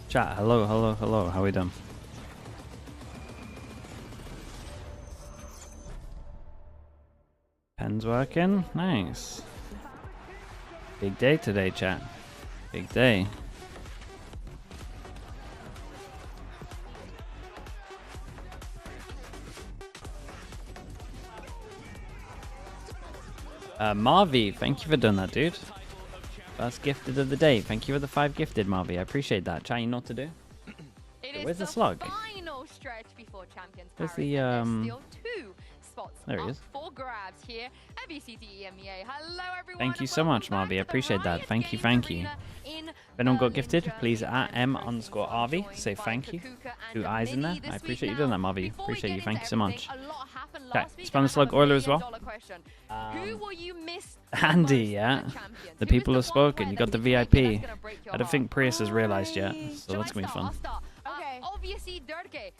Chat, hello, hello, hello. How we doing? Pen's working. Nice. Big day today, chat. Big day. Marvi, thank you for doing that, dude. First gifted of the day. Thank you for the 5 gifted, Marvi. I appreciate that. Chat, you know what to do? Where's the slug? Final stretch before Champions Where's Paris, the and there's still 2 spots there he is. for grabs here at VCT EMEA. Hello everyone. Thank you so much, Marvi. I appreciate that. Thank you, thank you. If anyone got gifted, please at M_RV say thank you. 2 eyes in there. I appreciate you doing that, Marvi. Appreciate you. Thank you so much. Okay, spam the slug Euler as well. Andy, yeah. The people have spoken. You got the VIP. I don't think Prius has realized yet, so that's gonna be fun. Obviously, Durke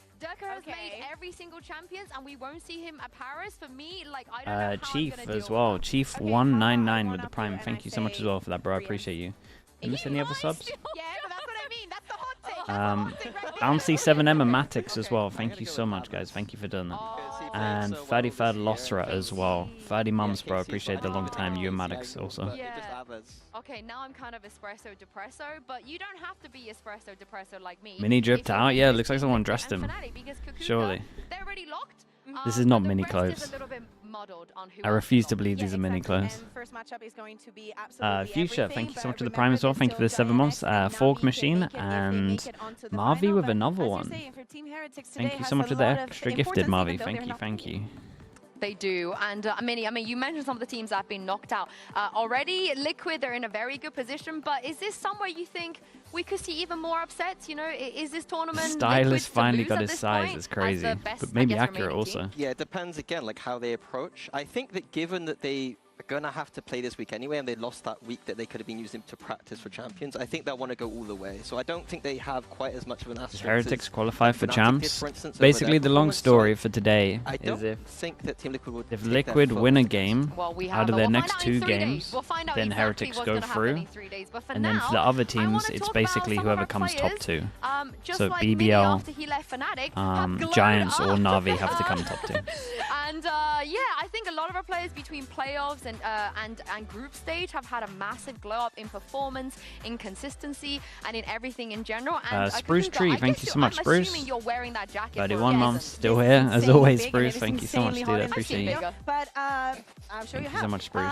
has made every single champions, and we won't see him at Paris. For me, like I don't know how Chief as well. Chief 199 with the prime. Thank you so much as well for that, bro. I appreciate you. Did you miss any other subs? Yeah, but that's what I mean. That's the hot take. Bouncy 7M and Matix as well. Thank you so much, guys. Thank you for doing that. And 33rd Losra as well. 30 mums, bro. Appreciate the longer time. You and Matix also. Yeah. Okay, now I'm kind of espresso depresso, but you don't have to be espresso depresso like me. Mini dripped out. Yeah, looks like someone dressed him. Surely. They're already locked. This is not mini clothes. I refuse to believe these are mini clothes. Fuchsia, thank you so much for the prime as well. Thank you for the 7 months. Fork Machine and Marvi with another one. Thank you so much for the extra gifted, Marvi. Thank you, thank you. They do, and I mean, you mentioned some of the teams that have been knocked out already. Liquid, they're in a very good position, but is this somewhere you think we could see even more upsets? You know, is this tournament? Stylist finally got his size. It's crazy, but maybe accurate also. Yeah, it depends again, like how they approach. I think that given that they are gonna have to play this week anyway, and they lost that week that they could have been using to practice for champions, I think they'll want to go all the way. So I don't think they have quite as much of an asterisk. Heretics qualify for champs. Basically, the long story for today is if Liquid win a game out of their next 2 games, then Heretics go through. And then for the other teams, it's basically whoever comes top 2. So BBL, Giants, or NAVI have to come top 2. And yeah, I think a lot of our players between playoffs and group stage have had a massive glow up in performance, in consistency, and in everything in general. And Spruce Tree, thank you so much, Spruce. I'm assuming you're wearing that jacket 31 months, still here, as always, Spruce. Thank you so much, dude. I appreciate you. But I'm sure you have. Thank you so much, Spruce.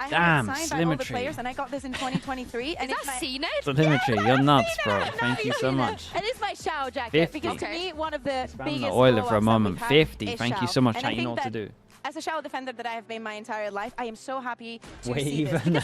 Damn, Symmetry. And I got this in 2023. And it's seen it? Symmetry, you're nuts, bro. Thank you so much. And it's my shower jacket because to me, one of the biggest. The Euler for a moment. 50. Thank you so much, chat. You know what to do. As a shadow defender that I have been my entire life, I am so happy to Wait, see this. Even?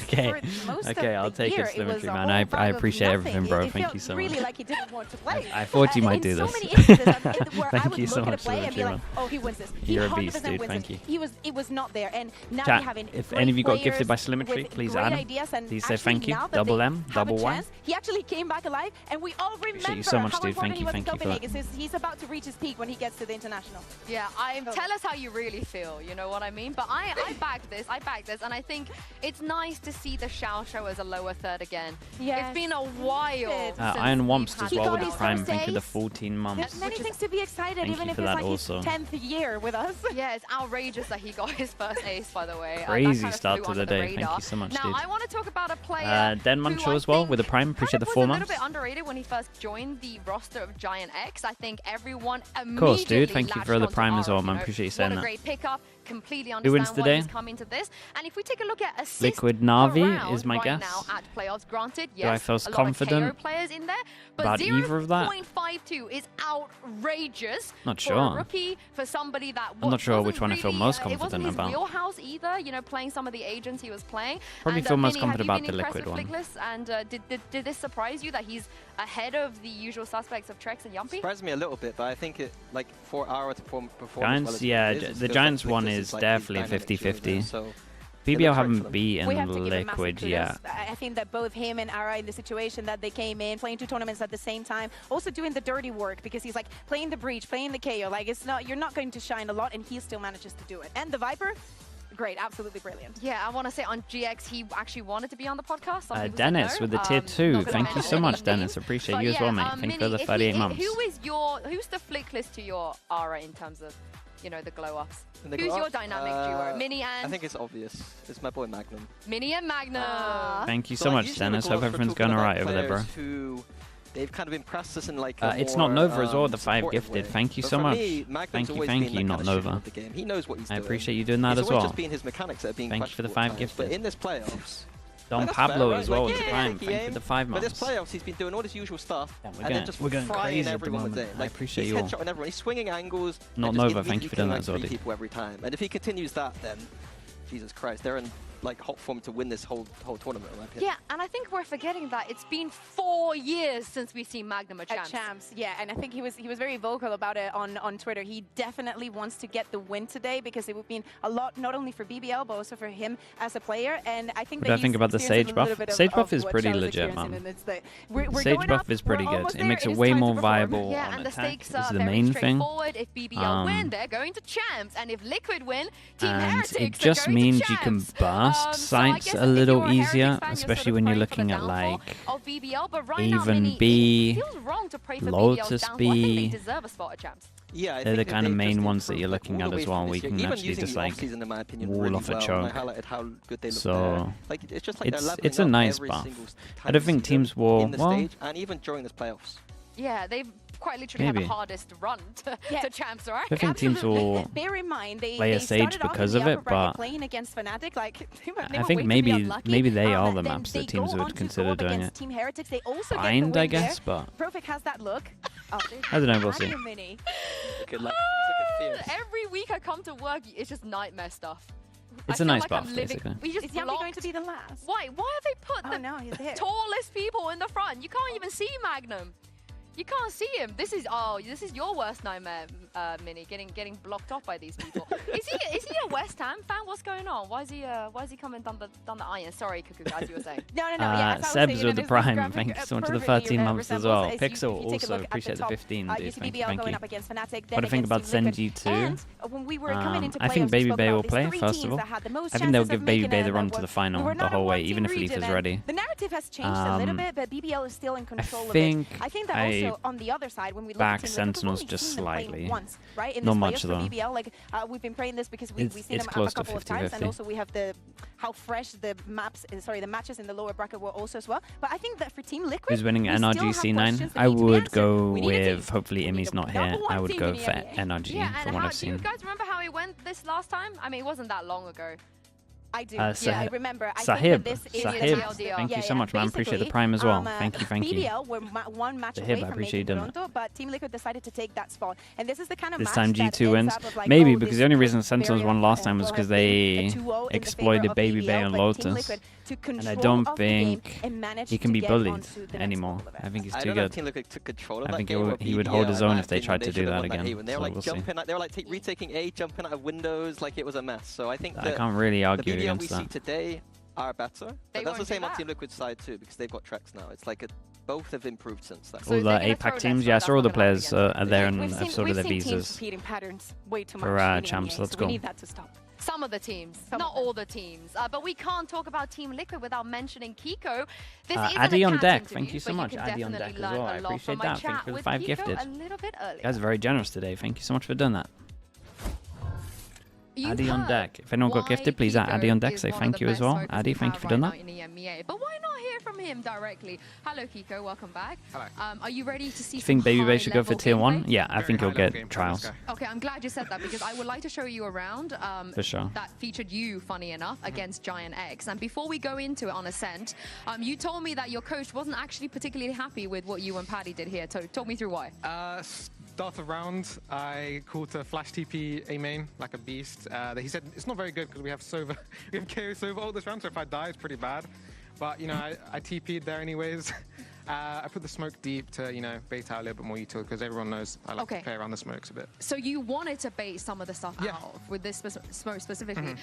Okay, I'll take it, Symmetry, man. I appreciate everything, bro. Thank you so much. Really like he didn't want to play. I thought you might do this. Thank you so much, Symmetry, man. Oh, he wins this. You're a beast, dude. Thank you. It was not there. And now chat, we have if any of you got gifted by Symmetry, please add him. Please say thank you. Double M, double Y. He actually came back alive, and we all remember you so much, how dude. important he was in Copenhagen. He's about to reach his peak when he gets to the international. Yeah, tell us how you really feel, you know what I mean? But I back this, and I think it's nice to see the Shao show as a lower third again. Yeah, it's been a while. Iron Womps as well with the prime. Thank you for the 14 months. There's many things to be excited, even if it's like his 10th year with us. Yeah, it's outrageous that he got his first ace, by the way. Crazy start to the day. Thank you so much, dude. Now, I want to talk about a player Denmancho as well with the prime. Appreciate the 4 months. Was a little bit underrated when he first joined the roster of GIANTX. I think everyone immediately of course, dude. Thank you for the prime as well, man. Appreciate you saying that. What a great pickup. Completely Who wins understand why today? he's come into this. And if we take a look at assists Liquid Navi is my guess. Now at playoffs, granted, yes, Do I feel a confident lot of KO players in there, but about either of that? 0.52 is outrageous. Not for sure. a rookie, for somebody that I'm not sure which one I feel most it confident wasn't about. his wheelhouse either. You know, playing some of the agents he was playing. Probably and, feel most Vinny, confident have you about been the Liquid one. Flickless? And did this surprise you that he's ahead of the usual suspects of Trex and Yumpy? Surprised me a little bit, but I think it like for our performance. Giants, yeah, the Giants one is definitely 50-50. So BBL haven't beaten Liquid yet. I think that both him and Ara in the situation that they came in, playing 2 tournaments at the same time, also doing the dirty work because he's like playing the Breach, playing the KO. Like it's not, you're not going to shine a lot, and he still manages to do it. And the Viper, great, absolutely brilliant. Yeah, I want to say on GX, he actually wanted to be on the podcast. Dennis with the tier 2. Thank you so much, Dennis. Appreciate you as well, mate. Thank you for the 38 months. Who's the flick list to your Ara in terms of, you know, the glow-ups? Who's your dynamic duo? Mini and... I think it's obvious. It's my boy Magnum. Mini and Magnum. Thank you so much, Dennis. Hope everyone's going alright over there, bro. They've kind of impressed us in like it's not Nova as well, the 5 gifted. Way. Thank you so much. Thank you, not Nova. He knows what he's doing. I appreciate you doing that as well. Just being his mechanics that are being Thank you for the 5 gifted. But in this playoffs, Don Pablo as well with the Prime. Thank you for the 5 months. But this playoffs, he's been doing all his usual stuff, and then just we're going crazy everyone at the with it. I appreciate you all. He's headshotting everyone. He's swinging angles. Not Nova. Thank you for doing that, Zordy. People every time, and if he continues that, then Jesus Christ, they're in like hot form to win this whole tournament. Yeah, and I think we're forgetting that it's been 4 years since we've seen Magnum at champs. Yeah, and I think he was very vocal about it on Twitter. He definitely wants to get the win today because it would mean a lot not only for BBL but also for him as a player. And I think what do I think about the Sage buff? Sage buff is pretty legit, man. Sage buff is pretty good. It makes it way more viable. Yeah, and the stakes are the main thing. If BBL win, they're going to champs, and if Liquid win, Team Heretics. It just means you can burst sites a little easier, especially when you're looking at like even B, Lotus B. Yeah, they're the kind of main ones that you're looking at as well. We can actually just like wall off a choke. So it's a nice buff. I don't think teams will. Well, and even during this playoffs. Yeah, they've quite literally had the hardest run to champs, right? I think teams will play a Sage because of it, but I think maybe they are the maps that teams would consider doing it. Bind, I guess, but Profik has that look. I don't know, we'll see. Every week I come to work, it's just nightmare stuff. It's a nice buff, basically. Is Yami going to be the last? Why have they put the tallest people in the front? You can't even see Magnum. You can't see him. This is your worst nightmare, Mini. Getting blocked off by these people. Is he a West Ham fan? What's going on? Why is he coming down the iron? Sorry, Cuckoo, as you were saying. No. Yeah, Sebs with the Prime. Thank you so much for the 13 months as well. Pixel also appreciate the 15, dude. Thank you. What do you think about Senji 2? I think Baby Bay will play first of all. I think they'll give Baby Bay the run to the final the whole way, even if Leaf ready. The narrative has changed a little bit, but BBL is still in control of it. I think that also on the other side, when we look back at Sentinels just slightly. Once, right? In Not this much though. BBL, like we've been playing this because we've seen them a couple of times, and also we have how fresh the matches in the lower bracket were also as well. But I think that for Team Liquid, who's winning NRG C9? I would go with, hopefully Imi's not here, I would go for NRG from what I've seen. Do you guys remember how it went this last time? I mean, it wasn't that long ago. I do. Yeah, I remember. Sahib, thank you so much, man. Appreciate the Prime as well. Thank you. BBL were one match away from making Toronto, but Team Liquid decided to take that spot. And this is the kind of this time G2 wins. Maybe because the only reason Sentinels won last time was because they exploited Baby Bay on Lotus. And I don't think he can be bullied anymore. I think he's too good. I think he would hold his own if they tried to do that again. So we'll see. They were like retaking A, jumping out of windows like it was a mess. So I think I can't really argue the BBL against we that. see today are better. But that's the same on Team Liquid's side too, because they've got Trex now. It's like both have improved since that. All the APAC teams, yeah, so all the players are there and have sorted their visas for champs. Let's go. Some of the teams, not all the teams. But we can't talk about Team Liquid without mentioning Kiko. This is Addy on deck. Thank you so much, Addy on deck as well. I appreciate that. Thank you for the 5 gifted. You guys are very generous today. Thank you so much for doing that. Addy on deck. If anyone got gifted, please add Addy on deck. Say thank you as well. Addy, thank you for doing that. But why not hear from him directly? Hello, Kiko. Welcome back. Hello. Are you ready to see? Do you think Baby Bay should go for tier 1? Yeah, I think he'll get trials. Okay, I'm glad you said that because I would like to show you around. For sure. That featured you, funny enough, against GIANTX. And before we go into it on Ascent, you told me that your coach wasn't actually particularly happy with what you and Paddy did here. Talk me through why. Start of round, I called to flash TP A main like a beast. He said it's not very good because we have Sova, we have KO Sova all this round, so if I die, it's pretty bad. But you know, I TP'd there anyways. I put the smoke deep to, you know, bait out a little bit more util because everyone knows I like to play around the smokes a bit. So you wanted to bait some of the stuff out with this smoke specifically.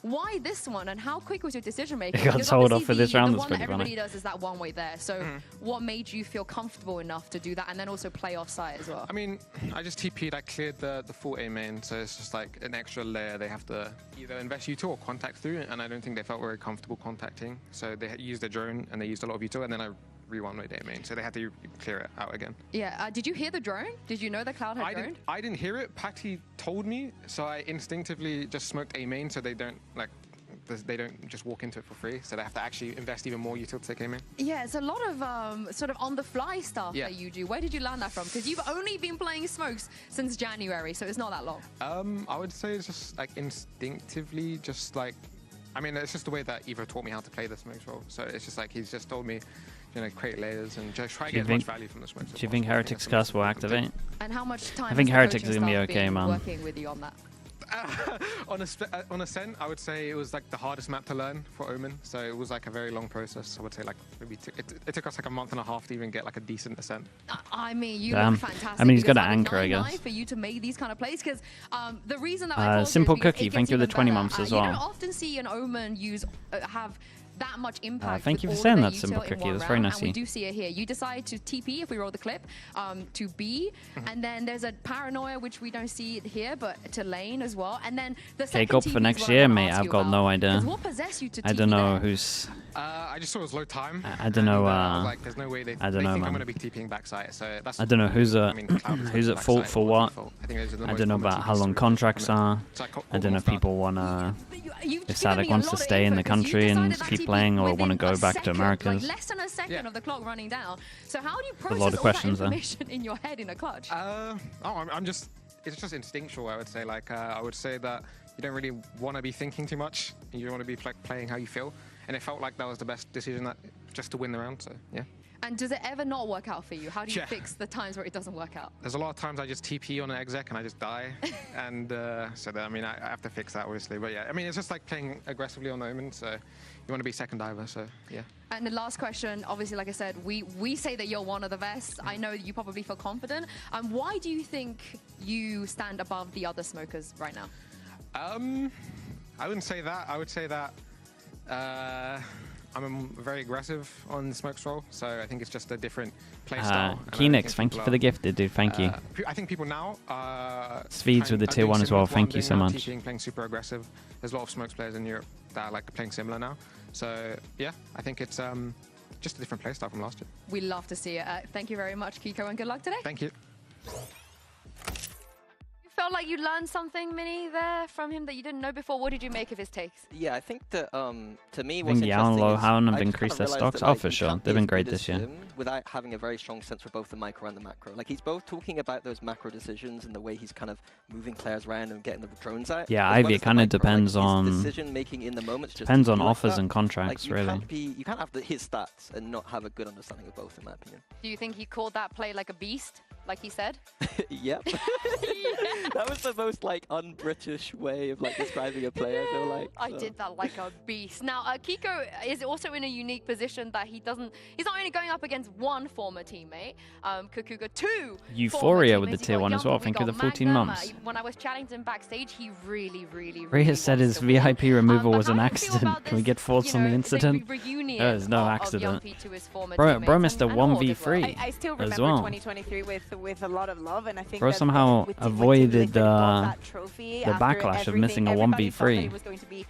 Why this one, and how quick was your decision making? You got told off for this round. The one that everybody does is that one way there. So what made you feel comfortable enough to do that and then also play off site as well? I mean, I just TP'd, I cleared the full A main, so it's just like an extra layer they have to either invest util or contact through, and I don't think they felt very comfortable contacting. So they used a drone and they used a lot of util, and then I re-won with A main, so they had to clear it out again. Yeah, did you hear the drone? Did you know the Cloud had droned? I didn't hear it. Patty told me, so I instinctively just smoked A main, so they don't just walk into it for free, so they have to actually invest even more util to take A main. Yeah, it's a lot of sort of on-the-fly stuff that you do. Where did you learn that from? Because you've only been playing smokes since January, so it's not that long. I would say it's just like instinctively, just like, I mean, it's just the way that Evo taught me how to play the smokes role. So it's just like he's just told me, you know, create layers and just try to get as much value from the smokes. Do you think Heretics cast will activate? And how much time? I think Heretics is gonna be okay, man. Working with you on that. On a SEN, I would say it was like the hardest map to learn for Omen, so it was like a very long process. I would say like maybe it took us like a month and a half to even get like a decent ascent. I mean, you look fantastic. I mean, he's got an anchor, I guess. For you to make these kind of plays, because the reason that I Simple Cookie, thank you for the 20 months as well. You don't often see an Omen have that much impact. Thank you for saying that, Simple Cookie. That's very nice. And we do see it here. You decide to TP, if we roll the clip, to B, and then there's a Paranoia, which we don't see it here, but to lane as well. And then the second Take up for next year, mate. I've got no idea. What possessed you to TP I don't know there? who's... I just saw it was low time. I don't know. Like, there's no way they I don't know, think man. I'm going to be TPing backside. So that's. I don't know who's at fault for what. I don't know about how long contracts are. I don't know if people wanna, if Sadek wants to stay in the country and keep playing, or want to go back to Americas. Like less than a second of the clock running down. So how do you process a lot of questions all that information in your head in a clutch? I'm just. It's just instinctual, I would say. Like I would say that you don't really want to be thinking too much. You want to be like playing how you feel. And it felt like that was the best decision, that just to win the round, so yeah. And does it ever not work out for you? How do you fix the times where it doesn't work out? There's a lot of times I just TP on an exec and I just die. And so that, I mean, I have to fix that, obviously. But yeah, I mean, it's just like playing aggressively on the Omen, so you want to be second diver, so yeah. And the last question, obviously, like I said, we say that you're one of the best. I know you probably feel confident. Why do you think you stand above the other smokers right now? I wouldn't say that. I would say that I'm very aggressive on the smokes roll, so I think it's just a different play style. Keenix, thank you for the gifted, dude. Thank you. I think people now Swedes with the tier 1 as well. Thank you so much. Playing super aggressive. There's a lot of smokes players in Europe that are like playing similar now. So yeah, I think it's just a different play style from last year. We love to see it. Thank you very much, Kiko, and good luck today. Thank you. Felt like you learned something, Mini, there from him that you didn't know before. What did you make of his takes? Yeah, I think that to me, I what's think Yao and Lohan have I increased their kind of stocks. realized that, Oh, for sure. They've been great this year. Without having a very strong sense for both the micro and the macro. Like, he's both talking about those macro decisions and the way he's kind of moving players around and getting the drones out. Yeah, Ivy, it kind of depends on... decision making in the moment. Depends on offers and contracts, like, really. You can't have his stats and not have a good understanding of both, in my opinion. Do you think he called that play like a beast, like he said? Yep. That was the most like un-British way of like describing a player. I feel like I did that like a beast. Now, Kiko is also in a unique position that he's not only going up against one former teammate, Kukuga, two. Euphoria with the tier 1 as well. Thank you for the 14 months. When I was chatting to him backstage, he really Rhea said his VIP removal was an accident. Can we get thoughts on the incident? There is no accident. Bro missed a 1v3 I still remember as well. 2023 with a lot of love, and I think Bro somehow avoided the backlash of everything. missing a Everybody 1v3. thought that he was going to be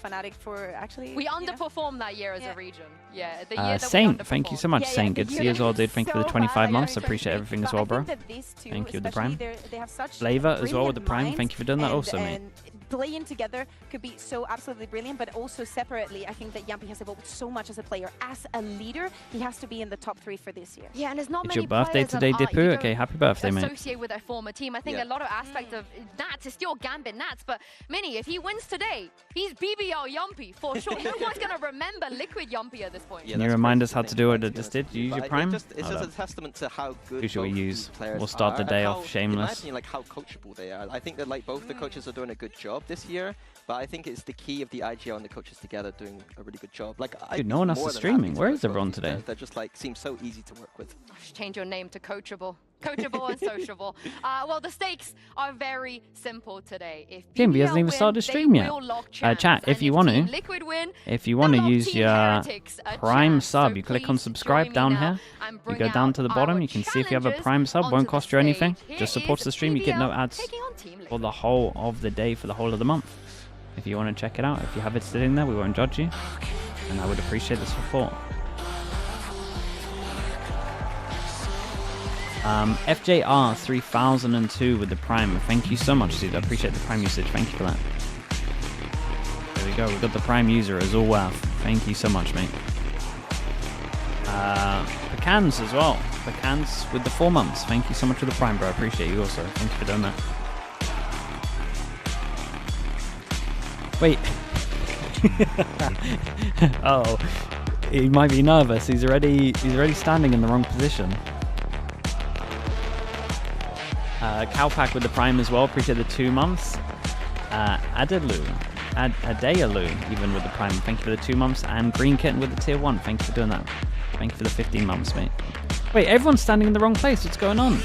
Fnatic for actually. We underperformed that year as a region. Yeah, the year that Saint, thank you so much, Yeah, Saint. Good to see you as well, dude. Thank you for the 25 months. Appreciate everything as well, bro. Thank you with the Prime. Flavor as well with the Prime. Thank you for doing that also, mate. Playing together could be so absolutely brilliant, but also separately, I think that Yampi has evolved so much as a player. As a leader, he has to be in the top 3 for this year. Yeah, and there's not It's many your birthday today, Dipu? Okay, happy birthday, mate. Associate with a former team. I think a lot of aspects of Nats is still Gambit Nats, but Mini, if he wins today, he's BBL Yumpy for sure. No one's going to remember Liquid Yumpy at this point. Can you remind us how to do what I just did? Use your Prime? It's just a testament to how good Who should we both use? players We'll start the day are, off shameless. In my opinion, like how coachable they are. I think that like both the coaches are doing a good job this year. But I think it's the key of the IGL and the coaches together doing a really good job. Like, dude, no one else is streaming. Where is everyone today? They're just like, seem so easy to work with. I should change your name to Coachable. Coachable and sociable. Well, the stakes are very simple today. If Jimby hasn't even started the stream yet. Chat, if you want to, use your Prime sub, you click on subscribe down here. You go down to the bottom. You can see if you have a Prime sub, won't cost you anything. Just supports the stream. You get no ads for the whole of the day, for the whole of the month. If you want to check it out, if you have it sitting there, we won't judge you, and I would appreciate the support. FJR 3002 with the Prime. Thank you so much, dude. I appreciate the Prime usage. Thank you for that. There we go. We've got the Prime user as all worth. Thank you so much, mate. Pecans as well. Pecans with the 4 months. Thank you so much for the Prime, bro. I appreciate you also. Thank you for doing that. Wait. Oh, he might be nervous. He's already standing in the wrong position. Cowpack with the Prime as well. Appreciate the 2 months. Adealu even with the Prime. Thank you for the 2 months. And Green Kitten with the tier 1. Thank you for doing that. Thank you for the 15 months, mate. Wait, everyone's standing in the wrong place. What's going on?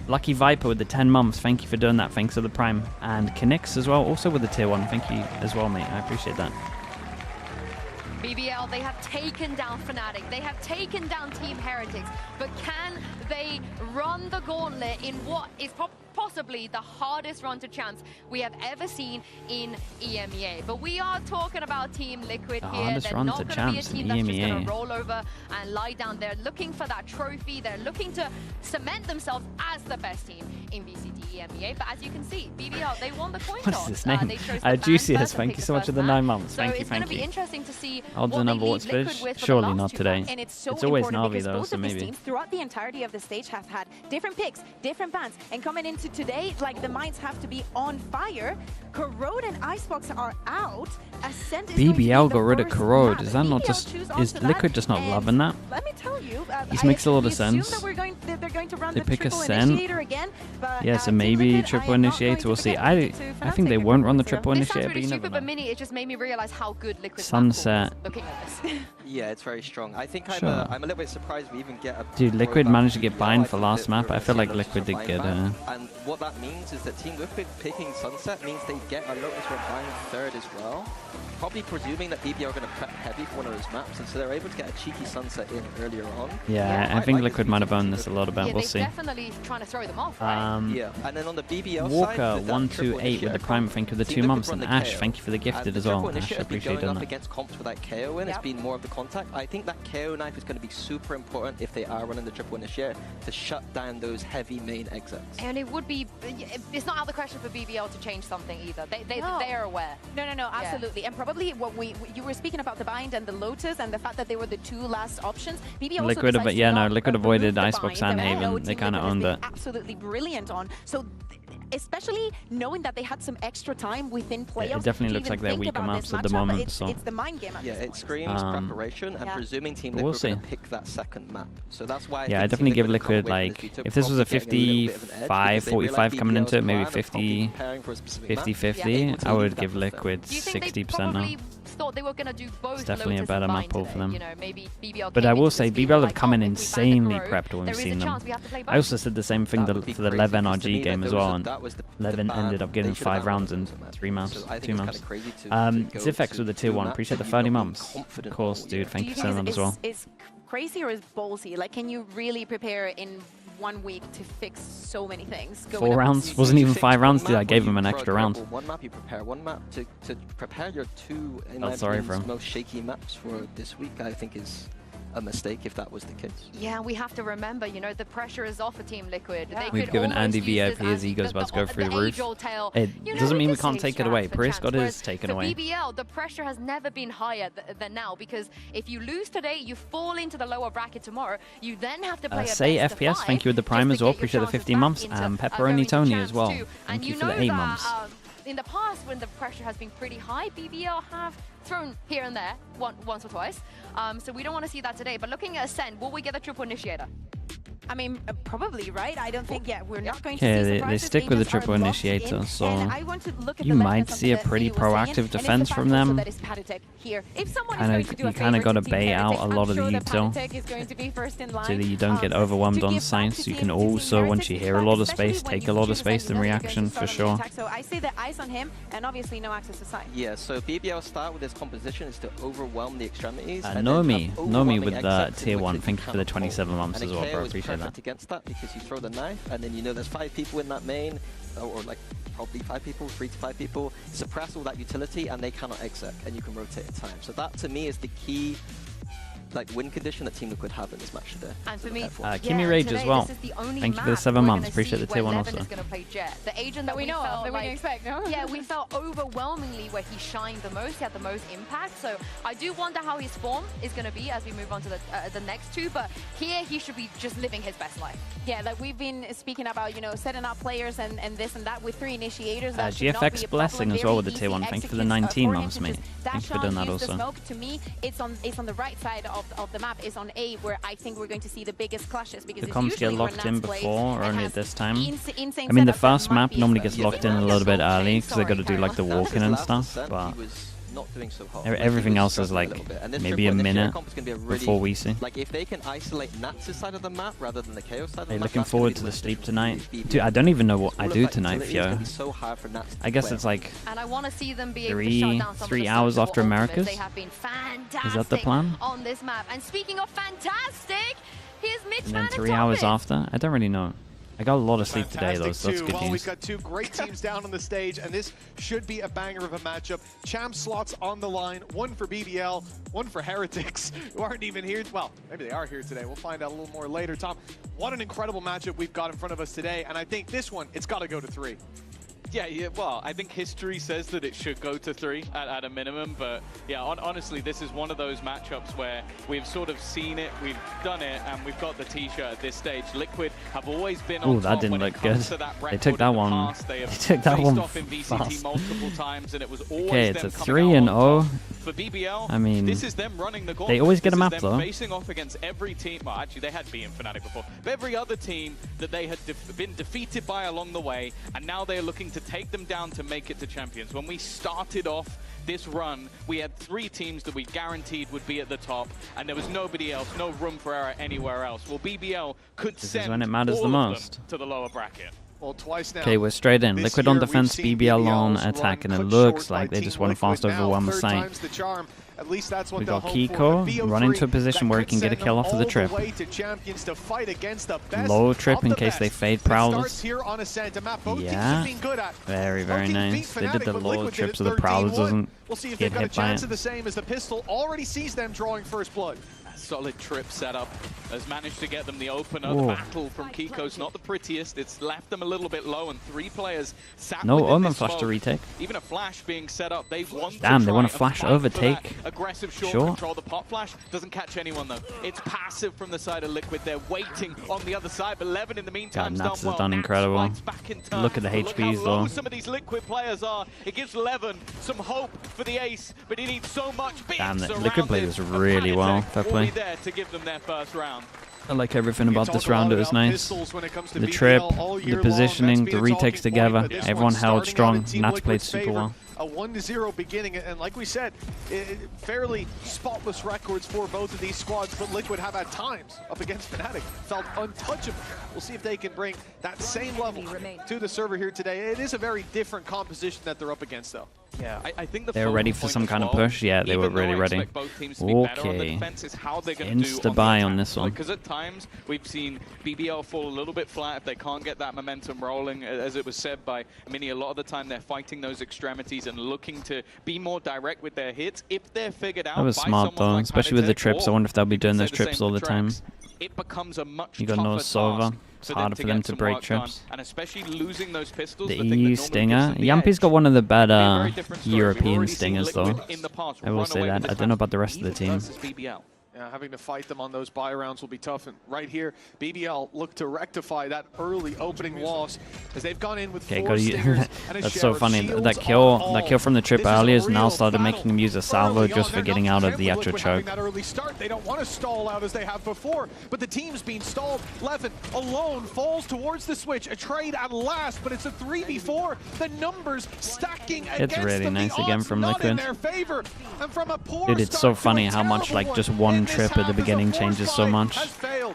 Lucky Viper with the 10 months. Thank you for doing that. Thanks for the Prime. And Kinix as well, also with the tier 1. Thank you as well, mate. I appreciate that. BBL, they have taken down Fnatic, they have taken down Team Heretics, but can they run the gauntlet in what is possibly the hardest run to champs we have ever seen in EMEA? But we are talking about Team Liquid here. They're not going to be a team that's just going to roll over and lie down. They're looking for that trophy. They're looking to cement themselves as the best team in VCT EMEA. But as you can see, BBL, they won the coin toss. What is his name? Juiciest, thank you so much for the 9 months. Thank you, thank you. So it's going to be interesting to see odds and number what's fish? Surely not today. And it's so always important NAVI though, so maybe. Teams throughout the entirety of the stage have had different picks, different bans, and coming into today, like the minds have to be on fire. Corrode and Icebox are out. Ascent is BBL got rid of Corrode. Is that not just? Is Liquid just not loving that? Let me tell you, this makes a lot of sense. They're going to run they the pick a triple SEN. initiator again, but, yeah, so maybe triple initiator. We'll see. I think they won't run the triple initiator, but you never know. Mini, it just made me realize how good Liquid Sunset. Looking at this. Yeah, it's very strong. I think sure. I'm a little bit surprised we even get a... Dude, Liquid managed to get bind for last map. I feel like Liquid did get And what that means is that Team Liquid picking Sunset means they get a Lotus Red Bind 3rd as well. Probably presuming that BBL are going to prep heavy for one of those maps, and so they're able to get a cheeky Sunset in earlier on. Yeah, I think Liquid might have owned this a lot about. Yeah, we'll see. Definitely trying to throw them off, right? Yeah, and then on the BBL Walker side, 128 with the Prime, thank you for the 2 months, and Ash, thank you for the gifted as well. Ash, I appreciate going that. up against comps with that KO in, it's been more of the contact. I think that KO knife is going to be super important if they are running the triple initiate to shut down those heavy main exits. And it would be, it's not out of the question for BBL to change something either. They are aware. No, absolutely. And probably what you were speaking about the bind and the Lotus and the fact that they were the 2 last options. BBL Liquid, but yeah, no, Liquid avoided Icebox and Haven. They kind of owned it. Absolutely brilliant on. So especially knowing that they had some extra time within playoffs. Yeah, it definitely looks like they're weaker maps at the moment. It's the mind game. Yeah, it screams preparation and presuming Team Liquid will pick that second map. So that's why. Yeah, I definitely give Liquid like if this was a 55-45 coming into it, maybe 50-50, I would give Liquid 60% now. Thought they were going to do both. It's definitely a better map pull for them. You know, maybe BBL but I will say BBL have come in insanely prepped when we've seen them. I also said the same thing for the Lev NRG game as well, and Levin ended up getting 5 rounds in 3 maps, 2 maps. Zifex with the tier 1, appreciate the 30 months. Of course, dude, thank you for sending that as well. Is crazy or is ballsy? Like, can you really prepare in 1 week to fix so many things? 4 rounds? Wasn't even 5 rounds, dude. I gave him an extra round. One map you prepare, one map to prepare your 2 most shaky maps for this week, I think is a mistake if that was the case. Yeah, we have to remember, you know, the pressure is off for Team Liquid. Yeah. We've given Andy VIP his ego's about to go through the roof. It doesn't mean we can't take it away. Prius got his taken away. For BBL, the pressure has never been higher than now, because if you lose today, you fall into the lower bracket tomorrow. You then have to play Say FPS, thank you with the Prime as well. Appreciate the 15 months. And Pepperoni Tony as well. Thank you for the 8 months. In the past, when the pressure has been pretty high, BBL have thrown here and there, once or twice. So we don't want to see that today. But looking at SEN, will we get a triple initiator? I mean, probably, right? I don't think, we're not going to see surprises. They stick with the triple initiator, so you might see a pretty proactive defense from them. You kind of got to bait out a lot of the util so that you don't get overwhelmed on sites. You can also, once you hear a lot of space, take a lot of space in reaction for sure. So I say the eyes on him, and obviously no access to site. Yeah, so BBL start with this composition is to overwhelm the extremities. Nomi with the tier 1. Thank you for the 27 months as well, bro. Appreciate that. Against that because you throw the knife and then you know there's 5 people in that main, or like probably 5 people, 3 to 5 people, suppress all that utility and they cannot exec and you can rotate in time. So that to me is the key win condition that Team Liquid have in this match today. And for me, Kimmy Rage as well. Thank you for the 7 months. Appreciate the tier 1 also. The agent that we know of, that we didn't expect, no? Yeah, we felt overwhelmingly where he shined the most, he had the most impact. So I do wonder how his form is going to be as we move on to the next 2. But here he should be just living his best life. Yeah, like we've been speaking about, setting up players and this and that with 3 initiators. GFX Blessing as well with the tier 1. Thank you for the 19 months, mate. Thank you for doing that also. To me, it's on the right side of the map, is on A, where I think we're going to see the biggest clashes, because the comps get locked in before, or only at this time. I mean, the first map normally gets locked in a little bit early because they got to do like the walking and stuff, but everything else is like maybe a minute before we see. If they can isolate NATUS side of the map rather than the Chaos side of the map. Looking forward to the sleep tonight. Dude, I don't even know what I do tonight, Fio. I guess it's like 3 hours after Americas. Is that the plan? On this map. And speaking of fantastic, here's Mitch and then 3 hours after? I don't really know. I got a lot of sleep today, though, so that's good news. We've got 2 great teams down on the stage, and this should be a banger of a matchup. Champ slots on the line, 1 for BBL, 1 for Heretics, who aren't even here. Well, maybe they are here today. We'll find out a little more later. Tom, what an incredible matchup we've got in front of us today, and I think this one, it's got to go to 3. Yeah, well, I think history says that it should go to 3 at a minimum, but yeah, honestly, this is one of those matchups where we've sort of seen it, we've done it, and we've got the t-shirt at this stage. Liquid have always been on top. That didn't look good. They took that one. They took that one fast. Multiple times, and it was always okay, it's a 3-0. For BBL, I mean, this is them running the they always get a map though. Facing off against every team. Well, actually, they had B in Fnatic before, but every other team that they had been defeated by along the way, and now they are looking to take them down to make it to champions. When we started off this run, we had 3 teams that we guaranteed would be at the top, and there was nobody else, no room for error anywhere else. Well, BBL could send when it matters all the of most. them to the lower bracket. Well, twice now. Okay, we're straight in. Liquid on defense, BBL on attack, and it looks like they just want to fast overwhelm the site. We got Kiko run into a position where he can get a kill off of the trip. Low trip in case they fade Prowlers. Yeah, very, very nice. They did the low trip so the Prowlers doesn't get hit by it. The same as the pistol already sees them drawing first blood. Solid trip setup has managed to get them the opener. Whoa. The battle from Kiko's not the prettiest. It's left them a little bit low, and 3 players sat no within Omen this flash smoke. to retake. Even a flash being set up. They want Damn, to they want to try flash and fight overtake. for that aggressive short control. The pop flash doesn't catch anyone though. It's passive from the side of Liquid. They're waiting on the other side, but Levin in the meantime God, done well. done incredible. Look at the Look how HPs low though. some of these Liquid players are. It gives Levin some hope for the ace, but he needs so much. Damn, the Liquid played this really well. Fair play. There to give them their first round. I like everything about this round. It was nice. The trip, the positioning, the retakes together. Everyone held strong. Nats played super well. A 1-0 beginning, and like we said, fairly spotless records for both of these squads, but Liquid have at times up against Fnatic felt untouchable. We'll see if they can bring that same level to the server here today. It is a very different composition that they're up against, though. Yeah, I think they were ready for some kind of push. Yeah, they were really ready. Okay, insta-buy on this one. Because at times we've seen BBL fall a little bit flat if they can't get that momentum rolling. As it was said by Mini, a lot of the time they're fighting those extremities and looking to be more direct with their hits. If they're figured out, that was smart though, like especially with the trips. I wonder if they'll be doing those trips all the time. It becomes a much you got no Sova. It's harder for them to break trips. And especially losing those pistols, the EU Stinger. Yampi's got one of the better European Stingers though. I will say that. I don't know about the rest of the team. Having to fight them on those buy rounds will be tough. And right here, BBL look to rectify that early opening loss as they've gone in with 4 stingers and a That's share so of funny. shields That kill from the trip earlier has now started making him use a salvo just for getting out of the actual choke. That early start, they don't want to stall out as they have before, but the team's being stalled. Levin alone falls towards the switch. A trade at last, but it's a 3v4. The numbers stacking against them. It's really nice again from Liquid. Dude, it's so funny how much like just one trip at the beginning changes so much.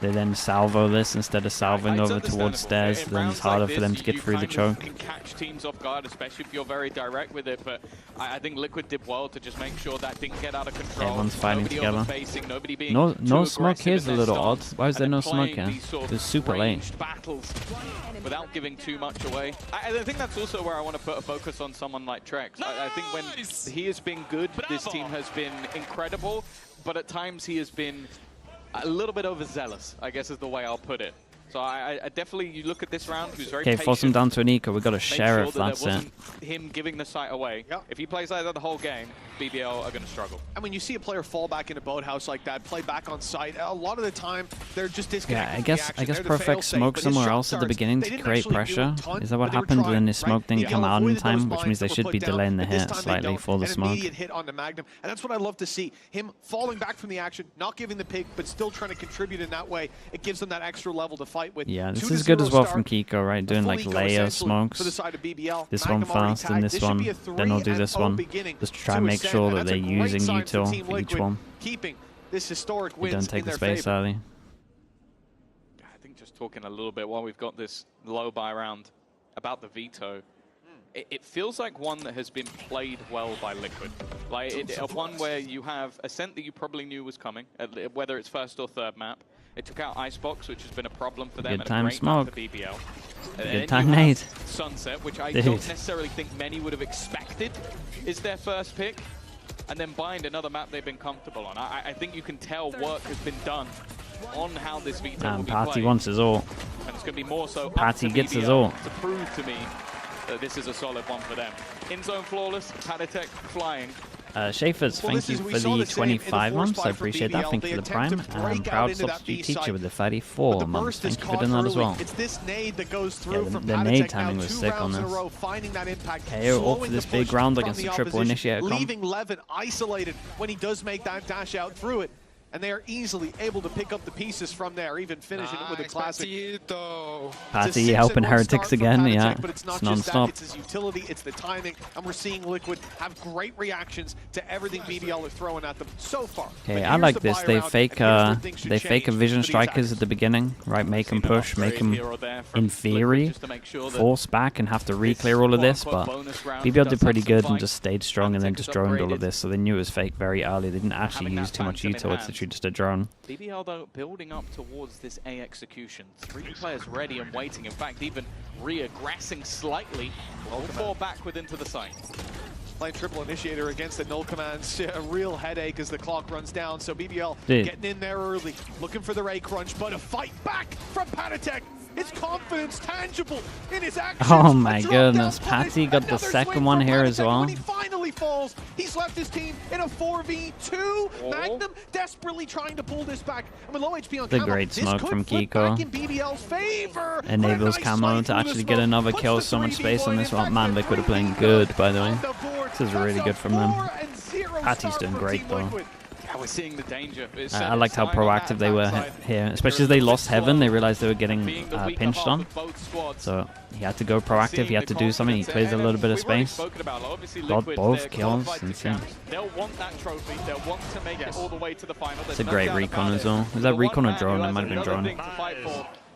They then salvo this instead of salvoing over towards stairs, then it's harder for them to get through the choke. Can catch teams off guard, especially if you're very direct with it, but I think Liquid did well to just make sure that didn't get out of control. Everyone's fighting together. No smoke here is a little odd. Why is there no smoke here? It's super late. Battles without giving too much away. I think that's also where I want to put a focus on someone like Trex. I think when he has been good, this team has been incredible, but at times he has been a little bit overzealous, I guess is the way I'll put it. So I definitely, you look at this round, he was very patient. Okay, force him down to an eco. We've got to share it, that's it. Him giving the site away. Yep. If he plays like that the whole game, BBL are going to struggle. And when you see a player fall back in a boathouse like that, play back on site, a lot of the time they're just disconnected. Yeah, I guess Perfect smoked somewhere else at the beginning to create pressure. Is that what happened? And then his smoke didn't come out in time, which means they should be delaying the hit slightly for the smoke. Hit on the Magnum, and that's what I love to see. Him falling back from the action, not giving the pick, but still trying to contribute in that way. It gives them that extra level to fight with. Yeah, this is good as well from Kiko, right? Doing like layer smokes. This one first and this one, then I'll do this one. Just to try and make sure that they're using util for each one. Keeping this historic They don't take the space early. I think just talking a little bit while we've got this low buy round about the veto. It feels like one that has been played well by Liquid. Like one where you have a scent that you probably knew was coming, whether it's first or third map. It took out Icebox, which has been a problem for them. Good time smoke. For BBL. Good time nade. Sunset, which I don't necessarily think many would have expected is their first pick. And then Bind, another map they've been comfortable on. I think you can tell work has been done on how this veto will be Party played. wants his ult. And it's going to be more so Party gets his BBL ult. to prove to me that this is a solid one for them. In zone flawless, Paditech flying. Schaefer's, thank you for the 25 months. I appreciate that. Thank you for the prime. And I'm proud substitute teacher with the 34 months. Thank you for doing that as well. The nade timing was sick on this. KO all for this big round against the triple initiator comp. Leaving Levin isolated when he does make that dash out through it. And they are easily able to pick up the pieces from there, even finishing it with a classic. Party helping Heretics again, yeah. But it's not non-stop. It's his utility, it's the timing, and we're seeing Liquid have great reactions to everything BBL are throwing at them so far. Okay, I like this. They fake a Vision Strikers at the beginning, right? Make them push, make them, in theory, force back and have to re-clear all of this, but BBL did pretty good and just stayed strong and then just droned all of this, so they knew it was fake very early. They didn't actually use too much util, it's literally just a drone. BBL, though, building up towards this A execution. 3 players ready and waiting. In fact, even re-aggressing slightly. All 4 backward into the site. Playing triple initiator against the null commands. A real headache as the clock runs down. So BBL getting in there early, looking for the Ray crunch, but a fight back from Paditech. His confidence tangible in his actions. Oh my goodness, Patty got the second one here as well. When he finally falls, he's left his team in a 4v2. Magnum desperately trying to pull this back. I mean, low HP on the great smoke from Kiko. Enables Camo to actually get another kill. So much space on this one. Man, Liquid are playing good, by the way. This is really good from them. Patty's doing great though. We're seeing the danger. I liked how proactive they were here, especially as they lost Heaven. They realized they were getting pinched on, so he had to go proactive. He had to do something. He clears a little bit of space. Got both kills. Insane. They'll want that trophy. They'll want to make it all the way to the final. It's a great recon as well. Is that recon or drone? It might have been drone.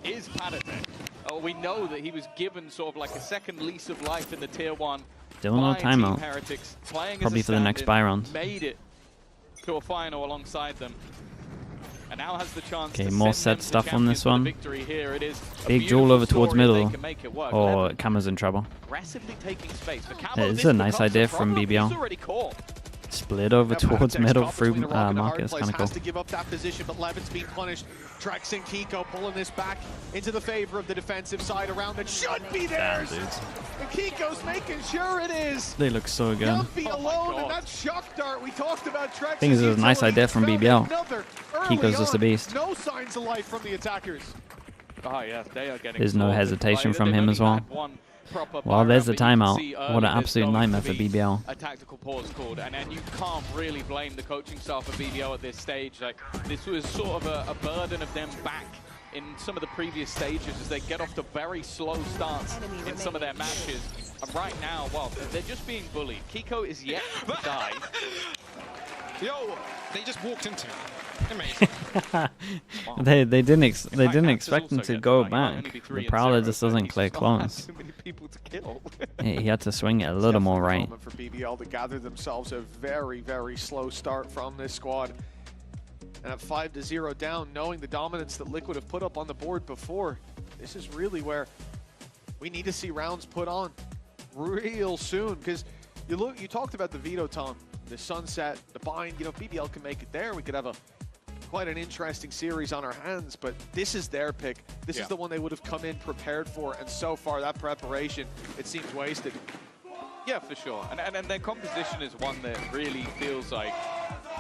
Is Paditech. We know that he was given sort of like a second lease of life in the tier 1. Still no timeout. Probably for the next buy round. Made it to a final alongside them, and now has the chance. Okay, more set stuff on this one. Here it is. Big duel over towards middle, or Cama's in trouble. Aggressively taking space. It's a nice idea from BBL. Split over towards middle through Marcus. Kind of cool. Has to give up that position, but Levin's being punished. Trex and Kiko pulling this back into the favor of the defensive side around that should be theirs. And Kiko's making sure it is. They look so good. Yumpy alone, and that shock dart we talked about. Trex. I think this is a nice idea from BBL. Kiko's just a beast. No signs of life from the attackers. Oh yeah, they are getting. There's no hesitation from him as well. Well, there's the timeout. What an absolute nightmare for BBL. A tactical pause called, and you can't really blame the coaching staff of BBL at this stage. Like, this was sort of a burden of them back in some of the previous stages as they get off to very slow starts in some of their matches. And right now, well, they're just being bullied. Kiko is yet to die. Yo, they just walked into it. Amazing. they didn't expect him to go back. The Prowler just doesn't clear close. He had to swing it a little more right. For BBL to gather themselves a very, very slow start from this squad. And at 5-0 down, knowing the dominance that Liquid have put up on the board before, this is really where we need to see rounds put on real soon. Because you talked about the veto, Tom, the sunset, the bind. You know, if BBL can make it there, we could have quite an interesting series on our hands, but this is their pick. This is the one they would have come in prepared for, and so far that preparation, it seems wasted. Yeah, for sure. And their composition is one that really feels like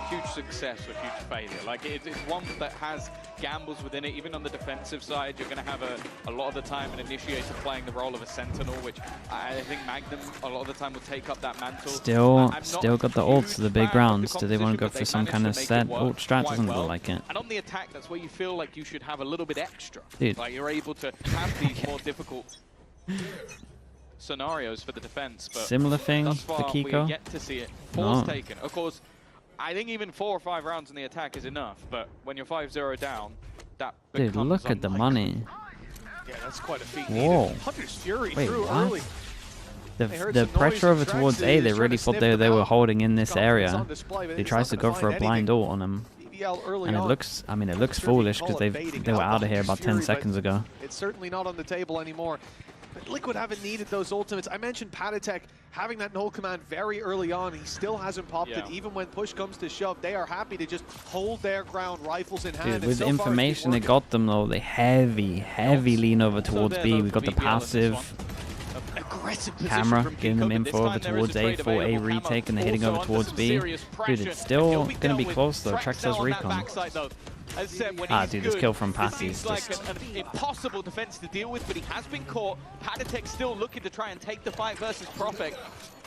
huge success or huge failure. Like, it's one that has gambles within it. Even on the defensive side, you're going to have a lot of the time an initiator playing the role of a sentinel, which I think Magnum a lot of the time will take up that mantle. Still got the ults to the big rounds. Do they want to go for some kind of set ult strat? Doesn't look like it. And on the attack, that's where you feel like you should have a little bit extra. Dude. Like, you're able to have these more difficult scenarios for the defense, but similar thing for Kiko. We yet to see it. Pause taken. Of course, I think even 4 or 5 rounds in the attack is enough, but when you're 5-0 down, that becomes dude, look at the money. Yeah, that's quite a feat. Whoa. Hunter's Fury Wait, through what? early. The pressure over towards A, they really thought they were holding in this area. He tries to go for a blind ult on him. And it looks, I mean, it looks foolish because they were out of here about 10 seconds ago. It's certainly not on the table anymore. But Liquid haven't needed those ultimates. I mentioned Patatek having that null command very early on. He still hasn't popped it. Even when push comes to shove, they are happy to just hold their ground, rifles in hand. Dude, with the information it got them though, they heavy lean over towards B. We got the passive camera giving them info over towards A for A retake, and they're hitting over towards B. Dude, it's still going to be close though. Trex has recon. Dude, this kill from Patty is just an impossible defense to deal with, but he has been caught. Patatek still looking to try and take the fight versus Propek.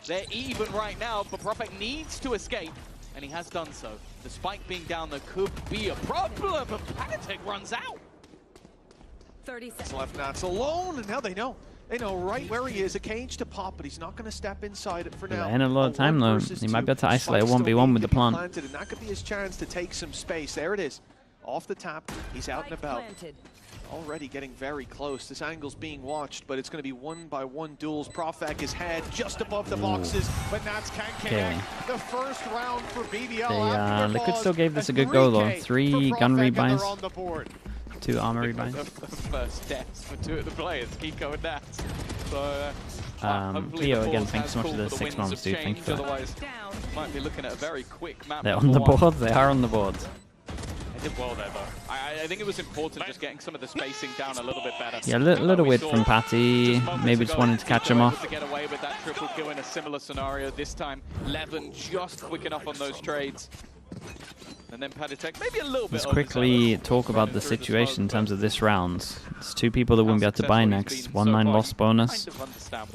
They're even right now, but Propek needs to escape, and he has done so. The spike being down there could be a problem, but Patatek runs out. 30 seconds. Left Nats alone, and now they know. They know right where he is. A cage to pop, but he's not going to step inside it for now. And a lot of time though. He might be able to isolate a 1v1 with the plant. And that could be his chance to take some space. There it is. Off the tap. He's out and about. Already getting very close. This angle's being watched, but it's going to be 1-by-1 duels. Propek is head just above the boxes, but Nats can't connect. The first round for BBL. Liquid still gave this a good go though. 3 gun rebuys. 2 armor rebuys. The first deaths for 2 of the players, Kiko and Nats. So, Leo, again, thanks so much for the 6 months, dude. Thank you for that. Otherwise, might be looking at a very quick map. They're on the board. They are on the board. They did well there, though. I think it was important just getting some of the spacing down a little bit better. Yeah, a little weird from Patty. Maybe just wanted to catch him off. To get away with that triple kill in a similar scenario. This time, Levin just quick enough on those trades. And then Patatek, maybe a little bit. Let's quickly talk about the situation in terms of this round. It's 2 people that wouldn't be able to buy next. 1-9 loss bonus.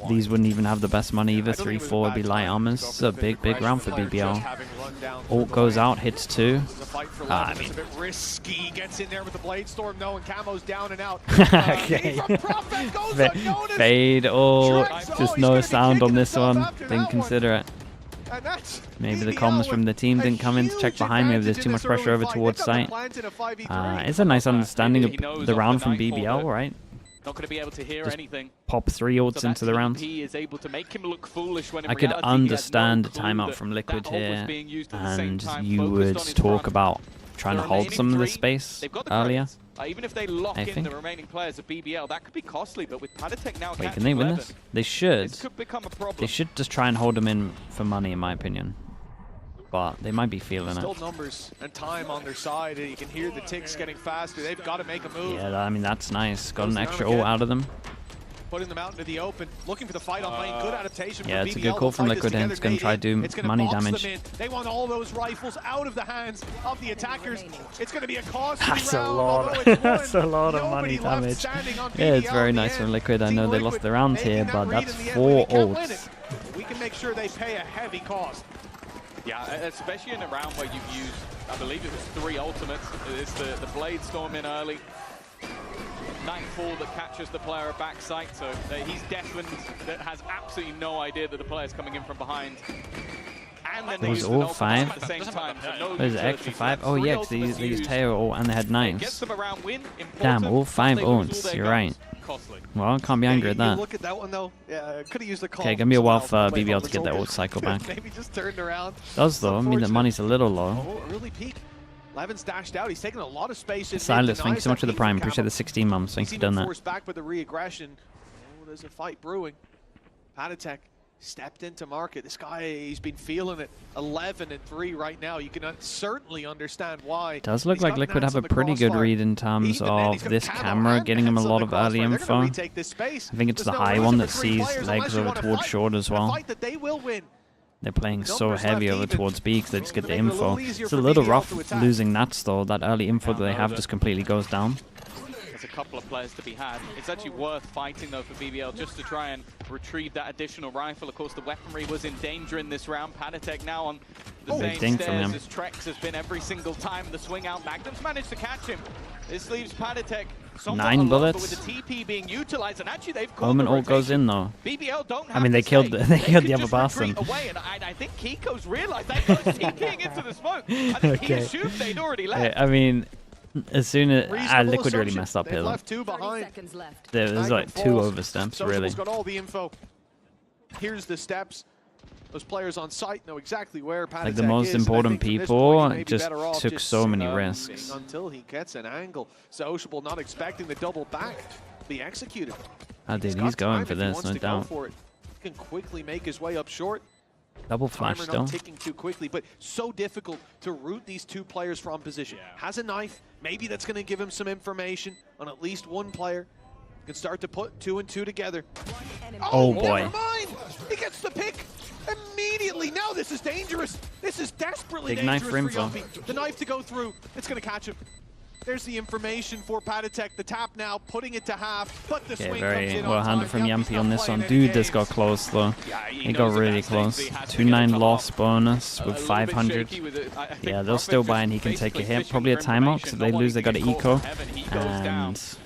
These wouldn't even have the best money either. 3-4 would be light armors. It's a big round for BBL. Ult goes out, hits 2. I mean, risky. Gets in there with the blade storm. No, and Camo's down and out. Okay. Fade ult. Just no sound on this one. Didn't consider it. Maybe the comms from the team didn't come in to check behind me if there's too much pressure over towards site. It's a nice understanding of the round from BBL, right? Not going to be able to hear anything. Pop 3 ults into the round. I could understand a timeout from Liquid here, and you would talk about trying to hold some of the space earlier. Even if they lock in the remaining players of BBL, that could be costly, but with Patatek now Wait, can they win this? They should. This could become a problem. They should just try and hold them in for money, in my opinion. but they might be feeling Still it. numbers and time on their side. You can hear the ticks getting faster. They've got to make a move. Yeah, I mean, that's nice. Got an extra ult out of them. Putting them out into the open, looking for the fight on lane. Good adaptation. Yeah, from it's a BBL. good call from They'll fight Liquid, this and it's going to try to do money damage. They want all those rifles out of the hands of the attackers. It's going to be a costly That's a round, lot. That's a lot of money damage. Yeah, it's very nice from Liquid. I know they lost the round here, but that's 4 ults. We can make sure they pay a heavy cost. Yeah, especially in a round where you've used, I believe it was 3 ultimates. It's the Blade Storm in early. Nightfall that catches the player at backside, so he's deafened, that has absolutely no idea that the player's coming in from behind. And then they was use all the 5? at the same time. So no There's an extra 5? Oh yeah, because they used Tail ult and they had Gets knives. them around win, Damn, all 5 they lose all ults, their you're guns. right. Costly. Well, I can't be angry at that. Look at that one though. Yeah, could have used the call. Okay, gonna be a while for BBL to get that ult cycle back. Maybe just turned around. Does though, I mean, the money's a little low. Oh, early peak. Levin's dashed out. He's taking a lot of space in. Silas, thank you so much for the prime. Appreciate the 16 mums. Thanks for doing that. Forced back with the re-aggression. Oh, there's a fight brewing. Patatek stepped into market. This guy, he's been feeling it. 11-3 right now. You can certainly understand why. It does look like Liquid have a pretty good read in terms of this camera, getting him a lot of early info. I think it's the high one that sees legs over towards short as well. They're playing so heavy over towards B because they just get the info. It's a little rough losing NATUS though. That early info that they have just completely goes down. There's a couple of players to be had. It's actually worth fighting though for BBL just to try and retrieve that additional rifle. Of course, the weaponry was in danger in this round. Patatek now on the same stairs as Trex has been every single time. The swing out. Magnum's managed to catch him. This leaves Patatek 9 bullets. with the TP being utilized, and actually they've Omen ult goes in though. BBL don't have I mean, they killed the other person. Away, and I think Kiko's realized that goes TPing into the smoke. I think he assumed they'd already left. I mean, as soon as Liquid really messed up here. Left 2 behind. There's like 2 oversteps really. Got all the info. Here's the steps. Those players on site know exactly where Patatek like the most is, important people just took so many risks. Until he gets an angle. Sociable not expecting the double back to be executed. Oh, dude, he's going for this, no doubt. He can quickly make his way up short. Double flash still. Not ticking too quickly, but so difficult to root these 2 players from position. Has a knife. Maybe that's going to give him some information on at least one player. Can start to put 2 and 2 together. Oh boy. Never mind. He gets the pick immediately. Now this is dangerous. This is desperately Big knife dangerous for for Yumpy. The knife to go through. It's going to catch him. There's the information for Patatek. The tap now, putting it to half. But the swing comes in well handled from Yumpy's Yumpy on this one. not Dude, playing this got close though. He got really close. 2-9 loss bonus with 500. Yeah, they'll still buy and he can take a hit. Probably a timeout because if they lose, they got an eco. And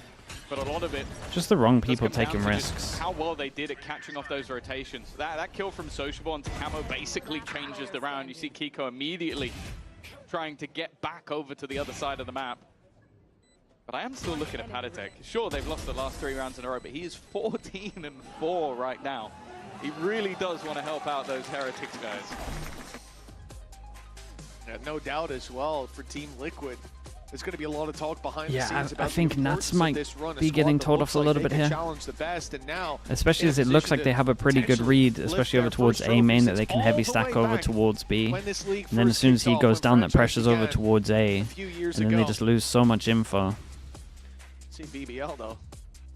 but a lot of it just the wrong people taking risks. How well they did at catching off those rotations. That kill from Sociable onto Camo basically changes the round. You see Kiko immediately trying to get back over to the other side of the map. But I am still looking at Patatek. Sure, they've lost the last 3 rounds in a row, but he is 14-4 right now. He really does want to help out those Heretics guys. Yeah, no doubt as well for Team Liquid. There's going to be a lot of talk behind the scenes about I think NATUS might be getting told off a little bit here. Now, especially as it looks like they have a pretty good read, especially over towards A main, that they can heavy stack over towards B. And then as soon as he goes down, that pressure's over towards A. And then they just lose so much info. See BBL though.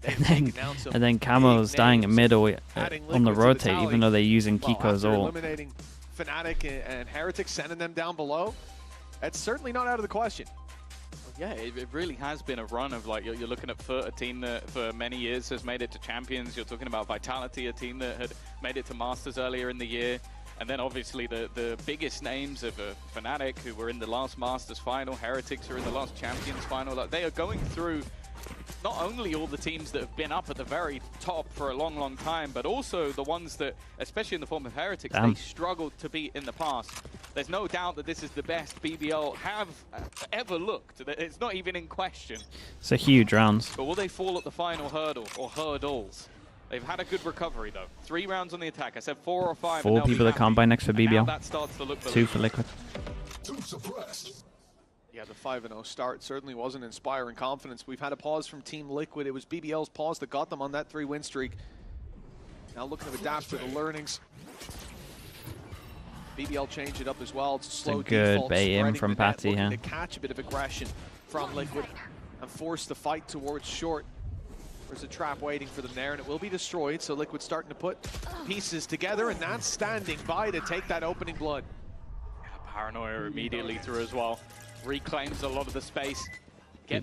And then Camo's dying at middle on the rotate, even though they're using Kiko's ult. Eliminating Fnatic and Heretics, sending them down below. That's certainly not out of the question. Yeah, it really has been a run of, like, you're looking at a team that for many years has made it to Champions. You're talking about Vitality, a team that had made it to Masters earlier in the year. And then obviously the biggest names of Fnatic, who were in the last Masters final, Heretics are in the last Champions final. Like, they are going through not only all the teams that have been up at the very top for a long, long time, but also the ones that, especially in the form of Heretics, they struggled to beat in the past. There's no doubt that this is the best BBL have ever looked. It's not even in question. It's a huge round. But will they fall at the final hurdle, or hurdles? They've had a good recovery, though. 3 rounds on the attack. I said 4 or 5. 4 people that can't buy next for BBL. That starts to look 2 for Liquid. Yeah, the 5-0 start certainly wasn't inspiring confidence. We've had a pause from Team Liquid. It was BBL's pause that got them on that 3-win streak. Now looking to adapt to the learnings. BBL changed it up as well. It's a slow good default, bait in spreading from the net, Patty looking here. to catch a bit of aggression from Liquid and force the fight towards short. There's a trap waiting for them there, and it will be destroyed. So Liquid starting to put pieces together, and that's standing by to take that opening blood. Paranoia immediately through as well. Reclaims a lot of the space.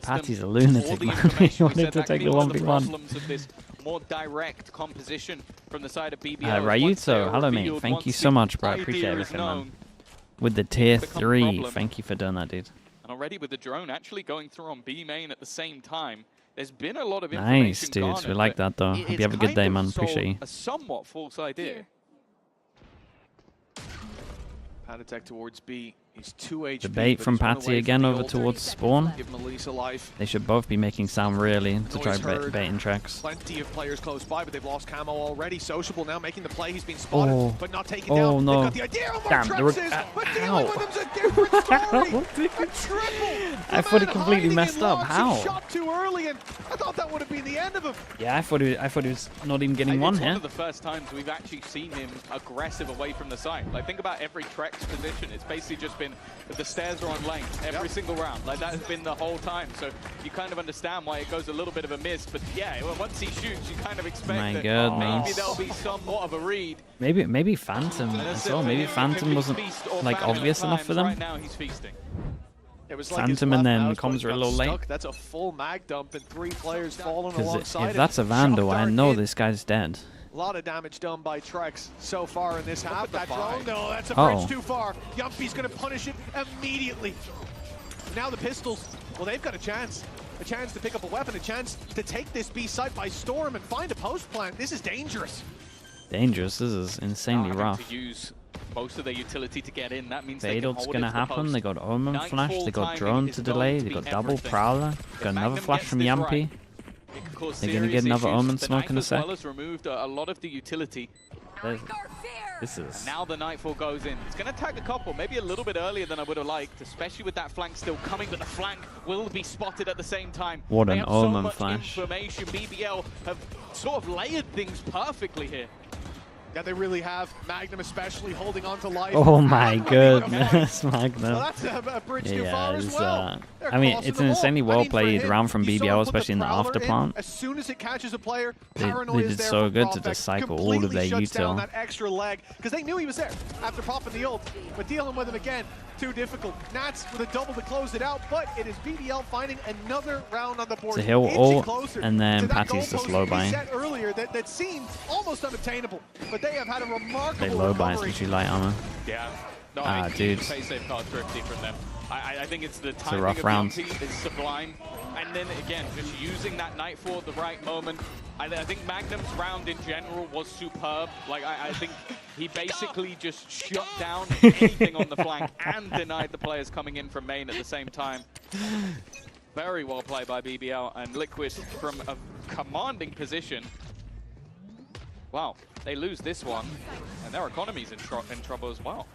Patty's a lunatic, man. He wanted to take the 1v1. Of this more direct composition from the side of BBL. Ryuto, hello mate. Thank you so much, bro. I appreciate everything, man. With the tier 3, thank you for doing that, dude. And already with the drone actually going through on B main at the same time, there's been a lot of information. Nice, dudes. We like that, though. Hope you have a good day, man. Appreciate you. A somewhat false idea. Panatech towards B. He's 2 HP. The bait from Patty again over towards spawn. Give him a lease of life. They should both be making sound really to try baiting tracks. Plenty of players close by, but they've lost camo already. Sociable now making the play. He's been spotted, but not taken down. Oh no! Got the idea of Damn, they were. How? I thought he completely messed up. How? Shot too early, and I thought that would have been the end of him. Yeah, I thought he was not even getting one here. It's one of the first times we've actually seen him aggressive away from the site. Like, think about every Trex position. It's basically just been if the stairs are on lane every single round. Like, that has been the whole time. So you kind of understand why it goes a little bit of a miss. But yeah, once he shoots, you kind of expect that maybe there'll be somewhat of a read. Maybe Phantom as well. Maybe Phantom wasn't like obvious enough for them. Right now he's feasting. It was like Phantom and then comms are a little late. That's a full mag dump and 3 players falling alongside. If that's a Vandal, I know this guy's dead. A lot of damage done by Trex so far in this half. That drone, no, that's a bridge too far. Yumpy's going to punish it immediately. Now the pistols, well, they've got a chance to pick up a weapon, a chance to take this B site by storm and find a post plant. This is dangerous. Dangerous. This is insanely rough. To use most of their utility to get in. That means Fatal's gonna happen. They got Omen flash. They got drone to delay. They got double prowler. Got another flash from Yampy. They're gonna get another Omen smoke in a sec. Removed a lot of the utility. This is. Now the Nightfall goes in. It's going to tag a couple, maybe a little bit earlier than I would have liked, especially with that flank still coming, but the flank will be spotted at the same time. What an Omen flash. Information. BBL have sort of layered things perfectly here. Yeah, they really have. Magnum especially holding on to life. Oh my goodness, Magnum. Well, that's a bridge too far as well. I mean, it's an insanely well played round from BBL, especially in the after plant. As soon as it catches a player, they did so good to just cycle all of their util. That extra leg, because they knew he was there after popping the ult, but dealing with him again, too difficult. Nats with a double to close it out, but it is BBL finding another round on the board. It's a hill ult, and then Patty's just low buying. Earlier that seemed almost unobtainable, but they have had a remarkable. They low buy, especially light armor. Yeah. No, dude. Safe card thrifty from them. I think it's the timing a rough round. is sublime. And then again, just using that Nightfall at the right moment. I think Magnum's round in general was superb. Like, I think he basically just shut down anything on the flank and denied the players coming in from main at the same time. Very well played by BBL, and Liquid from a commanding position. Wow, they lose this one, and their economy's in trouble as well.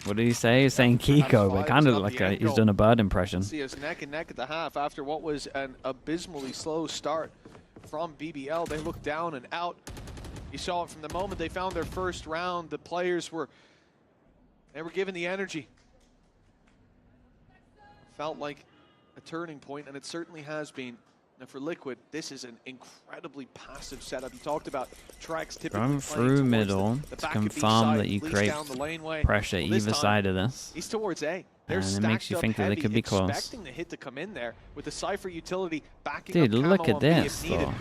What did he say? He's saying Kiko, but kind of like he's done a bird impression. See us neck and neck at the half after what was an abysmally slow start from BBL. They looked down and out. You saw it from the moment they found their first round. The players were given the energy. Felt like a turning point, and it certainly has been. Now for Liquid, this is an incredibly passive setup. You talked about Trex typically going through middle to confirm that you create pressure either side of this. He's towards A. And it makes you think that they could be close. Expecting the hit to come in there with the Cypher utility backing Dude, up look at this though.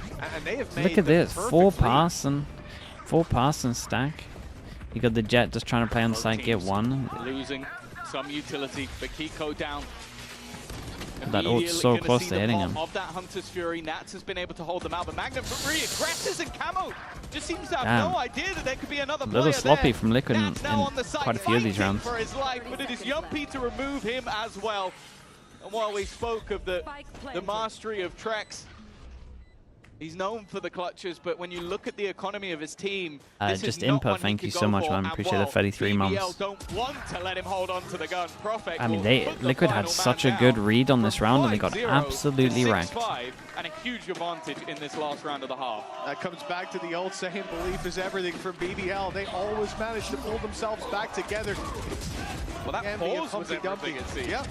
Look at this, full pass and stack. You got the Jet just trying to play on site, get one. Losing some utility, but Kiko down. That ult's so close to hitting him. Of that Hunter's Fury, Nats has been able to hold them out, but Magnum really aggressive and camo just seems to have no idea that there could be another player. A little sloppy from Liquid in quite a few of these rounds. For his life, but it is Yumpy to remove him as well. And while we spoke of the mastery of Trex, He's known for the clutches, but when you look at the economy of his team, just input, thank you so much, man. Appreciate the 33 months. Don't want to let him hold on to the gun. I mean, Liquid had such a good read on this round, and they got absolutely wrecked. And a huge advantage in this last round of the half. That comes back to the old saying, belief is everything from BBL. They always manage to pull themselves back together. Well, that pause was everything it seemed. Yeah.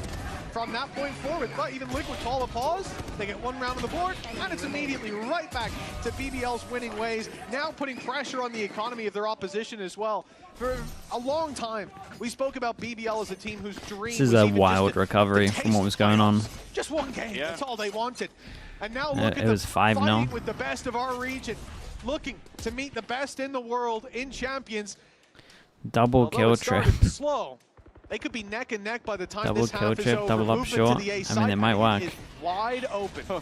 From that point forward, but even Liquid call a pause, they get one round on the board, and it's immediately right back to BBL's winning ways, now putting pressure on the economy of their opposition as well. For a long time, we spoke about BBL as a team whose dream This is a wild recovery from what was going on. Just one game, that's all they wanted. And now look at it was 5-0 with the best of our region, looking to meet the best in the world in Champions. Double kill trip. Slow. They could be neck and neck by the time Double this kill half is trip, over. double up short. I mean, it might work. Wide open.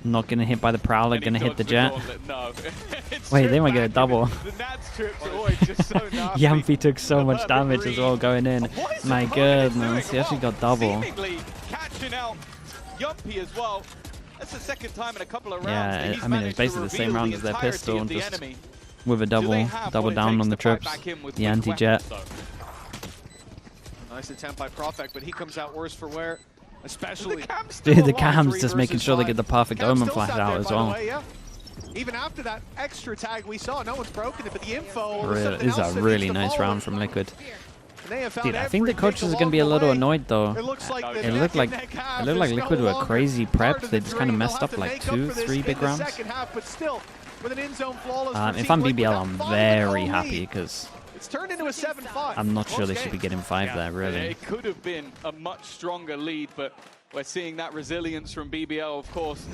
Not gonna hit by the Prowler, gonna hit the Jet. No. Wait, they might get a double. The Nats trips are always just so nasty. Yampi took so much damage as well going in. My goodness, he actually got double. Seemingly catching out Yumpy as well. That's the second time in a couple of rounds. Yeah, I mean, it's basically the same round as their pistol, and just with a double down on the trips. The anti-Jet. Nice attempt by Profect, but he comes out worse for wear, especially. Dude, the Cam's just making sure they get the perfect Omen flash out as well. Even after that extra tag we saw, no one's broken it, but the info It is a really nice round from Liquid. Dude, I think the coaches are going to be a little annoyed though. It looked like Liquid were crazy prepped. They just kind of messed up like 2-3 big rounds. If I'm BBL, I'm very happy because it's turned into a 7-5. I'm not sure they should be getting 5 there, really. It could have been a much stronger lead, but we're seeing that resilience from BBL, of course.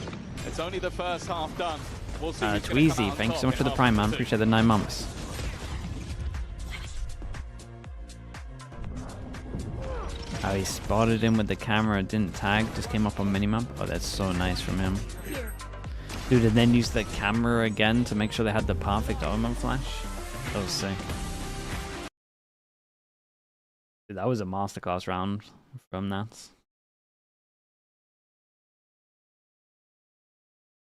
It's only the first half done. We'll see Tweezy, thank you so much for the Prime, man. Appreciate the 9 months. Oh, he spotted him with the camera, didn't tag, just came up on minimap. Oh, that's so nice from him. Dude, and then used the camera again to make sure they had the perfect Omen flash. That was sick. Dude, that was a masterclass round from Nats.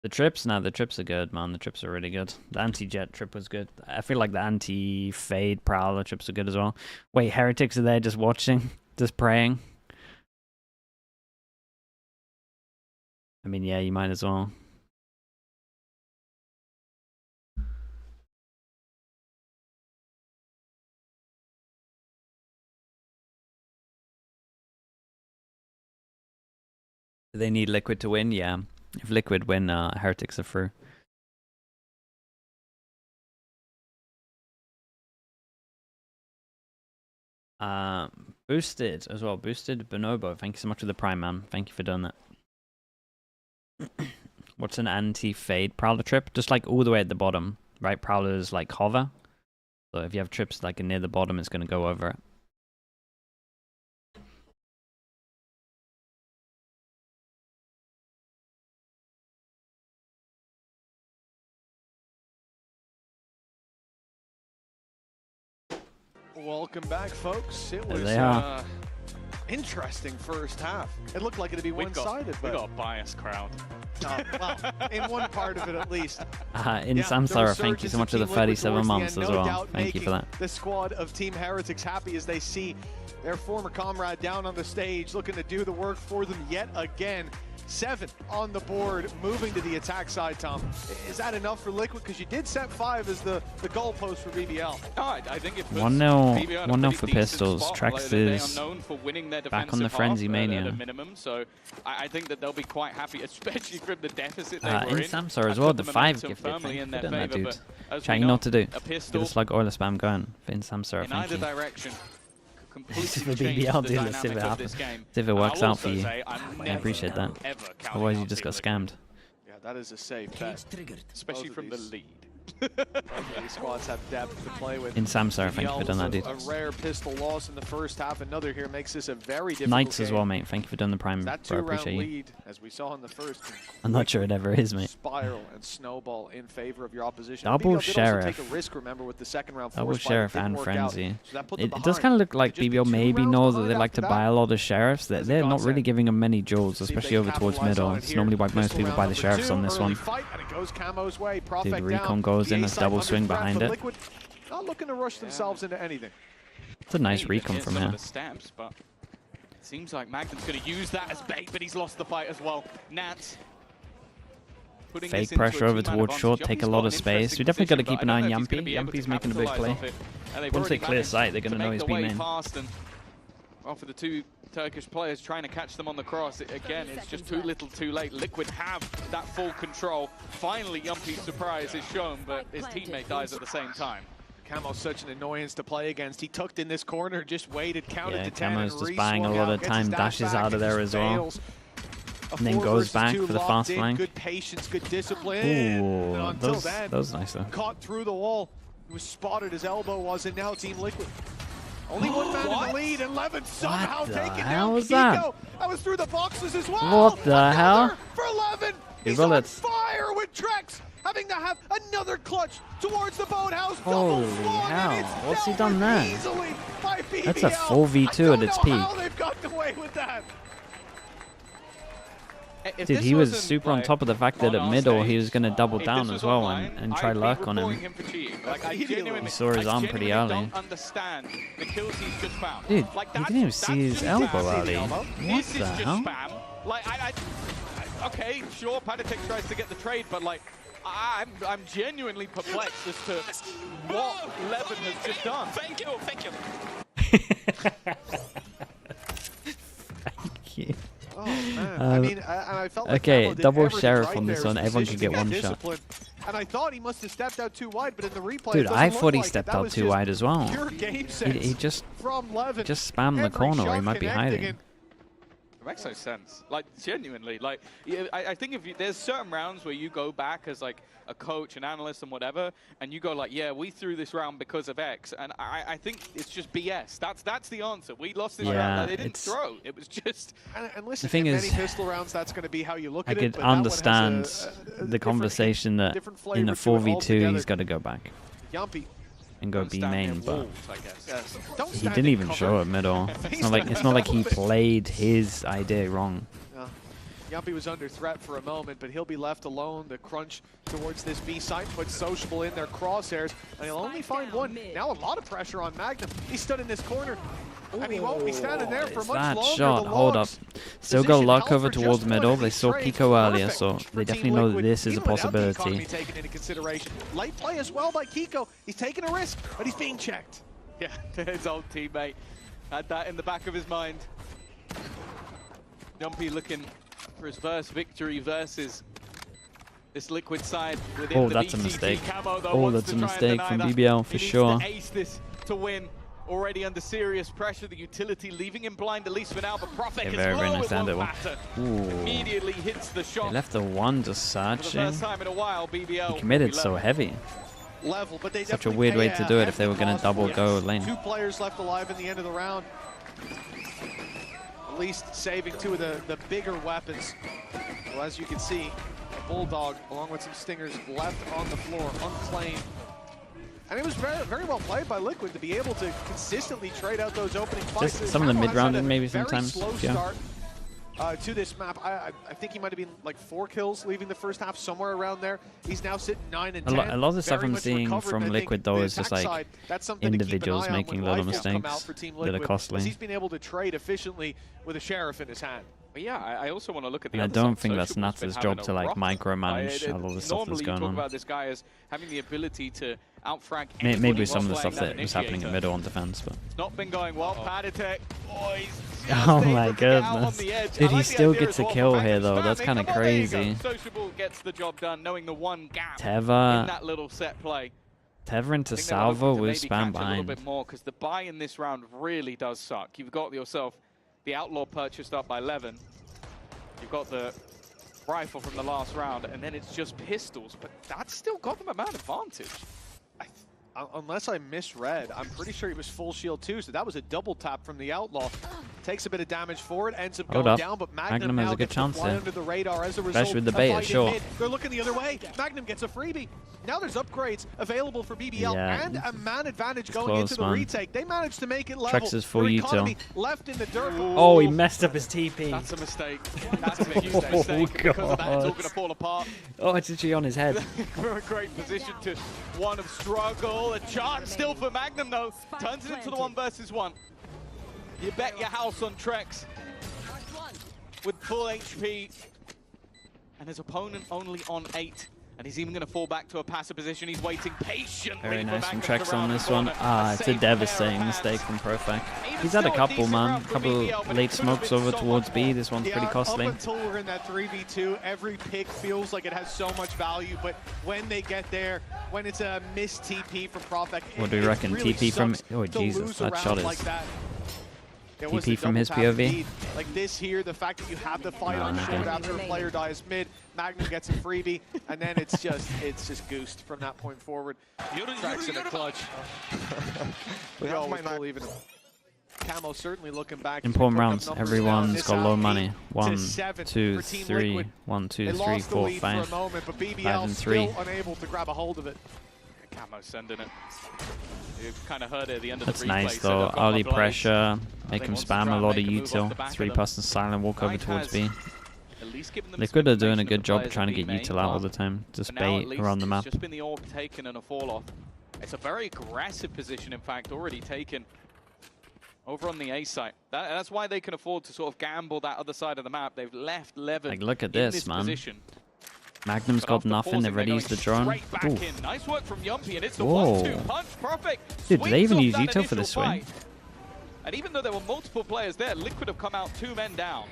The trips, the trips are good, man. The trips are really good. The anti-Jet trip was good. I feel like the anti-Fade Prowler trips are good as well. Wait, Heretics are there just watching, just praying. I mean, yeah, you might as well. Do they need Liquid to win? Yeah. If Liquid win, Heretics are through. Boosted as well. Boosted Bonobo. Thank you so much for the Prime, man. Thank you for doing that. What's an anti-fade Prowler trip? Just like all the way at the bottom, right? Prowler's like hover. So if you have trips like near the bottom, it's going to go over it. Welcome back, folks. It was interesting first half. It looked like it'd be one-sided, but we got a biased crowd. Well, in one part of it at least. In Samsara, thank you so much for the 37 months as well. Thank you for that. The squad of Team Heretics happy as they see their former comrade down on the stage, looking to do the work for them yet again. 7 on the board, moving to the attack side, Tom. Is that enough for Liquid? Because you did set 5 as the goalpost for BBL. I think it puts 1-0 for Pistols. Trex is back on the Frenzy Mania. Minimum, so I think that they'll be quite happy, especially from the deficit they were in Samsara as well, the 5 gifted. Thank you for doing that, dude. Chat, you know what to do. Get the slug oiler spam going for in Samsara, thank you. Direction. This is for BBL, dude. Let's see if it happens. See if it works out for you. I appreciate that. Otherwise, you just got scammed. Yeah, that is a safe bet. Especially from the lead. These squads have depth to play with. In Samsara, thank you for doing that, dude. A rare pistol loss in the first half. Another here makes this a very difficult Knights as well, mate. Thank you for doing the Prime, bro. I appreciate you. Lead, as we saw in the first. I'm not sure it ever is, mate. Spiral and snowball in favor of your opposition. Double Sheriff. Take a risk, remember, with the second round Double Sheriff and Frenzy. So it does kind of look like BBL maybe knows that they like to buy a lot of Sheriffs. They're not really giving them many jewels, especially over towards middle. It's normally why most people buy the Sheriffs on this one. goes Camo's way. Dude, Recon goes in, a double swing behind it. Liquid, not looking to rush themselves into anything. It's a nice Recon from here. Steps, but it seems like Magnum's going to use that as bait, but he's lost the fight as well. Nats. Fake pressure over towards short, take a lot of space. We definitely got to keep an eye on Yampy. Yampy's making a big play. Once they clear sight, they're going to know he's B-main. Well, for the two Turkish players trying to catch them on the cross, again, it's just too little too late. Liquid have that full control. Finally, Yampy's surprise is shown, but his teammate dies at the same time. Camo's such an annoyance to play against. He tucked in this corner, just waited, counted to 10. Camo's just buying a lot of time, dashes out of there as well. And then goes back for the fast flank. Good patience, good discipline. Ooh, that was nice though. Caught through the wall. He was spotted, his elbow was, and now Team Liquid. Only one man in the lead, and Levin somehow taking down was Kiko. that? That was through the boxes as well. What the hell? For Levin. He's on fire with Trex, having to have another clutch towards the boathouse. Holy hell. What's he done there? That's a full V2 at its peak. How they've gotten away with that. Dude, he was super on top of the fact that at middle he was going to double down as well and try lurk on him. He saw his arm pretty early. Dude, he didn't even see his elbow early. What the hell? Okay, sure, Panatek tries to get the trade, but like, I'm genuinely perplexed as to what Levin has just done. Thank you, thank you. Thank you. Oh, man. I mean, I felt like okay, double sheriff on this one. Everyone can get one shot. And I thought he must have stepped out too wide, but in the replay, dude, I thought he stepped out too wide as well. He just spammed the corner where he might be hiding. It makes no sense. Like, genuinely. Like, I think if there's certain rounds where you go back as like a coach, an analyst, and whatever, and you go like, yeah, we threw this round because of X, and I think it's just BS. That's the answer. We lost this round. Like, they didn't throw. It was just. And listen, the thing in is, many pistol rounds, that's going to be how you look at it. I could understand the conversation that in a 4v2 he's got to go back. Yampy. And go B main, but he didn't even show it middle. It's not like he played his idea wrong. Yampy was under threat for a moment, but he'll be left alone. The crunch towards this B site puts Sociable in their crosshairs, and he'll only find one. Now a lot of pressure on Magnum. He stood in this corner, and he won't be standing there for much longer. Shot, hold up. Still got luck over towards middle. They saw Kiko earlier, so they definitely know that this is a possibility. Taken into consideration. Light play as well by Kiko. He's taking a risk, but he's being checked. Yeah, his old teammate had that in the back of his mind. Jumpy looking for his first victory versus this Liquid side. Oh, that's a mistake. Oh, that's a mistake from BBL for sure. He needs to ace this to win. Already under serious pressure, the utility leaving him blind, at least for now, but Prophet is very low, nice handle. Immediately hits the shot. He left the one just searching. For the first time in a while, BBL he committed so heavy. Level, but they such a weird way to do it if they were going to double go lane. 2 players left alive in the end of the round. At least saving 2 of the bigger weapons. Well, as you can see, a Bulldog along with some Stingers left on the floor, unclaimed. And it was very, very well played by Liquid to be able to consistently trade out those opening fights. Just some of the mid-rounding maybe sometimes. Slow start to this map. I think he might have been like 4 kills leaving the first half, somewhere around there. He's now sitting 9 and 10. A lot of the stuff I'm seeing from Liquid though is just like individuals making little mistakes that are costly. He's been able to trade efficiently with a sheriff in his hand. But yeah, I also want to look at the and other I don't side. think that's Natus' job to like micromanage a lot of the stuff that's going on. Normally you talk about this guy as having the ability to outfrag maybe some of the stuff that was happening in middle on defense, but it's not been going well. Panatek, oh my goodness, dude, he still gets a kill here though. That's kind of crazy. Sociable gets the job done, knowing the one gap Teva in that little set play. Teva into Salvo with spam behind. A little bit more because the buy in this round really does suck. You've got yourself the Outlaw purchased up by Levin. You've got the rifle from the last round, and then it's just pistols, but that's still got them a man advantage. unless I misread, I'm pretty sure he was full shield too, so that was a double tap from the Outlaw. Takes a bit of damage for it, ends up going down, but Magnum has now a good gets chance to fly there. under the radar as a result. Especially with the beta, sure. They're looking the other way. Magnum gets a freebie. Now there's upgrades available for BBL and a man advantage going close, into the retake. They managed to make it level. Trex is full util. Left in the dirt. Oh, he messed up his TP. That's a mistake. That's a huge mistake. Because of that, it's all going to fall apart. Oh, it's actually on his head. Great position to one of struggle. A chance still for Magnum, though. Turns it into the 1 versus 1. You bet your house on Trex with full HP. And his opponent only on 8. And he's even going to fall back to a passive position. He's waiting patiently. Very nice from Magnum Trex on this one. It's a devastating mistake from Profak. He's had a couple, man. A couple late smokes over towards B. This one's pretty costly. Up until we're in that 3v2, every pick feels like it has so much value. But when they get there, when it's a missed TP from Profak, what do you reckon? Really TP from... Oh, to Jesus. lose That a shot round is... like that. TP from his POV. Like this here, the fact that you have the fight on short after a player dies mid, Magnum gets a freebie, and then it's just goosed from that point forward. Tracks in a clutch. We always believe in him. Camo certainly looking back. Important rounds. Everyone's got low money. 1, 2, 3. 1, 2, 3, 4, 5. 5 and 3. Still unable to grab a hold of it. Camo sending it. You kind of heard it at the end of That's the replay. nice though. Early pressure, make him spam a lot of util. 3-person silent, walk over towards B. Liquid are doing a good job of trying to get util out all the time. Just bait around the map. It's just been the orb taken and a fall off. It's a very aggressive position, in fact, already taken over on the A site. That's why they can afford to sort of gamble that other side of the map. They've left Levin. Like, look at this, man. Position. Magnum's got nothing. They've already used the drone. Nice work from Yumpy, and it's the Whoa. 1-2 punch. Perfect. Dude, did they even use util for this swing? And even though there were multiple players there, Liquid have come out 2 men down.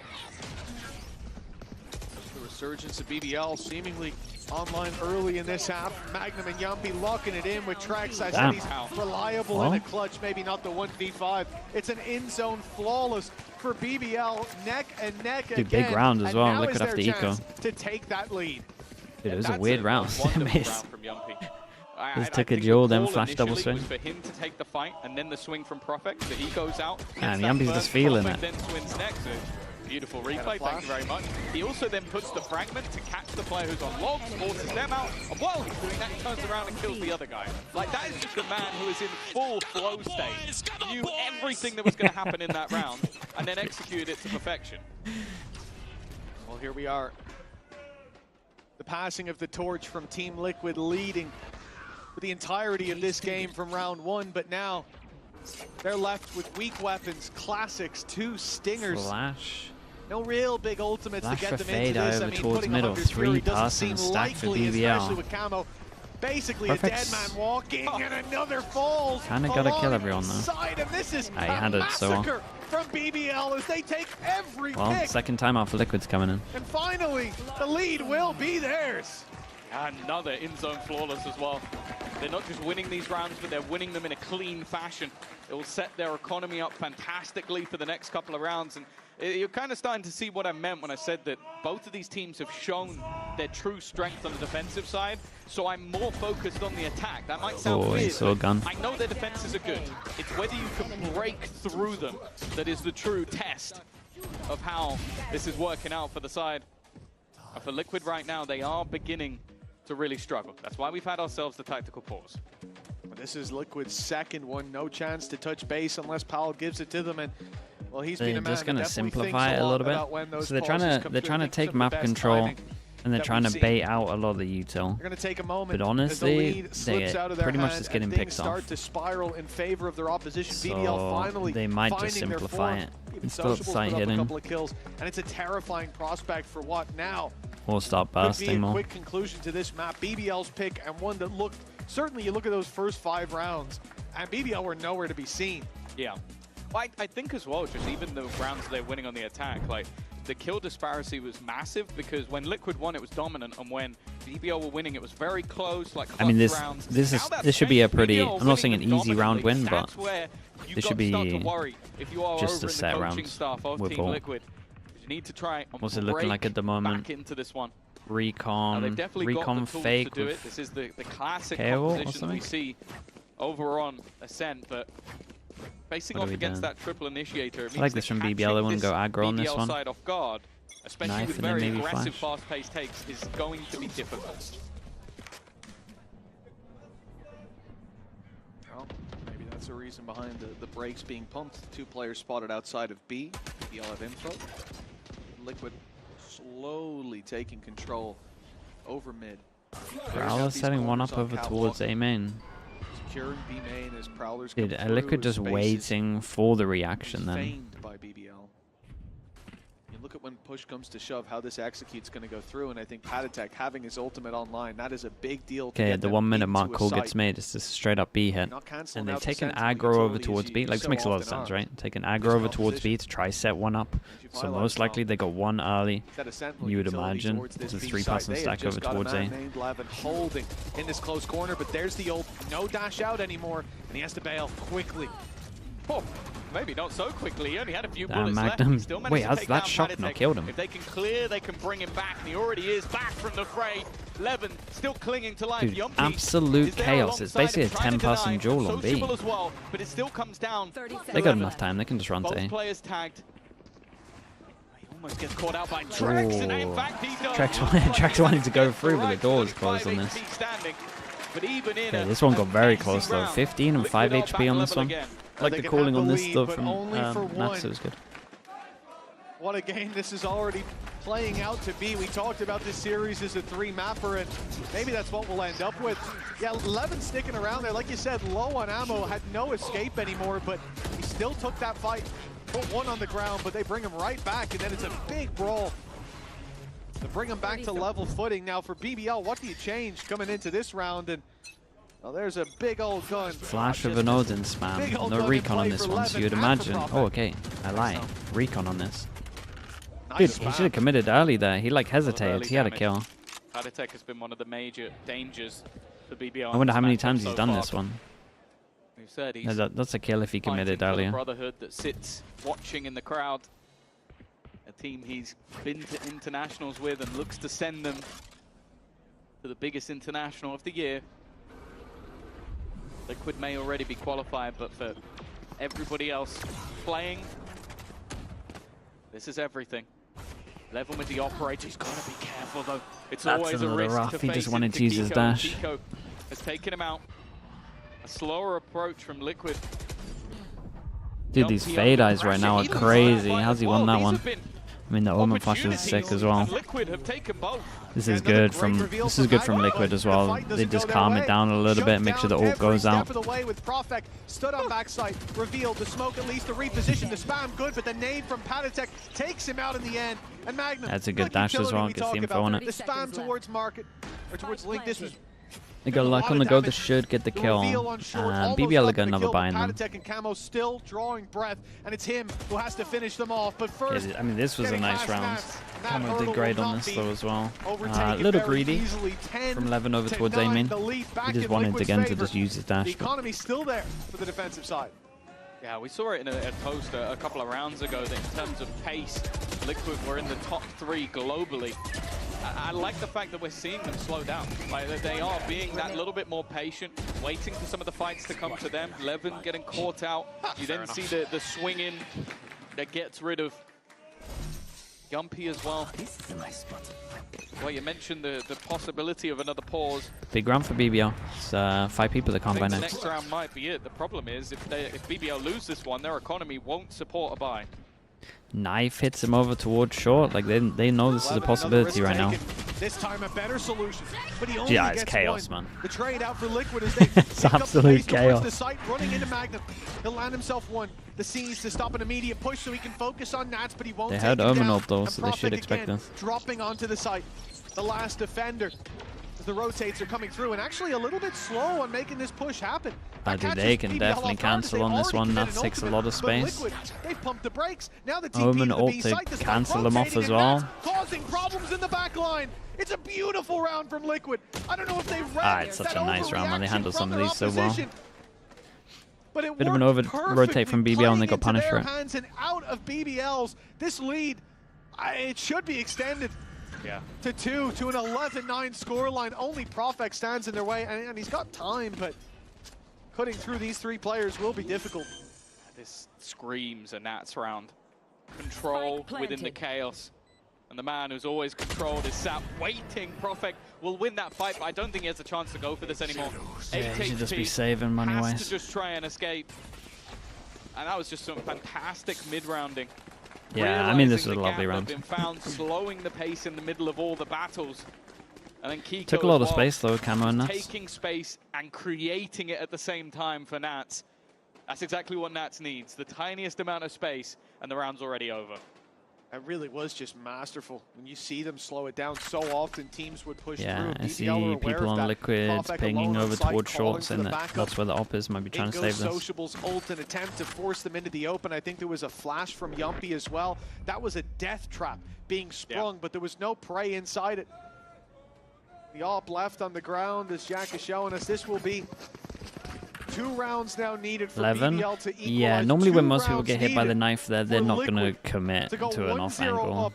The resurgence of BBL seemingly online early in this half. Magnum and Yumpy locking it in with Trex. I said he's reliable in a clutch, maybe not the 1v5. It's an in-zone flawless for BBL, neck and neck again. Big round as well. Liquid have after eco. To take that lead. Dude, it was a weird round. Just took a the duel, then call flash double initially swing. was for him to take the fight, and then the swing from Profek. So he goes out. And gets that Yumpy's first, just feeling Profek it. Then swings next. So beautiful replay, thank you very much. He also then puts the fragment to catch the player who's on logs, forces them out, and while he's doing that, he turns around and kills the other guy. Like, that is just a man who is in full flow state, knew everything that was going to happen in that round, and then executed it to perfection. Well, here we are. The passing of the torch from Team Liquid leading for the entirety of this game from round 1, but now they're left with weak weapons, classics, 2 stingers. Flash. No real big ultimates Flash to get for them into fade this. over I mean, towards putting middle. 100 Fury 3 doesn't passing seem stack for likely, especially BBL. with Camo. Basically Perfect. a dead man walking, and another falls. Kinda gotta kill everyone though. Side, and this is He had it so well. massacre from BBL as they take every Well, pick. second time out for Liquid's coming in. And finally, the lead will be theirs. Another in-zone flawless as well. They're not just winning these rounds, but they're winning them in a clean fashion. It will set their economy up fantastically for the next couple of rounds. And you're kind of starting to see what I meant when I said that both of these teams have shown their true strength on the defensive side. So I'm more focused on the attack. That might sound weird. Saw a gun. I know their defenses are good. It's whether you can break through them that is the true test of how this is working out for the side. And for Liquid right now, they are beginning to really struggle. That's why we've had ourselves the tactical pause. This is Liquid's second one. No chance to touch base unless Powell gives it to them. And well, he's been a man just going to that definitely simplify it a little bit. So they're trying to take map control, and they're trying to bait out a lot of the util. They're going to take a moment. But honestly, they pretty much just getting picked off. Start to spiral in favor of their opposition. So BBL finally they might just simplify it. Even Still Sociables sight put up a hitting. couple of kills, and it's a terrifying prospect for what now Or start could be bursting a more. quick conclusion to this map. BBL's pick, and one that looked, certainly you look at those first 5 rounds, and BBL were nowhere to be seen. Yeah. Well, I think as well, just even the rounds they're winning on the attack, like, the kill disparity was massive because when Liquid won, it was dominant, and when BBL were winning, it was very close, like I mean, rounds. this should be a pretty. BBL I'm not saying an winning easy round win, but that's where this should be start to worry if you are just over a in set the coaching round staff of with Team all. Liquid. You need to try and What's it looking like at the moment? back into this one. Recon, They've definitely got the recon tools fake to do with it. This is the classic KO or composition we something? see over on SEN, but facing off against that triple initiator, it means I like this from BBL. They want to go aggro on this one. Side off guard, especially Knife with and then very maybe aggressive, flash. fast-paced takes, is going to be difficult. Well, maybe that's the reason behind the brakes being pumped. 2 players spotted outside of B. BBL have info. Liquid slowly taking control over mid. Prowler setting one up over towards A main. Securing B main as Prowlers Dude, Liquid just waiting for the reaction then. Feigned by BBL. You look at when push comes to shove, how this execute's going to go through, and I think Patatek having his ultimate online, that is a big deal. Okay, the 1 minute mark call gets made. It's just straight up B hit. And they take an aggro over towards B. Like, this makes a lot of sense, right? Take an aggro over towards B to try set one up. So most likely they got one early. You would imagine. It's a 3-person stack over towards A. Holding in this close corner, but there's the old no dash out anymore, and he has to bail quickly. Oh, maybe not so quickly. He only had a few Damn, bullets Magnum. left. Still Wait, managed to take that down shock not Patatek. killed him? If they can clear, they can bring him back, and he already is back from the fray. Levin still clinging to life. Dude, Yumpy absolute is there chaos. It's alongside basically a him, trying to 10-person deny, duel on B. sociable as well, but it still comes down. They got enough time. They can just run to Both A. players tagged. He almost gets caught out by Trex, and in fact he does. Trex wanting to go through, but the door is closed on this. But even in Okay, this one got very close though. 15 and 5 HP on this one. I like the calling on this though from NATUS. It was good. What a game this is already playing out to be. We talked about this series as a 3-mapper, and maybe that's what we'll end up with. Yeah, Levin sticking around there. Like you said, low on ammo, had no escape anymore, but he still took that fight. Put one on the ground, but they bring him right back, and then it's a big brawl to bring him back to level footing. Now for BBL, what do you change coming into this round? And well, there's a big old gun. Flash of an Odin spam. No recon on this one, so you'd imagine. Oh, okay. I lie. Recon on this. Dude, he should have committed early there. He like hesitated. He had a kill. Heretics has been one of the major dangers for BBL. I wonder how many times he's done this one. We've said he's That's a kill if he committed earlier. Brotherhood that sits watching in the crowd. A team he's been to internationals with and looks to send them to the biggest international of the year. Liquid may already be qualified, but for everybody else playing, this is everything. Level with the operator, he's got to be careful though. It's always a risk to face. He just wanted to use his dash. Kiko has taken him out. A slower approach from Liquid. Dude, these fade eyes right now are crazy. How's he won that one? I mean, the Omen flash is sick as well. This is good from Liquid as well. They just calm it down a little bit, make sure the ult goes out. Stood on backside, revealed the smoke, at least the reposition, the spam good, but the nade from Patatek takes him out in the end. And Magnum, that's a good dash as well. Gets the info on it. The spam towards market or towards Link. This was. They got luck on the go. They should get the kill. BBL got another buy in them. And Camo still drawing breath, and it's him who has to finish them off. But first, I mean, this was a nice round. Camo did great on this though as well. A little greedy from Levin over towards A main. He just wanted again to just use his dash. The economy's still there for the defensive side. Yeah, we saw it in a post a couple of rounds ago that in terms of pace, Liquid were in the top 3 globally. I like the fact that we're seeing them slow down. Like they are being that little bit more patient, waiting for some of the fights to come to them. Levin getting caught out. You then see the swing in that gets rid of Yumpy as well. Well, you mentioned the possibility of another pause. Big round for BBL. It's 5 people that can't buy next. Next round might be it. The problem is if BBL lose this one, their economy won't support a buy. Knife hits him over towards short. Like they know this is a possibility right now. This time a better solution, but he only yeah, gets it's chaos, one. man. The trade out for Liquid is they it's absolute chaos. The site, running into Magnum. He'll land himself one. The C's to stop an immediate push so he can focus on Nats, but he won't. They take had him Omen down. up though, so they should expect this. Dropping onto the site. The last defender. The rotates are coming through and actually a little bit slow on making this push happen. Dude, they can definitely cancel on this one. That takes a lot of space. They pumped the brakes. Now the Omen ult to cancel them off as well. Causing problems in the back line. It's a beautiful round from Liquid. I don't know if they read it's such a nice round when they handle some of these so well. But it bit of an over rotate from BBL and they got punished for it. Hands and out of BBL's, this lead, it should be extended. Yeah. To an 11-9 scoreline. Only Profek stands in their way, and he's got time, but cutting through these 3 players will be difficult. This screams a Nats round. Control within the chaos. And the man who's always controlled is sat waiting. Profek will win that fight, but I don't think he has a chance to go for this anymore. Yeah, he should just be saving money has wise. to just try and escape. And that was just some fantastic mid-rounding. Yeah, I mean, this was a lovely round. Been found slowing the pace in the middle of all the battles. And then Kiko took a lot of space though, Camo and Nats. Taking space and creating it at the same time for Nats. That's exactly what Nats needs. The tiniest amount of space, and the round's already over. It really was just masterful. When you see them slow it down, so often teams would push through. Yeah, I see BBL people on Liquid pinging over towards shorts, and that's where the Oppers might be trying to save this. Sociable's ult and attempt to force them into the open. I think there was a flash from Yumpy as well. That was a death trap being sprung, but there was no prey inside it. The AWP left on the ground, as Jack is showing us. This will be 2 rounds now needed for 11. BBL to equalize. Yeah, normally when most people get hit by the knife there, they're not going to commit to an off angle.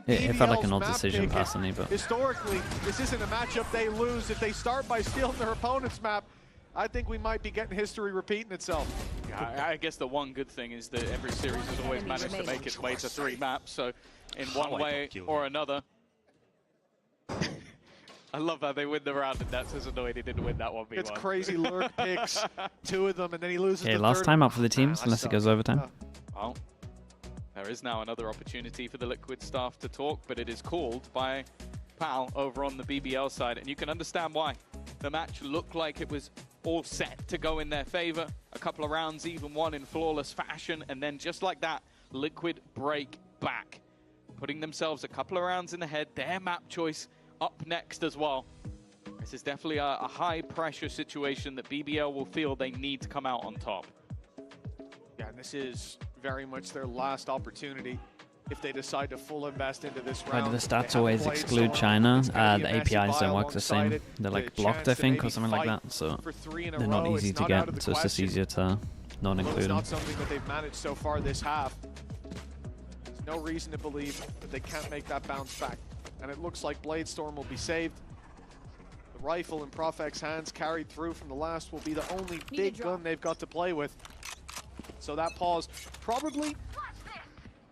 It felt like an odd decision personally, but historically, this isn't a matchup they lose. If they start by stealing their opponent's map, I think we might be getting history repeating itself. Yeah, I guess the one good thing is that every series has always managed to make its way to 3 maps, so in one way or another. I love how they win the round, and that's as annoyed he didn't win that 1v1. It's crazy. Lurk picks 2 of them, and then he loses the last third. time up for the teams, unless it goes overtime. Well, there is now another opportunity for the Liquid staff to talk, but it is called by Pal over on the BBL side, and you can understand why. The match looked like it was all set to go in their favor. A couple of rounds even won in flawless fashion, and then just like that, Liquid break back, putting themselves a couple of rounds in the head. Their map choice up next as well. This is definitely a high pressure situation that BBL will feel they need to come out on top. Yeah, and this is very much their last opportunity if they decide to full invest into this round. Why do the stats always exclude China? The APIs don't work the same. They're like blocked, I think, or something like that. So they're not easy to get, so it's just easier to not include them. It's not something that they've managed so far this half. There's no reason to believe that they can't make that bounce back. And it looks like Bladestorm will be saved. The rifle in Profek's hands carried through from the last will be the only big gun they've got to play with. So that pause, probably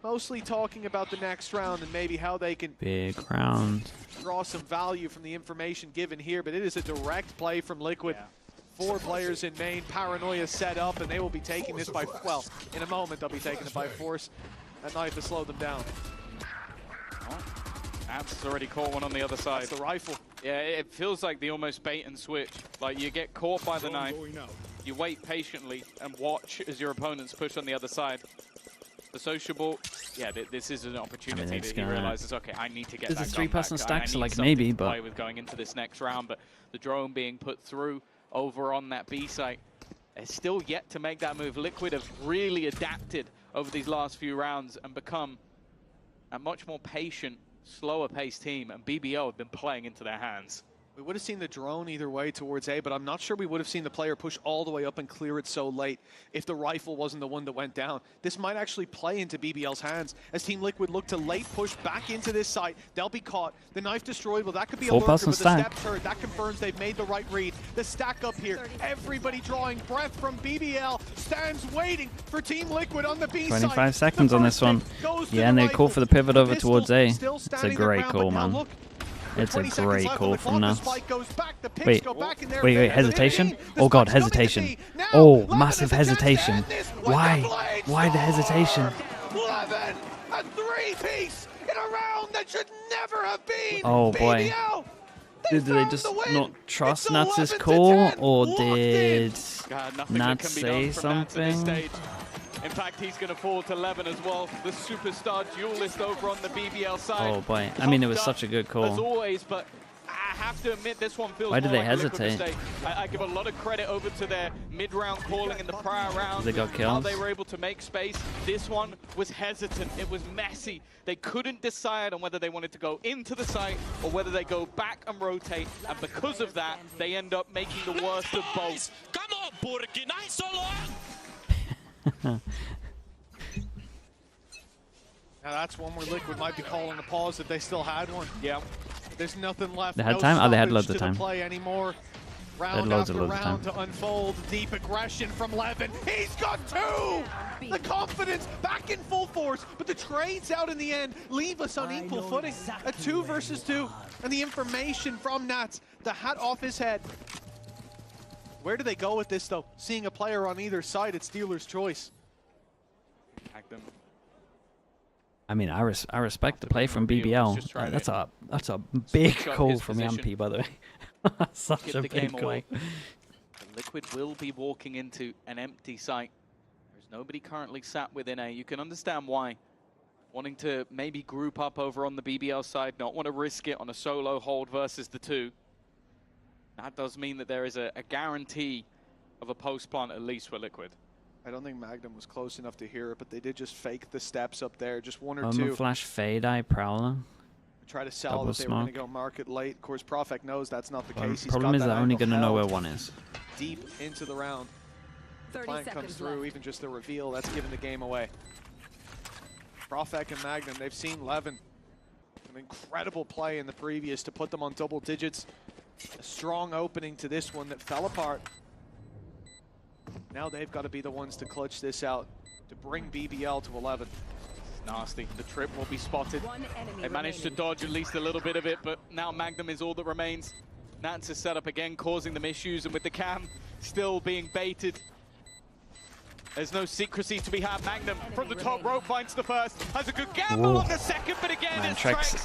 mostly talking about the next round and maybe how they can big round draw some value from the information given here, but it is a direct play from Liquid. 4 players in main, Paranoia set up, and they will be taking this by, well, in a moment they'll be taking it by force. That knife has slowed them down. Nats has already caught one on the other side. That's the rifle. Yeah, it feels like the almost bait and switch. Like you get caught by the knife, you wait patiently and watch as your opponents push on the other side. The sociable, yeah, this is an opportunity that he realizes, okay, I need to get that gun back. There's a 3-person stack, so like maybe, but play with going into this next round, but the drone being put through over on that B site, they're still yet to make that move. Liquid have really adapted over these last few rounds and become a much more patient, slower paced team, and BBL have been playing into their hands. We would have seen the drone either way towards A, but I'm not sure we would have seen the player push all the way up and clear it so late if the rifle wasn't the one that went down. This might actually play into BBL's hands as Team Liquid look to late push back into this site. They'll be caught. The knife destroyed. Well, that could be a lurker, but the step third, that confirms they've made the right read. The stack up here. Everybody drawing breath from BBL. Stands waiting for Team Liquid on the B side. 25 seconds on this one. Yeah, and they call for the pivot over towards A. It's a great call, man. It's a great call from Nats. Wait, hesitation? Oh god, hesitation. Oh, massive hesitation. Why? Why the hesitation? 11, a 3-piece in a round that should never have been. Oh boy. Did they just not trust Nats' call, or did Nats say something? In fact, he's going to fall to 11 as well. The superstar duelist over on the BBL side. Oh boy, I mean, it was such a good call. As always, but I have to admit this one feels Why did more they like hesitate? I give a lot of credit over to their mid-round calling in the prior round. They got kills. How they were able to make space. This one was hesitant. It was messy. They couldn't decide on whether they wanted to go into the site or whether they go back and rotate. And because of that, they end up making the worst of both. Come on, Burki, nice so long. Now that's one where Liquid might be calling a pause if they still had one. Yeah. There's nothing left. They had time? Oh, they had loads of to time. Play anymore. Round after round to unfold. Deep aggression from Levin. He's got two! The confidence back in full force, but the trades out in the end leave us on equal footing. A 2 versus 2, and the information from Nats, the hat off his head. Where do they go with this, though? Seeing a player on either side, it's dealer's choice. I mean, I respect the play from BBL. That's a big call from Yampy, by the way. Such a big call. Liquid will be walking into an empty site. There's nobody currently sat within A. You can understand why. Wanting to maybe group up over on the BBL side, not want to risk it on a solo hold versus the 2. That does mean that there is a guarantee of a post plant at least for Liquid. I don't think Magnum was close enough to hear it, but they did just fake the steps up there, just 1 or 2. Flash fade eye Prowler. Try to sell that they were going to go market late. Of course, Profek knows that's not the case. The problem is they're only going to know where 1 is. Deep into the round. Plant comes through, even just the reveal, that's giving the game away. Profek and Magnum, they've seen Levin. An incredible play in the previous to put them on double digits. A strong opening to this one that fell apart. Now they've got to be the ones to clutch this out, to bring BBL to 11. Nasty. The trip will be spotted. They managed to dodge at least a little bit of it, but now Magnum is all that remains. Nats is set up again, causing them issues, and with the cam still being baited. There's no secrecy to be had. Magnum from the top rope finds the first. Has a good gamble on the second, but again it's Trex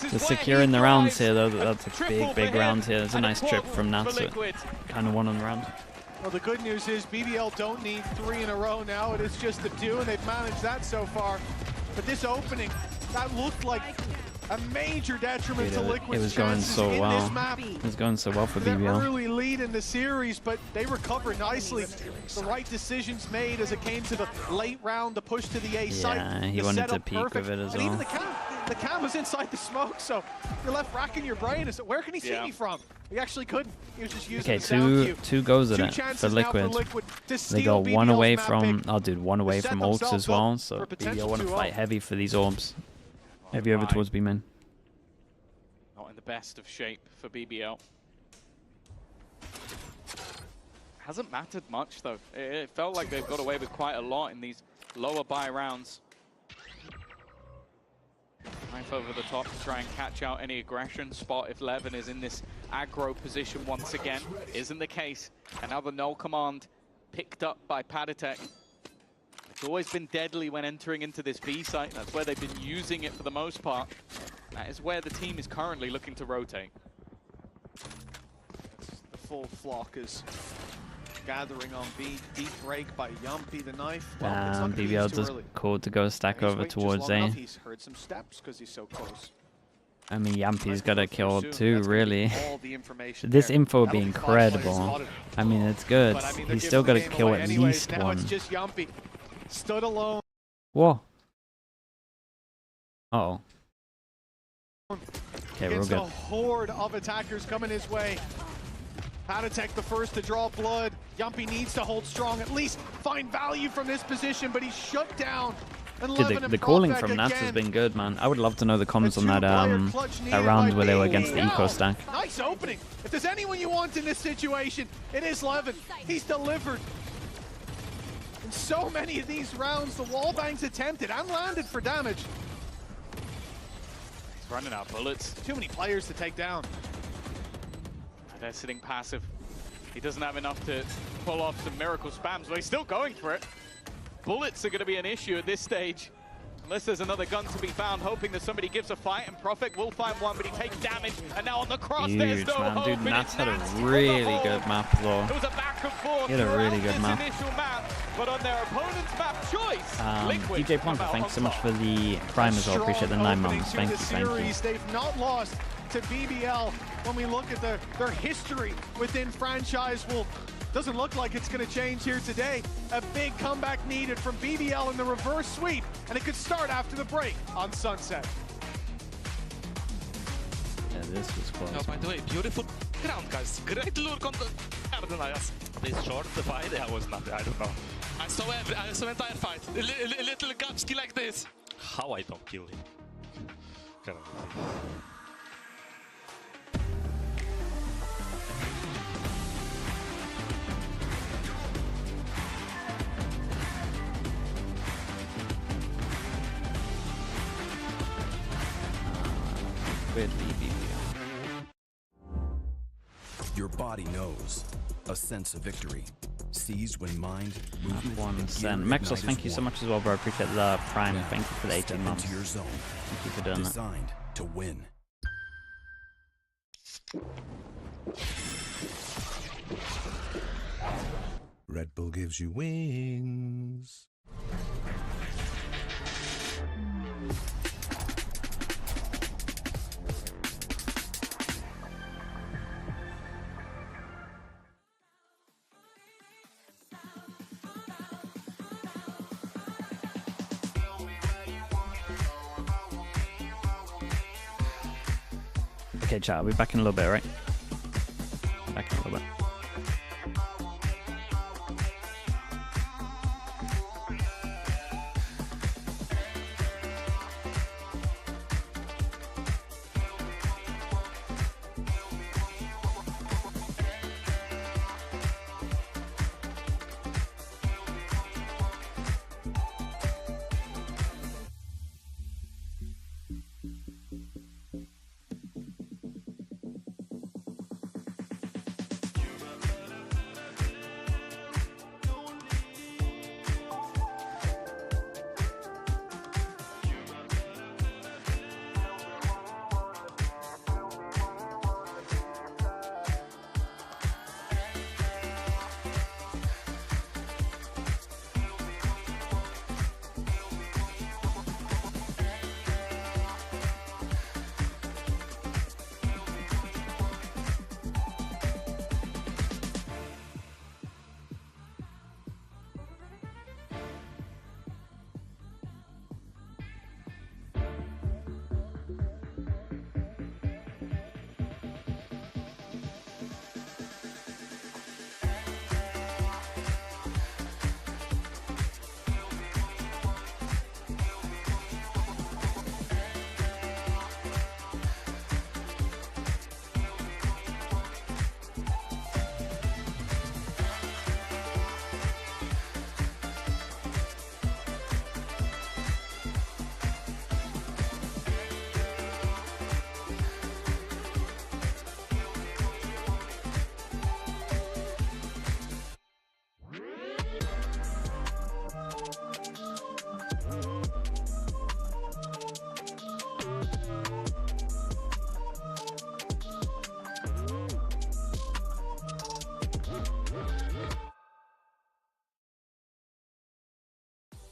is just securing the rounds here, though. That's a big round here. There's a nice trip from Nats. Kind of won on the round. Well, the good news is BBL don't need 3 in a row now. It is just the 2, and they've managed that so far. But this opening, that looked like a major detriment to Liquid's It was going so well. It was going so well for BBL. Early lead in the series, but they recover nicely. The right decisions made as it came to the late round, the push to the A site. Yeah, he wanted to peek with it as well. And even the cam was inside the smoke, so you're left racking your brain. As where can he see me from? He actually couldn't. He was just using the sound cue. two goes at it for Liquid. They got BBL's 1 away from, dude, 1 away from ults as well. So BBL want to fight heavy for these orbs. Heavy over towards B-main. Not in the best of shape for BBL. Hasn't mattered much though. It felt like they've got away with quite a lot in these lower buy rounds. Knife over the top to try and catch out any aggression. Spot if Levin is in this aggro position once again. Isn't the case. Another null command picked up by Padatek. It's always been deadly when entering into this B site. That's where they've been using it for the most part. That is where the team is currently looking to rotate. The full flock is gathering on B. Deep break by Yampy, the knife. Well, BBL does call to go stack over towards A. He's heard some steps because he's so close. I mean, Yampy's got to kill too, really. This info would be incredible. I mean, it's good. He's still got to kill at least 1. Now it's just Yampy. Stood alone. Whoa. Uh-oh. Okay, we're good. A horde of attackers coming his way. Padatek the first to draw blood. Yampy needs to hold strong, at least find value from this position, but he's shut down. Dude, the calling from Nats has been good, man. I would love to know the comms on that round where they were against the eco stack. Nice opening. If there's anyone you want in this situation, it is Levin. He's delivered. In so many of these rounds, the wall bangs attempted and landed for damage. He's running out of bullets. Too many players to take down. They're sitting passive. He doesn't have enough to pull off some miracle spams, but he's still going for it. Bullets are going to be an issue at this stage. Unless there's another gun to be found, hoping that somebody gives a fight, and Profek will find one, but he takes damage, and now on the cross, there's no hope. Dude, Nats had a really good map, though. It was a back and forth. He had a really good map. Initial map, but on their opponent's map choice, DJ Ponta, thanks so much for the Prime as well. Appreciate the 9 months. Thank you. They've not lost to BBL. When we look at their history within franchise, well, doesn't look like it's going to change here today. A big comeback needed from BBL in the reverse sweep, and it could start after the break on Sunset. Yeah, this was close. Oh, by the way, beautiful ground, guys. Great lure on the Cardinals. This short fight, I was not, I don't know. I saw entire fight. A little Gapski like this. How I don't kill him. Liquid BBL. Your body knows. A sense of victory. Seized when mind, movement, one SEN. Mexos, thank you so much as well, bro. I appreciate the prime. Thank you for the 18 months. Your zone. Thank you for doing that. Designed to win. Red Bull gives you wings. Okay, chat, I'll be back in a little bit, right? Back in a little bit.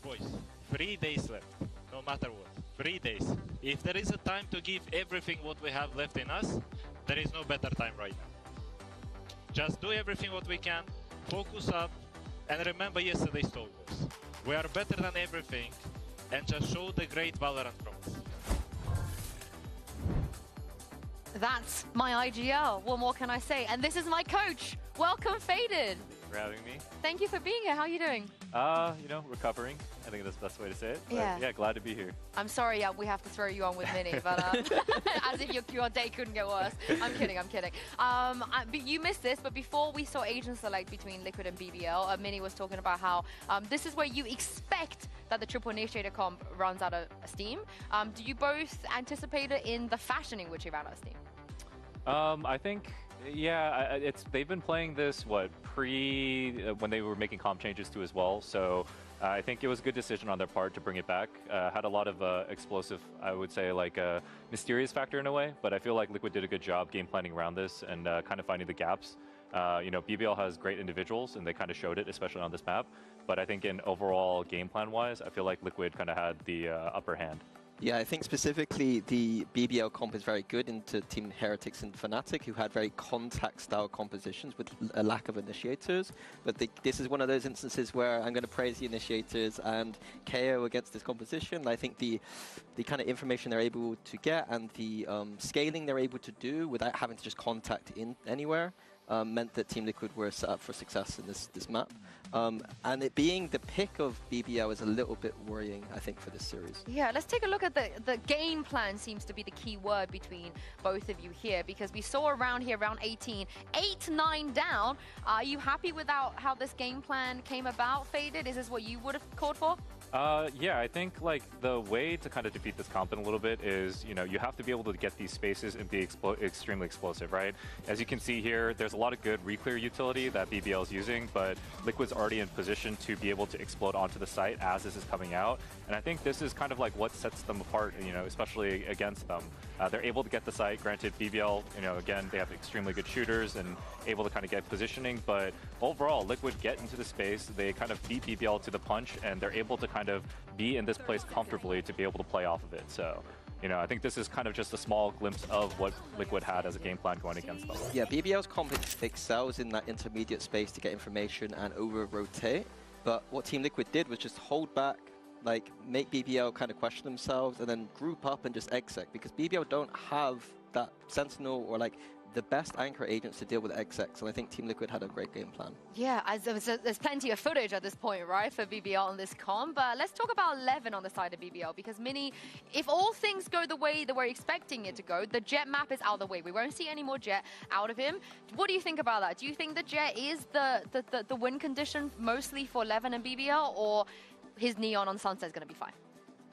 Boys, 3 days left, no matter what. 3 days. If there is a time to give everything what we have left in us, there is no better time right now. Just do everything what we can, focus up, and remember yesterday's Star Wars. We are better than everything, and just show the great Valorant from us. That's my IGL. What more can I say? And this is my coach. Welcome, Faded. For having me. Thank you for being here. How are you doing? You know, recovering. I think that's the best way to say it. But yeah, glad to be here. I'm sorry, we have to throw you on with Mini, but as if your day couldn't get worse. I'm kidding, I'm kidding. You missed this, but before we saw Agent Select between Liquid and BBL, Mini was talking about how this is where you expect that the Triple Initiator comp runs out of steam. Do you both anticipate it in the fashion in which it ran out of steam? I think, yeah, they've been playing this, when they were making comp changes too as well, so I think it was a good decision on their part to bring it back. Had a lot of explosive, I would say, like a mysterious factor in a way, but I feel like Liquid did a good job game planning around this and kind of finding the gaps. You know, BBL has great individuals, and they kind of showed it, especially on this map, but I think in overall game plan-wise, I feel like Liquid kind of had the upper hand. Yeah, I think specifically the BBL comp is very good into Team Heretics and Fnatic, who had very contact-style compositions with a lack of initiators. But this is one of those instances where I'm going to praise the initiators and KO against this composition. I think the kind of information they're able to get and the scaling they're able to do without having to just contact in anywhere meant that Team Liquid were set up for success in this map. And it being the pick of BBL is a little bit worrying, I think, for this series. Yeah, let's take a look at the game plan. Seems to be the key word between both of you here, because we saw around here, round 18, 8-9 down. Are you happy with how this game plan came about, Faded? Is this what you would have called for? Yeah, I think like the way to kind of defeat this comp in a little bit is, you know, you have to be able to get these spaces and be extremely explosive, right? As you can see here, there's a lot of good reclear utility that BBL is using, but Liquid's already in position to be able to explode onto the site as this is coming out. And I think this is kind of like what sets them apart, you know, especially against them. They're able to get the site. Granted, BBL, you know, again, they have extremely good shooters and able to kind of get positioning, but overall, Liquid get into the space. They kind of beat BBL to the punch, and they're able to kind of be in this place comfortably to be able to play off of it. So, you know, I think this is kind of just a small glimpse of what Liquid had as a game plan going against them. Yeah, BBL's comp excels in that intermediate space to get information and over-rotate, but what Team Liquid did was just hold back, like make BBL kind of question themselves, and then group up and just exec, because BBL don't have that Sentinel or like the best anchor agents to deal with execs, and I think Team Liquid had a great game plan. Yeah, there's plenty of footage at this point, right, for BBL on this comp. But let's talk about 11 on the side of BBL, because Mini, if all things go the way that we're expecting it to go, the Jet map is out of the way. We won't see any more Jet out of him. What do you think about that? Do you think the Jet is the win condition mostly for 11 and BBL, or his Neon on Sunset is going to be fine?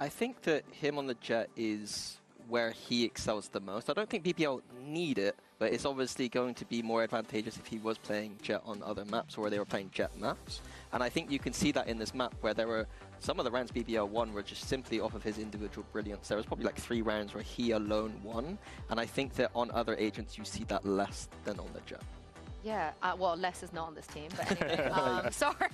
I think that him on the Jet is where he excels the most. I don't think BBL need it, but it's obviously going to be more advantageous if he was playing Jet on other maps or they were playing Jet maps. And I think you can see that in this map where there were some of the rounds BBL won were just simply off of his individual brilliance. There was probably like 3 rounds where he alone won, and I think that on other agents you see that less than on the Jet. Yeah, well, Les is not on this team, but anyway, sorry.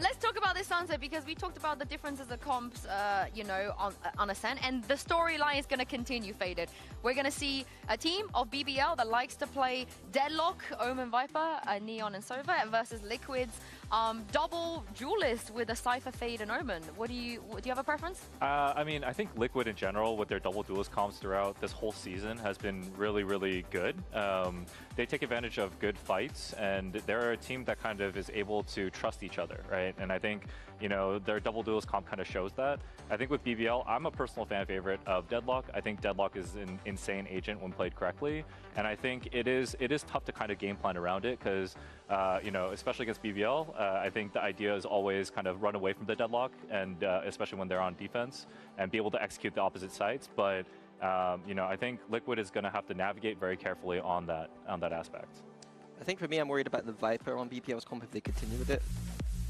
Let's talk about this Sunset, because we talked about the differences of comps, you know, on a SEN, and the storyline is going to continue, Faded. We're going to see a team of BBL that likes to play Deadlock, Omen Viper, Neon and Sova versus Liquid's double duelist with a Cypher, Fade and Omen. Do you have a preference? I mean, I think Liquid in general, with their double duelist comps throughout this whole season, has been really, really good. They take advantage of good fights, and they're a team that kind of is able to trust each other, right? And I think, you know, their double duelist comp kind of shows that. I think with BBL, I'm a personal fan favorite of Deadlock. I think Deadlock is an insane agent when played correctly, and I think it is tough to kind of game plan around it, because you know, especially against BBL, I think the idea is always kind of run away from the Deadlock, and especially when they're on defense, and be able to execute the opposite sides. But you know, I think Liquid is going to have to navigate very carefully on that aspect. I think for me, I'm worried about the Viper on BPL's comp if they continue with it.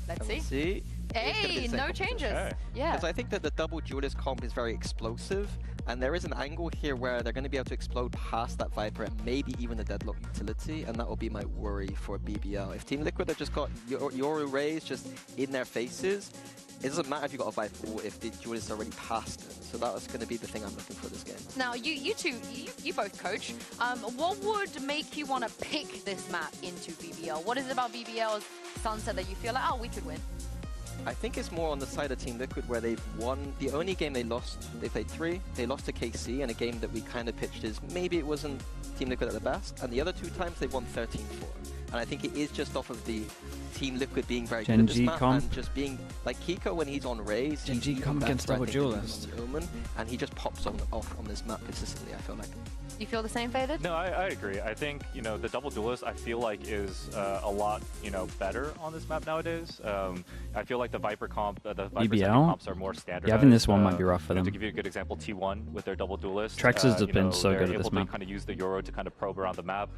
Let's see. Hey, no changes. Okay. Yeah. Because I think that the double duelist comp is very explosive, and there is an angle here where they're going to be able to explode past that Viper and maybe even the Deadlock utility, and that will be my worry for BBL. If Team Liquid have just got your arrays just in their faces, it doesn't matter if you got a Viper or if the duelist is already past it. So that's going to be the thing I'm looking for this game. Now, you two, you both coach. What would make you want to pick this map into BBL? What is it about BBL's Sunset that you feel like, oh, we could win? I think it's more on the side of Team Liquid where they've won. The only game they lost, they played 3. They lost to KC in a game that we kind of pitched as maybe it wasn't Team Liquid at the best. And the other 2 times they won 13-4. And I think it is just off of the Team Liquid being very good at this map and just being like Kiko when he's on Raze. Gen G comp against double duelist. And he just pops off on this map consistently, I feel like. You feel the same, Faded? No, I agree. I think, you know, the double duelist, I feel like is a lot, you know, better on this map nowadays. I feel like the Viper comp, the Viper comps are more standard. Yeah, I think this one might be rough for them. To give you a good example, T1 with their double duelist. Trex has been so good at this map. They're able to kind of use the Euro to kind of probe around the map.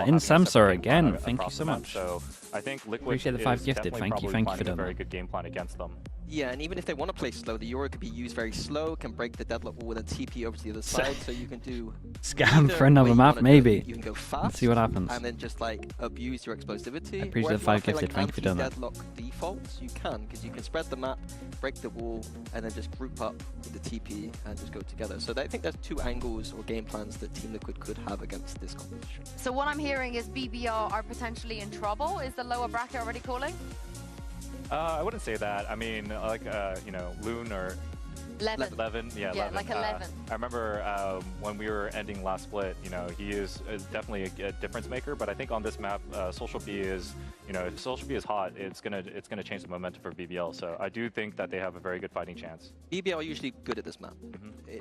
In Samsar again, thank you so much. So I think Liquid appreciate the 5 gifted. Thank you for a that. Very good game plan against them. Yeah, and even if they want to play slow, the Euro could be used very slow, can break the Deadlock wall with a TP over to the other side, so you can do... Scam for another map, maybe. You can go fast. Let's see what happens. And then just, like, abuse your explosivity. I appreciate the 5 gifted, thank you for doing that. Deadlock defaults, you can, because you can spread the map, break the wall, and then just group up with the TP and just go together. So I think there's 2 angles or game plans that Team Liquid could have against this competition. So what I'm hearing is BBL are potentially in trouble. Is the lower bracket already calling? I wouldn't say that. I mean, like, you know, Loon or 11. Yeah, 11. Like 11. I remember when we were ending last split, you know, he is definitely a difference maker. But I think on this map, Social B is, you know, if Social B is hot, it's gonna change the momentum for BBL. So I do think that they have a very good fighting chance. BBL are usually good at this map.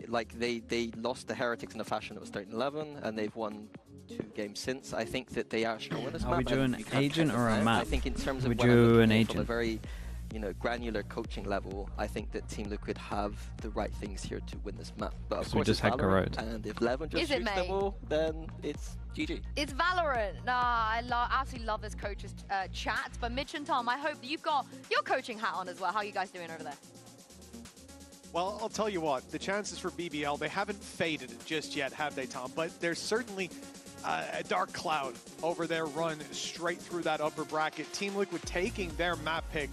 Like they lost the Heretics in a fashion that was 13-11, and they've won 2 games since. I think that they are strong at this map. Are we doing agent or a map? I think in terms of we do an agent. From a very you know, granular coaching level, I think that Team Liquid have the right things here to win this map. But of course, just it's hack the Valorant, road. and if Levin just shoots them all, then it's GG. It's Valorant. Nah, I absolutely love this coach's chat. But Mitch and Tom, I hope that you've got your coaching hat on as well. How are you guys doing over there? Well, I'll tell you what, the chances for BBL, they haven't faded just yet, have they, Tom? But there's certainly a dark cloud over their run straight through that upper bracket. Team Liquid taking their map pick.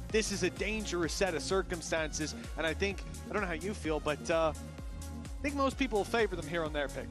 This is a dangerous set of circumstances, and I don't know how you feel, but I think most people will favor them here on their pick.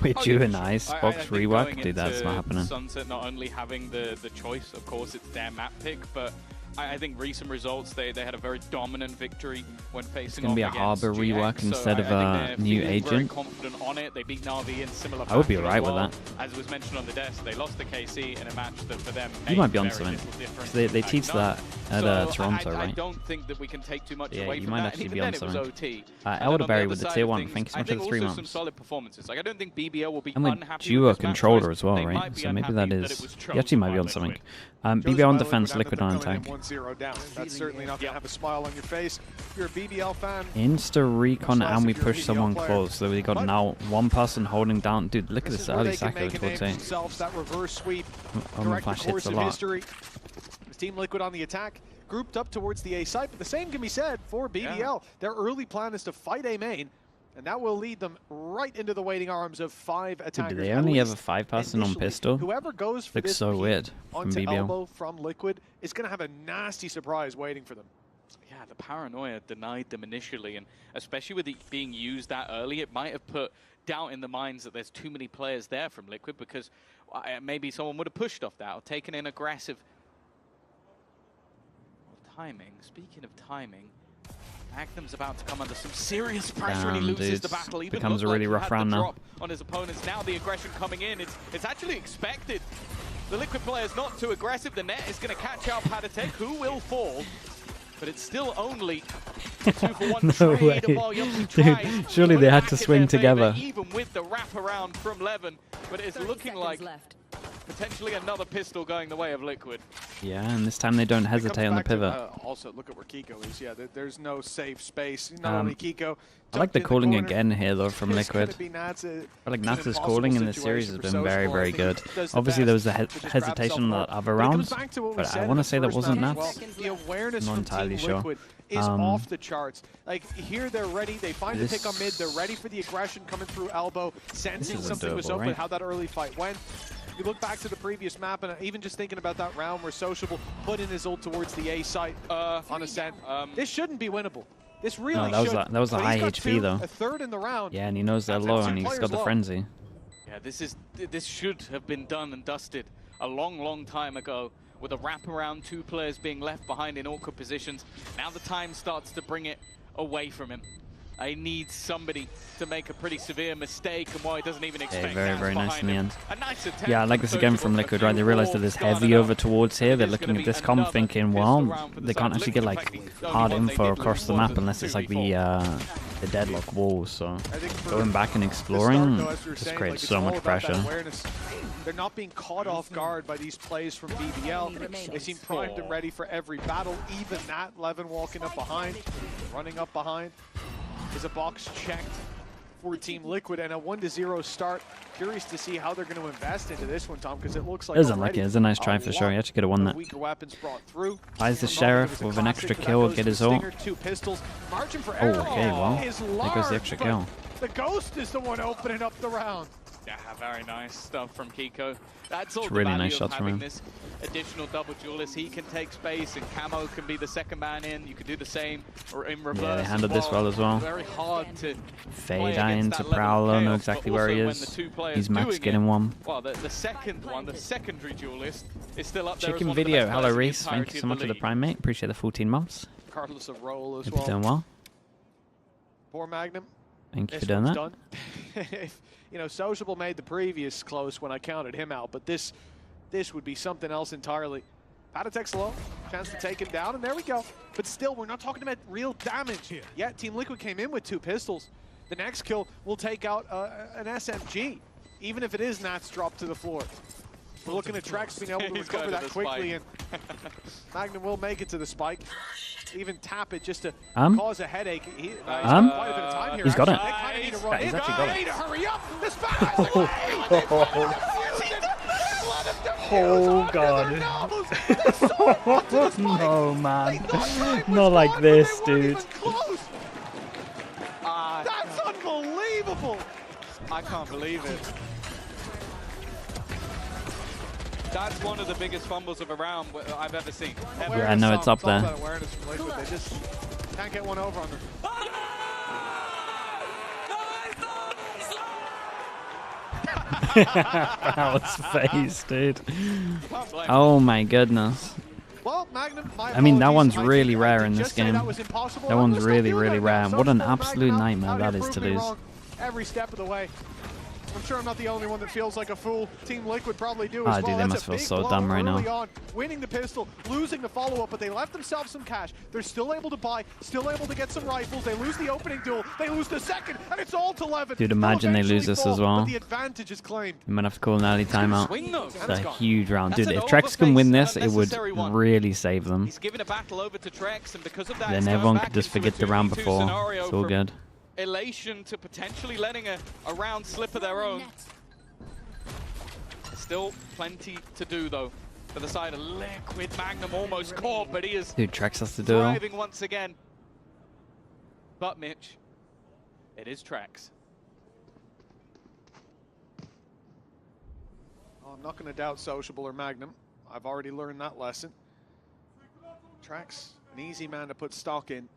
With you and I, Box rework, dude, that's not happening. Sunset not only having the choice, of course, it's their map pick, but I think recent results, they had a very dominant victory when facing off against It's going to be a Harbor rework instead of a new agent. Very confident on it. They beat NAVI in similar I would be fashion alright as well. with that. As was mentioned on the desk, they lost to KC in a match that for them You might be on very something. little difference. They teach that at Toronto, right? I don't think that we can take too much Yeah, away you from might that. actually And be even on then, it was something. OT. Elderberry with the tier 1. Thank you so much for the 3 some months. solid performances. Like, I don't think BBL will be I'm a unhappy duo with this match controller choice. as well, They right? might be So maybe unhappy that it is... was You actually might be on chosen something. by BBL on defense, Liquid on attack. 1-0 down. That's certainly not going to have a smile on your face. If you're a BBL fan, Insta recon and we push someone close. So we got now one person holding down. Dude, look at this early Sacco towards A. That reverse sweep, Oh, my flash hits a lot. Team Liquid on the attack, grouped up towards the A site, but the same can be said for BBL. Yeah. Their early plan is to fight A main, and that will lead them right into the waiting arms of 5 attackers. Dude, do they only have a 5-person on pistol? Whoever goes for Looks this so weird from onto BBL. elbow from Liquid is going to have a nasty surprise waiting for them. Yeah, the paranoia denied them initially, and especially with it being used that early, it might have put doubt in the minds that there's too many players there from Liquid, because maybe someone would have pushed off that or taken an aggressive... timing. Speaking of timing, Magnum's about to come under some serious pressure, and he loses the battle. Even becomes a really rough round now. On his opponents. Now the aggression coming in. It's actually expected. The Liquid player's not too aggressive. The net is going to catch out Padatek, who will fall. But it's still only a 2-for-1 No trade. way. While Youngzy Dude, tries surely to they put had it to back in swing their together. favor, even with the wraparound from Levin. But it's looking like potentially another pistol going the way of Liquid. Yeah, and this time they don't hesitate on the pivot. Also, look at where Kiko is. Yeah, there's no safe space. Not only Kiko. I like the calling again here, though, from It's Liquid. gonna be I feel like NATUS calling in this series has been very, very good. Obviously, there was the hesitation on the other rounds, but I want to say that wasn't Nats. The awareness Not from entirely Team sure. Liquid is off the charts. Like, here they're ready. They find the pick on mid. They're ready for the aggression coming through elbow. Sensing something was open, how that early fight went. You look back to the previous map, and even just thinking about that round where Sociable put in his ult towards the A site on a SEN. This shouldn't be winnable. This really should. That was a high HP though. A third in the round. Yeah, and he knows they're low, and he's got the frenzy. Yeah, this should have been done and dusted a long time ago, with a wraparound, 2 players being left behind in awkward positions. Now the time starts to bring it away from him. I need somebody to make a pretty severe mistake, and while he doesn't even expect very, very nice in the end. A nice attempt. Yeah, I like this again from Liquid, right? They realize that there's heavy over towards here. They're looking at this comp thinking, well, they can't actually get like hard info across the map unless it's like the deadlock walls. So going back and exploring just creates so much pressure. They're not being caught off guard by these plays from BBL. They seem primed and ready for every battle. Even that, Levin walking up behind, running up behind. Is a box checked for Team Liquid, and a 1-0 start. Curious to see how they're going to invest into this one, Tom, because it looks like it was unlucky. It was a nice try for sure. He actually could have won that. Buys the Sheriff with an extra kill, get his ult. Oh, okay, well, there goes the extra kill. The Ghost is the one opening up the round. Yeah, very nice stuff from Kiko. That's all really nice shots from him. This additional double duelist. He can take space, and Camo can be the second man in. You could do the same or in reverse. Yeah, they handled this well as well. Very hard to fade into Prowler, know exactly where he is. He's max getting one. Well, the second one, the secondary duelist, is still up there. Chicken video. Hello, Reese. Thank you so much for the Prime, mate. Appreciate the 14 months. Regardless of role as Hope well. you're doing well. Poor Magnum. Thank you for doing that. You know, Sociable made the previous close when I counted him out, but this would be something else entirely. Padatek's low, chance to take him down, and there we go. But still, we're not talking about real damage here. Yet Team Liquid came in with 2 pistols. The next kill will take out an SMG, even if it is Nats dropped to the floor. We're looking at Trex being able to recover that quickly, and Magnum will make it to the spike. Even tap it just to cause a headache. He's got quite a bit of time here. He's got it. He's actually got it. Hurry up! This Oh god. No man. Not like this, dude. That's unbelievable. I can't believe it. That's one of the biggest fumbles of a round I've ever seen. Yeah, I know it's up there. They just can't get one over on them. Bow's face, dude. Oh my goodness. Well, Magnum, I mean, that one's really rare in this game. That one's really, really rare. What an absolute nightmare that is to lose. Every step of the way. I'm sure I'm not the only one that feels like a fool. Team Liquid probably do as well. Dude, they must feel so dumb right now. On, winning the pistol, losing the follow-up, but they left themselves some cash. They're still able to buy, still able to get some rifles. They lose the opening duel, they lose the second, and it's all to 11. Dude, imagine they lose this as well. The advantage is claimed. You might have to call an early timeout. It's a huge round. Dude, if Trex can win this, it would really save them. He's giving a battle over to Trex, and because of that, then everyone could just forget the round before. It's all good. Elation to potentially letting a round slip of their own. Still plenty to do, though, for the side of Liquid. Magnum almost caught, but he is Trex has to do it. driving once again. But Mitch, it is Trex. Oh, I'm not going to doubt Sociable or Magnum. I've already learned that lesson. Trex, an easy man to put stock in.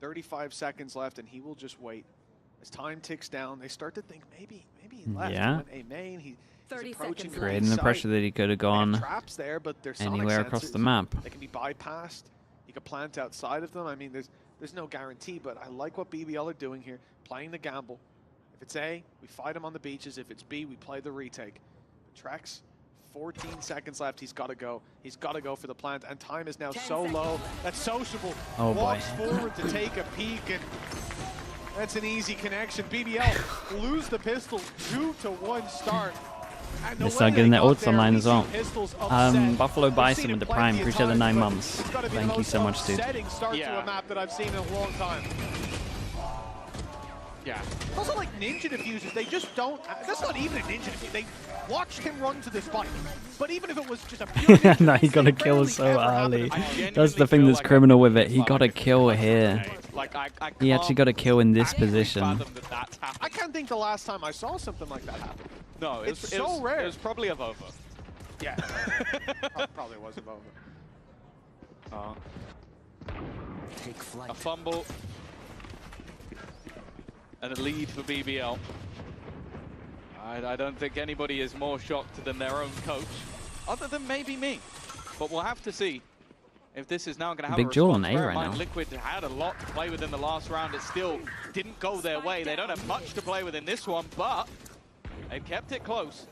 35 seconds left, and he will just wait. As time ticks down, they start to think maybe he left. Yeah. He went A main. He's approaching creating the pressure that he could have gone traps there, but anywhere across the map. They can be bypassed. You can plant outside of them. I mean, there's no guarantee, but I like what BBL are doing here, playing the gamble. If it's A, we fight him on the beaches. If it's B, we play the retake. Trex, 14 seconds left. He's got to go. He's got to go for the plant, and time is now so low that Sociable walks forward to take a peek, and that's an easy connection. BBL lose the pistol, 2-1 start. They start getting their ults online as well. Buffalo Bison with the Prime. Appreciate the 9 months. Thank you so much, dude. Start to a map that I've seen in a long time. Yeah. Also, like Ninja diffusers, they just don't. That's not even a Ninja diffuser. They watched him run to the spike. But even if it was just a pure ninja, no, he got a kill so early. That's the thing that's criminal with it. He got a kill here. He actually got a kill in this position. I can't think the last time I saw something like that happen. No, it's so rare. It was probably a Vova. Yeah. Probably was a Vova. Take flight. A fumble. And a lead for BBL. I don't think anybody is more shocked than their own coach, other than maybe me. But we'll have to see if this is now going to have big a duel on response. A right now. Liquid had a lot to play with in the last round. It still didn't go their way. They don't have much to play with in this one, but they've kept it close.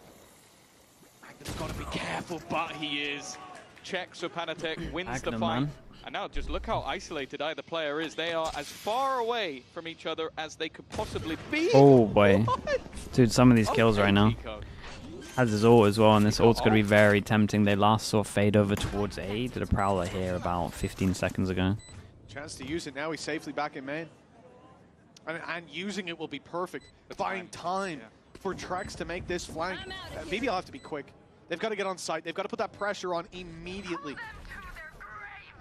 Magnum's got to be careful, but he is. Checks for Panatek, wins the fight. Man. And now just look how isolated either player is. They are as far away from each other as they could possibly be. Oh boy. Dude, some of these kills right now. Kiko. Has his ult as well, and this ult's going to be very tempting. They last saw fade over towards A. Did a Prowler here about 15 seconds ago. Chance to use it now. He's safely back in main. And using it will be perfect. Buying time for Trex to make this flank. Maybe I'll have to be quick. They've got to get on site. They've got to put that pressure on immediately.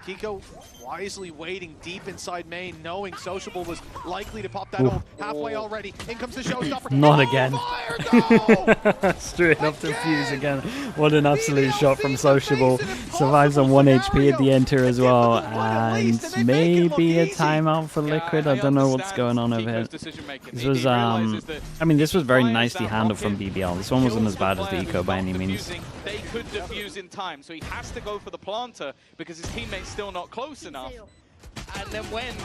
Kiko wisely waiting deep inside main, knowing Sociable was likely to pop that ult halfway already. In comes the showstopper. Not again. Fire, Straight up to Fuse again. What an absolute shot from Sociable. Survives on 1 HP at the enter as well. And maybe a timeout for Liquid. I don't know what's going on over here. This was, I mean, this was very nicely handled from BBL. This one wasn't as bad as the Eco by any means. They could defuse in time, so he has to go for the planter because his teammate's still not close enough. And then when,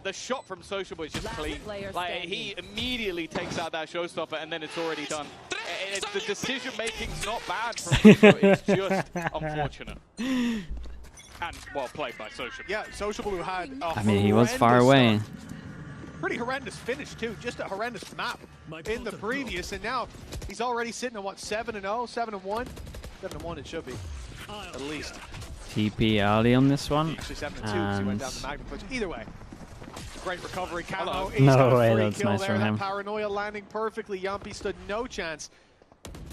the shot from Sociable is just clean. Like, he immediately takes out that showstopper and then it's already done. The decision making's not bad from Kiko, it's just unfortunate. And well played by Sociable. Yeah, Sociable who had I mean, he was far away. Pretty horrendous finish too, just a horrendous map in the previous, and now he's already sitting at what, 7-0, 7-1. 7-1 it should be, at least. TP early on this one. Actually 7-2 because he went down the Magnum push. Either way, great recovery. Camo. No way, that's nice from him. Paranoia landing perfectly. Yampi stood no chance.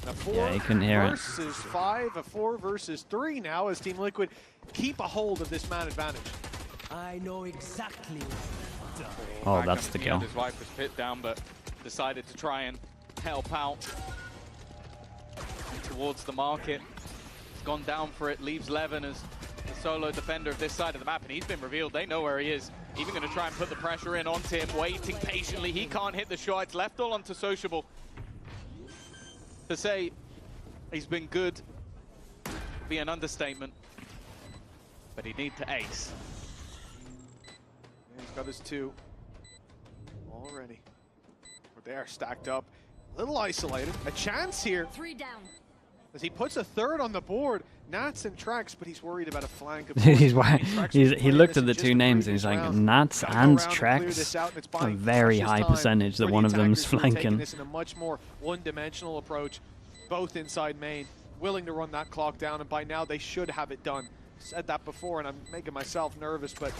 A 4 he couldn't hear it. versus 5, a 4 versus 3 now as Team Liquid keep a hold of this man advantage. I know exactly. Oh, that's the kill. His wife was pit down, but decided to try and help out towards the market. He's gone down for it, leaves Levin as the solo defender of this side of the map, and he's been revealed. They know where he is. Even going to try and put the pressure in onto him, waiting patiently. He can't hit the shot. It's left all onto Sociable. To say he's been good would be an understatement, but he needs to ace. He's got his 2 already. But they are stacked up, a little isolated. A chance here. 3 down. As he puts a 3rd on the board. Nats and Trax, but he's worried about a flank. He looked at the 2 names and he's like, Nats and Trax, a very high percentage that one of them's flanking. This in a much more one-dimensional approach, both inside main, willing to run that clock down, and by now they should have it done. Said that before, and I'm making myself nervous, but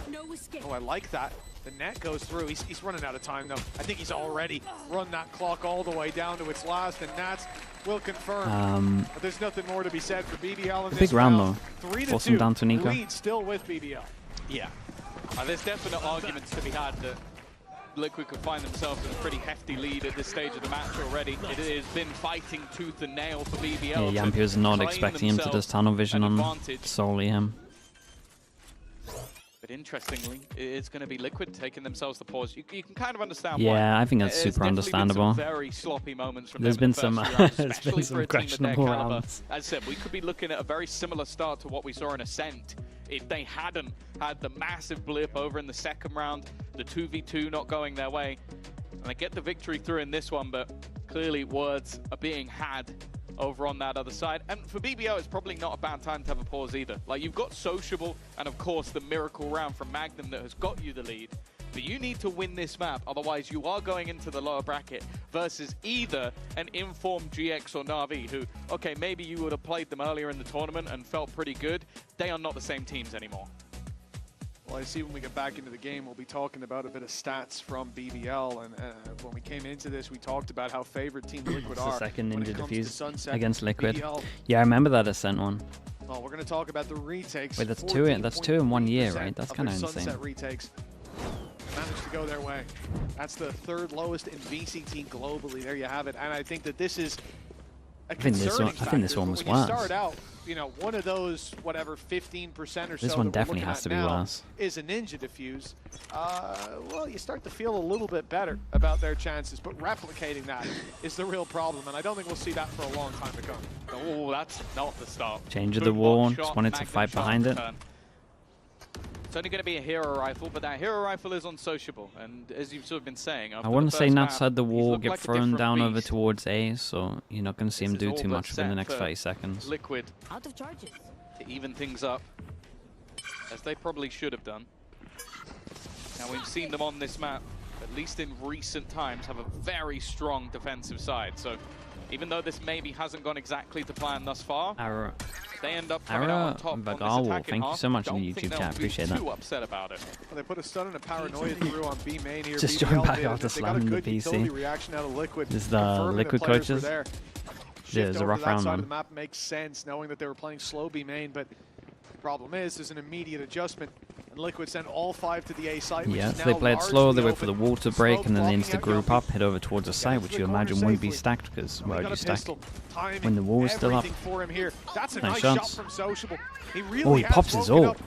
oh, I like that. The net goes through. He's running out of time, though. I think he's already run that clock all the way down to its last, and Nats will confirm. But there's nothing more to be said for BBL in this big round, though. 3-2. Force him down to Nico. Lead still with BBL. Yeah. There's definite arguments to be had that Liquid could find themselves in a pretty hefty lead at this stage of the match already. It has been fighting tooth and nail for BBL. Yeah, Yampi was not expecting him to just tunnel vision on solely him. But interestingly, it's going to be Liquid taking themselves the pause. You can kind of understand why. Yeah, I think that's super understandable. Very sloppy moments from there's been some questionable caliber. rounds. As I said, we could be looking at a very similar start to what we saw in Ascent if they hadn't had the massive blip over in the second round, the 2v2 not going their way. And they get the victory through in this one, but clearly words are being had over on that other side. And for BBL, it's probably not a bad time to have a pause either. Like, you've got Sociable and, of course, the miracle round from Magnum that has got you the lead. But you need to win this map, otherwise you are going into the lower bracket versus either an informed GX or NAVI, who, okay, maybe you would have played them earlier in the tournament and felt pretty good. They are not the same teams anymore. Well, I see when we get back into the game, we'll be talking about a bit of stats from BBL. And when we came into this, we talked about how favored Team Liquid are. The second ninja defuse Sunset, against Liquid. BBL. Yeah, I remember that Ascent one. Well, we're going to talk about the retakes. Wait, that's 2 in 1 year, right? That's kind of insane. Sunset retakes managed to go their way. That's the 3rd lowest in VCT globally. There you have it. And I think that this is a concerning factor. I think this one was when worse. You start out, you know, one of those, whatever, 15% or so. This one definitely has to be worse. Is a ninja defuse. Well, you start to feel a little bit better about their chances, but replicating that is the real problem, and I don't think we'll see that for a long time to come. Oh, that's not the start. Change of the wall, just wanted to fight behind it. It's only going to be a hero rifle, but that hero rifle is on Sociable, and as you've sort of been saying, I wouldn't say Nats had the wall get thrown down over towards A, so you're not going to see him do too much within the next 30 seconds. Liquid out of charges to even things up, as they probably should have done. Now we've seen them on this map, at least in recent times, have a very strong defensive side. So even though this maybe hasn't gone exactly to plan thus far, they end up coming out on top on this attacking half. Thank you so much in the YouTube chat. Appreciate that. Too upset about it. Well, they put a stun and a paranoia through on B main here. Just join back after slamming the PC. This is the Liquid coaches. Yeah, it was a rough round, man. The map makes sense, knowing that they were playing slow B main, but the problem is there's an immediate adjustment. And Liquid sent all 5 to the A site. Yeah, so they played slow, they wait for the wall to break, and then they insta-group up, head over towards the site, which you imagine wouldn't be stacked, because why would you stack when the wall was still up? Nice shots. Oh, he pops his ult.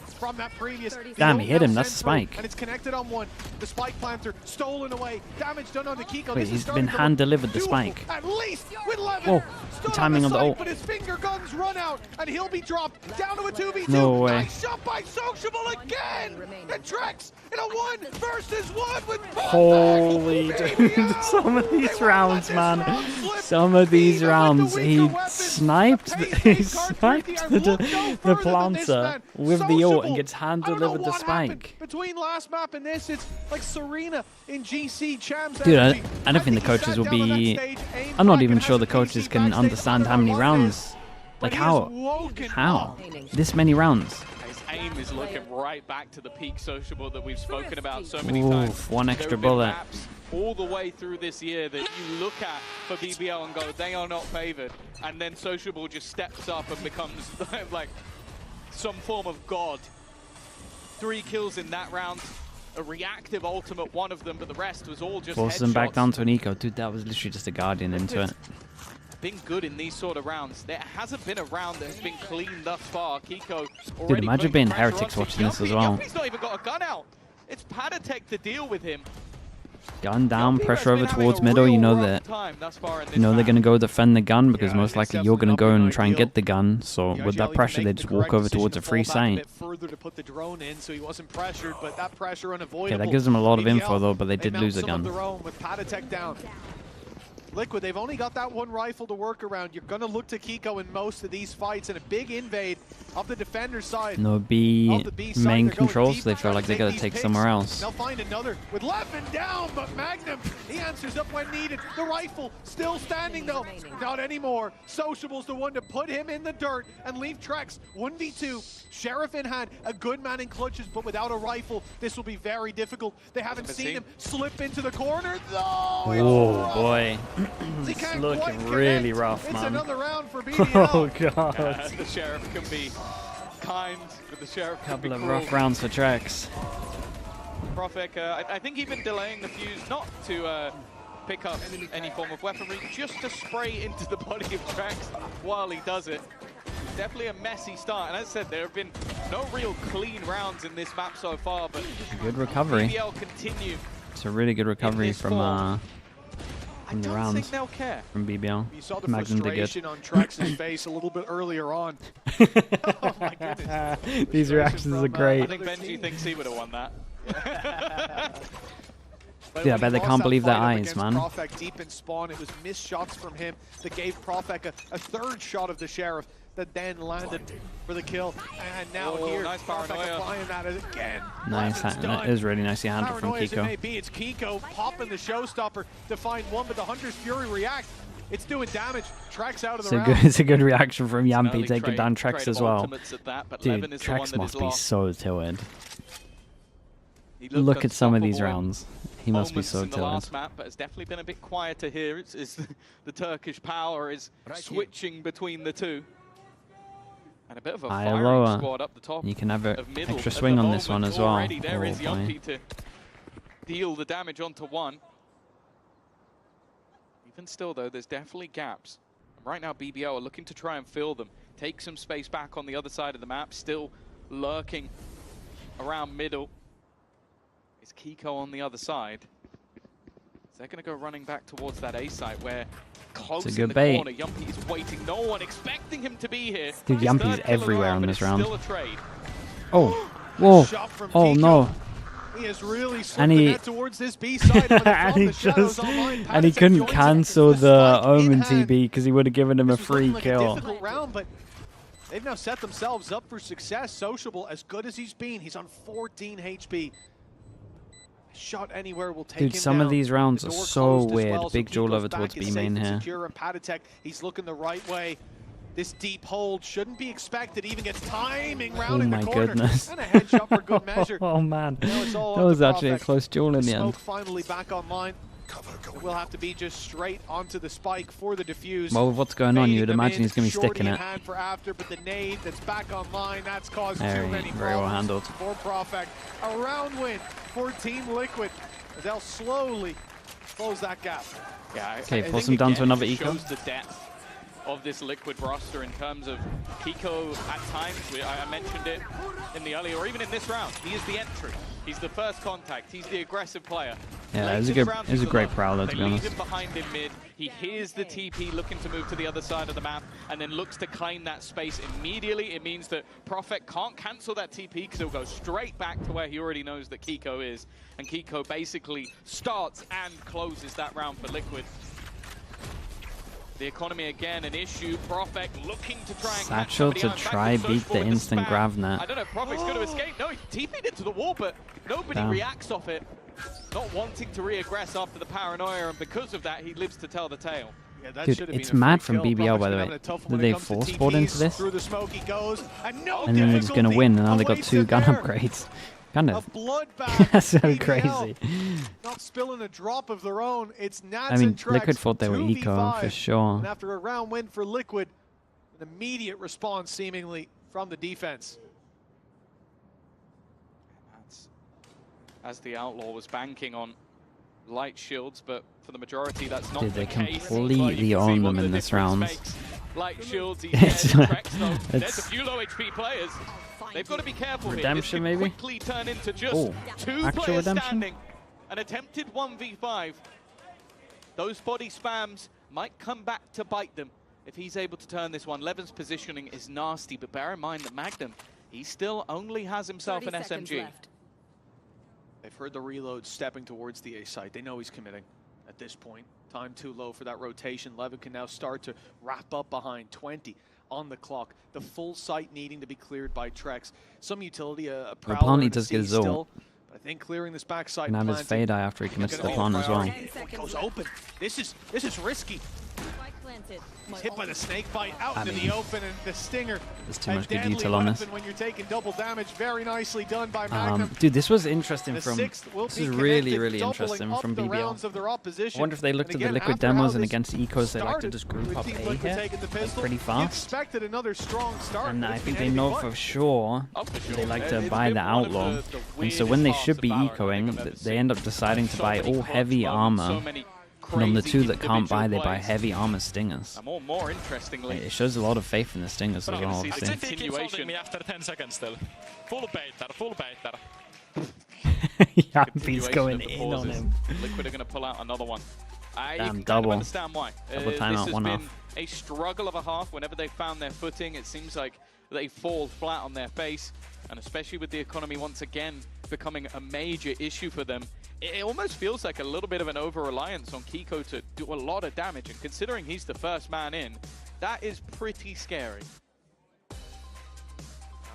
Damn, he hit him, that's the spike. And it's connected on one. The spike planter stolen away. Damage done on the Kiko. Wait, he's been hand-delivered the spike. At least with Levin. Oh, the timing of the ult. But his finger guns run out, and he'll be dropped down to a 2v2. No way. Nice shot by Sociable again. And Trex in a 1 versus 1 with holy dude, some of these rounds, man. Some of these rounds, he sniped the planter with the ult and gets hand-delivered the spike. Between last map and this, it's like Serena in GC Champs. Dude, I don't think the coaches will be... I'm not even sure the coaches can understand how many rounds Like how? How? This many rounds? His aim is looking right back to the peak sociable that we've spoken about so many times. One extra There have been bullet. maps all the way through this year that you look at for BBL and go, they are not favored. And then sociable just steps up and becomes like some form of god. 3 kills in that round. A reactive ultimate, one of them, but the rest was all just Forces them back headshots. down to an eco. Dude, that was literally just a Guardian into it. Been good in these sort of rounds. There hasn't been a round that has been clean thus far. Kiko already Dude, imagine putting being pressure Heretics on. watching this as well. Yuppie's not even got a gun out. It's Padatek to deal with him. Gun down, pressure over towards middle. You know that. They're gonna go defend the gun because most likely you're gonna go and try and get the gun. So with that pressure, they just walk over towards a free site. Further to put the drone in, so he wasn't pressured, but that pressure unavoidable. Okay, that gives them a lot of BBL, info though, but they did mount lose a some of gun. their own with Padatek down. Liquid, they've only got that one rifle to work around. You're going to look to Kiko in most of these fights, and a big invade of the defender side. No B main controls. They feel like they gotta take picks. somewhere else. They'll find another with Levin down, but Magnum, he answers up when needed. The rifle still standing though. Not anymore. Sociable's the one to put him in the dirt and leave Trex 1v2. Sheriff in hand, a good man in clutches, but without a rifle, this will be very difficult. They haven't seen him slip into the corner. Oh boy, it's looking really rough, It's man. another round for BBL. Oh god. The Sheriff can be kind, but the Sheriff can Couple be of cruel. rough rounds for Trex. Profek, I think he's been delaying the fuse not to pick up any form of weaponry, just to spray into the body of Trex while he does it. Definitely a messy start, and as I said, there have been no real clean rounds in this map so far, but Good recovery. BBL continue. It's a really good recovery from the rounds they'll care. from BBL. You saw the Magnum did good. frustration on Trex's face a little bit earlier on. Oh my goodness. These reactions are I great. think Benji thinks he would have won that. Yeah, I bet they can't believe their eyes, man. Profek deep in spawn, it was missed shots from him that gave Profek a third shot of the Sheriff that then landed for the kill. And now here, nice Profek paranoia. applying that again. Nice, it was really nicely handled from Paranoia as it may Kiko. be, it's Kiko popping the showstopper to find one, but the Hunter's Fury react. It's doing damage. Trex out of the round. It's a good reaction from Yampi Early taking down trade Trex of as well. ultimates at that, but Dude, Levin is the one Trex that must is be lost. so tilted. He looked Look at some of these unstoppable in rounds. He must be moments so in the tilted. last map, but it's definitely been a bit quieter here. It's the Turkish power is switching between the two. And a bit of a Higher, firing lower. squad up the top. You can have an of middle extra at swing the on this one moment. as well. Already there Oh, is boy. Yumpy to deal the damage onto one. Even still, though, there's definitely gaps. And right now, BBL are looking to try and fill them. Take some space back on the other side of the map. Still lurking around middle. Is Kiko on the other side? So they're going to go running back towards that A site where close It's a in good the bait. corner, Yumpy is waiting. No one expecting him to be here. Dude, His Yumpy's third kill everywhere around, on but this it's round. Still a trade. Oh, whoa, Shot from oh Kiko. no. He is really And slipping he- that towards this B side. and he just couldn't cancel the Omen TB because he would have given him a free Like a kill. difficult round, but they've now set themselves up for success. Sociable, as good as he's been, he's on 14 HP. Shot anywhere will take Dude, him some down. of these rounds The are door so closed as weird. well, so Big duel Kiko's over back towards is B safe main and here. secure, and Padatek, he's looking the right way. This deep hold shouldn't be expected. Even gets timing round Oh in the my corner. goodness. And a headshot for good measure. Oh man, Now it's all that up was to actually a Profek. close duel in the Smoke end. finally back online. It will have to be just straight onto the spike for the defuse. Well, with what's going on, you would Baiting them imagine in, he's going to be Shorty sticking in it. hand for after, but the nade that's back online, that's caused Very- too many very well problems handled. for Profek. A round win for Team Liquid. They'll slowly close that gap. Yeah, Okay, I force think him down to again, another it eco. shows the depth of this Liquid roster in terms of Kiko at times. I mentioned it in the earlier, or even in this round. He is the entry. He's the first contact. He's the aggressive player. Yeah, it was a Latest good, round, it was a he's great alone. prowler, to They be leave honest. him behind in mid. He hears the TP looking to move to the other side of the map and then looks to claim that space immediately. It means that Profek can't cancel that TP because he'll go straight back to where he already knows that Kiko is. And Kiko basically starts and closes that round for Liquid. The economy again an issue. Profek looking to try and catch Satchel somebody to out. In fact, try it's beat Sociable the with instant spam. grav net. I don't know if Profek's going to escape. No, he TP'd it to the wall, but nobody Damn. reacts off it. Not wanting to re-aggress after the paranoia, and because of that, he lives to tell the tale. Yeah, dude, it's mad from BBL, by the way. Did they force board into this? Through the smoke he goes, and no then they're just going to win, and now they got 2 gun upgrades. Kind of. That's so BBL. crazy. Not spilling a drop of their own. It's Nats I mean, and Trex, Liquid thought they were eco, for sure. And after a round win for Liquid, an immediate response seemingly from the defense. As the Outlaw was banking on light shields, but for the majority that's not Dude, the they case. completely own them in this round. Light shields, It's there's a few low HP players. They've got to be careful Redemption, here. This maybe? could quickly turn into just 2 actual players redemption? standing. An attempted 1v5. Those body spams might come back to bite them if he's able to turn this one. Levin's positioning is nasty, but bear in mind that Magnum, he still only has himself an SMG. They've heard the reload stepping towards the A site. They know he's committing at this point. Time too low for that rotation. Levin can now start to wrap up behind 20 on the clock. The full site needing to be cleared by Trex. Some utility, a Prowler does get his ult. still. But I think clearing this backside Can have his fade eye after he commits to the pawn as well. Goes open. This is risky. He's hit by the snake bite out into the open, and the stinger. There's too much good detail on this. When you're taking double damage, very nicely done by Magnum. Dude, this was interesting from. This is really, really interesting from BBL. I wonder if they looked at the Liquid demos and against ecos, they like to just group up A here. That's pretty fast. And I think they know for sure they like to buy the Outlaw. And so when they should be ecoing, they end up deciding to buy all heavy armor. And on the 2 that can't buy, they buy heavy armor stingers. More interestingly, it shows a lot of faith in the stingers as well, obviously. Continuation. Me after 10 seconds still. Full baiter. He's going in on him. Liquid are going to pull out another one. Damn, double. Understand why. Double timeout, this one has off. been a struggle of a half. Whenever they found their footing, it seems like they fall flat on their face. And especially with the economy once again becoming a major issue for them, it almost feels like a little bit of an over-reliance on Kiko to do a lot of damage. And considering he's the first man in, that is pretty scary.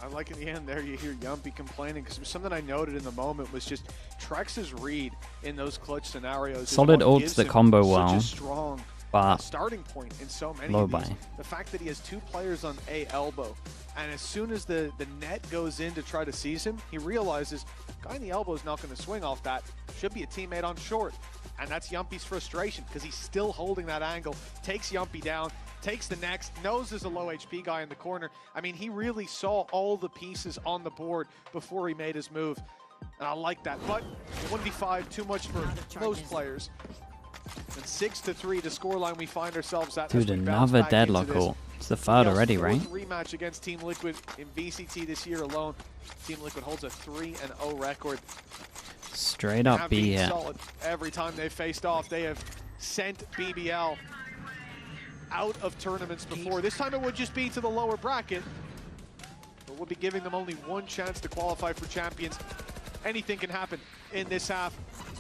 I like in the end there you hear Yumpy complaining, because something I noted in the moment was just Trex's read in those clutch scenarios. Solid ults that combo well, strong but starting point in so many low of these. buy. The fact that he has 2 players on A elbow, and as soon as the net goes in to try to seize him, he realizes guy in the elbow is not going to swing off that. Should be a teammate on short. And that's Yumpy's frustration, because he's still holding that angle, takes Yumpy down, takes the next, knows there's a low HP guy in the corner. I mean, he really saw all the pieces on the board before he made his move. And I like that. But 1v5, too much for most players. And 6-3 the scoreline we find ourselves at. Dude, another deadlock ult. It's the 3rd already, right? Rematch against Team Liquid in VCT this year alone. Team Liquid holds a 3-0 record. Straight up B here. Every time they've faced off, they have sent BBL out of tournaments before. This time it would just be to the lower bracket, but we'll be giving them only 1 chance to qualify for champions. Anything can happen in this half.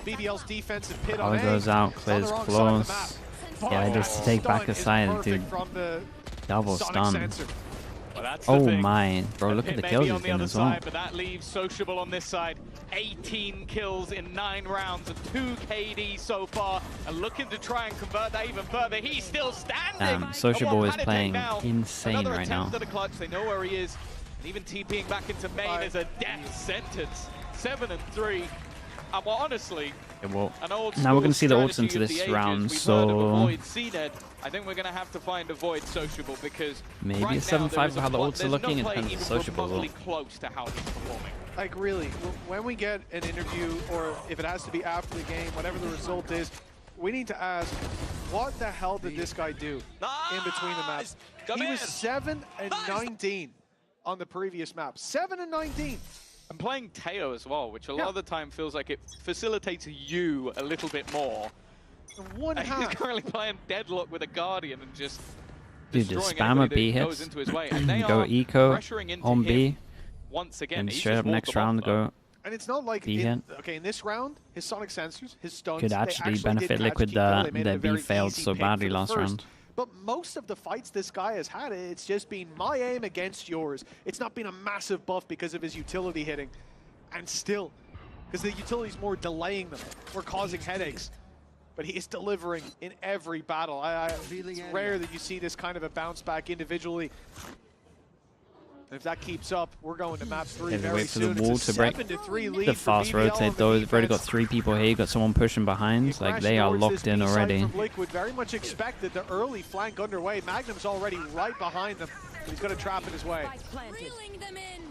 BBL's defensive pit on A. Goes out, clears close. Yeah, just take back a side, dude. Double stun. Well, oh my, bro, look at the kills he's doing as well. But that leaves Sociable on this side. 18 kills in 9 rounds and 2 KD so far. And looking to try and convert that even further. He's still standing. Sociable is playing insane right now. Another attempt at a clutch. They know where he is. And even TPing back into main is a death sentence. 7-3. Well, honestly, now we're going to see the ults into this round, so I think we're going to have to find a Void Sociable, because maybe a 7-5 for how the ults are looking, and depends on Sociable. Close to how he's performing. Like, really, when we get an interview, or if it has to be after the game, whatever the result is, we need to ask, what the hell did this guy do in between the maps? He was 7-19 on the previous map. 7-19. I'm playing Teo as well, which a lot of the time feels like it facilitates you a little bit more. He's currently playing Deadlock with a Guardian and just dude, just spam a B hits, go eco on B, once again, and straight up next round go. And it's not like in this round, his sonic sensors, his stuns could actually benefit Liquid that their B failed so badly last round. But most of the fights this guy has had, it's just been my aim against yours. It's not been a massive buff because of his utility hitting. And still, because the utility's more delaying them, or causing headaches. but he is delivering in every battle. It's rare that you see this kind of a bounce back individually. And if that keeps up, we're going to map 3 very wait for soon. the wall to break. The fast rotate though. They've already got 3 people here. You got someone pushing behind. Like they are locked in already. Liquid very much expected the early flank underway. Magnum's already right behind them. But he's got a trap in his way.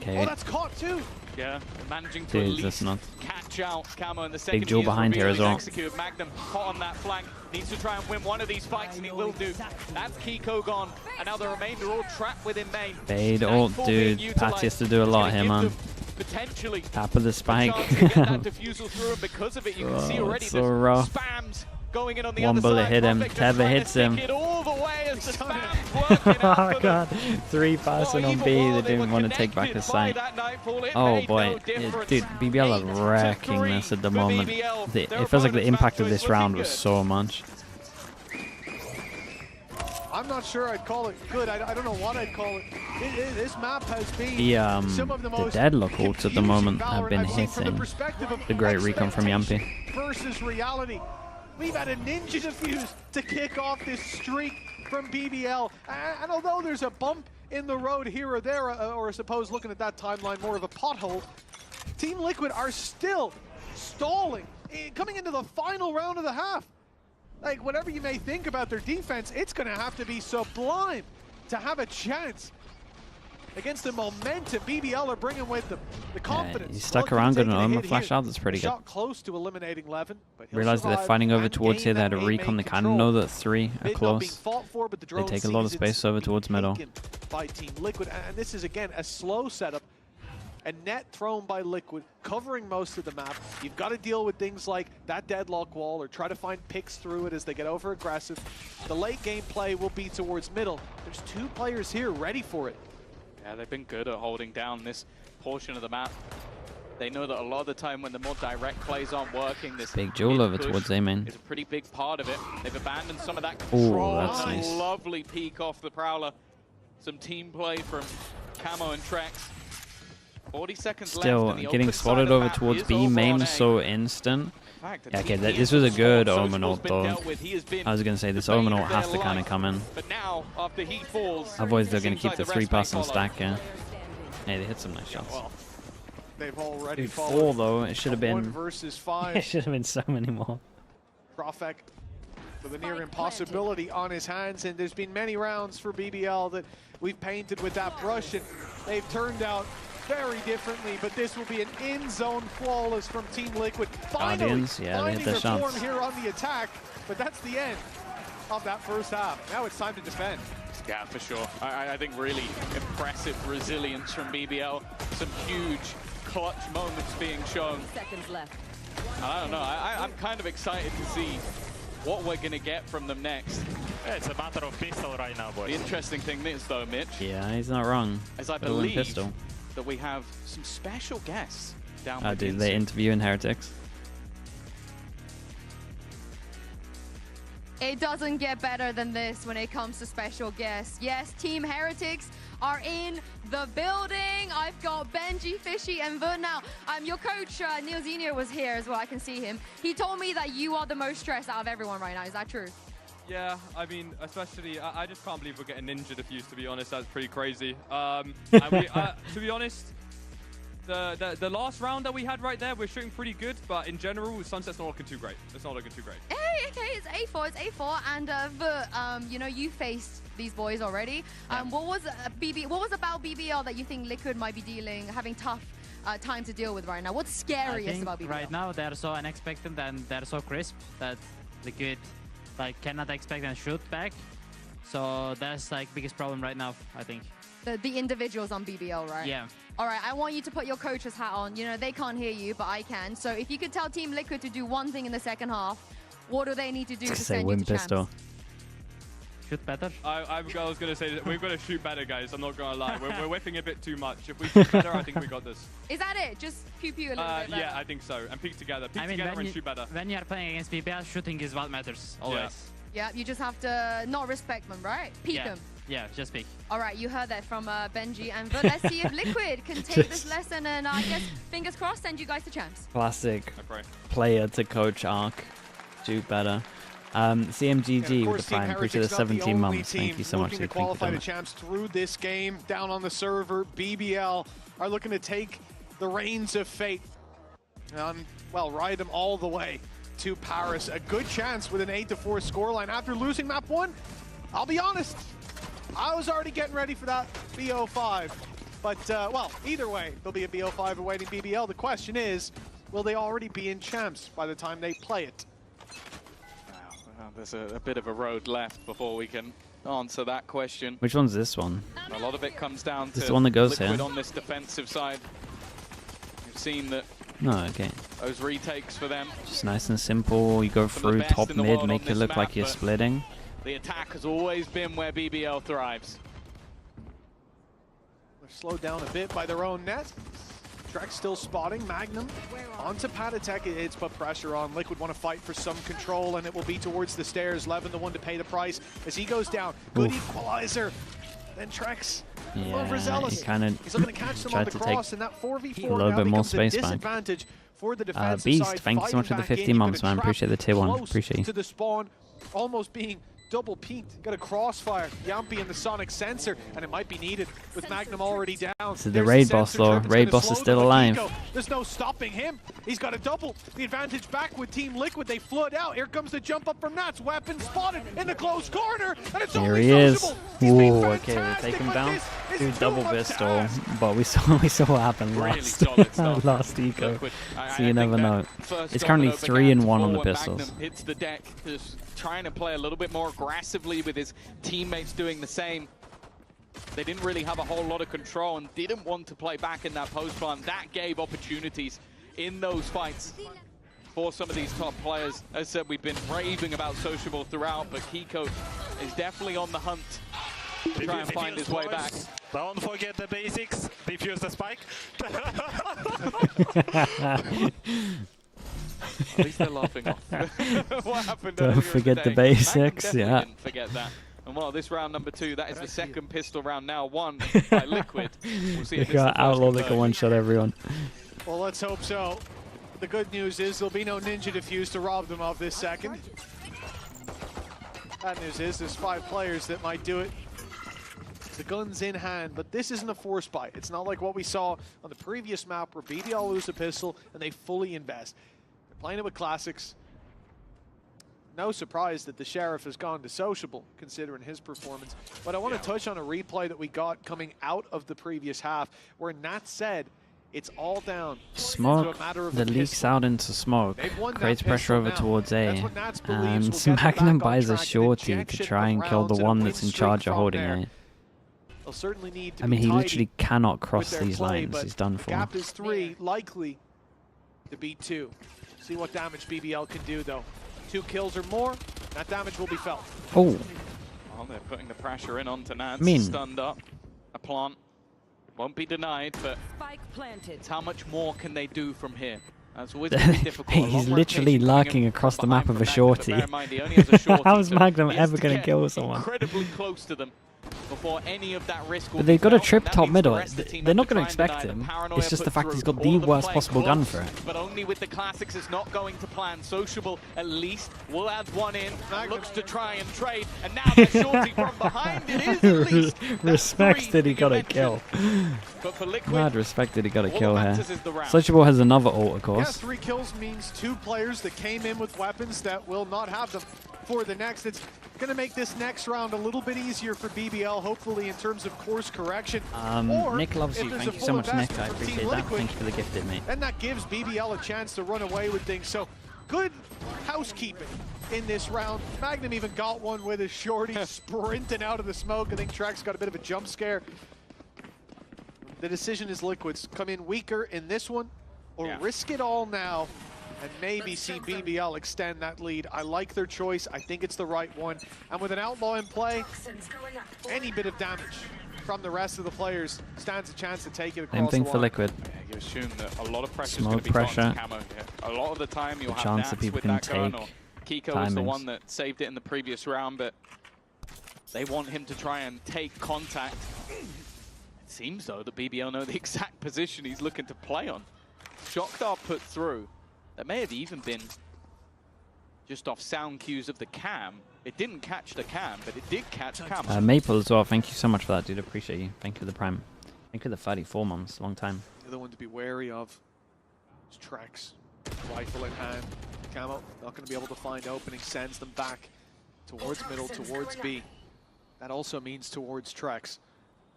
Okay. Oh, that's caught too. Yeah, managing to at least not catch out Camo in the second. big duel behind here as well. Execute. Magnum hot on that flank. Needs to try and win one of these fights, and he will do. That's Kiko gone, and now the remainder all trapped within main. Fade ult, dude. Patty has to do a lot here, man. Potentially tap of the spike. Defusal through, and because of it, you can see already so rough. Spams going in on the One other bullet side. hit him. Teva hits him. Oh god, 3 passing on B. They didn't want to take back the site. Oh boy, dude, BBL are wrecking this at the moment. It feels like the impact of this round was so much. I'm not sure I'd call it good. I don't know what I'd call it. This map has been some of the most deadlock ults at the moment have been hitting. The great recon from Yampi. Versus reality. We've had a ninja defuse to kick off this streak from BBL. And although there's a bump in the road here or there, or I suppose looking at that timeline, more of a pothole, Team Liquid are still stalling, coming into the final round of the half. Like, whatever you may think about their defense, it's going to have to be sublime to have a chance against the momentum BBL are bringing with them. The confidence. He stuck around good enough. I'm a flash out. That's pretty good. Shot close to eliminating Levin, but realize that they're fighting over towards here. They had a recon. They kind of know that 3 are close. They take a lot of space over towards middle. By Team Liquid, and this is again a slow setup. A net thrown by Liquid, covering most of the map. You've got to deal with things like that deadlock wall or try to find picks through it as they get over aggressive. The late game play will be towards middle. There's 2 players here ready for it. Yeah, they've been good at holding down this portion of the map. They know that a lot of the time when the more direct plays aren't working, this big duel over towards A main is a pretty big part of it. They've abandoned some of that control. That's nice. Lovely peek off the Prowler. Some team play from Camo and Trex. 40 seconds still left, getting spotted over towards B main so instant. Yeah, okay, this was a good Omen ult though. I was gonna say this Omen ult has to kind of come in. But now, after he falls, otherwise they're gonna keep the 3 pass on stack. Yeah. Hey, they hit some nice shots. They've already Dude, 4 though. It should have been. 1 versus 5. It should have been so many more. Profek with a near impossibility on his hands, and there's been many rounds for BBL that we've painted with that brush, and they've turned out very differently, but this will be an in-zone flawless from Team Liquid. Finally, yeah, they hit their finding shots. the form here on the attack, but that's the end of that first half. Now it's time to defend. Yeah, for sure. I think really impressive resilience from BBL. Some huge clutch moments being shown. Seconds left. I don't know. I'm kind of excited to see what we're going to get from them next. Yeah, it's a matter of pistol right now, boys. The interesting thing is, though, Mitch. Yeah, he's not wrong. As I believe that we have some special guests down with dude, they interview in Heretics. It doesn't get better than this when it comes to special guests. Yes, Team Heretics are in the building. I've got Benji, Fishy, and Vern now. Your coach, Neil Zenier, was here as well. I can see him. He told me that you are the most stressed out of everyone right now. Is that true? Yeah, I mean, especially, I just can't believe we're getting ninja defused, to be honest. That's pretty crazy. And to be honest, the last round that we had right there, we're shooting pretty good, but in general, Sunset's not looking too great. It's not looking too great. Hey, okay, it's A4, and you know, you faced these boys already. What was about BBL that you think Liquid might be having tough time to deal with right now? What's scariest about BBL? Right now, they're so unexpected and they're so crisp that Liquid cannot expect and shoot back. So that's biggest problem right now, I think. The individuals on BBL, right? Yeah. All right, I want you to put your coach's hat on. You know, they can't hear you, but I can. So if you could tell Team Liquid to do one thing in the second half, what do they need to do to send you to champs? Shoot better? I was going to say that we've got to shoot better, guys. I'm not going to lie. We're whiffing a bit too much. If we shoot better, I think we got this. Is that it? Just pew-pew a little bit better? Yeah, I think so. And peek together. Peek together and shoot better. When you're playing against BBL, shooting is what matters, always. Yeah, you just have to not respect them, right? Peek them. Yeah, just peek. All right, you heard that from Benji. But let's see if Liquid can take this lesson and I guess, fingers crossed, send you guys to champs. Classic player to coach arc. do better. CMGG with the Prime, appreciate the 17 months. Thank you so much. To qualify the champs through this game down on the server. BBL are looking to take the reins of fate and, well, ride them all the way to Paris. A good chance with an 8-4 scoreline after losing map 1. I'll be honest, I was already getting ready for that BO5. But, well, either way, there'll be a BO5 awaiting BBL. The question is, will they already be in champs by the time they play it? There's a bit of a road left before we can answer that question. Which one's this one? A lot of it comes down to the one that goes Liquid here on this defensive side. You've seen that. No, okay. Those retakes for them. Just nice and simple. You go through top mid, make it look map, like you're splitting. The attack has always been where BBL thrives. They're slowed down a bit by their own net. Trex still spotting Magnum onto Patatek. It's put pressure on. Liquid want to fight for some control, and it will be towards the stairs. Levin the one to pay the price as he goes down. Good equalizer. Then Trex. Yeah, he kind of He's looking to catch them on the cross, and that 4v4 a little bit more space back. Disadvantage for the defensive Beast, side. thank you so much for the 50 months, man. Appreciate the tier 1. Appreciate to the spawn, almost being double peaked. Got a crossfire. Yampi and the sonic sensor, and it might be needed with Magnum already down. This is the raid boss, though. Raid boss is still alive. Kiko. There's no stopping him. He's got a double. The advantage back with Team Liquid. They flood out. Here comes the jump up from Nats. Weapon spotted in the close corner, and it's here he is. Ooh, okay, we'll take him down. Do double pistol, but we saw what happened last last eco. So you never know. It's currently 3-1 on the pistols. Magnum hits the deck, just trying to play a little bit more aggressively with his teammates doing the same. They didn't really have a whole lot of control and didn't want to play back in that post plant. That gave opportunities in those fights for some of these top players. As I said, we've been raving about Sociable throughout, but Kiko is definitely on the hunt to try and find his way back. Don't forget the basics. Defuse the spike. At least they're laughing off. What happened? Don't forget the basics. Yeah. Didn't forget that. And well, this round number 2, that is the second pistol round now won by Liquid. We'll see if Outlaw that can one-shot everyone. Well, let's hope so. The good news is there'll be no ninja defuse to rob them of this second. Bad news is there's 5 players that might do it. The gun's in hand, but this isn't a force buy. It's not like what we saw on the previous map where BBL lose a pistol and they fully invest. They're playing it with classics. No surprise that the Sheriff has gone to Sociable, considering his performance. But I want to touch on a replay that we got coming out of the previous half, where Nat said it's all down smoke to a matter of that leaks out into smoke, creates pressure over now. towards A, and Magnum buys a shorty to try and kill the one that's in charge of holding A. Certainly need to I mean, he tidy literally cannot cross these play, lines. He's done for. Gap is 3, likely to be 2. See what damage BBL can do, though. 2 kills or more, that damage will be felt. Oh. Well, they're putting the pressure in onto Nats. I mean, stunned up. A plant won't be denied, but it's how much more can they do from here? That's always going to be difficult. He's literally lurking across the map of a shorty. How is Magnum ever going to kill someone? Incredibly close to them before any of that risk will But they've got a trip That top means middle. the rest of the team They're have not to going to try and expect deny him. the paranoia It's just the put fact he's through. got All the of them worst playing possible gun close, for it. But only with the classics, it's not going to plan. Sociable, at least, will add one in. Looks to try and trade, and now the shorty from behind. It is at least. Respects that he got a kill. But for Liquid, Mad respect that he got a all kill that here. matters is the round. Sociable has another ult, of Yeah, course. 3 kills means 2 players that came in with weapons that will not have them for the next. It's going to make this next round a little bit easier for BBL, hopefully in terms of course correction. Nick loves you. Thank you so much, Nick. I appreciate that. Thank you for the gifted, mate. And that gives BBL a chance to run away with things. So good housekeeping in this round. Magnum even got one with his shorty sprinting out of the smoke. I think Trex got a bit of a jump scare. The decision is Liquid's. Come in weaker in this one or risk it all now and maybe see BBL extend that lead. I like their choice. I think it's the right one. And with an Outlaw in play, any bit of damage from the rest of the players stands a chance to take it across Same thing the for line. Liquid. Yeah, you assume that a lot of pressure is Smoke going to be put pressure. onto Camo here. A lot of the time you'll have chance that Nats people with can that gun, take or Kiko was the timings. one that saved it in the previous round, but they want him to try and take contact. It seems, though, that BBL know the exact position he's looking to play on. Shock dart put through. There may have even been just off sound cues of the cam. It didn't catch the cam, but it did catch cam. Maple as well, thank you so much for that, dude. Appreciate you. Thank you for the prime. Thank you for the 34 months. Long time. The other one to be wary of is Trex. Rifle in hand. Camo not going to be able to find opening. Sends them back towards middle, towards B. That also means towards Trex.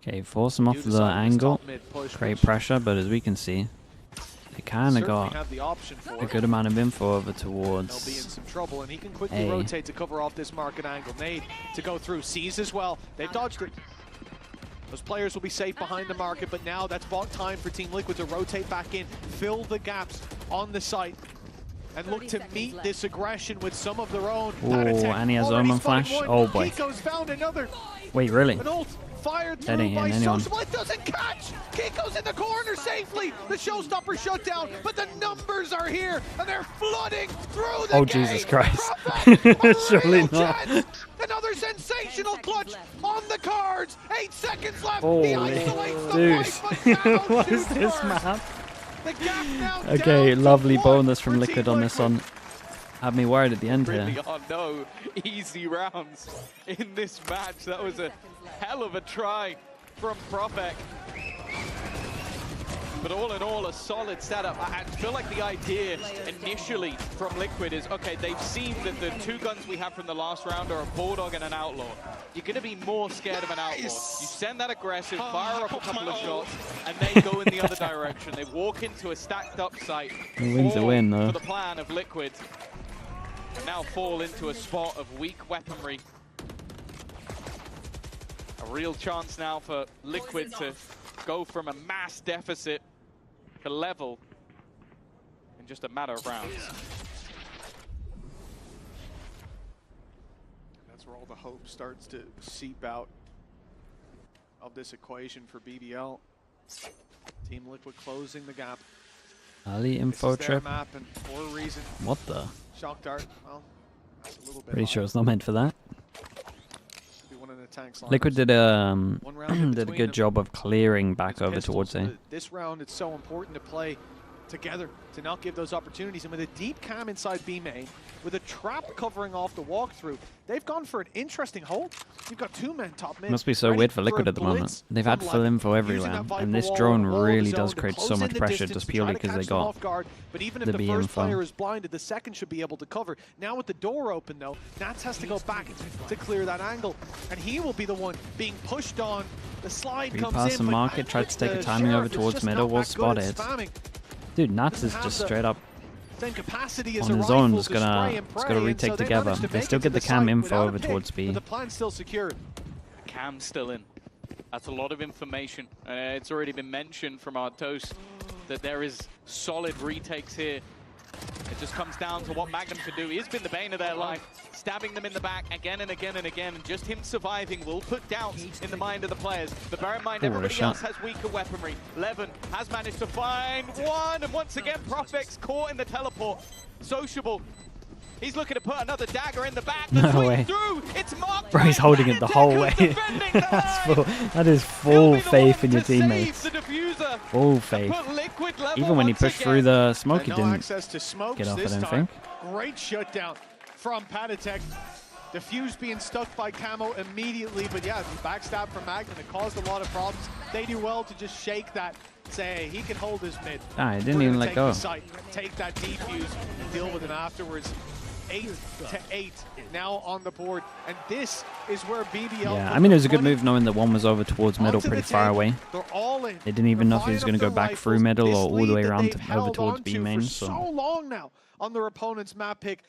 Okay, force him off the angle. Create pressure, but as we can see, they kind of got a good amount of info over towards They'll be in some trouble, and he can quickly rotate to cover off this market angle. Nade to go through. Sees as well. They've dodged it. Those players will be safe behind the market, but now that's bought time for Team Liquid to rotate back in, fill the gaps on the site, and look to meet this aggression with some of their own. Oh, and he has Omen Flash. Oh boy. Kiko's found another. Wait, really? An ult fired through by Social. It doesn't catch. Kiko's in the corner safely. The showstopper shut down, but the numbers are here, and they're flooding through the Oh, game. Jesus Christ. Surely not. Another sensational clutch on the cards. 8 seconds left. Holy dude. What is this map? Okay, lovely bonus from Liquid on this one. Had me worried at the end here. Really are no easy rounds in this match. That was a hell of a try from Profek. But all in all, a solid setup. I feel like the idea initially from Liquid is, okay, they've seen that the 2 guns we have from the last round are a Bulldog and an Outlaw. You're going to be more scared of an Outlaw. You send that aggressive, fire up a couple of shots, and they go in the other direction. They walk into a stacked up site. He wins the win, though. For the plan of Liquid. And now fall into a spot of weak weaponry. A real chance now for Liquid to go from a mass deficit to level in just a matter of rounds. That's where all the hope starts to seep out of this equation for BBL. Team Liquid closing the gap. Ali info trip. Map, and for a reason. What the? Shock dart. Well, that's a little bit Pretty sure it's not meant for that. Line. Liquid did did a good job of clearing back over towards A. This round, it's so important to play together, to not give those opportunities. And with a deep cam inside B main, with a trap covering off the walkthrough, they've gone for an interesting hold. You've got 2 men top mid. Must be so weird for Liquid at the moment. They've had full info everywhere, and this drone really does create so much pressure just purely because they got but even if the first player is blinded, the second should be able to cover. Now with the door open though, Nats has to go back to clear that angle, and he will be the one being pushed on. The slide comes in. Repass and market, tried to take a timing over towards middle, was spotted. Dude, Nats is just straight up on his own, just gotta retake together. They still get the cam info over towards B. The plan's still secure. Cam's still in. That's a lot of information. It's already been mentioned from our toast that there is solid retakes here. It just comes down to what Magnum can do. He has been the bane of their life, stabbing them in the back again and again and again, and just him surviving will put doubts in the mind of the players. But bear in mind, everybody else has weaker weaponry. Levin has managed to find one, and once again, Profek's caught in the teleport. Sociable. He's looking to put another dagger in the back. No way. It's Mark. Bro, he's holding it the whole way. That is full faith in your teammates. Full faith. Even when he pushed through the smoke, he didn't get off, I don't think. Great shutdown from Patatek. Diffuse being stuck by Camo immediately, but yeah, the backstab from Magnum, it caused a lot of problems. They do well to just shake that, say, hey, he can hold his mid. Ah, he didn't even let go. Take that defuse, deal with him afterwards. 8-8 now on the board, and this is where BBL. Yeah, I mean, it was a good move knowing that one was over towards middle, pretty far away. They didn't even know if he was going to go back through middle or all the way around over towards B main. So long now on their opponent's map pick,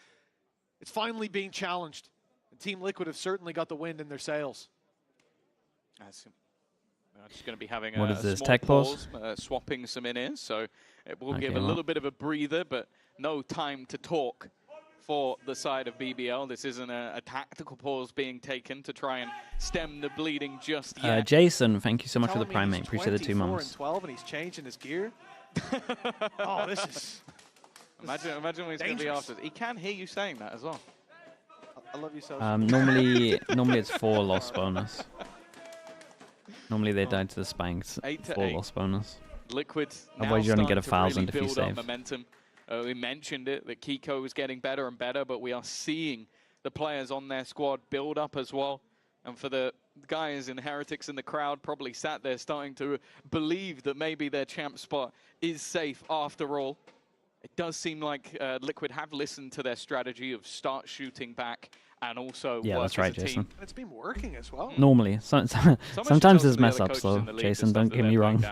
it's finally being challenged. And Team Liquid have certainly got the wind in their sails. I'm just going to be having what is this, small tech pause? Swapping some in-ears, so it will give a little bit of a breather, but no time to talk for the side of BBL. This isn't a tactical pause being taken to try and stem the bleeding just yet. Jason, thank you so much for the prime, mate. Appreciate the 2 months. 12 and he's changing his gear. Oh, this is... Imagine when he's going to be after this. He can hear you saying that as well. I love you so normally it's 4 loss bonus. Normally they died to the Spanks. 4 loss bonus. Liquid. Otherwise you only get 1,000 if you save. Momentum We mentioned it, that Kiko is getting better and better, but we are seeing the players on their squad build up as well. And for the guys in Heretics in the crowd, probably sat there starting to believe that maybe their champ spot is safe after all. It does seem like Liquid have listened to their strategy of start shooting back and also yeah, work that's right, as a Jason. team. And it's been working as well. Normally. Sometimes there's mess ups, though, Jason. Don't get me wrong.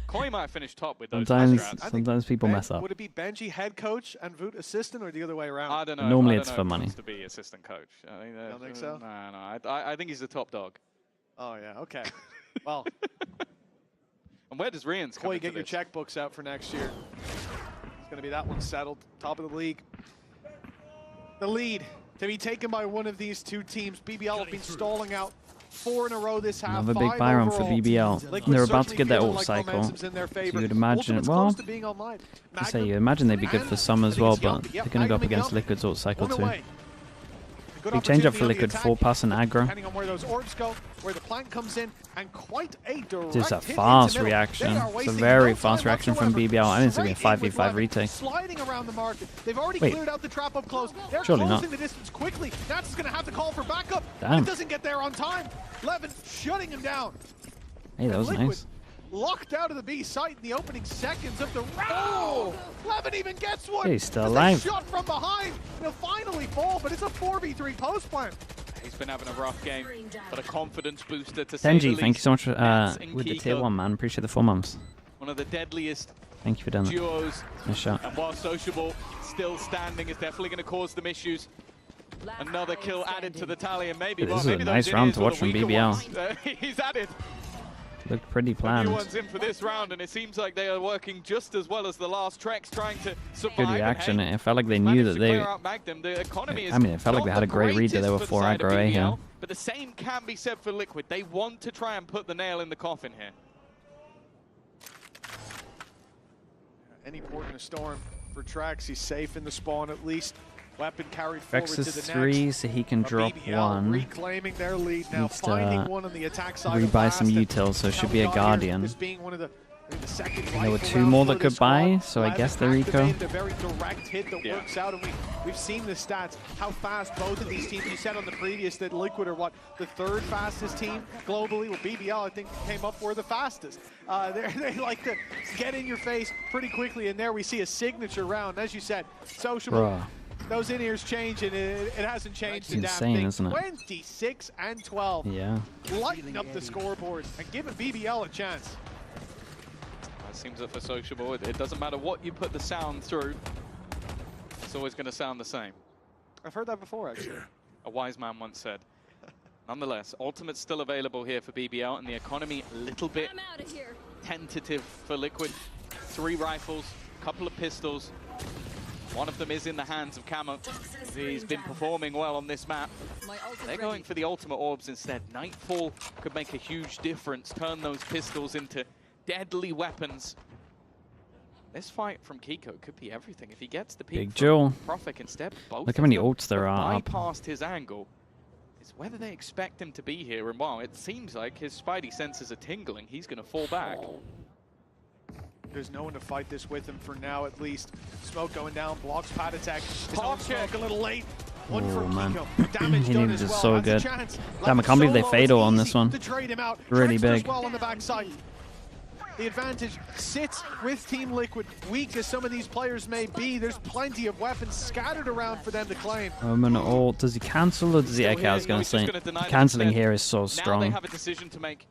Koi might finish top with those sometimes people mess up. Would it be Benji head coach and Voot assistant, or the other way around? I don't know. Normally it's for money. To be assistant coach. You don't think so? No. I think he's the top dog. Oh, yeah. Okay. Well. And where does Rian's come Koi, get your checkbooks out for next year. It's going to be that one settled. Top of the league. The lead to be taken by one of these two teams. BBL have been stalling out 4 in a row this half. Another big buy round for BBL. They're about to get their ult cycle. So you would imagine, well, you imagine they'd be good for some as well, but they're going to go up against Liquid's ult cycle too. Big change up for Liquid, 4-pass and aggro. Depending on where those orbs go, where the plant comes in, and quite a direct Just a fast reaction. It's a very fast reaction from BBL. I think it's going to be a 5v5 retake. Sliding around the market. They've already cleared out the trap up close. They're surely closing not. the distance quickly. Nats is going to have to call for backup. Damn. It doesn't get there on time. Levin shutting him down. Hey, that was nice. Locked out of the B site in the opening seconds of the round. Oh, Levin even gets one. He's still alive. Shot from behind. He'll finally fall, but it's a 4v3 post plant. He's been having a rough game, but a confidence booster to say the Denji, least. thank you so much for, with the tier 1, man. Appreciate the 4 months. One of the deadliest Thank you for doing that. duos. Nice shot. And while Sociable still standing, is definitely going to cause them issues. Another kill added to the tally, and maybe, This is a nice round to watch from BBL. He's added. Looked pretty planned. Everyone's in for this round, and it seems like they are working just as well as the last Trex, trying to survive. Good reaction. It felt like they knew that they... I mean, it felt like they had a great read that they were 4 aggro A here. But the same can be said for Liquid. They want to try and put the nail in the coffin here. Any port in a storm for Trax. He's safe in the spawn at least. Weapon carried forward to the Vexus next. 3, so he can drop BBL 1. reclaiming their lead now, Needs finding one on the attack side. rebuy some utils, so it should be a Guardian. This being one of the second There were rifle 2 round more for that could the squad. buy, so I guess they're eco. A very direct hit that works out, and we've seen the stats, how fast both of these teams. You said on the previous that Liquid are what, the 3rd fastest team globally. Well, BBL I think came up for the fastest. They like to get in your face pretty quickly, and there we see a signature round. As you said, Sociable. Bruh. Those in-ears change, and it hasn't changed. It's insane, isn't it? 26 and 12. Yeah. Lighten up the scoreboard and giving BBL a chance. It seems that for Sociable, it doesn't matter what you put the sound through, it's always going to sound the same. I've heard that before, actually. A wise man once said. Nonetheless, Ultimate's still available here for BBL, and the economy a little bit tentative for Liquid. 3 rifles, couple of pistols. One of them is in the hands of Camo. He's been performing well on this map. They're going for the ultimate orbs instead. Nightfall could make a huge difference, turn those pistols into deadly weapons. This fight from Kiko could be everything. If he gets the Big Joel. Profik instead, both Look how many ults there are up. bypassed his angle. It's whether they expect him to be here, and while it seems like his spidey senses are tingling, he's going to fall back. There's no one to fight this with him for now, at least. Smoke going down, blocks pad attack. Smoke a little late. One for man. Kiko. Damage He done needs as it well. so That's a good. chance. Damn, I can't believe they fatal on this one. To trade him out. Really Trexler big. well on the backside. The advantage sits with Team Liquid. Weak as some of these players may be, there's plenty of weapons scattered around for them to claim. An ult. Does he cancel or does he echo? I was going to say. Cancelling here is so Now they strong. have a decision to make.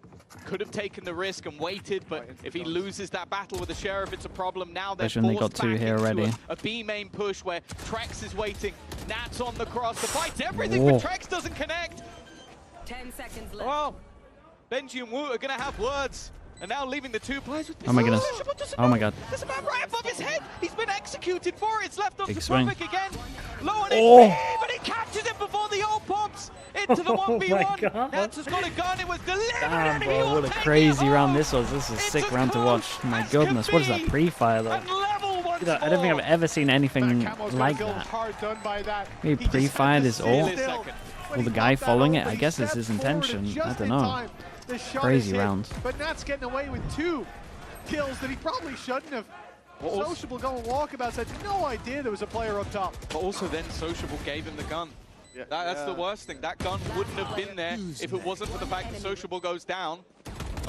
Could have taken the risk and waited, but if he loses that battle with the Sheriff, it's a problem. Now they're Especially when they got forced 2 back here into already. a B main push where Trex is waiting. Nats on the cross. The fight's everything, Whoa. but Trex doesn't connect. 10 seconds left. Well, Benji and Wu are going to have words. And now leaving the 2 players with Oh my goodness. Oh my god. There's a man right above his head. He's been executed for it. It's left on Big to swing. Profik again. Low on Oh. HP, but he catches it before the ult pops into the 1v1. Nats has got a gun. It was delivered. Damn, and he bro, will what a take it crazy round home. this was. This is a It's sick a round to watch. My goodness, what is that pre-fire though? And level once I don't think I've ever seen anything Camo's like gonna feel that. hard done by that. He just pre-fired had to his stay ult. still. When Well, he the guy got that following ult, it, I he guess it's stepped his forward intention. just I don't in know. time. The shot Crazy is hit, round. But Nat's getting away with 2 kills that he probably shouldn't have. Sociable going walkabouts had no idea there was a player up top. But also then Sociable gave him the gun. Yeah. That's the worst thing. That gun wouldn't have been there if it wasn't for the fact that Sociable goes down.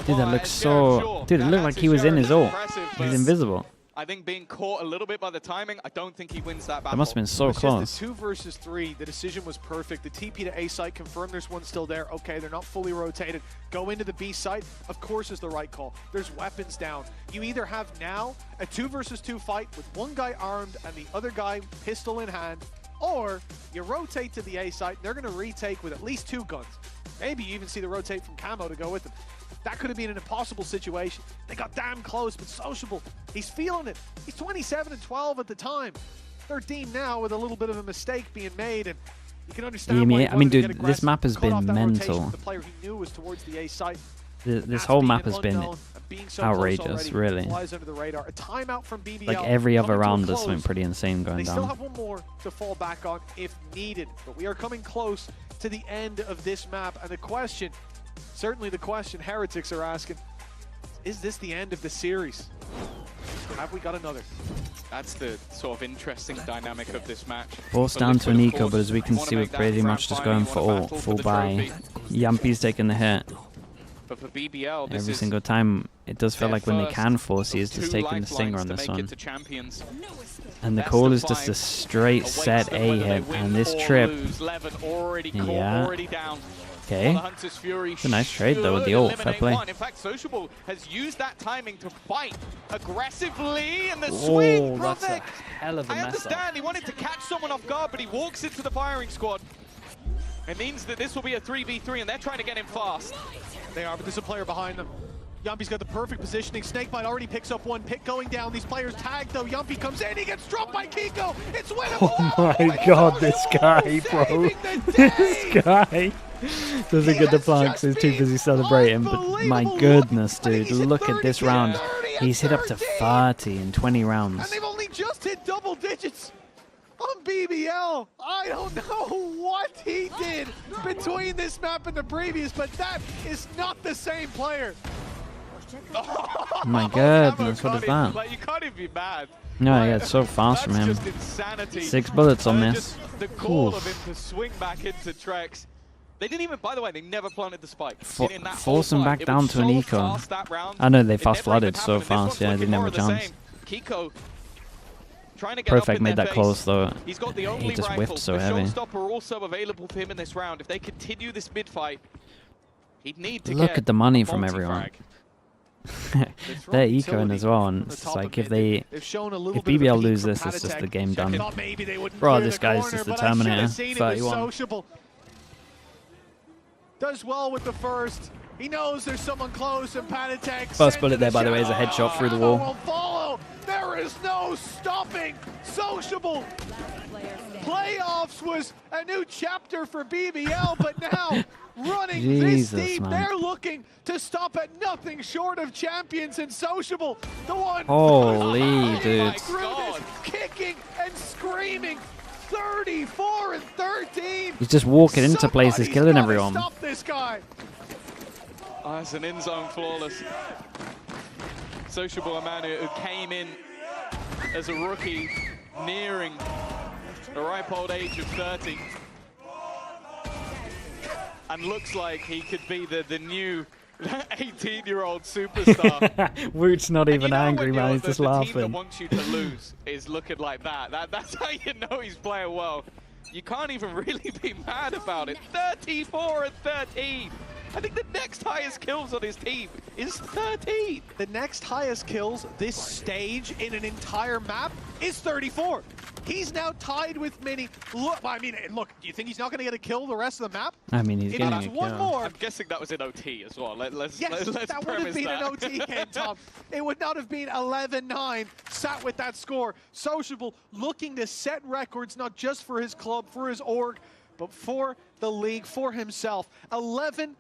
Dude, that looks so... Dude, it looked like he was in his ult. He's invisible. I think being caught a little bit by the timing, I don't think he wins that battle. That must have been so close. Just the 2 versus 3, the decision was perfect. The TP to A site confirmed there's one still there. Okay, they're not fully rotated. Go into the B site, of course, is the right call. There's weapons down. You either have now a 2 versus 2 fight with one guy armed and the other guy pistol in hand, or you rotate to the A site, and they're going to retake with at least 2 guns. Maybe you even see the rotate from Camo to go with them. That could have been an impossible situation. They got damn close, but Sociable, he's feeling it. He's 27 and 12 at the time. 13 now with a little bit of a mistake being made, and you can understand why I mean, dude, this map has been mental. The player he knew was towards the A site. This whole map has been outrageous, really. A timeout from BBL. Like every other round, there's something pretty insane going down. They still have one more to fall back on if needed, but we are coming close to the end of this map, and the question, certainly the question Heretics are asking, is this the end of the series? Or have we got another? That's the sort of interesting dynamic of this match. Forced down to an eco, but as we can see, we're pretty much just going for full buy. Yampy's taking the hit. But for BBL, every single time, it does feel like when they can force, he is just taking the stinger on this one. And the call is just a straight set A hit, and this trip, yeah. Okay, it's a nice trade though with the ult, fair play. In fact, Sociable has used that timing to fight aggressively, and the swing, that's a hell of a mess up. I understand, he wanted to catch someone off guard, but he walks into the firing squad. It means that this will be a 3v3, and they're trying to get him fast. They are, but there's a player behind them. Yampy's got the perfect positioning. Snakebite already picks up one pick going down. These players tagged though. Yampy comes in, he gets dropped by Kiko. It's winnable. Oh my god, this guy, bro. This guy doesn't get the flanks, he's too busy celebrating. But my goodness, dude, look at this round. He's hit up to 30 in 20 rounds. And they've only just hit double digits on BBL. I don't know what he did between this map and the previous, but that is not the same player. Oh my goodness, what is that? Like, you can't even be mad. No, yeah, it's so fast from him. 6 bullets on this. The call of him to swing back into Trex. They didn't even, by the way, they never planted the spike. Force him back down to an eco. I know they fast flooded so fast, yeah, they didn't have a chance. Kiko trying to get Perfect made that close though. He's got the only he just whiffed so the heavy. showstopper also available for him in this round. If they continue this mid fight, he'd need to look at the money from everyone. They're ecoing as well, and it's like if BBL lose this, it's just the game done. Bro, this guy's just the Terminator. 31. Does well with the first. He knows there's someone close, and Panatex. First bullet there, by the way, is a headshot through the wall. There is no stopping Sociable. Playoffs was a new chapter for BBL, but now running this deep, they're looking to stop at nothing short of champions and Sociable. The one holy dude, kicking and screaming. 34 and 13. He's just walking into places, killing everyone. Stop this guy. Oh, it's an in-zone flawless. Sociable, a man who came in as a rookie, nearing the ripe old age of 30. And looks like he could be the new 18-year-old superstar. Woot's not even angry, man. He's just laughing. The team that wants you to lose is looking like that. That's how you know he's playing well. You can't even really be mad about it. 34 and 13. I think the next highest kills on his team is 13. The next highest kills this stage in an entire map is 34. He's now tied with Mini. Look, I mean, look, do you think he's not going to get a kill the rest of the map? I mean, he's getting a kill. One more. I'm guessing that was in OT as well. Let's that would have been an OT game, Tom. It would not have been 11-9 sat with that score. Sociable looking to set records, not just for his club, for his org, but for the league, for himself. 11-9.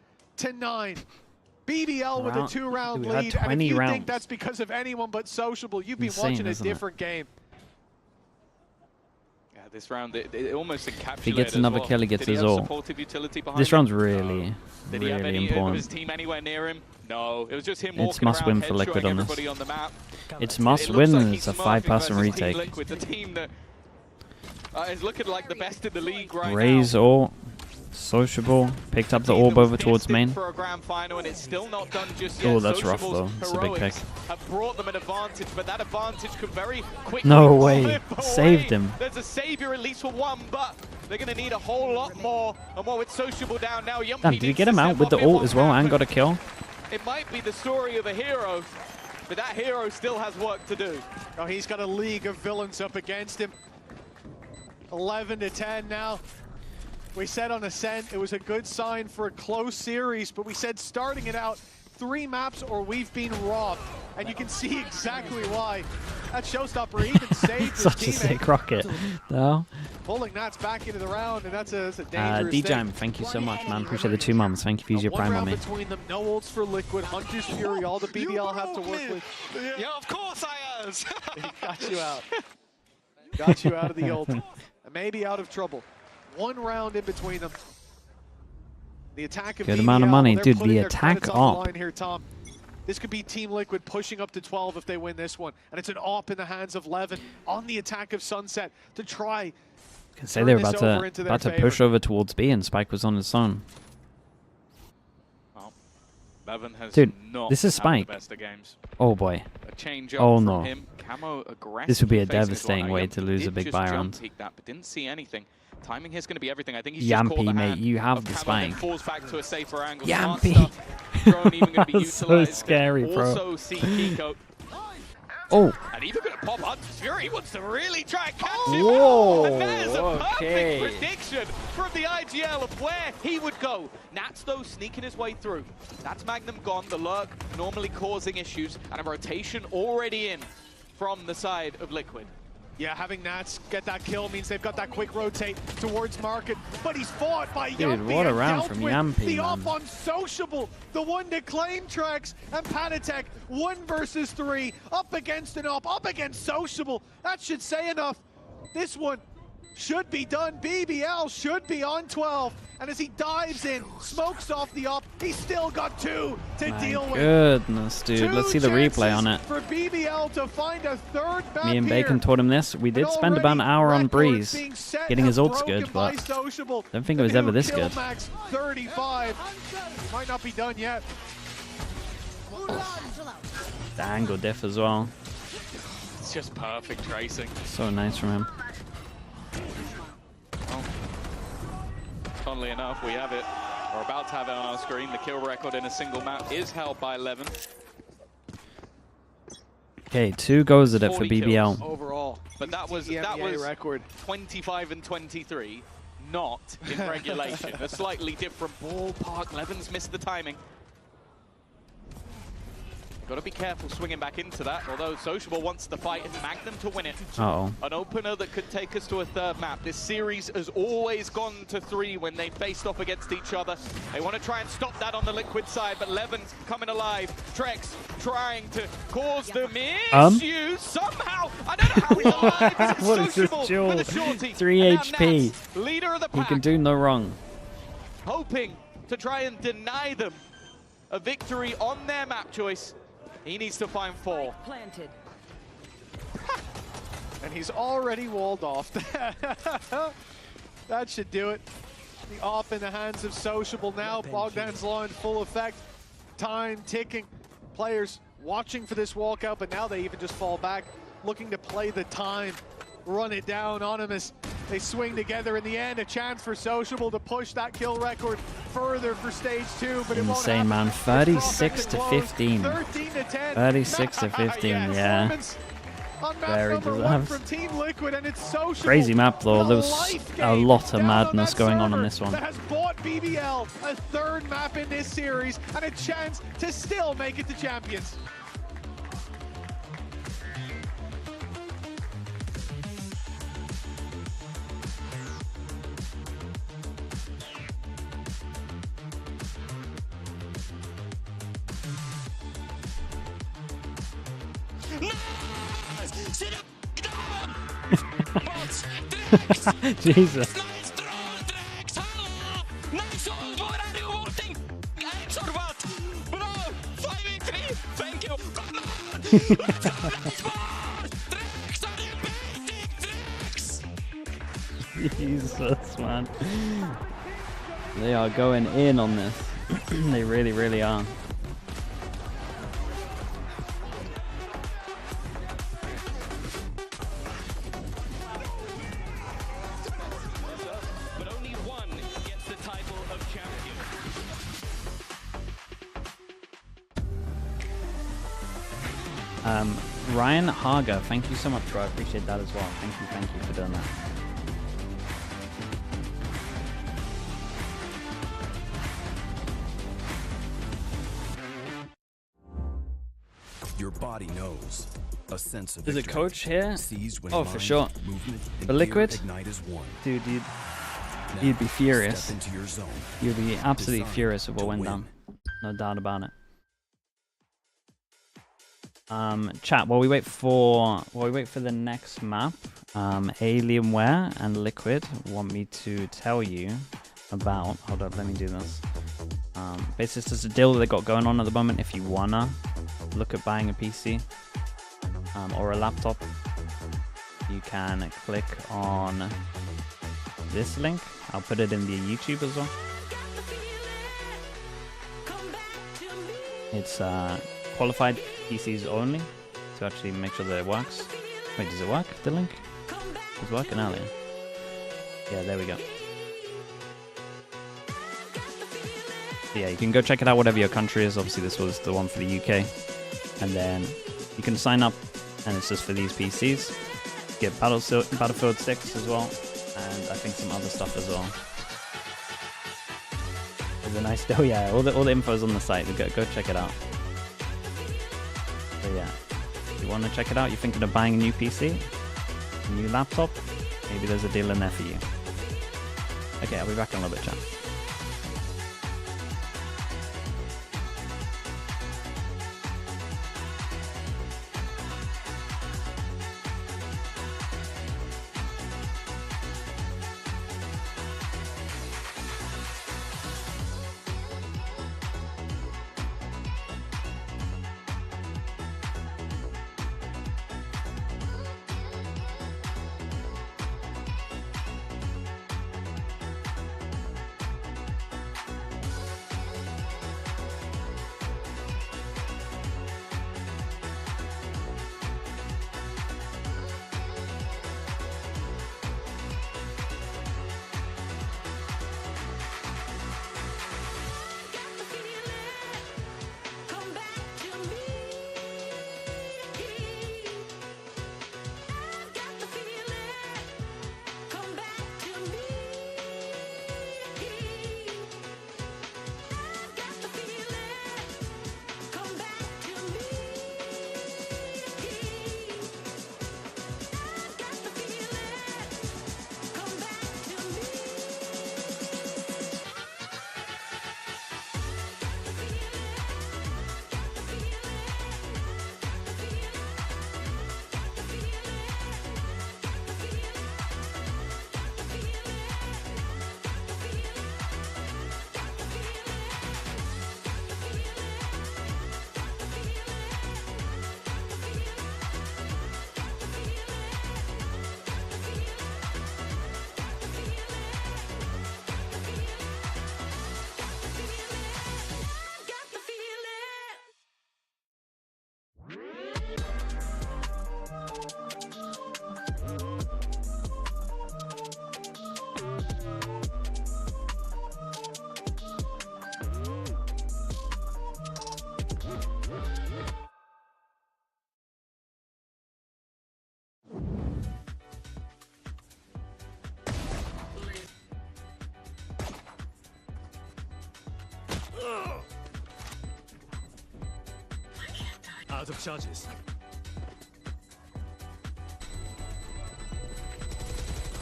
BBL with a 2-round lead, and if you think that's because of anyone but Sociable, you've been watching a different game. Yeah, This round, it almost encapsulated. If he gets another kill, he gets his ult. This round's really, Did he have really any important. of his team anywhere near him? No, it was just him It's walking must around win for Liquid on this. everybody on the map. It's must win, and it's a 5-person retake. Liquid, the team that is looking like the best in the league right Raise now. ult, sociable, picked up the orb over towards main. For a grand final, and it's still not done just Oh, yet. that's rough Sociable's though. It's a big pick. heroics have brought them an advantage, but that advantage could very quickly No way. slip away. Saved him. There's a savior at least for one, but they're going to need a whole lot more. And more with Sociable down now. Damn, did he get him out with the ult as well and got a kill? It might be the story of a hero, but that hero still has work to do. Oh, he's got a league of villains up against him. 11 to 10 now. We said on Ascent it was a good sign for a close series, but we said starting it out 3 maps or we've been robbed. And you can see exactly why. That showstopper even saved his Such a teammate. sick rocket. No. Pulling Nats back into the round, and that's a dangerous thing. DJM, thank you so much, man. Appreciate the 2 months. Thank you for using your prime on me. Between them, no ults for Liquid, Hunter's Fury, all the BBL have to work with. Yeah, of course I was. He got you out. Got you out of the ult. And maybe out of trouble. 1 round in between them. The attack of Good BBL, amount of money. they're Dude, putting the their credits attack on the op. line here, Tom. This could be Team Liquid pushing up to 12 if they win this one. And it's an op in the hands of Levin on the attack of Sunset to try. Can say they were about to push over towards B, and Spike was on his own. Well, Levin has Dude, not this is had Spike. the best of games. Oh boy. A change Oh up no. from him. Camo This would be a aggressively facing his devastating line. way Yampi to lose a did big just buy jump round. peek that, but didn't see anything. Timing here's going to be everything. I think he's just caught Yampy, the mate, hand you have of the Camo, then spike. falls back to a safer angle. Yampy. Smart stuff. Drone even going to be That's so utilized. scary, bro. Also see Kiko. Oh. And even going to pop Hunter's Fury. He wants to really try and catch him Whoa, out. And there's a okay. perfect prediction from the IGL of where he would go. Nats, though, sneaking his way through. That's Magnum gone. The lurk normally causing issues. And a rotation already in from the side of Liquid. Yeah, having Nats get that kill means they've got that quick rotate towards Market, but he's fought by Dude, Yampy what a and round dealt from with Yampy, the man. op on Sociable, the one to claim tracks, and Panatek 1 versus 3, up against an op, up against Sociable. That should say enough. This one should be done. BBL should be on 12, and as he dives in, smokes off the op, he's still got 2 to deal with. Goodness, dude. 2 Let's see the replay on it. for BBL to find a 3rd map Me and here. Bacon taught him this. We did spend about an hour on Breeze. Getting his ults good, but don't think it was ever this good. Max 35. Might not be done yet. The angle diff as well. It's just perfect tracing. So nice from him. Well, funnily enough, we have it. We're about to have it on our screen. The kill record in a single map is held by 11. Okay, 2 goes at it for 40 kills BBL. overall, but that was record 25 and 23, not in regulation. A slightly different ballpark. Levin's missed the timing. Got to be careful swinging back into that, although Sociable wants to fight and Magnum to win it. Uh-oh. An opener that could take us to a 3rd map. This series has always gone to 3 when they faced off against each other. They want to try and stop that on the Liquid side, but Levin's coming alive. Trex trying to cause them issues somehow. I don't know how he's alive. What is this Sociable duel? with a shorty. 3 And now HP. Nats, leader of the He pack, can do no wrong. hoping to try and deny them a victory on their map choice. He needs to find 4. Planted. And he's already walled off. That should do it. The op in the hands of Sociable now. Bogdan's Law in full effect. Time ticking. Players watching for this walkout, but now they even just fall back, looking to play the time, run it down on him as they swing together in the end. A chance for Sociable to push that kill record further for stage 2, but it won't Insane, happen. man. 36 to 15. 13 to 10. 36 to 15, yeah. On map Very number 1 deserved. from Team Liquid, and it's Sociable. Crazy map though. There was Life a game lot of down madness that going on server this one. That has bought BBL a 3rd map in this series and a chance to still make it to champions. Jesus. Thank you. Jesus, man. They are going in on this. They really, really are. But only one gets the title of champion. Ryan Haga, thank you so much, bro. I appreciate that as well. Thank you for doing that. Your body knows. A sense of There's a victory coach here. seized when Oh, for mind, sure. movement, and The Liquid, gear ignite as one. dude, Now, you'd be furious. step into your zone. You'd be absolutely Designed furious if to it went win. down. No doubt about it. Chat, while we wait for the next map, Alienware and Liquid want me to tell you about. Hold up, let me do this. Basically, it's a deal that they got going on at the moment. If you wanna look at buying a PC or a laptop, you can click on this link. I'll put it in the YouTube as well. It's qualified PCs only to actually make sure that it works. Wait, does it work? The link? It was working earlier. Yeah, there we go. Yeah, you can go check it out whatever your country is. Obviously this was the one for the UK. And then you can sign up and it's just for these PCs. Get Battlefield 6 as well. And I think some other stuff as well. There's a nice deal, yeah. All the info's on the site. Go check it out. So yeah, if you want to check it out, you're thinking of buying a new PC, a new laptop, maybe there's a deal in there for you. Okay, I'll be back in a little bit, chat. Out of charges.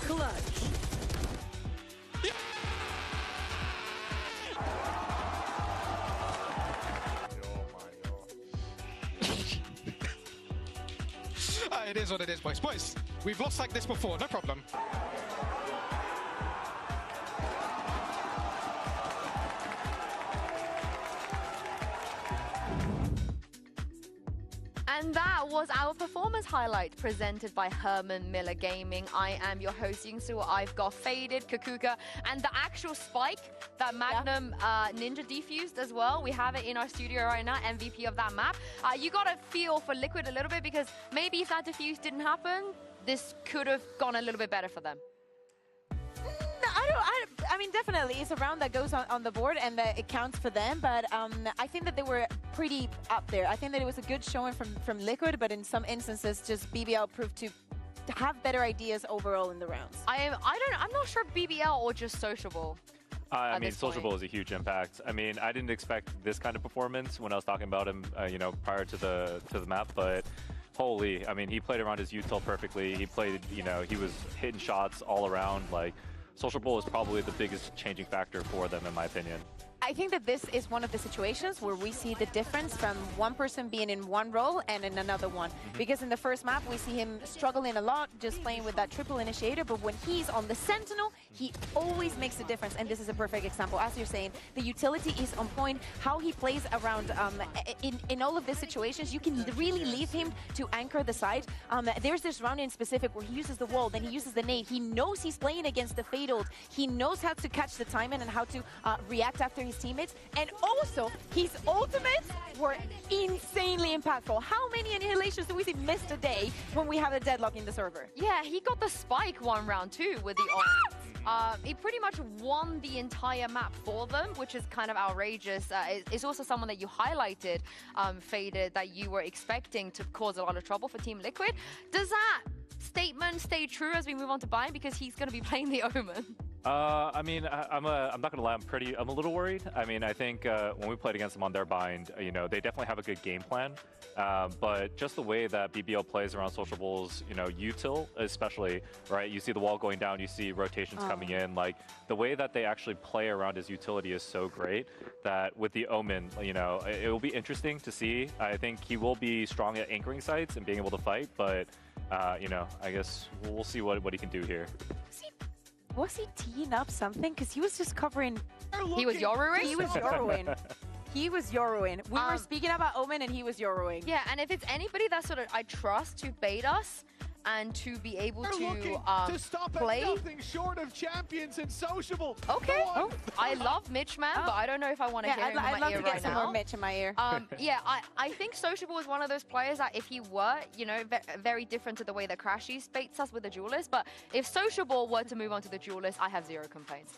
Clutch. It is what it is, boys. We've lost like this before, no problem. And that was our performance highlight presented by Herman Miller Gaming. I am your host, Yingsu. I've got Faded, Kakuka, and the actual spike that Magnum Ninja defused as well. We have it in our studio right now, MVP of that map. You got to feel for Liquid a little bit because maybe if that defuse didn't happen, this could have gone a little bit better for them. I mean, definitely, it's a round that goes on the board and that it counts for them, but I think that they were pretty up there. I think that it was a good showing from Liquid, but in some instances, just BBL proved to have better ideas overall in the rounds. I'm not sure BBL or just Sociable. I mean, Sociable is a huge impact. I mean, I didn't expect this kind of performance when I was talking about him, you know, prior to the map, but holy, I mean, he played around his util perfectly. He played, you know, he was hitting shots all around, like. Sociable is probably the biggest changing factor for them, in my opinion. I think that this is one of the situations where we see the difference from one person being in one role and in another one. Because in the first map, we see him struggling a lot, just playing with that triple initiator. But when he's on the Sentinel, he always makes a difference. And this is a perfect example. As you're saying, the utility is on point. How he plays around in all of these situations, you can really leave him to anchor the side. There's this round in specific where he uses the wall, then he uses the nade. He knows he's playing against the Fade ult. He knows how to catch the timing and how to react after his teammates, and also his ultimates were insanely impactful. How many annihilations do we see missed a day when we have a deadlock in the server? Yeah, he got the spike one round too with the ult. He pretty much won the entire map for them, which is kind of outrageous. It's also someone that you highlighted, Faded, that you were expecting to cause a lot of trouble for Team Liquid. Does that statement stay true as we move on to Bind, because he's going to be playing the Omen? I mean, I'm not gonna lie. I'm a little worried. I mean, I think when we played against them on their bind, you know, they definitely have a good game plan. But just the way that BBL plays around Sociable's, you know, util especially, right? You see the wall going down, you see rotations coming in. Like the way that they actually play around his utility is so great that with the Omen, you know, it will be interesting to see. I think he will be strong at anchoring sites and being able to fight, but you know, I guess we'll see what he can do here. Was he teeing up something? Because he was just covering... He was Yoruing? He was Yoruing. He was Yoruing. We were speaking about Omen and he was Yoruing. Yeah, and if it's anybody that sort of I trust to bait us and to be able to stop play. Nothing short of champions and Sociable. Okay. I love Mitch, man, but I don't know if I want to hear him in my ear right now. I'd love to get some more Mitch in my ear. Yeah, I think Sociable is one of those players that if he were, you know, very different to the way that Crashies baits us with the Duelist, but if Sociable were to move on to the Duelist, I have zero complaints.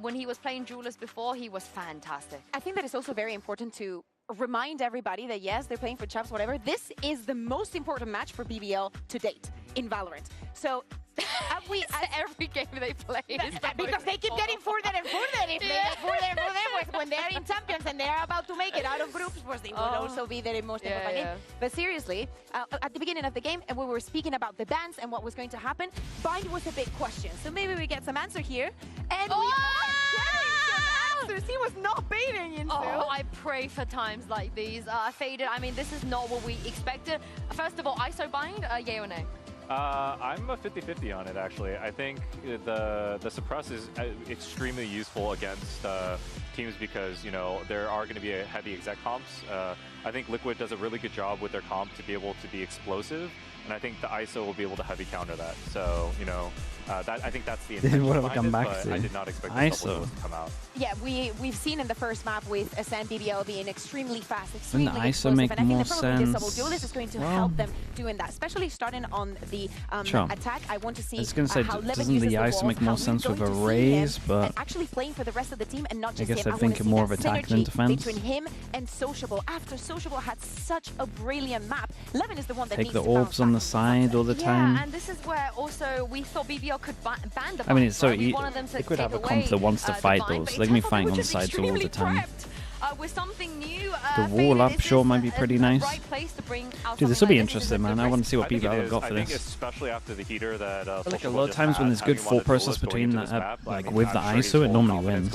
When he was playing Duelist before, he was fantastic. I think that it's also very important to remind everybody that yes, they're playing for champs, whatever. This is the most important match for BBL to date in Valorant. So every game they play is because they keep getting further and further. If they get further and further, when they're in champions and they're about to make it out of groups, of course they will also be their most important game. But seriously, at the beginning of the game, and we were speaking about the bans and what was going to happen, Bind was a big question. So maybe we get some answer here. And we are getting some answers. He was not baiting into. I pray for times like these. Faded, I mean, this is not what we expected. First of all, ISO Bind, yay or nay? I'm a 50-50 on it, actually. I think the suppress is extremely useful against teams because, you know, there are going to be a heavy exec comps. I think Liquid does a really good job with their comp to be able to be explosive, and I think the ISO will be able to heavy counter that. So, you know, I think that's the intention behind it, but I did not expect this double to come out. Yeah, we've seen in the first map with SEN BBL being extremely fast, extremely explosive, and I think more that probably this double sense. duelist is going to help them doing that, especially starting on the attack. I want to see I was going to say, how Levin doesn't uses the ISO walls, make more how sense we're with going a to see raise, him, but and actually playing for the rest of the team and not just I guess him. I think wanna see more that of attack than synergy defense. between him and Sociable. After Sociable had such a brilliant map, Levin is the one that take needs the to orbs on the side all the time. Yeah, and this is where also we thought BBL could ban the I mean, it's so right? easy. They could have a comp that wants to fight those. They're going to be fighting on the sides all the time. With something new, The wall up sure might be pretty nice. Dude, this will be interesting, man. I want to see what BBL have got for I think this. especially after the heater that Like a lot of times when there's good thought process between like with the ISO, it normally wins.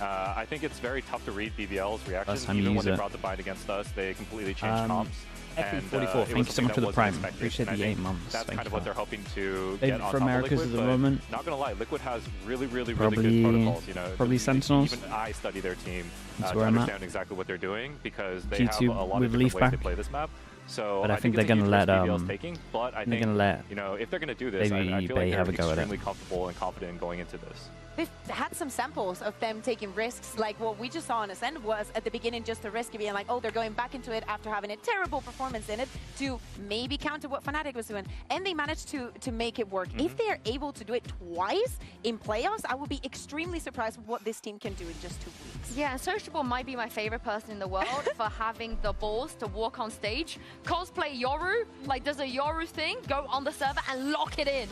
I think it's very tough to read BBL's reactions. time you Even use when they it. brought the bind against us, they completely changed comps. And, 44, thank you so much for the prime. Appreciate the 8 months. That's Thank kind you of what they're hoping to Maybe get on for top Americas of at Liquid, the but moment. not gonna lie, Liquid has really good Probably protocols. You know, Sentinels. Even I study their team That's to where I'm at. understand exactly what they're doing because they G2 have a lot with of different Leaf ways back. to play this map. So But I think it's they're a gonna huge let, risk BBL's taking, but I they're think gonna let you know if they're gonna do this, I maybe feel Bay like have they're a go at it. extremely comfortable and confident going into this. They've had some samples of them taking risks, like what we just saw on SEN was at the beginning just a risk of being like, oh, they're going back into it after having a terrible performance in it to maybe counter what Fnatic was doing. And they managed to make it work. If they are able to do it twice in playoffs, I would be extremely surprised with what this team can do in just 2 weeks. Yeah, and Sociable might be my favorite person in the world for having the balls to walk on stage, cosplay Yoru, like does a Yoru thing, go on the server and lock it in.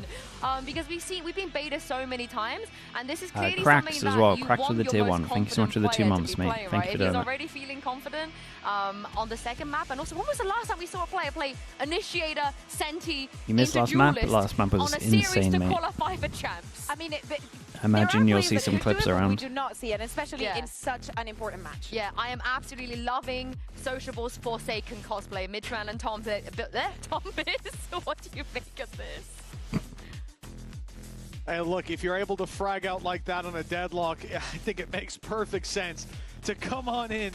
Because we've been baited so many times, and this is clearly Cracks something as that well. you Cracks want with the your tier most 1. Thank you so much for the 2 confident months, player mate. to be playing, Thank right? you for doing He's that. already feeling confident on the second map. And also, when was the last time we saw a player play Initiator, Senti, You missed into last map? Duelist Last map was on a series insane, to mate. qualify for champs? I mean, I imagine you'll see some we clips do around. not see it, especially in such an important match. Yeah, I am absolutely loving Sociable's Forsaken cosplay. Mitran and Tom Biz, what do you make of this? Hey, look, if you're able to frag out like that on a deadlock, I think it makes perfect sense to come on in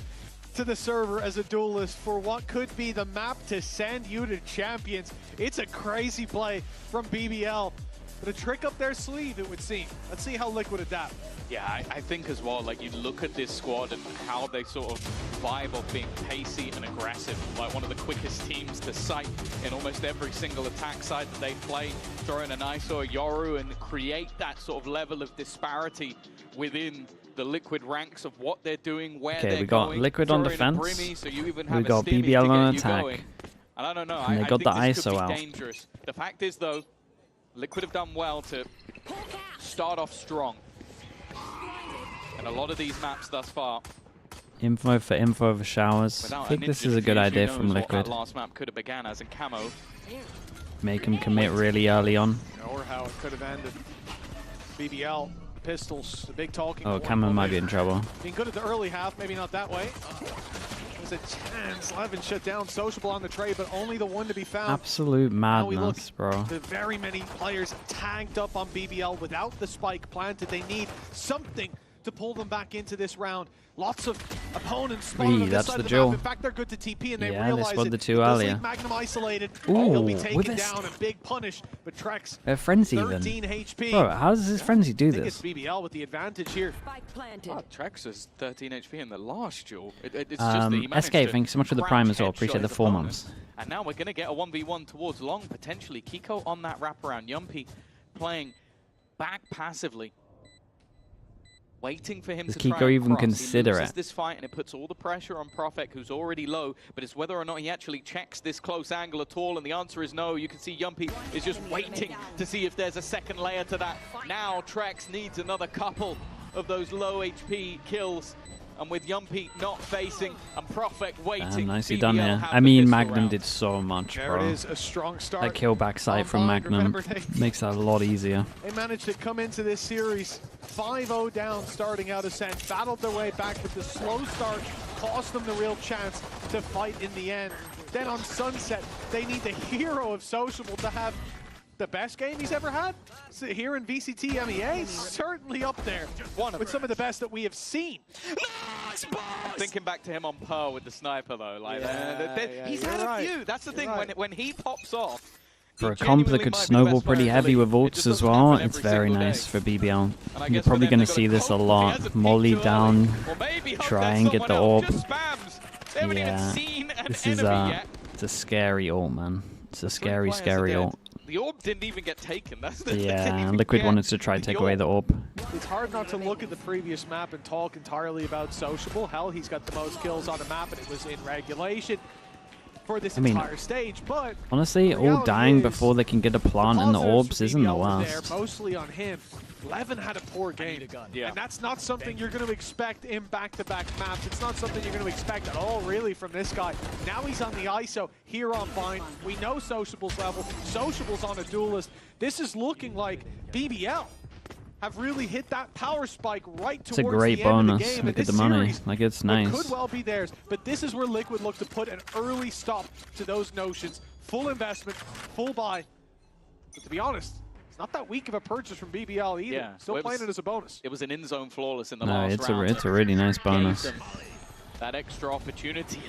to the server as a duelist for what could be the map to send you to champions. It's a crazy play from BBL, but a trick up their sleeve, it would seem. Let's see how Liquid adapt. Yeah, I think as well, like you look at this squad and how they sort of vibe of being pacey and aggressive, like one of the quickest teams to sight in almost every single attack side that they play, throw in an ISO or Yoru and create that sort of level of disparity within the Liquid ranks of what they're doing, where they're we got going. Liquid on Throw in a defense. Brimmy, so you even We have a got Stimmy BBL to on get you attack. going. And I don't know, And they I got think the this could ISO be out. dangerous. The fact is though, Liquid have done well to start off strong. And a lot of these maps thus far. Info for showers. I think this is a good idea from Liquid. That last map could have began as in camo. Make him commit really early on. Or how it could have ended. BBL, pistols, the big talking. Oh, Cameron might be in trouble. Being good at the early half, maybe not that way. There's a chance. Levin shut down Sociable on the trade, but only the one to be found. Absolute Now we look madness, bro. the very many players tanked up on BBL without the spike planted. They need something to pull them back into this round. Lots of opponents spawn on this that's side the of the duel. map. In fact, they're good to TP and they Yeah, they realize spotted it. the two It does earlier. leave Magnum isolated. Ooh, He'll be with taken a down, a big punish, but Trex They're frenzy 13 even. HP. Bro, how does his frenzy do I think this? it's BBL with the advantage here. Oh, Trex is 13 HP in the last duel. It's just that he managed SK, to thank you so much for the crouch prime as well. headshot Appreciate the his 4 opponent. months. And now we're going to get a 1v1 towards long, potentially. Kiko on that wraparound. Yumpy playing back passively. Waiting for him Does to try Kiko and even cross. consider He loses it? this fight and it puts all the pressure on Profek, who's already low, but it's whether or not he actually checks this close angle at all, and the answer is no. You can see Yumpy is just waiting to see if there's a second layer to that. Now Trex needs another couple of those low HP kills, and with Yumpy not facing and Profek waiting, Nicely BBL done here. have I the mean, pistol Magnum round. did so much, There bro. it is, a strong start. That kill back sight from Bond, Magnum remember, makes that a lot easier. They managed to come into this series 5-0 down starting out of SEN, battled their way back, but the slow start cost them the real chance to fight in the end. Then on Sunset, they need the hero of Sociable to have the best game he's ever had. So here in VCT EMEA, certainly up there with some of the best that we have seen. Thinking back to him on Pearl with the sniper though, like he's you're had a right. few. That's the thing, right. when he pops off. For he a comp that genuinely could might be the snowball best player pretty in the heavy league. with It ults just as doesn't well, happen it's every very single nice day. for BBL. And I You're guess for probably them, going to they've see gotta this a cope. If he lot. hasn't Molly peaked too down, early, or maybe hope try that and get the someone orb. else just spams. They haven't even seen an This is enemy yet. it's a scary ult, man. It's a scary, Players are scary dead. ult. The orb didn't even get taken. That's the Yeah, Liquid wanted to try and take away the orb. It's hard not to look at the previous map and talk entirely about Sociable. Hell, he's got the most kills on the map, and it was in regulation for this entire stage. But Honestly, the all reality dying is, before they can get a plant in the positives orbs for isn't the BBL were there, worst. mostly on him. Levin had a poor game, and that's not something you're going to expect in back-to-back maps. It's not something you're going to expect at all, really, from this guy. Now he's on the ISO, here on Vine. We know Sociable's level. Sociable's on a duelist. This is looking like BBL have really hit that power spike right towards It's a great the end of the bonus. game. Look at the money. Like, it's nice. Could well be theirs, but this is where Liquid look to put an early stop to those notions. Full investment, full buy. But to be honest, it's not that weak of a purchase from BBL either. Yeah, Still playing it as a bonus. It was an in-zone flawless in the No, last round. it's a really nice bonus. That extra opportunity.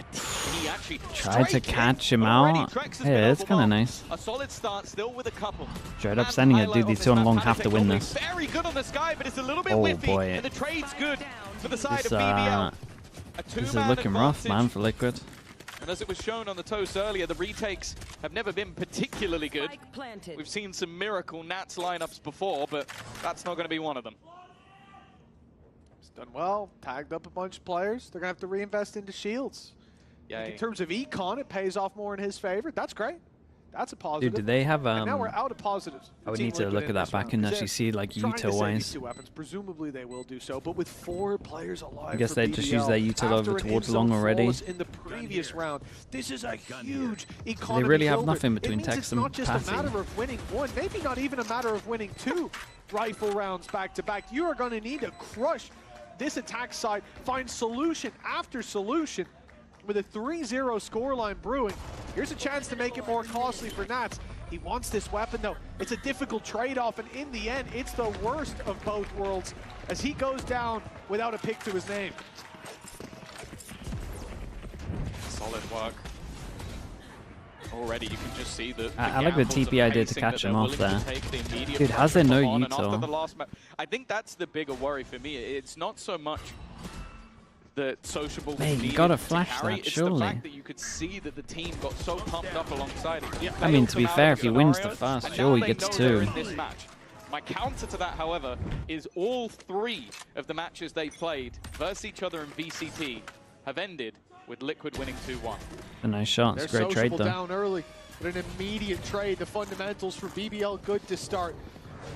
He actually Tried to catch him out. Yeah, it's kind of nice. A solid start, still with a couple. Straight up sending it, dude. These two on long have to win this. Very good on the sky, but it's a little bit Oh whiffy, boy, and the trade's good for the side this, of BBL. this is looking rough, man, for Liquid. And as it was shown on the toast earlier, the retakes have never been particularly good. We've seen some miracle Nats lineups before, but that's not going to be one of them. Done well, tagged up a bunch of players. They're going to have to reinvest into shields. Yay. In terms of econ, it pays off more in his favor. That's great. That's a positive. Dude, do they have and now we're out of positives. I would need to look at that back and actually see like util-wise. Presumably they will do so, but with 4 players alive, I guess they just use their util over towards long already. In the previous round, this is a huge economy. They really have builder. nothing between It means Tex it's not and just a Patty. matter of winning 1, maybe not even a matter of winning 2 rifle rounds back to back. You are going to need to crush this attack side, find solution after solution. With a 3-0 scoreline brewing, here's a chance to make it more costly for Nats. He wants this weapon though. It's a difficult trade-off, and in the end, it's the worst of both worlds as he goes down without a pick to his name. Solid work. Already you can just see the I like the TP I did to catch him off there. Dude, how's there no util? I think that's the bigger worry for me. It's not so much the sociable. Hey, you gotta flash that, it's surely. the fact that you could see that the team got so pumped up alongside it. I mean, to be fair, if he wins the first, sure, he gets 2. In this match. My counter to that, however, is all 3 of the matches they played versus each other in VCT have ended with Liquid winning 2-1. A nice shot. It's a great trade, though. Down early, but an immediate trade. The fundamentals for BBL good to start.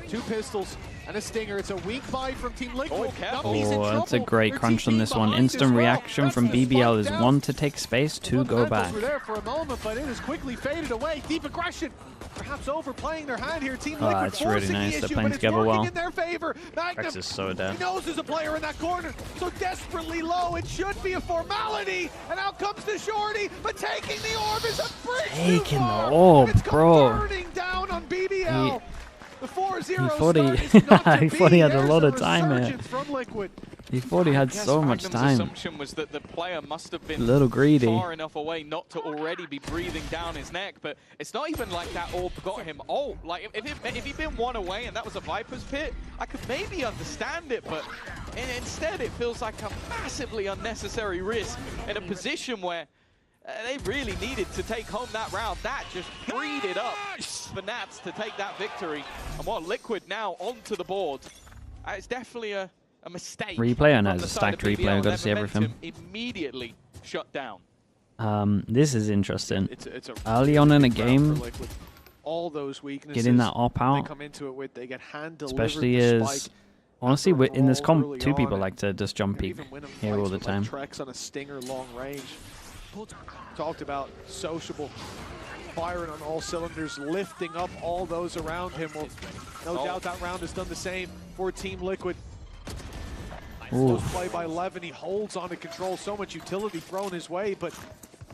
2 pistols and a stinger. It's a weak buy from Team Liquid. Oh, that's a great crunch on this one. Instant reaction from BBL is 1 to take space, 2 go back. Were there for a moment, but it has quickly faded away. Deep aggression, perhaps overplaying their hand here. Team Liquid That's really nice. They're playing together well. In their favor. Rex is so dead. He knows there's a player in that corner, so desperately low. It should be a formality, and out comes the shorty, but taking the orb is a bridge. Taking the orb, bro. Burning down on BBL. The 4-0 he thought he had a lot of time here. He thought he had so much time. Assumption was that the player must have been a little greedy. Far enough away not to already be breathing down his neck, but it's not even like that orb got him. Oh, like if he'd been 1 away and that was a Viper's Pit, I could maybe understand it, but instead it feels like a massively unnecessary risk in a position where they really needed to take home that round. That just freed it up for Nats to take that victory. And what Liquid now onto the board. It's definitely a mistake. Replay? I know it's a stacked replay. We've got to see everything. Immediately shut down. This is interesting. It's a early on in a game, all those weaknesses getting that op out, they come into it with, they get hand especially as honestly in this comp, 2 people like to just jump peek here all the time. Trex on a stinger long range. Talked about sociable, firing on all cylinders, lifting up all those around him. Well, no doubt that round has done the same for Team Liquid. Close play by Levin. He holds on to control. So much utility thrown his way, but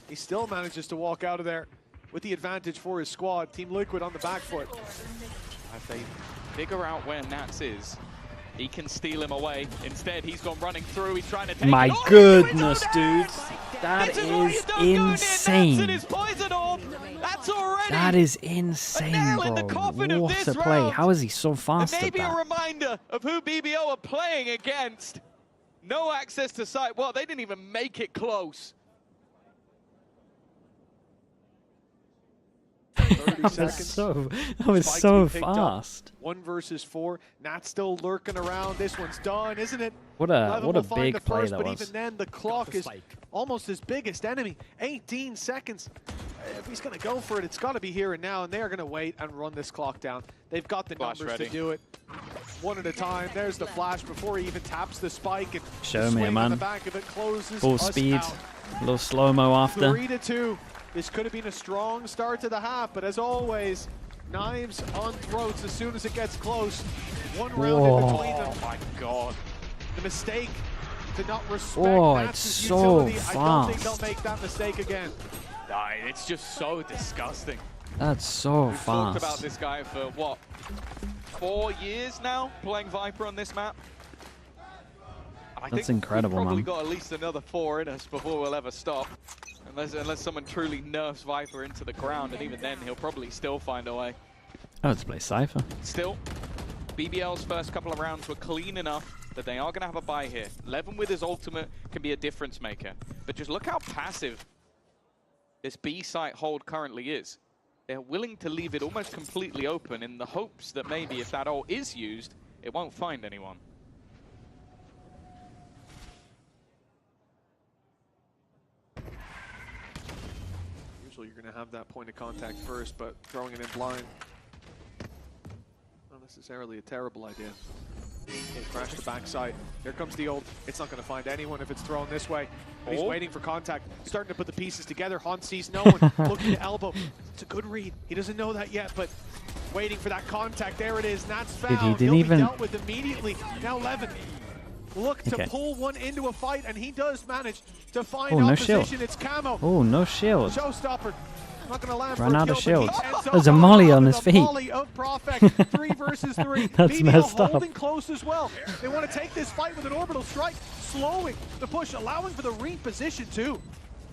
he still manages to walk out of there with the advantage for his squad. Team Liquid on the back foot. If they figure out where Nats is, he can steal him away. Instead, he's gone running through. He's trying to take My goodness, dude. That is insane. That is insane, bro. What a play. How is he so fast at Maybe a that? reminder of who BBL are playing against. No access to sight. Well, they didn't even make it close. 30 seconds. That was so fast. 1 versus 4. Nats still lurking around. This one's done, isn't it? What a big play that but was. even then, the clock is almost his biggest enemy. 18 seconds. If he's going to go for it, it's got to be here and now, and they are going to wait and run this clock down. They've got the numbers to do it. 1 at a time. There's the flash before he even taps the spike. And Show me, man. The back of it closes Full us speed. out. A little slow-mo after. 3-2. This could have been a strong start to the half, but as always, knives on throats as soon as it gets close. 1 round in between them. Oh my god. The mistake to not respect it's NATUS' so utility. I don't think fast. they'll make that mistake again. It's just so disgusting. That's so We've talked fast. about this guy for, what, 4 years now, playing Viper on this map? I That's think incredible, we've probably man. got at least another 4 in us before we'll ever stop. Unless someone truly nerfs Viper into the ground, and even then, he'll probably still find a way. Oh, let's play Cypher. Still, BBL's first couple of rounds were clean enough that they are going to have a buy here. Levin with his ultimate can be a difference maker. But just look how passive this B site hold currently is. They're willing to leave it almost completely open in the hopes that maybe if that ult is used, it won't find anyone. Usually you're going to have that point of contact first, but throwing it in blind, not necessarily a terrible idea. Okay, crash the backside. There comes the ult. It's not going to find anyone if it's thrown this way. He's waiting for contact, starting to put the pieces together. Han sees no one, looking to elbow. It's a good read. He doesn't know that yet, but waiting for that contact. There it is. Nat's foul. He didn't He'll even be dealt with immediately. Now Levin look to pull one into a fight, and he does manage to find opposition. Shield. It's Camo. Oh, no shield. Showstopper. Not gonna land Ran for a out of kill, shields. There's a molly on his feet. Molly of Prophet. 3 versus 3. That's BBL messed up. holding close as well. They want to take this fight with an orbital strike, slowing the push, allowing for the reposition too.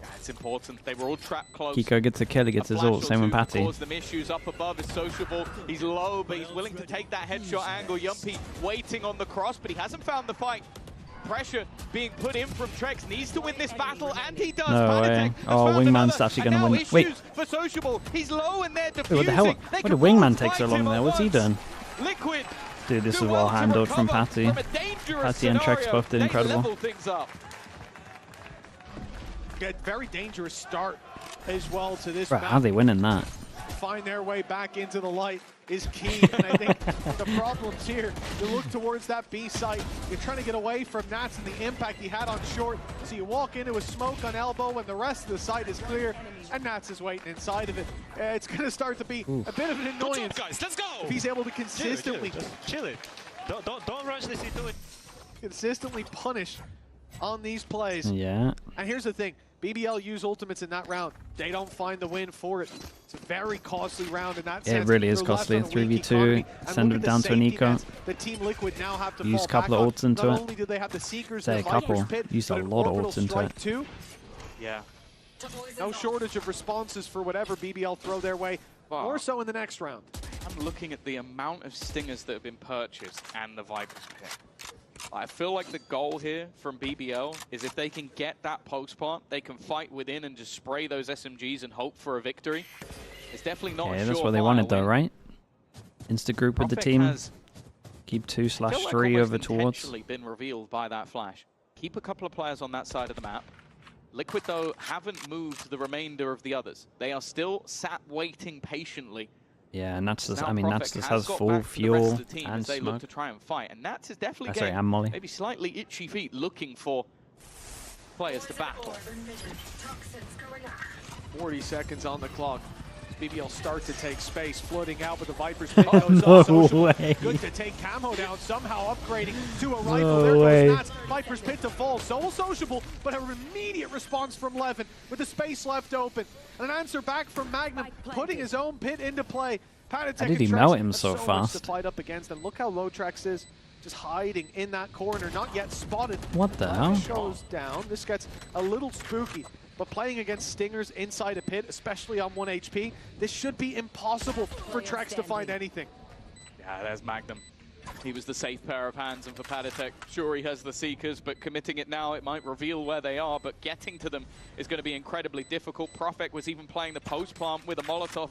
Yeah, it's important. They were all trapped close. Kiko gets a kill, he gets his ult, same with Patty. Cause them issues up above is sociable. He's low, but he's willing to take that headshot angle. Yumpy waiting on the cross, but he hasn't found the fight. Pressure being put in from Trex, needs to win this battle, and he does. No way. Oh, Wingman's actually going to win. Wait. For sociable. He's low and they're Wait, what the hell? Why did Wingman take so long there? What's he doing? Liquid. Dude, this is well handled from Patty. Patty and Trex both did incredible. Very dangerous start as well to this Bro, map. how are they winning that? Find their way back into the light is key, and I think the problems here, you look towards that B site, you're trying to get away from Nats and the impact he had on short, so you walk into a smoke on elbow and the rest of the site is clear, and Nats is waiting inside of it. It's going to start to be a bit of an annoyance. Guys, let's go! If he's able to consistently chill it. Don't rush this into it. Consistently punish on these plays. Yeah. And here's the thing, BBL use ultimates in that round. They don't find the win for it. It's a very costly round in that sense. It really is costly. 3v2, send it down to an eco. The Team Liquid now have to Use a couple of ults into Not it. only do they have the Seekers, Say the a couple. Viper's Pit, Use a but an lot of orbital ults into strike it. too. Yeah. No shortage of responses for whatever BBL throw their way. More so in the next round. I'm looking at the amount of stingers that have been purchased and the Viper's Pit. I feel like the goal here from BBL is if they can get that post plant, they can fight within and just spray those SMGs and hope for a victory. It's definitely not a Yeah, that's surefire what they wanted though, win. right? Insta group with the Prophet team. has, Keep I feel 2/3 like over almost towards. intentionally been revealed by that flash. Keep a couple of players on that side of the map. Liquid, though, haven't moved the remainder of the others. They are still sat waiting patiently. Yeah, and that's just, Now I mean, Prophet Nats just has has got full back to the rest fuel of the team and as they look smoke. to try and fight. And Nats is definitely Sorry, getting and Molly. maybe slightly itchy feet looking for players to battle. 40 seconds on the clock. BBL start to take space, floating out, but the Viper's Pit goes No up. Social way. good to take Camo down, somehow upgrading to a rifle. No There way. goes Nats. Viper's Pit to fall. So will Sociable, but an immediate response from Levin with the space left open. And an answer back from Magnum, putting his own pit into play. How did he melt him so much to fast? fight up against, and look how low Trex is. Just hiding in that corner, not yet spotted. What the hell? Goes down. This gets a little spooky. But playing against Stingers inside a pit, especially on 1 HP, this should be impossible for Trex to find anything. Yeah, there's Magnum. He was the safe pair of hands, and for Padatek, sure he has the Seekers, but committing it now, it might reveal where they are, but getting to them is going to be incredibly difficult. Prophet was even playing the post plant with a Molotov,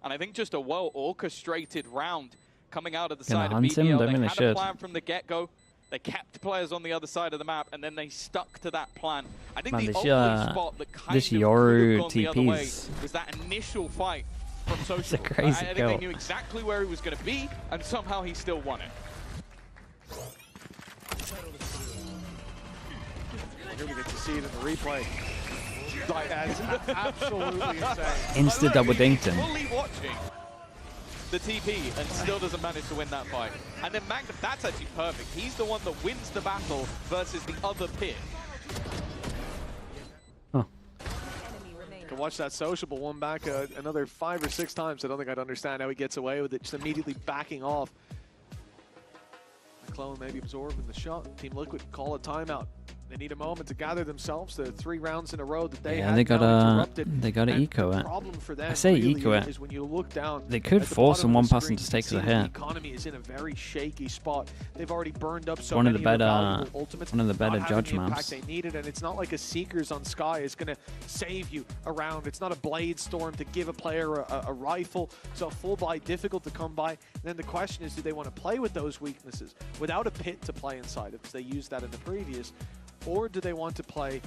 and I think just a well-orchestrated round coming out of the side of hunt him? BBL. Don't They think they had a should. plan from the get-go. They kept players on the other side of the map, and then they stuck to that plan. I think Man, the this, only spot that kind this of Yoru could have gone the other way TPs. was that initial fight from Social. It's a crazy I think kill. they knew exactly where he was going to be, and somehow he still won it. Here we get to see it in the replay. Like, that is absolutely insane. Insta double dinked him. Fully watching. the TP and still doesn't manage to win that fight. And then Magnum, that's actually perfect. He's the one that wins the battle versus the other pit. To watch that sociable one back another 5 or 6 times. I don't think I'd understand how he gets away with it, just immediately backing off. Clone maybe absorbing the shot. Team Liquid call a timeout. They need a moment to gather themselves. The 3 rounds in a row that they had they got to eco it. I say really eco it. When you look down, they could force one person to take the hit. The economy is in a very shaky spot. They've already burned up so one of many the better judge maps. They needed, and it's not like a Seekers on Sky is going to save you around. It's not a Blade Storm to give a player a rifle. So full buy difficult to come by. And then the question is, do they want to play with those weaknesses without a pit to play inside of? Because they used that in the previous. Or do they want to play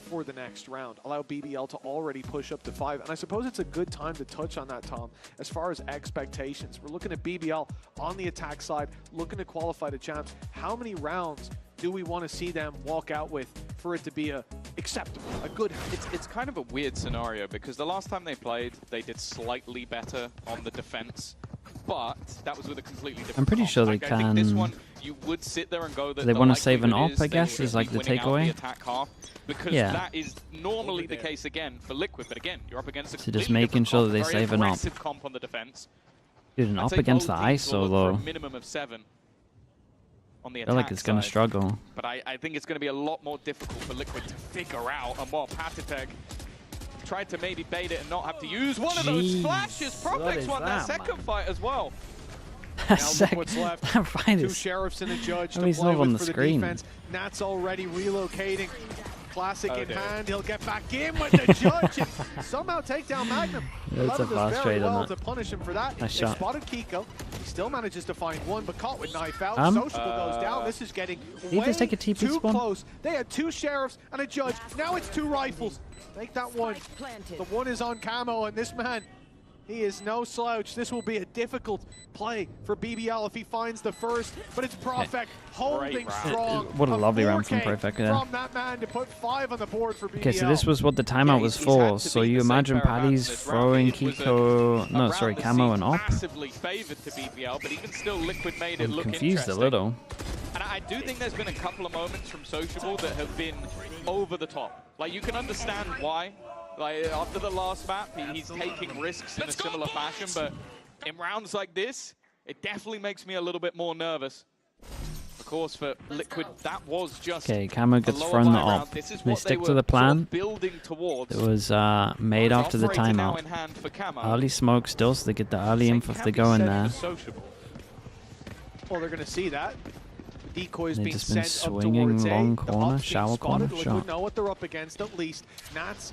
for the next round? Allow BBL to already push up to 5. And I suppose it's a good time to touch on that, Tom, as far as expectations. We're looking at BBL on the attack side, looking to qualify to champs. How many rounds do we want to see them walk out with for it to be acceptable, a good? It's kind of a weird scenario because the last time they played, they did slightly better on the defense. But that was with a completely different I'm pretty sure they I can. think this one, you would sit there and go that they want to save an op, I guess, is like the takeaway. Because that is normally the case again for Liquid, but again, you're up against a so just making sure that they save an op. Comp on the defense. Dude, an op against the ISO though. Minimum of 7 on the I feel like it's gonna struggle. But I think it's gonna be a lot more difficult for Liquid to figure out. And while Patitek tried to maybe bait it and not have to use one of those flashes, Profex won that second fight as well. Now look what's left. That fight 2 is... sheriffs and a judge to he's play not on with the for screen. the defense. Nat's already relocating. Classic in hand. He'll get back in with the judge and somehow take down Magnum. That's a fast trade on to punish him for that. Nice They shot. spotted Kiko. He still manages to find one, but caught with knife out. Sociable goes down. This is getting way just take a TP too spawn? close. They had 2 sheriffs and a judge. Now it's 2 rifles. Take that one. The one is on camo, and this man, he is no slouch. This will be a difficult play for BBL if he finds the first, but it's Profek holding strong. What a lovely round from Profek, from that man to put 5 on the board for BBL. Okay, so this was what the timeout was for. So you imagine Paddy's throwing Kiko, no, sorry, camo and op. Massively favored to BBL, but even still, Liquid made it look confused a little. And I do think there's been a couple of moments from Sociable that have been over the top. Like, you can understand why. Like, after the last map, he's taking risks in a similar fashion, but in rounds like this, it definitely makes me a little bit more nervous. Of course, for Liquid, that was just okay, camo gets thrown the op. They stick to the plan. It was made after the timeout. Early smoke still, so they get the early info if they go in there. Well, they're going to see that. Decoys They've being just been sent up swinging towards long A. corner, shower corner, Liquid shot. know what they're up against at least. Nats,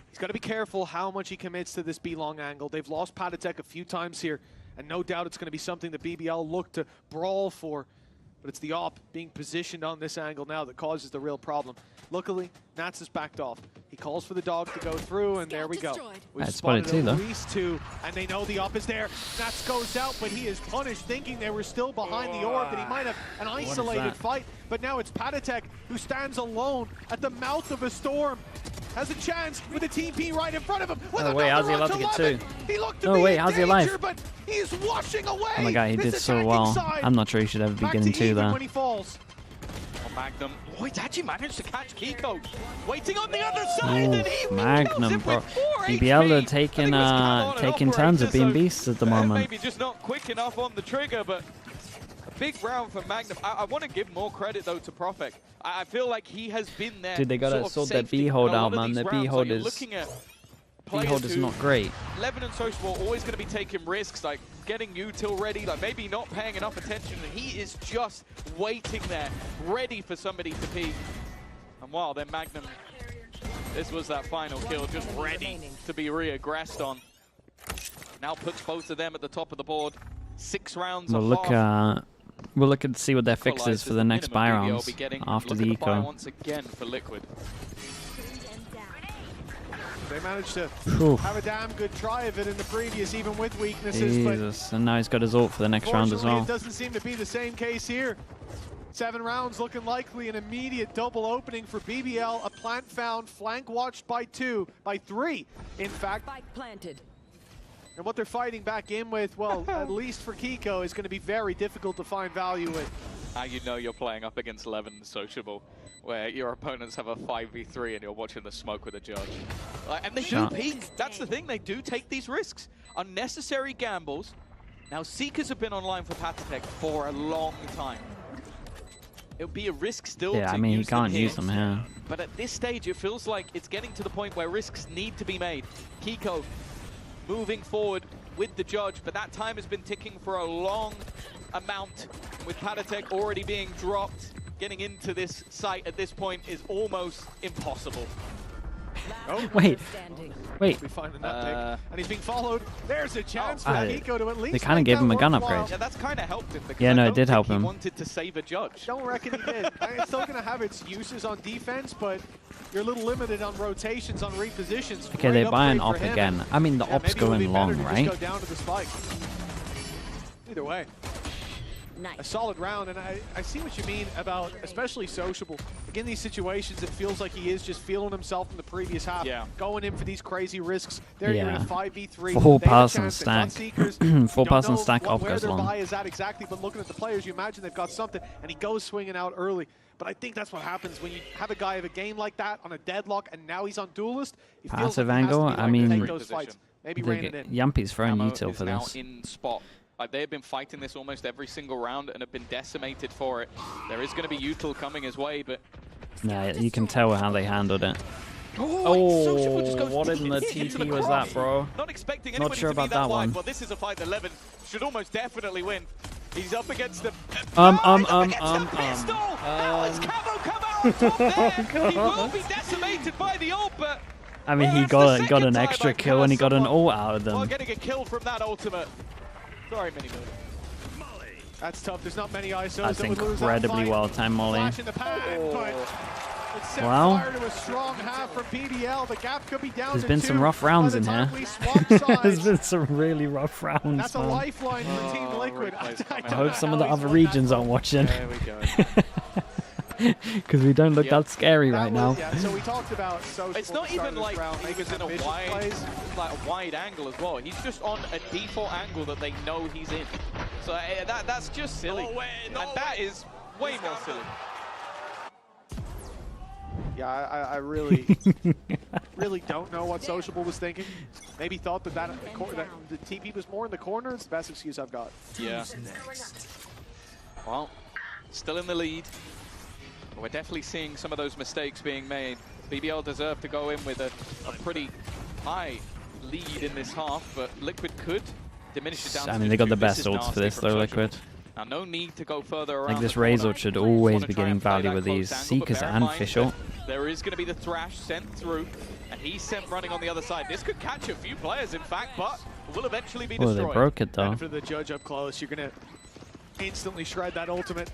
he's got to be careful how much he commits to this B-long angle. They've lost Patitek a few times here, and no doubt it's going to be something that BBL look to brawl for. But it's the op being positioned on this angle now that causes the real problem. Luckily, Nats has backed off. He calls for the dog to go through, and there we go. We've spotted at least 2, and they know the op is there. Nats goes out, but he is punished, thinking they were still behind the orb, that he might have an isolated fight. But now it's Patitek who stands alone at the mouth of a storm. Has a chance with a TP right in front of him. No way, how's he allowed to get 2? No way, how's he alive? But he's washing away. Oh my god, he did so well. I'm not sure he should ever be getting 2 there. When he falls. Magnum. Oh, he's actually managed to catch Kiko. Waiting on the other side, and he Magnum, bro. BBL are taking turns of being beasts at the moment. Maybe just not quick enough on the trigger, but a big round for Magnum. I want to give more credit, though, to Profek. I feel like he has been there. Dude, they gotta sort that B hold out, man. Their B hold is not great. Levin and Sociable are always going to be taking risks, like getting util ready, like maybe not paying enough attention, and he is just waiting there, ready for somebody to peek. And wow, then Magnum, this was that final kill, just ready to be re-aggressed on. Now puts both of them at the top of the board. 6 rounds We'll look at see what their fix is for the next buy rounds after the eco. Once again for Liquid. They managed to have a damn good try of it in the previous, even with weaknesses. Jesus, and now he's got his ult for the next round as well. It doesn't seem to be the same case here. 7 rounds looking likely an immediate double opening for BBL. A plant found, flank watched by 3, in fact. Spike planted. And what they're fighting back in with, well, at least for Kiko, is going to be very difficult to find value with. Now you know you're playing up against Levin Sociable, where your opponents have a 5v3 and you're watching the smoke with a judge. And they do peek. That's the thing. They do take these risks. Unnecessary gambles. Now, Seekers have been online for Patatech for a long time. It would be a risk still to I mean, use you can't them use them here. But at this stage, it feels like it's getting to the point where risks need to be made. Kiko moving forward with the judge, but that time has been ticking for a long amount. With Patatech already being dropped, getting into this site at this point is almost impossible. Wait. We'll be finding that pick. And he's being followed. There's a chance for Kiko to at least. They kind of gave him a gun upgrade. Yeah, that's kind of helped him. Yeah, no, it did help him. He wanted to save a judge. Don't reckon he did. It's still going to have its uses on defense, but you're a little limited on rotations, on repositions. Okay, they're buying op again. I mean, the op's going long, right? Go down to the spike. Either way. Nice. A solid round, and I see what you mean about especially Sociable. Again, these situations, it feels like he is just feeling himself in the previous half, going in for these crazy risks. There you're in a 5v3. Full pass and stack. Full pass and stack op goes long. Where their buy is at exactly, but looking at the players, you imagine they've got something, and he goes swinging out early. But I think that's what happens when you have a guy of a game like that on a deadlock, and now he's on Duelist. Passive angle, I mean, Yampy's throwing util for this. In spot. Like, they've been fighting this almost every single round and have been decimated for it. There is going to be util coming his way, but... Yeah, you can tell how they handled it. What in the TP was that, bro? Not expecting Not sure about that one. Well, this is a fight that Levin should almost definitely win. He's up against the... Alex Camo come out on top there! He will be decimated by the ult, but... I mean, he got an extra kill and he got an ult out of them. Well, getting a kill from that ultimate. Sorry, Mini Moon. That's tough. There's not many ISOs. That's incredibly well timed, Molly. Wow. To a strong half from BBL. The gap could be down. There's been some rough rounds in here. There's been some really rough rounds. That's a lifeline for Team Liquid. I hope some of the other regions aren't watching. There we go. Because we don't look that scary right now. Yeah, so we talked about it's not even like he was in a wide angle as well. He's just on a default angle that they know he's in. So that's just silly. And that is way more silly. Yeah, I really, really don't know what Sociable was thinking. Maybe thought that the TP was more in the corner. It's the best excuse I've got. Yeah. Well, still in the lead. We're definitely seeing some of those mistakes being made. BBL deserved to go in with a pretty high lead in this half, but Liquid could diminish it down to 2. I mean, they got the best ults for this, though, Liquid. Now, no need to go further around. Like, this Razor should always be getting value with these Seekers and Fish ult. There is going to be the Thrash sent through, and he's sent running on the other side. This could catch a few players, in fact, but will eventually be destroyed. Oh, they broke it, though. And for the judge up close, you're going to instantly shred that ultimate.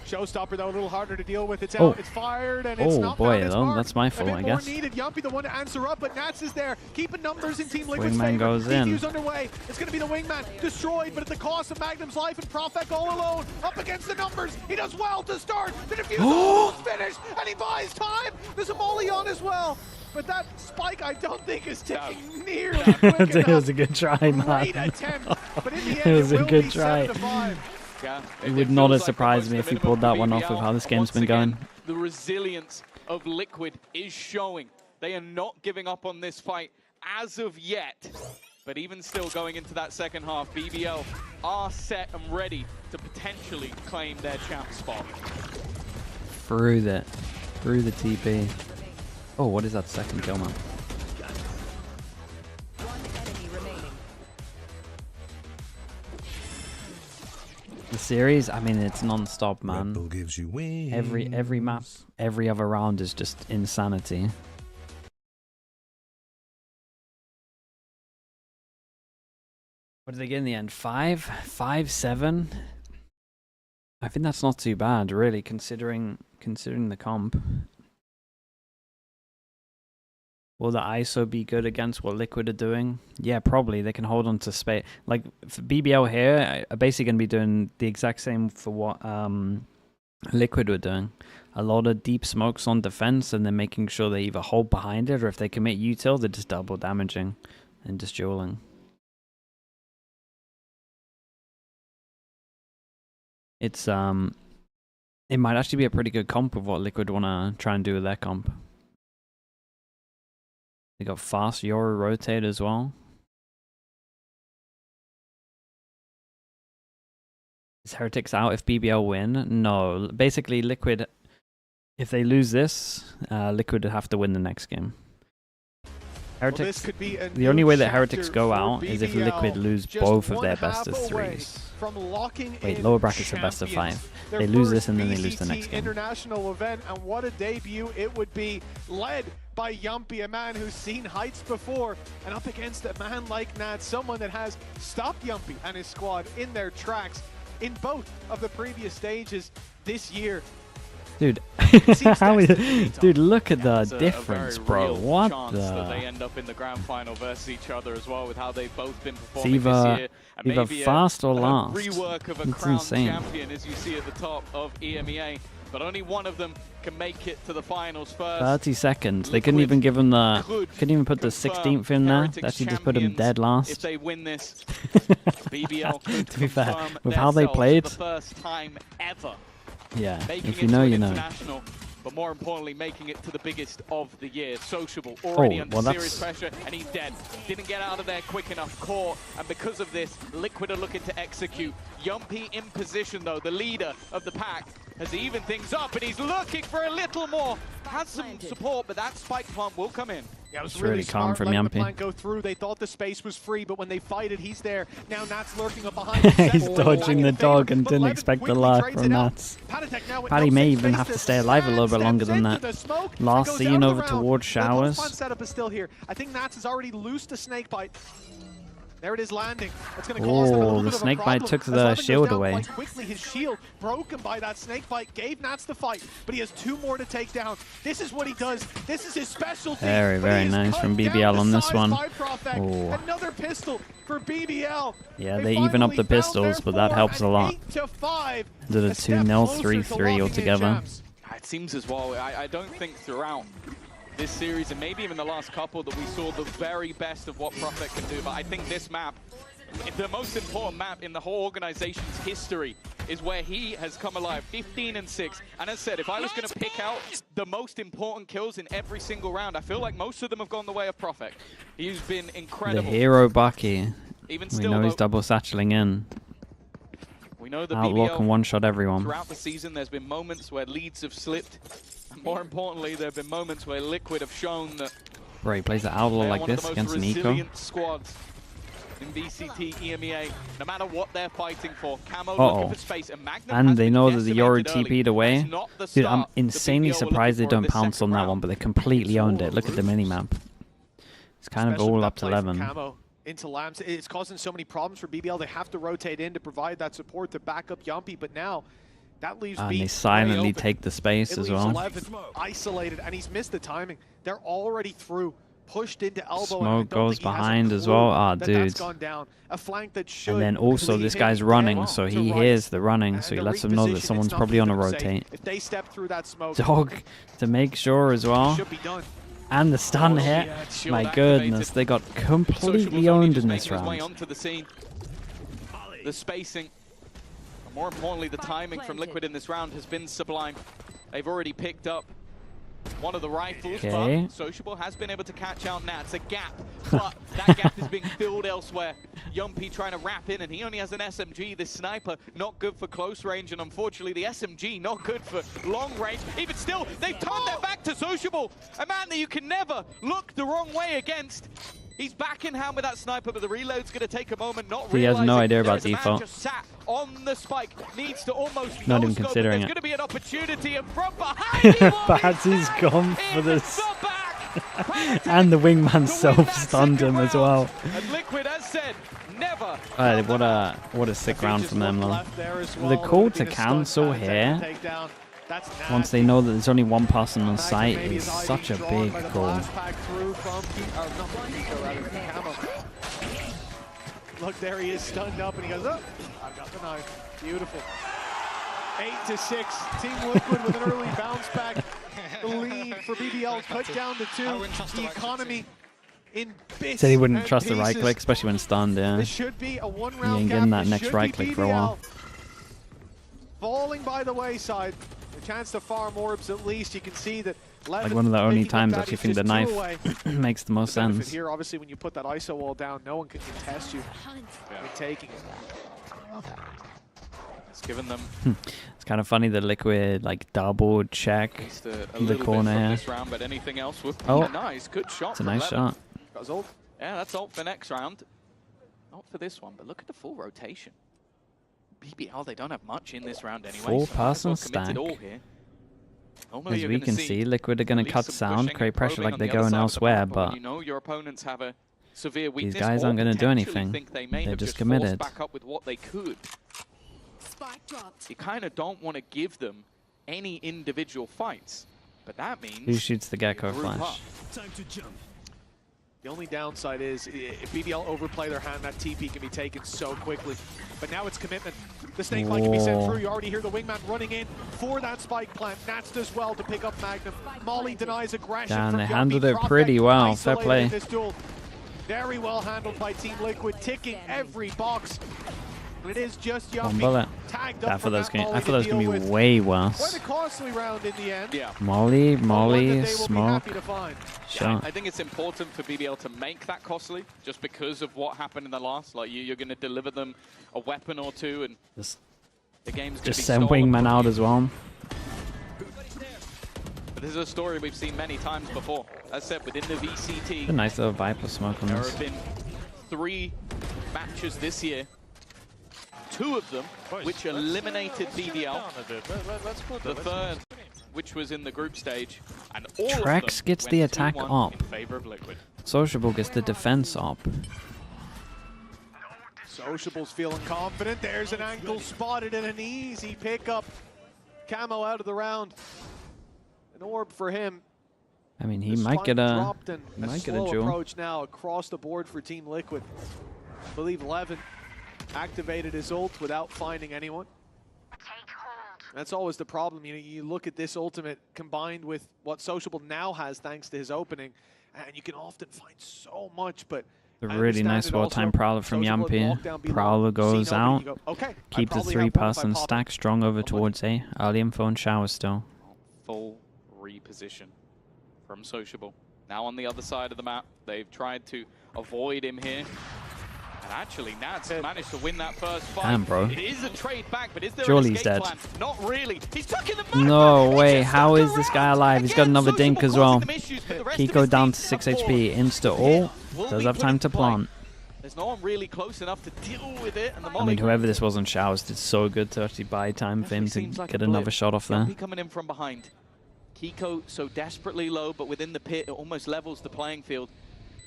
Showstopper, though, a little harder to deal with. It's out, it's fired, and it's not boy, found its mark. That's my fault, I guess. More needed. Yampy, the one to answer up, but Nats is there, keeping numbers in Team Liquid's Wingman favor. goes in. DQ's underway. It's going to be the Wingman destroyed, but at the cost of Magnum's life, and Profek all alone up against the numbers. He does well to start. The defuse almost finished, and he buys time. There's a molly on as well. But that spike, I don't think, is ticking nearly quick enough. It was a good try, man. Great attempt, but in the end, it was a good be try. 7-5. Yeah, it would not have surprised me if he pulled that one off with how this game's been going. The resilience of Liquid is showing. They are not giving up on this fight as of yet. But even still, going into that second half, BBL are set and ready to potentially claim their champ spot. Through the TP. Oh, what is that second kill, man? The series, I mean, it's non-stop, man. Red Bull gives you wings. Every map, every other round is just insanity. What did they get in the end? 5, 7. I think that's not too bad, really, considering the comp. Will the ISO be good against what Liquid are doing? Yeah, probably. They can hold on to space. Like, for BBL here, are basically going to be doing the exact same for what Liquid were doing. A lot of deep smokes on defense, and then making sure they either hold behind it, or if they commit util, they're just double damaging and just dueling. it's it might actually be a pretty good comp of what Liquid want to try and do with their comp. They got fast Yoru rotate as well. Is Heretics out if BBL win? No. Basically, Liquid, if they lose this, Liquid would have to win the next game. Heretics, the only way that Heretics go out is if Liquid lose both of their best of threes. Wait, lower brackets are best of 5. They lose this and then they lose the next game. International event, and what a debut it would be, led by Yumpy, a man who's seen heights before, and up against a man like Nat, someone that has stopped Yumpy and his squad in their tracks in both of the previous stages this year. Dude, dude, look at the difference, bro. What the? That they end up in the grand final versus each other as well, with how they've both been performing this year. And either fast or last. Rework of a crowned champion, as you see at the top of EMEA. But only one of them can make it to the finals first. 30 seconds. They couldn't even give him the. Couldn't even put the 16th in there. They actually just put him dead last. If they win this, BBL could to be fair, with how they played. For the first time ever. Yeah, if you know, you know. But more importantly, making it to the biggest of the year. Sociable already under serious pressure, and he's dead. Didn't get out of there quick enough, caught, and because of this, Liquid are looking to execute. Yumpy in position though, the leader of the pack, has evened things up, and he's looking for a little more. Has some support, but that spike plant will come in. Yeah, it was really calm from Yumpy. The plant go through. They thought the space was free, but when they fight it, he's there. Now Nat's lurking up behind. He's dodging the dog and didn't expect the life from Nats. Paddy may even have to stay alive a little bit longer than that. Last seen over towards Showers. Setup is still here. I think Nats has already loosed a snake bite. There it is landing. That's going to cause them a little bit of a snake bite problem. took the shield away. Quite quickly, his shield broken by that snake bite gave Nats the fight, but he has 2 more to take down. This is what he does. This is his specialty. Very, very nice from BBL on this one. Another pistol for BBL. Yeah, they even up the pistols, but that helps a lot. Did a 2-0, 3-3 altogether. It seems as well. I don't think throughout this series, and maybe even the last couple, that we saw the very best of what Prophet can do. But I think this map, the most important map in the whole organization's history, is where he has come alive. 15 and 6. And as I said, if I was going to pick out the most important kills in every single round, I feel like most of them have gone the way of Prophet. He's been incredible. The hero Bucky. Even we know he's double satcheling in. We know the Outlook BBL, and one-shot everyone. Throughout the season, there's been moments where leads have slipped. More importantly, there have been moments where Liquid have shown that Bro, he plays the Outlaw like this against an Eco. Squads in VCT EMEA, no matter what they're fighting for. Camo looking for space, and Magnum and they know that the Yoru TP'd away. Dude, I'm insanely surprised they don't pounce on that one, but they completely owned it. Look at the minimap. It's kind of all up to 11. Into Lambs, it's causing so many problems for BBL. They have to rotate in to provide that support to back up Yumpy, but now that leaves and they silently take the space as well. 11 isolated, and he's missed the timing. They're already through, pushed into elbow. Smoke goes behind as well. Ah, dude. A flank that should, and then also this guy's running, so he hears the running, so he lets them know that someone's probably on a rotate. If they step through that smoke, dog to make sure as well. And the stun hit. My goodness, they got completely owned in this round. The spacing, more importantly, the timing from Liquid in this round has been sublime. They've already picked up one of the rifles, but Sociable has been able to catch out Nats. A gap, but that gap is being filled elsewhere. Yumpy trying to wrap in, and he only has an SMG. This sniper, not good for close range, and unfortunately the SMG, not good for long range. Even still, they've turned their back to Sociable, a man that you can never look the wrong way against. He's back in hand with that sniper, but the reload's going to take a moment. He has no idea about default. Just sat on the spike, needs to almost not even considering it. There's going to be an opportunity, and from behind, Bazzy's gone for this. And the wingman self-stunned him as well. And Liquid has said, never. What a sick round from them, though. The call to cancel here, once they know that there's only one person on site, is such a big call. Look, there he is, stunned up, and he goes, oh, I've got the knife. Beautiful. 8-6. Team Liquid with an early bounce back. The lead for BBL cut down to 2. The economy in bits. Said he wouldn't trust the right click, especially when stunned, yeah. This should be a one-round he ain't getting that next right click for a while. falling by the wayside. A chance to farm orbs at least. You can see that like one of the only times I think the knife makes the most sense. Here, obviously, when you put that ISO wall down, no one can contest you in taking it. It's given them. It's kind of funny the Liquid like double check the corner here. This round, but anything else would be nice. Good shot. It's a nice shot. Yeah, that's ult for next round. Not for this one, but look at the full rotation. BBL, they don't have much in this round anyway. 4-person stack. As we can see, Liquid are going to cut sound, create pressure like they're going elsewhere, but you know your opponents have a severe weakness. These guys aren't going to do anything. They're just committed. Back up with what they could. You kind of don't want to give them any individual fights, but that means who shoots the Gecko flash? Time to jump. The only downside is if BBL overplay their hand, that TP can be taken so quickly. But now it's commitment. The snake flight can be sent through. You already hear the wingman running in for that spike plant. Nats does well to pick up Magnum. Molly denies aggression. Damn, they handled it pretty well. Fair play. Very well handled by Team Liquid, ticking every box. But it is just Yuppie. Bullet. I thought that was going to be way worse. Quite a costly round in the end. Yeah. Molly, smoke. Shot. I think it's important for BBL to make that costly, just because of what happened in the last. Like you're going to deliver them a weapon or two, and the game's just send wingman out as well. But this is a story we've seen many times before. As said, within the VCT, a nice little Viper smoke on there this. have been 3 matches this year. 2 of them, which eliminated BBL. The third, which was in the group stage, and all Trex of them gets the went attack 2-1 up. in favor of Liquid. Sociable gets the defense up. Sociable's feeling confident. There's an ankle spotted and an easy pickup. Camo out of the round. An orb for him. I mean, he might get a jewel. Approach now across the board for Team Liquid. I believe Levin activated his ult without finding anyone. That's always the problem. You look at this ultimate combined with what Sociable now has thanks to his opening, and you can often find so much, but a really nice well-timed Prowler from Yampi. Prowler goes out. Keep the 3-person stack strong over towards A. Early info and shower still. Full reposition from Sociable. Now on the other side of the map, they've tried to avoid him here. And actually, Nats managed to win that first fight. Damn, bro. It is a trade back, but is there Surely an he's dead. plan? Not really. He's stuck in the No way. How is this guy alive? He's got another dink as well. Kiko down to 6 HP. Insta ult. Does have time to plant. There's no one really close enough to deal with it. And the I mean, whoever this was on showers did so good to actually buy time for him to get another shot off there. Coming in from behind. Kiko so desperately low, but within the pit, it almost levels the playing field.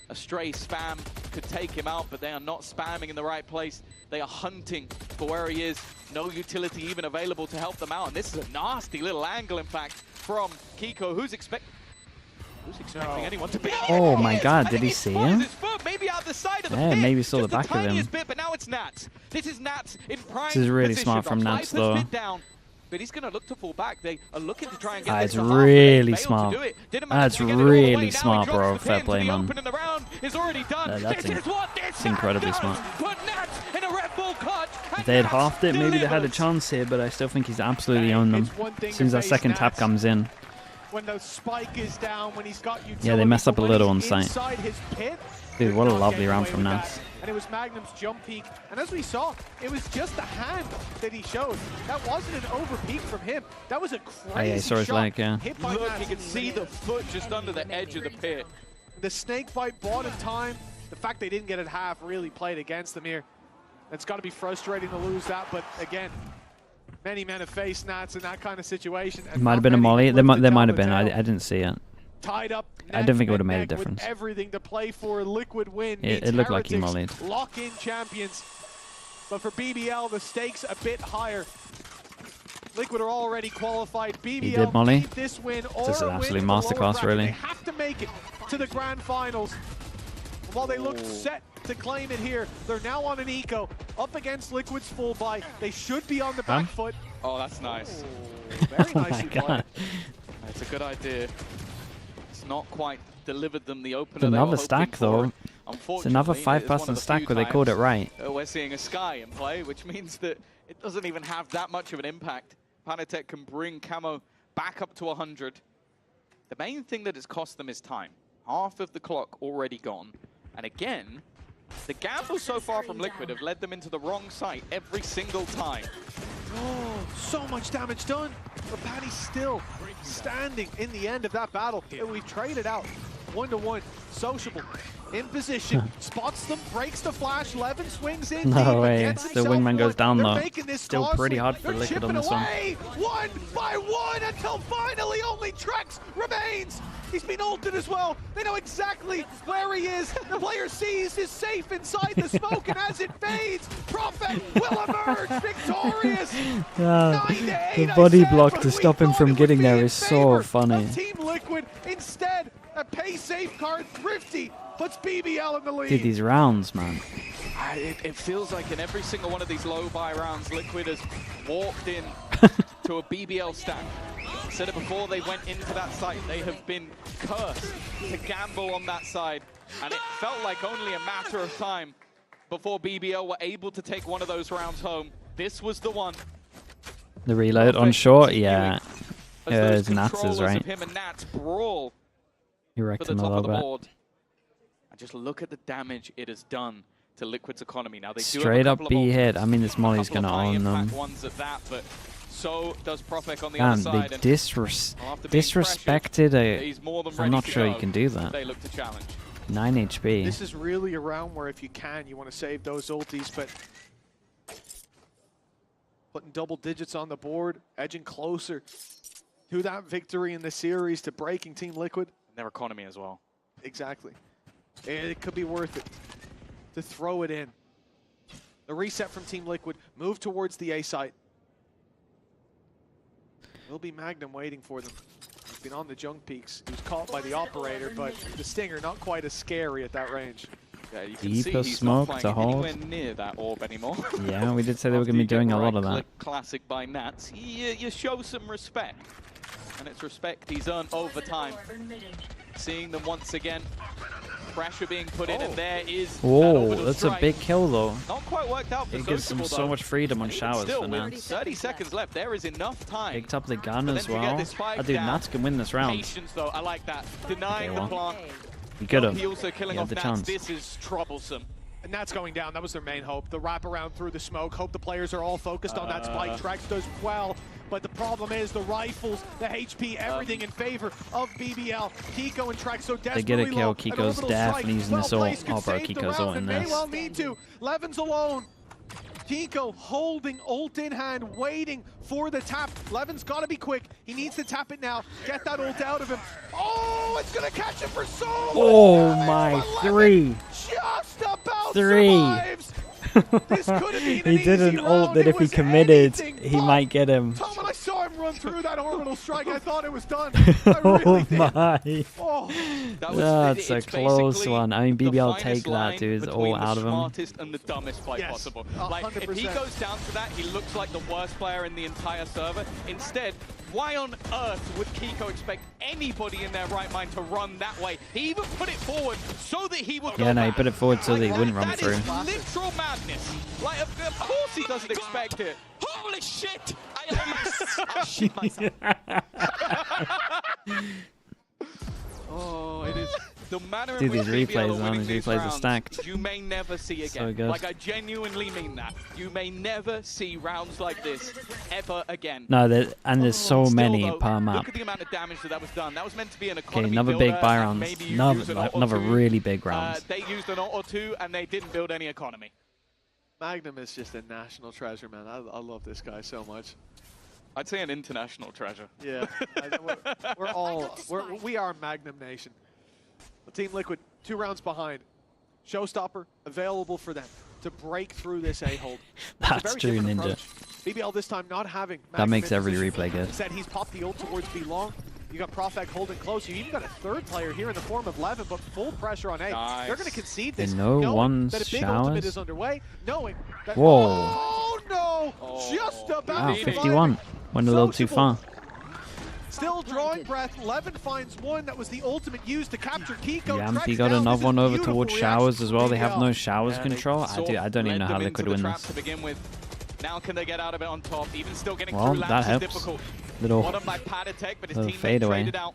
A stray spam could take him out, but they are not spamming in the right place. They are hunting for where he is. No utility even available to help them out. And this is a nasty little angle, in fact, from Kiko. Who's expecting anyone to be? Oh my god, did he see him? Maybe out the side of the yeah, pit. maybe saw the back of him. Bit, but now it's Nats. This is Nats in prime This is really position. smart from Nats, though. But he's going to look to fall back. They are looking to try and get it's really smart. That's really smart, bro. Fair play, man. That's incredibly smart. If they had halved it, maybe they had a chance here, but I still think he's absolutely owned them. As soon as that second tap comes in. When the spike is down, when he's got utility, yeah, they messed up a little on site. Pit, dude, what a lovely round from Nats. And it was Magnum's jump peak. And as we saw, it was just the hand that he showed. That wasn't an over peak from him. That was a crazy saw his leg, yeah. Look, you can see the foot just under the edge of the pit. The snake fight bought him time. The fact they didn't get it half really played against them here. It's got to be frustrating to lose that, but again, many men have faced Nats in that kind of situation. It might have been a molly. There might have been. I didn't see it. Tied up. I don't think it would have made a difference. Everything to play for. Liquid win. It looked like he mollied. Lock-in champions. But for BBL, the stakes a bit higher. Liquid are already qualified. BBL he did molly. This win or this is an absolute win masterclass, really. They have to make it to the grand finals. While they look set to claim it here, they're now on an eco up against Liquid's full buy. They should be on the back foot. Oh, that's nice. Very oh nicely my god. That's a good idea. It's not quite delivered them the opener. It's another stack though. It's another 5-person stack where they called it right. We're seeing a Sky in play, which means that it doesn't even have that much of an impact. Panatech can bring Camo back up to 100. The main thing that it's cost them is time. Half of the clock already gone. And again, the gambles so far from Liquid have led them into the wrong site every single time. Oh, so much damage done, but Patty's still standing in the end of that battle. And we've traded out 1-to-1. Sociable in position, spots them, breaks the flash. Levin swings in. No way, the wingman goes down though. Still pretty hard for Liquid on this one. One by one until finally only Trex remains. He's been ulted as well. They know exactly where he is. The player sees he's safe inside the smoke, and as it fades, Prophet will emerge victorious. The body block to stop him from getting there is so funny. Team Liquid instead, a pay safe card, Thrifty puts BBL in the lead. Dude, these rounds, man. It feels like in every single one of these low buy rounds, Liquid has walked in to a BBL stack. Said it before they went into that site, they have been cursed to gamble on that side. And it felt like only a matter of time before BBL were able to take one of those rounds home. This was the one. The reload on short, yeah. It was NATUS, right? Him and Nats brawl You wrecked for the him a top of little the bit. board. And just look at the damage it has done to Liquid's economy. Now they Straight do up B hit. I mean, this Molly's gonna own them. ones at that, but so does Profek on the Man, other side. they disrespected I'm not sure you can do that. They look to challenge. 9 HP. This is really a round where if you can, you want to save those ultis, but putting double digits on the board, edging closer to that victory in the series, to breaking Team Liquid. And their economy as well. Exactly. It could be worth it to throw it in. The reset from Team Liquid, move towards the A site. Will be Magnum waiting for them. He's been on the junk peaks. He was caught by the operator, but the Stinger not quite as scary at that range. Yeah, you can Deeper see he's smoke not to hold. anywhere near that orb anymore. Yeah, we did say they were going to be doing a lot of that. Classic by Nats. You show some respect. And it's respect he's earned over time. Seeing them once again. Pressure being put in, and there is Whoa, that's a big kill though. Not quite worked out for It gives them so much freedom on showers still, for with Nats. 30 seconds left, there is enough time. Picked up the gun But as then to get well. this spike Dude, down. Nats can win this round. Patience though, I like that. Denying Okay, the well. plant. He could have. He also killing He had off the Nats. chance. This is troublesome. And that's going down. That was their main hope. The wraparound through the smoke. Hope the players are all focused on that spike. Trex does well. But the problem is the rifles, the HP, everything in favor of BBL. Kiko and Trex so desperately They get a kill. low. Kiko's definitely using this ult. Oh, bro, Kiko's ult in May this. well need to. Levin's alone. Kiko holding ult in hand, waiting for the tap. Levin's got to be quick. He needs to tap it now. Get that ult out of him. Oh, it's going to catch him for so Oh much my, damage, 3. Just about 3. survives. This could have been He did an ult that if he committed, he might get him. Tom, when I saw him run through that orbital strike, I thought it was done. I really did. My. Oh. That's a close one. I mean, BBL take that, dude. It's all out of him. Smartest and the dumbest play possible. Like, if he goes down to that, he looks like the worst player in the entire server. Instead, why on earth would Kiko expect anybody in their right mind to run that way? He even put it forward so that he would go Yeah, no, he back. put it forward so that he wouldn't run That through. is literal madness. Like, of course he doesn't expect it. Holy shit! I almost shit myself. Oh, it is the manner Dude, in which these BBL replays, are man, winning these these replays are rounds, stacked. you may never see again. So good. Like, I genuinely mean that. You may never see rounds like this ever again. No, there's so Still, many though, per map. Look at the amount of damage that was done. That was meant to be an Okay, economy another builder, big buy and round. maybe you use an ult or Another two. really big round. They used an ult or two, and they didn't build any economy. Magnum is just a national treasure, man. I love this guy so much. I'd say an international treasure. Yeah, we are Magnum Nation. Team Liquid, 2 rounds behind. Showstopper available for them to break through this A-hold. That's true, Ninja. BBL this time not having Magnum That makes in every position. replay good. Instead, he's popped the ult towards B long. You got Profek holding close. You even got a third player here in the form of Levin, but full pressure on A. Nice. They're going to concede They this. know knowing one's that a big showers. ultimate is underway, knowing that. Whoa. Oh no! Just about. Wow, to 51. Went a little too far. Still drawing breath. Levin finds one that was the ultimate used to capture Kiko. Yampy got another one over towards showers as well. They have no showers control. I don't even know how they could win this. To begin with. Now can they get out of it on top? Even still getting Well, through that lamps is helps. difficult. Little, Bottom by Padatek, but his little teammate fade away. traded out.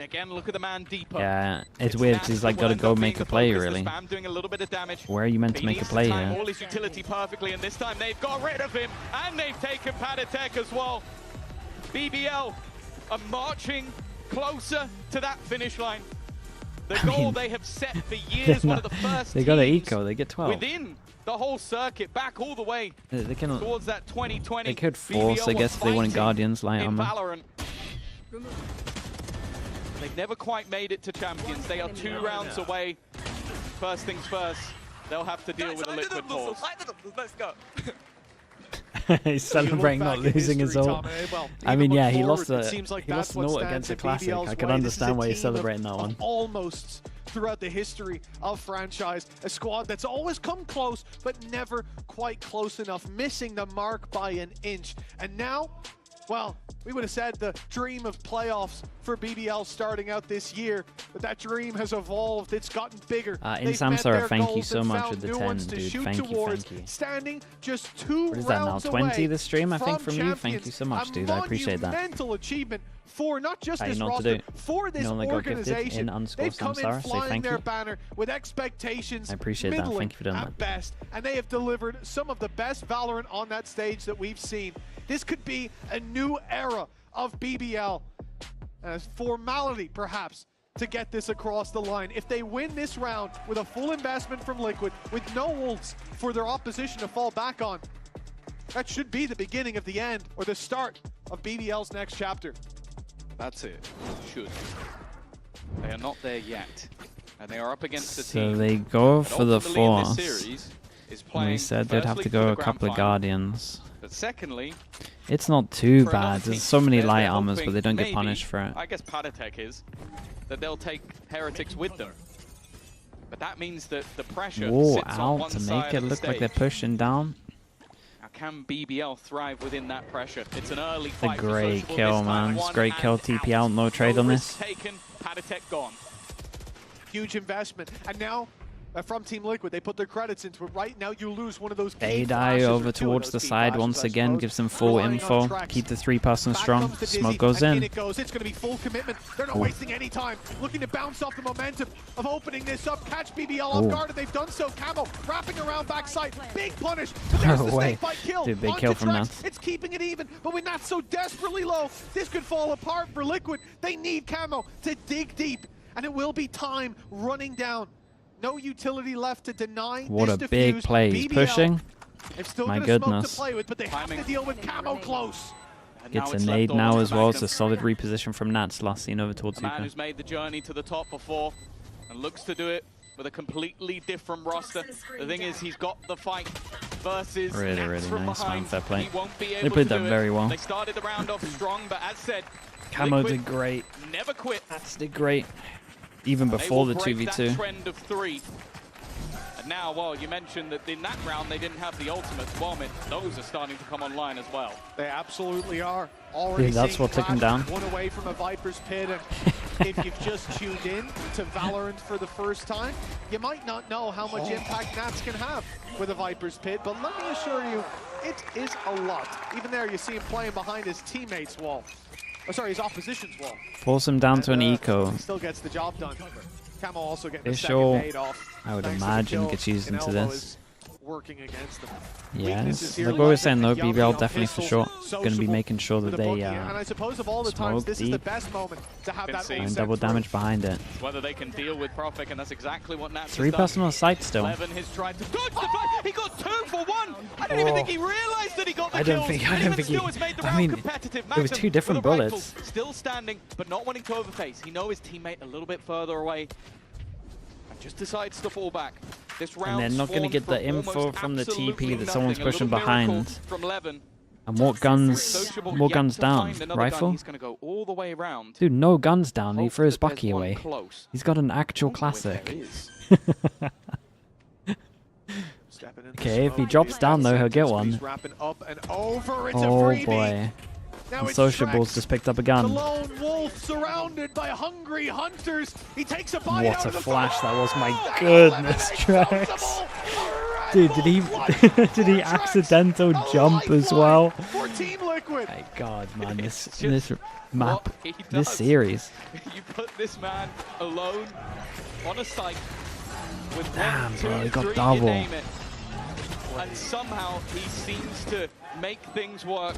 Again, look at the man deeper. Yeah, it's weird because he's like got to go make a play really. Spam doing a little bit of damage. Where are you meant to make a play here? All his utility perfectly, and this time they've got rid of him, and they've taken Padatek as well. BBL are marching closer to that finish line. The goal they have set for years, one of the first they got an teams eco, they get 12. within the whole circuit, back all the way They can, towards that 2020. they could force, I guess, if they wanted Guardians light in armor. Valorant. They've never quite made it to champions. They are 2 rounds away. First things first, they'll have to deal with a liquid pause. Let's go. He's celebrating not losing his ult. I mean, yeah, he lost the ult against a classic. I can understand why he's celebrating that one. Almost throughout the history of franchise, a squad that's always come close, but never quite close enough, missing the mark by an inch. And now, well, we would have said the dream of playoffs for BBL starting out this year, but that dream has evolved. It's gotten bigger. In Samsara, thank you so much with the 10, dude. Thank you. Standing just 2 What is that now? rounds 20 away this stream, I think, from you. champions. Thank you so much, dude. I appreciate that. A monumental achievement for not just How you this know what to roster, do. for this You only got gifted organization. in They've come in _Samsara, say flying thank their you. banner with expectations I appreciate that. middling Thank you for doing at that. best, and they have delivered some of the best Valorant on that stage that we've seen. This could be a new era of BBL, as formality perhaps to get this across the line. If they win this round with a full investment from Liquid, with no ults for their opposition to fall back on, that should be the beginning of the end, or the start of BBL's next chapter. That's it. Should. They are not there yet. And they are up against the So team. they go that for the ultimately in this force. series is And we playing said they'd have firstly to for go the a grand couple of final, Guardians. But secondly, It's not too for another bad. team, There's so many they're light armors, hoping but they don't get maybe, punished for it. I guess Padatek is, that they'll take Heretics with them. But that means that the pressure Whoa, sits on out one to side make it of the look like they're stage. pushing down. Now, can BBL thrive within that pressure? It's an early It's a fight for great Sociable kill, this time. man. It's One great kill. hand TP out, no trade on risk this. taken, Padatek gone. Huge investment, and now from Team Liquid, they put their credits into it. Right now, you lose one of those. They die over towards the side once again, gives them full info. Keep the 3-person strong. Smoke goes in. It goes. It's going to be full commitment. They're not wasting any time. Looking to bounce off the momentum of opening this up. Catch BBL off guard, and they've done so. Camo wrapping around backside. Big punish. But there's the way. snake bite kill. Dude, big Onto kill from Trex. Nats. It's keeping it even, but when Nats so desperately low, this could fall apart for Liquid. They need Camo to dig deep, and it will be time running down. No utility left to deny. What this a big defuse. play. He's BBL, pushing. they've still My got a smoke goodness. to play with, but they have to deal with Camo close. And Gets now a it's nade left now all as to well. Magnum. It's a solid reposition from Nats. Last seen over towards A man Super. who's made the journey to the top before and looks to do it with a completely different roster. The thing is, he's got the fight versus Really, Nats really from nice, man. behind. Fair play. He won't be They able played to that do very it. well. They started the round off strong, but as said, Camo Liquid did great. never quit. Nats did great. Even They before will the break that 2v2. trend of 3. And now, well, you mentioned that in that round they didn't have the ultimates. Well, those are starting to come online as well. They absolutely are. Already Dude, that's seeing what took him Clash down. One away from a Viper's Pit. And if you've just tuned in to Valorant for the first time, you might not know how much impact Nats can have with a Viper's Pit, but let me assure you, it is a lot. Even there, you see him playing behind his teammate's wall. Oh, sorry, his opposition's wall. Force him down to an eco. He still gets the job done. Camo also getting the Visual, second nade off. I would thanks to the imagine, kill. gets used into Inelvo this. is working against them. Yes, Weaknesses here, like we were saying though, Yummy BBL on definitely for sure pistols, going to be Sociable making sure with that a they bookie. And I suppose of all the times, smoke this is the deep. best moment to have that And ult set double through. damage behind it. It's whether they can deal with Profik, and that's exactly what Nats 3 has done. personal sight still. Levin has tried to dodge the fight. He got 2 for 1. I don't even think he realized that he got the I don't kills. think And even he. still has made the I round mean, competitive. it was Magnum 2 different with a rifle, bullets. Still standing, but not wanting to overface. He knows his teammate a little bit further away. And just decides to fall back. This round And they're not going to get the spawned info from the absolutely TP that someone's nothing. A pushing little miracle behind. from Levin. And what guns? Sociable More yet guns to down. find another gun. Rifle? He's going to go all the way around. Dude, no guns down. He Hope threw his that there's bucky one away. close. He's got an actual There classic. is. Okay, if he drops down though, he'll get one. Wrapping up and over. It's a Oh freebie. boy. Now And it's Sociables Trex, just picked up a the gun. lone wolf surrounded by hungry hunters. He takes a bite What out a of the flash that was, my Oh, goodness, eliminates Trex. Sociable. Dude, did he did he accidental jump as well? My God, man, this map, this series. You put this man alone on a site with Damn, 1, 2, bro, he got 3, you double. name it. And somehow he seems to make things work.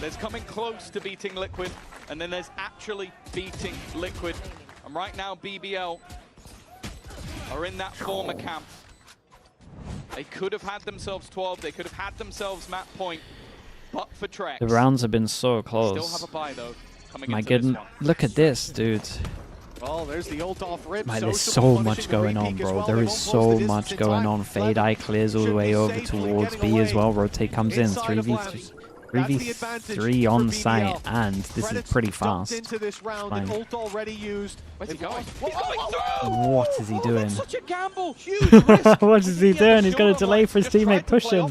There's coming close to beating Liquid, and then there's actually beating Liquid. And right now, BBL are in that former camp. They could have had themselves 12, they could have had themselves map point, but for Trex. The rounds have been so close. Still have a bye, though, coming My into this goodness, one. look at this, dude. Well, there's the ult off rip. Man, there's so much going on, bro. There is so much going on. Fade Eye clears all the way over towards B as well. Rotate comes in. 3v3 on site, and this is pretty fast. Into this round, an ult already used. Where's he going? What is he doing? Such a gamble. What is he doing? He's got to delay for his teammate pushing.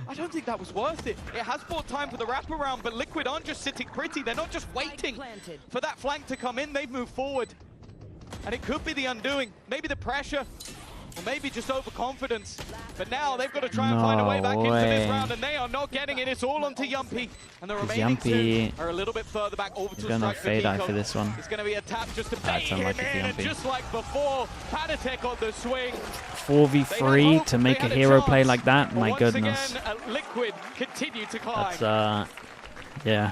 I don't think that was worth it. It has bought time for the wraparound, but Liquid aren't just sitting pretty. They're not just waiting for that flank to come in. They've moved forward. And it could be the undoing. Maybe the pressure, or maybe just overconfidence. But now they've got to try and find a way back into this round, and they are not getting it. It's all onto Yumpy. And the remaining two are a little bit further back. Orbital gonna strike for Fade Eye Kiko. for this one. It's going to be a tap just to That's bang him unlucky for in. And Yumpy. just like before, Panatek on the swing. 4v3 to make a hero play like that? My goodness. Again, Liquid continue to climb. That's, yeah.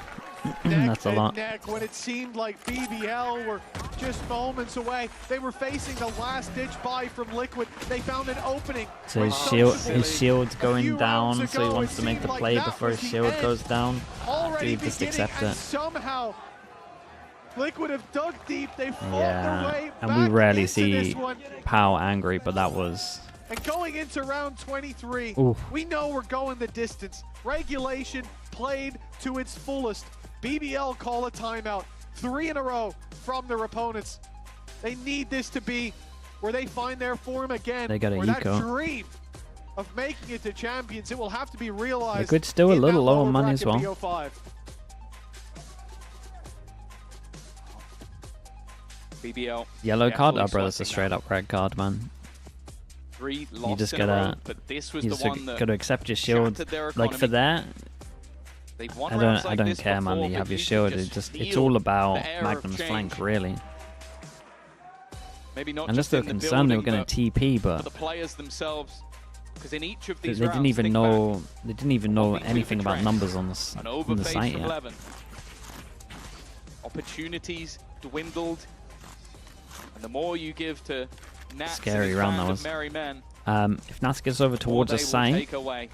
That's a lot. Neck when it seemed like BBL were just moments away. They were facing the last-ditch buy from Liquid. They found an opening. So his shield's going down, so he wants to make the play before his shield goes down. Dude, just accept it. Somehow, Liquid have dug deep. They fought their way and we rarely into see this one. Pau angry, but that was... And going into round 23, Oof. we know we're going the distance. Regulation played to its fullest. BBL call a timeout. 3 in a row from their opponents. They need this to be where they find their form again. They got a that eco. dream of making it to champions, it will have to be realized. Liquid's still a in little that low on lower money as bracket well. BO5. BBL. Yellow card? Definitely Oh, bro, that's a sweating straight now. up red card, man. 3 You lost just in a row, gotta, but this was you the just one that gotta accept your shield. shattered their Like for economy. that, They've won I rounds don't like this care, man. before, That you have but your you shield. can It's feel all about the air of Magnum's change. flank, really. Maybe not Unless just they were in the concerned they were building, going to TP, but but for the players themselves, because in each of they these didn't rounds, even think know. back, They didn't even know 1v2 anything for about Trex, numbers on an the site overfade from yet. 11. Opportunities dwindled, and the more you give to Nats Scary and his round band that of was. merry men, If Nats gets over more towards they the will site, take away.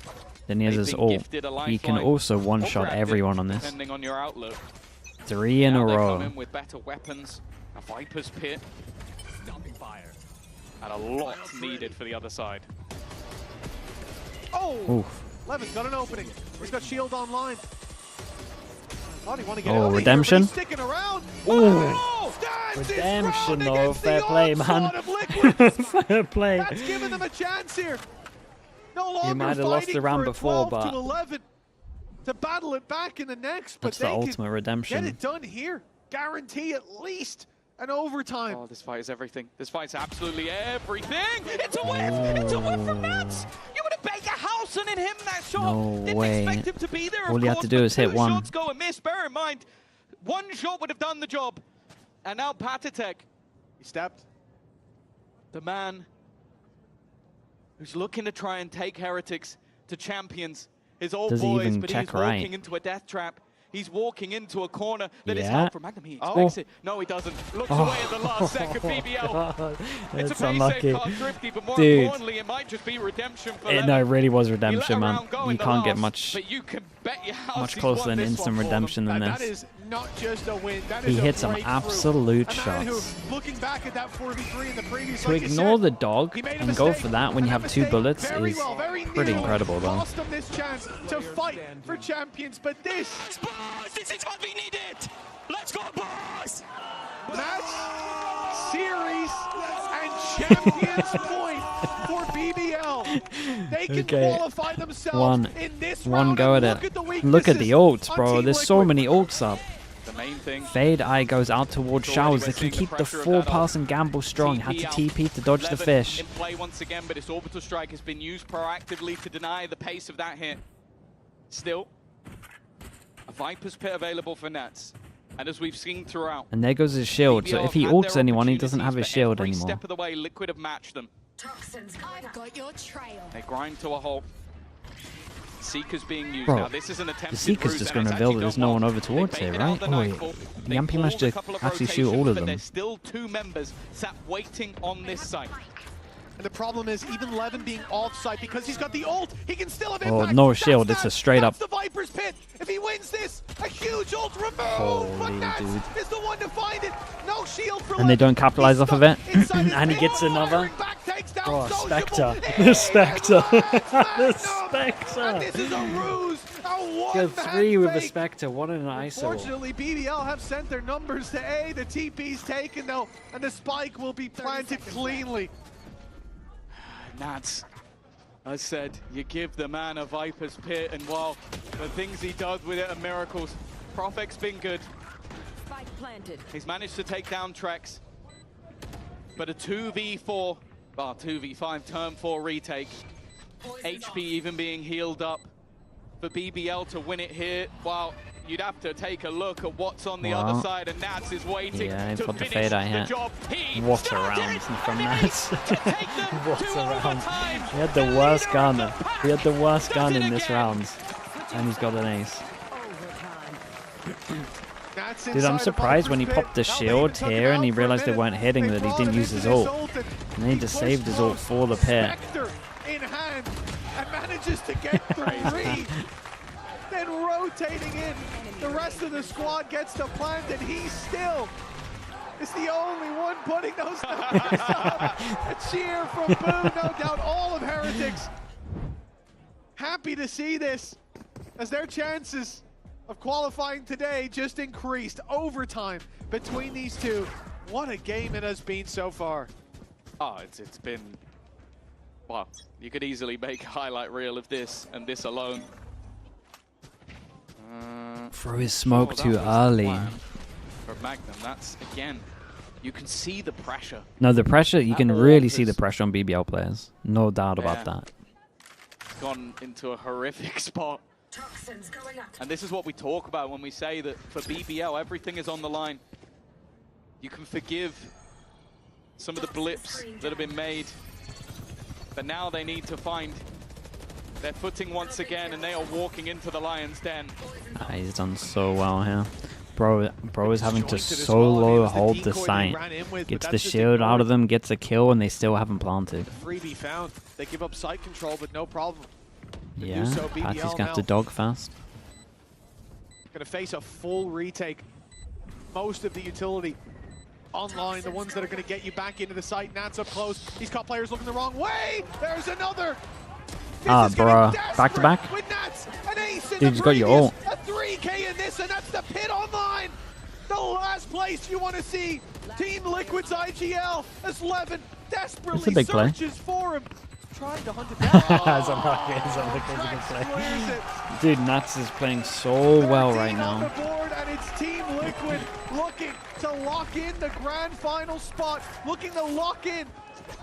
then he has They've his been ult. gifted a He can lifeline, also one-shot or grabbed it, everyone on this. depending on your outlook. 3 in Now a they row. come in with better weapons, a Viper's Pit, and a lot needed for the other side. Oh! Oof. Levin's got an opening. He's got shield online. Thought he wanted to get Oh, out of redemption. Here, but he's sticking around. Ooh. Stands his Redemption, ground though. against Fair the play, man. onslaught of Liquid. Fair play. That's giving them a chance here. No longer might have lost the fighting round for a before, 12 but- to 11 to battle it back in the next. But That's the they ultimate can redemption. get it done here. Guarantee at least an overtime. Oh, this fight is everything. This fight's absolutely everything. It's a whiff. It's a whiff from Nats. You would have bet your house on him that shot. No Didn't way. expect him to be there. All of you have course, to do but is hit 2 one. shots go amiss. Bear in mind, 1 shot would have done the job. And now Patatek, He stepped. the man who's looking to try and take Heretics to champions. His old Does he boys, even but check he's walking right? into a death trap. He's walking into a corner that is Yeah. held for Magnum. He expects it. No, he doesn't. Looks away at the last second. BBL. God, It's that's a pace unlucky. card thrifty, but more Dude. importantly, it might just be redemption for No, it Lemon. really was He let redemption, a man. round go You in the can't get last, much but you can bet your house much he's closer won than this instant one for them. redemption than That this. is not just a win. That He is a hit some breakthrough. absolute A man who, shots. looking back at that 4v3 in the previous, To like you ignore said, the dog he made a and go mistake, for that when you and have 2 mistake bullets very is well, very pretty nearly incredible, though. Lost them this chance to fight for champions, but this This is what we needed! Let's go, boys! match, series, and champions point for BBL. They can qualify themselves in this one round. go at and it. Look at the Look at the weaknesses ults, bro. on Team There's so Liquid. many ults up. The main thing. Fade Eye goes out towards Showers. They can keep the 4-pass and gamble strong. Had to TP to dodge the fish. In play once again, but its orbital strike has been used proactively to deny the pace of that hit. Still, a Viper's Pit available for Nats. And as we've seen throughout, And there goes his shield. So if he ults anyone, he doesn't have his shield every anymore. step of the way, Liquid have matched them. I've got your trail. They grind to a halt. Seeker's being used Bro, now. This is an attempted the Seeker's ruse, just and going to it's reveal actually that there's gone no well. one over towards They here, baited out right? the Oh, Nightfall. They Yampy pulled managed a to couple of actually shoot rotations, all of but them. there's still 2 members sat waiting on this site. And the problem is, even Levin being off-site, because he's got the ult, he can still have Oh, impact. no That's shield. Nats. It's a straight up. That's the Viper's Pit. If he wins this, a huge ult removed. Holy But Nats dude. is the one to find it. No shield for And they don't capitalize off of it. Inside And he his gets pit. another. Back takes down Oh, Sociable. Spectre. The Spectre. The Spectre. And this is a ruse. A Go one-man 3 with a fake. Spectre. What an ISO. Fortunately, BBL have sent their numbers to A. The TP's taken though, and the spike will be planted cleanly. Nats, I said, you give the man a Viper's Pit, and while the things he does with it are miracles, Profec's been good. Spike planted. He's managed to take down Trex, but a 2v4, well, 2v5 turn 4 retake. HP even being healed up for BBL to win it here. Well, you'd have to take a look at what's on the other side, and Nats is waiting Yeah, he to put the finish Fade Eye the hit. job. He What a started round from and Nats. managed to take them What to a round. overtime. He had the worst gun. He had the worst gun in this round. And he's got an ace. Dude, I'm surprised when he popped the shield here and he realized they weren't hitting that he didn't use his ult. And then he just saved his ult for the pit. Spectre in hand and manages to get 3. Then rotating in, the rest of the squad gets to plant, and he still is the only one putting those numbers up. A cheer from Boo, no doubt all of Heretics. Happy to see this, as their chances of qualifying today just increased. Overtime between these two. What a game it has been so far. Oh, it's been, well, you could easily make a highlight reel of this and this alone. Throw his smoke too early. For Magnum, that's, again, you can see the pressure. No, the pressure, you can really see the pressure on BBL players. No doubt about that. It's gone into a horrific spot. And this is what we talk about when we say that for BBL, everything is on the line. You can forgive some of the blips that have been made, but now they need to find their footing once again, and they are walking into the Lion's Den. He's done so well here. Bro is having to solo hold the site. Gets the shield out of them, gets a kill, and they still haven't planted. Freebie found. They give up site control, but no problem. Yeah, Patty's gonna have to dog fast. Gonna face a full retake. Most of the utility online, the ones that are gonna get you back into the site. Nats up close. He's caught players looking the wrong way. There's another. Ah, bruh. Back to back? Dude, he's got your ult. A 3K in this, and that's the pit online. The last place you want to see Team Liquid's IGL as Levin desperately searches for him. Trying to hunt it down. Dude, Nats is playing so well right now. On the board, and it's Team Liquid looking to lock in the grand final spot, looking to lock in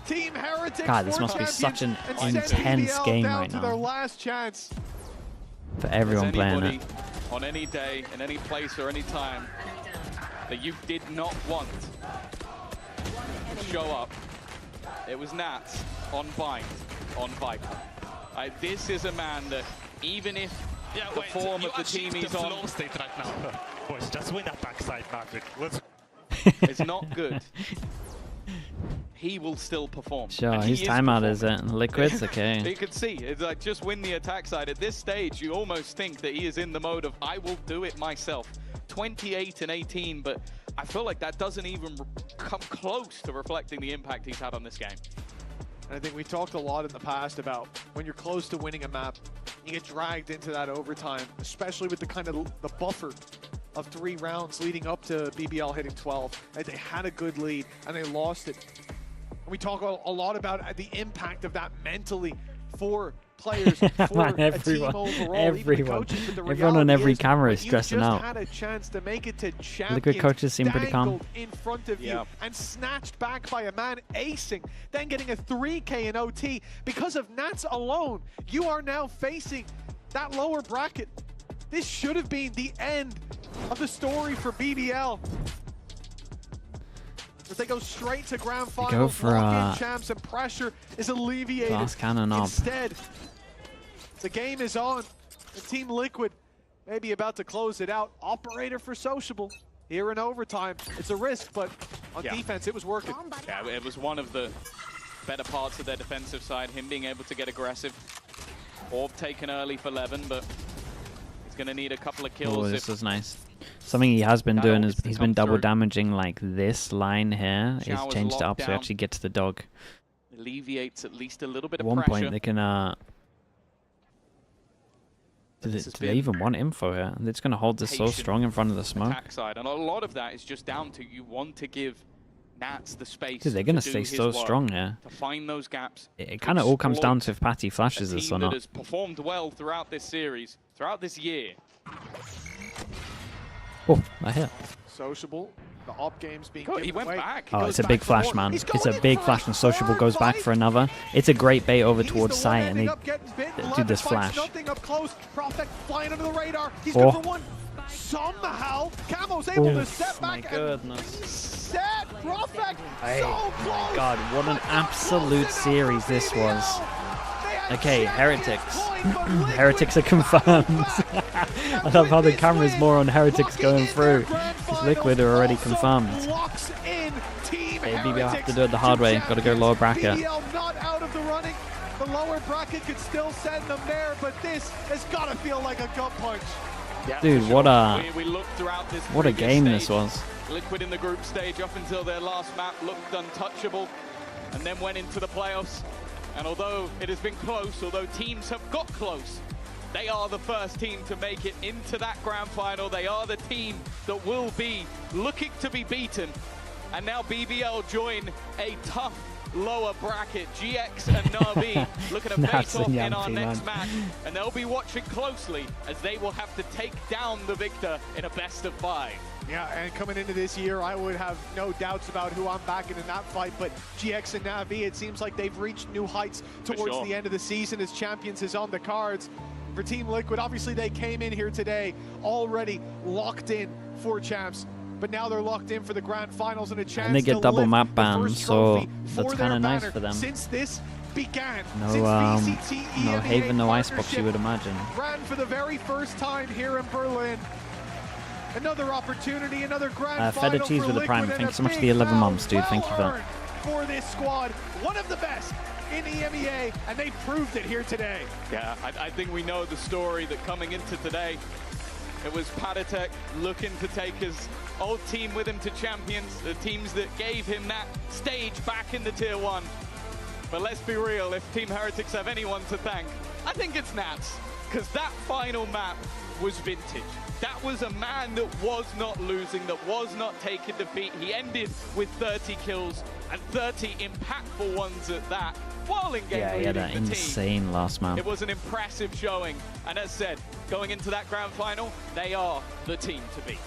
Team Heretics. God, this must be such an intense game right now. Their last chance. For everyone playing it. On any day, in any place or any time that you did not want to show up, it was Nats on Bind, on Viper. This is a man that, even if the form of the team he's on right now. Boys, just win that backside, Maverick. It's not good. He will still perform. Sure, his timeout is it. Liquid's okay. You can see, it's like just win the attack side. At this stage, you almost think that he is in the mode of, I will do it myself. 28 and 18, but I feel like that doesn't even come close to reflecting the impact he's had on this game. And I think we talked a lot in the past about when you're close to winning a map, you get dragged into that overtime, especially with the kind of the buffer of 3 rounds leading up to BBL hitting 12. And they had a good lead and they lost it. And we talk a lot about the impact of that mentally for players for Man, a team overall, everyone on every camera is stressing out. Had a chance to make it to champions, Liquid coaches seem pretty calm. in front of you and snatched back by a man acing, then getting a 3K in OT. Because of Nats alone, you are now facing that lower bracket. This should have been the end of the story for BBL. As they go straight to grand finals, go for champs, and pressure is alleviated. Glass cannon up. Instead, the game is on. The Team Liquid may be about to close it out. Operator for Sociable here in overtime. It's a risk, but on defense, it was working. Yeah, it was one of the better parts of their defensive side, him being able to get aggressive. Orb taken early for Levin, but he's going to need a couple of kills. Oh, this is nice. Something he has been doing is he's been double damaging like this line here. He's changed it up so he actually gets the dog. Alleviates at least a little bit At of one pressure. point they can do they even want info here? They're just going to hold this so strong in front of the smoke. Attack side, and a lot of that is just down to you want to give Nats the space. Dude, they're going to stay so strong here. To find those gaps. It kind of all comes down to if Patty flashes this or not. That has performed well throughout this series, throughout this year. Oh, I hit. Sociable, the op games being he went back. Oh, it's a big flash, man. It's a big flash, and Sociable goes back for another. It's a great bait over towards site, and they do this flash. Up close. Prophet flying under the radar. He's good for one. Somehow, Camo's able to step back. My goodness. Set Prophet so close. My God, what an absolute series this was. Okay, Heretics. Heretics are confirmed. I love how the camera's more on Heretics going through. Because Liquid are already confirmed. Okay, BBL have to do it the hard way. Got to go lower bracket. BBL not out of the running. The lower bracket could still send them there, but this has got to feel like a gut punch. Yeah, dude, what a game stage. This was. Liquid in the group stage up until their last map looked untouchable, and then went into the playoffs. And although it has been close, although teams have got close, they are the first team to make it into that grand final. They are the team that will be looking to be beaten. And now BBL join a tough lower bracket. GX and NAVI looking to face off in our next match. And they'll be watching closely as they will have to take down the victor in a best of 5. Yeah, and coming into this year, I would have no doubts about who I'm backing in that fight, but GX and NAVI, it seems like they've reached new heights towards the end of the season as champions is on the cards. For Team Liquid, obviously they came in here today already locked in for champs, but now they're locked in for the grand finals and a chance And they get to double lift map the bans, first so trophy that's for kind their of nice banner for them. Since this began, No, since VCT no EMEA Haven, no Icebox, you would partnership imagine. ran for the very first time here in Berlin. Another opportunity, another grand final Feta Cheese for with the Liquid, Prime. and Thank you a so much for big the 11 crown months, dude. Thank you for that. well-earned for this squad, one of the best in EMEA, and they proved it here today. Yeah, I think we know the story that coming into today, it was Padatek looking to take his old team with him to champions, the teams that gave him that stage back in the Tier 1. But let's be real, if Team Heretics have anyone to thank, I think it's Nats, because that final map was vintage. That was a man that was not losing, that was not taking defeat. He ended with 30 kills and 30 impactful ones at that, while in game Yeah, he had that insane last map. It was an impressive showing, and as said, going into that grand final, they are the team to beat.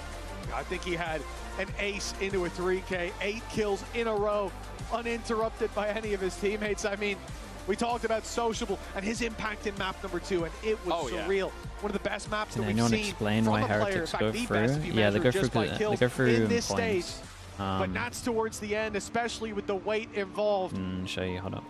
I think he had an ace into a 3K, 8 kills in a row, uninterrupted by any of his teammates. I mean, we talked about Sociable and his impact in map number 2, and it was surreal. One of the best maps that we've seen. Can anyone explain why Heretics go through? Yeah, they go through in this points. stage. But Nats towards the end, especially with the weight involved. Show you, hold up.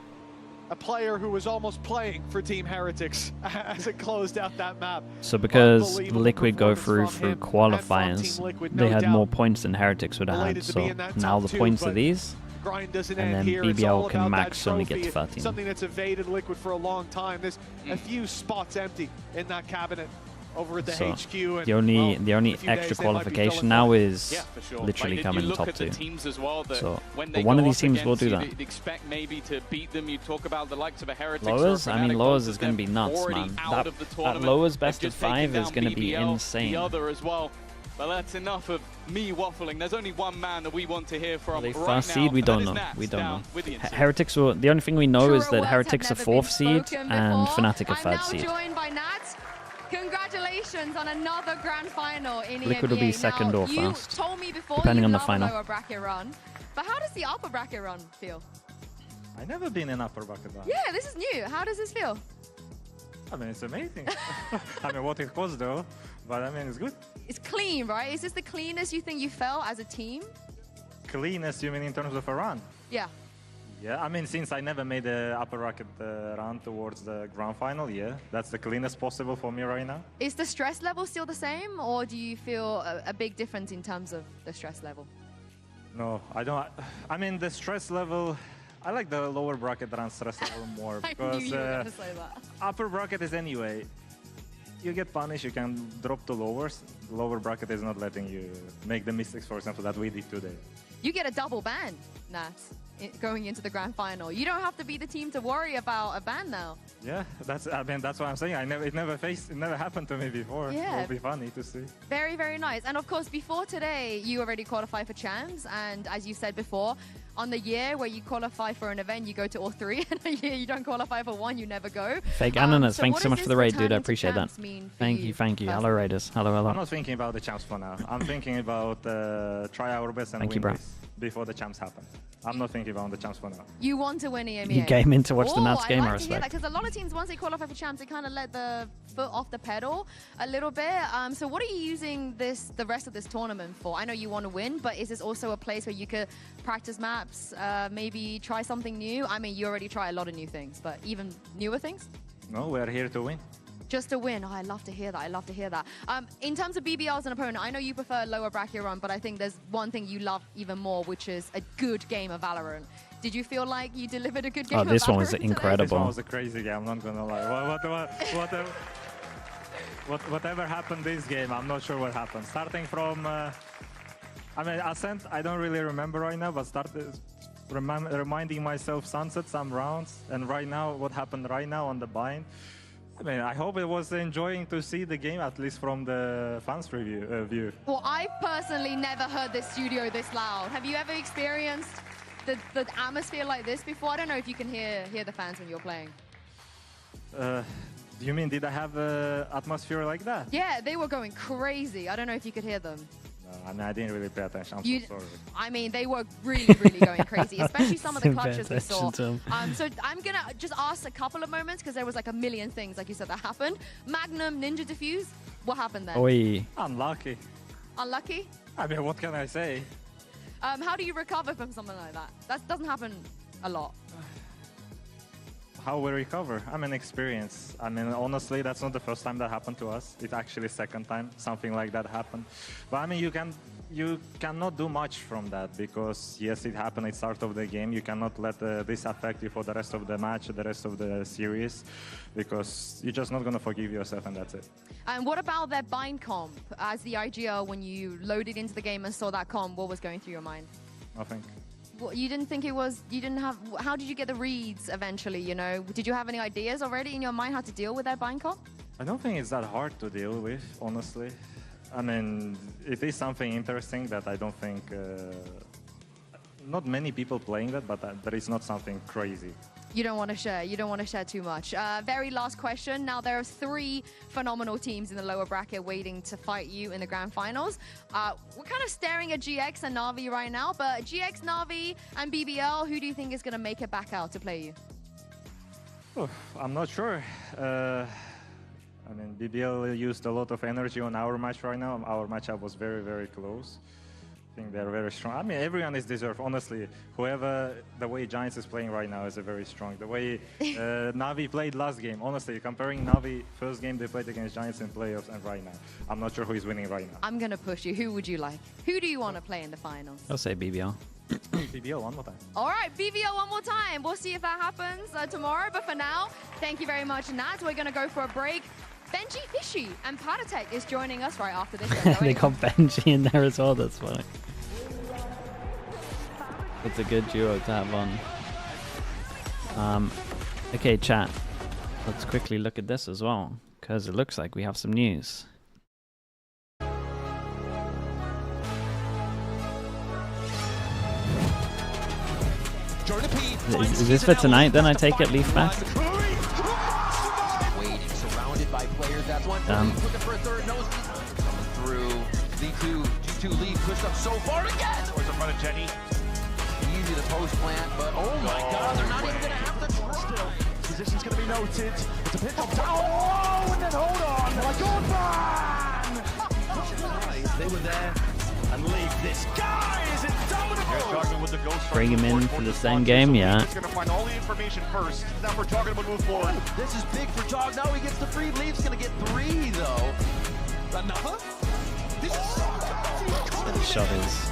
A player who was almost playing for Team Heretics as it closed out that map. So because Liquid go through qualifiers, they had more points than Heretics would have had. So now the points are these. Grind doesn't and end then here. It's BBL all can about max that only trophy. get to 13. Something that's evaded Liquid for a long time. There's a few spots empty in that cabinet over at the HQ. And, the only extra qualification now is literally coming top 2. So, but one of these teams will do that. You'd expect maybe to beat them. You talk about the likes of a Heretics. Lowers? I mean, Lowers is going to be nuts, man. That Lowers best of 5 is going to be insane. The other as well. Well, that's enough of me waffling. There's only one man that we want to hear from Are they right first now, seed? We and don't that is know. Nats We don't down know. with the Vincere. Heretics will. The only thing we know is that Truer Heretics are words have never 4th seed been and spoken Fnatic are before. 3rd I'm seed. now joined by Nats. Congratulations on another grand final in Liquid will be EMEA. second now, or first, you told me before depending you on the love final. a lower bracket run, but how does the upper bracket run feel? I've never been in upper bracket run. Yeah, this is new. How does this feel? I mean, it's amazing. I mean, what it costs though, but I mean, it's good. It's clean, right? Is this the cleanest you think you felt as a team? Cleanest, you mean in terms of a run? Yeah. Yeah, I mean, since I never made the upper bracket run towards the grand final, yeah, that's the cleanest possible for me right now. Is the stress level still the same, or do you feel a big difference in terms of the stress level? No, I don't. I mean, the stress level, I like the lower bracket run stress level more I because knew you were going to say that. upper bracket is anyway, you get punished, you can drop to lowers. Lower bracket is not letting you make the mistakes, for example, that we did today. You get a double ban, Nats, going into the grand final. You don't have to be the team to worry about a ban now. Yeah, I mean, that's what I'm saying. It never happened to me before. Yeah. It'll be funny to see. Very, very nice. And of course, before today, you already qualified for champs. And as you said before, on the year where you qualify for an event, you go to all 3. And a year you don't qualify for 1, you never go. Fake Ananas, so thanks what so much does for the this raid, dude. I returning to appreciate that. champs mean for Thank you. Hello, Raiders. Hello. I'm not thinking about the champs for now. I'm thinking about try our best and Thank you, win bro. this before the champs happen. I'm not thinking about the champs for now. You want to win EMEA. You came in to watch the Nats game, I I respect. Because a lot of teams, once they qualify for champs, they kind of let the foot off the pedal a little bit. So what are you using the rest of this tournament for? I know you want to win, but is this also a place where you could practice maps, maybe try something new? I mean, you already try a lot of new things, but even newer things? No, we're here to win. Just to win. Oh, I love to hear that. I love to hear that. In terms of BBL as an opponent, I know you prefer lower bracket run, but I think there's one thing you love even more, which is a good game of Valorant. Did you feel like you delivered a good game of Valorant? Oh, this one was today? incredible. This one was a crazy game, I'm not gonna lie. Whatever happened this game, I'm not sure what happened. Starting from, I mean, Ascent, I don't really remember right now, but started reminding myself Sunset some rounds, and right now, what happened right now on the bind. I mean, I hope it was enjoying to see the game, at least from the fans' view. Well, I've personally never heard this studio this loud. Have you ever experienced the atmosphere like this before? I don't know if you can hear the fans when you're playing. You mean, did I have an atmosphere like that? Yeah, they were going crazy. I don't know if you could hear them. No, I mean, I didn't really pay attention. I'm so sorry. I mean, they were really, really going crazy, especially some of the clutches we saw. So I'm going to just ask a couple of moments, because there was like a million things, like you said, that happened. Magnum, Ninja Diffuse, what happened there? Oi. Unlucky. Unlucky? I mean, what can I say? How do you recover from something like that? That doesn't happen a lot. How we recover? I mean, experience. I mean, honestly, that's not the first time that happened to us. It's actually second time something like that happened. But I mean, you cannot do much from that, because yes, it happened at the start of the game. You cannot let this affect you for the rest of the match, the rest of the series, because you're just not going to forgive yourself, and that's it. And what about their bind comp? As the IGL, when you loaded into the game and saw that comp, what was going through your mind? Nothing. Well, you didn't think it was, you didn't have, how did you get the reads eventually, you know? Did you have any ideas already in your mind how to deal with that bind comp? I don't think it's that hard to deal with, honestly. I mean, it is something interesting that I don't think, not many people playing that, but there is not something crazy. You don't want to share. You don't want to share too much. Very last question. Now, there are 3 phenomenal teams in the lower bracket waiting to fight you in the grand finals. We're kind of staring at GX and NAVI right now, but GX, NAVI, and BBL, who do you think is going to make it back out to play you? Oh, I'm not sure. I mean, BBL used a lot of energy on our match right now. Our matchup was very, very close. I think they're very strong. I mean, everyone is deserved, honestly. Whoever, the way Giants is playing right now is very strong. The way NAVI played last game, honestly, comparing NAVI first game they played against Giants in playoffs and right now, I'm not sure who is winning right now. I'm going to push you. Who would you like? Who do you want to play in the finals? I'll say BBL. BBL one more time. All right, BBL one more time. We'll see if that happens tomorrow. But for now, thank you very much, Nat. We're going to go for a break. Benji, Fishy, and Patatek is joining us right after this. They got Benji in there as well. That's funny. It's a good duo to have on. Okay, chat. Let's quickly look at this as well, because it looks like we have some news. Is this for tonight? Then I take it, Leaf back. Waiting, surrounded by players. That's one. Damn. Looking for a third nose. Coming through. G2 Leaf pushed up so far again. Towards the front of Jenny. Easy to post plant, but oh my God, they're not even gonna have the still. Position's gonna be noted. It's a pitch up down. Oh, and then hold on. They were there. And leave this guy is indomitable. With the ghost Bring him in for the same game, yeah. He's gonna find all the information first. Now for Jog to move forward. This is big for Jog. Now he gets the free. Leaf's gonna get 3 though. Another? This is The shot is.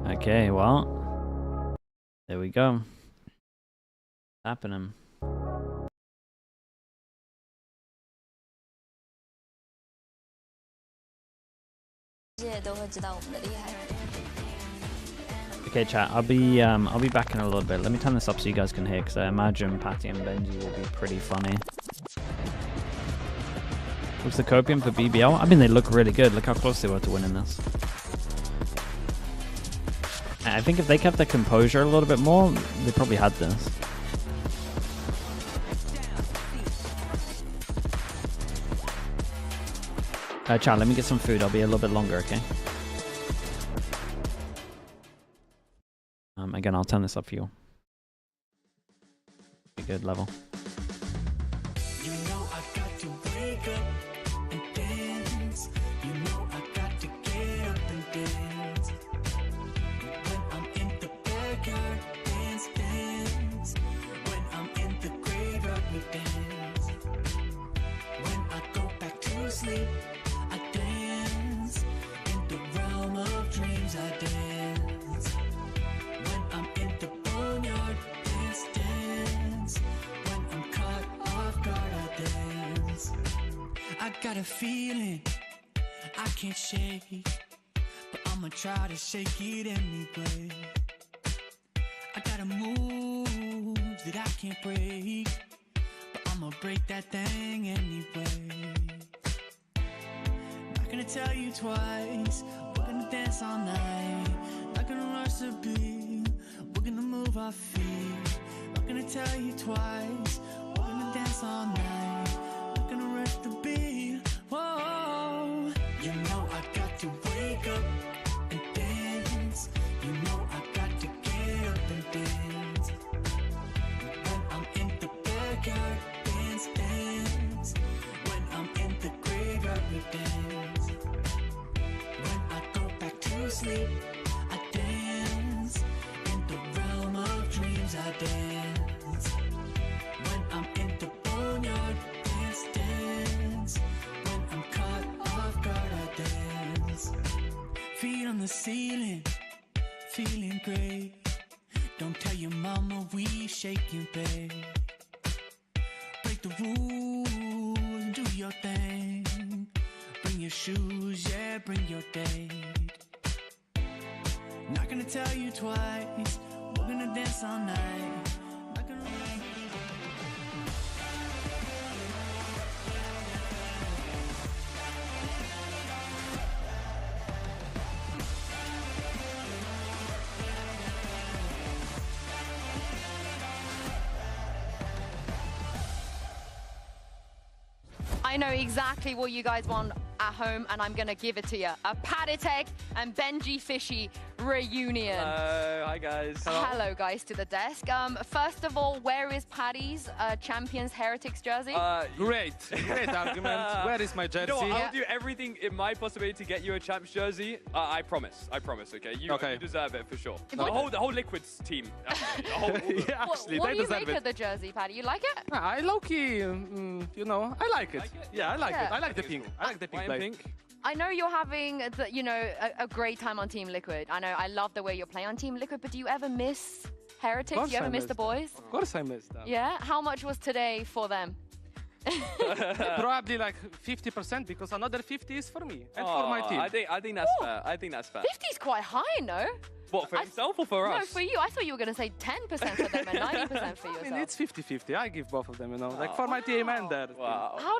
Okay, well, there we go. Happening. Okay, chat. I'll be back in a little bit. Let me turn this up so you guys can hear, because I imagine Patty and Benji will be pretty funny. What's the copium for BBL? I mean, they look really good. Look how close they were to winning this. I think if they kept their composure a little bit more, they probably had this. Chat, let me get some food. I'll be a little bit longer, okay? Again, I'll turn this up for you. Be good level. You know I got to wake up and dance. You know I got to get up and dance. When I'm in the backyard, dance, dance. When I'm in the graveyard, we dance. When I go back to sleep, I dance. In the realm of dreams, I dance. When I'm in the boneyard, dance, dance. When I'm caught off guard, I dance. I got a feeling I can't shake, but I'ma try to shake it anyway. I got a move that I can't break, but I'ma break that thing anyway. Not gonna tell you twice, we're gonna dance all night. Not gonna rush the beat, we're gonna move our feet. Not gonna tell you twice, we're gonna dance all night. Not gonna rush the beat, whoa. You know I got to wake up and dance. You know I got to get up and dance. When I'm in the backyard, dance, dance. When I'm in the graveyard, we dance. When I go back to sleep, I dance. In the realm of dreams, I dance. When I'm in the boneyard, dance, dance. When I'm caught off guard, I dance. Feet on the ceiling, feeling great. Don't tell your mama we shaking, babe. Break the rules and do your thing. Bring your shoes, yeah, bring your date. Not gonna tell you twice, we're gonna dance all night. Not gonna I know exactly what you guys want at home, and I'm going to give it to you. A Paditech and Benji Fishy reunion. Hi, guys. Hello, guys, to the desk. First of all, where is Paddy's Champions Heretics jersey? Great argument. Where is my jersey? You know what, I'll do everything in my possibility to get you a Champs jersey. I promise, okay? You deserve it for sure. The whole Liquids team, actually. Yeah, actually, what they do you deserve make of the jersey, Paddy? You like it? I low-key, you know, I like it. Yeah, I like it. I like the pink. I like the pink play. I know you're having, a great time on Team Liquid. I love the way you're playing on Team Liquid, but do you ever miss Heretics? Do you ever miss the boys? Of course I miss them. Yeah? How much was today for them? Probably like 50%, because another 50 is for me and for my team. I think that's fair. I think that's fair. 50 is quite high, no? What, for himself or for us? No, for you. I thought you were going to say 10% for them and 90% for yourself. I mean, it's 50-50. I give both of them, you know, like for my team and their team. How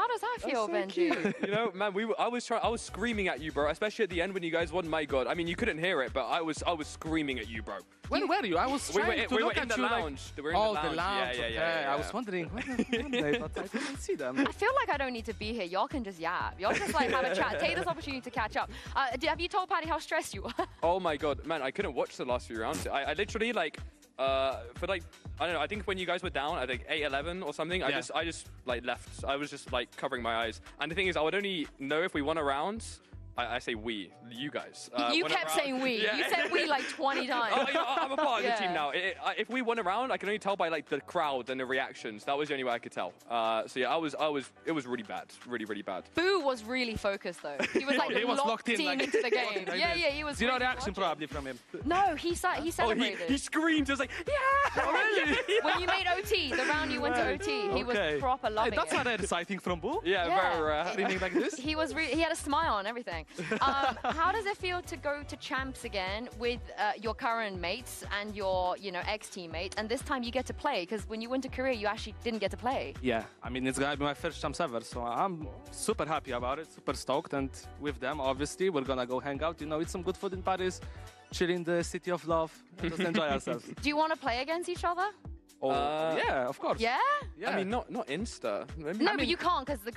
does that feel, Benji? You know, man, I was screaming at you, bro. Especially at the end when you guys won. My God, I mean, you couldn't hear it, but I was screaming at you, bro. Where were you? I was trying to look in at the you lounge. Like, we were in the lounge. Yeah. I was wondering where they, but I didn't see them. I feel like I don't need to be here. Y'all can just yap. Y'all just like have a chat. Take this opportunity to catch up. Have you told Patty how stressed you were? Oh my God, man, I couldn't watch the last few rounds. I literally like. For like, I don't know, I think when you guys were down, I think 8-11 or something, I just like left. I was just like covering my eyes. And the thing is, I would only know if we won a round. I say we, you guys. You kept saying we. Yeah. You said we like 20 times. I'm a part of the team now. If we won a round, I can only tell by like the crowd and the reactions. That was the only way I could tell. So yeah, it was really bad, really bad. Boo was really focused though. He was like locked in like, into the game. Yeah, he was. Zero reaction probably from him. No, he celebrated. He screamed. He was like, yeah. Really? When you made OT, the round you went to OT, he was proper loving it. That's not exciting from Boo. Yeah, very rare. Anything like this. He was. He had a smile and everything. How does it feel to go to champs again with your current mates and your, ex-teammates, and this time you get to play? Because when you went to Korea, you actually didn't get to play. Yeah, I mean, it's gonna be my first champs ever, so I'm super happy about it, super stoked, and with them, obviously, we're gonna go hang out, eat some good food in Paris, chill in the city of love, and just enjoy ourselves. Do you want to play against each other? Yeah, of course. Yeah? I mean, not Insta. But you can't because if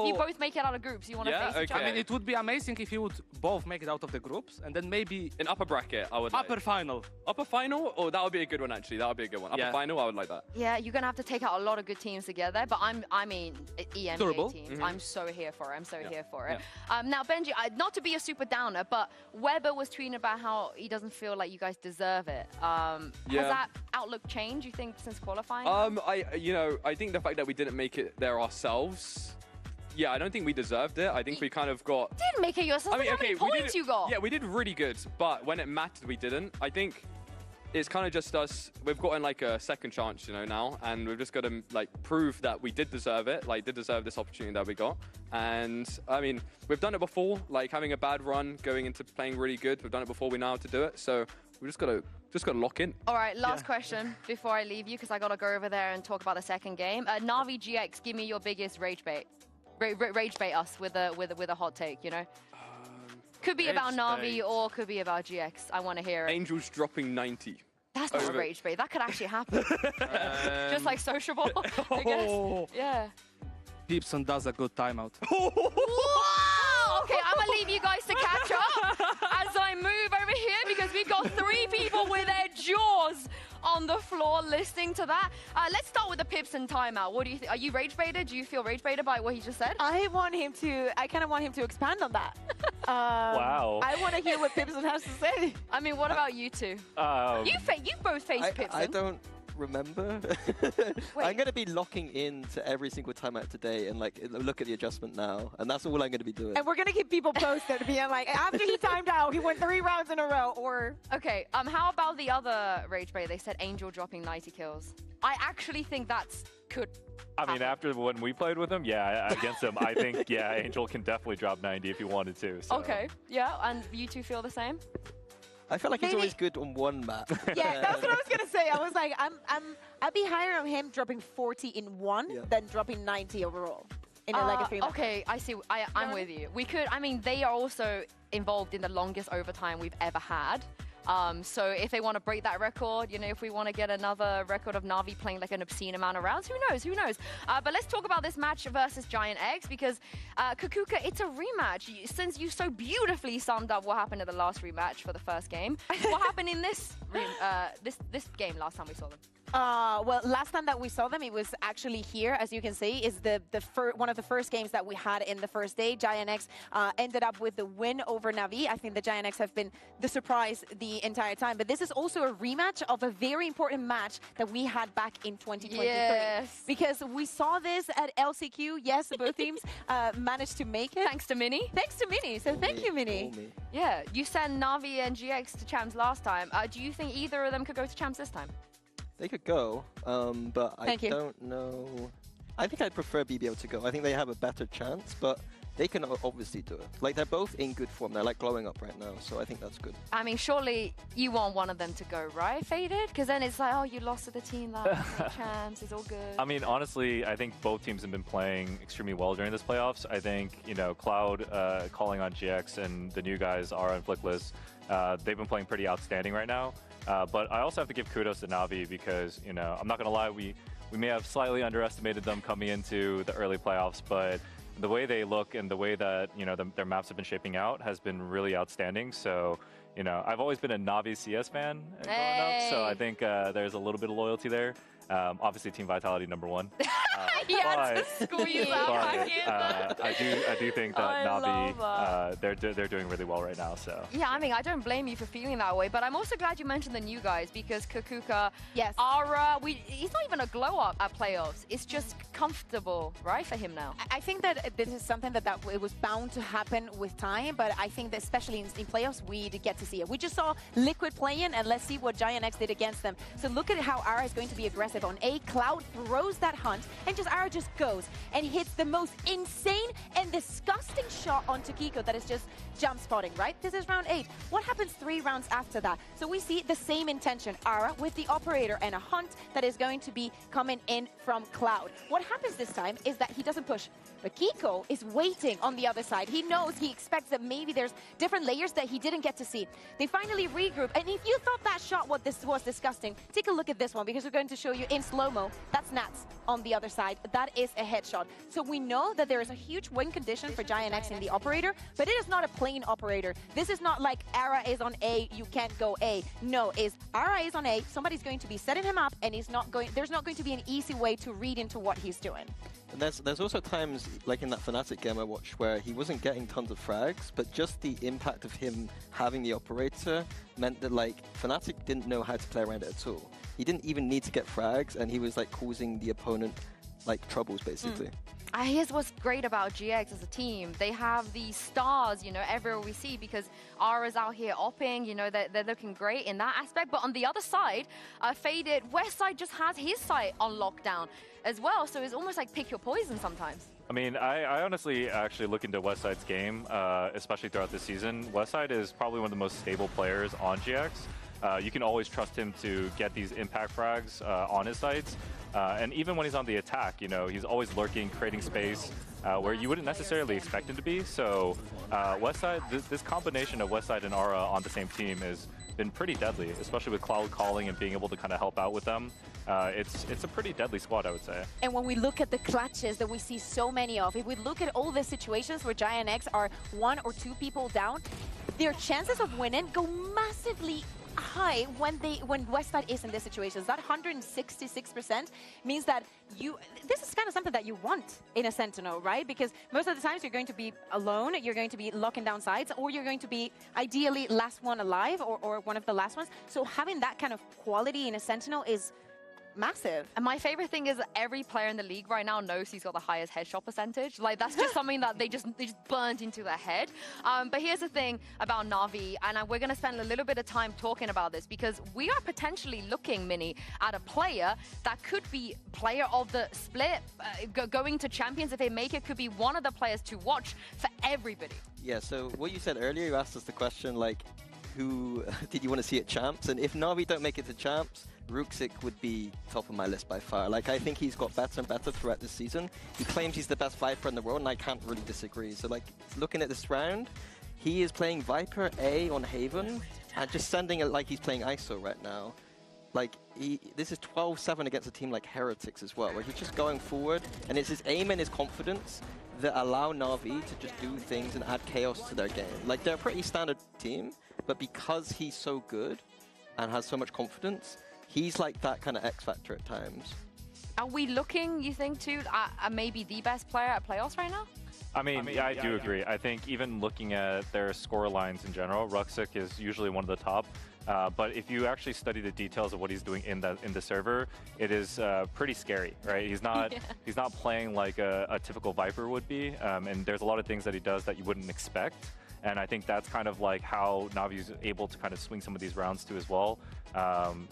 you both make it out of groups, you want to face each other. I mean, it would be amazing if you would both make it out of the groups, and then maybe an upper bracket. I would. Upper final. Upper final? Oh, that would be a good one actually. That would be a good one. Upper final, I would like that. Yeah, you're gonna have to take out a lot of good teams together. But I mean, EMEA teams. I'm so here for it. I'm so here for it. Now, Benji, not to be a super downer, but Weber was tweeting about how he doesn't feel like you guys deserve it. Has that outlook changed, you think, since qualifying? I think the fact that we didn't make it there ourselves, I don't think we deserved it. I think we kind of got... Didn't make it yourself. How many points you got? Yeah, we did really good, but when it mattered, we didn't. I think it's kind of just us. We've gotten like a second chance, now, and we've just got to like prove that we did deserve it, did deserve this opportunity that we got. And I mean, we've done it before, like having a bad run, going into playing really good. We've done it before. We know how to do it, so we just got to lock in. All right, last question before I leave you, because I got to go over there and talk about the second game. NAVI GX, give me your biggest rage bait. Rage bait us with a hot take, Could be about NAVI or could be about GX. I want to hear it. Angels dropping 90. That's not a rage bait. That could actually happen. Just like sociable, I guess. Yeah. Peepson does a good timeout. Whoa! Okay, I'm going to leave you guys to catch up as I move over here because we've got 3 people with their jaws on the floor listening to that. Let's start with the Pipson timeout. What do you think? Are you rage baited? Do you feel rage baited by what he just said? I kind of want him to expand on that. Wow. I want to hear what Pipson has to say. I mean, what about you two? You both faced Pipson. I don't remember. I'm going to be locking in to every single timeout today and look at the adjustment now, and that's all I'm going to be doing. And we're going to keep people posted, being like, after he timed out, he won 3 rounds in a row, or... Okay, how about the other rage bait? They said Angel dropping 90 kills. I actually think that's could I mean, after when we played with him, against him, I think, Angel can definitely drop 90 if he wanted to. So. Okay, and you two feel the same? I feel like he's always good on one map. Yeah, that's what I was gonna say. I was like, I'd be higher on him dropping 40 in one than dropping 90 overall in a 3 map. Okay, I see. I'm with you. We could. I mean, they are also involved in the longest overtime we've ever had. So if they want to break that record, if we want to get another record of NAVI playing like an obscene amount of rounds, who knows? But let's talk about this match versus GIANTX because, Kukuka, it's a rematch. Since you so beautifully summed up what happened in the last rematch for the first game, what happened in this game last time we saw them? Well, last time that we saw them, it was actually here, as you can see, is one of the first games that we had in the first day. GIANTX ended up with the win over NAVI. I think the GIANTX have been the surprise the entire time. But this is also a rematch of a very important match that we had back in 2023. Yes. Because we saw this at LCQ. Yes, both teams managed to make it. Thanks to Mini. Thanks to Mini. So thank you, Mini. Yeah, you sent NAVI and GX to champs last time. Do you think either of them could go to champs this time? They could go, but I don't know. I think I'd prefer BBL to go. I think they have a better chance, but they can obviously do it. Like, they're both in good form. They're like glowing up right now, so I think that's good. I mean, surely you want one of them to go, right, Faded? Because then it's like, oh, you lost to the team last chance. It's all good. I mean, honestly, I think both teams have been playing extremely well during this playoffs. I think, you know, Cloud calling on GX and the new guys are on Flickless. They've been playing pretty outstanding right now. But I also have to give kudos to NAVI because, you know, I'm not going to lie, we may have slightly underestimated them coming into the early playoffs, but the way they look and the way that, you know, their maps have been shaping out has been really outstanding. So, you know, I've always been a NAVI CS fan growing up, so I think there's a little bit of loyalty there. Obviously, Team Vitality #1. Squeeze out I do think that NAVI, they're doing really well right now. So yeah, I mean, I don't blame you for feeling that way, but I'm also glad you mentioned the new guys because Kakuka, yes, Ara, he's not even a glow up at playoffs. It's just comfortable, right, for him now. I think that this is something that it was bound to happen with time, but I think that especially in playoffs, we get to see it. We just saw Liquid playing, and let's see what GIANTX did against them. So look at how Ara is going to be aggressive on A. Cloud throws that hunt, and Ara just goes and hits the most insane and disgusting shot onto Kiko that is just jump spotting, right? This is round 8. What happens 3 rounds after that? So we see the same intention, Ara with the operator and a hunt that is going to be coming in from Cloud. What happens this time is that he doesn't push, but Kiko is waiting on the other side. He knows, he expects that maybe there's different layers that he didn't get to see. They finally regroup, and if you thought that shot was disgusting, take a look at this one because we're going to show you in slow-mo. That's NATS on the other side. That is a headshot. So we know that there is a huge win condition for GIANTX in the operator, but it is not a plain operator. This is not like Ara is on A, you can't go A. No, Ara is on A, somebody's going to be setting him up, and there's not going to be an easy way to read into what he's doing. And there's also times, like in that Fnatic game I watched, where he wasn't getting tons of frags, but just the impact of him having the operator meant that, like, Fnatic didn't know how to play around it at all. He didn't even need to get frags, and he was, like, causing the opponent, like, troubles, basically. Here's what's great about GX as a team. They have these stars, you know, everywhere we see, because Ara's out here opping, you know, they're looking great in that aspect. But on the other side, Faded, Westside just has his site on lockdown as well. So it's almost like pick your poison sometimes. I mean, I honestly actually look into Westside's game, especially throughout this season. Westside is probably one of the most stable players on GX. You can always trust him to get these impact frags on his sites. And even when he's on the attack, you know, he's always lurking, creating space where you wouldn't necessarily expect him to be. So Westside, this combination of Westside and Ara on the same team has been pretty deadly, especially with Cloud calling and being able to kind of help out with them. It's a pretty deadly squad, I would say. And when we look at the clutches that we see so many of, if we look at all the situations where GIANTX are 1 or 2 people down, their chances of winning go massively high when Westside is in this situation. That 166% means that this is kind of something that you want in a Sentinel, right? Because most of the times you're going to be alone, you're going to be locking down sides, or you're going to be ideally last one alive or one of the last ones. So having that kind of quality in a Sentinel is massive. And my favorite thing is that every player in the league right now knows he's got the highest headshot percentage. Like, that's just something that they just burnt into their head. But here's the thing about NAVI, and we're going to spend a little bit of time talking about this because we are potentially looking, Mini, at a player that could be player of the split, going to champions. If they make it, could be one of the players to watch for everybody. Yeah, so what you said earlier, you asked us the question, like, who did you want to see at champs? And if NAVI don't make it to champs, Ruxic would be top of my list by far. Like, I think he's got better and better throughout this season. He claims he's the best Viper in the world, and I can't really disagree. So, like, looking at this round, he is playing Viper A on Haven, and just sending it like he's playing ISO right now. Like, this is 12-7 against a team like Heretics as well, where he's just going forward, and it's his aim and his confidence that allow NAVI to just do things and add chaos to their game. Like, they're a pretty standard team, but because he's so good and has so much confidence, he's like that kind of X factor at times. Are we looking, you think, too, at maybe the best player at playoffs right now? I mean, yeah, I do agree. I think even looking at their score lines in general, Ruxic is usually one of the top. But if you actually study the details of what he's doing in the server, it is pretty scary, right? He's not he's not playing like a typical Viper would be, and there's a lot of things that he does that you wouldn't expect. And I think that's kind of like how Navi is able to kind of swing some of these rounds too as well.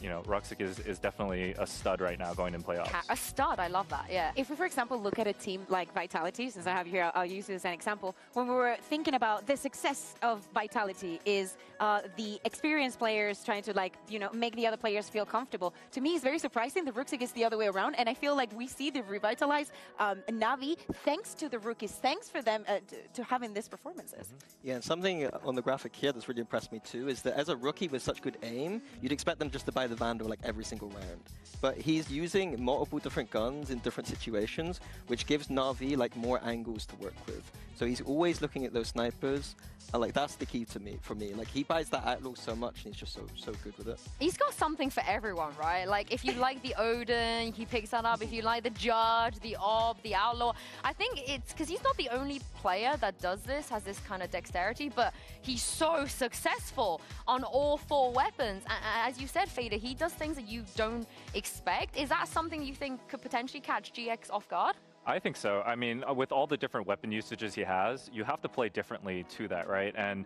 You know, Ruxic is definitely a stud right now going in playoffs. A stud, I love that, yeah. If we, for example, look at a team like Vitality, since I have you here, I'll use it as an example. When we were thinking about the success of Vitality is the experienced players trying to, like, you know, make the other players feel comfortable. To me, it's very surprising the Ruxic is the other way around, and I feel like we see the revitalized Navi thanks to the rookies, thanks for them to having these performances. Yeah, and something on the graphic here that's really impressed me too is that as a rookie with such good aim, you'd expect them just to buy the Vandal like every single round. But he's using multiple different guns in different situations, which gives Navi like more angles to work with. So he's always looking at those snipers, and like that's the key to me. For me, like he buys that outlaw so much, and he's just so good with it. He's got something for everyone, right? Like if you like the Odin, he picks that up. If you like the Judge, the Ob, the Outlaw, I think it's because he's not the only player that does this, has this kind of dexterity, but he's so successful on all 4 weapons. And as you said, Fader, he does things that you don't expect. Is that something you think could potentially catch GX off guard? I think so. I mean, with all the different weapon usages he has, you have to play differently to that, right? And,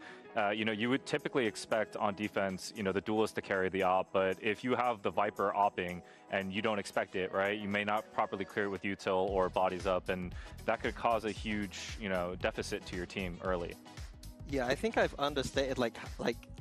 you know, you would typically expect on defense, you know, the duelist to carry the op, but if you have the Viper opping and you don't expect it, right, you may not properly clear it with util or bodies up, and that could cause a huge, you know, deficit to your team early. Yeah, I think I've understated, like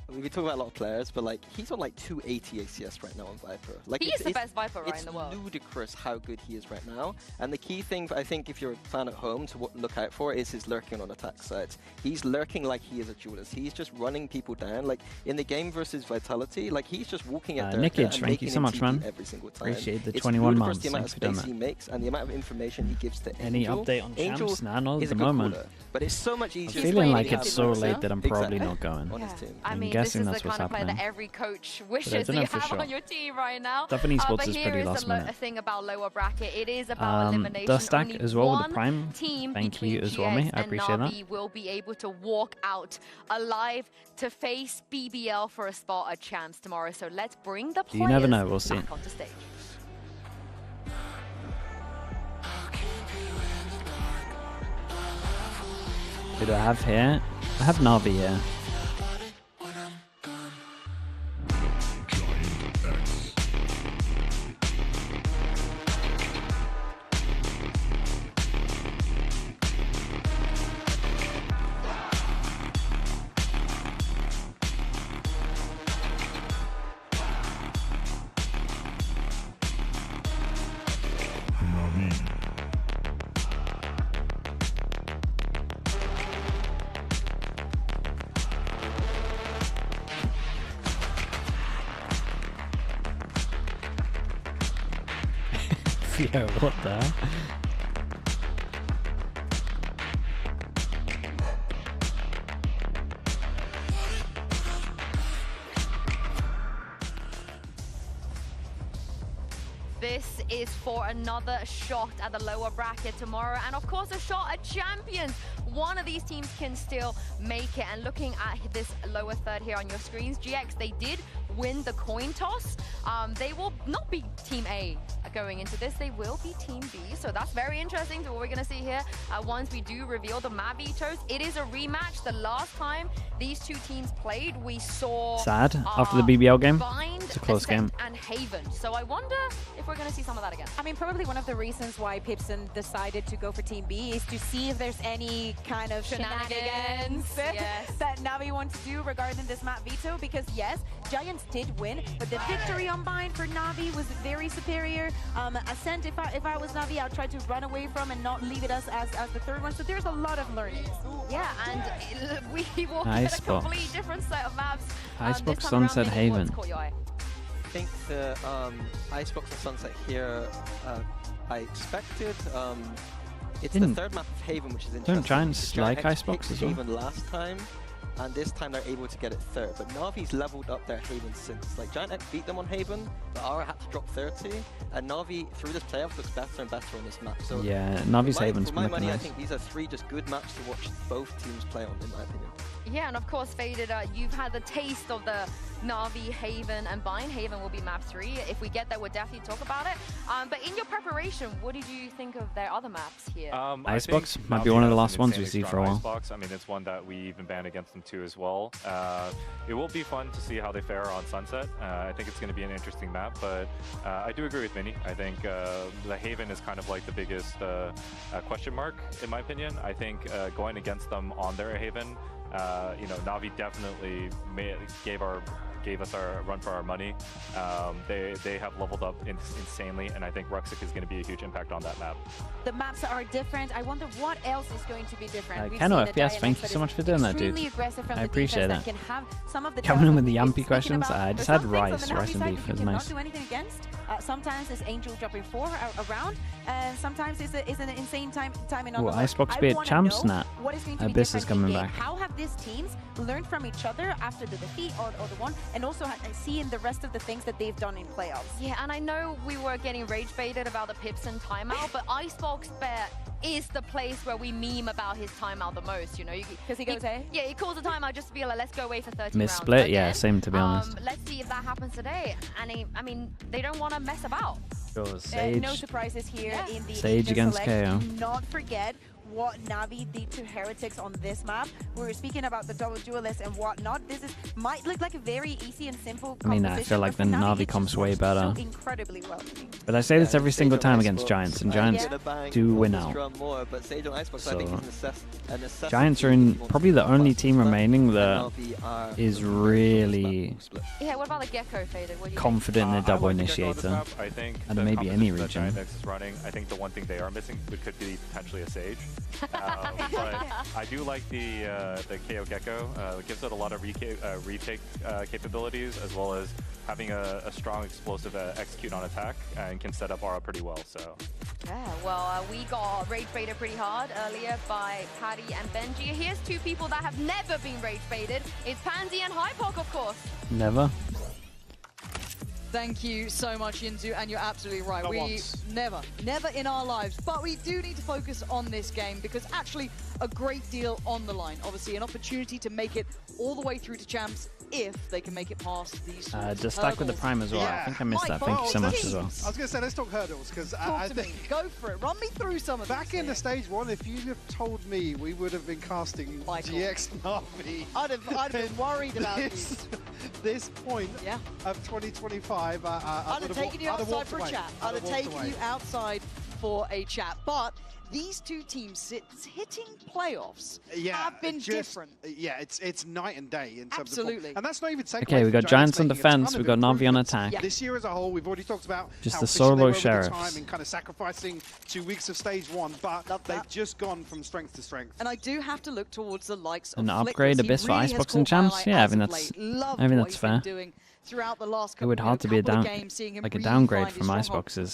we talk about a lot of players, but like he's on like 280 ACS right now on Viper. Like he is the best Viper right in the world. It's ludicrous how good he is right now. And the key thing, I think, if you're a fan at home to look out for is his lurking on attack sides. He's lurking like he is a duelist. He's just running people down. Like in the game versus Vitality, like he's just walking at their Nickage, thank you so much, man. Every single time. Appreciate the 21 months. The amount of space he makes and the amount of information he gives to Any Angel. update on Angel champs? Nah, not at is the a good moment. caller, but it's so much easier. I'm feeling like it's so late that I'm probably not going. On his team. I mean, guessing this is that's the what's kind of player happening. that every coach wishes that you have on your team right now. Stuff in esports but is here pretty is last the minute. thing about lower bracket. It is about elimination. The stack Only as well with one the Prime. team Thank you between as well, GX mate. I and appreciate that. Navi will be able to walk out alive to face BBL for a spot at Champs tomorrow. So let's bring the players You never know. We'll see. back onto stage. Who do I have here? I have Navi here. Yo, what the hell? This is for another shot at the lower bracket tomorrow, and of course a shot at champions. One of these teams can still make it, and looking at this lower third here on your screens, GX, they did win the coin toss. They will not be Team A going into this, they will be Team B, so that's very interesting to what we're going to see here once we do reveal the map vetoes. It is a rematch. The last time these two teams played, we saw Sad after the BBL game. Bind, It's a close game. and Haven, so I wonder if we're going to see some of that again. I mean, probably one of the reasons why Pipson decided to go for Team B is to see if there's any kind of shenanigans that Navi wants to do regarding this map veto, because yes, Giants did win, but the victory on Bind for Navi was very superior. Ascent, if I was Navi, I'd try to run away from and not leave it as the third one, so there's a lot of learnings. Yeah, and we will Nice get a complete different set of maps. Icebox Sunset Haven. I think the Icebox and Sunset here, I expected. It's the third map of Haven, which is interesting. Don't Giants like GIANTX Icebox picked as well? Haven last time, and this time they're able to get it third. But Navi's leveled up their Haven since. Like GIANTX beat them on Haven, but Ara had to drop 30, and Navi through this playoff looks better and better on this map. So Yeah, Navi's Haven's for my been looking money, I nice. think these are 3 just good maps to watch both teams play on, in my opinion. Yeah, and of course, Faded, you've had the taste of the NAVI, Haven, and Bind. Haven will be map 3. If we get there, we'll definitely talk about it. But in your preparation, what did you think of their other maps here? Icebox might be one of the last ones we see for a while. Icebox, I mean, it's one that we even banned against them too as well. It will be fun to see how they fare on Sunset. I think it's going to be an interesting map, but I do agree with Minnie. I think the Haven is kind of like the biggest question mark, in my opinion. I think going against them on their Haven, you know, NAVI definitely gave us our run for our money. They have leveled up insanely, and I think Ruxic is going to be a huge impact on that map. The maps are different. I wonder what else is going to be different. Keno FPS, thank you so much for doing that, dude. I appreciate that. Coming in with the Yampy questions, I just had rice and beef. It was nice. Do anything against. Sometimes it's Angel dropping 4 around, and sometimes it's an insane timing on the Icebox beat Champs Nat. Abyss is coming back. How have these teams learned from each other after the defeat or the one, and also seeing the rest of the things that they've done in playoffs? Yeah, and I know we were getting rage baited about the pips and timeout, but Icebox Bet is the place where we meme about his timeout the most, you know? Because he goes, hey? Yeah, he calls the timeout just to be like, let's go away for 30 Miss rounds. split, yeah, same to be honest. Let's see if that happens today. And I mean, they don't want to mess about. Sure, Sage. No surprises here in the Sage against KO. Do not forget what NAVI did to Heretics on this map. We were speaking about the double duelist and whatnot. This might look like a very easy and simple I mean, I feel like the NAVI comp's way better. So incredibly well. But I say this every single time against Giants, and Giants do win out. So, Giants are in probably the only team remaining that is really what about the Gecko, Faded? confident in a double initiator. I think and maybe any region. GIANTX is running. I think the one thing they are missing could be potentially a Sage. But I do like the KO Gecko. It gives it a lot of retake capabilities, as well as having a strong explosive execute on attack, and can set up aura pretty well. So yeah, well, we got rage baited pretty hard earlier by Paddy and Benji. Here's two people that have never been rage baited. It's Pansy and Hypok, of course. Never. Thank you so much, Yinzu, and you're absolutely right. We never in our lives, but we do need to focus on this game because actually a great deal on the line. Obviously, an opportunity to make it all the way through to champs if they can make it past these just stack with the prime as well. Yeah. I think I missed that. Thank you so much as well. I was going to say, let's talk hurdles, because I think... Go for it. Run me through some of Back in the stage 1, if you'd have told me we would have been casting GX NAVI... I'd have been worried about this point of 2025, I'd have taken you outside for a chat. I'd have taken you outside for a chat. But these two teams hitting playoffs have been different. Yeah, it's night and day in terms of... Absolutely. And that's not even... Okay, we've got Giants on defense, we've got NAVI on attack. This year as a whole, we've already talked about just how the solo sheriffs. Time and kind of sacrificing 2 weeks of stage 1, but they've just gone from strength to strength. And I do have to look towards the likes of An upgrade Abyss for Icebox and champs? Yeah, I think that's fair. It would hard to be a downgrade from Iceboxes.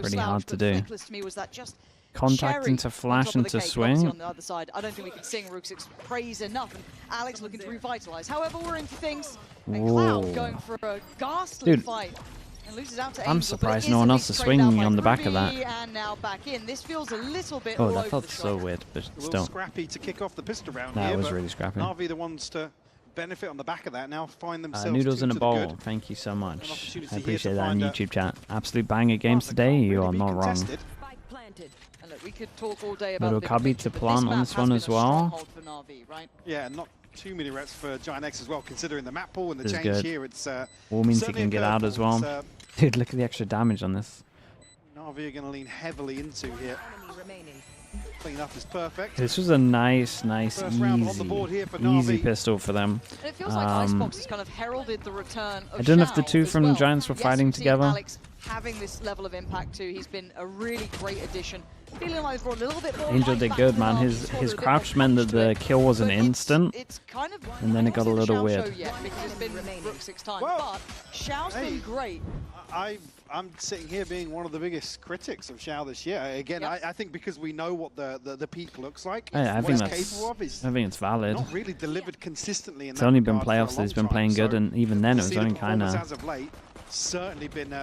Pretty hard to do. Contact into flash into swing. On the other side, I don't think we can sing Ruxic's praise enough. And Alex looking to revitalize. However, we're into things. And Cloud going for a ghastly fight. And loses out to Angel, I'm surprised no one else is swinging on the back of that. And now back in. This feels a little bit oh, that felt so weird, but still. Scrappy to kick off the pistol round that here, was really scrappy. NAVI the ones to benefit on the back of that now, find themselves Noodles in a bowl, thank you so much. I appreciate that in YouTube chat. Absolute banger games today, you are not wrong. And look, we could talk all day about Little cubby to plant on this one as well. Yeah, not too many reps for GIANTX as well, considering the map pool and the change here. It's all means he can get out as well. Dude, look at the extra damage on this. NAVI are going to lean heavily into here. Clean up is perfect. This was a nice, easy pistol for them. And it feels like Icebox has kind of heralded the return of I don't know if the two from Giants were fighting together. Alex having this level of impact too. He's been a really great addition. Feeling like for a little bit more Angel did good, man. His crouch meant that the kill was an instant, and then it got a little weird. Because it's been Ruxic's time, but Xiao's been great. I'm sitting here being one of the biggest critics of Xiao this year. Again, I think because we know what the peak looks like. I think it's valid. Not really delivered consistently. It's only been playoffs that he's been playing good, and even then it was only kind of. Certainly been.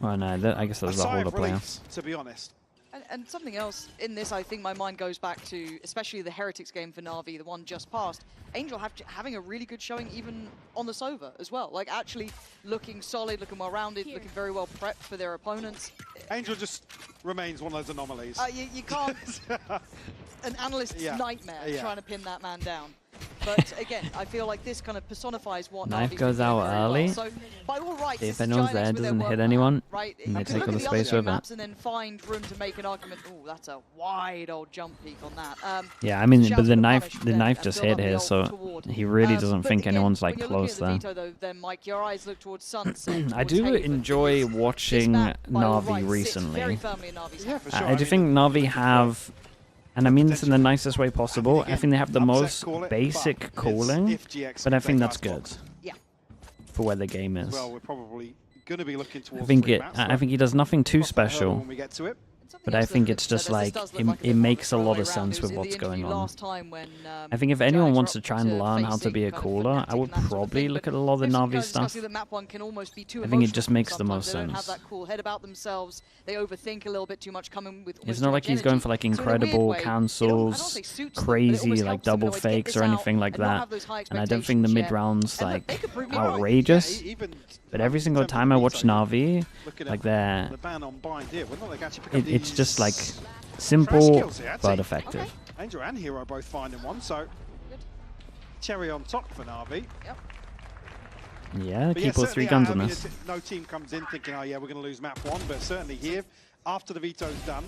Well, no, I guess that was the whole of playoffs. To be honest, And something else in this, I think my mind goes back to, especially the Heretics game for Na'Vi, the one just passed. Angel having a really good showing even on the Sova as well. Like actually looking solid, looking well-rounded, looking very well prepped for their opponents. Angel just remains one of those anomalies. You can't... an analyst's nightmare trying to pin that man down. But again, I feel like this kind of personifies what Knife Na'Vi goes out early. Well. So by all rights, If anyone's there, doesn't hit anyone, right? and they take all the space with it. And then find room to make an argument. Oh, that's a wide old jump peak on that. Yeah, I mean, but the knife just hit here, so he really doesn't think anyone's like close there. Then Mike, your eyes look towards Sunset. I do enjoy watching Na'Vi recently. I do think Na'Vi have, and I mean this in the nicest way possible, I think they have the most basic calling, but I think that's good for where the game is. Well, we're probably going to be looking towards I think he does nothing too special, when we get to it. but I think it's just like, it makes a lot of sense with what's going on. I think if anyone wants to try and learn how to be a caller, I would probably look at a lot of the Na'Vi stuff. I think it just makes the most sense. They overthink a little bit too much, coming with it's not like he's going for like incredible cancels, crazy like double fakes or anything like that. And I don't think the mid rounds like outrageous. But every single time I watch Na'Vi, like it's just like simple but effective. Okay. Angel and Hero both finding one, so cherry on top for Na'Vi. Yeah, keep all 3 guns on this. No team comes in thinking, oh yeah, we're going to lose map 1, but certainly here, after the veto's done,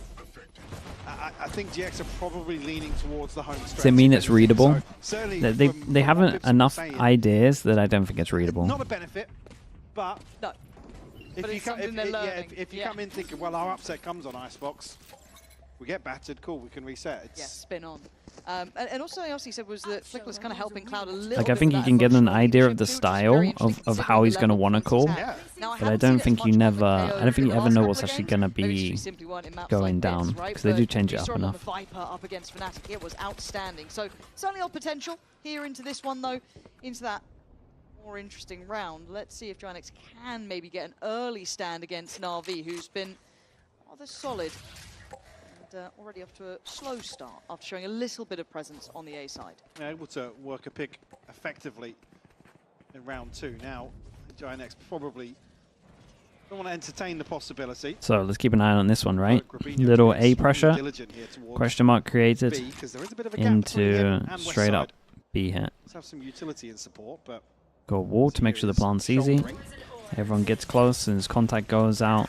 I think GX are probably leaning towards the home stretch. Does it mean it's readable? So they haven't enough ideas that I don't think it's readable. Not a benefit, but no. If you come in thinking, well, our upset comes on Icebox, we get battered, cool, we can reset. Yeah, spin on. And also something else he said was that Flick was kind of helping Cloud a little Like, I think you can get an idea of the style of how he's going to want to call, but I don't think you ever know what's actually going to be going down, because they do change it up enough. Viper up against Fnatic, it was outstanding. So certainly all potential here into this one though, into that more interesting round. Let's see if GIANTX can maybe get an early stand against Na'Vi, who's been rather solid. Already off to a slow start after showing a little bit of presence on the A side. Able to work a pick effectively in round 2. Now, GIANTX probably don't want to entertain the possibility. So let's keep an eye on this one, right? Little A pressure, question mark created into straight up B hit. Let's have some utility in support, but go wall to make sure the plant's easy. Everyone gets close and his contact goes out.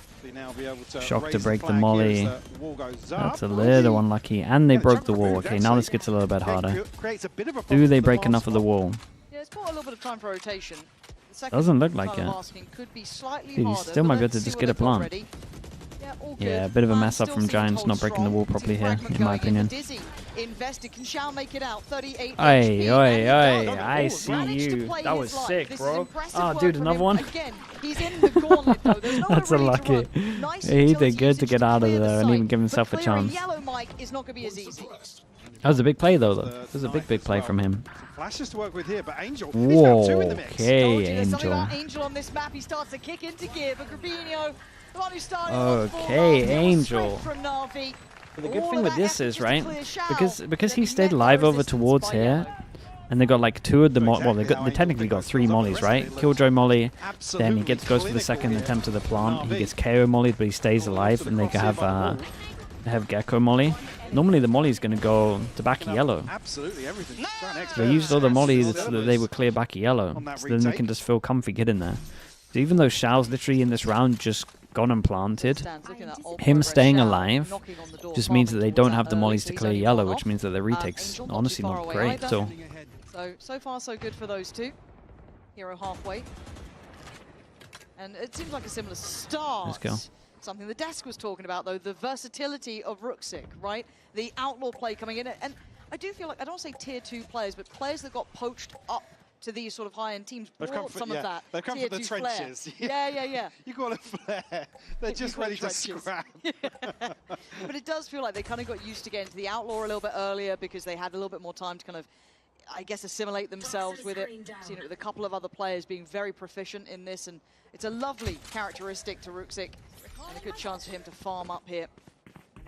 Shock to break the molly. That's a little unlucky. And they broke the wall. Okay, now this gets a little bit harder. Do they break enough of the wall? Yeah, it's bought a little bit of time for rotation. Doesn't look like it. Dude, he still might be able to just get a plant. Yeah, a bit of a mess up from Giants not breaking the wall properly here, in my opinion. Oi, oi, oi, I see you. That was sick, bro. Oh, dude, another one? That's unlucky. He did good to get out of there and even give himself a chance. That was a big play, though. That was a big play from him. Flashes to work with here, but Angel. Whoa, okay, Angel. Angel on this map, he starts to kick into gear, but Grabinho, the one who started okay, Angel. But the good thing with this is, right, because he stayed live over towards here, and they got like 2 of the they technically got 3 mollies, right? Killjoy molly, then he goes for the second attempt of the plant. He gets KO mollied, but he stays alive, and they can have Gecko molly. Normally the molly is going to go to back yellow. Absolutely everything. They used all the mollies so that they would clear back yellow, so then they can just feel comfy getting there. So even though Xiao's literally in this round just gone and planted, him staying alive just means that they don't have the mollies to clear yellow, which means that their retake's honestly not great at all. So far so good for those two. Hero halfway. And it seems like a similar start. Let's go. Something the desk was talking about, though, the versatility of Ruxic, right? The outlaw play coming in. And I do feel like, I don't want to say tier 2 players, but players that got poached up to these sort of high-end teams brought some of that. They've come from the trenches. Yeah. You call it flair. They're just ready to scrap. But it does feel like they kind of got used to getting to the outlaw a little bit earlier because they had a little bit more time to kind of, I guess, assimilate themselves with it. Seen it with a couple of other players being very proficient in this, and it's a lovely characteristic to Ruxic, and a good chance for him to farm up here.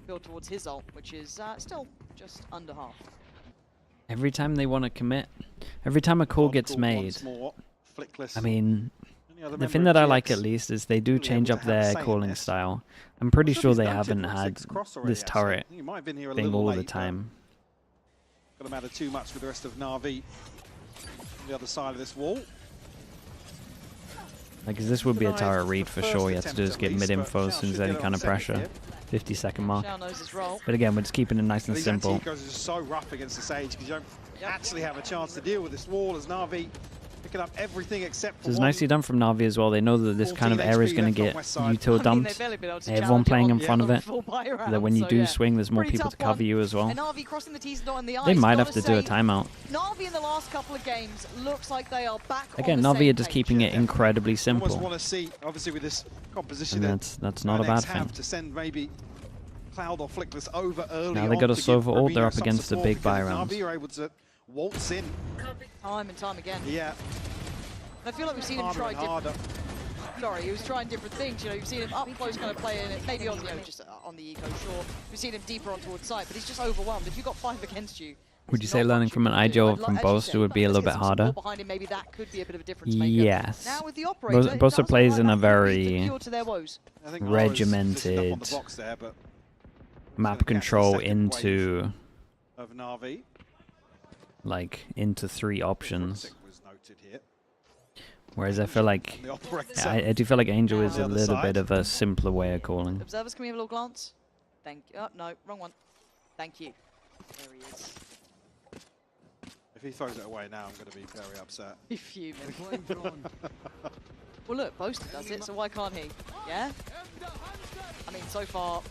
build towards his ult, which is still just under half. Every time they want to commit, every time a call gets made, I mean, the thing that I like at least is they do change up their calling style. I'm pretty sure they haven't had this turret thing all the time. Gonna matter too much with the rest of NAVI on the other side of this wall. Like, this would be a turret read for sure. You have to do is get mid-info as soon as any kind of pressure. 50-second mark. But again, we're just keeping it nice and simple. Kiko is so rough against the Sage because you don't actually have a chance to deal with this wall as NAVI picking up everything except for So it's nicely done from NAVI as well. They know that this kind of area is going to get util dumped. Everyone playing in front of it. That when you do swing, there's more people to cover you as well. They might have to do a timeout. NAVI in the last couple of games looks like they are back. Again, NAVI are just keeping it incredibly simple. Want to see, obviously, with this composition, and that's not a bad thing. To send maybe Cloud or Flickless over early. Now they got a Sova ult. They're up against the big buy rounds. NAVI are able to waltz in time and time again. Yeah. I feel like we've seen him try different. Sorry, he was trying different things. You know, you've seen him up close, kind of playing it, maybe on, you know, just on the eco. Sure, we've seen him deeper on towards side, but he's just overwhelmed. If you've got 5 against you, would you say learning from an IGL from Boaster would be a little bit harder? Maybe that could be a bit of a difference maker. Yes. Now with the operator, Boaster plays in a very regimented map control into like into 3 options. Whereas I feel like I do feel like Angel is a little bit of a simpler way of calling. Observers, can we have a little glance? Thank you. Oh, no, wrong one. Thank you. There he is. If he throws it away now, I'm going to be very upset. Be fuming. Well, look, Boaster does it, so why can't he? Yeah? I mean, so far...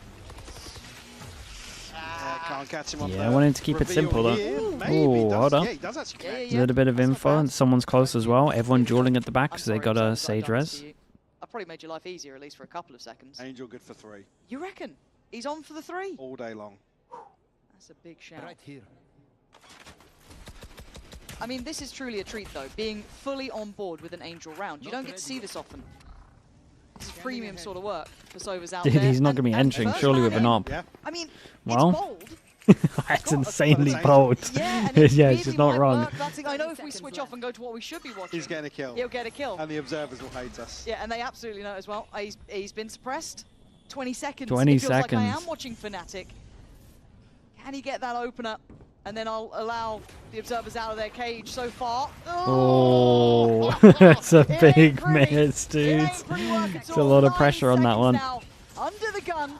can't catch him on I wanted to keep it simple though. Ooh, hold on. A little bit of info, and someone's close as well. Everyone dueling at the back because they got a Sage res. I've probably made your life easier, at least for a couple of seconds. Angel good for 3. You reckon? He's on for the 3? All day long. That's a big shout. Right here. I mean, this is truly a treat though, being fully on board with an Angel round. You don't get to see this often. This is premium sort of work for Sova's out there. He's not going to be entering, surely, with an op. I mean, well, it's bold. That's insanely bold. Yeah, she's not wrong. I know if we switch off and go to what we should be watching, he's getting a kill. He'll get a kill. And the observers will hate us. Yeah, and they absolutely know as well. He's been suppressed. 20 seconds. 20 it feels seconds. Like I am watching Fnatic. Can he get that opener? And then I'll allow the observers out of their cage so far. Oh, that's a big miss, dude. It's a lot of pressure on that one. Now, under the gun.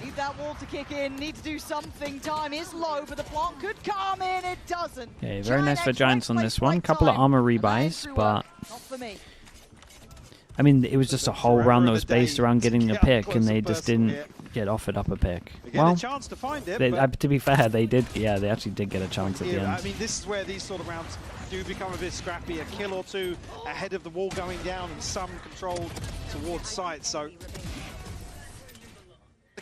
Need that wall to kick in. Need to do something. Time is low, but the plant could come in. It doesn't. Okay, very nice for Giants on this one. Couple of armor rebuys, but not for me. I mean, it was just a whole round that was based around getting a pick, and they just didn't get offered up a pick. Well, to be fair, they did. Yeah, they actually did get a chance at the end. I mean, this is where these sort of rounds do become a bit scrappy. A kill or 2 ahead of the wall going down, and some control towards site. So,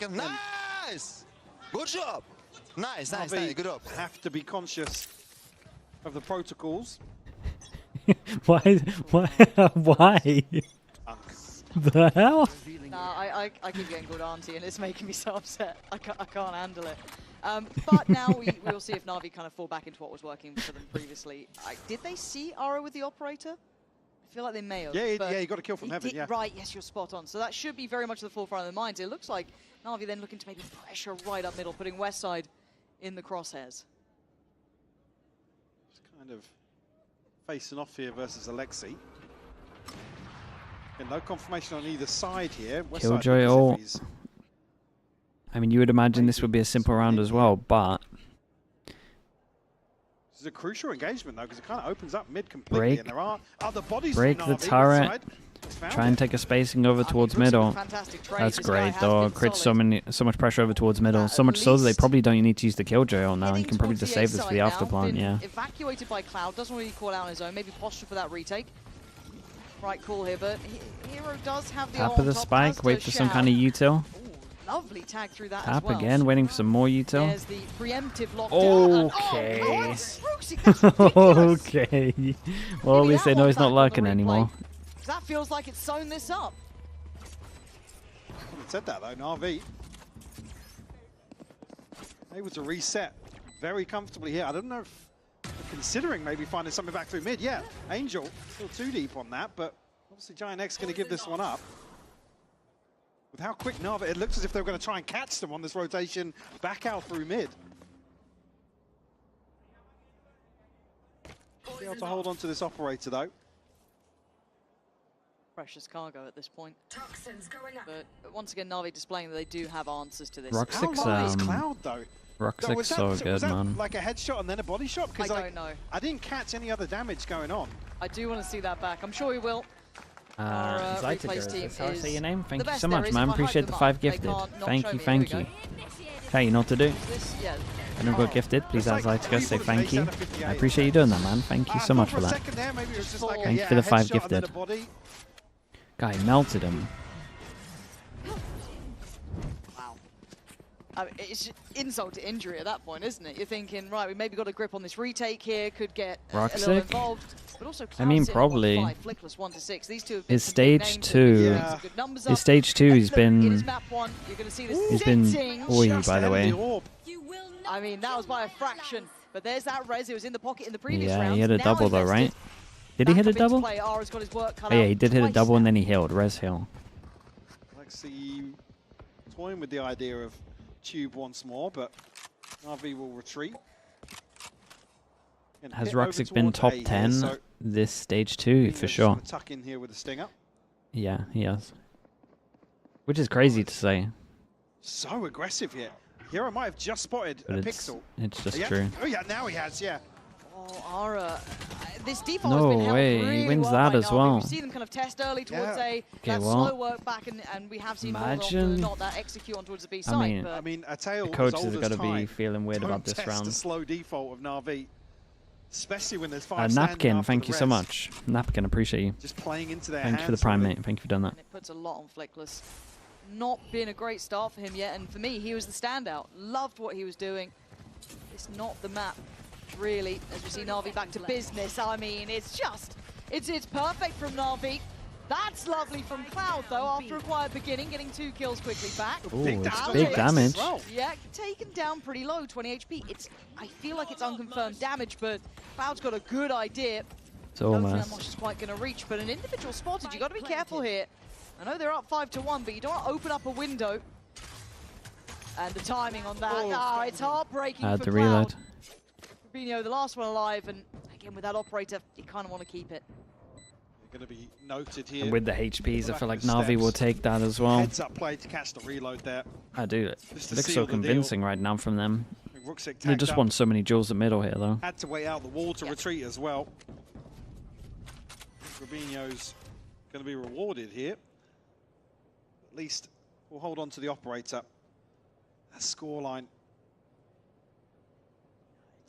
nice, good job, nice, good job. Have to be conscious of the protocols. Why? The hell? Nah, I keep getting good auntie, and it's making me so upset. I can't handle it. But now we'll see if NAVI kind of fall back into what was working for them previously. Did they see Ara with the operator? I feel like they may have. Yeah, you got a kill from heaven, yeah. Right, yes, you're spot on. So that should be very much at the forefront of their minds. It looks like NAVI then looking to maybe pressure right up middle, putting Westside in the crosshairs. It's kind of facing off here versus Alexi. And no confirmation on either side here. Killjoy ult. I mean, you would imagine this would be a simple round as well, but this is a crucial engagement though, because it kind of opens up mid completely, and there are other bodies. Break the turret. Try and take a spacing over towards middle. That's great though. Creates so much pressure over towards middle. So much so that they probably don't need to use the Killjoy ult now. You can probably just save this for the after plant. Yeah. Evacuated by Cloud. Doesn't really call out on his own. Maybe posture for that retake. Right call here, but Hero does have the tap of the spike. Wait for some kind of util. Lovely tag through that tap as well. Again, waiting for some more util. There's the preemptive lockdown. Okay. Okay. Well, at least they know he's not lurking anymore. That feels like it's sewn this up. I said that though, NAVI. able to reset very comfortably here. I don't know if they're considering maybe finding something back through mid. Yeah, Angel still too deep on that, but obviously GIANTX going to give this one up. With how quick Navi, it looks as if they're going to try and catch them on this rotation back out through mid. Be able to hold on to this operator though. Precious cargo at this point. But once again, Navi displaying that they do have answers to this. Roxic's, Cloud though. Roxic's so good, was that man. Like a headshot and then a body shot? I don't know. I didn't catch any other damage going on. I do want to see that back. I'm sure we will. Zytiger, is this how I say your name? Thank you so there much, is. man. If I Appreciate hype the them 5 up, they gifted. can't not Thank show you, me. thank Here you. we go. Okay, you know what to do. Yeah. When you got gifted, please ask Zytiger, say thank you. I appreciate you doing that, man. Thank you so much for that. Thank you for the 5 gifted. Guy melted him. I mean, it's insult to injury at that point, isn't it? You're thinking, right, we maybe got a grip on this retake here, could get a little involved. But also I mean, probably. Flickless 1 to 6. These two have His stage 2. His stage 2, he's been. He's been oi, by the way. I mean, that was by a fraction. But there's that res. It was in the pocket in the previous round. Yeah, he hit a double though, right? Did he hit a double? Oh yeah, he did hit a double and then he healed. Res heal. Like see toying with the idea of tube once more, but NAVI will retreat. Has Roxic been top 10 so this stage 2 for sure? Tuck in here with the stinger. Yeah, he has. Which is crazy to say. So aggressive here. Hero might have just spotted a pixel. It's just true. Oh yeah, now he has, yeah. Oh, Ara. This default has been held really he wins well that by as Navi. well. We've seen them kind of test early towards that slow work back, and we have seen more often than not that execute on towards the B side. I mean, a tail the coaches have got to be feeling weird about this round. The slow default of NAVI, especially when there's 5 Napkin, thank you so much. Napkin, appreciate you. Just playing into their Thank you for the prime, mate. Thank you for doing that. And it puts a lot on Flickless. Not been a great start for him yet, and for me, he was the standout. Loved what he was doing. It's not the map, really, as we see Navi back to business. I mean, it's just, it's perfect from Navi. That's lovely from Cloud, though, after a quiet beginning, getting 2 kills quickly back. Oh, it's big damage. Yeah, taken down pretty low, 20 HP. I feel like it's unconfirmed damage, but Cloud's got a good idea. It's almost. Not quite going to reach, but an individual spotted. You got to be careful here. I know they're up 5-1, but you don't want to open up a window. And the timing on that, it's heartbreaking for the Cloud. reload. Rubinho, the last one alive, and again with that operator, you kind of want to keep it. They're going to be noted here. And with the HPs, I feel like Navi will take that as well. Heads up play to catch the reload there. I do. It looks so convincing right now from them. They just won so many duels at middle here, though. Had to wait out the wall to retreat as well. Rubinho's going to be rewarded here. At least we'll hold on to the operator. That scoreline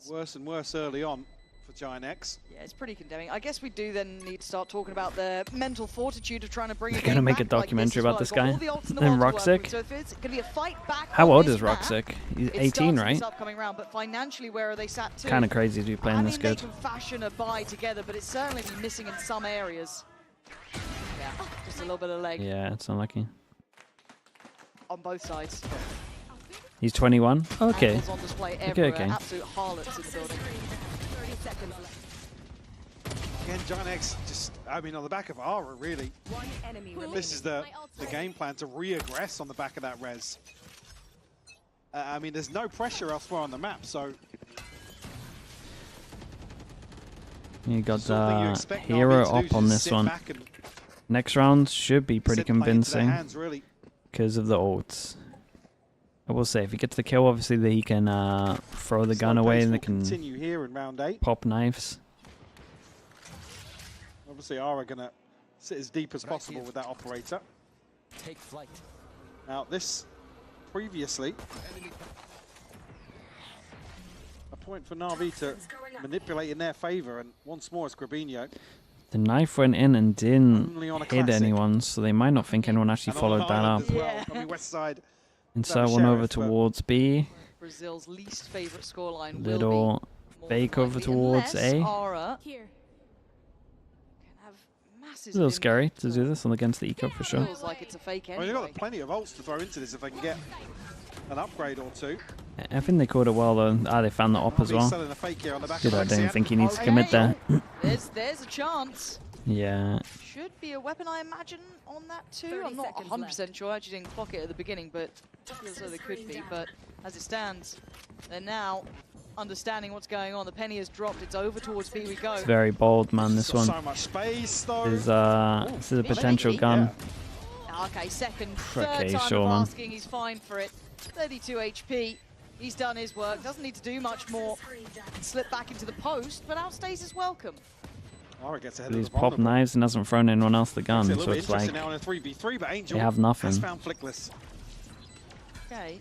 worse and worse early on for GIANTX. Yeah, it's pretty condemning. I guess we do then need to start talking about the mental fortitude of trying to bring. They're going to make a documentary about this guy. And Roxic. So if it's going to be a fight back. How old is Roxic? He's 18, right? Round, but financially, where are they sat to? Kind of crazy to be playing this good. They can fashion a buy together, but it's certainly been missing in some areas. Yeah, just a little bit of leg. Yeah, it's unlucky. On both sides. He's 21. Okay. On display Okay. Absolute harlots in the building. 30 seconds left. Again, GIANTX just, I mean, on the back of Ara, really. This is the game plan to re-aggress on the back of that res. I mean, there's no pressure elsewhere on the map, so. You got the hero up on this one. Next round should be pretty convincing because of the ults. I will say, if he gets the kill, obviously that he can throw the gun away and they can here in round 8. Pop knives. Obviously, Ara gonna sit as deep as possible with that operator. Take flight. Now, this previously a point for NAVI to manipulate in their favor, and once more it's Rubinho. The knife went in and didn't hit anyone, so they might not think anyone actually followed that up. Well. I mean, West Side. Inside one over towards B. Brazil's least favorite scoreline. Little fake over towards A. It's a little scary to do this against the eco for sure. Feels like it's a fake anyway. Well, you've got plenty of ults to throw into this if they can get an upgrade or two. I think they called it well though. They found the op as well. Selling a fake here on the back Dude, of I don't Alexia. think he needs to commit there. There's a chance. Yeah. Should be a weapon, I imagine, on that too. I'm not 100% sure. I actually didn't clock it at the beginning, but it feels like there could be. But as it stands, they're now understanding what's going on. The penny has dropped. It's over towards B we go. It's very bold, man, this one. So much space, though. This is a potential gun. Okay, third Okay, time sure, of man. asking. He's fine for it. 32 HP. He's done his work. Doesn't need to do much more. Slip back into the post, but outstays his welcome. Gets ahead He's of the popped knives and hasn't thrown anyone else the gun, It's a so it's like now in a 3v3, but Angel they have nothing. has found Flickless. Okay,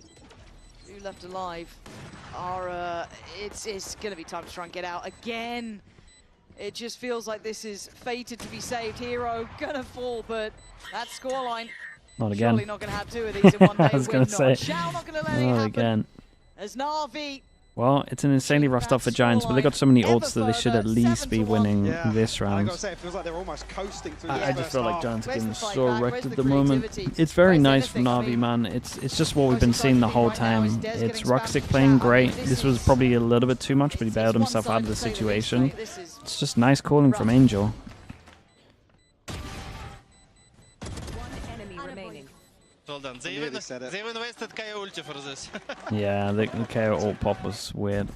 2 left alive. It's going to be time to try and get out again. It just feels like this is fated to be saved. Hero gonna fall, but that scoreline. Not again. Surely not going to have 2 of these in one day. I was going to say, Shao not going to let it not happen. again. As NAVI. Well, it's an insanely rough start for Giants, but they got so many ults that they should at least be winning this round. I gotta say, it feels like they're almost coasting through I just feel like Giants are getting so back? wrecked Where's at the the moment. creativity? It's very Where's nice from anything? I Navi, mean, man. It's just what we've been seeing the whole right now is time. Dez It's getting Ruxic spammed. playing great. This This was is- probably a little bit too much, but he bailed himself out of the situation. It's just nice calling from Angel. Well done. They even wasted KO ulti for this. Yeah, the KO ult pop was weird.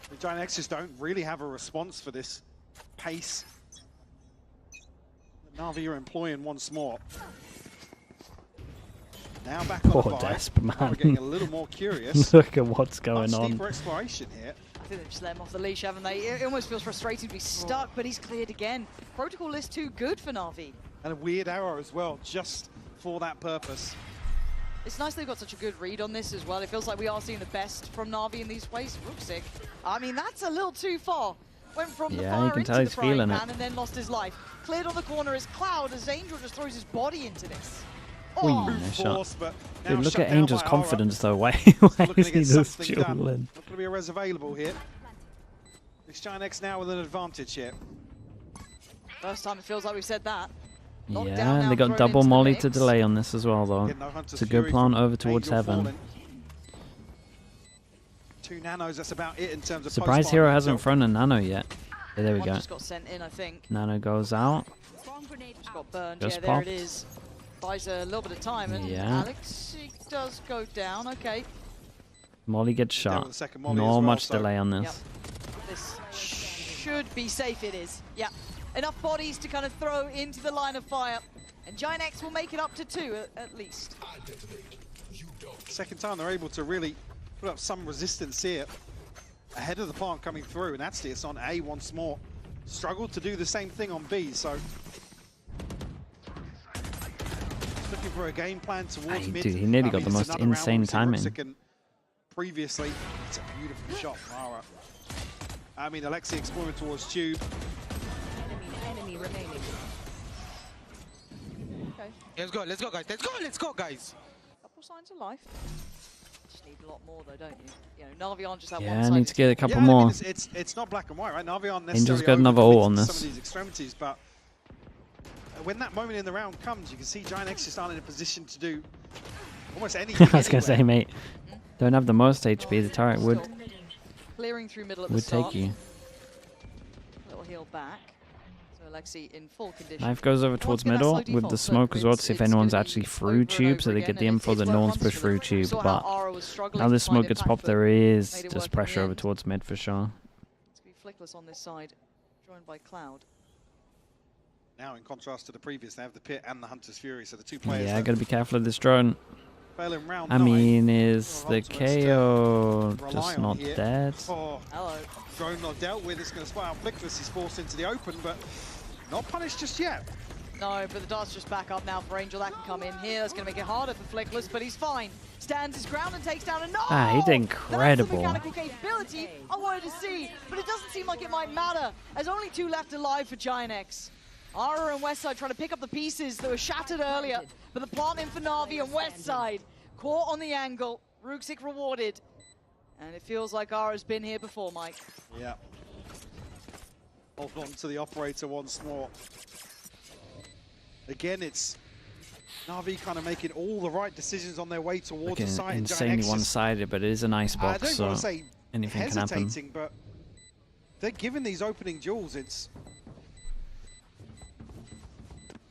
The GIANTX just don't really have a response for this pace that Navi are employing once more. Now back Poor on the buy. Desp, Now we're man. getting a little more curious. Look at what's going Much on. deeper exploration here. I think they've just let him off the leash, haven't they? It almost feels frustrating to be stuck, but he's cleared again. Protocol list too good for Navi. And a weird arrow as well, just for that purpose. It's nice they've got such a good read on this as well. It feels like we are seeing the best from Navi in these ways. Ruxic, I mean, that's a little too far. Went from the Yeah, you fire can into tell the he's frying feeling pan it. and then lost his life. Cleared on the corner is Cloud as Angel just throws his body into this. Whee, Oh, nice shot. but Dude, now look shut at down Angel's by Aura. confidence though. Why Looking is to he get just something done. dueling? Not going to be a res available here. This GIANTX now with an advantage here. First time it feels like we've said that. Knocked down Yeah, now, they got thrown double into the molly mix. to delay on this as well though. Getting no Hunter's It's a Fury good plant from over towards Angel heaven. falling. 2 nanos, that's about it in terms of Surprise post-farm Hero intel. hasn't thrown a nano yet. Yeah, there we One go. just got sent in, I think. Nano goes out. Just got burned. Just yeah, there popped. it is. Buys a little bit of time, and Yeah. Alex he does go down. Okay. Molly gets Down with shot. the second molly Not as well, much so- delay on this. Yep. This should be safe. It is. Yeah. Enough bodies to kind of throw into the line of fire, and GIANTX will make it up to 2 at least. Second time they're able to really put up some resistance here. Ahead of the plant coming through, and that's it's on A once more. Struggled to do the same thing on B, so looking for a game plan towards mid. Dude, he nearly got mean, the it's most another round insane we've seen timing. Ruxic and previously, it's a beautiful shot from Ara. I mean, Alexi exploring towards Tube. Enemy remaining. Okay. Let's go, guys. Couple signs of life. Just need a lot more though, don't you? You know, Navi aren't just that Yeah, one I need to get a couple I mean, more. it's not black and white, right? Navi aren't Angel's necessarily got another overcommitted ult on to this. some of these extremities, but when that moment in the round comes, you can see GIANTX just aren't in a position to do almost anything. I was going to say, mate, don't have the most HP. The turret would Clearing through middle at the take start. you. Little heal back. So Alexi in full condition. Knife goes over towards Once again, middle that's low with the default, so smoke as well to see if it's anyone's gonna be actually over through and tube, over so they again, get the and info it's that worked no one's once pushed for through them. tube. Saw how But Aura was struggling now to this find smoke gets impact, popped, but there is made it just work in pressure the over end. towards mid for sure. It's going to be flickless on this side, joined by Cloud. Now, in contrast to the previous, they have the Pit and the Hunter's Fury, so the two players Yeah, that gotta be careful of this drone. fail in round I 9. mean, is the ultimates to KO rely just on not here. dead? Oh, hello. Drone not dealt with. It's going to spot out Flickless. He's forced into the open, but not punished just yet. No, but the dart's just back up now for Angel. That can come in here. That's going to make it harder for Flickless, but he's fine. Stands his ground and takes down a no! Ah, he did incredible. That's the mechanical capability I wanted to see, but it doesn't seem like it might matter. There's only 2 left alive for GIANTX. Ara and Westside trying to pick up the pieces that were shattered earlier, but the plant in for Navi and Westside caught on the angle. Ruxic rewarded, and it feels like Ara's been here before, Mike. Yeah. Hold on to the operator once more. Again, it's NAVI kind of making all the right decisions on their way towards the site. Insanely one-sided, but it is an ice box, I don't so want to say anything can happen. But they're giving these opening duels. It's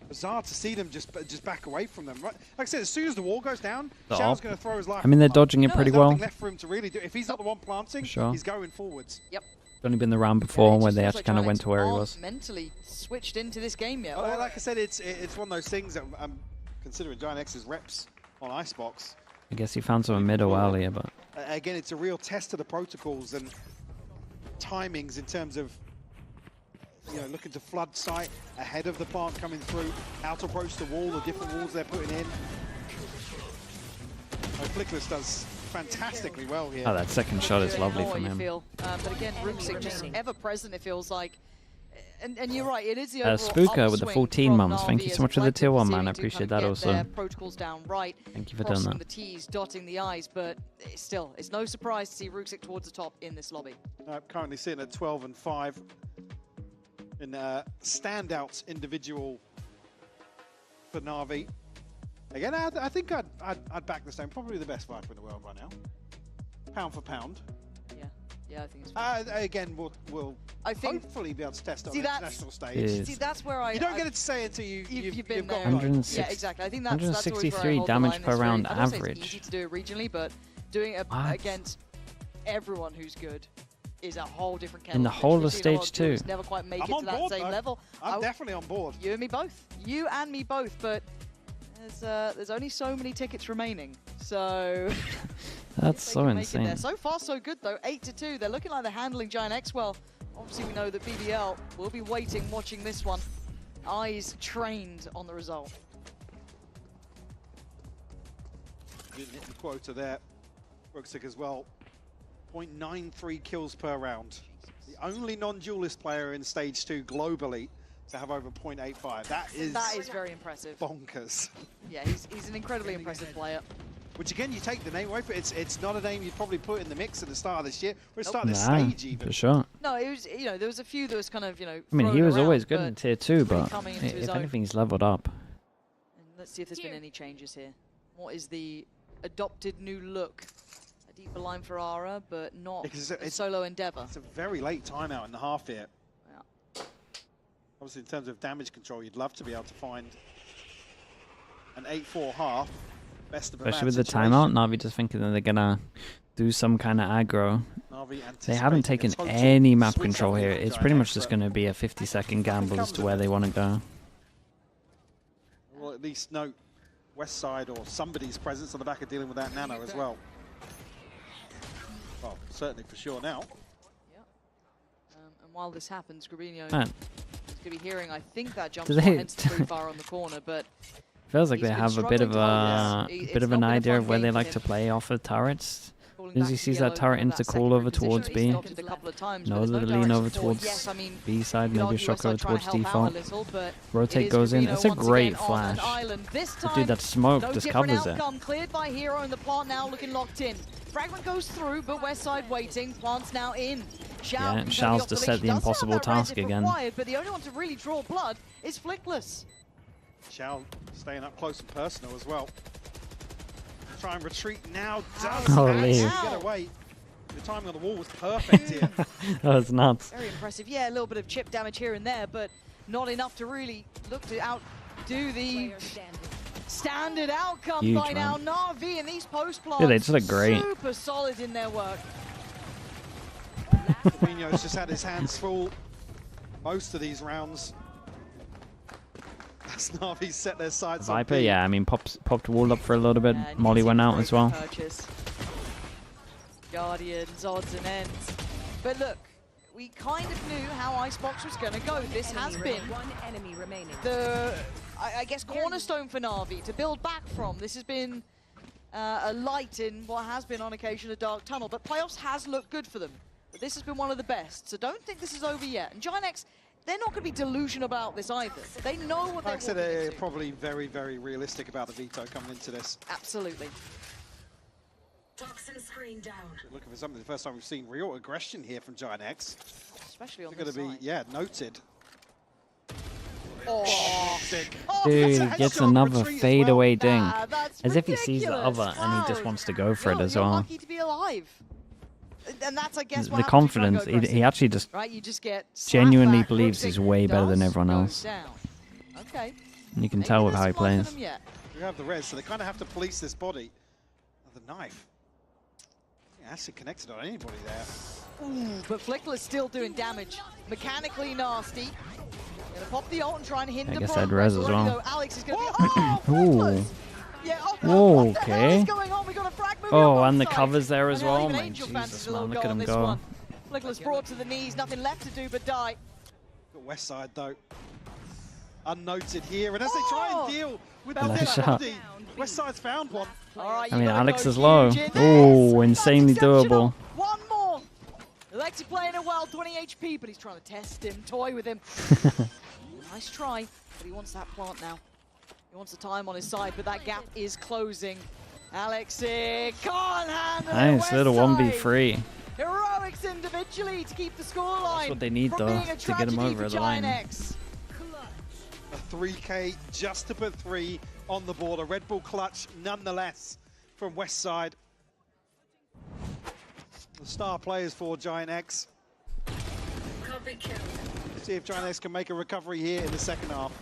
bizarre to see them just back away from them. Right, like I said, as soon as the wall goes down, Xiao's going to throw his life. I mean, they're dodging it pretty well. Left for him to really do. If he's not the one planting, he's going forwards. Yep. It's only been the round before where they actually kind of went to where he was. Mentally switched into this game yet. Well, like I said, it's one of those things that I'm considering GIANTX's reps on Icebox. I guess he found some middle earlier, but again, it's a real test of the protocols and timings in terms of looking to flood site ahead of the plant coming through, how to approach the wall, the different walls they're putting in. Flickless does fantastically well here. Oh, that second shot is lovely from him. But again, Rooksick just ever present, it feels like. And you're right, it is the Spooker with the 14 mums. Thank you so much for the tier 1, man. I appreciate that also. Protocols down right. Thank you for doing that. The T's, dotting the I's, but still, it's no surprise to see Rooksick towards the top in this lobby. Currently sitting at 12 and 5 in standouts individual for NAVI. Again, I think I'd back this down. Probably the best Viper in the world right now, pound for pound. Yeah, I think it's fine. Again, we'll hopefully be able to test it on the international stage. See, that's where you don't get it to say it until you've been there. 106, yeah, exactly. I think that's 163 damage per round average. It's easy to do it regionally, but doing it against everyone who's good is a whole different kettle. In the whole of stage 2. Never quite make it to that same level. I'm definitely on board. You and me both. You and me both, but there's only so many tickets remaining, so that's so insane. So far, so good though. 8-2. They're looking like they're handling GIANTX well. Obviously, we know that BBL will be waiting, watching this one. Eyes trained on the result. Didn't hit the quota there. Rooksick as well. 0.93 kills per round. The only non-duelist player in stage 2 globally to have over 0.85. That is very impressive. Bonkers. Yeah, he's an incredibly impressive player. Which again, you take the name away, but it's not a name you'd probably put in the mix at the start of this year, or at the start of this stage even. For sure. No, it was there was a few that was kind of I mean, he was always good in tier 2, but if own. anything, he's leveled up. And let's see if there's been any changes here. What is the adopted new look? A deeper line for Ara, but not a solo endeavor. It's a very late timeout in the half here. Yeah. Obviously, in terms of damage control, you'd love to be able to find an 8-4 half. Especially with the timeout, Navi just thinking that they're gonna do some kind of aggro. They haven't taken any map control here. It's pretty much just gonna be a 50-second gamble as to where they want to go. Well, at least note West Side or somebody's presence on the back of dealing with that nano as well. Well, certainly for sure now. Yeah. And while this happens, Grabinho is going to be hearing, I think, that jump spot hence pretty far on the corner, but feels like they have a bit of an idea of where they like to play off of turrets. As soon as he sees that turret into call over towards B, knows that they lean over towards B side, maybe a shock over towards default. Rotate goes in. It's a great flash. Dude, that smoke just covers it. Cleared by Hero and the plant now looking locked in. Fragment goes through, but West Side waiting. Plant's now in. Yeah, Xiao's to set the impossible task again. But the only one to really draw blood is Flickless. Xiao staying up close and personal as well. Try and retreat now. Get away. The timing on the wall was perfect here. That was nuts. Very impressive. Yeah, a little bit of chip damage here and there, but not enough to really look to outdo the standard outcome. Huge, by now. NAVI and these post plants. Yeah, they just look great. Super solid in their work. Fabinho's just had his hands full most of these rounds. As NAVI set their sights on Viper, yeah, I mean, popped wall up for a little bit. Molly went out as well. Purchase. Guardians, odds and ends. But look, we kind of knew how Icebox was going to go. This has been the, I guess, cornerstone for NAVI to build back from. This has been a light in what has been on occasion a dark tunnel, but playoffs has looked good for them. But this has been one of the best, so don't think this is over yet. And GIANTX, they're not going to be delusional about this either. They know what they're walking they're into. probably very, very realistic about the veto coming into this. Absolutely. Toxin screen down. Looking for something the first time we've seen real aggression here from GIANTX. Especially on this side. They're going to be, noted. Dude, he gets another fadeaway dink. As if he sees the other and he just wants to go for it as well. Lucky to be alive. And that's, I guess, The confidence, he actually just genuinely believes he's way better than everyone else. Okay. And you can tell with how he plays. You have the res, so they kind of have to police this body. Oh, the knife. Yeah, actually connected on anybody there. Ooh, but Flickler's still doing damage. Mechanically nasty. Gonna pop the ult and try and hinder. I guess I'd res as well. Alex is gonna be, Ooh. Yeah, Okay. Oh, and the cover's there as well. My Jesus, man, look at him go. Flickler's brought to the knees, nothing left to do but die. Got West Side though. Unnoted here, and as they try and deal with the Nice dead shot. body, West Side's found one. All right, I mean, Alex is low. Oh, insanely doable. One more. Alexi playing it well, 20 HP, but he's trying to test him, toy with him. Nice try, but he wants that plant now. He wants the time on his side, but that gap is closing. Alexi can't handle it. Nice little 1v3. Heroics individually to keep the scoreline. That's what they need though, to get him over the line. A 3K just to put 3 on the board. A Red Bull clutch nonetheless from West Side. The star players for GIANTX. See if GIANTX can make a recovery here in the second half.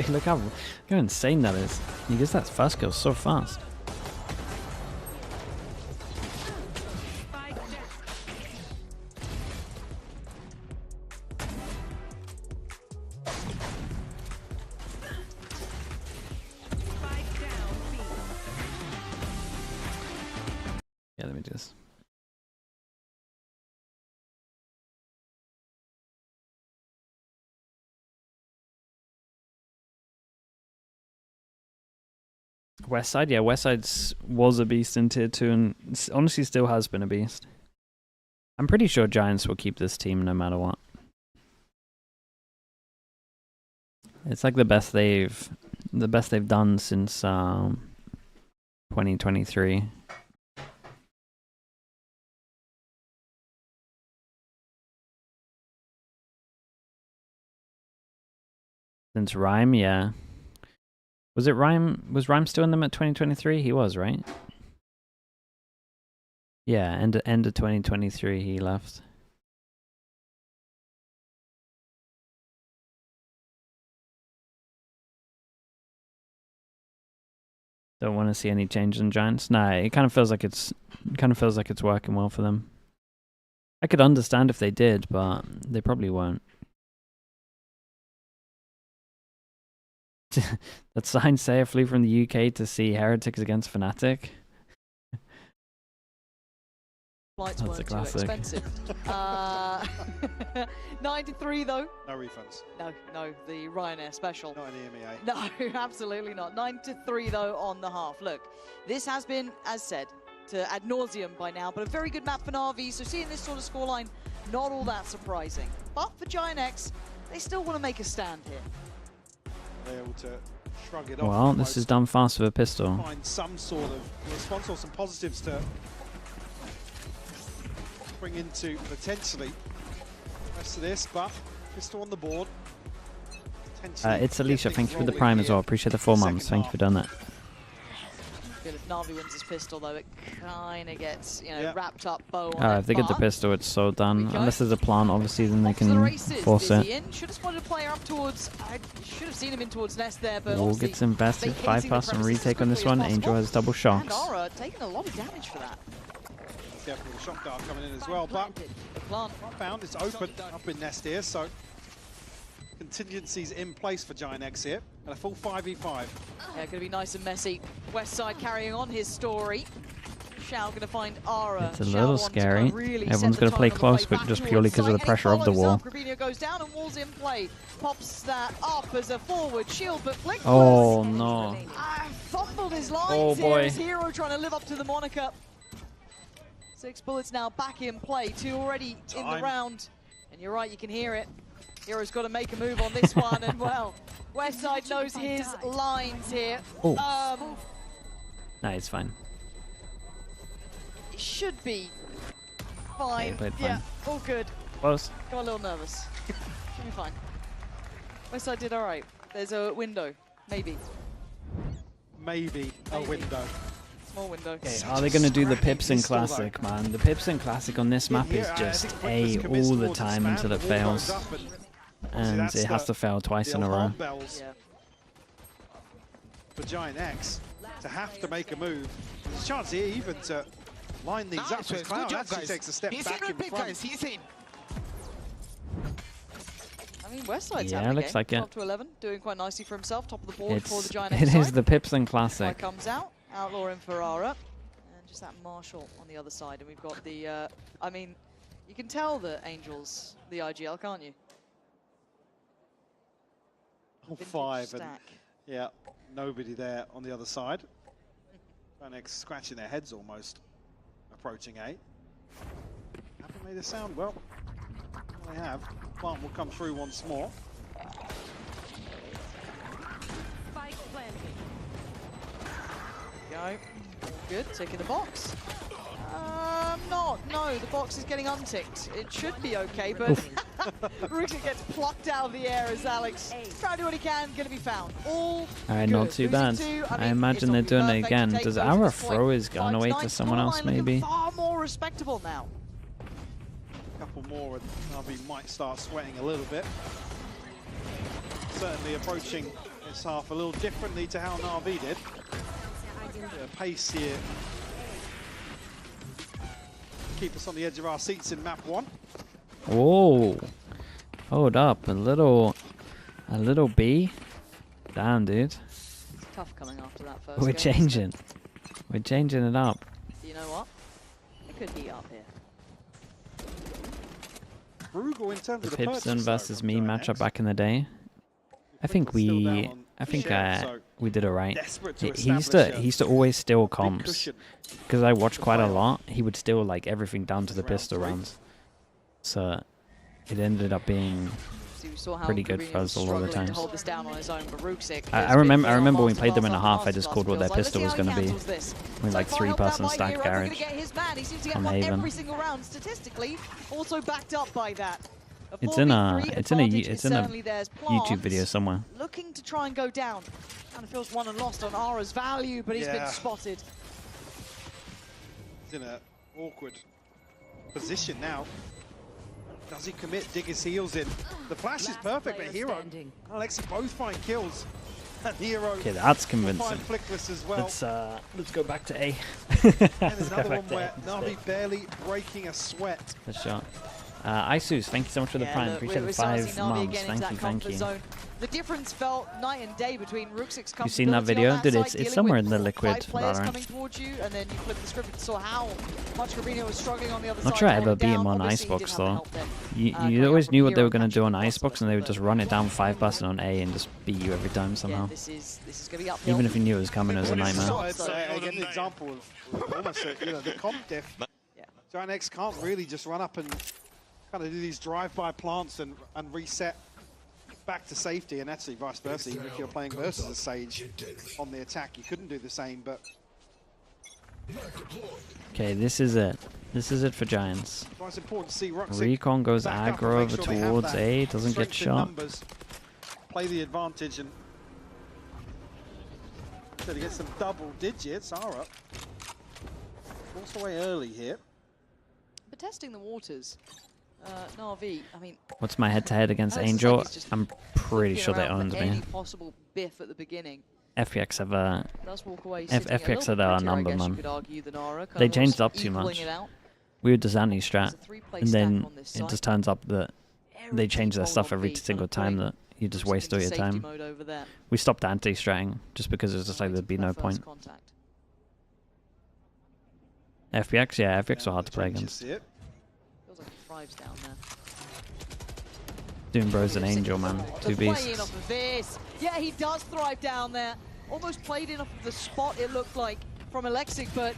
Look how insane that is. He gets that first kill so fast. Yeah, let me just... West Side, yeah, West Side was a beast in tier 2 and honestly still has been a beast. I'm pretty sure Giants will keep this team no matter what. It's like the best they've done since 2023. Since Rhyme, yeah. Was it Rhyme? Was Rhyme still in them at 2023? He was, right? Yeah, end of 2023 he left. Don't want to see any changes in Giants. Nah, it kind of feels like it's working well for them. I could understand if they did, but they probably won't. That sign say I flew from the UK to see Heretics against Fnatic. Flights That's a classic. too expensive. 93 though. No refunds. No, the Ryanair special. Not an EMEA. No, absolutely not. 9-3 though on the half. Look, this has been, as said, to ad nauseum by now, but a very good map for NAVI, so seeing this sort of scoreline, not all that surprising. But for GIANTX, they still want to make a stand here. They're able to shrug it off. Well, this is done fast with a pistol. Find some sort of response or some positives to bring into potentially the rest of this, but pistol on the board. It's Alicia, thank you for the prime as well. Appreciate the 4 months. Thank you for doing that. Good if NAVI wins this pistol though, it kind of gets, you know, wrapped up bow on it, If they get the pistol, it's so done. Unless there's a plant, obviously, then they can force it. Should have spotted a player up towards, I should have seen him in towards Nest there, but Wall gets invested, 5+ and retake on this one. Angel has double and shocks. Aura taking a lot of damage for that. Definitely a shock dart coming in as well, but plant found it's open up in Nest here, so contingencies in place for GIANTX here, and a full 5v5. Yeah, going to be nice and messy. West Side carrying on his story. Shao going to find Aura. It's a little scary. Everyone's going to play close, but just purely because of the pressure of the wall. Rubinho goes down and Wall's in play. Pops that up as a forward shield, but Flick Oh no. fumbled his lines Oh here. boy. His hero trying to live up to the moniker. 6 bullets now back in play. 2 already in the round. And you're right, you can hear it. Hero's got to make a move on this one, and well, West Side knows his lines here. Oh. Nah, it's fine. It should be fine. Yeah, Yeah, all good. Close. Got a little nervous. Should be fine. Westside did all right. There's a window, maybe. Maybe a window. Small window. Okay, are they going to do the Pipson Classic, man? The Pipson Classic on this map is just A all the time until it fails. And it has to fail twice in a row. For GIANTX to have to make a move. There's a chance here even to line these up as Cloud actually takes a step back in front. I mean, Westside's Yeah, having looks a game. like it. 12 to 11, doing quite nicely for himself. Top of the board for the GIANTX It is side. the Pipson Classic. Comes out, Outlaw and Ferrara, and just that Marshall on the other side. And we've got the, I mean, you can tell the Angels, the IGL, can't you? All five, and yeah, nobody there on the other side. GIANTX scratching their heads almost, approaching A. Haven't made a sound. Well, they have. Plant will come through once more. Go. All good. Taking the box. No, the box is getting unticked. It should be okay, but Ruka gets plucked out of the air as Alex trying to do what he can, going to be found. All Alright, not too bad. I imagine they're doing it again. Does our throw his gun away to someone else, maybe? Far more respectable now. A couple more, and NAVI might start sweating a little bit. Certainly approaching this half a little differently to how NAVI did. Pace here. Keep us on the edge of our seats in map 1. Oh, hold up, a little B. Damn, dude. It's tough coming after that first We're game, changing. We're changing it up. You know what? It could heat up here. Brugal in terms The of the Pipson versus me matchup back in the day. I think we did alright. He used to always steal comps because I watched quite a lot. He would steal like everything down to the pistol rounds, so it ended up being pretty good for us all the time. I remember when we played them in a half. I just called what their pistol was going to be. We like 3-person stack garage on Haven. Every single round statistically, also backed up by that. It's in a YouTube video somewhere. Looking to try and go down. Kind of feels won and lost on Ara's value, but he's been spotted. He's in an awkward position now. Does he commit? Dig his heels in. The flash is perfect, but Hero and Alexi both find kills. And Hero. Okay, that's convincing. Flickless as well. Let's go back to A. And there's another one where NAVI barely breaking a sweat. Good shot. Isus, thank you so much for the prime. Appreciate the 5 months. Thank you. The difference felt night and day between Rooksik's comfortability. You've seen that video? Dude, it's somewhere in the liquid. Coming towards you, and then you flip the script and saw how much Rubinho was struggling on the other side. Not sure I ever beat him on Icebox though. You always knew what they were going to do on Icebox, and they would just run it down 5-person on A and just beat you every time somehow. This is going to be uphill. Even if you knew it was coming, it was a nightmare. Again, an example of almost the comp diff. GIANTX can't really just run up and kind of do these drive-by plants and reset back to safety, and actually vice versa. Even if you're playing versus a Sage on the attack, you couldn't do the same, but... Okay, this is it. This is it for Giants. It's important to see Roxic Recon goes aggro over towards A, doesn't get shot. Play the advantage and so to get some double digits. Are up. Forced away early here. But testing the waters. NAVI, I mean, what's my head-to-head against Angel? I'm pretty sure they owned me. Any possible biff at the beginning. FPX have FPX had our number, man. They changed up too much. We were Dazani strat, and then it just turns up that they change their stuff every single time that you just waste all your time. We stopped anti-stratting just because it was just like there'd be no point. FPX, yeah, FPX were hard to play against. Down there. Doom Bros and Angel, man. Two beasts. Off of this. Yeah, he does thrive down there. Almost played in off of the spot, it looked like, from Alexic, but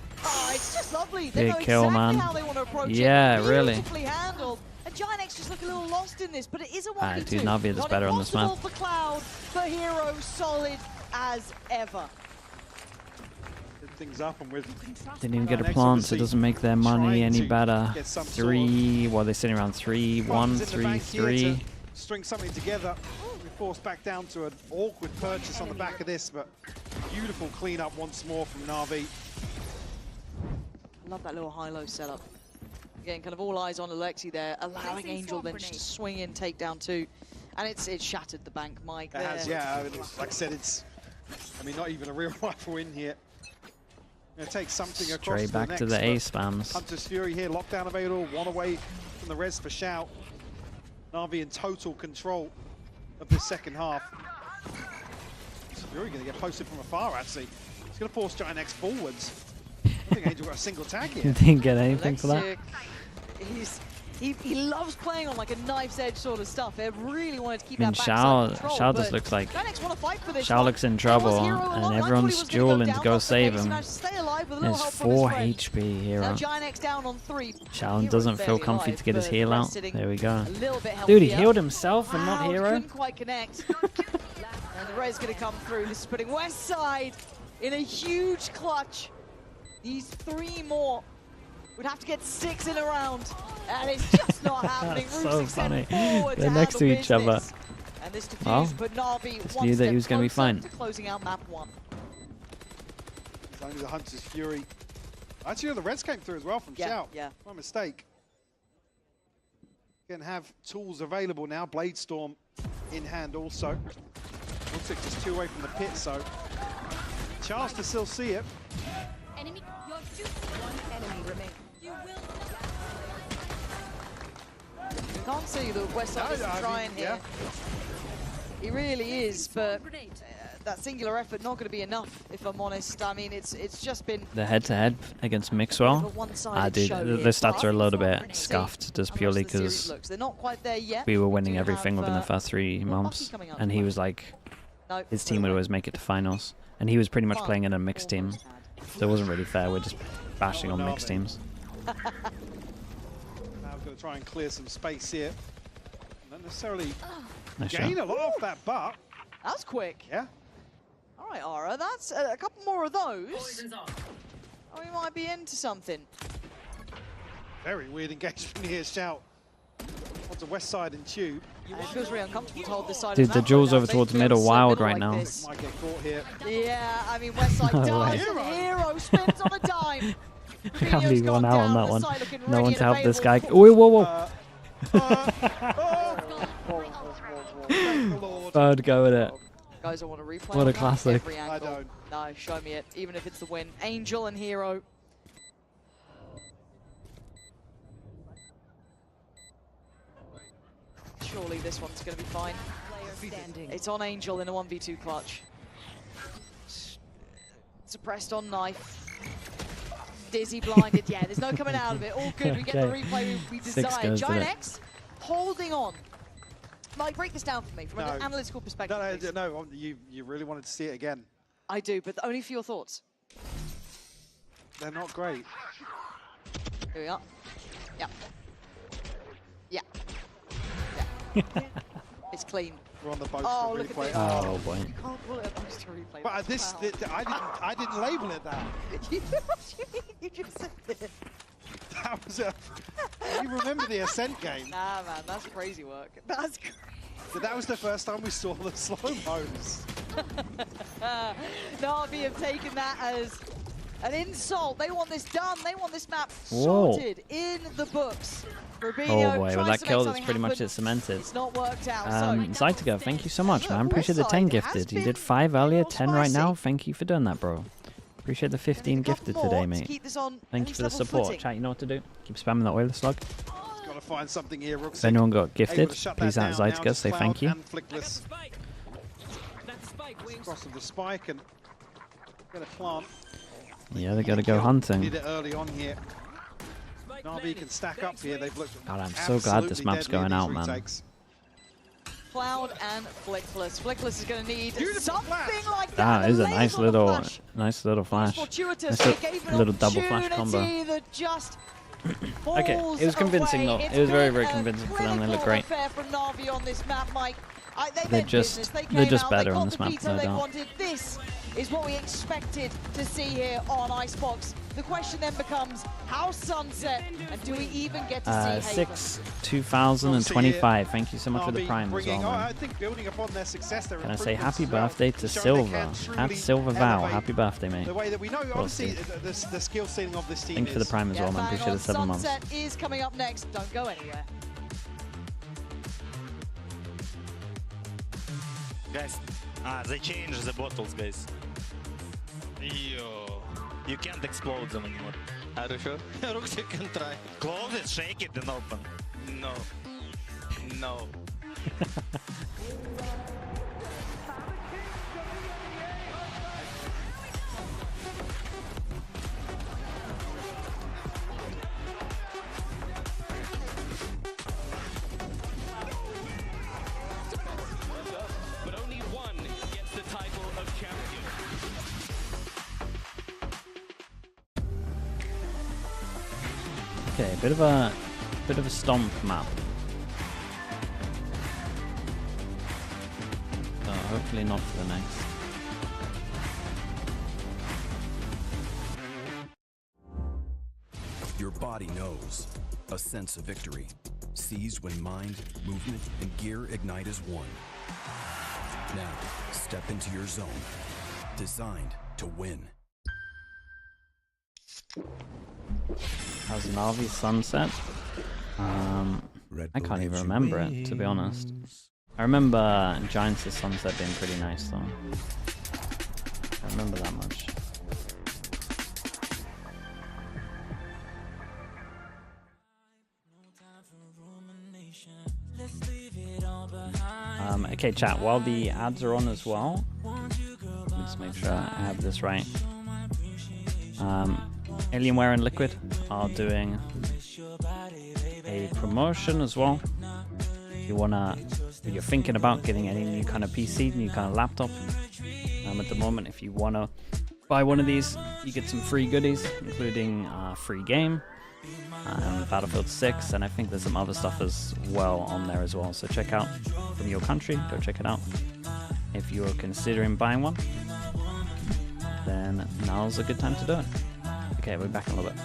it's just lovely. They know kill, exactly man. how they want to approach yeah, it. really. Beautifully handled. And GIANTX just look a little lost in this, but it is a 1v2. Dude, NAVI is better on this map. For Cloud, but Hero solid as ever. things up, and with Didn't even get a Giant X plant, so obviously it doesn't make their money trying any to better. get some 3, well, they're sitting around 3, 1, funds in the 3, bank here 3. to string something together. We're forced back down to an awkward purchase on the back of this, but beautiful cleanup once more from NAVI. I love that little high-low setup. Again, kind of all eyes on Alexi there, allowing Angel then just to swing in, take down 2. And it's shattered the bank, Mike. It has, yeah. Like I said, it's, I mean, not even a real rifle in here. Gonna take something across Straight back to the A spams. Hunter's Fury here, lockdown available, 1 away from the res for Shout. NAVI in total control of this second half. Fury gonna get posted from afar, actually. He's gonna force GIANTX forwards. I think Angel got a single tag here. Didn't get anything for that. He loves playing on like a knife's edge sort of stuff. He really wanted to keep I mean, that backside control, Shao just looks like GIANTX want to fight for this Shao looks in trouble, and everyone's dueling to go save him. There's 4 HP Hero. Now GIANTX down on 3. Shao doesn't feel comfy to get his heal out. There we go. Dude, Dude, he healed himself and not Hero. Couldn't quite connect. And the res going to come through. This is putting West Side in a huge clutch. These 3 more would have to get 6 in a round, and it's just not happening. So funny. They're next to each other. And this Well, but NAVI just knew that he was going to be fine. Closing out map 1. It's only the Hunter's Fury. Actually, the reds came through as well from Shout. Yeah. My mistake. Can have tools available now. Blade Storm in hand also. Looks like just 2 away from the pit, so chance to still see it. Enemy, your 1 enemy remains. You will You can't see the West Side is trying here. He really is, but that singular effort not going to be enough, if I'm honest. I mean, it's just been The head-to-head against Mixwell. Dude, the stats are a little bit scuffed just purely because we were winning everything within the first 3 months, and he was like, his team would always make it to finals, and he was pretty much playing in a mixed team, so it wasn't really fair. We're just bashing on mixed teams. Now we're going to try and clear some space here. Not necessarily gain a lot off that, but that was quick. Yeah. All right, Ara, that's a couple more of those. Oh, we might be into something. Very weird engagement here, Shout. Onto West Side and Tube. It feels really uncomfortable to hold this side. Dude, the duel's over towards middle wild right now. Might get caught here. Yeah, I mean, West Side does. Hero spins on a dime. Can't be 1 out on that one. No one to help this guy. Whoa, whoa, whoa. Bird go with it. Guys, I want to replay. What a classic. I don't. No, show me it. Even if it's the win. Angel and Hero. Surely this one's going to be fine. It's on Angel in a 1v2 clutch. Suppressed on knife. Dizzy blinded. Yeah, there's no coming out of it. All good. We get the replay we desire. GIANTX holding on. Mike, break this down for me from an analytical perspective. No, you really wanted to see it again. I do, but only for your thoughts. They're not great. Here we are. Yeah. Yeah. It's clean. We're on the boat for the look replay. at this. Oh boy. You can't call it a booster replay. But this, I didn't label it that. You just said it. That was a. You remember the Ascent game? Nah, man, that's crazy work. That's crazy. But that was the first time we saw the slow-mos. NAVI have taken that as an insult. They want this done. They want this map sorted in the books. Oh boy, well that kill is pretty much it cemented. It's not worked out. Zytiga, thank you so much, man. Appreciate the 10 gifted. You did 5 earlier, 10 right now. Thank you for doing that, bro. Appreciate the 15 gifted today, mate. Thank you for the support. Chat, you know what to do. Keep spamming that oil slug. Got to find something here. If anyone got gifted, please out Zytiga, say thank you. Cross of the spike and get a plant. Yeah, they gotta go hunting. Did it early on here. NAVI can stack up here. They've looked. God, I'm so glad this map's going out, man. Cloud and Flickless. Flickless is going to need something like that. That is a nice little flash. Nice little double flash combo. Okay, it was convincing though. It was very, very convincing for them. They look great. From NAVI on this map, Mike. They're just better on this map, no doubt. This is what we expected to see here on Icebox. The question then becomes, how Sunset, and do we even get to see Haven? 2025. Thank you so much for the Prime as well, man. I think building upon their success, Can I say happy birthday to Silver? At Silver Vow, happy birthday, mate. The way that we know, obviously, the skill ceiling of this team. Thanks for the Prime as well, man. Appreciate the 7 months. Sunset is coming up next. Don't go anywhere. Guys, they changed the bottles, guys. Yo, you can't explode them anymore. Are you sure? Ruxic can try. Close it, shake it, then open. No. No. Okay, bit of a stomp map. So hopefully not for the next. Your body knows. A sense of victory. Seized when mind, movement, and gear ignite as one. Now, step into your zone. Designed to win. How's NAVI Sunset? I can't even remember it, to be honest. I remember GIANTX Sunset being pretty nice, though. I remember that much. Okay, chat, while the ads are on as well, let's make sure I have this right. Alienware and Liquid are doing a promotion as well. If you're thinking about getting any new kind of PC, new kind of laptop, at the moment, if you want to buy one of these, you get some free goodies, including free game, Battlefield 6, and I think there's some other stuff as well on there as well. So check out from your country, go check it out. If you're considering buying one, then now's a good time to do it. Okay, we're back in a little bit.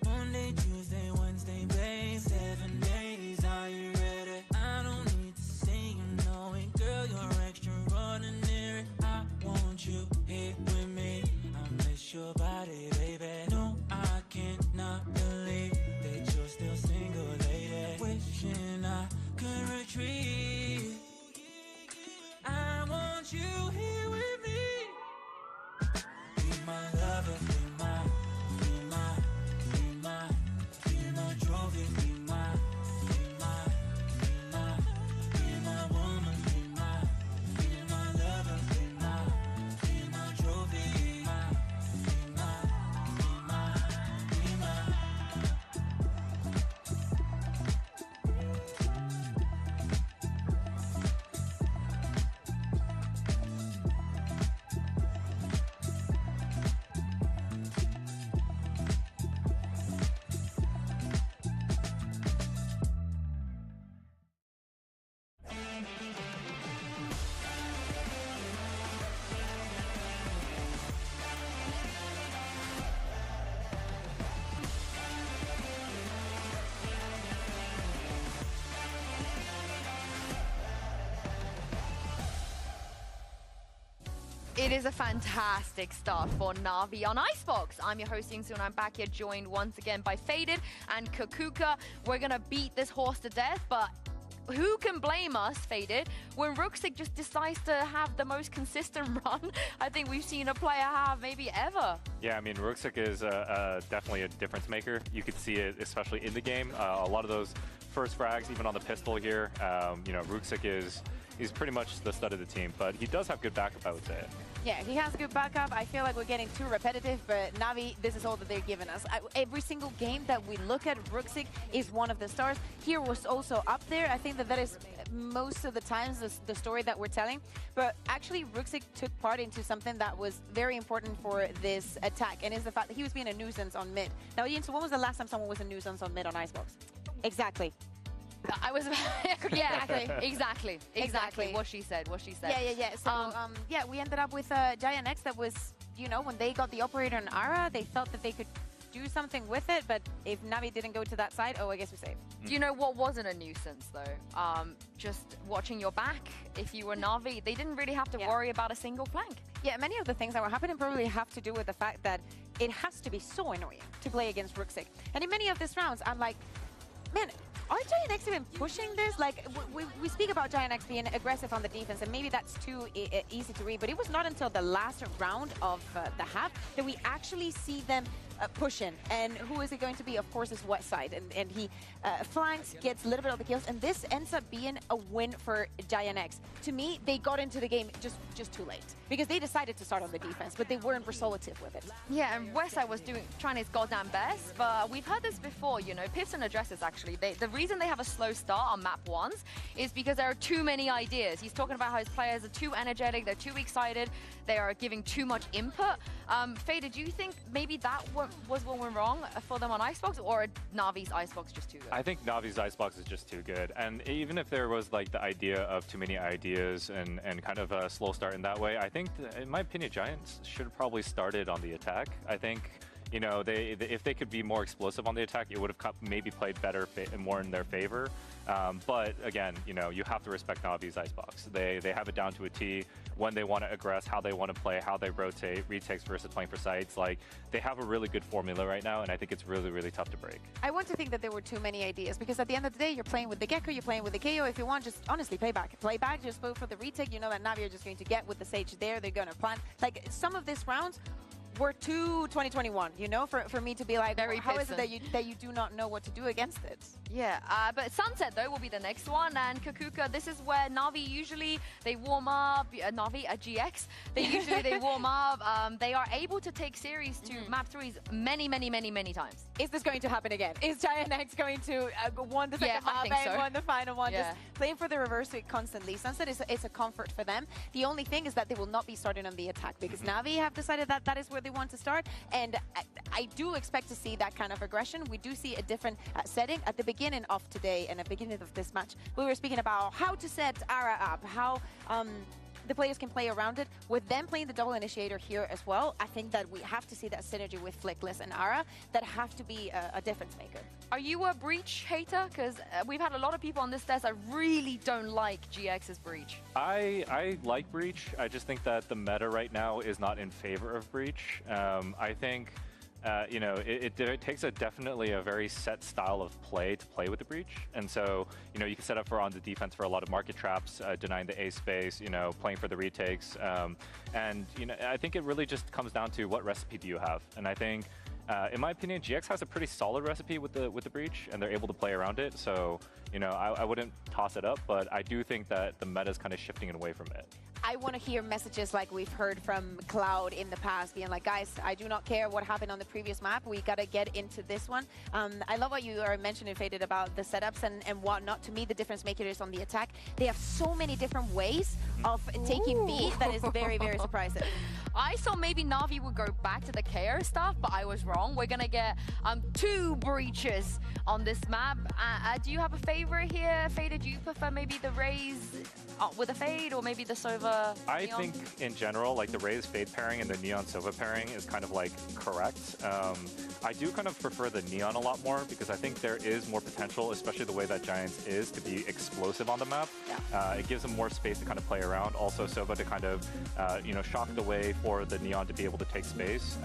Monday, Tuesday, Wednesday, babe. 7 days, are you ready? I don't need to say you know it, girl. You're extraordinary. I want you here with me. I miss your body, baby. No, I cannot believe that you're still single, lady. Wishing I could retreat. I want you here with me. Be my lover, be my trophy, be my woman, be my lover, be my trophy, be my. It is a fantastic start for NAVI on Icebox. I'm your host, Yingsu, and I'm back here joined once again by Faded and Kakuka. We're going to beat this horse to death, but who can blame us, Faded, when Ruxic just decides to have the most consistent run I think we've seen a player have maybe ever? Yeah, I mean, Ruxic is definitely a difference maker. You could see it, especially in the game. A lot of those first frags, even on the pistol here, you know, Ruxic he's pretty much the stud of the team, but he does have good backup, I would say. Yeah, he has good backup. I feel like we're getting too repetitive, but NAVI, this is all that they're giving us. Every single game that we look at, Ruxic is one of the stars. Here was also up there. I think that is most of the times the story that we're telling, but actually Ruxic took part into something that was very important for this attack, and is the fact that he was being a nuisance on mid. Now, Ian, so when was the last time someone was a nuisance on mid on Icebox? Exactly. I was, yeah, exactly. What she said. Yeah. So, yeah, we ended up with GIANTX that was, you know, when they got the operator on Ara, they felt that they could do something with it, but if NAVI didn't go to that side, oh, I guess we're safe. Do you know what wasn't a nuisance, though? Just watching your back. If you were NAVI, they didn't really have to worry about a single flank. Yeah, many of the things that were happening probably have to do with the fact that it has to be so annoying to play against Ruxic. And in many of these rounds, I'm like, man, are GIANTX even pushing this? Like, we speak about GIANTX being aggressive on the defense, and maybe that's too easy to read, but it was not until the last round of the half that we actually see them pushing. And who is it going to be? Of course, it's Westside. And he flanks, gets a little bit of the kills, and this ends up being a win for GIANTX. To me, they got into the game just too late, because they decided to start on the defense, but they weren't resolutive with it. Yeah, and Westside was trying his goddamn best, but we've heard this before, you know, Pipson addresses actually. The reason they have a slow start on map 1s is because there are too many ideas. He's talking about how his players are too energetic, they're too excited, they are giving too much input. Faye, did you think maybe that was what went wrong for them on Icebox, or Navi's Icebox just too good? I think Navi's Icebox is just too good. And even if there was like the idea of too many ideas and kind of a slow start in that way, I think, in my opinion, Giants should have probably started on the attack. I think, you know, if they could be more explosive on the attack, it would have maybe played better and more in their favor. But again, you know, you have to respect Navi's Icebox. They have it down to a T when they want to aggress, how they want to play, how they rotate, retakes versus playing for sites. Like, they have a really good formula right now, and I think it's really, really tough to break. I want to think that there were too many ideas, because at the end of the day, you're playing with the Gecko, you're playing with the KO. If you want, just honestly play back. Play back, just go for the retake. You know that Navi are just going to get with the Sage there. They're going to plant. Like, some of these rounds were too 2021, you know, for me to be like, how is it that you do not know what to do against it? Yeah, but Sunset, though, will be the next one, and Kakuka, this is where Navi usually, they warm up, Navi at GX, they warm up, they are able to take series to map 3s many times. Is this going to happen again? Is GIANTX going to won the second map and won the final one? Just playing for the reverse constantly. Sunset is a comfort for them. The only thing is that they will not be starting on the attack, because Navi have decided that that is where they want to start, and I do expect to see that kind of aggression. We do see a different setting at the beginning of today and at the beginning of this match. We were speaking about how to set Ara up, how the players can play around it. With them playing the double initiator here as well, I think that we have to see that synergy with Flickless and Ara that have to be a difference maker. Are you a Breach hater? Because we've had a lot of people on this test that really don't like GX's Breach. I like Breach. I just think that the meta right now is not in favor of Breach. I think you know, it takes definitely a very set style of play to play with the Breach. And so, you know, you can set up for on the defense for a lot of market traps, denying the A space, you know, playing for the retakes. And, you know, I think it really just comes down to what recipe do you have. And I think, in my opinion, GX has a pretty solid recipe with the Breach, and they're able to play around it. So, you know, I wouldn't toss it up, but I do think that the meta is kind of shifting away from it. I want to hear messages like we've heard from Cloud in the past, being like, guys, I do not care what happened on the previous map. We got to get into this one. I love what you are mentioning, Faded, about the setups and whatnot. To me, the difference maker is on the attack. They have so many different ways of taking B that is very, very surprising. I thought maybe Navi would go back to the KO stuff, but I was wrong. We're going to get 2 breaches on this map. Do you have a favorite here, Faded? Do you prefer maybe the Raze with a Fade, or maybe the Sova I Neon? think in general, like the Raze Fade pairing and the Neon Sova pairing is kind of like correct. I do kind of prefer the Neon a lot more, because I think there is more potential, especially the way that Giants is, to be explosive on the map. It gives them more space to kind of play around. Also Sova to kind of, you know, shock the way for the Neon to be able to take space.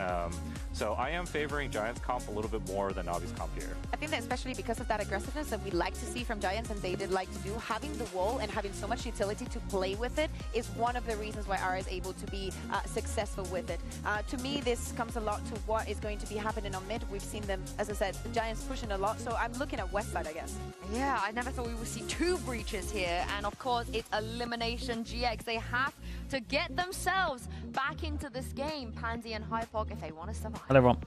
So I am favoring Giants comp a little bit more than Navi's comp here. I think that especially because of that aggressiveness that we like to see from Giants, and they did like to do, having the wall and having so much utility to play with it is one of the reasons why Ara is able to be successful with it. To me, this comes a lot to what is going to be happening on mid. We've seen them, as I said, Giants pushing a lot, so I'm looking at Westside, I guess. Yeah, I never thought we would see 2 breaches here, and of course, it's elimination GX. They have to get themselves back into this game, Pansy and Hypok, if they want to survive. Hello, everyone.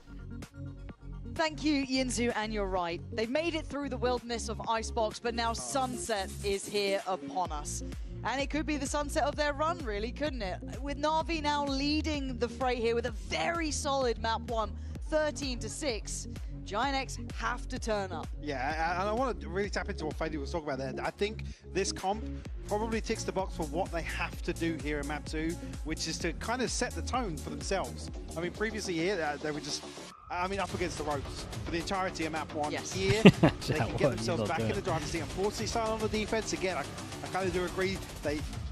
Thank you, Yinzu, and you're right. They've made it through the wilderness of Icebox, but now Sunset is here upon us. And it could be the sunset of their run, really, couldn't it? With NAVI now leading the fray here with a very solid map 1, 13-6. GIANTX have to turn up. Yeah, and I want to really tap into what Fady was talking about there. I think this comp probably ticks the box for what they have to do here in map 2, which is to kind of set the tone for themselves. I mean, previously here, they were just, I mean, up against the ropes for the entirety of map 1. Yes. Here, they can get themselves back in the driver's seat. Unfortunately, starting on the defense again, I kind of do agree.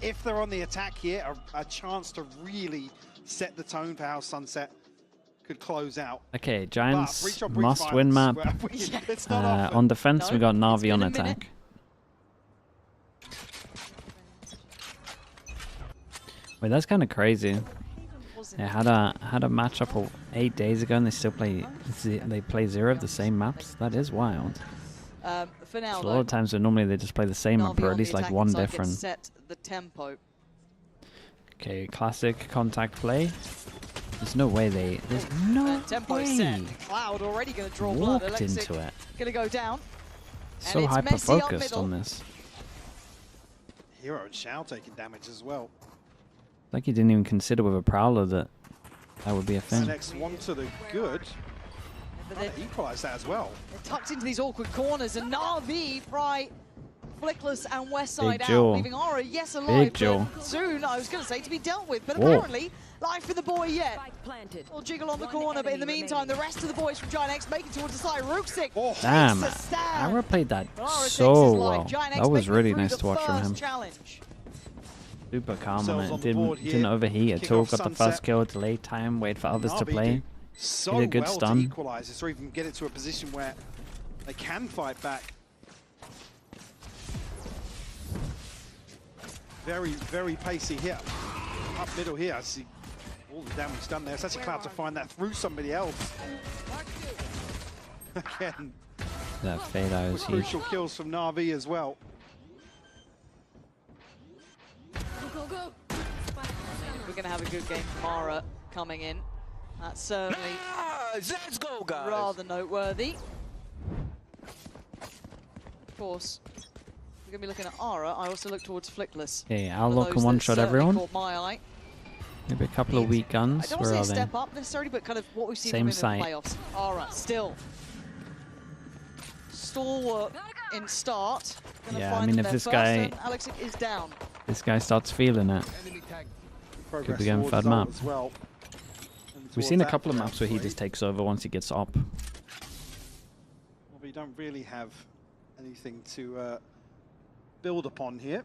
If they're on the attack here, a chance to really set the tone for how Sunset could close out. Okay, Giants must win map. On defense, we got NAVI on attack. Wait, that's kind of crazy. They had a matchup 8 days ago, and they still play 0 of the same maps. That is wild. For now, a lot of times, normally they just play the same map, or at least like one different. Set the tempo. Okay, classic contact play. There's no way there's no tempo way. Set. Cloud already going to draw blood. Walked into it. Going to go down. So hyper-focused on this. Hero and Shao taking damage as well. Like he didn't even consider with a Prowler that would be a thing. Next one to the good. But they equalize that as well. They're tucked into these awkward corners, and NAVI, Fry, Flickless, and Westside out, jaw. leaving Aura, yes, alive. Big jaw. Soon, I was going to say, to be dealt with, but Whoa. apparently, life for the boy yet. We'll jiggle on the corner, but in the meantime, the rest of the boys from GIANTX making towards the side. Rooksik Damn, takes a stab. Aura played that Aura so takes well. his life. That was really making it nice through to watch the from him. first challenge. Super calm on Themselves it. on the board Didn't here. overheat at Kick all. off Got the Sunset. first kill, delay time, wait for others to NAVI play. do so Did a good well stun. to equalize this, or even get it to a position where they can fight back. Very, very pacey here. Up middle here, I see all the damage done there. It's actually Cloud to find that through somebody else. Again, That fade out is huge. crucial kills from NAVI as well. We're going to have a good game from Aura coming in. That's certainly let's go, guys. rather noteworthy. Of course, we're going to be looking at Aura. I also look towards Flickless. Okay, Outlook can one-shot everyone. Caught my eye. Maybe a couple of weak guns. I don't Where want are to say they? step up necessarily, but kind of what we've seen Same from him site. in the playoffs. Aura, still. Stalwart in start. Gonna Yeah, I find mean, them if there this first, guy- and Alex is down. This guy starts feeling it. Could be going third map. As well. We've seen a couple of maps where he just takes over once he gets up. Well, we don't really have anything to build upon here.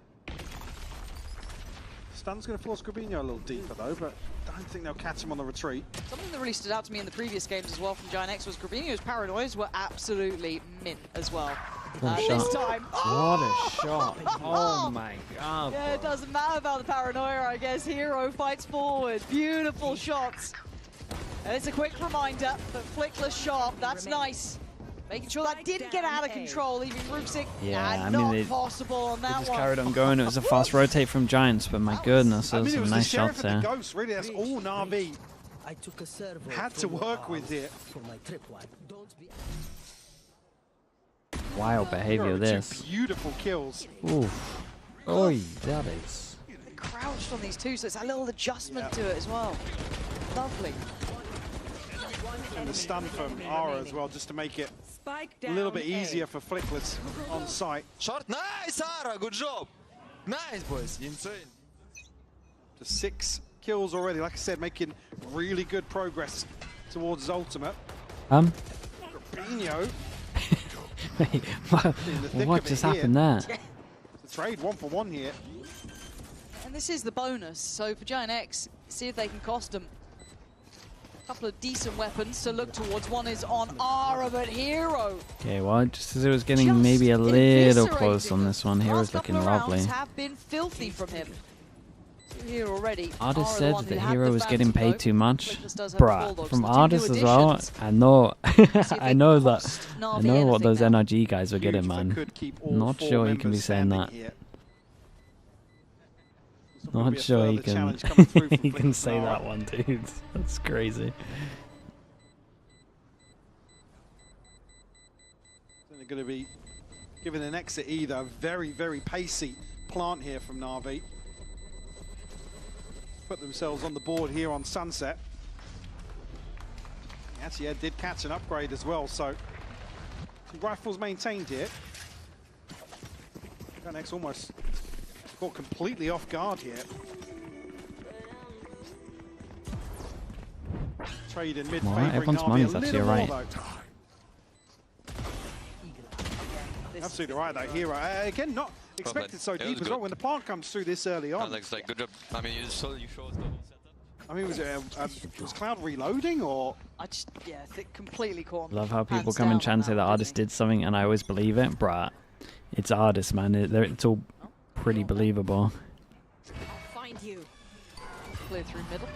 Stun's going to force Grabinho a little deeper though, but I don't think they'll catch him on the retreat. Something that really stood out to me in the previous games as well from GIANTX was Grabinho's paranoias were absolutely mint as well. What a This shot. time, What a shot. Oh my god. yeah, it doesn't matter about the paranoia, I guess. Hero fights forward. Beautiful shots. And it's a quick reminder that Flickless sharp, that's nice. Making sure that didn't get out of control, leaving Rooksik not possible on They that just one. carried on going. It was a fast rotate from Giants, but my goodness, I there mean, was it some was nice the Sheriff shots and there. the Ghost, really, that's all NAVI had to work with here. Wild behavior, this. Beautiful kills. Oof. Oi, that is. They crouched on these two, so it's a little adjustment to it as well. Lovely. And the stun from Aura as well, just to make it a little bit easier for Flickless on site. Short, nice, Aura, good job. Nice, boys, insane. Just 6 kills already, like I said, making really good progress towards his ultimate. Grabinho. Wait, what just happened there? It's a trade 1-for-1 here. And this is the bonus, so for GIANTX, see if they can cost them. A couple of decent weapons to look towards. One is on Aura, but Hero. Okay, well, just as it was getting maybe a little eviscerating close on this one, Hero's looking lovely. Rounds have been filthy from him. Here already. Artist Aura, said the one that who had Hero the was getting Phantom, paid too much. Flickless does have Bruh, Bulldogs. from The two new Artist as well, additions. I know, I know that, I Navi know what anything those now. NRG guys were getting, man. Not sure he can be saying that. Not sure he can, he can say that one, dude. That's crazy. going to be given an exit either. Very, very pacey plant here from NAVI. Put themselves on the board here on Sunset. Actually, yeah, did catch an upgrade as well, so rifles maintained here. GIANTX almost caught completely off guard here. Trade in mid, favoring everyone's NAVI money's a actually little right. more, though. Absolutely right, though. Here, again, not expected so deep as well. When the plant comes through this early on. Alex, like, good job. I mean, you showed us the whole setup. I mean, was Cloud reloading, or? I just, yeah, completely caught. Love how people come in chat and say the artist did something, and I always believe it. Bruh, it's artists, man. It's all pretty believable. I'll find you. Clear through middle.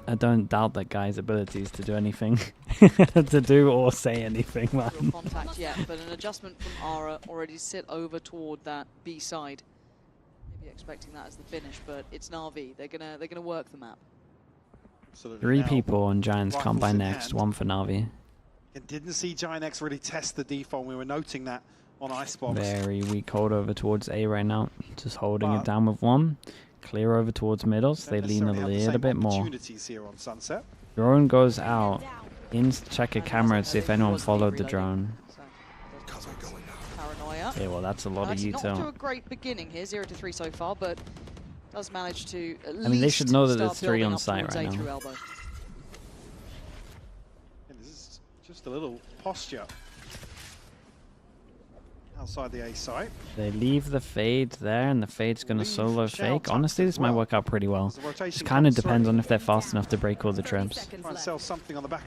I don't doubt that guy's abilities to do anything, to do or say anything, man. No contact yet, but an adjustment from Ara already sit over toward that B side. Maybe expecting that as the finish, but it's NAVI. They're gonna work the map. Absolutely. 3 people on Giants come by next, 1 for NAVI. And didn't see GIANTX really test the default. We were noting that on Icebox. Very weak hold over towards A right now, just holding it down with 1. Clear over towards middle, so they lean a little bit more. Here on Sunset. Drone goes out. Check a camera to see if anyone followed the drone. Paranoia. Yeah, well, that's a lot of Not to a util. great beginning here, 0-3 so far, but does manage to at least. I mean, they should know that there's start 3 building on up site towards right A now. through elbow. And this is just a little posture outside the A site. They leave the fade there, and the fade's going to solo fake. Honestly, this might work out pretty well. Just kind of depends on if they're fast enough to break all the trips.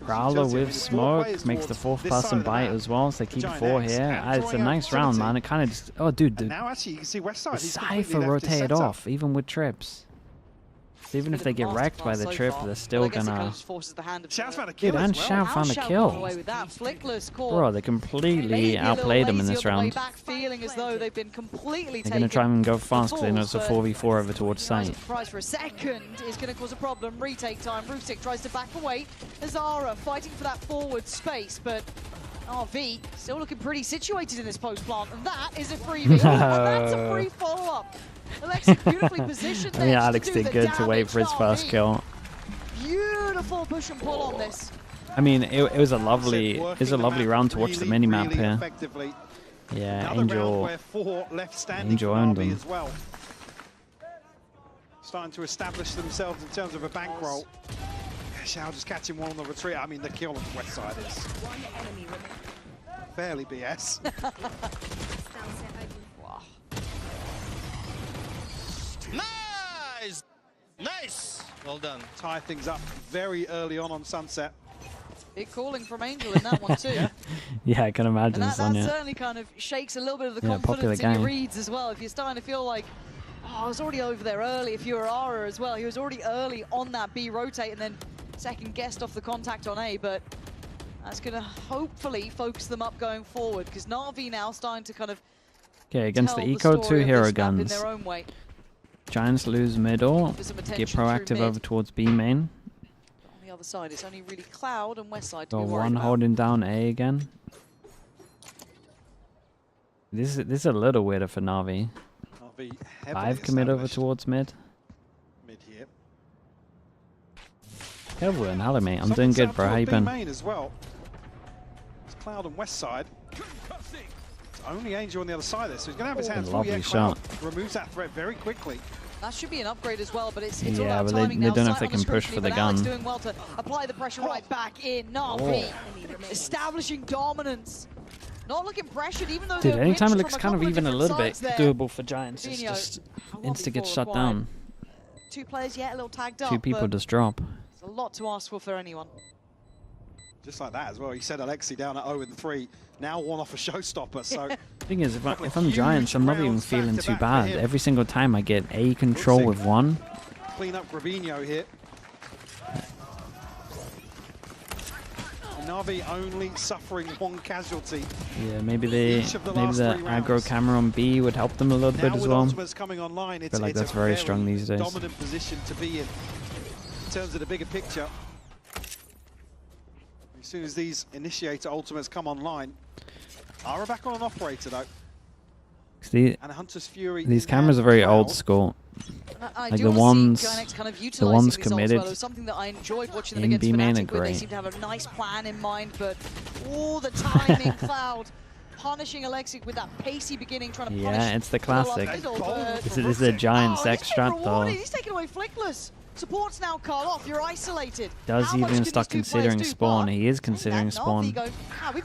Prowler with smoke makes the 4th person bite as well, so they keep 4 here. It's a nice round, man. It kind of just... Oh, dude, Now actually you can see West the Side. Cypher rotated off, even with trips. So even if they get wrecked by the trip, they're still gonna... Dude, and Shao found a kill. Bro, they completely outplayed them in this round. Feeling as though they've been completely They're gonna try and go fast because they know it's a 4v4 over towards site. Surprise for a second is going to cause a problem. Retake time. Rusick tries to back away. Azara fighting for that forward space, but RV still looking pretty situated in this post plant, and that is a free and that's a free follow-up. Alexa beautifully positioned there. Yeah, Alex did good to wait for his first kill. Beautiful push and pull on this. I mean, it was a lovely round to watch the minimap here. Yeah, Angel owned them. Starting to establish themselves in terms of a bankroll. Shao just catching one on the retreat. I mean, the kill on the West Side is fairly BS. Nice! Nice! Well done. Tie things up very early on Sunset. Big calling from Angel in that one too. Yeah, I can imagine. And that certainly kind of shakes a little bit of the confidence in your reads as well. If you're starting to feel like, oh, I was already over there early. If you were Ara as well, he was already early on that B rotate and then second guessed off the contact on A, but that's going to hopefully focus them up going forward because NAVI now starting to kind of okay, against the Eco 2 hero guns. in their own way. Giants lose middle, get proactive over towards B main. On the other side, it's only really Cloud and West Side to So be worried 1 about. holding down A again. This is a little weirder for NAVI. 5 commit over towards mid. Mid here. Hello, hello mate. I'm doing good, bro. How you been? Main as well. It's Cloud and West Side. It's only Angel on the other side of this, so he's going to have his hands full. Lovely shot. Removes that threat very quickly. That should be an upgrade as well, but it's all Yeah, about but timing they now. don't know if Sight they on can push scrutiny, for the but Alex gun. doing well to apply the pressure right back in. NAVI establishing dominance. Not looking pressured, even though Dude, they're anytime it rich looks from kind of even a couple little different bit sides there. doable for Giants, it's Vino, just a 1v4 insta gets shut required. down. 2 players yet, a little tagged up. 2 people but just drop. it's a lot to ask for anyone. Just like that as well. He set Alexi down at 0-3. Now 1 off a showstopper. So Thing is, if I'm Giants, I'm not even feeling too bad. Every single time I get A control with 1. Clean up Gravino here. NAVI only suffering 1 casualty. Yeah, maybe the aggro camera on B would help them a little bit as well. Ultimates coming online, I feel like that's very strong these days. Dominant position to be in terms of the bigger picture. As soon as these initiator ultimates come online, Ara back on an operator though. See, and Hunter's Fury. These cameras are very old school. Like the ones committed well. Something that I enjoyed watching them in against B-main are Fnatic, where they great. seem to have a nice plan in mind, but all the timing Cloud punishing Alexic with that pacey beginning, trying to punish. Yeah, it's the classic. This is a GIANTX strat though. He's taking away Flickless. Support's now cut off. You're isolated. Does he even start considering spawn? He is considering spawn.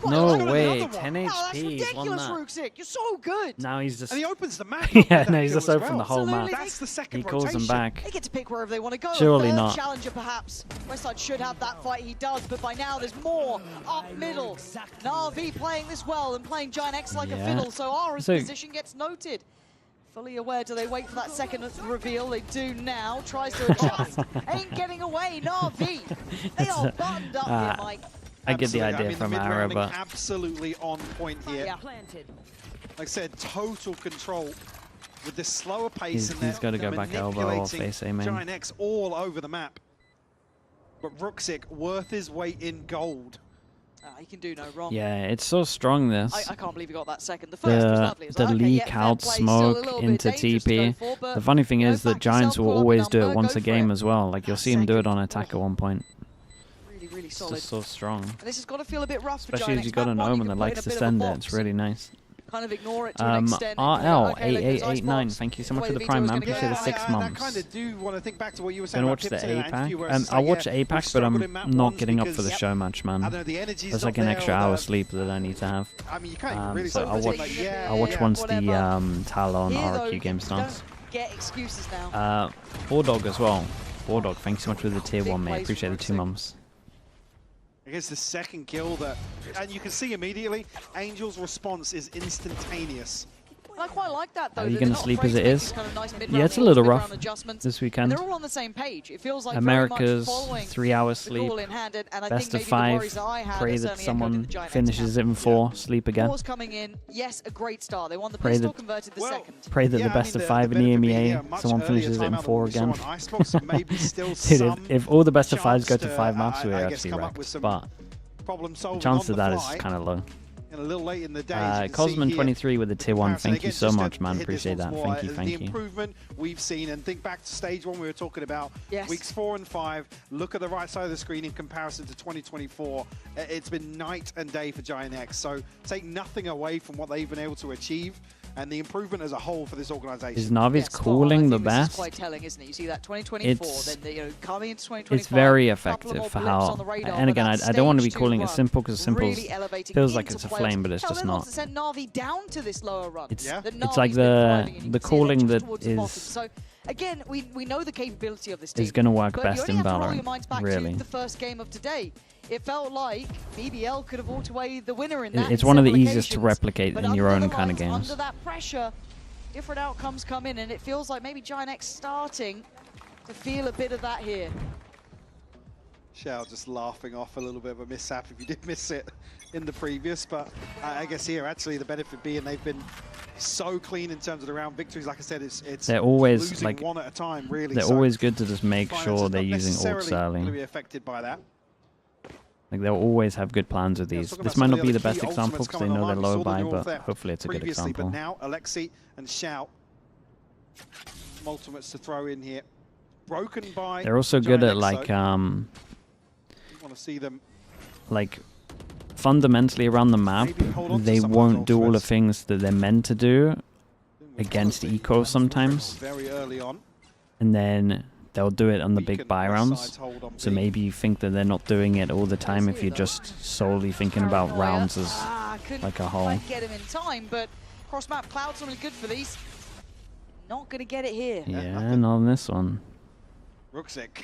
No way, 10 HP. He's won that. You're so good. Now he's just. And he opens the map. Yeah, no, he's just opened the whole map. That's the second He calls him back. They get to pick wherever they want to go. Surely not. Challenger perhaps. Westside should have that fight. He does, but by now there's more up middle. NAVI playing this well and playing GIANTX like a fiddle, so Ara's position gets noted. Fully aware, do they wait for that second reveal? They do now. Tries to adjust. Ain't getting away, NAVI. They are buttoned up here, Mike. I get the idea from Ara, but absolutely on point here. Like I said, total control with the slower pace. He's got to go back elbow or face A main. GIANTX all over the map. But Rooksik worth his weight in gold. He can do no wrong. Yeah, it's so strong, this. I can't believe he got that second. The first was lovely. It was like, leak out smoke into TP. The funny thing is that Giants will always do it once a game as well. Like, you'll see him do it on attack at one point. Really solid. It's just so strong. And this has got to feel a bit rough for Especially as you got an Omen that likes to send it. It's really nice. Kind of ignore it to an extent. RL8889, thank you so much for the Prime, man. Appreciate the 6 months. I kind of do want to think back to what you were saying. Gonna watch the APAC. I'll watch APAC, but I'm not getting up for the show much, man. There's like an extra hour sleep that I need to have. So I'll watch once the Talon RQ game starts. Get excuses now. Bordog as well. Bordog, thank you so much for the tier 1, mate. Appreciate the 2 months. I guess the second kill that, and you can see immediately, Angel's response is instantaneous. I quite like that though. Are you going to sleep as it is? Yeah, it's a little rough this weekend. They're all on the same page. It feels like America's 3 hours sleep. Best of 5. Pray that someone finishes it in 4. Sleep again. Coming in. Yes, a great start. They won the pray that, converted the second. Pray that the best of 5 in the EMEA, someone finishes it in 4 again. Dude, if all the best of 5s go to 5 maps, we're actually wrecked. But the chance of that is kind of low. A little late in the day. Cosman23 with the tier 1. Thank you so much, man. Appreciate that. Thank you. The improvement we've seen, and think back to stage 1 we were talking about. Weeks 4 and 5. Look at the right side of the screen in comparison to 2024. It's been night and day for GIANTX. So take nothing away from what they've been able to achieve. And the improvement as a whole for this organization. Is Navi's cooling the best? It's quite telling, isn't it? You see that 2024, then coming into 2025. It's very effective for how. And again, I don't want to be calling it simple because simple feels like it's a flame, but it's just not. Send NAVI down to this lower run. It's like the calling that is. So again, we know the capability of this team. Is going to work best in Valorant. Really. The first game of today. It felt like BBL could have walked away the winner in that. It's one of the easiest to replicate in your own kind of games. Under that pressure, different outcomes come in, and it feels like maybe GIANTX starting to feel a bit of that here. Shao just laughing off a little bit of a mishap if you did miss it in the previous, but I guess here actually the benefit being they've been so clean in terms of the round victories. Like I said, it's they're always losing like one at a time, really. They're always good to just make sure they're using ults early. Be affected by that. Like they'll always have good plans with these. This might not be the best example because they know they're low buy, but hopefully it's a good example. But now Alexi and Shao, ultimates to throw in here. Broken by. They're also good at like you want to see them. Like fundamentally around the map, they won't do all the things that they're meant to do against eco sometimes. Very early on. And then they'll do it on the big buy rounds. So maybe you think that they're not doing it all the time if you're just solely thinking about rounds as like a whole. Get him in time, but cross map Cloud's really good for these. Not going to get it here. Yeah, not on this one. Rooksik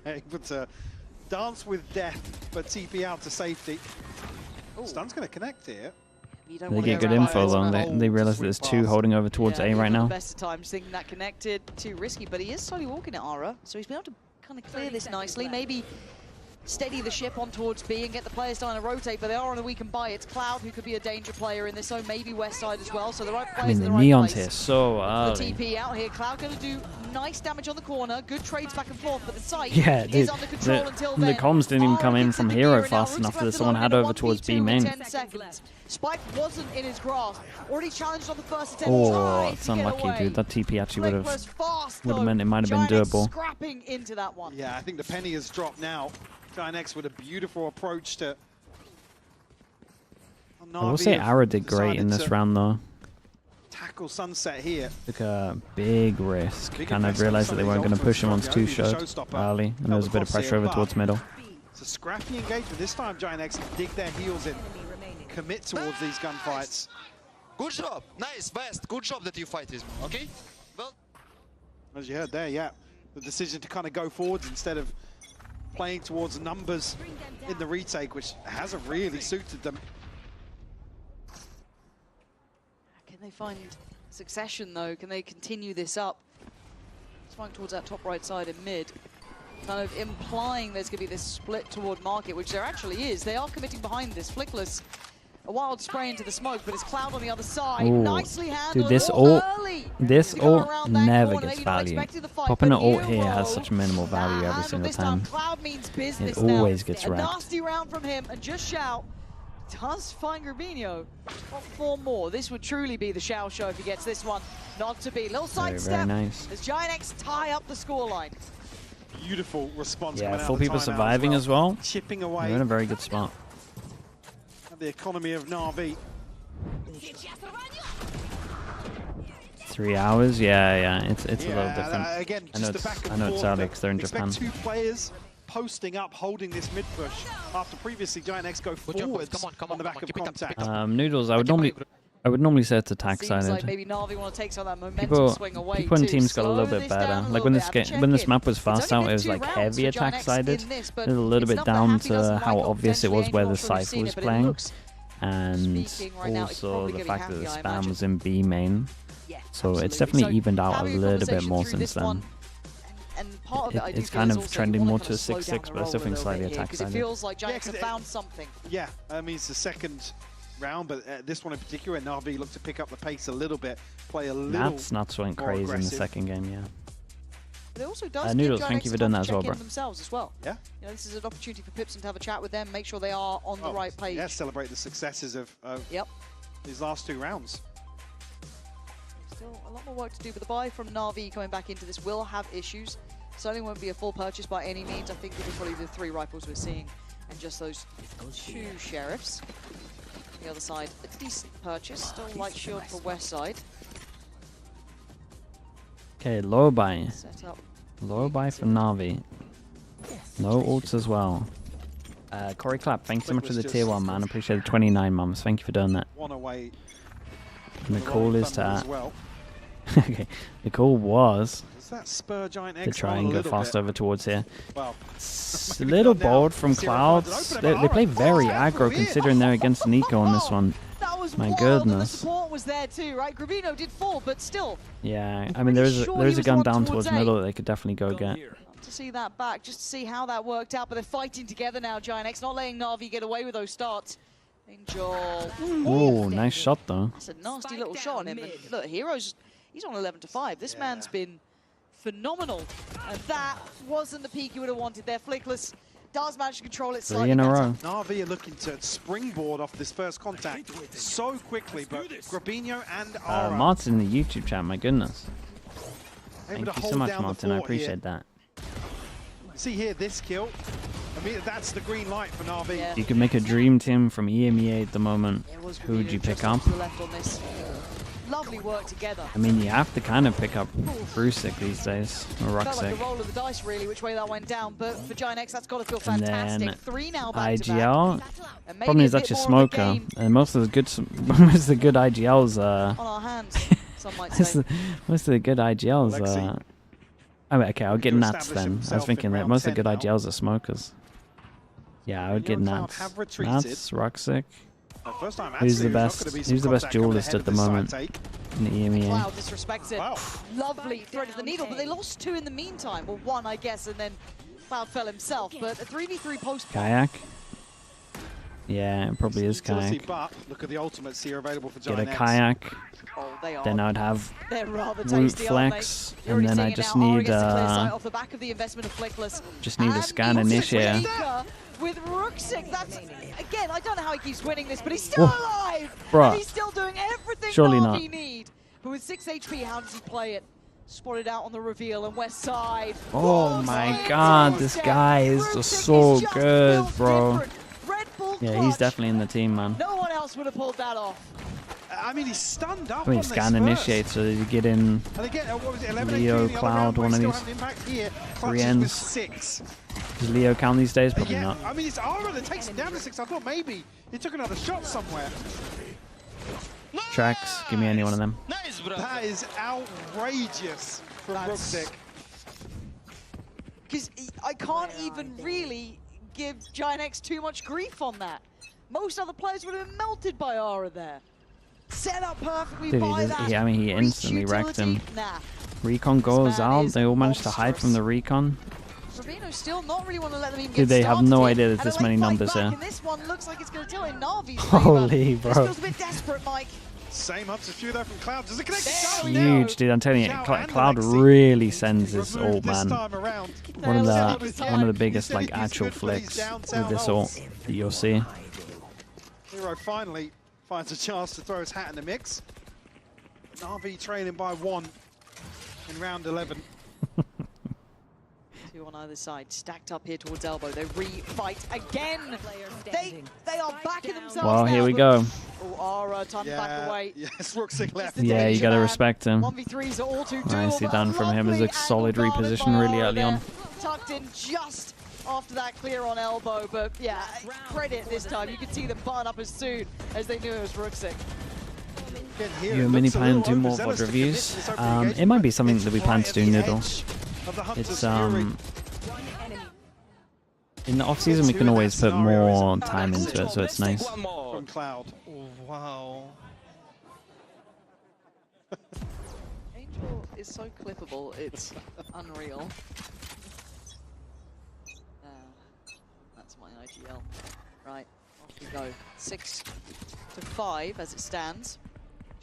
able to dance with death, but TP out to safety. Stun's going to connect here. They get good info though. They realize that there's 2 holding over towards A right now. Best of times thinking that connected, too risky, but he is slowly walking at Ara, so he's been able to kind of clear this nicely. Maybe steady the ship on towards B and get the players starting to rotate, but they are on a weaken buy. It's Cloud who could be a danger player in this, so maybe West Side as well. So the right players in the right Neon's place. here so The early. TP out here. Cloud going to do nice damage on the corner. Good trades back and forth, but the site Yeah, is dude, under control until the then. comms didn't even come in from Hero fast Rooks enough left that someone alone had in a over towards 1v2 B with main. 10 seconds. Spike wasn't in his grasp. Already challenged on the first attempt. Oh, Tried it's to get unlucky, away. dude. That TP actually would Flick was fast, have though. meant it might have been GIANTX doable. scrapping into that one. Yeah, I think the penny has dropped now. GIANTX with a beautiful approach to... I will say Ara did great in this round though. Tackle Sunset here. Took a big risk. Kind of realized that they weren't going to push him once too short early, and there was a bit of pressure over towards middle. It's a scrappy engagement. This time GIANTX dig their heels in, commit towards these gunfights. Good job. Nice, West. Good job that you fight this. Okay? Well, as you heard there, yeah. The decision to kind of go forwards instead of playing towards numbers in the retake, which hasn't really suited them. Can they find succession though? Can they continue this up? Swung towards that top right side in mid. Kind of implying there's going to be this split toward market, which there actually is. They are committing behind this. Flickless, a wild spray into the smoke, but it's Cloud on the other side. Ooh. Nicely handled. Dude, this ult never gets value. Popping an ult here has such minimal value every single time. Cloud means business It always gets a wrecked. nasty round from him, and just shout. Does find Grabinho. Got 4 more. This would truly be the Shao show if he gets this one. Not to be. Little side step nice. as GIANTX tie up the scoreline. Beautiful response. Yeah, coming out 4 of the people timeout surviving as well. Chipping away. They're in a very good spot. At the economy of NAVI. 3 hours, yeah, it's a little different. Again, I know just the back and it's forth, early because they're in expect Japan. 2 players posting up, holding this mid push after previously GIANTX go forwards on the back of contact. Noodles, I would normally say it's attack Seems like sided. maybe Navi want to take some of that momentum swing away People in too. teams got a little Slow bit this better. down a Like little when this bit. map was fast out, it was been like 2 rounds heavy for attack GIANTX sided. in this, It but was a little it's bit not the down happiness to of how Michael obvious it was potentially where any the more from Cypher we've was seen it, but it playing, looks- and Speaking right now, it's also probably the gonna be fact that the happy, I spam imagine. was in B main. Yeah, So it's absolutely. definitely So evened out a having little bit conversation more through since this then. one, and part of it, I do It's feel kind is of also trending you more wanna to kind of slow 6-6, down but the I still roll a think little slightly bit here, attack 'cause it sided. feels like Yeah, GIANTX 'cause have found something. Yeah, I mean, it's the second round, but this one in particular, NAVI looked to pick up the pace a little bit, play a little Nuts went more crazy in the aggressive. second game, yeah. But it also does Noodles, give thank you GIANTX for doing time that to as well, check in bro. themselves as well. Yeah. You know, this is an opportunity for Pipson to have a chat with them, make sure they are on the right page. Yeah, celebrate the successes of Yep. these last 2 rounds. Still a lot more work to do, but the buy from Navi coming back into this will have issues. Certainly won't be a full purchase by any means. I think it'll probably be the 3 rifles we're seeing and just those 2 sheriffs. On the other side, a decent purchase. Still light shield for West Side. Okay, low buy. Set up. Low buy for Navi. No ults as well. Corey Clapp, thanks so much for the tier 1, man. Appreciate the 29 months. Thank you for doing that. One away. And the call is to as well. okay, the call was Does that spur GIANTX to try and go fast over towards here. Well, it's a little bold from Clouds. They play very aggro considering they're against Nico on this one. That was My wild, and the goodness. support was there too, right? Grabinho did fall, but still. Yeah, I mean there is a gun down towards middle that they could definitely go get. To see that back, just to see how that worked out, but they're fighting together now, GIANTX, not letting Navi get away with those starts. Angel. Oh, nice shot though. That's a nasty little shot on him. And look, Heroes, he's on 11 to 5. This man's been phenomenal. And that wasn't the peak you would have wanted there. Flickless does manage to control it 3 slightly in a better. row. NAVI are looking to springboard off this first contact so quickly, but Grabinho and Ara Martin in the YouTube chat, my goodness. able Thank to you so hold much, down the Martin. I fort here. appreciate that. See here, this kill. I mean, that's the green light for NAVI. Yeah. You could make a dream team from EMEA at the moment. Who would you pick up? Left on this. Lovely work together. I mean, you have to kind of pick up Brusick these days, or Felt like Ruxick. a roll of the dice, really, which way that went down. But for GIANTX, that's got to feel And fantastic. then 3 now back to back. IGL. And maybe Problem a is bit that's your more of a smoker, game and most of the good, most of the good IGLs. on our hands, some might say. Most of the good IGLs. I mean, okay, I'll get to Nats establish then. I was himself thinking in that round most of 10 the good now. IGLs are smokers. Yeah, I would get Cloud Nats. have retreated. Nats, Ruxick. First time Who's the Atsu, best? not gonna be some Who's the best contact coming duelist ahead at of the this side moment take. in the EMEA? Cloud disrespects it. Lovely thread of the needle, but they lost 2 in the meantime. Well, 1, I guess, and then Cloud fell himself, but a 3v3 post. Kayak. Yeah, it probably is kayak. But look at the ultimates here available for Get a GIANTX. kayak. Oh, they are. Then I'd have rather root tasty, flex, and then I just need off the back of the investment of Flickless. just need a scan initiator. With Rooksik, that's again. I don't know how he keeps winning this, but he's still alive. Bruh. And he's still doing everything Surely NAVI not. need. But with 6 HP, how does he play it? Spotted out on the reveal and West Side. Oh my god, this guy is just so good, bro. Yeah, he's definitely in the team, man. No one else would have pulled that off. I mean, he's stunned up. I mean, scan initiate, so you get in Leo, Cloud, one of these 3 ends. 6. Does Leo count these days? Probably Yeah, not. I mean, it's Aura that takes him down to 6. I thought maybe he took another shot somewhere. Tracks, give me any one of them. That is outrageous from Rooksik. Because I can't even really give GIANTX too much grief on that. Most other players would have been melted by Aura there. Set up perfectly Dude, by that. I mean, he instantly wrecked him. Recon goes out. They all managed to hide from the recon. Ravino still not really want to let them even Dude, get they have no started. idea there's this many numbers here. And this one looks like it's going to tell in Navi's Holy, bro. This feels a bit desperate, Mike. Same ups a few there from Cloud. Does it connect? Huge, dude. I'm telling you, Cloud really sends his ult, man. One of the biggest like actual flicks with this ult that you'll see. Hero finally finds a chance to throw his hat in the mix. NAVI trailing by 1 in round 11. 2 on either side, stacked up here towards elbow. They re-fight again. They are backing themselves. Well, here we go. Oh, Aura, time to back away. Yes, Rooksik left. Yeah, you gotta respect him. 1v3s are all too doable. Nicely done from him. His a solid reposition really early on. Tucked in just after that clear on elbow, but yeah, credit this time. You could see them button up as soon as they knew it was Rooksik. You and Mini plan to do more VOD reviews. It might be something that we plan to do, Noodle. It's in the off season we can always put more time into it, so it's nice. From Cloud. Oh, wow. Angel is so clippable, it's unreal. That's my IGL. Right, off we go. 6-5 as it stands.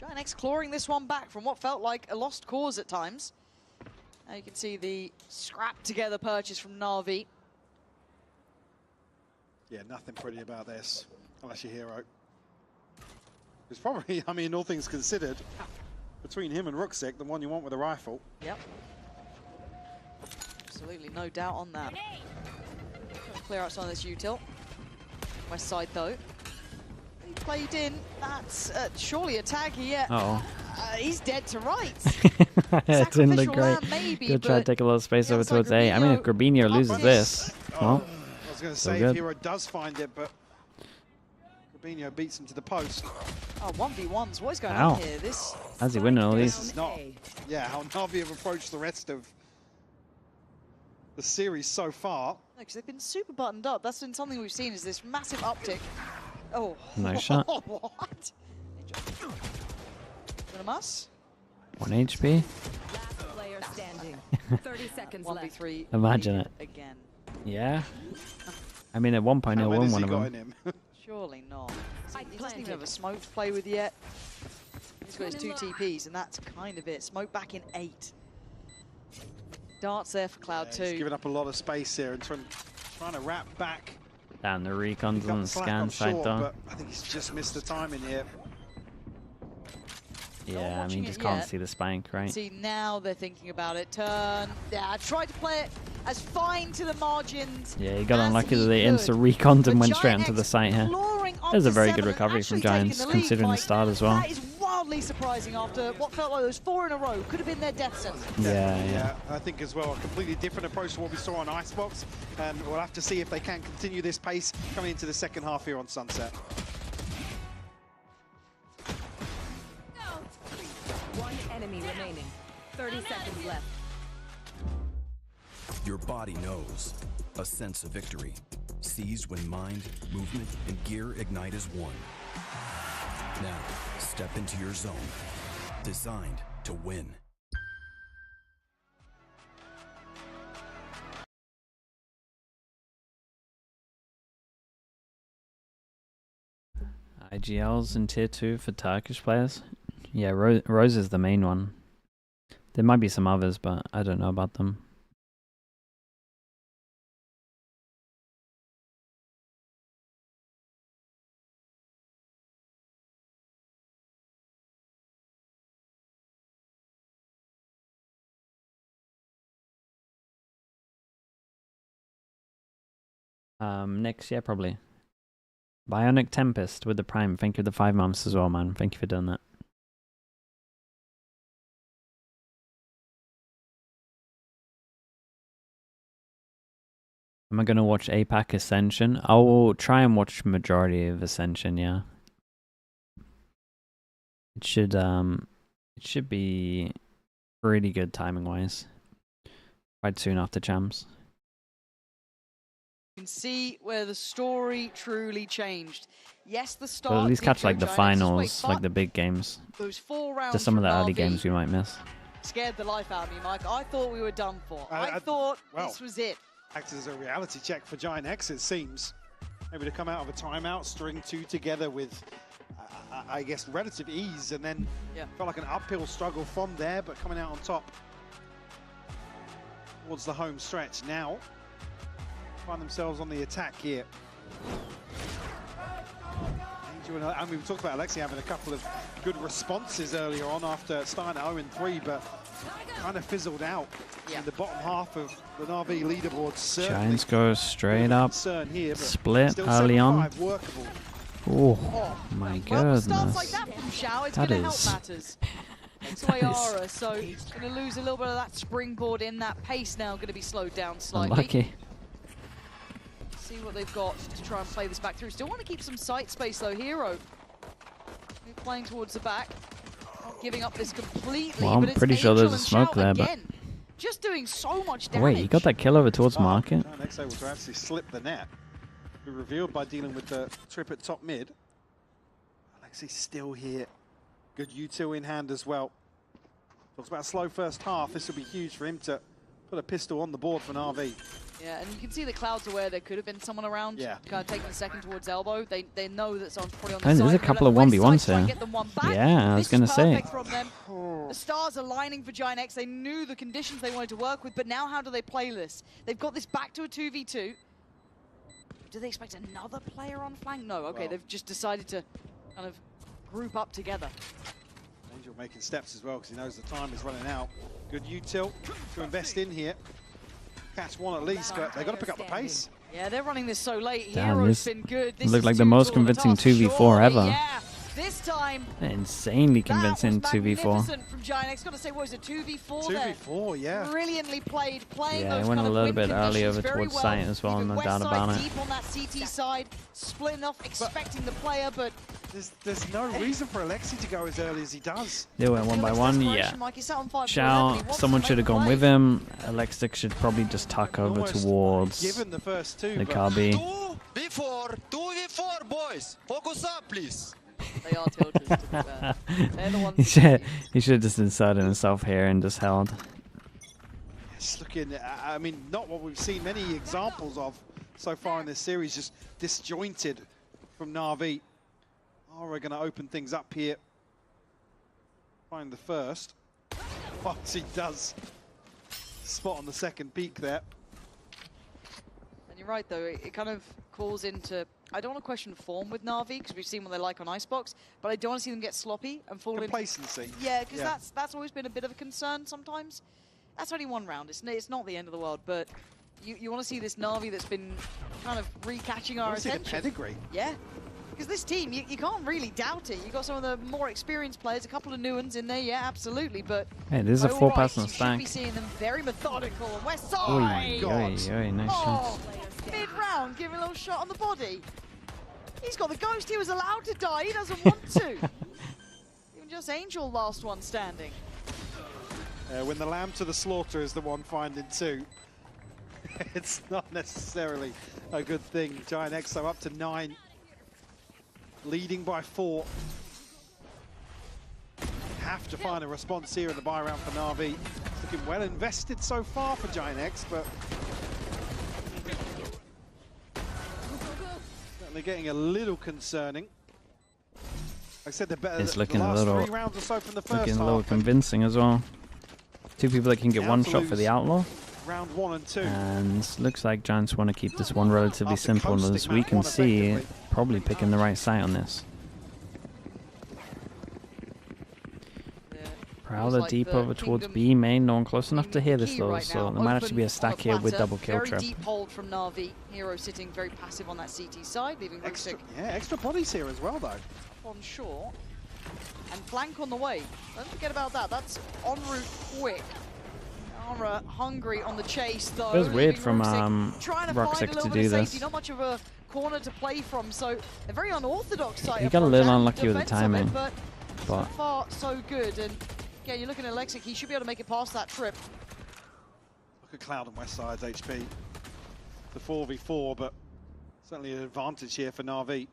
GIANTX clawing this one back from what felt like a lost cause at times. Now you can see the scrap together purchase from NAVI. Yeah, nothing pretty about this, unless you're Hero. It's probably, I mean, all things considered, between him and Rooksik, the one you want with a rifle. Yep. Absolutely, no doubt on that. Clear out some of this util. West side though. He played in. That's surely a tag here. Uh-oh. He's dead to rights. It didn't look great. Maybe, Good try to take a little space over towards A. I mean, if Grabinho loses this, well, I was going to say, if Hero does find it, but Grabinho beats him to the post. Oh, 1v1s. What is going on here? This. How's he winning all these? This is not, yeah, how NAVI have approached the rest of the series so far. Because they've been super buttoned up. That's been something we've seen, is this massive uptick. Oh. Nice shot. What? Us? 1 HP. Last player standing. 30 seconds left. 1v3. Imagine it. Again. Yeah. I mean, at one point he'll win one of them. Surely not. He doesn't even have a smoke to play with yet. He's got his 2 TPs, and that's kind of it. Smoke back in 8. Darts there for Cloud 2. He's giving up a lot of space here and trying to wrap back. Down the recons on the scan side though. But I think he's just missed the timing here. Yeah, I mean, just can't see the spank, right? See, now they're thinking about it. Turn. Yeah, try to play it as fine to the margins. Yeah, he got unlucky that they insta-reconned and went straight onto the site here. That was a very good recovery from Giants, considering the start as well. That is wildly surprising after what felt like those 4 in a row. Could have been their death sentence. Yeah, I think as well, a completely different approach to what we saw on Icebox. And we'll have to see if they can continue this pace coming into the second half here on Sunset. One enemy remaining. 30 seconds left. Your body knows. A sense of victory. Seized when mind, movement, and gear ignite as one. Now, step into your zone. Designed to win. IGLs in tier 2 for Turkish players. Yeah, Rose is the main one. There might be some others, but I don't know about them. Next, yeah, probably. Bionic Tempest with the Prime. Thank you for the 5 months as well, man. Thank you for doing that. Am I going to watch APAC Ascension? I will try and watch majority of Ascension, yeah. It should be pretty good timing-wise. Quite soon after Champs. You can see where the story truly changed. Yes, the start. Well, at least catch like the finals, like the big games. Those 4 rounds. Just some of the early NAVI games we might miss. scared the life out of me, Mike. I thought we were done for. I thought this was it. Acts as a reality check for GIANTX, it seems. Maybe to come out of a timeout, string 2 together with, I guess, relative ease, and then felt like an uphill struggle from there, but coming out on top towards the home stretch. Now, find themselves on the attack here. And we talked about Alexi having a couple of good responses earlier on after starting at 0-3, but kind of fizzled out in the bottom half of the NAVI leaderboard. Giants go straight up, split early on. Oh my goodness. Starts like that from Xiao, it's going to help matters. It's Ayara, so going to lose a little bit of that springboard in that pace now, going to be slowed down slightly. Unlucky. See what they've got to try and play this back through. Still want to keep some sight space though. Hero playing towards the back, not giving up this completely. Well, I'm pretty sure there's a smoke there, but just doing so much damage. wait, you got that kill over towards market? GIANTX able to actually slip the net. Be revealed by dealing with the trip at top mid. Alexi still here. Good U2 in hand as well. Talks about a slow first half. This will be huge for him to put a pistol on the board for NAVI. Yeah, and you can see the Cloud's aware there could have been someone around, kind of taking a second towards elbow. They know that someone's probably on the side. There's a couple of 1v1s here. Yeah, I was going to say. From them. The stars are lining for GIANTX. They knew the conditions they wanted to work with, but now how do they play this? They've got this back to a 2v2. Do they expect another player on flank? No, okay, they've just decided to kind of group up together. Angel making steps as well because he knows the time is running out. Good util to invest in here. Catch one at least, but they've got to pick up the pace. Yeah, they're running this so late. Damn, Hero's been good. This looked like the most convincing 2v4 ever. Yeah, this time. Insanely convincing 2v4. From GIANTX. Got to say, what was it, 2v4 2v4, yeah. Brilliantly played, playing Yeah, those it went kind a of little win bit early over conditions very towards site as well, no doubt about it. Deep on that CT side, splitting off, expecting the player, but there's no reason for Alexi to go as early as he does. They went 1 by 1, yeah. Xiao, someone should have gone with him. Alexi should probably just tuck over towards given the first two, the Kabi. 2v4, boys. Focus up, please. They are tilted, to be fair. They're the ones he should have just inserted himself here and just held. It's looking, I mean, not what we've seen many examples of so far in this series, just disjointed from NAVI. Oh, we're going to open things up here. Find the first. Foxy does spot on the second peak there. And you're right, though. It kind of calls into... I don't want to question form with NAVI, because we've seen what they like on Icebox, but I don't want to see them get sloppy and fall complacency. into... Yeah, because that's always been a bit of a concern sometimes. That's only one round. It's not the end of the world, but you want to see this NAVI that's been kind of re-catching our attention. See the pedigree. Yeah. Because this team, you can't really doubt it. You've got some of the more experienced players, a couple of new ones in there, yeah, absolutely, but... Hey, this is a 4-person stack. You should be seeing them very methodical. West side! Nice shot. Mid-round, giving a little shot on the body. He's got the ghost. He was allowed to die. He doesn't want to. Even just Angel, last one standing. When the lamb to the slaughter is the one finding 2, it's not necessarily a good thing. GIANTX are up to 9. Leading by 4. Have to find a response here in the buy round for NAVI. It's looking well invested so far for GIANTX, but certainly getting a little concerning. I said it's looking a little, looking a little half, convincing as well. Two people that can get one shot for the Outlaw. Round 1 and 2. And looks like Giants want to keep this one relatively simple, as we can see, probably picking the right site on this. Prowler deep over towards B main, no one close enough to hear this though, so there might actually be a stack here with double kill trip. Very deep hold from NAVI. Hero sitting very passive on that CT side, leaving extra bodies here as well though. On shore. And flank on the way. Don't forget about that. That's en route quick. Ara hungry on the chase though. It was weird from Roxic to do this. Not much of a corner to play from, so a very unorthodox site. He got a little unlucky with the timing. But so far so good. And again, you're looking at Lexic, he should be able to make it past that trip. Look at Cloud on West Side's HP. The 4v4, but certainly an advantage here for NAVI.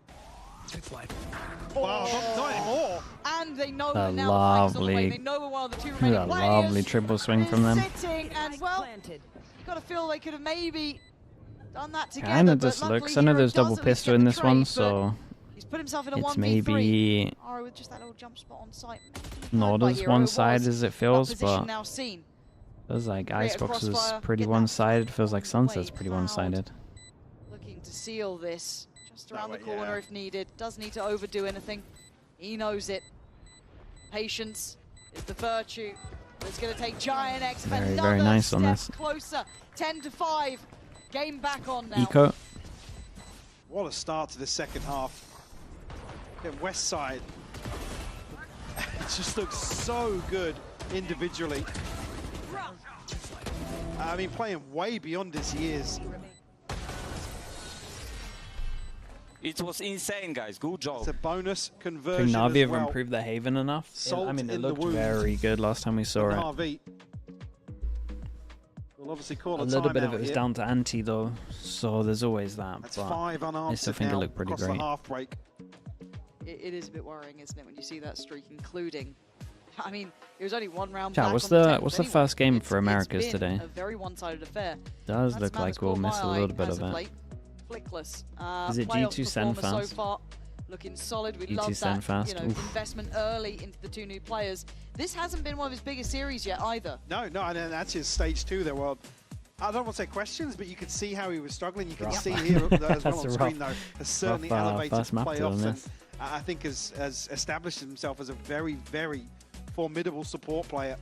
Wow, not anymore. And they know a now lovely, they know one of the two remaining players. Lovely triple swing from them. Sitting and well, you got to feel they could have maybe done that together. Kind of just looks. I know there's double pistol in this one, so he's put himself in a it's 1v3. maybe with just that little jump spot on site. not as one-sided as it feels, but now seen. feels like Icebox is pretty one-sided. Feels like Sunset's pretty one-sided. Looking to seal this. Just around the corner if needed. Doesn't need to overdo anything. He knows it. Patience is the virtue. It's going to take GIANTX very nice on this. Closer. 10-5. Game back on now. Kiko. What a start to the second half. Again, West Side. It just looks so good individually. I mean, playing way beyond his years. It was insane, guys. Good job. It's a bonus I conversion. think Navi have well. improved the Haven enough. Salt I mean, it in looked the very good last time we saw it. Navi. We'll obviously call A little bit of it was down to Anti though, so there's always that. That's but 5 unanswered I still think it looked pretty across great. the half break. It is a bit worrying, isn't it, when you see that streak, including. I mean, it was only one round. Chat, back what's on the anyway. first game for Americas today? A very one-sided affair. Does That's look like we'll miss a little bit of it. Flickless. Is it G2 Sen fast? So far, looking solid. We G2 love Sen that fast. investment early into the two new players. This hasn't been one of his biggest series yet either. No, and that's his stage 2 there. Well, I don't want to say questions, but you could see how he was struggling. You can see here as well on screen, though, has certainly elevated playoffs. And I think has established himself as a very, very formidable support player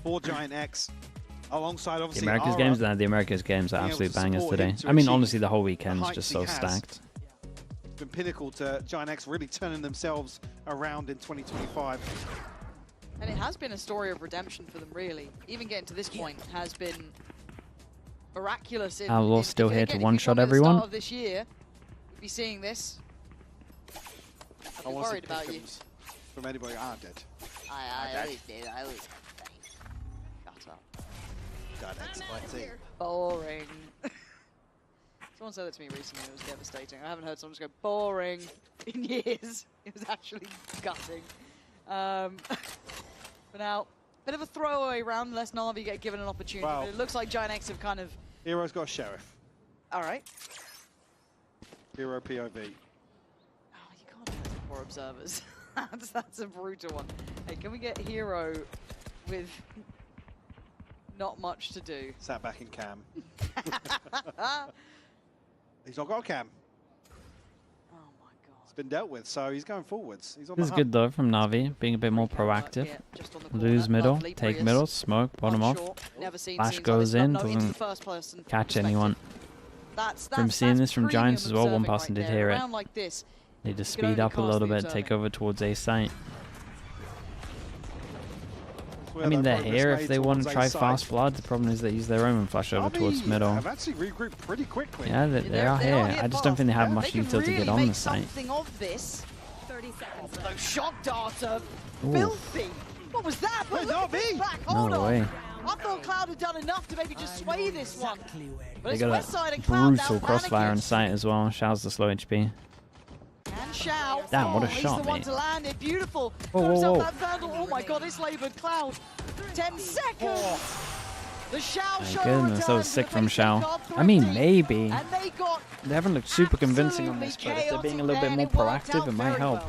for GIANTX. Alongside, obviously, the Americas games, the Americas games are absolute bangers today. I mean, honestly, the whole weekend's just so stacked. It's been pinnacle to GIANTX really turning themselves around in 2025. And it has been a story of redemption for them, really. Even getting to this point has been miraculous. Outlaw still here to one-shot everyone. Start of this year, we'd be seeing this. I'm worried about you. From anybody, I'm dead. I always did. I always. Shut up. Boring. Someone said that to me recently. It was devastating. I haven't heard someone just go boring in years. It was actually gutting. But now, bit of a throwaway round unless Navi get given an opportunity. Wow. But it looks like GIANTX have kind of. Hero's got a sheriff. All right. Hero POV. Oh, you can't have 4 observers. That's a brutal one. Hey, can we get Hero with not much to do? Sat back in cam. He's not got a cam. Oh my god. It's been dealt with, so he's going forwards. He's on This is good though from Navi, being a bit more proactive. Lose middle, take middle, smoke, bottom off. Flash goes in, doesn't catch anyone. From seeing this from Giants as well, one person did hear it. Need to speed up a little bit, take over towards A site. I mean, they're here if they want to try fast blood. The problem is they use their own and flash over towards middle. I've actually regrouped pretty quickly. Yeah, they are here. I just don't think they have much util to get on the site. Of this. 30 seconds. Those shock darts are filthy. What was that? No way. I thought Cloud had done enough to maybe just sway this one. But They got a brutal crossfire on site as well. Shao's the slow HP. And Shao. Damn, what a he's shot, the one mate. to land it. Beautiful. Whoa, Got whoa, himself whoa. that Vandal. Oh my god, it's laboured Cloud. 10 seconds. The Shao show My goodness, that was sick from Shao. I mean, maybe. They haven't looked super convincing on this, but if they're being a little bit more proactive, it might help.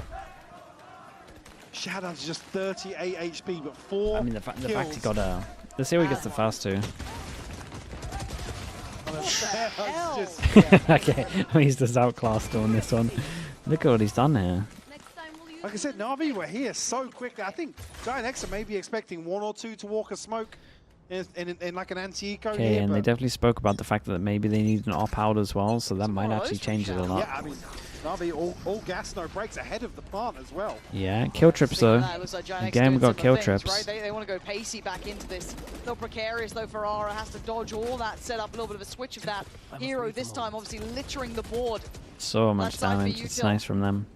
Shadow's just 38 HP, but 4 I mean, the fact he got a... Let's see how he gets the fast 2. Okay, he's just outclassed on this one. Look at what he's done here. Like I said, NAVI were here so quickly. I think GIANTX are maybe expecting 1 or 2 to walk a smoke in like an anti-eco Okay, here. and they definitely spoke about the fact that maybe they need an op-out as well, so that might actually change it a lot. Yeah, I mean, NAVI all gas, no brakes ahead of the plant as well. Yeah, kill trips though. Again, we got kill trips. Right? They want to go pacey back into this. A little precarious though. Ferrara has to dodge all that, set up a little bit of a switch of that. Hero this time obviously littering the board. So much damage. It's nice from them.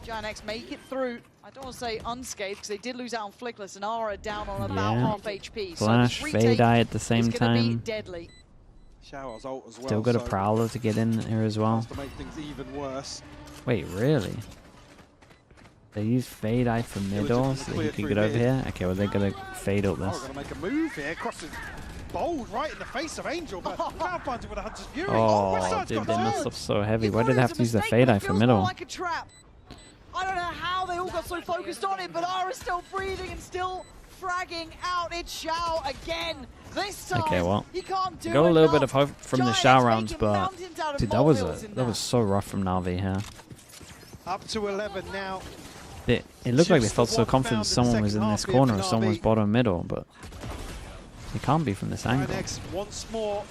GIANTX make it through. I don't want to say unscathed because they did lose out on Flickless and Ara down on about half HP. Flash, Fade Eye at the same time. Deadly. Shower's ult as well. Still got a Prowler to get in here as well. To make things even worse. Wait, really? They use Fade Eye for middle so that he can get over here? Okay, well they're going to fade up this. Oh, going to make a move here. Crosses bold right in the face of Angel, but Cloud finds it with a Hunter's Fury. Oh, dude, they messed up so heavy. Why did they have to use the Fade Eye for middle? Like a trap. I don't know how they all got so focused on it, but Ara's still breathing and still fragging out. It's Shao again. This time, okay, well, he can't do got a little bit enough. of hope from the Shao rounds, but dude, that was so rough from Na'Vi here. Up to 11 now. It looked like they felt so confident someone was in this corner or someone was bottom middle, but it can't be from this angle. Next, once more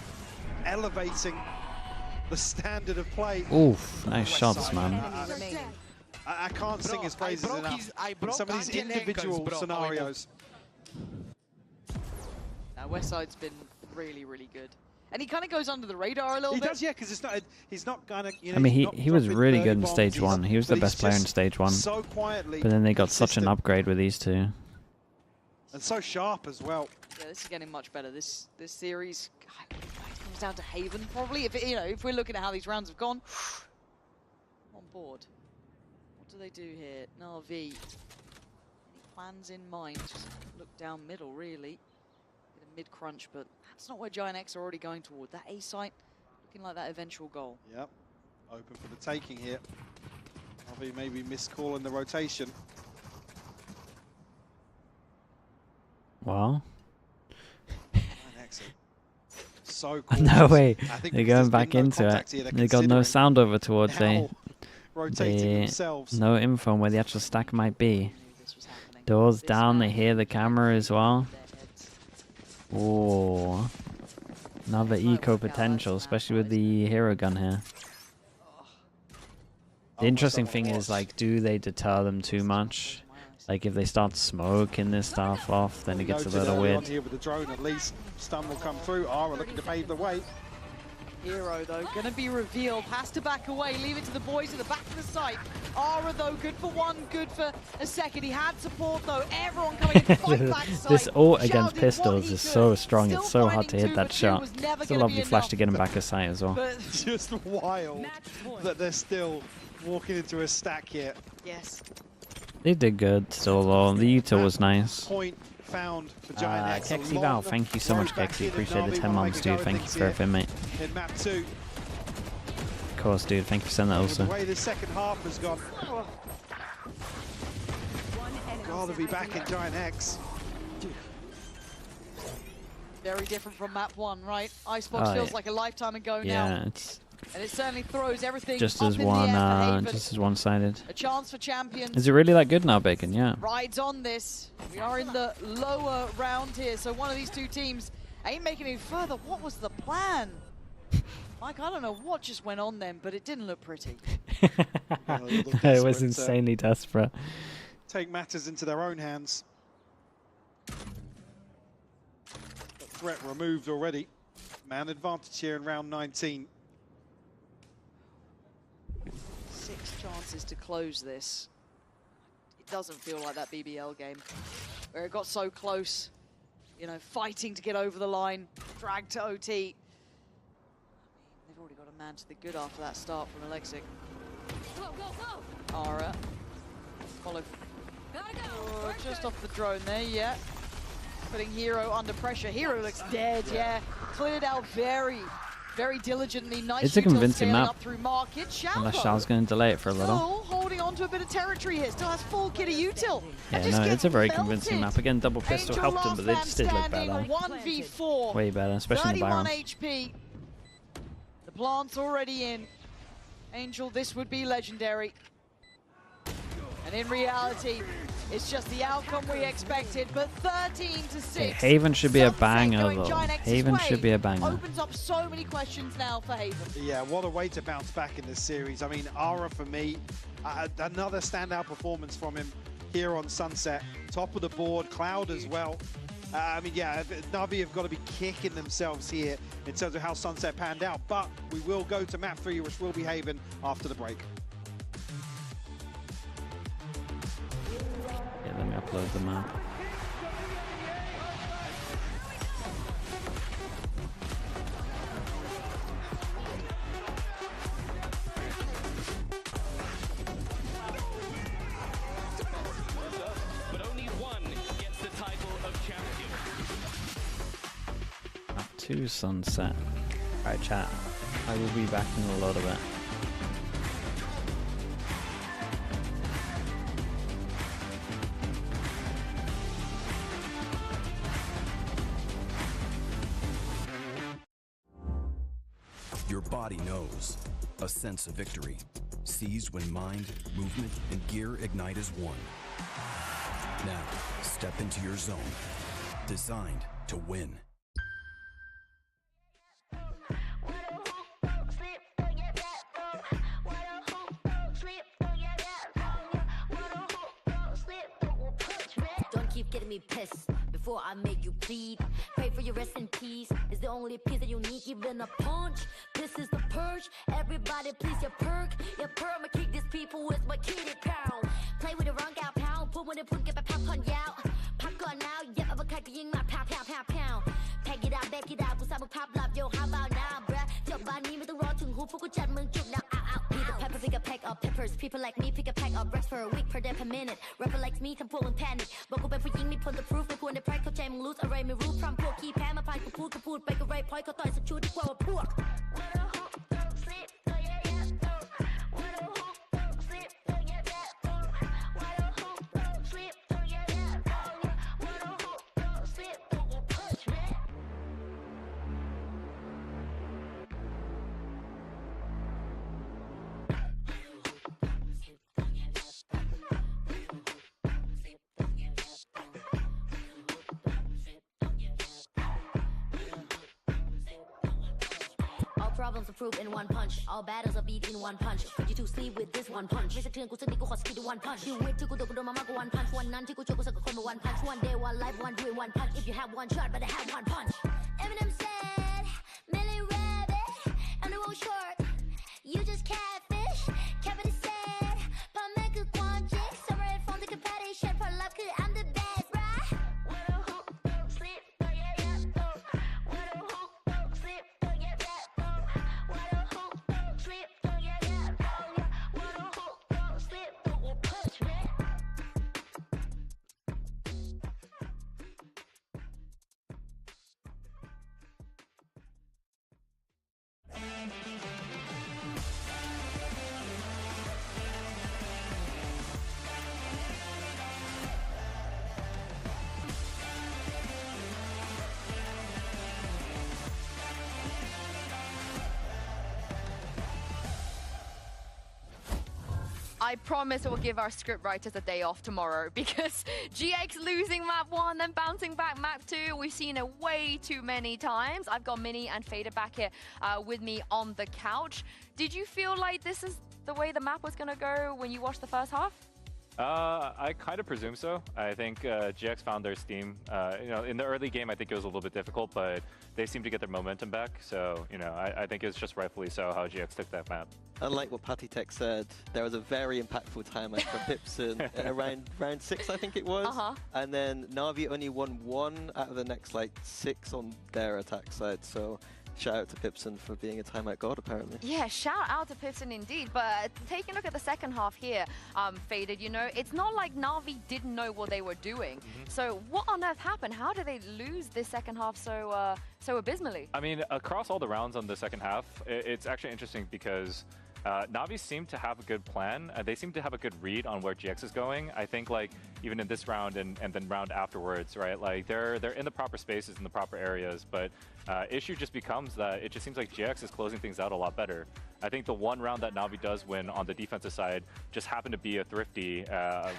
elevating the standard of play. Oof, nice shots, man. I can't sing his praises enough. Some of these individual scenarios. Westside's been really, really good. And he kind of goes under the radar a little bit. He does, yeah, because he's not kind of, you know, I mean, he was really good in stage 1. He was the best player in stage 1. So quietly, but then they got such an upgrade with these two. And so sharp as well. Yeah, this is getting much better. This series comes down to Haven probably. If we're looking at how these rounds have gone, on board. What do they do here? NAVI. Any plans in mind? Just look down middle, really. Get a mid crunch, but that's not where GIANTX are already going toward. That A site looking like that eventual goal. Yep. Open for the taking here. NAVI maybe miscalling the rotation. Well. So cool. No way. They're going back into it. They got no sound over towards no info on where the actual stack might be. Doors down, they hear the camera as well. Oh, another eco potential, especially with the hero gun here. The interesting thing is, like, do they deter them too much? Like, if they start smoking this stuff off, then it gets a little weird. Here with the drone, at least stun will come through. Ara looking to pave the way. Hero, though, going to be revealed. Has to back away. Leave it to the boys at the back of the site. Ara, though, good for one, good for a second. He had support, though. Everyone coming in to fight back side. This ult against pistols is so strong. It's so hard to hit that shot. It's a lovely flash to get him back a sight as well. But it's just wild that they're still walking into a stack here. Yes. They did good still, though. The util was nice. Point found for GIANTX. Kexi Val, thank you so much, Kexi. Appreciate the 10 months, dude. Thank you for everything, mate. In map 2. Of course, dude. Thank you for sending that also. The way the second half has gone. Got to be back in GIANTX. Very different from map 1, right? Icebox feels like a lifetime ago now. Yeah, it's and it certainly throws everything just up as in the air for Haven. just as one-sided. A chance for champions. Is it really that good now, Bacon? Yeah. Rides on this. We are in the lower round here, so one of these two teams ain't making it further. What was the plan? Mike, I don't know what just went on then, but it didn't look pretty. It was insanely desperate. Take matters into their own hands. The threat removed already. Man advantage here in round 19. 6 chances to close this. It doesn't feel like that BBL game where it got so close, you know, fighting to get over the line, dragged to OT. They've already got a man to the good after that start from Alexic. Ara. Follow. Just off the drone there, yeah. Putting Hero under pressure. Hero looks dead, yeah. Cleared out very, very diligently, nice. It's a convincing map. Up through market. Unless Xiao's going to delay it for a little. Still holding on to a bit of territory here. Still has full kit of util. Yeah, no, it's a very convincing map. Again, double pistol helped him, but they just did look better. 1v4. Way better, especially in the 31 Byron. HP. The plant's already in. Angel, this would be legendary. And in reality, it's just the outcome we expected, but 13-6. Okay, Haven should be a banger, though. GIANTX's Haven should be a banger. Opens up so many questions now for Haven. Yeah, what a way to bounce back in this series. I mean, Ara, for me, another standout performance from him here on Sunset. Top of the board, Cloud as well. I mean, yeah, NAVI have got to be kicking themselves here in terms of how Sunset panned out, but we will go to map 3, which will be Haven after the break. Yeah, let me upload the map. But only one gets the title of champion. Map 2 Sunset. Alright, chat. I will be back in a little bit. Your body knows. A sense of victory. Seized when mind, movement, and gear ignite as one. Now, step into your zone. Designed to win. Don't keep getting me pissed before I make you bleed. Pray for your rest in peace. Is the only piece that you need, even a punch. This is the purge. Everybody please your perk. Your perk, I'ma kick these people with my kitty pound. Play with the wrong gal pound. Put when they put get my pop on out. Pop gun now, yeah, I'm a kite ying my pound, pound, pound, pound. Pack it out, back it out. Cause I'm a pop love, yo, how about now, bruh? Your body with the raw to who fuck chat mung juk now, ow, ow. Need a pepper, pick a pack of peppers. People like me pick a pack of breasts for a week per day per minute. Rapper likes me, I'm pulling panic. But go back for ying me, pull the proof. Me put in the price, cause I'm loose. Array me roof from poor key, pan my pie, kaput, break a right point, cause I shoot the quail, poor. Problems are proved in one punch. All battles are beat in one punch. Put you to sleep with this one punch. Mr. Teen, go to Kiko, speed one punch. You wait to go to mama, go one punch. One none, Kiko, Choco, Saka, one punch. One day, one life, one doing one punch. If you have one shot, better have one punch. Eminem said, Millie Rabbit, and the road short. You just catfish. Kevin said, Pameka Quanjik, summer and phone, the competition for love, cause I'm the best, right? I promise we'll give our script writers a day off tomorrow because GX losing map 1, then bouncing back map 2. We've seen it way too many times. I've got Mini and Fader back here with me on the couch. Did you feel like this is the way the map was going to go when you watched the first half? I kind of presume so. I think GX found their steam. You know, in the early game, I think it was a little bit difficult, but they seem to get their momentum back. So, you know, I think it's just rightfully so how GX took that map. Unlike what Patty Tech said, there was a very impactful timeout for Pipson around round 6, I think it was. And then Navi only won 1 out of the next, like, 6 on their attack side. So Shout out to Pipson for being a timeout god, apparently. Yeah, shout out to Pipson indeed. But taking a look at the second half here, Faded, you know, it's not like Navi didn't know what they were doing. So what on earth happened? How did they lose this second half so abysmally? I mean, across all the rounds on the second half, it's actually interesting because Navi seem to have a good plan. They seem to have a good read on where GX is going. I think, like, even in this round and then round afterwards, right? Like, they're in the proper spaces, in the proper areas, but issue just becomes that it just seems like GX is closing things out a lot better. I think the one round that Navi does win on the defensive side just happened to be a thrifty,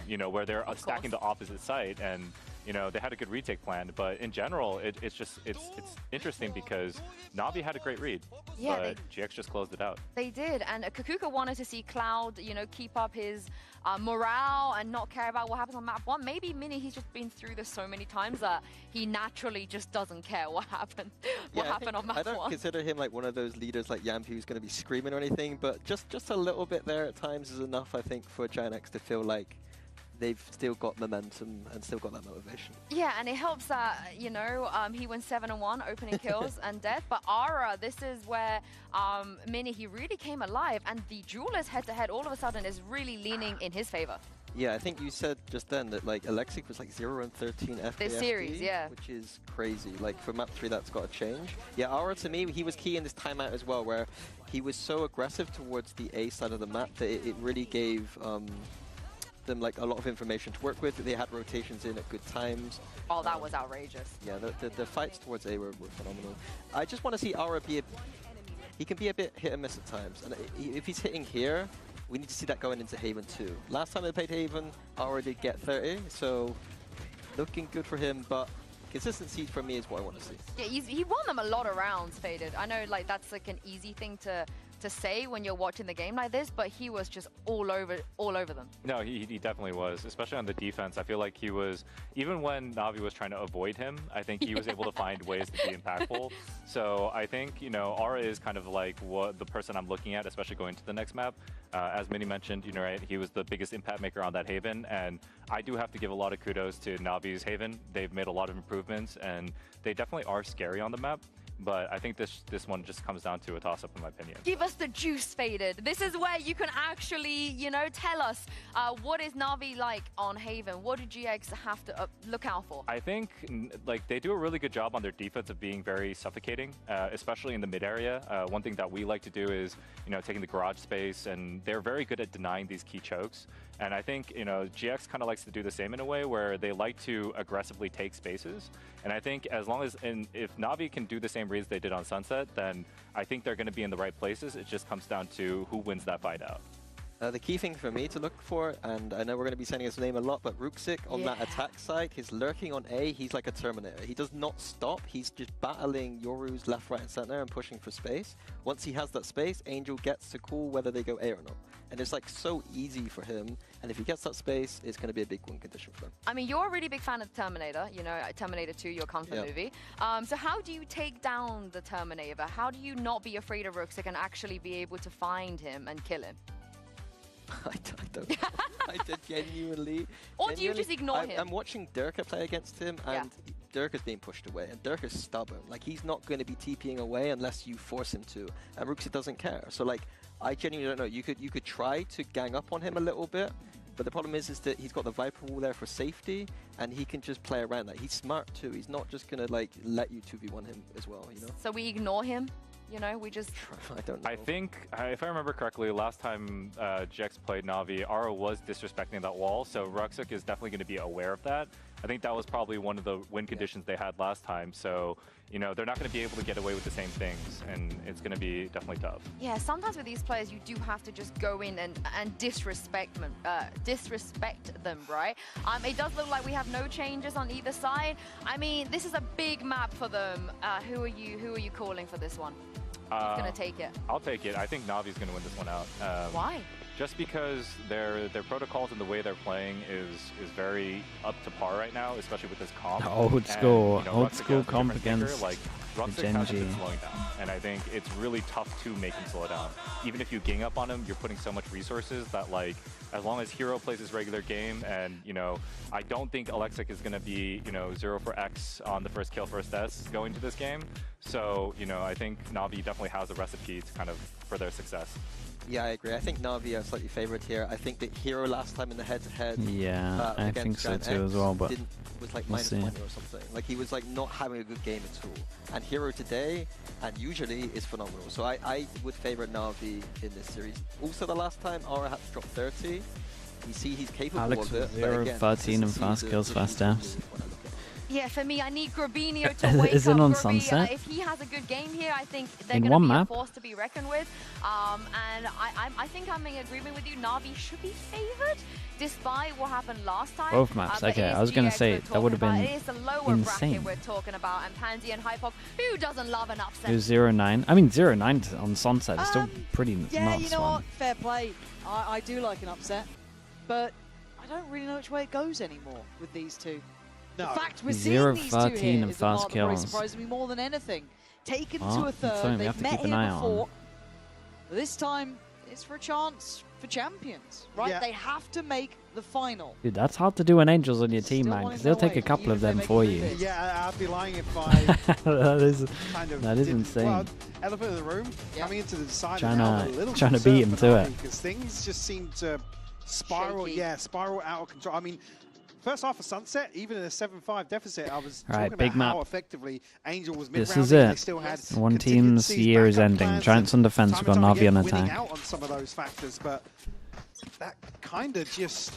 you know, where they're stacking the opposite side, and you know, they had a good retake plan, but in general, it's interesting because Navi had a great read, but GX just closed it out. They did, and Kakuka wanted to see Cloud, you know, keep up his morale and not care about what happens on map 1. Maybe Mini, he's just been through this so many times that he naturally just doesn't care what happened. What happened on map 1. I don't consider him like one of those leaders like Yampi who's going to be screaming or anything, but just a little bit there at times is enough, I think, for GIANTX to feel like they've still got momentum and still got that motivation. Yeah, and it helps that, you know, he went 7-1, opening kills and death. But Ara, this is where Mini, he really came alive. And the duelist head-to-head all of a sudden is really leaning in his favor. Yeah, I think you said just then that like Alexic was like 0-13 FPSD, this series, yeah, which is crazy. Like for map 3, that's got to change. Yeah, Aura to me, he was key in this timeout as well, where he was so aggressive towards the A side of the map that it really gave them like a lot of information to work with. They had rotations in at good times. Oh, that was outrageous. Yeah, the fights towards A were phenomenal. I just want to see Aura be he can be a bit hit and miss at times, and if he's hitting here, we need to see that going into Haven too. Last time they played Haven, Aura did get 30, so looking good for him, but consistency for me is what I want to see. Yeah, he won them a lot of rounds, Faded. I know like that's like an easy thing to say when you're watching the game like this, but he was just all over them. No, he definitely was, especially on the defense. I feel like he was, even when Navi was trying to avoid him, I think he was able to find ways to be impactful. So I think, you know, Aura is kind of like what the person I'm looking at, especially going to the next map. As Minnie mentioned, you know, right, he was the biggest impact maker on that Haven, and I do have to give a lot of kudos to Navi's Haven. They've made a lot of improvements, and they definitely are scary on the map. But I think this one just comes down to a toss-up, in my opinion. Give us the juice, Faded. This is where you can actually, you know, tell us what is Navi like on Haven? What do GX have to look out for? I think like they do a really good job on their defense of being very suffocating, especially in the mid area. One thing that we like to do is, you know, taking the garage space, and they're very good at denying these key chokes. And I think, you know, GX kind of likes to do the same in a way where they like to aggressively take spaces. And I think as long as, and if Navi can do the same reads they did on Sunset, then I think they're going to be in the right places. It just comes down to who wins that fight out. The key thing for me to look for, and I know we're going to be saying his name a lot, but Ruxic on that attack side, he's lurking on A, he's like a Terminator. He does not stop, he's just battling Yoru's left, right, and center and pushing for space. Once he has that space, Angel gets to call whether they go A or not. And it's like so easy for him, and if he gets that space, it's going to be a big win condition for him. I mean, you're a really big fan of Terminator, you know, Terminator 2, your comfort movie. So how do you take down the Terminator? How do you not be afraid of Ruxic and actually be able to find him and kill him? I don't know. I did genuinely. Or do you just ignore him? I'm watching Durka play against him, and Durka's being pushed away, and Durka's stubborn. Like, he's not going to be TPing away unless you force him to, and Ruxic doesn't care. So, like, I genuinely don't know. You could try to gang up on him a little bit, but the problem is that he's got the Viper wall there for safety, and he can just play around that. He's smart too. He's not just going to, like, let you 2v1 him as well, you know? So we ignore him? You know, we just... I don't know. I think, if I remember correctly, last time GX played Navi, Ara was disrespecting that wall, so Ruxic is definitely going to be aware of that. I think that was probably one of the win conditions they had last time, so, you know, they're not going to be able to get away with the same things, and it's going to be definitely tough. Yeah, sometimes with these players, you do have to just go in and disrespect them, right? It does look like we have no changes on either side. I mean, this is a big map for them. Who are you calling for this one? Who's going to take it? I'll take it. I think Navi's going to win this one out. Why? Just because their protocols and the way they're playing is very up to par right now, especially with this comp. Old school comp against like Ruxic hasn't been slowing down, and I think it's really tough to make him slow down. Even if you gang up on him, you're putting so much resources that, like, as long as Hero plays his regular game, and, you know, I don't think Alexic is going to be, you know, 0 for X on the first kill, first S going to this game. So, you know, I think Navi definitely has a recipe to kind of for their success. Yeah, I agree. I think Navi are slightly favored here. I think that Hero last time in the head-to-head I think so too as well, but was like we'll -1 or something. Like he was like not having a good game at all. And Hero today, and usually, is phenomenal. So I would favor Navi in this series. Also, the last time Aura had to drop 30. We see he's capable Alex of it. with 0 of 13 and fast kills, fast deaths. Yeah, for me, I need Grabinho to wake Is it up. on Grabinho, Sunset? if he has a good game here, I think they're In going one to be map? a force to be reckoned with. And I think I'm in agreement with you. Navi should be favored, despite what happened last time. Both maps, okay. I was going to say, that would have been it is the lower bracket insane. we're talking about. And Pansy and Hypok, who doesn't love an upset? It was 0-9. I mean, 0-9 on Sunset is still pretty Yeah, nuts, you know man. what? Fair play. I do like an upset, but I don't really know which way it goes anymore with these two. No. The fact we're 0 seeing these two 13 here and is the part fast that probably kills. surprises me more than anything. Taken Well, to a that's something third, we they've have to met keep an here eye on. before. But this time, it's for a chance for champions, right? Yeah. They have to make the final. Dude, that's hard to do on Angels on your team, Still man, wanting because they'll their take a way, couple even of if they them make for it you. through this. Yeah, I'd be lying if I kind of that is didn't. insane. Well, elephant in the room, coming into the decider Trying now, to- a little trying to beat him to it. because things just seem to spiral. Shaky. Yeah, spiral out of control. I mean, first half of Sunset, even in a 7-5 deficit, I was Right, talking big about how map. effectively Angel was This mid-rounding. is They it. still had One team's contingencies, year is backup ending. plans, Giants on defense, we've got time and time Navi on again winning attack. out on some of those factors, but that kind of just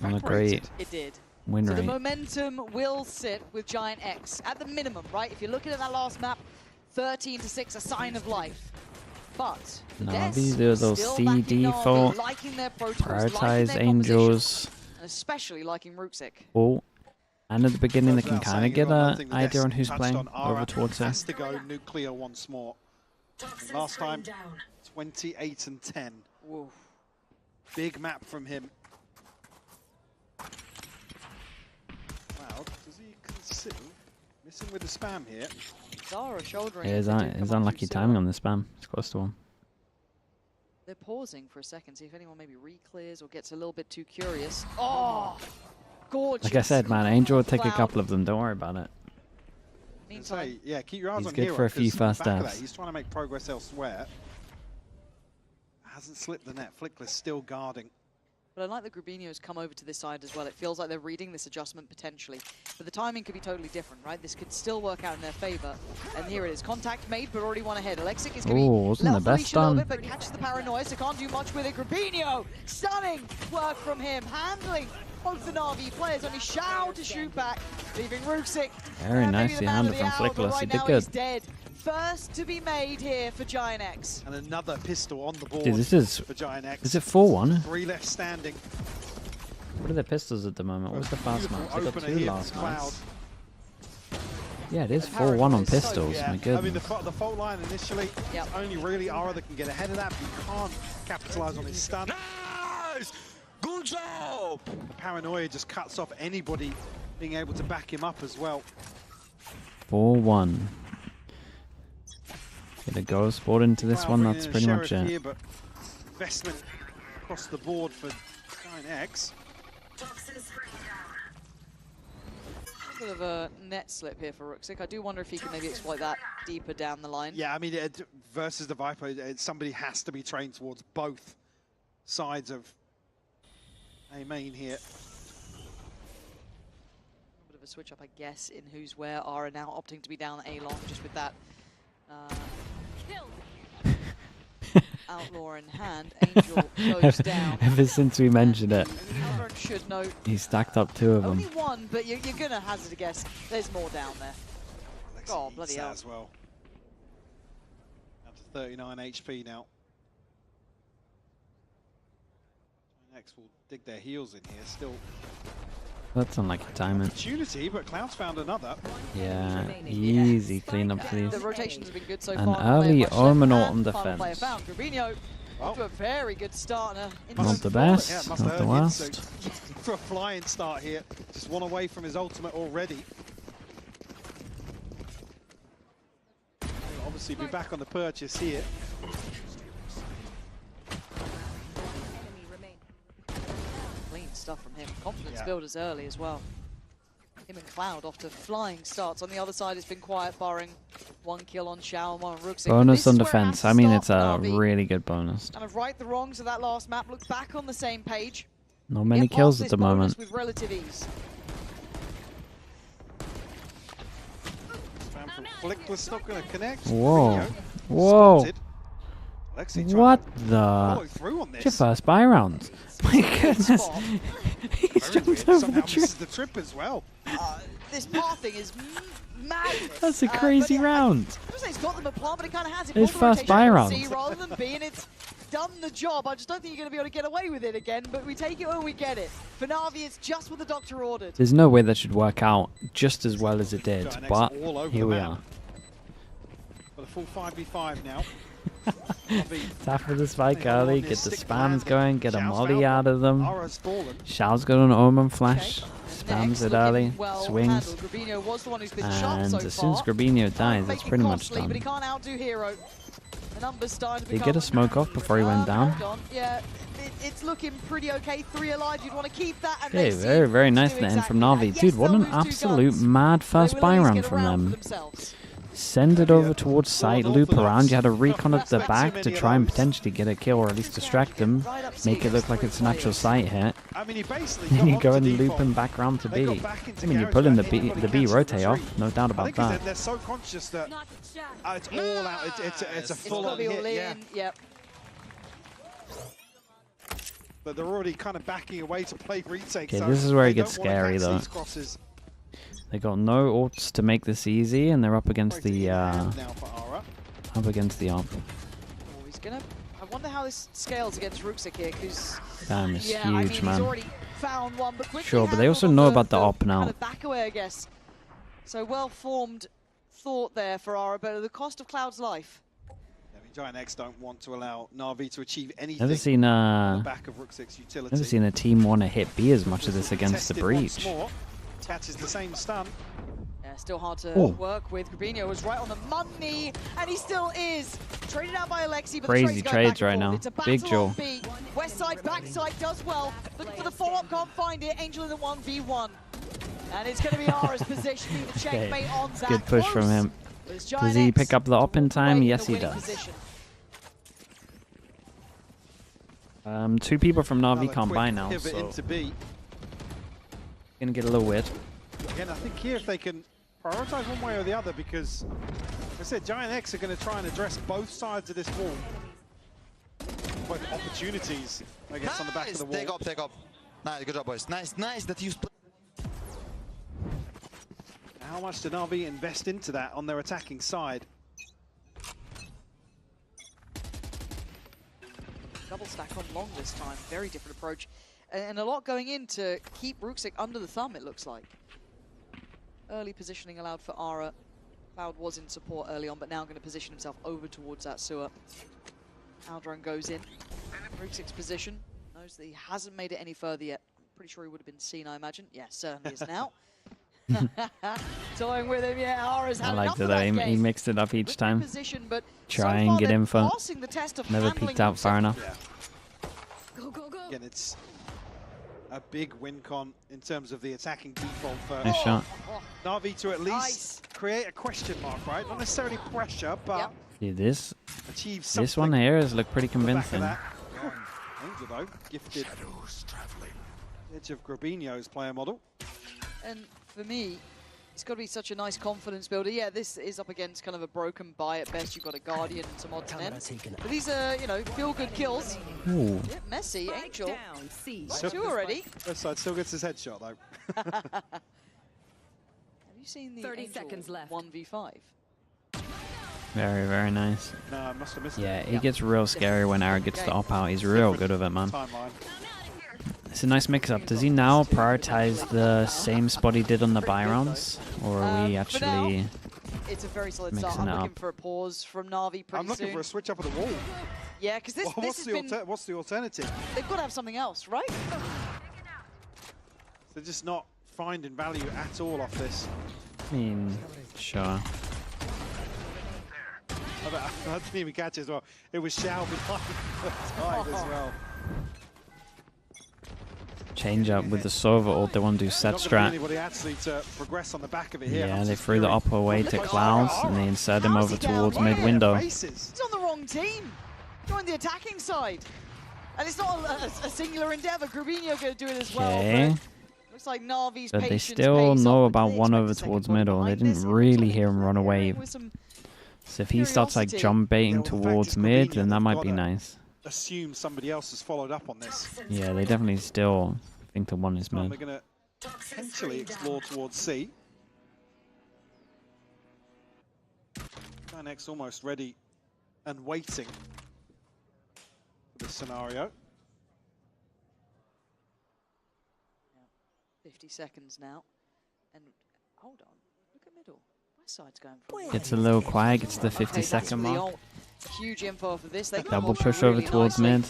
On a great It did. win So the rate. momentum will sit with GIANTX at the minimum, right? If you're looking at that last map, 13-6, a sign of life. But Navi do those still C backing default, Navi, liking their protocols, liking prioritize their Angels. composition, and especially liking Ruxic. Oh, and at the beginning they Goes can without kind of saying, get one an thing the idea desk on who's touched playing on, Aura over towards her. has to go nuclear once more. Last time, 28-10. Whoa. Big map from him. Wow, does he consider missing with the spam here? Zara shouldering. Yeah, his unlucky timing on the spam. It's close to one. They're pausing for a second, see if anyone maybe re-clears or gets a little bit too curious. Oh, gorgeous. Like I said, man, Angel will take a Cloud. couple of them. Don't worry about it. Say, yeah, keep your eyes He's on good Hero, for a few 'cause fast back of dabs. that, he's trying to make progress elsewhere. Hasn't slipped the net. Flickless still guarding. But I like that Grabinho's come over to this side as well. It feels like they're reading this adjustment potentially. But the timing could be totally different, right? This could still work out in their favor. And here it is. Contact made, but already one ahead. Alexic is going to Ooh, be wasn't the let off best leash a little done. bit, but catches the paranoia, so can't do much with it. Grabinho, stunning work from him. Handling both the Navi players. Only Shao to shoot back, leaving Ruxic. Very maybe nicely the man handled of the from hour, but Flickless. He right did now good. he's dead. First to be made here for GIANTX. And another pistol on the board Dude, this is... for GIANTX. Is it 4-1? 3 left standing. What are their pistols at the moment? What's the fast match? They got Opener 2 here last for Cloud. nights. Yeah, it is And 4-1 on is so pistols. good. My I mean, goodness. the fault line initially, it's only really Aura that can get ahead of that, but you can't capitalize on his stun. Nice! Good job! The paranoia just cuts off anybody being able to back him up as well. 4-1. Get a go sport into this Wow, one. bringing That's in a pretty much Sheriff it. here, but investment across the board for GIANTX. A bit of a net slip here for Ruxic. I do wonder if he can maybe exploit that deeper down the line. Yeah, I mean, versus the Viper, somebody has to be trained towards both sides of a main here. A bit of a switch up, I guess, in who's where. Aura now opting to be down A long just with that outlaw in hand. Angel goes down. Ever since we mentioned it, Everyone should know. he stacked up 2 of them. Only one, but you're going to hazard a guess. There's more down there. Oh, bloody hell. As well. Up to 39 HP now. Next will dig their heels in here. Still That's unlucky timing. opportunity, but Cloud's found another. Yeah, easy cleanup, please. The rotations have been good so An far. early Ormanor on Final player defense. found. Grabinho off to a very good start. Not the best, not the worst. For a flying start here, just one away from his ultimate already. Obviously, be back on the purchase here. Clean stuff from him. Confidence builders early as well. Him and Cloud off to flying starts. On the other side, it's been quiet, barring one kill on Xiao, one on Ruxik. Bonus on defense. I mean, it's a really good bonus. Kind of right the wrongs of that last map. Look back on the same page. Not many kills at the moment. With relative ease. Spam from Flick was not going to connect. Whoa. Whoa. What follow the? through on this. It's your first buy round. My goodness. He's jumped over Somehow the trip. misses the trip as well. This pathing is madness. That's a crazy round. I was say he's got them a plan, but he kind of has it. His first buy round. Rather than B, and it's done the job. I just don't think you're going to be able to get away with it again, but we take it when we get it. For Navi, it's just what the doctor ordered. There's no way that should work out just as well as it did, but here we are. Got a full 5v5 now. Tap for the spike early, get the spams going, get a molly out of them. Xiao's got an Omen flash, spams it early, swings. And as soon as Grabinho dies, it's pretty much done. Did he get a smoke off before he went down? Yeah, it's looking pretty okay. 3 alive, you'd want to keep that. Okay, very, very nice at the end from Navi. Dude, what an absolute mad first buy round from them. Send it over towards site, loop around. You had a recon at the back to try and potentially get a kill, or at least distract them, make it look like it's an actual site hit. Then you go and loop him back around to B. I mean, you're pulling the B rotate off, no doubt about that. They're so conscious that it's all out. It's a full-on hit. Yep. But they're already kind of backing away to play retake. Okay, this is where it gets scary though. They got no ults to make this easy, and they're up against the AWP. Oh, he's gonna. I wonder how this scales against Ruxik here, because damn, it's huge, I mean, he's man. already found one, but Sure, but they also know about the AWP now. Kind of back away, I guess. So well-formed thought there for Ara, but at the cost of Cloud's life. GIANTX don't want to allow Navi to achieve anything. Never seen on the back of Ruxik's utility. Never seen a team want to hit B as much as this against the Breach. Catches the same stun. Yeah, still hard to work with. Grabinho was right on the money, and he still is. Traded out by Alexi, but crazy trades right now. Big Joe. West side, backside does well. Looking for the follow-up, can't find it. Angel in the 1v1. And it's going to be Ara's positioning the checkmate on that. Good push from him. Does he pick up the op in time? Yes, he does. 2 people from Navi can't buy now, so gonna get a little weird. Again, I think here if they can prioritize one way or the other, because like I said, GIANTX are going to try and address both sides of this wall. Both opportunities, I guess, on the back of the wall. Take up. Nice, good job, boys. Nice that you split. How much did Navi invest into that on their attacking side? Double stack on long this time. Very different approach. And a lot going in to keep Ruxik under the thumb, it looks like. Early positioning allowed for Ara. Cloud was in support early on, but now going to position himself over towards that sewer. Aldron goes in. Ruxik's position. Knows that he hasn't made it any further yet. I'm pretty sure he would have been seen, I imagine. Yeah, certainly is now. Toying with him, yeah, Ara's had I liked it though, he mixed it up each time. Position, but try and get info. Never peeked out far enough. Yeah. Again, it's a big win con in terms of the attacking default for nice shot. Navi to at least create a question mark, right? Not necessarily pressure, but See, this achieve one here has looked pretty convincing. Angel though, gifted edge of Grabinho's player model. And for me, it's got to be such a nice confidence builder. Yeah, this is up against kind of a broken buy at best. You've got a Guardian and some odds and ends. But these are, you know, feel-good kills. Ooh. Yeah, messy, Angel. 2 already. Left side still gets his headshot, though. Have you seen the 30 seconds left. 1v5? Very, very nice. No, I must have missed it. Yeah, he gets real scary when Ara gets the op out. He's real good with it, man. It's a nice mix-up. Does he now prioritize the same spot he did on the buy rounds? Or are we actually it's a very solid start. I'm looking for a pause from Navi pretty soon. I'm looking for a switch up of the wall. Yeah, because this has been... What's the alternative? They've got to have something else, right? They're just not finding value at all off this. I mean, sure. I didn't even catch it as well. It was Xiao behind the side as well. Change up with the Sova ult. They want to do set strat. Anybody actually to progress on the back of it here. Yeah, they threw the upper away to Clouds and they insert him over towards mid window. He's on the wrong team. Joined the attacking side. And it's not a singular endeavor. Grubinho going to do it as well. But looks like Navi's but they still know about one over towards middle. They didn't really hear him run away. So if he starts like jump baiting towards mid, then that might be nice. Assume somebody else has followed up on this. Yeah, they definitely still think the one is mid. They're going to potentially explore towards C. GIANTX almost ready and waiting for this scenario. 50 seconds now. And hold on, look at middle. West side's going for Gets a little quiet, gets the 50-second mark. Huge info for this. They Double push over towards mid.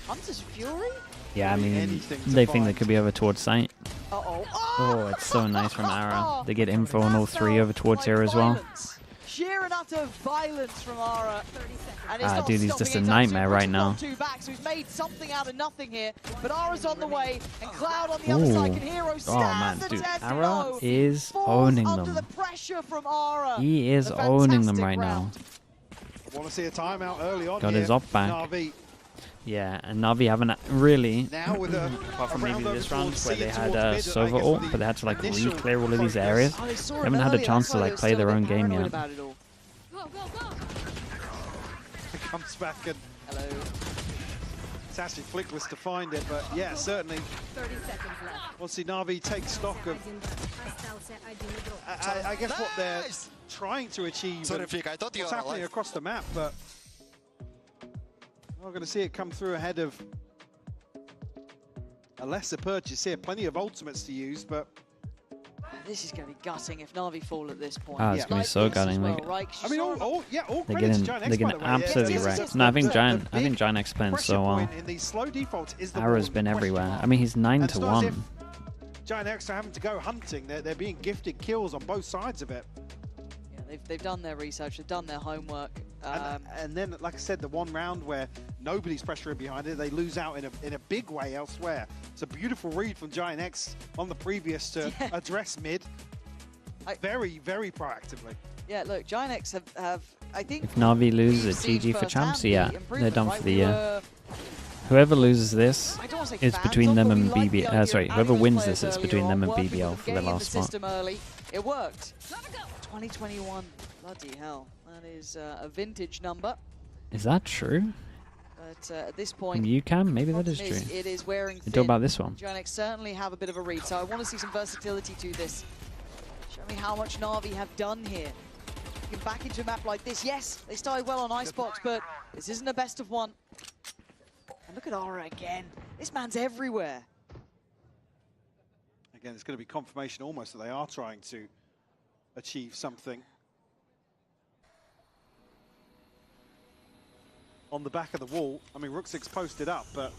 Hunter's Fury? Yeah, I mean, they think they could be over towards site. Uh-oh. Oh, it's so nice from Ara. They get info on all three over towards here as well. Sheer and utter violence from Ara. Dude, he's just a nightmare right now. So he's made something out of nothing here, but Ara's on the way, and Cloud on the other side can hero stand. Oh man, dude, Ara is owning them. The pressure from Ara. He is owning them right now. Want to see a timeout early on. Got his op back. NAVI. Yeah, and NAVI haven't really, now with apart from maybe this round where they had a Sova ult, but they had to like re-clear all of these areas. They haven't had a chance to like play their own game yet. Comes back and it's actually Flickless to find it, but yeah, certainly. 30 seconds left. We'll see NAVI take stock of, I guess, what they're trying to achieve. Sorry, Flick, I thought you what's were happening alive. across the map, but we're going to see it come through ahead of a lesser purchase here. Plenty of ultimates to use, but this is going to be gutting if NAVI fall at this point. Oh, it's going to be so gutting. Well, Like, right? I mean, all they're getting absolutely wrecked. No, I think GIANTX playing so well. Ara's been everywhere. I mean, he's 9-1. GIANTX are having to go hunting. They're being gifted kills on both sides of it. Yeah, they've done their research, they've done their homework. And then, like I said, the one round where nobody's pressuring behind it, they lose out in a big way elsewhere. It's a beautiful read from GIANTX on the previous to address mid very, very proactively. Yeah, look, GIANTX have I think... If NAVI loses it, GG for champs, yeah, they're done for the year. Whoever loses this, it's between them and BBL. Sorry, whoever wins this, it's between them and BBL for the last spot. It worked. 2021. Bloody hell. That is a vintage number. Is that true? But at this point, You can? Maybe that is true. It is wearing thin. Talk about this one. GIANTX certainly have a bit of a read, so I want to see some versatility to this. Show me how much NAVI have done here. You can back into a map like this. Yes, they started well on Icebox, but this isn't a best of one. And look at Ara again. This man's everywhere. Again, it's going to be confirmation almost that they are trying to achieve something. On the back of the wall, I mean, Rook6 posted up, but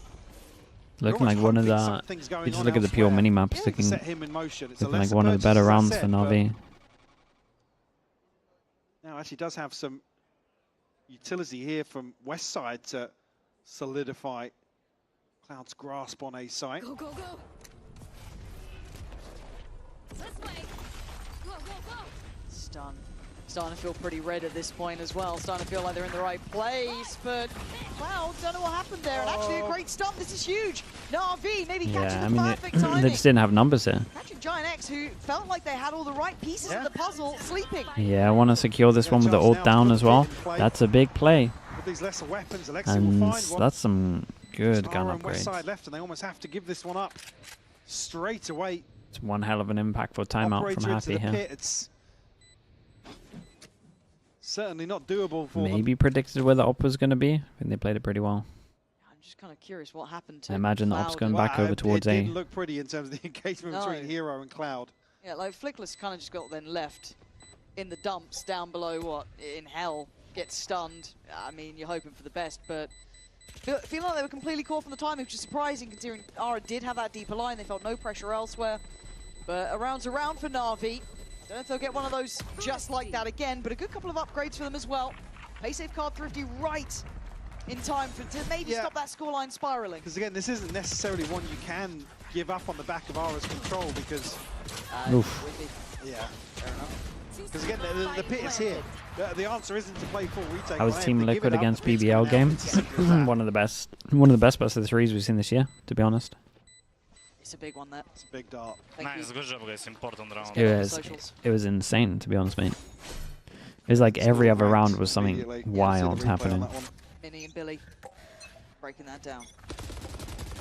looking like one of the, you just look at the pure mini-maps, looking like one of the better rounds for NAVI. Now actually does have some utility here from West side to solidify Cloud's grasp on A site. Go, go, go. This way. Go, go, go. Stun. Starting to feel pretty red at this point as well. Starting to feel like they're in the right place, but Cloud, don't know what happened there. And actually a great stun. This is huge. NAVI maybe catching the perfect timing. They just didn't have numbers here. Catching GIANTX, who felt like they had all the right pieces of the puzzle, sleeping. Yeah, I want to secure this one with the ult down as well. That's a big play. With these lesser weapons, And that's some good gun West upgrades. side left, and they almost have to give this one up straight away. It's one hell of an impactful timeout from Happy here. It's certainly not doable for Maybe predicted where the op was going to be. I think they played it pretty well. I'm just kind of curious what happened to I imagine the op's going back over towards it A. didn't look pretty in terms of the engagement between Hero and Cloud. Yeah, like Flickless kind of just got then left in the dumps down below, what, in hell, gets stunned. I mean, you're hoping for the best, but feeling like they were completely caught from the timing, which is surprising considering Ara did have that deeper line. They felt no pressure elsewhere. But a round's around for NAVI. Don't know if they'll get one of those just like that again, but a good couple of upgrades for them as well. Pay safe card Thrifty right in time to maybe stop that scoreline spiraling. Because again, this isn't necessarily one you can give up on the back of Ara's control because... yeah, fair enough. Because again, the pit is here. The answer isn't to play full retake. I was Team Liquid against BBL game. one of the best best of threes we've seen this year, to be honest. It's a big one there. It's a big dart. Nice, good job guys, important round. It was insane, to be honest, mate. It was like every other round was something wild happening. Minnie and Billy breaking that down.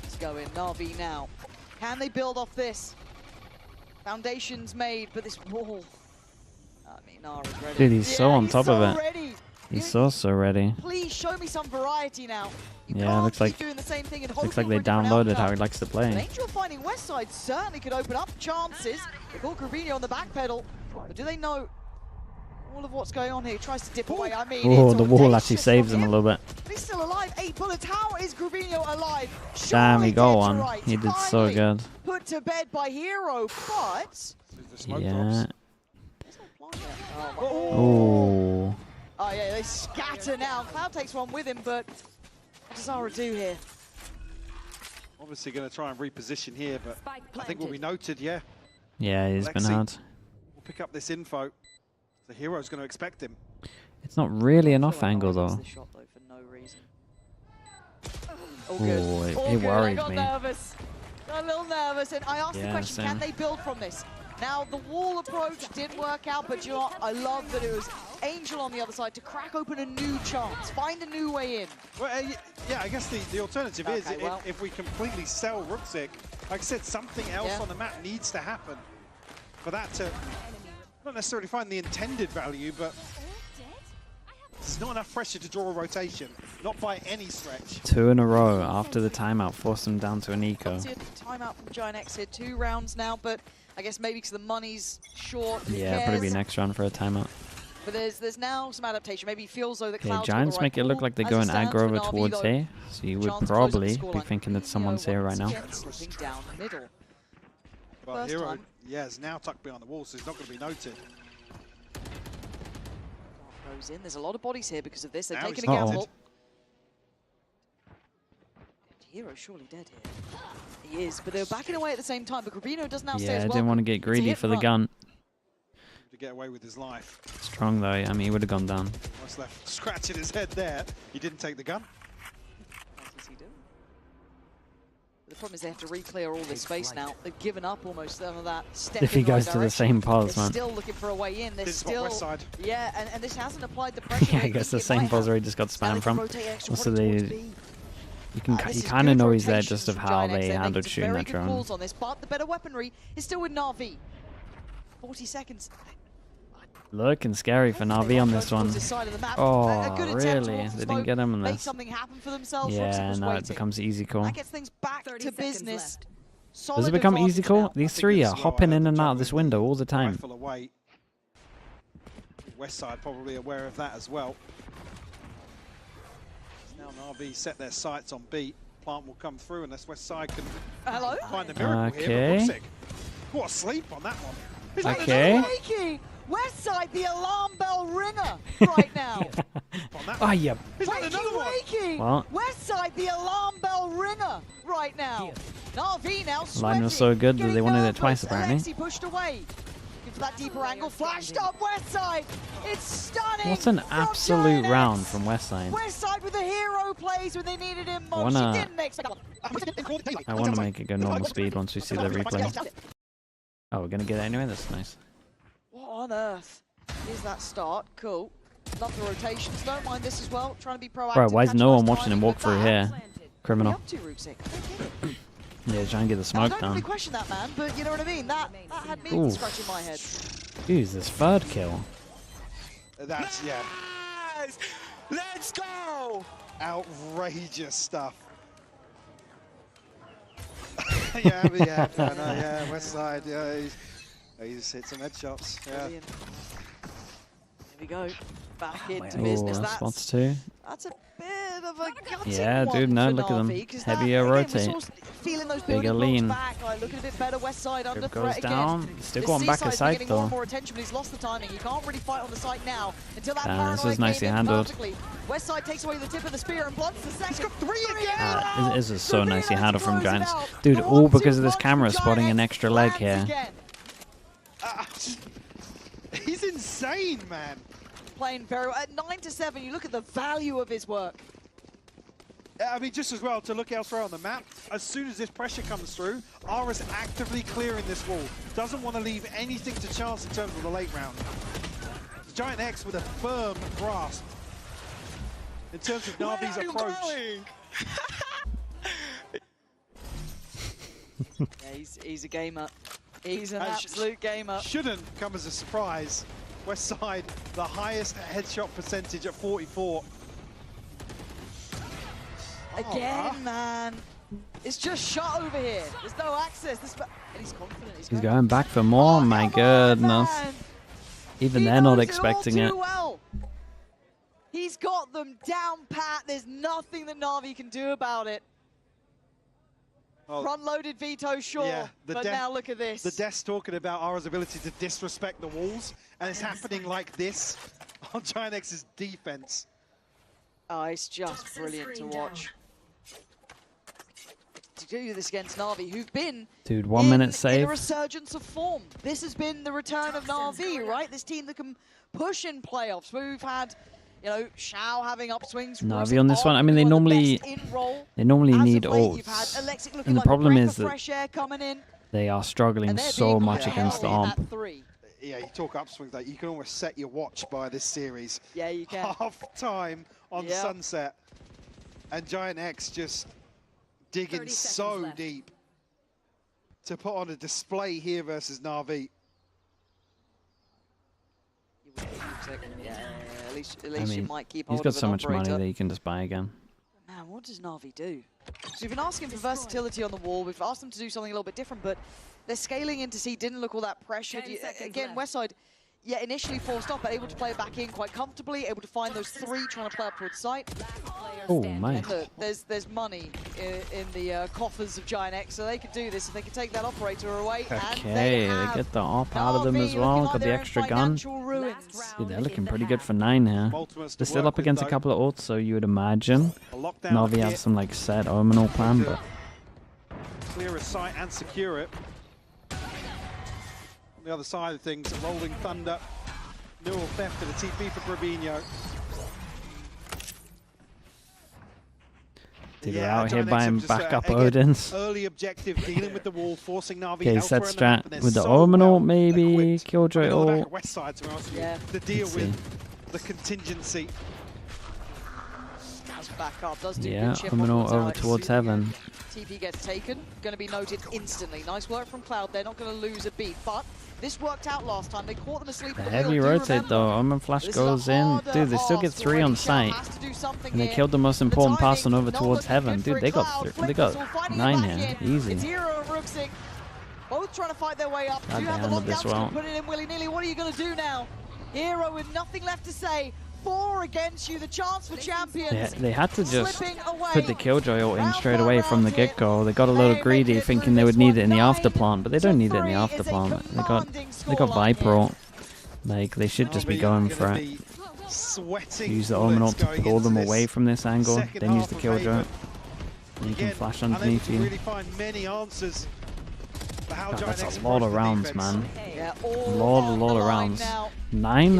Let's go in. NAVI now. Can they build off this? Foundation's made, but this wall. I mean, Nara's ready. Dude, he's so on top of it. Ready. He's so ready. Please show me some variety now. Yeah, looks like doing the same thing and looks like they downloaded how he likes to play. Angel finding Westside certainly could open up chances. They call Gravino on the back pedal, but do they know all of what's going on here? He tries to dip away. I mean, oh, the wall actually saves him a little bit. But he's still alive. 8 bullets. How is Gravino alive? Damn, he got one. He did so good. Put to bed by Hero, but yeah. Oh. Oh yeah, they scatter now. Cloud takes one with him, but what does Zara do here? Obviously going to try and reposition here, but I think will be noted, yeah. Yeah, he's been hard. We'll pick up this info. The Hero's going to expect him. It's not really an off angle, though. Oh, it worries me. Nervous. Got a little nervous, and I asked the question, can they build from this? Now, the wall approach didn't work out, but you know what? I love that it was Angel on the other side to crack open a new chance, find a new way in. Well, yeah, I guess the alternative is if we completely sell Ruxic, like I said, something else on the map needs to happen for that to not necessarily find the intended value, but there's not enough pressure to draw a rotation, not by any stretch. 2 in a row after the timeout forced them down to an eco. Timeout from GIANTX here, 2 rounds now, but I guess maybe because the money's short. Yeah, probably next round for a timeout. But there's now some adaptation. Maybe he feels though that Cloud's Giants make it look like they're going aggro over towards here, so you would probably be thinking that someone's here right now. Down the middle. Well, Hero, is now tucked behind the wall, so he's not going to be noted. Goes in. There's a lot of bodies here because of this. They're taking a gamble. Hero's surely dead here. He is, but they're backing away at the same time. But Gravino does now stay as well. Yeah, didn't want to get greedy for the gun. To get away with his life. Strong though. I mean, he would have gone down. What's left? Scratching his head there. He didn't take the gun. What does he do? The problem is they have to re-clear all this space now. They've given up almost some of that step. If he goes to the same pause, man. Still looking for a way in. They're still West side. Yeah, and this hasn't applied the pressure. Yeah, I guess the same pause where he just got spammed from. Also, you kind of know he's there just of how they handled shooting that drone. On this, but the better weaponry is still with NAVI. 40 seconds. Looking scary for NAVI on this one. Oh, really? They didn't get him on this. Yeah, now it becomes easy call. That gets things back to business. Does it become easy call? These 3 are hopping in and out of this window all the time. West side probably aware of that as well. Now NAVI set their sights on B. Plant will come through unless West side can find the miracle here. But what a sleep on that one. Okay. Westside, the alarm bell ringer right now. Oh, yeah. Well. Westside, the alarm bell ringer right now. NAVI now line was so good that they wanted it twice, apparently. He pushed away. For that deeper angle, flashed up Westside. It's stunning. What's an absolute round from Westside? Westside with the hero plays when they needed him most. I want to make it go normal speed once we see the replay. Oh, we're going to get it anyway? That's nice. What on earth is that start? Cool. Love the rotations. Don't mind this as well. Trying to be proactive. Bro, why is no one watching him walk through here? Criminal. Yeah, try and get the smoke down. I don't really question that, man, but you know what I mean? That had me scratching my head. Jeez, this third kill. That's, Let's go! Outrageous stuff. Yeah, West side, he's hit some headshots. Yeah. Here we go. Back into business. Spots too. That's a bit of a gutting Yeah, one dude, no, for look at them. Na'Vi, 'cause Heavier again, we're rotate. sort of feeling those Bigger building blocks lean. back. Looking a bit better. West side under goes threat down. again. Still The going back a C-side's side, getting more and though. more attention, but he's lost the timing. He can't really fight on the side now until that This paranoia is nicely came in handled. perfectly. West side takes away the tip of the spear and blunts the second. He's got three again! This is so nicely handled from Giants. Dude, all because of this camera spotting an extra leg here. He's insane, man. Playing very well. At 9-7, you look at the value of his work. I mean, just as well to look elsewhere on the map, as soon as this pressure comes through, Ara's actively clearing this wall. Doesn't want to leave anything to chance in terms of the late round. GIANTX with a firm grasp in terms of Navi's approach. Yeah, he's a gamer. He's an absolute gamer. Shouldn't come as a surprise. West side, the highest headshot percentage at 44. Again, man. It's just shot over here. There's no access. And he's confident. He's going back for more. My goodness. Even they're not expecting it. Well. He's got them down pat. There's nothing that Na'Vi can do about it. Front-loaded veto, sure, Yeah, but now look at this. The Death's talking about Ara's ability to disrespect the walls, and it's happening like this on GIANTX's defense. Oh, it's just brilliant to watch. To do this against Na'Vi, who've been Dude, 1 minute in save. a resurgence of form. This has been the return of Na'Vi, right? This team that can push in playoffs. We've had, you know, Shao having upswings. Na'Vi on this one. I mean, they normally need ults, and the problem is that they are struggling so much against the AWP. Yeah, you talk upswings, like you can almost set your watch by this series. Yeah, you can. Half time on Sunset, and GIANTX just digging so deep to put on a display here versus Na'Vi. Yeah, at least I mean, you might keep he's hold got of so an much money operator. that he can just buy again. Man, what does Na'Vi do? So we've been asking for versatility on the wall. We've asked them to do something a little bit different, but their scaling into C didn't look all that pressured. Again, Westside, yeah, initially forced off, but able to play it back in quite comfortably, able to find those three, trying to play up towards site. Oh, man. And look, there's money in the coffers of GIANTX, so they could do this if they could take that operator away. Okay, they get the AWP out of them as well. Got the extra gun. Dude, they're looking pretty good for 9 here. They're still up against a couple of ults, so you would imagine Na'Vi have some like set Omenal plan, but Clear a sight and secure it. On the other side of things, Rolling Thunder, neural theft for the TP for Brabinho. dude, we're out here buying backup Odins. Early objective, dealing with the wall, forcing Na'Vi Okay, set elsewhere in the map, strat and with the so Omenal, maybe Killjoy ult. West side, to be honest with you, to deal with the contingency. That's back up, does do Yeah, good chip Omenal onwards, over Alex. towards heaven. TP gets taken, going to be noted instantly. Nice work from Cloud, they're not going to lose a beat, but this worked out last time. They caught them asleep The at the heavy wheel. rotate though, Omen Flash goes in. Dude, they still get 3 on site. And they killed the most important pass on over towards heaven. Dude, they got 9 here. It's Easy. Hero and Rooksik, both trying to fight their way up. God Do you have the damn, this lockdowns? well. Put it in willy-nilly. What are you going to do now? Hero with nothing left to say. 4 against you, the chance for champions. They had to just Slipping away. put the Killjoy ult in straight away from the get-go. They got a little greedy thinking they would need it in the afterplant, but they don't need it in the afterplant. They got Viper ult. Like, they should just be going for it. Use the Omen ult to pull them away from this angle, then use the Killjoy. And you can flash underneath you. God, that's a lot of rounds, man. A lot of rounds. 9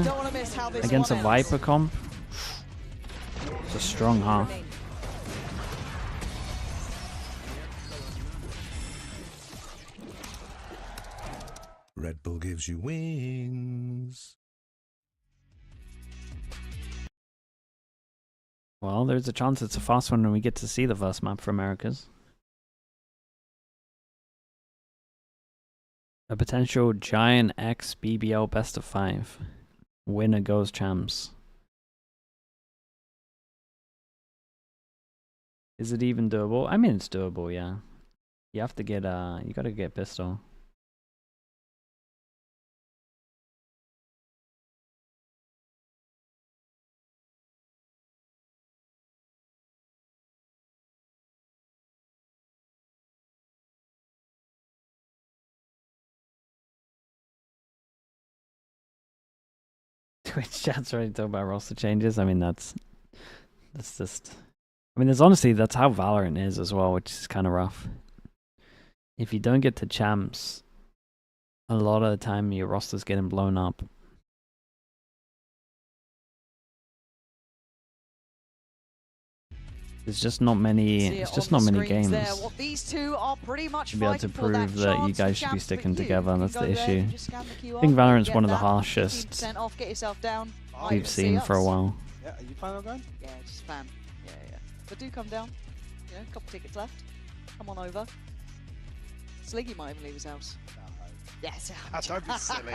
against a Viper comp. It's a strong half. Red Bull gives you wings. Well, there's a chance it's a fast one when we get to see the first map for Americas. A potential GIANTX BBL best of 5. Winner goes champs. Is it even doable? I mean, it's doable, yeah. You have to get, you gotta get pistol. Twitch chat's already talking about roster changes. I mean, that's just. I mean, that's how Valorant is as well, which is kind of rough. If you don't get to champs, a lot of the time your roster's getting blown up. There's just not many. It's just not many games Well, these two are pretty much to be able to prove that you guys should be sticking together. That's the issue. I I think Valorant's one of the harshest off, get yourself down. we've seen for a while. Yeah, are you planning on going? Yeah, just fan. Yeah. But do come down. You know, a couple tickets left. Come on over. Sliggy might even leave his house. Yes. Don't be silly.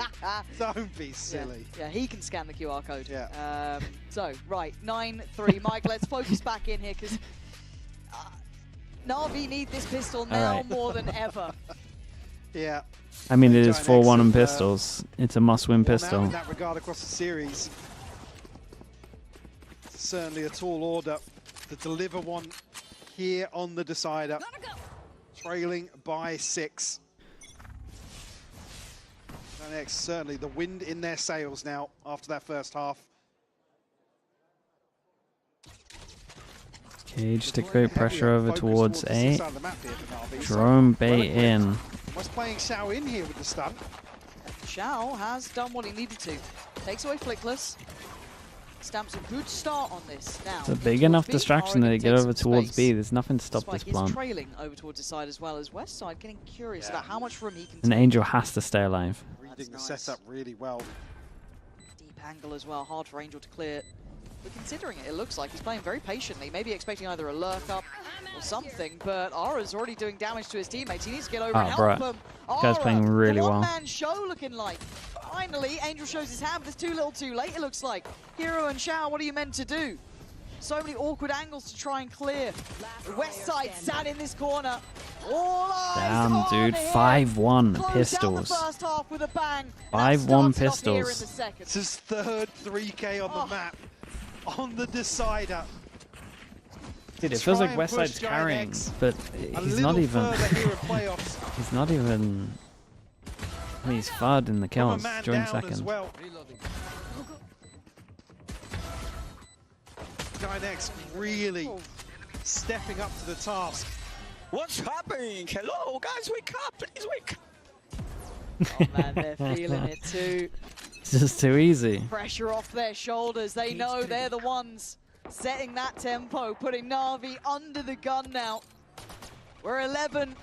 Don't be silly. Yeah, he can scan the QR code. Yeah. So, right, 9-3. Mike, let's focus back in here because Navi need this pistol now more than ever. Yeah. I mean, it is 4-1 on pistols. It's a must-win pistol. In that regard, across the series, certainly a tall order to deliver one here on the decider. Trailing by 6. GIANTX, certainly the wind in their sails now after that first half. Cage to create pressure over towards A. Drone bait in. Was playing Xiao in here with the stun. Xiao has done what he needed to. Takes away Flickless. Stamps a good start on this. Now, it's a big enough distraction that they get over towards B. There's nothing to stop this plant. Trailing over towards the side as well as West side, getting curious about how much room he can An Angel has to stay alive. Reading the setup really well. Deep angle as well, hard for Angel to clear. But considering it, it looks like he's playing very patiently, maybe expecting either a lurk up or something, but Ara's already doing damage to his teammates. He needs to get over and help them. This guy's playing really well. One-man show looking like. Finally, Angel shows his hand, but it's too little too late, it looks like. Hero and Xiao, what are you meant to do? So many awkward angles to try and clear. The West side sat in this corner. All eyes damn, dude. 5-1 pistols. 5-1 pistols. It's his third 3K on the map. On the decider. Dude, it feels like West side's carrying, but he's not even. He's not even. I mean, he's FUD in the kills during second. Well. GIANTX really stepping up to the task. What's happening? Hello, guys, wake up! Please wake up! Oh man, they're feeling it too. It's just too easy. Pressure off their shoulders. They know they're the ones setting that tempo, putting Navi under the gun now. Where 11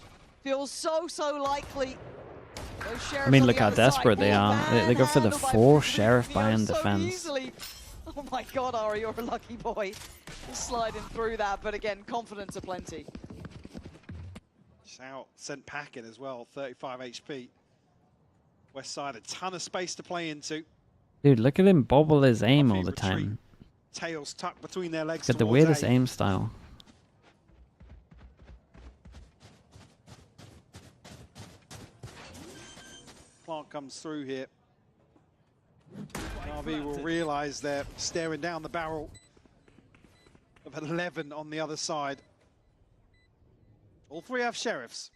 feels so likely. I mean, look how desperate they are. They go for the 4 Sheriff buy-in defense. Oh my god, Ari, you're a lucky boy. Just sliding through that, but again, confidence aplenty. Xiao sent packing as well, 35 HP. West side, a ton of space to play into. Dude, look at him bobble his aim all the time. Tails tucked between their legs. Got the weirdest aim style. Plant comes through here. NAVI will realize they're staring down the barrel of 11 on the other side. All 3 have Sheriffs.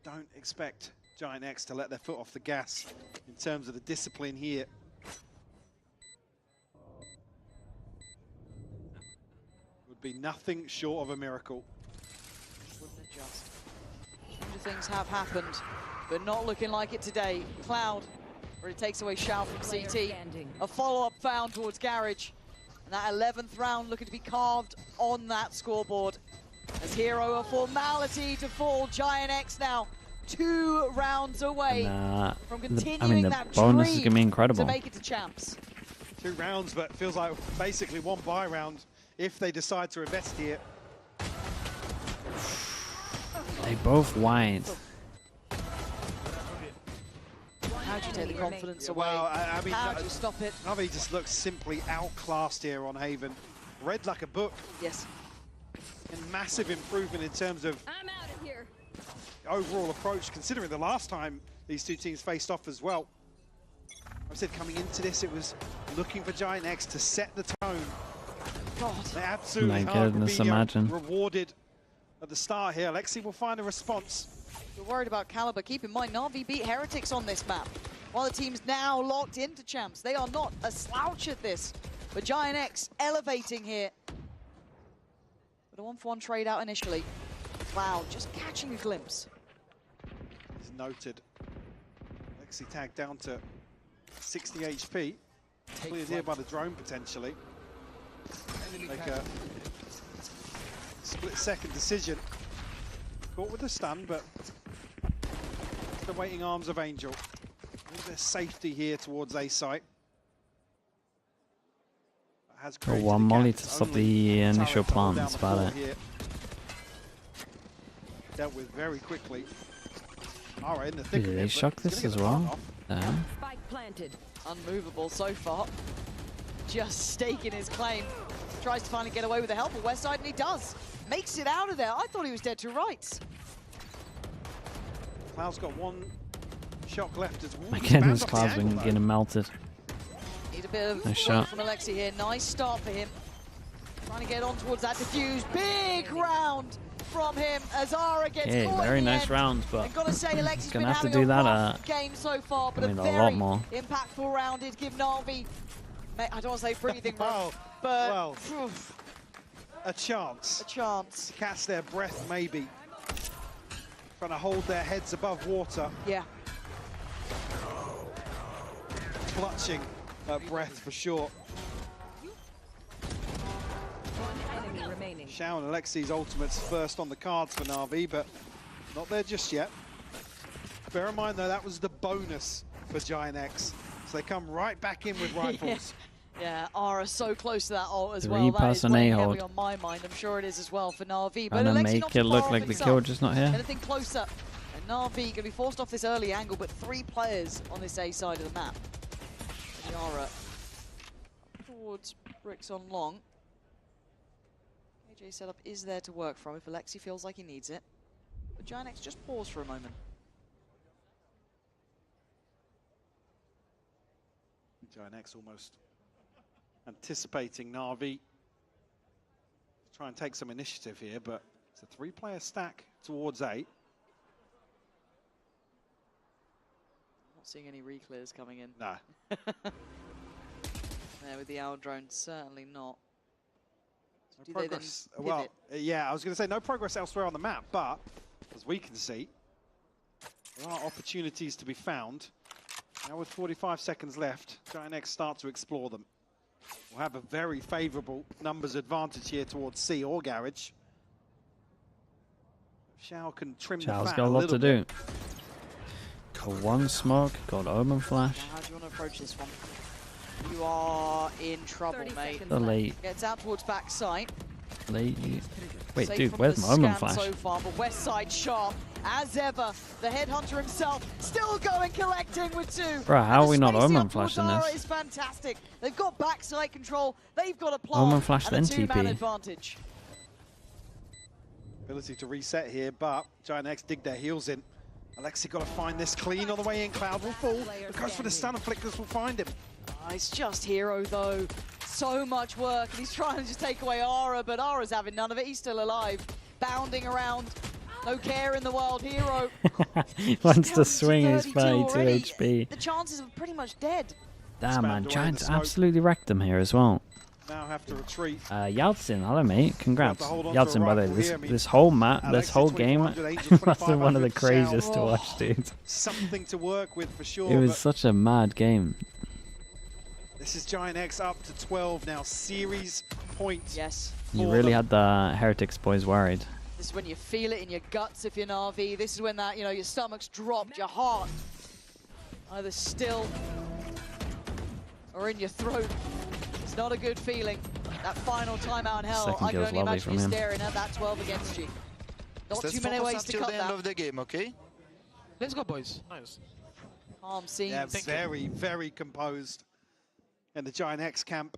Don't expect GIANTX to let their foot off the gas in terms of the discipline here. Would be nothing short of a miracle. Wouldn't adjust. Stranger things have happened, but not looking like it today. Cloud, where it takes away Xiao from CT. A follow-up found towards Garage. And that 11th round looking to be carved on that scoreboard. As Hero, a formality to fall. GIANTX now 2 rounds away from continuing that bonus is dream gonna be incredible. to make it to champs. 2 rounds, but feels like basically 1 buy round if they decide to invest here. They both wide. How do you take the confidence away? Well, I mean, how do you stop it? NAVI just looks simply outclassed here on Haven. Read like a book. Yes. And massive improvement in terms of I'm out of here. overall approach, considering the last time these 2 teams faced off as well. I said coming into this, it was looking for GIANTX to set the tone. God. They absolutely My goodness, imagine. rewarded at the start here. Lexi will find a response. You're worried about Caliber. Keep in mind, NAVI beat Heretics on this map. One of the teams now locked into champs. They are not a slouch at this. But GIANTX elevating here. But a 1-for-1 trade out initially. Cloud just catching a glimpse. He's noted. Lexi tagged down to 60 HP. Cleared here by the drone potentially. Make a split-second decision. Caught with the stun, but the waiting arms of Angel. There's safety here towards A site. Got one molly to stop the initial plant, that's about it. Dealt with very quickly. All right, in the thick Did of they it, shock this as well? Spike planted. Unmovable so far. Just staking his claim. Tries to finally get away with the help of Westside, and he does. Makes it out of there. I thought he was dead to rights. Cloud's got one shock left as well. Again, this Cloud's been getting melted. Need a bit of Nice shot from Alexi here. Nice start for him. Trying to get on towards that defuse. Big round from him as Ara gets caught very in the nice end. rounds, but I've got to say, Alexi's been gonna have to having do a that. rough game so far, but I mean, a a very lot more. impactful round. It'd give Navi, I don't want to say breathing room, but well, a chance. A chance. Catch their breath, maybe. Trying to hold their heads above water. Yeah. Clutching breath for sure. Shao and Alexi's ultimates first on the cards for Na'Vi, but not there just yet. Bear in mind, though, that was the bonus for GIANTX. So they come right back in with rifles. Yeah, Ara so close to that ult as well. Three That is pass on weighing A heavily hold. on my mind. I'm sure it is as well for Na'Vi. But And then Alexi make not it too look far like off the himself. kill just not here. Anything closer. And Na'Vi going to be forced off this early angle, but 3 players on this A side of the map. And Yara towards bricks on long. KJ setup is there to work from if Alexi feels like he needs it. But GIANTX just pause for a moment. GIANTX almost anticipating Na'Vi to try and take some initiative here, but it's a 3-player stack towards A. Not seeing any reclears coming in. No. There with the owl drone, certainly not. No Do they then progress. Well, pivot? yeah, I was going to say no progress elsewhere on the map, but as we can see, there are opportunities to be found. Now with 45 seconds left, GIANTX start to explore them. We'll have a very favourable numbers advantage here towards C or Garage. Shao can trim the Shao's fat got a lot to bit. do. Got one smoke, got Omen Flash. How do you want to approach this one? You are in trouble, mate. The late. Gets out towards back side. Late. Wait, Safe dude, from where's the my Omen scan Flash? so far, but West Side sharp as ever. The headhunter himself still going collecting with 2. Bro, how are we not Spacey Omen up towards flashing Ara this? is fantastic. They've got backside control. They've got a plant. Omen flash and a then 2-man TP. advantage. Ability to reset here, but GIANTX dig their heels in. Alexi got to find this clean on the way in. Cloud will fall. Goes for the stun and Flickers will find him. Oh, he's just Hero, though. So much work, and he's trying to just take away Ara, but Ara's having none of it. He's still alive. Bounding around. No care in the world. Hero. He wants to swing his 32 32 already. HP. The chances are pretty much dead. Damn, man. away in the Giants smoke. absolutely wrecked them here as well. Now have to retreat. Yaltsin, hello mate, congrats. Have to hold on to Yaltsin, a by the way, rifle this, here. I mean, this whole map, this Alexi whole game, 2100, Angel must have been one of the 2500, craziest to Shao. watch, dude. Something to work with for sure. It was but such a mad game. this is GIANTX up to 12 now. Series points. Yes. You really had the Heretics boys worried. This is when you feel it in your guts if you're Na'Vi. This is when that, your stomach's dropped, your heart either still or in your throat. It's not a good feeling. That final timeout in hell, Second I can kill's only lovely imagine from you him. staring at that 12 against you. Not Let's too many focus ways to until cut the end that. of the game, okay? Let's go, boys. Nice. Calm scenes. Yeah, very, very composed in the GIANTX camp.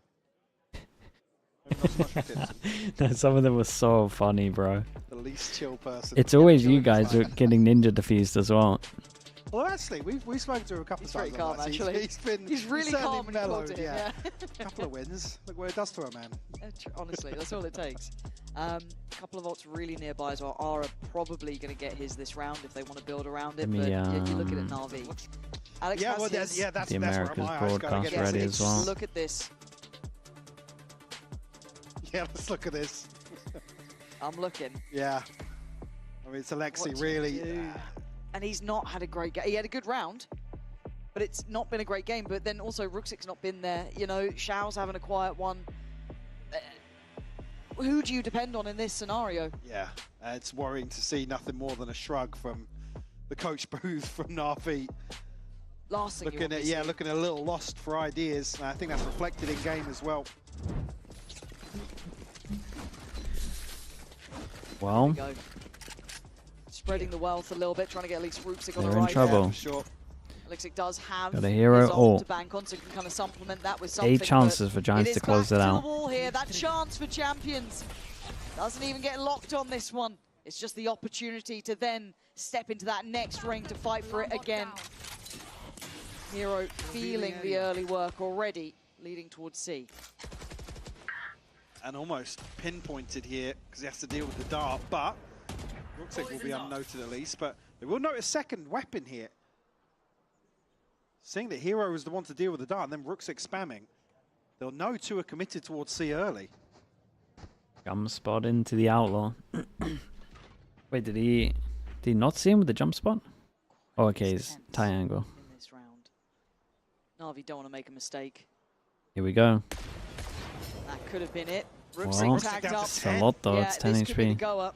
No, some of them were so funny, bro. The least chill person. It's always you guys who are getting ninja defused as well. Well, actually, we've spoken to him a couple of times. He's very calm, actually. He's really calm when you talk to him, yeah. A couple of wins. Look what it does to a man. Honestly, that's all it takes. A couple of ults really nearby as well. Ara probably going to get his this round if they want to build around it. But yeah, you're looking at NAVI. Alex that's the America's broadcast ready as well. Look at this. Yeah, let's look at this. I'm looking. Yeah. I mean, it's Alexi really. And he's not had a great game. He had a good round, but it's not been a great game. But then also Ruxik's not been there. You know, Xiao's having a quiet one. Who do you depend on in this scenario? Yeah, it's worrying to see nothing more than a shrug from the coach booth from NAVI. Last thing looking a little lost for ideas. And I think that's reflected in game as well. Well, spreading the wealth a little bit, trying to get at least Ruxik on the they're in right. trouble. Yeah, sure. Alexik does have Got a hero to bank on, so can kind of supplement that with something. 8 chances for Giants to close it out. Here, that chance for Champions doesn't even get locked on this one. It's just the opportunity to then step into that next ring to fight for it again. Hero feeling the early work already, leading towards C. And almost pinpointed here because he has to deal with the dart, but Ruxik will be unnoted at least. But they will notice second weapon here. Seeing that Hero is the one to deal with the dart and then Ruxik spamming, they'll know two are committed towards C early. Jump spot into the outlaw. Wait, did he not see him with the jump spot? Oh, okay, he's triangle. In this round, NAVI don't want to make a mistake. Here we go. That could have been it. Well, tagged up. it's a lot though, it's 10 HP.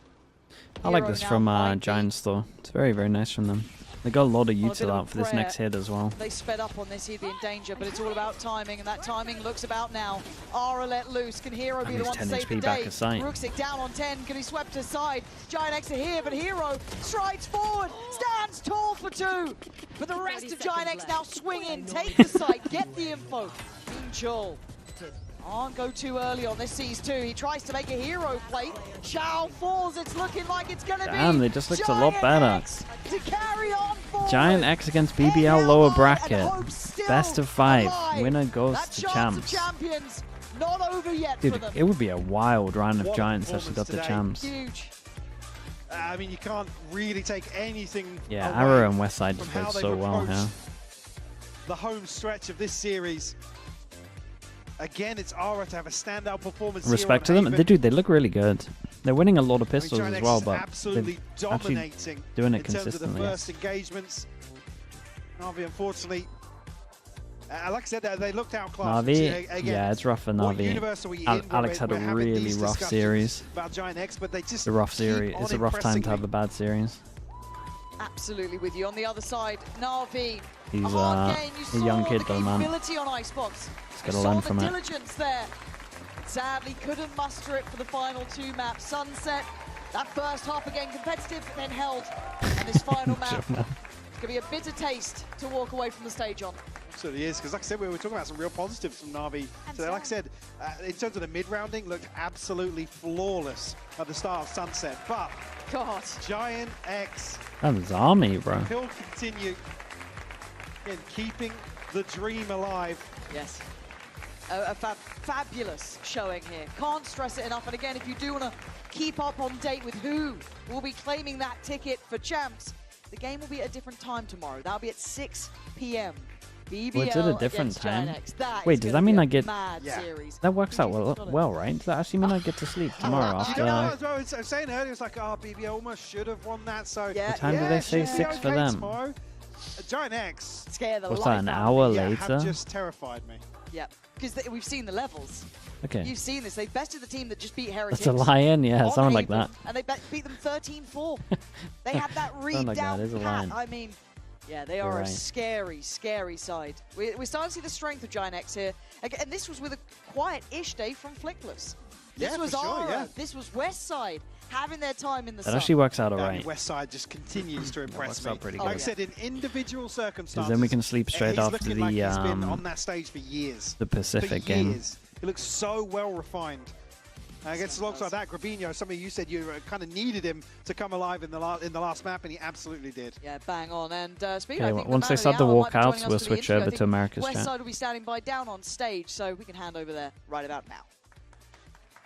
I like this from Giants though. It's very, very nice from them. They got a lot of util out for this next hit as well. They sped up on this, he'd be in danger, but it's all about timing, and that timing looks about now. Ara let loose. Can Hero be the one to save the day? Ruxik down on 10. Can he swept aside? GIANTX are here, but Hero strides forward, stands tall for 2. But the rest of GIANTX now swing in, take the site, get the info. Joel can't go too early on this Seas 2. He tries to make a hero play. Xiao falls. It's looking like it's going to be. Damn, they just looked a lot better. To carry on forward. GIANTX against BBL lower bracket. Best of 5. Winner goes to champs. Champions not over yet. Dude, it would be a wild round if Giants actually got the champs. Huge. I mean, you can't really take anything. Yeah, Arrow and Westside just played so well here. The home stretch of this series. Again, it's Ara to have a standout performance. Respect to them. They look really good. They're winning a lot of pistols as well, but absolutely dominating doing it in terms consistently. of the first engagements. NAVI, unfortunately, like I said, they looked outclassed. NAVI, yeah, it's rough for NAVI. Alex had a really rough series. About GIANTX, but they just the rough series. It's a rough time to have a bad series. Absolutely with you. On the other side, NAVI. He's a young kid though, man. On Icebox. He's got to learn from it. Diligence there. Sadly, couldn't muster it for the final 2 maps. Sunset, that first half again competitive, then held. And this final map, it's going to be a bitter taste to walk away from the stage on. Absolutely is, because like I said, we were talking about some real positives from NAVI. So like I said, in terms of the mid-rounding, looked absolutely flawless at the start of Sunset. But GIANTX. That was army, bro. He'll continue in keeping the dream alive. Yes. A fabulous showing here. Can't stress it enough. And again, if you do want to keep up on date with who will be claiming that ticket for champs, the game will be at a different time tomorrow. That'll be at 6 p.m. BBL well, it's at a different time. Wait, does that mean I get... Series. That works out well, right? Does that actually mean I get to sleep tomorrow after... You know, I was saying earlier, it's like, oh, BBL almost should have won that, so... What time do they say 6 for them? GIANTX. Scare the What's that, an hour later? Have just terrified me. Yeah, because we've seen the levels. Okay. You've seen this. They bested the team that just beat Heretics. That's a lion, yeah, something like that. And they beat them 13-4. They had that read down pat. I mean, yeah, they are a scary, scary side. We're starting to see the strength of GIANTX here. And this was with a quiet-ish day from Flickless. This was Ara. This was Westside having their time in the sun. That actually works out alright. Westside just continues to impress me. Pretty like I said, in individual circumstances. Because then we can sleep straight after the like he's been on that stage for years. The Pacific game. He looks so well refined. Against alongside that, Grabinho, something you said you kind of needed him to come alive in the last map, and he absolutely did. Yeah, bang on. And Speed, Okay, I think once they start the walkouts, we'll switch over to America's chat. Westside will be standing by down on stage, so we can hand over there right about now.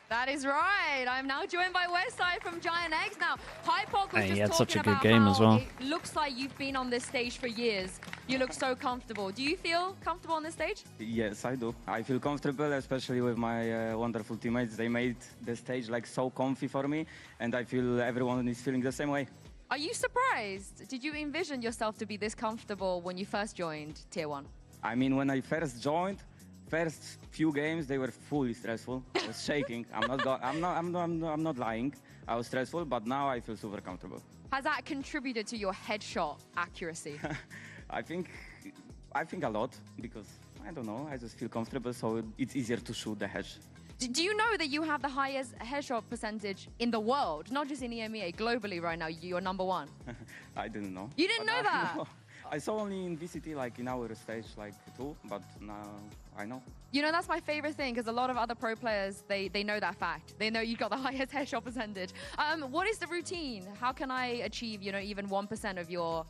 That is right. I'm now joined by Westside from GIANTX. Now, Hypok was He just had such a talking good about game how as well. it looks like you've been on this stage for years. You look so comfortable. Do you feel comfortable on this stage? Yes, I do. I feel comfortable, especially with my wonderful teammates. They made the stage like so comfy for me, and I feel everyone is feeling the same way. Are you surprised? Did you envision yourself to be this comfortable when you first joined Tier 1? I mean, when I first joined, first few games they were fully stressful. I was shaking. I'm not lying. I was stressful, but now I feel super comfortable. Has that contributed to your headshot accuracy? I think a lot, because I don't know. I just feel comfortable, so it's easier to shoot the hedge. Do you know that you have the highest headshot percentage in the world, not just in EMEA, globally right now? You're #1. I didn't know. You didn't know that? I saw only in VCT, like in our stage, like 2, but now I know. You know, that's my favorite thing, because a lot of other pro players, they know that fact. They know you got the highest headshot percentage. What is the routine? How can I achieve, you know, even 1% of your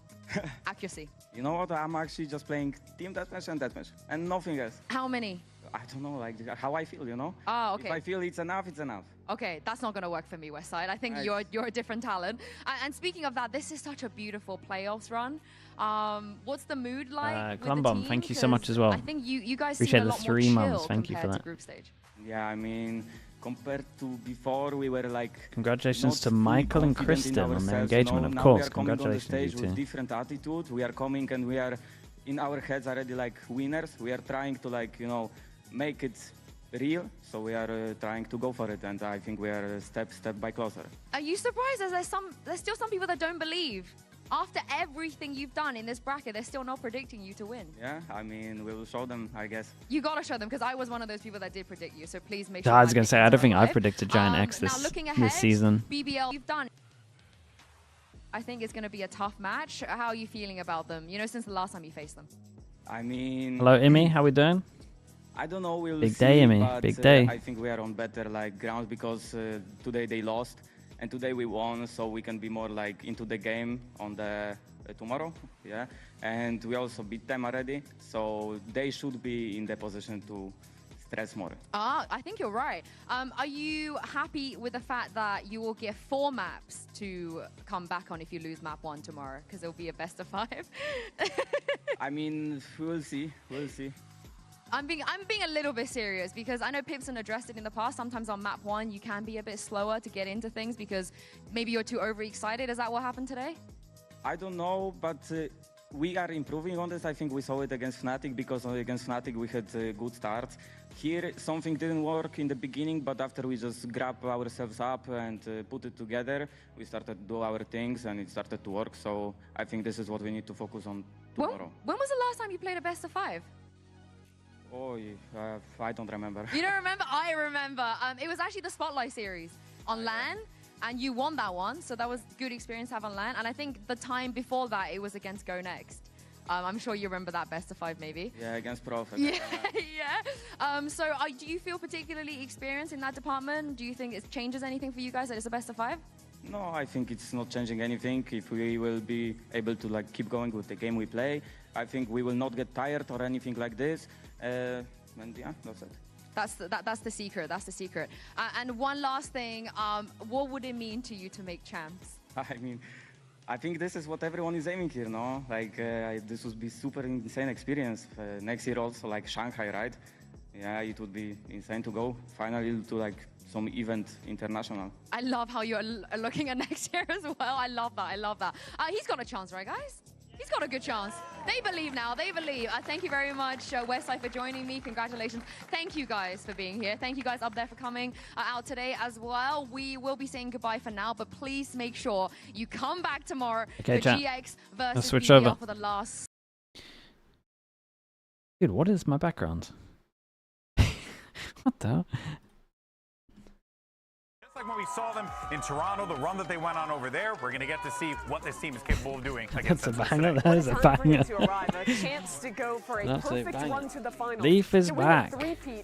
accuracy? You know what? I'm actually just playing team deathmatch and deathmatch, and nothing else. How many? I don't know, like how I feel, you know? Oh, okay. If I feel it's enough, it's enough. Okay, that's not going to work for me, Westside. I think you're a different talent. And speaking of that, this is such a beautiful playoffs run. What's the mood like with the team? Thank you so much as well. I think you guys appreciate seem a the lot 3 more months. chill Thank you for compared that. to group stage. Yeah, I mean, compared to before, we were like. Congratulations to Michael and Kristen on their engagement, of now course. We are coming on the Congratulations stage you with two. different attitude. We are coming and we are in our heads already like winners. We are trying to like make it real. So we are trying to go for it, and I think we are step by closer. Are you surprised? There's still some people that don't believe. After everything you've done in this bracket, they're still not predicting you to win. Yeah, I mean, we will show them, I guess. You gotta show them, because I was one of those people that did predict you. So please make sure. I was going to say, I don't think I predicted GIANTX this season. BBL, you've done. I think it's going to be a tough match. How are you feeling about them? You know, since the last time you faced them. I mean. Hello, Imi. How we doing? I don't know. We'll Big see, day, Imi. but, Big day. I think we are on better like grounds, because today they lost and today we won, so we can be more like into the game on the tomorrow. Yeah, and we also beat them already, so they should be in the position to stress more. I think you're right. Are you happy with the fact that you will get 4 maps to come back on if you lose map 1 tomorrow? Because it'll be a best of 5. I mean, we'll see. We'll see. I'm being a little bit serious, because I know Pipson addressed it in the past. Sometimes on map 1, you can be a bit slower to get into things because maybe you're too overexcited. Is that what happened today? I don't know, but we are improving on this. I think we saw it against Fnatic, because against Fnatic we had a good start. Here something didn't work in the beginning, but after we just grabbed ourselves up and put it together, we started to do our things and it started to work. So I think this is what we need to focus on tomorrow. When was the last time you played a best of 5? Oh, I don't remember. You don't remember? I remember. It was actually the Spotlight series on LAN, and you won that one. So that was good experience to have on LAN. And I think the time before that, it was against Go Next. I'm sure you remember that best of 5, maybe. Yeah, against Prophet. Yeah, yeah. So do you feel particularly experienced in that department? Do you think it changes anything for you guys that it's a best of 5? No, I think it's not changing anything. If we will be able to like keep going with the game we play, I think we will not get tired or anything like this. And yeah, that's it. That's the secret. That's the secret. And one last thing, what would it mean to you to make champs? I mean, I think this is what everyone is aiming here, no? Like this would be super insane experience. Next year also like Shanghai, right? Yeah, it would be insane to go finally to like some event international. I love how you're looking at next year as well. I love that. I love that. He's got a chance, right, guys? He's got a good chance. They believe now. They believe. Thank you very much, Westside, for joining me. Congratulations. Thank you guys for being here. Thank you guys up there for coming out today as well. We will be saying goodbye for now, but please make sure you come back tomorrow for GX versus BBL for the last. Dude, what is my background? What the hell? Like when we saw them in Toronto, the run that they went on over there, we're going to get to see what this team is capable of doing against That's a banger. That is a banger. A chance to go for a perfect run to the final. Leaf is back.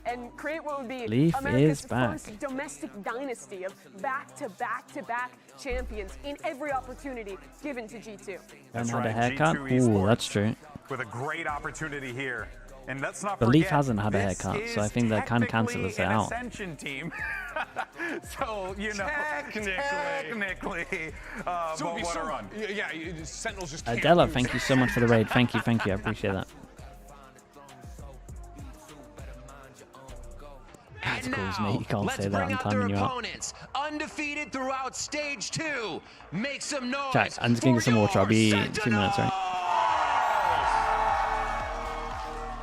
And create what would be Leaf America's is back. first domestic dynasty of back-to-back-to-back champions in every opportunity given to G2. That's right. A haircut? Ooh, that's true. With a great opportunity here. And let's not But forget, Leaf hasn't had a haircut, so I think that kind of cancels it out. Ascension team. So, you know, technically but what a run. Yeah, Sentinels just Adela, thank you so much for the raid. Thank you, I appreciate that. Tacticals, mate, you can't say that, I'm timing you out. Undefeated throughout stage 2. Make some noise. Chat, I'm just getting some water, I'll be 2 minutes, right?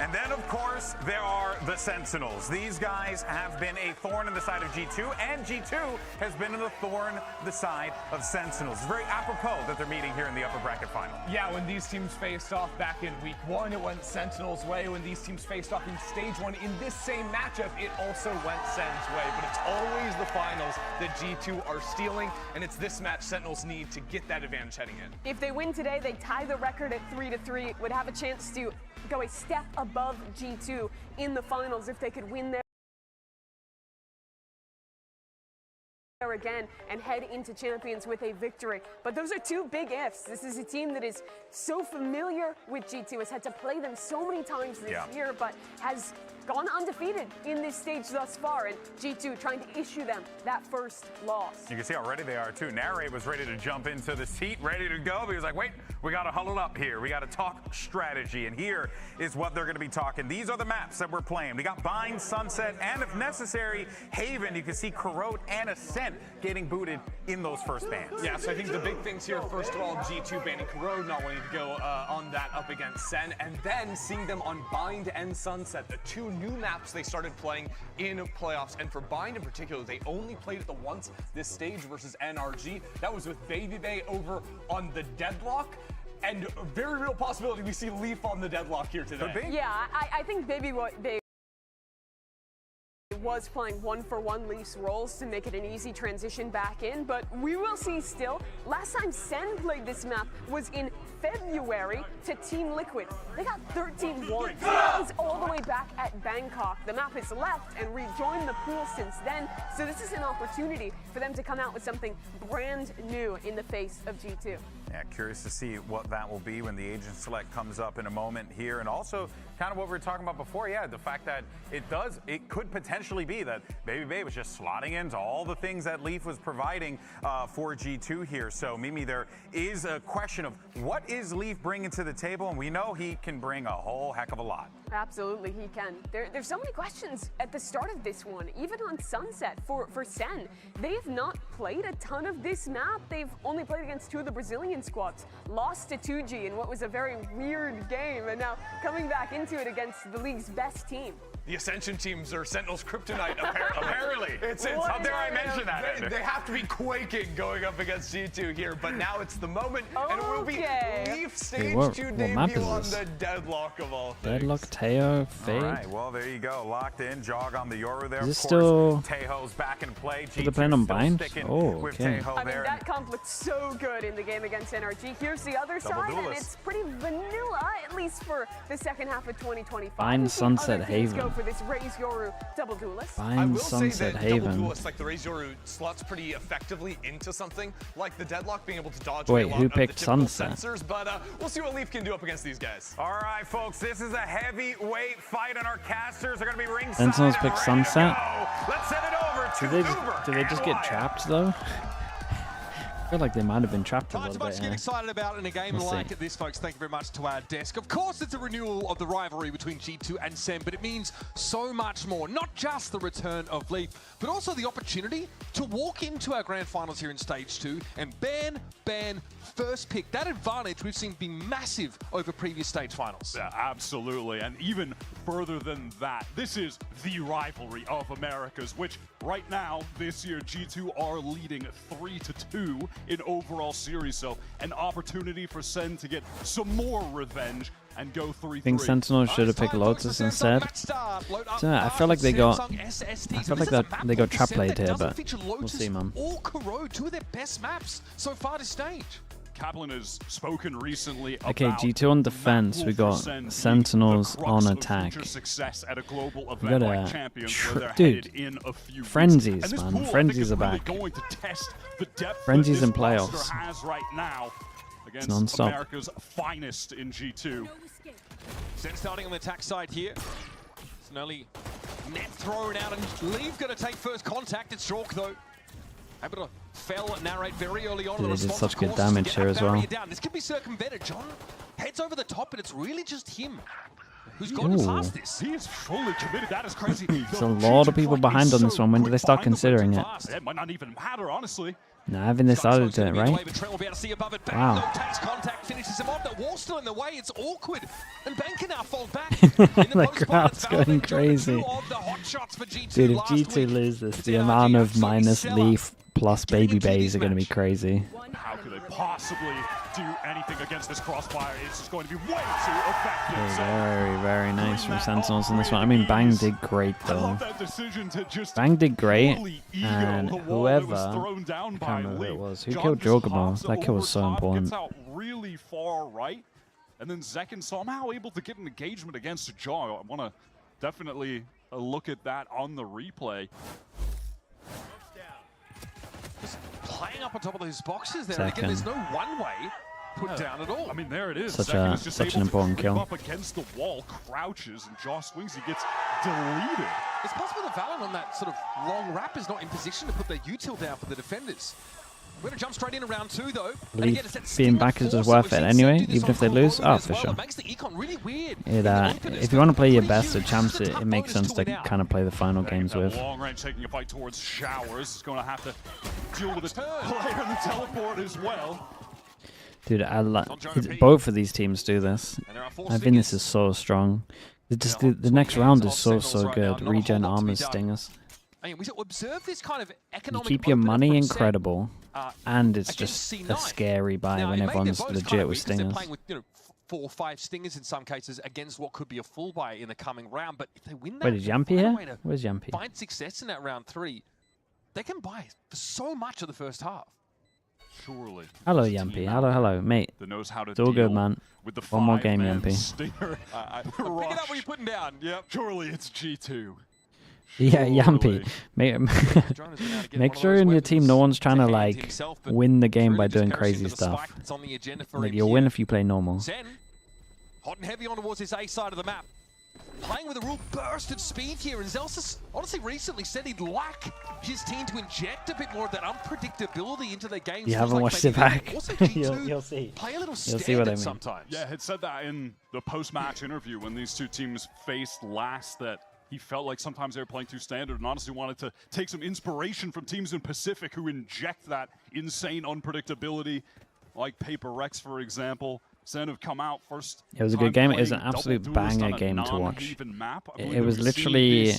And then, of course, there are the Sentinels. These guys have been a thorn in the side of G2, and G2 has been in the thorn in the side of Sentinels. It's very apropos that they're meeting here in the upper bracket final. Yeah, when these teams faced off back in week 1, it went Sentinels' way. When these teams faced off in stage 1 in this same matchup, it also went Sen's way. But it's always the finals that G2 are stealing, and it's this match Sentinels need to get that advantage heading in. If they win today, they tie the record at 3-3, would have a chance to go a step above G2 in the finals if they could win there again and head into champions with a victory. But those are 2 big ifs. This is a team that is so familiar with G2, has had to play them so many times this year, but has gone undefeated in this stage thus far, and G2 trying to issue them that first loss. You can see how ready they are too. Narrate was ready to jump into the seat, ready to go, but he was like, wait, we got to huddle up here. We got to talk strategy, and here is what they're going to be talking. These are the maps that we're playing. We got Bind, Sunset, and if necessary, Haven. You can see Corrode and Ascent getting booted in those first bans. Yeah, so I think the big things here, first of all, G2 banning Corrode, not wanting to go on that up against Sen, and then seeing them on Bind and Sunset, the 2 new maps they started playing in playoffs. And for Bind in particular, they only played it the once this stage versus NRG. That was with Baby Bay over on the Deadlock. And a very real possibility we see Leaf on the Deadlock here today. Yeah, I think Baby Bay was playing 1-for-1 Leaf's roles to make it an easy transition back in, but we will see still. Last time Sen played this map was in February to Team Liquid. They got 13-1. That was all the way back at Bangkok. The map has left and rejoined the pool since then, so this is an opportunity for them to come out with something brand new in the face of G2. Yeah, curious to see what that will be when the agent select comes up in a moment here. And also kind of what we were talking about before, yeah, the fact that it could potentially be that Baby Bay was just slotting into all the things that Leaf was providing for G2 here. So Mimi, there is a question of what is Leaf bringing to the table? And we know he can bring a whole heck of a lot. Absolutely, he can. There's so many questions at the start of this one, even on Sunset for Sen. They have not played a ton of this map. They've only played against 2 of the Brazilian squads, lost to 2G in what was a very weird game, and now coming back into it against the league's best team. The Ascension teams are Sentinel's kryptonite, apparently. How dare I mention that? They have to be quaking going up against G2 here, but now it's the moment, and it will be Leaf stage 2 debut on the Deadlock of all things. Deadlock, Teo, Fade. All right, well, there you go. Locked in, jog on the Yoru there. Is this of course, still... Tejo's back in play. Are they playing on Bind? Oh, okay. I mean, that comp looked so good in the game against NRG. Here's the other side, and it's pretty vanilla, at least for the second half of 2025. Bind, Sunset, Haven. Go for this Raise Yoru double duelist. Bind, Sunset, Haven. Double duelist, like the Raise Yoru, slots pretty effectively into something like the Deadlock, being able to dodge Wait, a lot who of picked the typical Sunset? sensors, but we'll see what Leaf can do up against these guys. All right, folks, this is a heavyweight fight, and our casters are going to be ringside. Sentinels pick Sunset. Let's send it over to Do they just get trapped though? I feel like they might have been trapped a little bit. Not much to get excited about in a game like this, folks. Thank you very much to our desk. Of course, it's a renewal of the rivalry between G2 and SEN, but it means so much more. Not just the return of Leaf, but also the opportunity to walk into our grand finals here in stage 2 and ban, first pick. That advantage we've seen be massive over previous stage finals. Yeah, absolutely. And even further than that, this is the rivalry of Americas, which right now, this year, G2 are leading 3-2. in overall series. So an opportunity for SEN to get some more revenge and go 3-3. I think Sentinels should have picked Lotus instead. So I feel like they got trap played here, but we'll see, man. Or Corrode, two of their best maps so far this stage. Kaplan has spoken recently okay, about G2 on defense. We got Sentinels on attack. We got dude, frenzies, man. Frenzies are back. Frenzies in playoffs. Against non-stop. America's finest in G2. Sen starting on the attack side here. It's an early net thrown out, and Leave going to take first contact. It's Chalk though. Able to fail and narrate very early on. Dude, they did such good damage here as well. This could be circumvented. John heads over the top, and it's really just him who's gone past this. He is fully committed. That is crazy. There's a lot of people behind on this one. When do they start considering it? It might not even matter, honestly. Nah, haven't they started it, right? Wow. Takes contact, finishes him off. The wall's still in the way. It's awkward. And Ben can now fall back. The crowd's going crazy. Dude, if G2 lose this, the amount of minus Leaf plus Baby Bays are going to be crazy. How could they possibly do anything against this crossfire? It's just going to be way too effective. Very, very nice from Sentinels in this one. I mean, Bang did great, though. Bang did great, and whoever, I can't remember who it was, who killed Jorgamo, that kill was so important. Really far right, and then Zekin somehow able to get an engagement against Jaw. I want to definitely look at that on the replay. Just playing up on top of those boxes there. And again, there's no one way put down at all. I mean, there it is. Such an important kill. Up against the wall, crouches, and Jaw swings. He gets deleted. It's possible that Valen on that sort of long wrap is not in position to put their util down for the defenders. We're going to jump straight in round two, though. Being back is just worth it anyway, even if they lose. Oh, for sure. If you want to play your best at champs, it makes sense to kind of play the final games with. Long range taking a fight towards Showers. He's going to have to deal with a player in the teleport as well. Dude, both of these teams do this. I think this is so strong. Just the next round is so good. Regen, armors, stingers. We observe this kind of economic you keep your money incredible, and it's just a scary buy when everyone's legit with stingers. Playing with 4 or 5 stingers in some cases against what could be a full buy in the coming round. But if they win that, wait, is Yampy here? Where's Yampy? Find success in that round 3, they can buy for so much of the first half. Surely. Hello, Yampy. Hello, mate. It's all good, man. One more game, Yampy. Pick it up when you're putting down. Yep. Surely it's G2. Yeah, Yampy. Make sure in your team no one's trying to like win the game by doing crazy stuff. Like you'll win if you play normal. Sen, hot and heavy on towards this A side of the map. Playing with a real burst of speed here, and Zelsis honestly recently said he'd like his team to inject a bit more of that unpredictability into their games. You haven't watched it back. You'll see. Play a little You'll see what I mean. Sometimes. Yeah, had said that in the post-match interview when these two teams faced last, that he felt like sometimes they were playing too standard and honestly wanted to take some inspiration from teams in Pacific who inject that insane unpredictability, like Paper Rex, for example. Sen have come out first. It was a good game. It was an absolute banger game to watch. It was literally...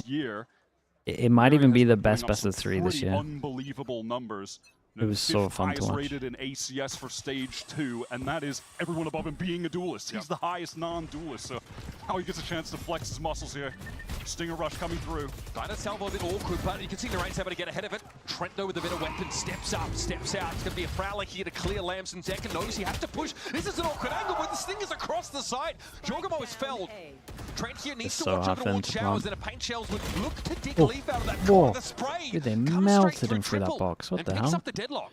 It might even be the best of 3 this year. Unbelievable numbers. It was so fun to watch. Rated in ACS for stage 2, and that is everyone above him being a duelist. He's the highest non-duelist, so how he gets a chance to flex his muscles here. Stinger rush coming through. Kind of salvo a bit awkward, but you can see Narain's able to get ahead of it. Trent, though, with a better weapon, steps up, steps out. It's going to be a Prowler here to clear Lambs and Zekin. Notice he has to push. This is an awkward angle, but the Stinger's across the side. Jorgamo is felled. Trent here needs to watch over towards Showers, and a paint shells would look to dig Leaf out of that corner. The spray. Dude, they melted him through that box. What the hell?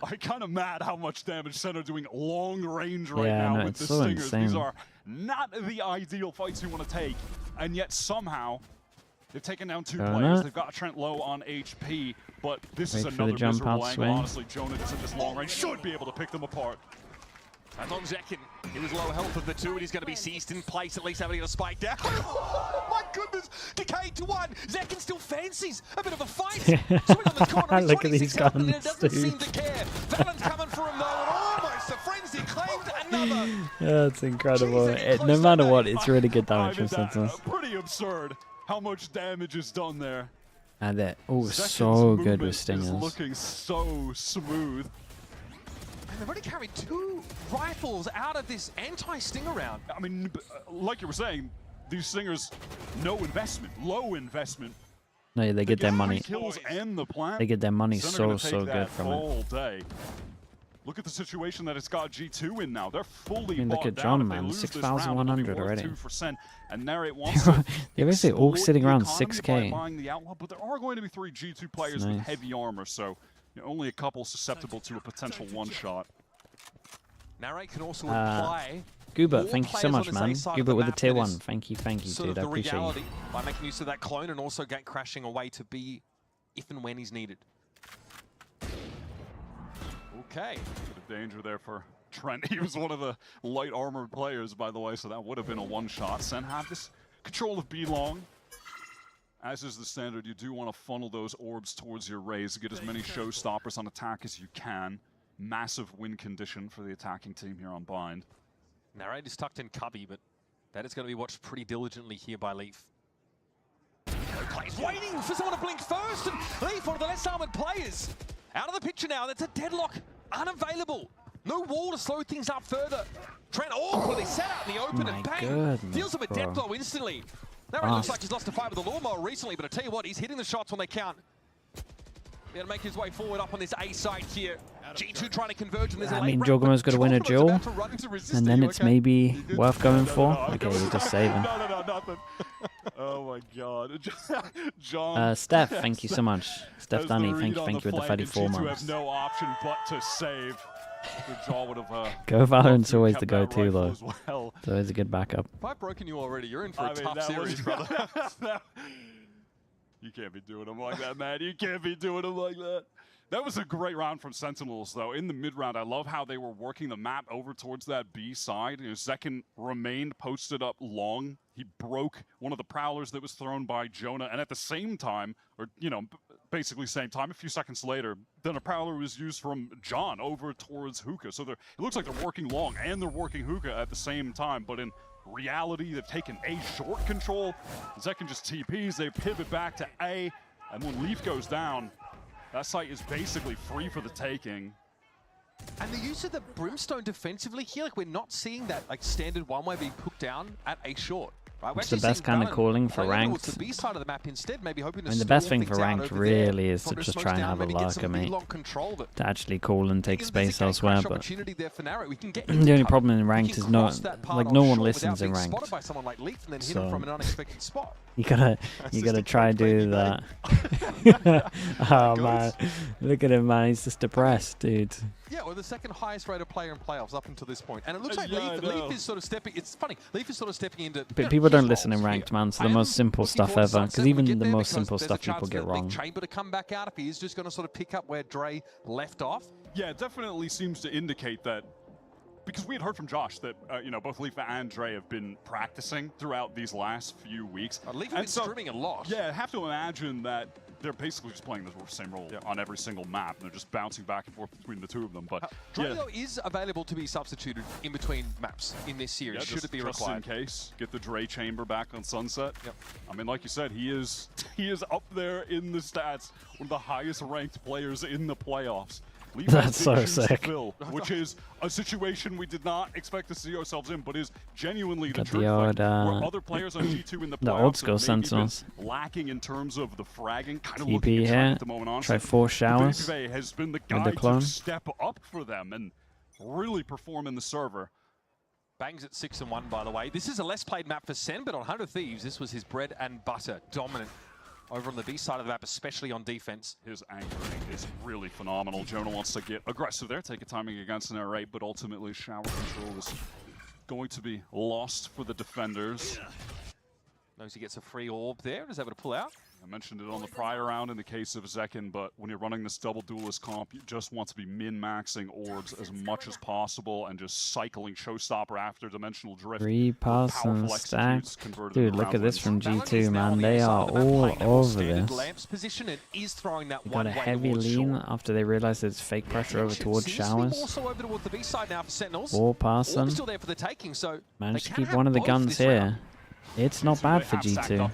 I'm kind of mad how much damage Sen are doing long range right now with the Stingers. Insane. These are not the ideal fights you want to take, and yet somehow they've taken down 2 players. They've got Trent low on HP, but this is another miserable angle. Honestly, Jonah just at this long range should be able to pick them apart. And on Zekin, he was low health of the 2, and he's going to be seized in place, at least having a spike down. Oh my goodness! Decay to 1. Zekin still fancies a bit of a fight. Look at these guns, dude. Doesn't seem to care. Valen's coming for him though, and almost a frenzy claimed another. Yeah, it's incredible. No matter what, it's really good damage from Sentinels. Pretty absurd how much damage is done there. And they're so good with Stingers. Is looking so smooth. And they've already carried 2 rifles out of this anti-stinger round. I mean, like you were saying, these Stingers, no investment, low investment. No, they get their money. Kills and the plant. They get their money so good from all it. Day. Look at the situation that it's got G2 in now. They're fully I mean, look at John, man, 6,100 already. And Narrate wants to they're basically all sitting around 6K. The outlaw, but there are going to be 3 G2 players with heavy armor, so only a couple susceptible to a potential one-shot. Narrate can also apply. Goober, thank you so much, man. Goober with a tier 1. Thank you, dude. I appreciate you. By making use of that clone and also gate crashing away to be if and when he's needed. Okay. Bit of danger there for Trent. He was one of the light armored players, by the way, so that would have been a one-shot. Sen have this control of B long. As is the standard, you do want to funnel those orbs towards your raise to get as many showstoppers on attack as you can. Massive win condition for the attacking team here on Bind. Narrate is tucked in cubby, but that is going to be watched pretty diligently here by Leaf. Plays waiting for someone to blink first, and Leaf, one of the less armored players, out of the picture now. That's a deadlock, unavailable. No wall to slow things up further. Trent awkwardly set out in the open and bang, deals him a death blow instantly. Narrate looks like he's lost a fight with the lawnmower recently, but I tell you what, he's hitting the shots when they count. He's to make his way forward up on this A side here. G2 trying to converge, and there's I mean, Jogamo's got to win a duel, and then it's maybe worth going for. Okay, we'll just save him. Nothing. Oh my God. John. Steph, thank you so much. Steph Danny, thank you with the 34 months. G2 have no option but to save. The jaw would have, Go Valorant's always the go-to, though. Well. It's always a good backup. If I've broken you already, you're in for a tough series, brother. You can't be doing them like that, man. You can't be doing them like that. That was a great round from Sentinels, though. In the mid-round, I love how they were working the map over towards that B side. Zekin remained posted up long. He broke one of the prowlers that was thrown by Jonah. And at the same time, or, basically same time, a few seconds later, then a prowler was used from John over towards Hookah. So it looks like they're working long and they're working Hookah at the same time. But in reality, they've taken A short control. Zekin just TPs, they pivot back to A, and when Leaf goes down, that site is basically free for the taking. And the use of the Brimstone defensively here, we're not seeing that standard one-way being hooked down at A short. Right? It's the best kind of calling for ranked. The B side of the map instead, maybe hoping to the best thing for ranked really is to just try and have a lurker, mate. To actually call and take space elsewhere, but the only problem in ranked is no one listens in ranked. So you gotta try to do that. Oh man, look at him, man. He's just depressed, dude. Yeah, we're the second highest rated player in playoffs up until this point. And it looks like Leaf is sort of stepping, it's funny, Leaf is sort of stepping into... But people don't listen in ranked, man, so the most simple stuff ever. Because even the most simple stuff people get wrong. Chamber to come back out if he is just going to sort of pick up where Dre left off. Yeah, it definitely seems to indicate that, because we had heard from Josh that, both Leaf and Dre have been practicing throughout these last few weeks. Leaf have been streaming a lot. Yeah, I have to imagine that they're basically just playing the same role on every single map. They're just bouncing back and forth between the two of them. But Dre, though, is available to be substituted in between maps in this series, should it be required. Just in case. Get the Dre chamber back on Sunset. Yep. I mean, like you said, he is up there in the stats, one of the highest ranked players in the playoffs. That's so sick. Fill, which is a situation we did not expect to see ourselves in, but is genuinely the Got truth. The old, where other players on G2 in the old school Sentinels lacking in terms of the fragging, kind of TP here. at the moment on. Try 4 showers. BBL has been the guy to step up for them and really perform in the server. Bangs at 6-1, by the way. This is a less played map for Sen, but on 100 Thieves, this was his bread and butter, dominant. Over on the B side of the map, especially on defense. His anchoring is really phenomenal. Jonah wants to get aggressive there, take a timing against an R8, but ultimately shower control is going to be lost for the defenders. Knows he gets a free orb there and is able to pull out. I mentioned it on the prior round in the case of Zekin, but when you're running this double duelist comp, you just want to be min-maxing orbs as much as possible and just cycling showstopper after dimensional drift. 3 pass and stack. Dude, look at this from G2, man. They are all over this. They got a heavy lean after they realized it's fake pressure over towards showers. 4 passing. Managed to keep one of the guns here. It's not bad for G2.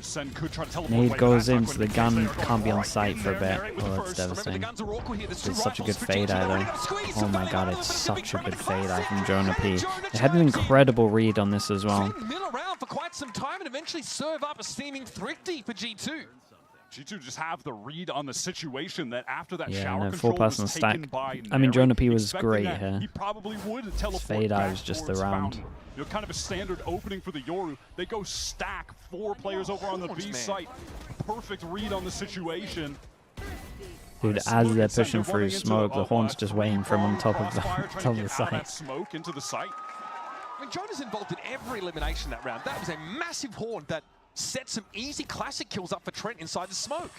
Sen could try to teleport Nade away, goes but in, that's so not the going to be gun the case. can't be on Right site in for a there, bit. Narrate with Oh, the that's first. devastating. Remember, the guns are awkward here. There's two It's such a good rifles for fade G2. eye, They're though. gonna squeeze Oh my the god, ball it's out. such a good fade eye from Jonah P. They had an incredible read on this as well. Mill around for quite some time and eventually serve up a steaming thrifty for G2. G2 just have the read on the situation that after that Yeah, shower no, control full personal was taken stack. by I mean, Narrate, Jonah P was expecting great that here. He probably would teleport Fade eye back was just towards around. Fountain. You know, kind of a standard opening for the Yoru. They go stack 4 players over on the B site. Perfect read on the situation. Dude, as they're pushing through smoke, the Horn's just waiting for him on top of the site. Smoke into the site. I mean, Jonah's involved in every elimination that round. That was a massive Horn that set some easy classic kills up for Trent inside the smoke.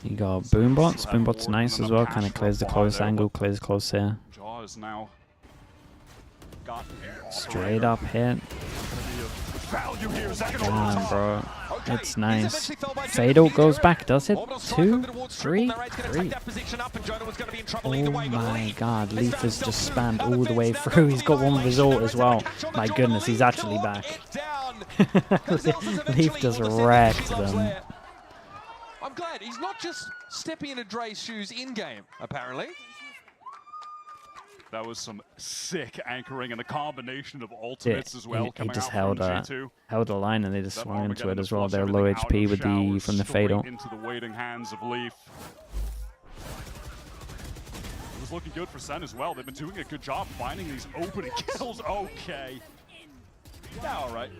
You got Boombots. Boombots nice as well. Kind of clears the close angle, clears close here. Jaws now got Straight up hit. Damn, bro. It's nice. Fatal goes back, does it? 2, 3, 3. Oh my god, Leaf has just spammed all the way through. He's got one with his ult as well. My goodness, he's actually back. Leaf just wrecked them. I'm glad he's not just stepping into Dre's shoes in-game, apparently. That was some sick anchoring and a combination of ultimates as well. He just held a line and they just swung into it as well. They're low HP with the from the fatal. Into the waiting hands of Leaf. It was looking good for Sen as well. They've been doing a good job finding these opening kills. Okay. Yeah, all right.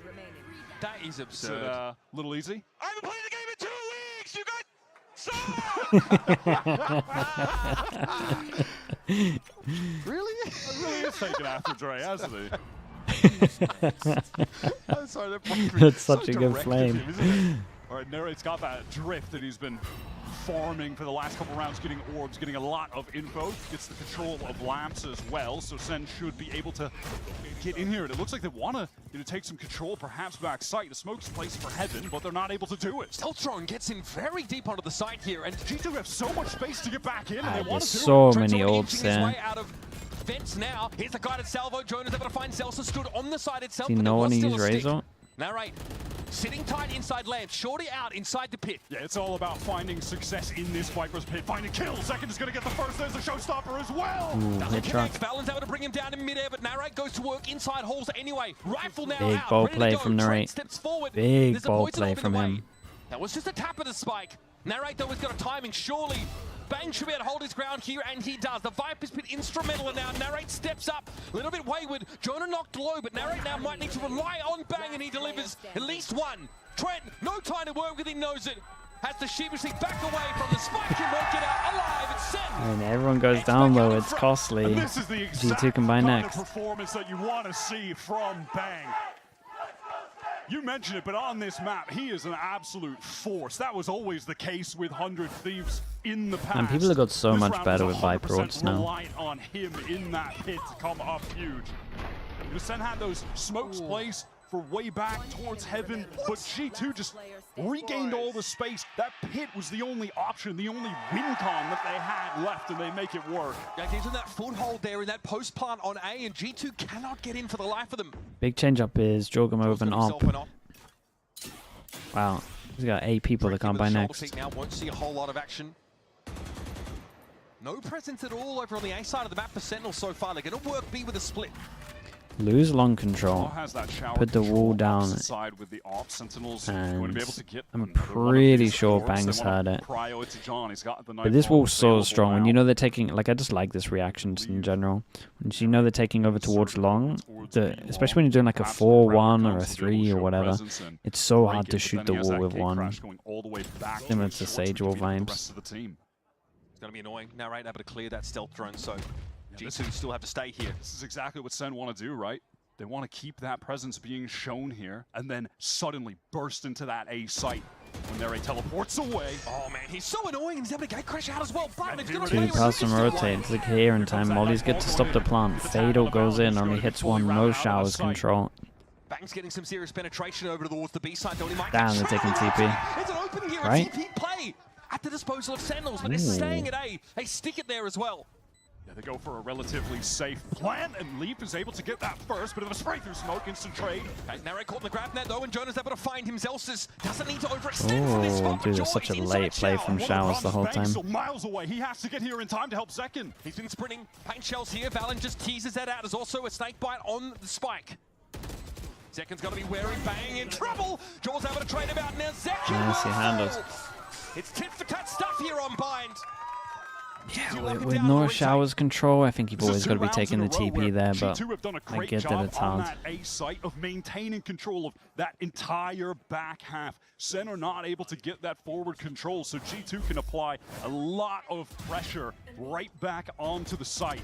That is absurd. Is it a little easy? I haven't played the game in 2 weeks. You guys. Really? He really is taken after Dre, hasn't he? I'm sorry, That's such a good flame. All right, Narrate's got that drift that he's been farming for the last couple rounds, getting orbs, getting a lot of info, gets the control of lamps as well, so Sen should be able to get in here. And it looks like they want to take some control, perhaps back site. The smoke's placed for heaven, but they're not able to do it. Steltron gets in very deep onto the site here, and G2 have so much space to get back in, and they want There's to do so it. many ults there. Vents now. Here's the guided salvo. Jonah's able to find Zelsa stood on the side itself. Does he know when to use Razor? Narrate. Sitting tight inside lamps. Shorty out inside the pit. Yeah, it's all about finding success in this Viper's pit. Finding kills. Second is going to get the first. There's a showstopper as well. Hit truck. Fallon's able to bring him down in midair, but Narrate goes to work inside halls anyway. Rifle now Big out. ball Ready play to go. from Narrate. Steps forward. Big There's a ball poison play orb in from the way. him. That was just a tap of the spike. Narrate, though, has got a timing. Surely Bang should be able to hold his ground here, and he does. The Viper's been instrumental, and now Narrate steps up. A little bit wayward. Jonah knocked low, but Narrate now might need to rely on Bang, and he delivers at least one. Trent, no time to work with him, knows it. Has to sheepishly back away from the spike and won't get out alive. It's Sen. And everyone goes down low. It's costly. And this is the exact G2 can buy kind next. of performance that you want to see from Bang. You mentioned it, but on this map, he is an absolute force. That was always the case with 100 Thieves in the past. And people have got so This much round better was with Viper 100% ults now. reliant on him in that pit to come up huge. Sen had those smokes placed for way back towards heaven, but G2 just regained all the space. That pit was the only option, the only win con that they had left, and they make it work. Yeah, gives them that foothold there in that post plant on A, and G2 cannot get in for the life of them. Big change up is Jorgamo with an op. Wow, he's got 8 people that can't buy next. Now won't see a whole lot of action. No presence at all over on the A side of the map for Sentinels so far. They're going to work B with a split. Lose long control, put the wall down, with the ops. Sentinels and going to be able to get I'm pretty sure Bang's heard it. But this wall's so strong. When you know they're taking, like, I just like this reactions in general. When you know they're taking over towards long, especially when you're doing like a 4-1 or a 3 or whatever, it's so hard to shoot the wall with one. Similar to Sage Wall vibes. It's going to be annoying. Narrate able to clear that stealth drone, so G2 still have to stay here. This is exactly what Sen want to do, right? They want to keep that presence being shown here and then suddenly burst into that A site when Narrate teleports away. Oh man, he's so annoying. He's able to gate crash out as well. But it's going to Two pass and rotate. It's like here in time. Molly's get to stop the plant. Fatal goes in, only hits one. No showers control. Bang's getting some serious penetration over towards the B side. Though he might Damn, they're taking TP. It's an open here. Right? A TP play at the disposal of Sentinels, but they're staying at A. They stick it there as well. Yeah, they go for a relatively safe plant, and Leap is able to get that first. Bit of a spray through smoke, instant trade. Okay, Narrate caught in the grab net though, and Jonah's able to find him. Zelsis doesn't need to overextend from this spot. Dude, it's such a late play from Showers the whole time. So miles away, he has to get here in time to help Zekin. He's been sprinting, paint shells here. Valen just teases that out. There's also a snake bite on the spike. Zekin's got to be wary. Bang, in trouble. Jaws able to trade him out now. Zekin. Yes, he handles. It's tit for tat stuff here on Bind. Yeah, with no Showers control, I think you've always got to be taking the TP there, but I get that it's hard. That A site of maintaining control of that entire back half. SEN are not able to get that forward control, so G2 can apply a lot of pressure right back onto the site.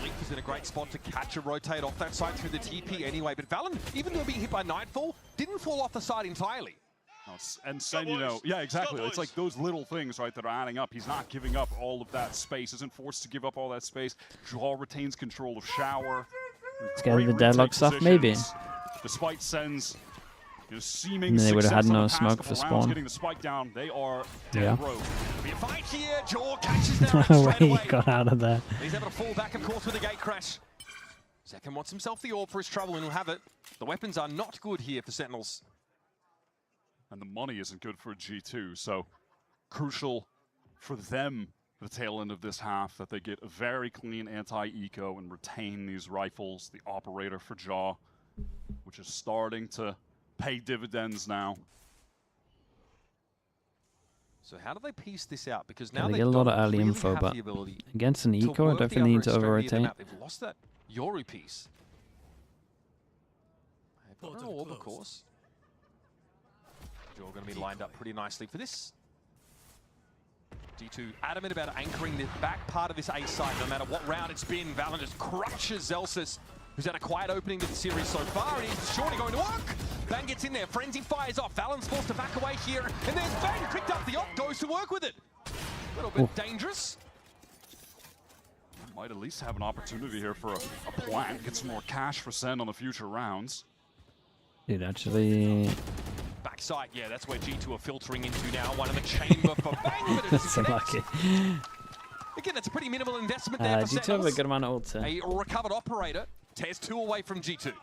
Leap is in a great spot to catch and rotate off that side through the TP anyway, but Valen, even though being hit by Nightfall, didn't fall off the side entirely. And SEN, you know, yeah, exactly. It's like those little things, right, that are adding up. He's not giving up all of that space, isn't forced to give up all that space. Jaw retains control of Shower. Let's get the deadlock stuff, maybe. Despite SEN's seeming they would have had no success smoke for spawn. Getting the spike down, they are Yeah. dead broke. Be a fight here. Jaw catches down No way straight away. he got out of there. He's able to fall back, of course, with a gate crash. Zekin wants himself the orb for his trouble, and he'll have it. The weapons are not good here for Sentinels. And the money isn't good for G2, so crucial for them, the tail end of this half, that they get a very clean anti-eco and retain these rifles, the operator for Jaw, which is starting to pay dividends now. So how do they piece this out? Because now they get a lot of early really info, have but the ability against an eco, I work don't the think they need to upper extremity of the over-rotate. map. They've lost that Yoru piece. They've got an orb, of course. Jaw going to be lined up pretty nicely for this. G2 adamant about anchoring the back part of this A side, no matter what round it's been. Valen just crushes Zelsis, who's had a quiet opening to the series so far, and he's surely going to work. Bang gets in there, Frenzy fires off. Valen's forced to back away here, and there's Bang picked up the op, goes to work with it. A little bit dangerous. Might at least have an opportunity here for a plant, get some more cash for SEN on the future rounds. Dude, actually... Backside, yeah, that's where G2 are filtering into now. One in the chamber for Bang, but it's so lucky. Again, that's a pretty minimal investment there for G2 have a Sentinels. good amount of ulti. A recovered operator tears 2 away from G2.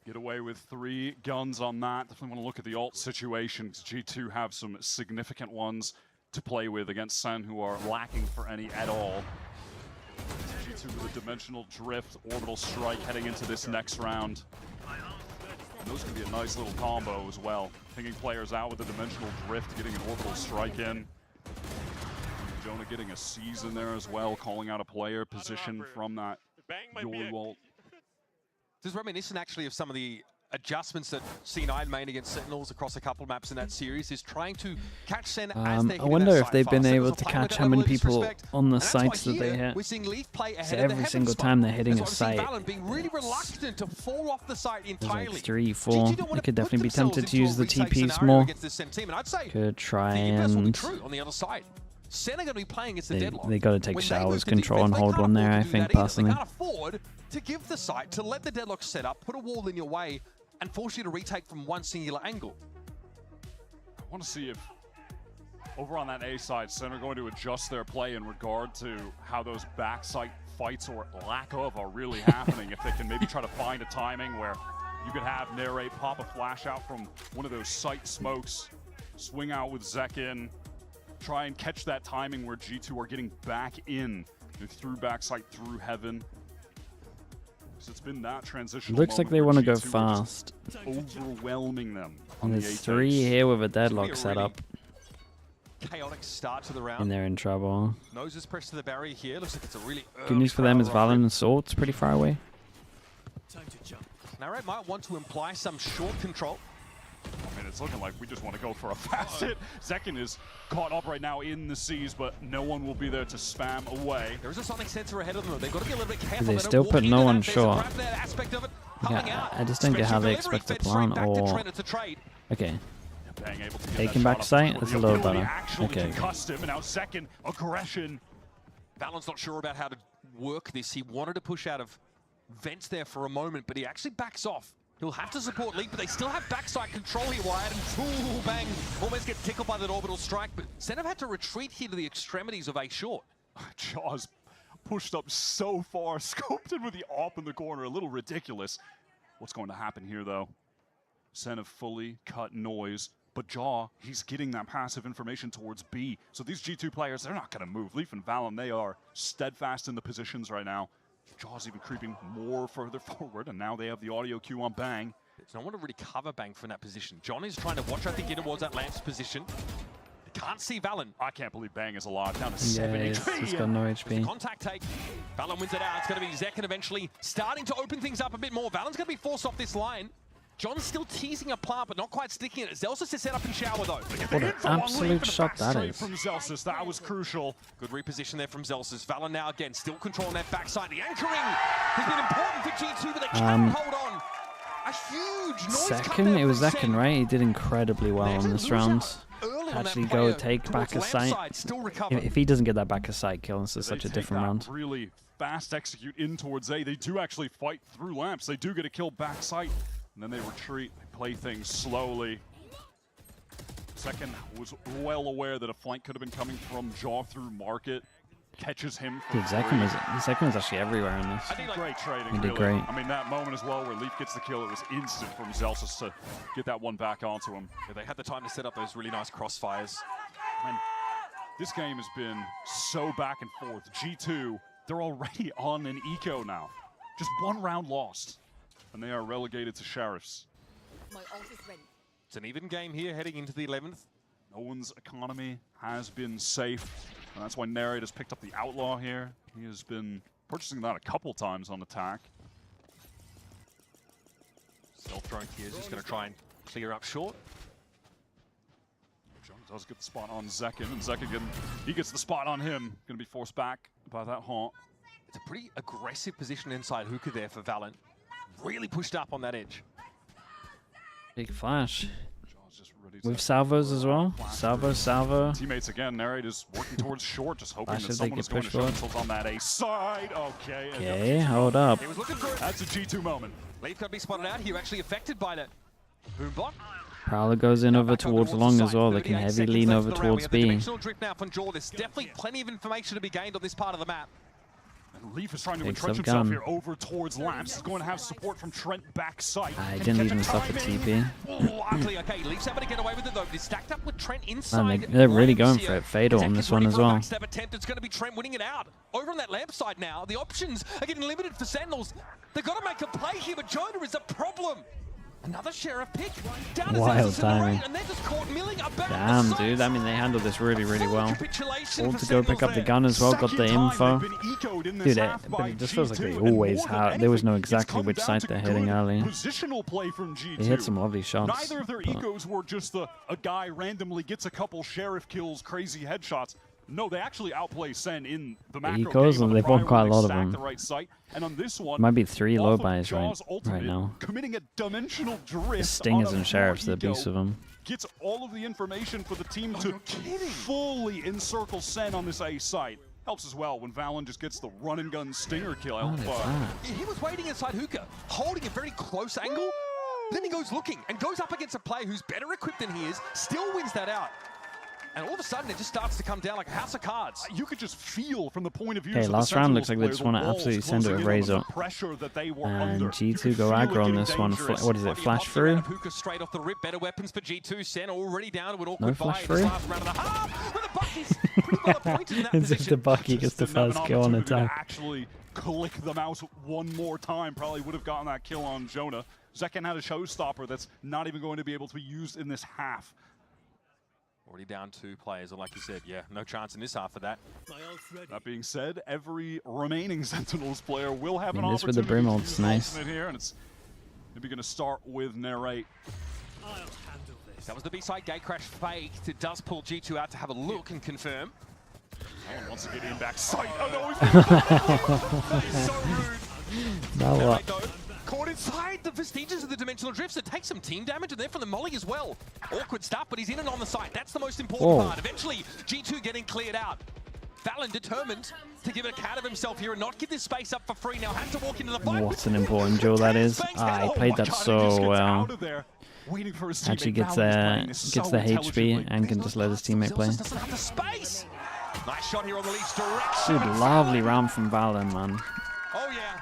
Get away with 3 guns on that. Definitely want to look at the ult situation, because G2 have some significant ones to play with against SEN, who are lacking for any at all. G2 with a dimensional drift, orbital strike heading into this next round. And those can be a nice little combo as well. Pinging players out with a dimensional drift, getting an orbital strike in. Jonah getting a seize in there as well, calling out a player position from that Yoru ult. This is reminiscent actually of some of the adjustments that C9 made against Sentinels across a couple of maps in that series, is trying to catch Sen as they hit I wonder if they've been Sentinels able to are playing with catch that how many level of people disrespect. on the And that's why sites that they here hit. we're seeing Leaf play ahead So of the every heaven single spot. time they're hitting That's a why we see site, Valen being really reluctant to fall off the site there's entirely. like 3, 4. G2 don't They wanna could put definitely be themselves tempted to into use the a retake TPs scenario more. against this SEN team, and I'd say Could try the inverse will be and... true on the other side. SEN are going to be playing against the deadlock. They got to take When they Showers move to control and defense, they hold can't one there, afford I to do think, that either. personally. They can't afford to give the site, to let the deadlock set up, put a wall in your way, and force you to retake from one singular angle. I want to see if over on that A side, SEN are going to adjust their play in regard to how those backside fights or lack of are really happening. If they can maybe try to find a timing where you could have Narrate pop a flash out from one of those site smokes, swing out with Zekin, try and catch that timing where G2 are getting back in through backside, through heaven. So it's been that transition. Looks like they want to go fast. Overwhelming them. And there's 3 here with a deadlock set up. Chaotic start to the round. And they're in trouble. Noses pressed to the barrier here. Looks like it's a really Good news for them is Valen and Swords pretty far away. Time to jump. Narrate might want to imply some short control. I mean, it's looking like we just want to go for a fast hit. Zekin is caught up right now in the seas, but no one will be there to spam away. There is a sonic sensor ahead of them. They've got to be a little bit careful. They still put no one short. Yeah, I just don't get how they expect to plan or... Okay. Taking back sight, it's a little better. Okay. Him, and now second aggression. Valen's not sure about how to work this. He wanted to push out of vents there for a moment, but he actually backs off. He'll have to support Leap, but they still have backside control here, Wyatt, and Bang almost get tickled by that orbital strike, but SEN have had to retreat here to the extremities of A short. Jaws pushed up so far, scoped in with the AWP in the corner, a little ridiculous. What's going to happen here, though? SEN have fully cut noise, but Jaw, he's getting that passive information towards B. So these G2 players, they're not going to move. Leaf and Valen, they are steadfast in the positions right now. Jaw's even creeping more further forward, and now they have the audio cue on Bang. There's no one to really cover Bang from that position. John is trying to watch, I think, in towards that Lamps position. Can't see Valen. I can't believe Bang is alive. Down to Yeah, 7 he's got no HP. Contact take. Valen wins it out. It's going to be Zekken eventually starting to open things up a bit more. Valen's going to be forced off this line. John's still teasing a plant, but not quite sticking it. Zelsus is set up in shower, though. What an absolute shot that is. From Zelsus, that was crucial. Good reposition there from Zelsus. Valen now again, still controlling that backside. The anchoring has been important for G2, but they cannot hold on. A huge noise Zekken, it was Zekken, right? He did incredibly well on this round. Actually go take back a sight. If he doesn't get that back a sight kill, this is such a different round. Really fast execute in towards A. They do actually fight through Lamps. They do get a kill back sight, and then they retreat. They play things slowly. Zekken was well aware that a flank could have been coming from Jaw through Market. Catches him. Dude, Zekken was actually everywhere in this. Great trading. He did really. great. I mean, that moment as well where Leaf gets the kill, it was instant from Zelsus to get that one back onto him. Yeah, they had the time to set up those really nice crossfires. And this game has been so back and forth. G2, they're already on an eco now. Just one round lost, and they are relegated to Sheriffs. It's an even game here heading into the 11th. No one's economy has been safe, and that's why Narrate has picked up the Outlaw here. He has been purchasing that a couple times on attack. Self-drone here is just going to try and clear up short. John does get the spot on Zekken, and Zekken, he gets the spot on him. Going to be forced back by that haunt. It's a pretty aggressive position inside Hookah there for Valen. Really pushed up on that edge. Big flash. With salvos as well. Salvo. Teammates again. Narrate is working towards short, just hoping that someone is going to show themselves on that A side. Okay. Okay, hold up. That's a G2 moment. Leaf got to be spotted out here, actually affected by that. Boombot. Prowler goes in over towards long as well. They can heavy lean over towards B. Dimensional drift now from Jaw. There's definitely plenty of information to be gained on this part of the map. And Leaf is trying to entrench himself here over towards Lamps. He's going to have support from Trent back sight. I didn't even stop the TP. Okay, Leaf's able to get away with it though. He's stacked up with Trent inside. They're really going for it. Fatal on this one as well. Step attempt. It's going to be Trent winning it out. Over on that Lamp side now, the options are getting limited for Sentinels. They've got to make a play here, but Jonah is a problem. Another Sheriff pick. Down Wild timing. And they're just caught milling about. Damn, dude. I mean, they handled this really, really well. All to go pick up the gun as well. Got the info. Dude, but it just feels like they always have. They always know exactly which side they're hitting early. Positional play from G2. They hit some lovely shots. Neither of their ecos were just a guy randomly gets a couple Sheriff kills, crazy headshots. No, they actually outplay SEN in the macro ecos, game. and they've won quite a lot of them. The right site. And on this one, might be 3 low buys right now. Committing a dimensional drift. The Stingers and Sheriffs, the beast of them. Gets all of the information for the team to fully encircle SEN on this A site. Helps as well when Valen just gets the run and gun stinger kill. He was waiting inside Hookah, holding a very close angle. Then he goes looking and goes up against a player who's better equipped than he is, still wins that out. And all of a sudden, it just starts to come down like a house of cards. You could just feel from the point of view. Okay, last round looks like they just want to absolutely send it a raise up. And G2 go aggro on this one. What is it? Flash through? Straight off the rip. Better weapons for G2. SEN already down to an awkward no flash through. As if the Bucky gets the first kill on attack. Actually click them out one more time. Probably would have gotten that kill on Jonah. Zekken had a showstopper that's not even going to be able to be used in this half. Already down 2 players, and like you said, yeah, no chance in this half of that. That being said, every remaining Sentinels player will have an this opportunity with the Brim ult's nice. Here, and it's maybe going to start with Narrate. That was the B-side gate crash faked. It does pull G2 out to have a look and confirm. Alan wants to get in back sight. Oh no, that is so rude. Now what? Caught inside the vestiges of the dimensional drifts. It takes some team damage, and they're from the molly as well. Awkward stuff, but he's in and on the site. That's the most important part. Eventually, G2 getting cleared out. Valen determined to give a cat of himself here and not give this space up for free. Now has to walk into the fight. What an important duel that is. He played that so well. waiting for his actually teammate. gets the HP and can just let his teammate play. Doesn't have the space. Nice shot here on the Leafs direction. Dude, lovely round from Valen, man. Oh yeah,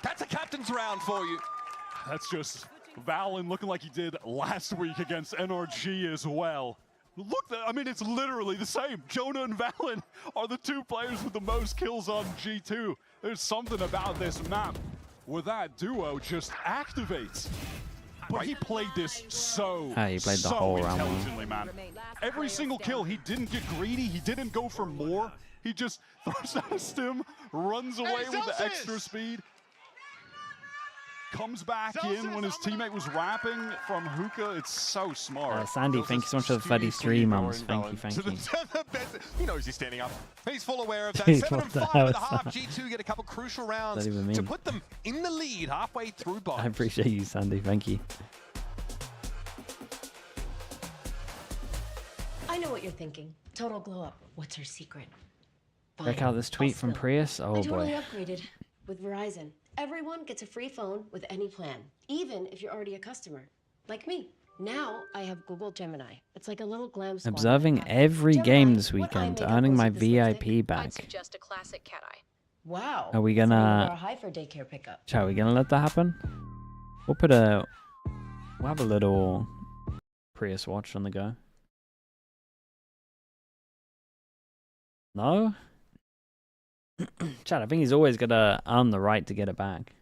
that's a captain's round for you. That's just Valen looking like he did last week against NRG as well. Look, I mean, it's literally the same. Jonah and Valen are the two players with the most kills on G2. There's something about this map where that duo just activates. But he played this so intelligently, man. Every single kill, he didn't get greedy. He didn't go for more. He just throws out a stim, runs away with the extra speed, comes back in when his teammate was rapping from hookah. It's so smart. Sandy, thank you so much for the 33 months. Thank you, thank you. He knows he's standing up. He's full aware of that. Dude, 7 what and the 5 hell at the is half. that? G2 get a couple crucial rounds What does that even to mean? put them in the lead halfway through both. I appreciate you, Sandy. Thank you. I know what you're thinking. Total glow up. What's her secret? Check out this tweet from Prius. Oh I totally boy. upgraded with Verizon. Everyone gets a free phone with any plan, even if you're already a customer, like me. Now I have Google Gemini. It's like a little glam squad. Observing every game this weekend, earning my VIP back. I'd suggest a classic cat eye. Wow. Are we It's a gonna? high for daycare pickup. Chat, are we gonna let that happen? We'll have a little Prius watch on the go. No? Chad, I think he's always gonna earn the right to get it back.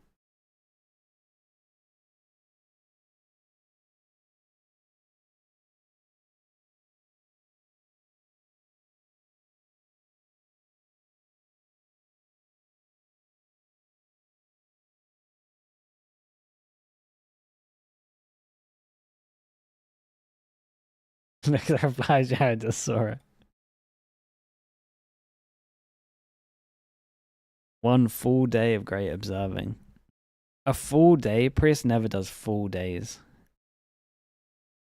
Look at that reply, Jared just saw it. One full day of great observing. A full day? Prius never does full days.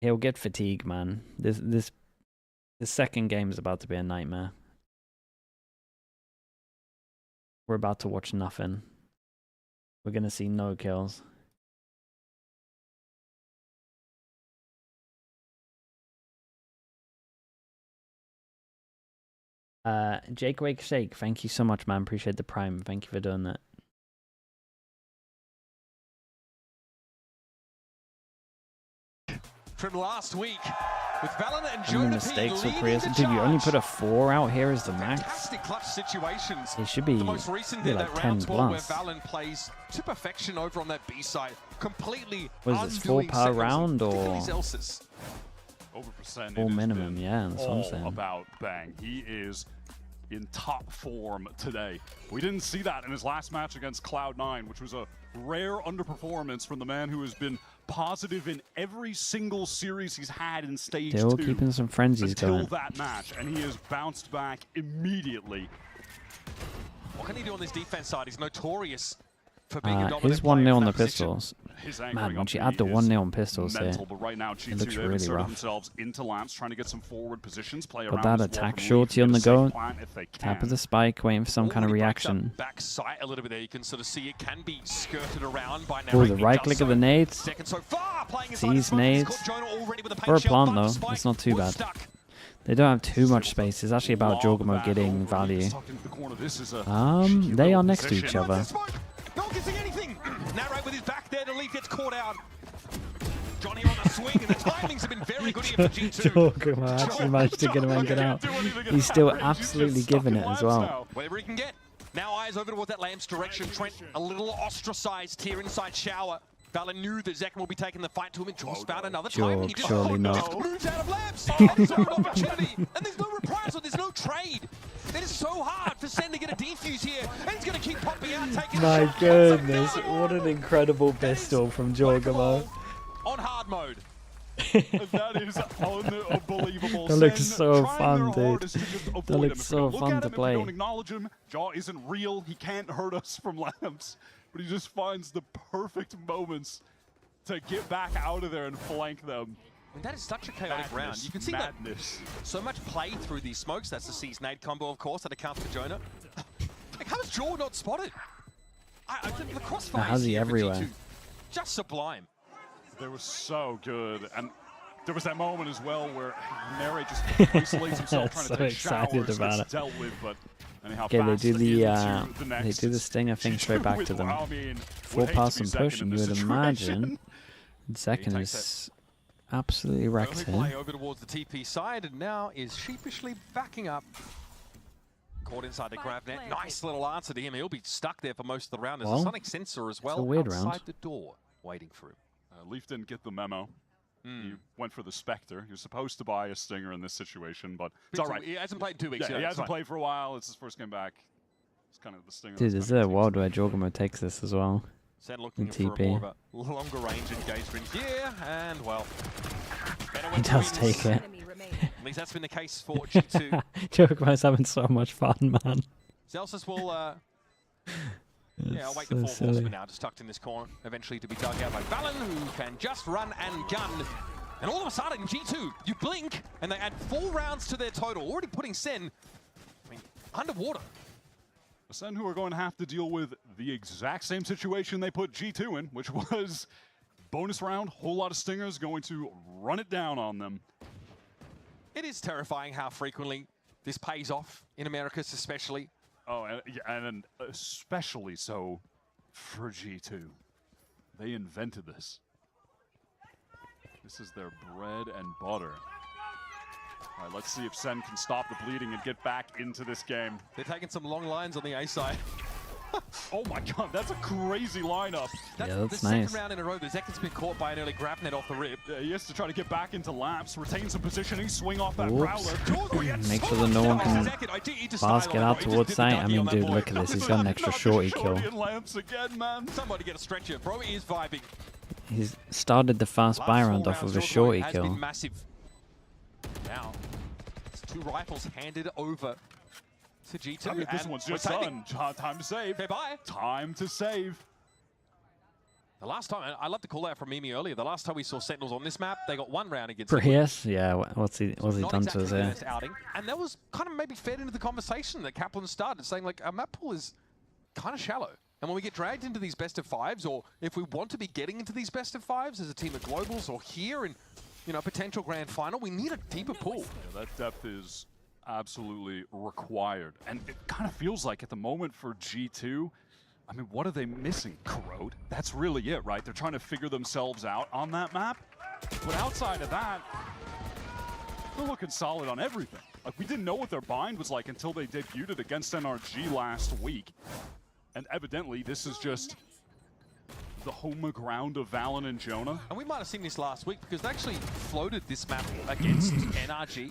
He'll get fatigue, man. This second game is about to be a nightmare. We're about to watch nothing. We're gonna see no kills. Jake Wake Shake, thank you so much, man. Appreciate the prime. Thank you for doing that. From last week, with Valen and Any Jonah mistakes with leading Prius? the Dude, you only put a charge. 4 out here as the max. Fantastic clutch situations. It should be, The most recent be did like that 10 round 12 where plus. Valen plays to perfection over on that B side, completely What is this, 4 undoing per Sentinels, round or particularly Zelsis. Over percent. full minimum? Yeah, that's what I'm All saying. about Bang. He is in top form today. We didn't see that in his last match against Cloud9, which was a rare underperformance from the man who has been positive in every single series he's had in stage Still 2 keeping some frenzies until going. that match, and he has bounced back immediately. What can he do on this defense side? He's notorious for being a dominant His player 1-0 on from the that position. pistols. His Man, anchoring once up you B add the is 1-0 on pistols here, mental, but right now it G2 looks they've really inserted rough. themselves into lamps, trying to get some forward positions, play Put around that this wall attack from shorty Leaf, on the get a safe go. plant if they Tap can. of the spike, waiting for some kind of Already breaks up reaction. back sight a little bit there. You can sort of see it can be skirted around by Oh, NAVI. the right click of the nades. Second so far, playing inside Sees the smoke. He's nades. caught Jonah already with a For a paint shell, plant but the though, spike it's not too was bad. stuck. They don't have too much space. It's actually about Lob Jorgamo that getting over. value. He's tucked into the corner. This is a They are next to position. each other. No one can see anything. Narrate with his back there. The lead gets caught out. Johnny on the swing, and the timings have been very good here for G2. Jorgamo actually managed to get him and get out. He's still absolutely giving it as well. Whatever he can get. Now eyes over towards that Lamb's direction. Trent a little ostracized here inside shower. Valen knew that Zekken will be taking the fight to him and Jorg found another time. And he just surely not. moves out of Lambs. There's no opportunity. And there's no reprisal. There's no trade. It is so hard for Sen to get a defuse here. And he's going to keep popping out, taking My shots. goodness, what an incredible pistol from Jorgamo. On hard mode. That is unbelievable. That looks Sen so trying fun, their dude. hardest to just avoid That him. looks If so we don't look fun at to him, if play. we don't acknowledge him, Jaw isn't real. He can't hurt us from lamps. But he just finds the perfect moments to get back out of there and flank them. I mean, that is such a chaotic round. You can see that so much play through these smokes. That's the C's nade combo, of course, that accounts for Jonah. Like, how is Jaw not spotted? I think the crossfire How's he here for everywhere? G2, just sublime. They were so good, and there was that moment as well where Nere just isolates himself trying to take showers, gets dealt with, but anyhow, okay, they do the stinger thing straight back to them. Full pass and push, and you would imagine Second is absolutely wrecked here. Play over towards the TP side, and now is sheepishly backing up. Caught inside the grab net. Nice little answer to him. He'll be stuck there for most of the round. There's a sonic sensor as well outside the door, waiting for him. Leaf didn't get the memo. He went for the Spectre. He was supposed to buy a Stinger in this situation, but it's all right. He hasn't played in 2 weeks. Yeah, he hasn't played for a while. It's his first game back. It's kind of the Stinger. Dude, there's a world where Jorgamo takes this as well. Sen looking for more of a longer range engagement here, and well, he does take it. At least that's been the case for G2. Jorgamo's having so much fun, man. Zelsis will yeah, I'll wait the fourth horseman now, just tucked in this corner, eventually to be dug out by Valen, who can just run and gun. And all of a sudden, G2, you blink, and they add 4 rounds to their total, already putting Sen, underwater. The Sen who are going to have to deal with the exact same situation they put G2 in, which was bonus round, whole lot of Stingers going to run it down on them. It is terrifying how frequently this pays off, in Americas especially. Oh, and especially so for G2. They invented this. This is their bread and butter. All right, let's see if Sen can stop the bleeding and get back into this game. They're taking some long lines on the A side. Oh my god, that's a crazy lineup. Yeah, that's the nice. Second round in a row, the Zekin's been caught by an early grab net off the rip. He has to try to get back into laps, retain some positioning, swing off that Prowler. Make sure that no one can basket out towards site. I mean, dude, look at this. He's got an extra shorty kill. Somebody get a stretcher. Bro is vibing. He's started the fast buy round off of a shorty kill. Massive. Now, it's 2 rifles handed over to G2. I mean, this one's just done. Time to save. Okay, bye. Time to save. The last time, I love to call that from Mimi earlier, the last time we saw Sentinels on this map, they got 1 round against Prius? Yeah, what's he done to us here? Outing. And that was kind of maybe fed into the conversation that Kaplan started, saying like, our map pool is kind of shallow. And when we get dragged into these best of 5s, or if we want to be getting into these best of 5s as a team of globals, or here in, you know, potential grand final, we need a deeper pool. Yeah, that depth is absolutely required. And it kind of feels like at the moment for G2, I mean, what are they missing? Corrode? That's really it, right? They're trying to figure themselves out on that map. But outside of that, they're looking solid on everything. Like, we didn't know what their bind was like until they debuted it against NRG last week. And evidently, this is just the home ground of Valen and Jonah. And we might have seen this last week because they actually floated this map against NRG.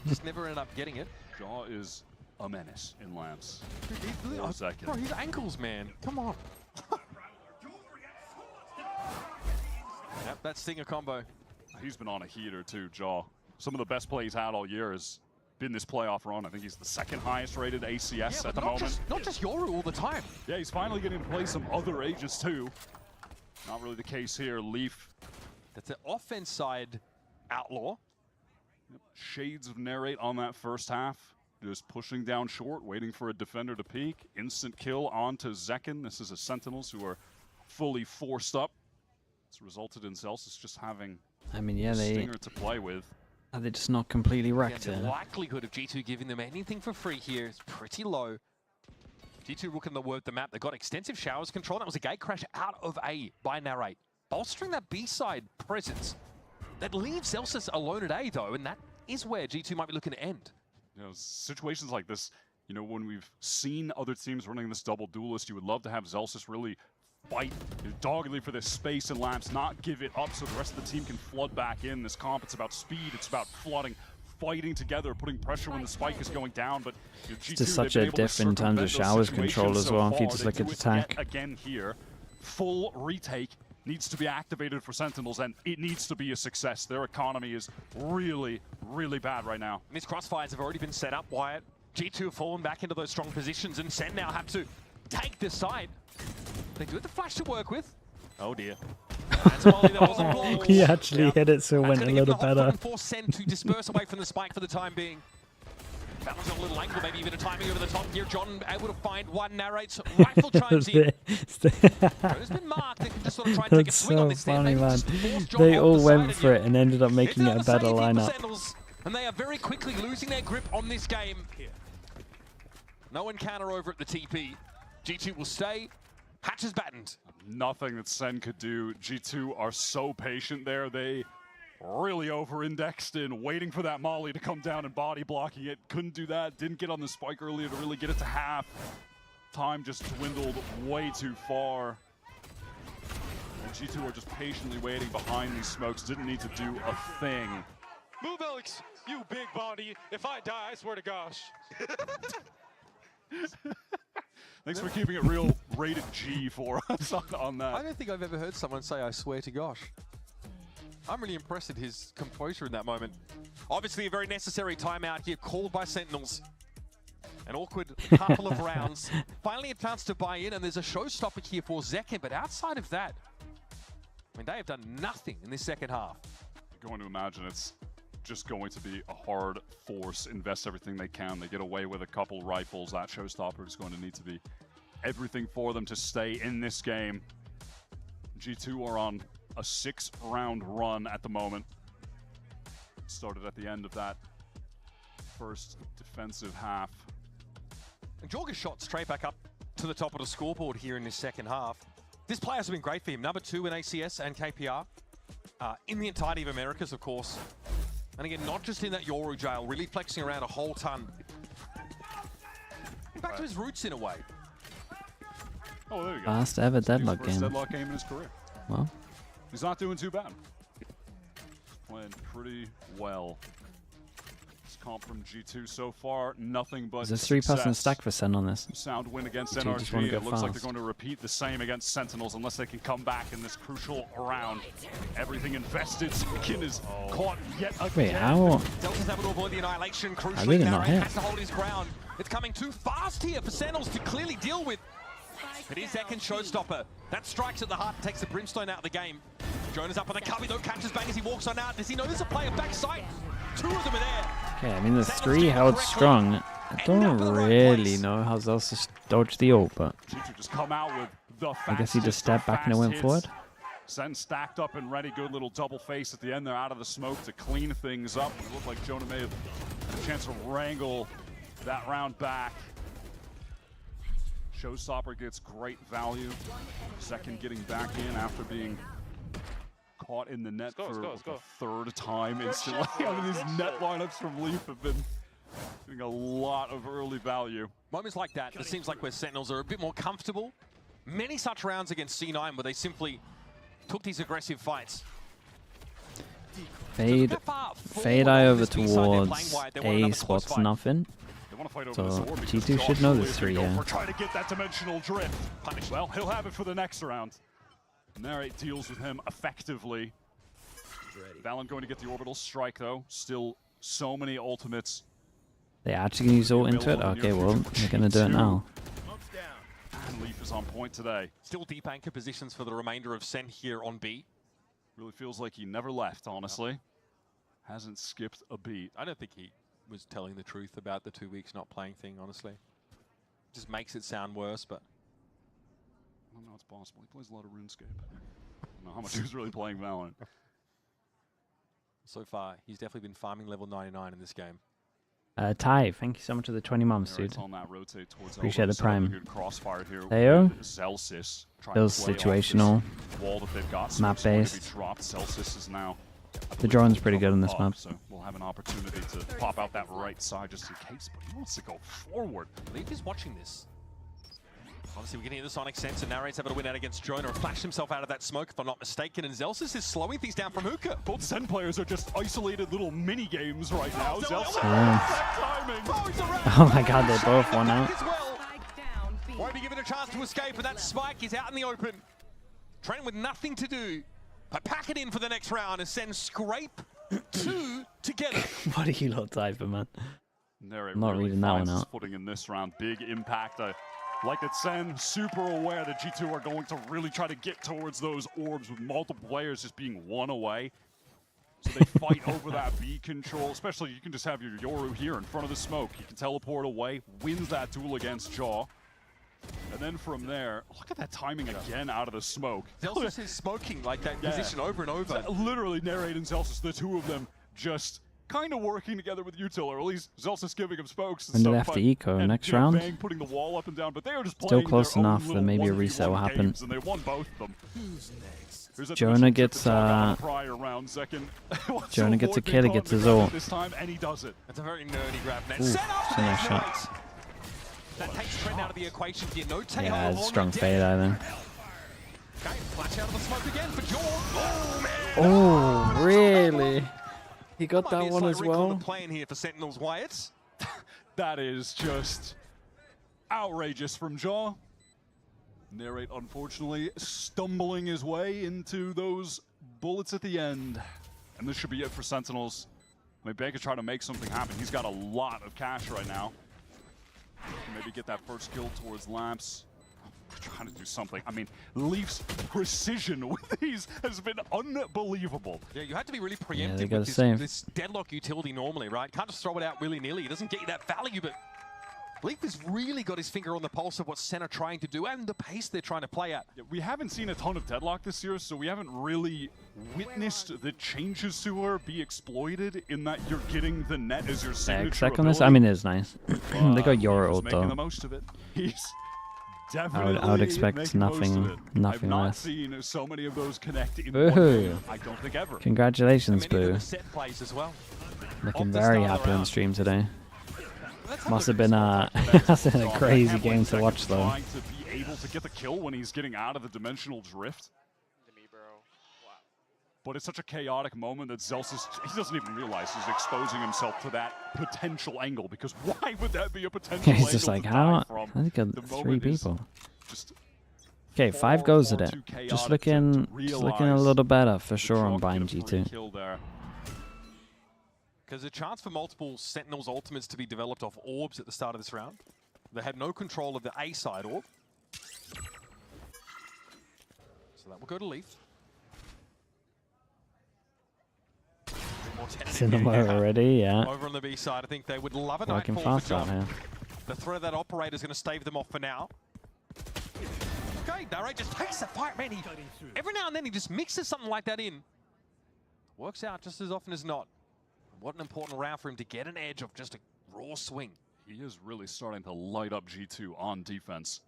Just never ended up getting it. Jaw is a menace in lamps. Bro, his ankles, man. Come on. Yep, that's Stinger combo. He's been on a heater too, Jaw. Some of the best plays had all year has been this playoff run. I think he's the 2nd highest rated ACS at the moment. Not just Yoru all the time. Yeah, he's finally getting to play some other ages too. Not really the case here. Leaf. That's an offense side outlaw. Shades of narrate on that first half. Just pushing down short, waiting for a defender to peek. Instant kill onto Zekin. This is a Sentinels who are fully forced up. It's resulted in Zelsis just having Stinger to play with. Are they just not completely wrecked The here? likelihood of G2 giving them anything for free here is pretty low. G2 looking to work the map. They've got extensive showers control. That was a gate crash out of A by Narrate. Bolstering that B-side presence. That leaves Zelsis alone at A, though, and that is where G2 might be looking to end. You know, situations like this, you know, when we've seen other teams running this double duelist, you would love to have Zelsis really fight doggedly for this space and lamps, not give it up so the rest of the team can flood back in. This comp, it's about speed, it's about flooding, fighting together, putting pressure when the spike is going down. But you know, G2, It's just such a diff in terms of showers control as well, if you just look at the attack. Again here, full retake needs to be activated for Sentinels, and it needs to be a success. Their economy is really, really bad right now. These crossfires have already been set up, Wyatt. G2 have fallen back into those strong positions, and Sen now have to take the side. They do have the flash to work with. Oh dear. He actually hit it, so it went a little better. Force Sen to disperse away from the spike for the time being. Valen's gonna little angle, maybe even a timing over the top here. John able to find one, narrates, rifle chimes in. It's been marked, they can just sort of try and take a swing on this funny, man. They all went for it and ended up making it a better lineup. And they are very quickly losing their grip on this game. No encounter over at the TP. G2 will stay. Hatch is battened. Nothing that SEN could do. G2 are so patient there. They really over-indexed in waiting for that molly to come down and body blocking it. Couldn't do that. Didn't get on the spike earlier to really get it to half. Time just dwindled way too far. And G2 are just patiently waiting behind these smokes. Didn't need to do a thing. Move, Alex, you big body. If I die, I swear to gosh. Thanks for keeping it real rated G for us on that. I don't think I've ever heard someone say, I swear to gosh. I'm really impressed at his composure in that moment. Obviously a very necessary timeout here, called by Sentinels. An awkward couple of rounds. Finally a chance to buy in, and there's a showstopper here for Zekken, but outside of that, I mean, they have done nothing in this second half. I'm going to imagine it's just going to be a hard force, invest everything they can. They get away with a couple rifles. That showstopper is going to need to be everything for them to stay in this game. G2 are on a 6-round run at the moment. Started at the end of that first defensive half. And Jorga's shot straight back up to the top of the scoreboard here in this second half. This player has been great for him. Number 2 in ACS and KPR. In the entirety of Americas, of course. And again, not just in that Yoru jail, really flexing around a whole ton. Back to his roots in a way. Oh, there you go. Last ever deadlock game. First deadlock game in his career. Well, he's not doing too bad. Playing pretty well. This comp from G2 so far, nothing but there's a 3-person stack for SEN on this. Sound win against G2 just wanna NRG. go It looks like they're fast. going to repeat the same against Sentinels unless they can come back in this crucial round. Everything invested. Zekken is caught yet again. Wait, how? Delta's able to avoid the annihilation. How Crucially, did it not Narrate hit? has to hold his ground. It's coming too fast here for Sentinels to clearly deal with. It is Zekken showstopper. That strikes at the heart and takes the brimstone out of the game. Jonas up on the cover, though, catches bang as he walks on out. Does he know there's a player backside? 2 of them are there. Okay, I mean, there's 3 held strong. I don't really know how Zelsis dodged the ult, but G2 just come out with the I guess he just stepped back and it went forward. SEN stacked up and ready. Good little double face at the end there out of the smoke to clean things up. It looked like Jonah may have had a chance to wrangle that round back. Showstopper gets great value. Second getting back in after being caught in the net for the 3rd time instantly. I mean, these net lineups from Leaf have been getting a lot of early value. Moments like that, it seems like where Sentinels are a bit more comfortable. Many such rounds against C9 where they simply took these aggressive fights. Fade eye over towards A, spots nothing. So G2 should know this 3 here. We're trying to get that dimensional drift. Well, he'll have it for the next round. Narrate deals with him effectively. Valen going to get the orbital strike though. Still so many ultimates. They actually gonna use ult into it? Okay, well, they're gonna do it now. And Leaf is on point today. Still deep anchor positions for the remainder of SEN here on B. Really feels like he never left, honestly. Hasn't skipped a beat. I don't think he was telling the truth about the 2 weeks not playing thing, honestly. Just makes it sound worse, but I don't know, it's possible. He plays a lot of RuneScape. I don't know how much he's really playing Valorant. So far, he's definitely been farming level 99 in this game. Ty, thank you so much for the 20 months, dude. On that rotate towards Appreciate the prime. Good crossfire here. Theo, Celsius feels situational, wall that they've got. map-based. Celsius is now The drone's pretty good on this map. So we'll have an opportunity to pop out that right side just in case, but he wants to go forward. Leaf is watching this. Obviously, we're getting the Sonic sense, and Narrate's able to win out against Jonah and flash himself out of that smoke, if I'm not mistaken, and Zelsis is slowing things down from Hookah. Both SEN players are just isolated little mini games right now. Zelsis, oh my god, they both won out. Won't be given a chance to escape, but that spike is out in the open. Trent with nothing to do but pack it in for the next round and send scrape 2 together. What are you lot typing, man? Narrate I'm not really reading that one finds his out. footing in this round. Big impact. Like that SEN super aware that G2 are going to really try to get towards those orbs with multiple players just being one away. So they fight over that B control, especially you can just have your Yoru here in front of the smoke. He can teleport away, wins that duel against Jaw. And then from there, look at that timing again out of the smoke. Zelsus is smoking like that position over and over. Literally Narrate and Zelsus, the two of them just kind of working together with Util, or at least Zelsus giving him smokes and When do they stuff. have to eco? And, Next you know, round? Bang putting the wall up and down, but they are just Still playing close their own enough that little maybe a 1v1 reset will happen. games, and they won both of them. Here's a Jonah gets prior round, Jonah gets a kill, he gets his ult. This time, and he does it. That's a very nerdy grab. Ooh, that's a nice shot. That takes Trent out of the equation here. No tail. Yeah, it's strong fade out there. Okay, flash out of the smoke again for Jaw. Oh, man. Oh, really? He got that one as On well? the plan here for Sentinels Wyatt. That is just outrageous from Jaw. Narrate, unfortunately, stumbling his way into those bullets at the end. And this should be it for Sentinels. I mean, Baker's trying to make something happen. He's got a lot of cash right now. Maybe get that first kill towards Lamps. Trying to do something. I mean, Leaf's precision with these has been unbelievable. Yeah, you had to be really preemptive with this deadlock utility normally, right? Can't just throw it out willy-nilly. It doesn't get you that value, but Leaf has really got his finger on the pulse of what Sen are trying to do and the pace they're trying to play at. Yeah, we haven't seen a ton of deadlock this year, so we haven't really witnessed the changes to her be exploited in that you're getting the net as your signature Exec on this? I mean, it's nice. They got your ult though. Making the most of it. He's definitely I would expect nothing I've not less. seen so many of those connect in Boo. one game. I don't think ever. Congratulations, Boo. Set plays as well. Looking very happy on stream today. Must have been a crazy game to watch though. Trying to be able to get the kill when he's getting out of the dimensional drift. But it's such a chaotic moment that Zelsus, he doesn't even realize he's exposing himself to that potential angle, because why would that be a potential He's just like, how did he get 3 people? Okay, 5 goes at it. Just looking a little better for sure on buying G2. Because a chance for multiple Sentinels ultimates to be developed off orbs at the start of this round. They had no control of the A side orb. So that will go to Leaf. Cinema already, yeah. Over on the B side, I think they would love a Working nightfall fast for out John. here. The threat of that operator is going to stave them off for now. Okay, Narrate just takes the fight, man. Every now and then he just mixes something like that in. Works out just as often as not. What an important round for him to get an edge of just a raw swing. He is really starting to light up G2 on defense.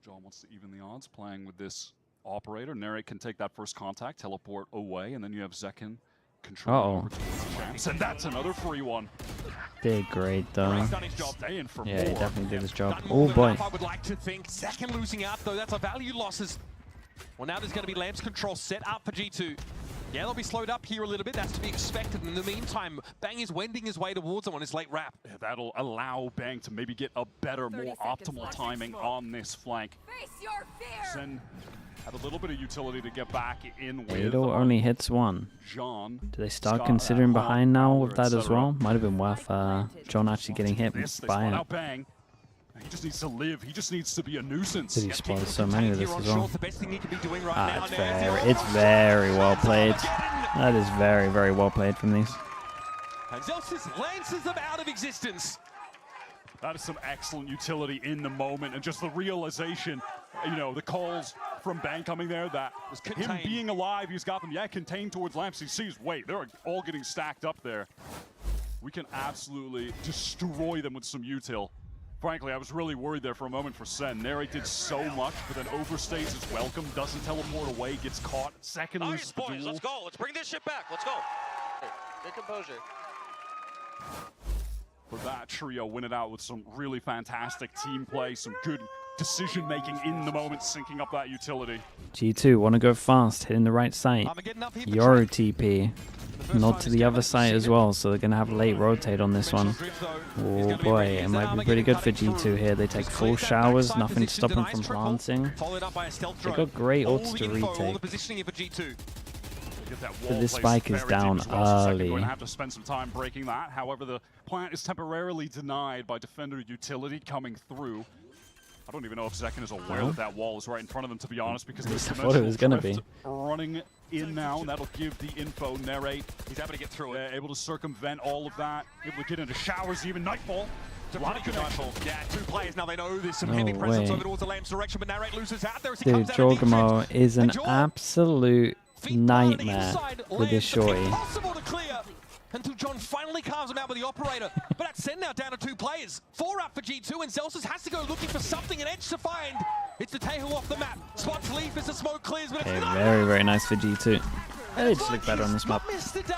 John wants to even the odds, playing with this operator. Narrate can take that first contact, teleport away, and then you have Zekin control over towards Champs, and that's another free one. Did great though. Staying for Yeah, he more. definitely did his job. Oh boy. I would like to think. Zekin losing out though, that's a value losses. Well, now there's going to be Lamps control set up for G2. Yeah, they'll be slowed up here a little bit. That's to be expected. In the meantime, Bang is wending his way towards them on his late wrap. Yeah, that'll allow Bang to maybe get a better, more optimal timing on this flank. Face your fear. Sen had a little bit of utility to get back in with. Ado only hits 1. John. Do they start considering behind now with that as well? Might have been worth John actually getting hit by it. Bang. He just needs to live. He just needs to be a nuisance. Did he spoil so many of this as well? The best thing you can be doing right now. It's very well played. That is very, very well played from these. And Zelsus lances them out of existence. That is some excellent utility in the moment, and just the realization, you know, the calls from Bang coming there, that him being alive, he's got them, contained towards Lamps. He sees, wait, they're all getting stacked up there. We can absolutely destroy them with some util. Frankly, I was really worried there for a moment for Sen. Narrate did so much, but then overstays his welcome, doesn't teleport away, gets caught. Second lose the duel. Let's go. Let's bring this shit back. Let's go. Hey, good composure. For that trio, win it out with some really fantastic team play, some good decision-making in the moment, syncing up that utility. G2 want to go fast, hitting the right site. Yoru TP. Nod to the other side as well, so they're going to have late rotate on this one. Oh boy, it might be pretty good for G2 here. They take full showers, nothing to stop them from planting. They got great ults to retake. But this spike is down early. Going to have to spend some time breaking that. However, the plant is temporarily denied by defender utility coming through. I don't even know if Zekin is aware that that wall is right in front of them, to be honest, because there's I thought it was going to be. running in now, and that'll give the info. Narrate. He's able to get through it. Able to circumvent all of that. Able to get into showers, even Nightfall. It's a pretty good Nightfall. Yeah, 2 players now. They know there's some heavy presence over towards the Lamb's direction, but Narrate loses out there as he Dude, comes down to Jorgamo is an absolute nightmare with this shorty. Impossible to clear until John finally carves him out with the operator. But that's SEN now down to 2 players. 4 up for G2, and Celsius has to go looking for something, an edge to find. It's the Tehu off the map. Spots Leaf as the smoke clears, but it's not. Very, very nice for G2. They just look better on this map. Missed a day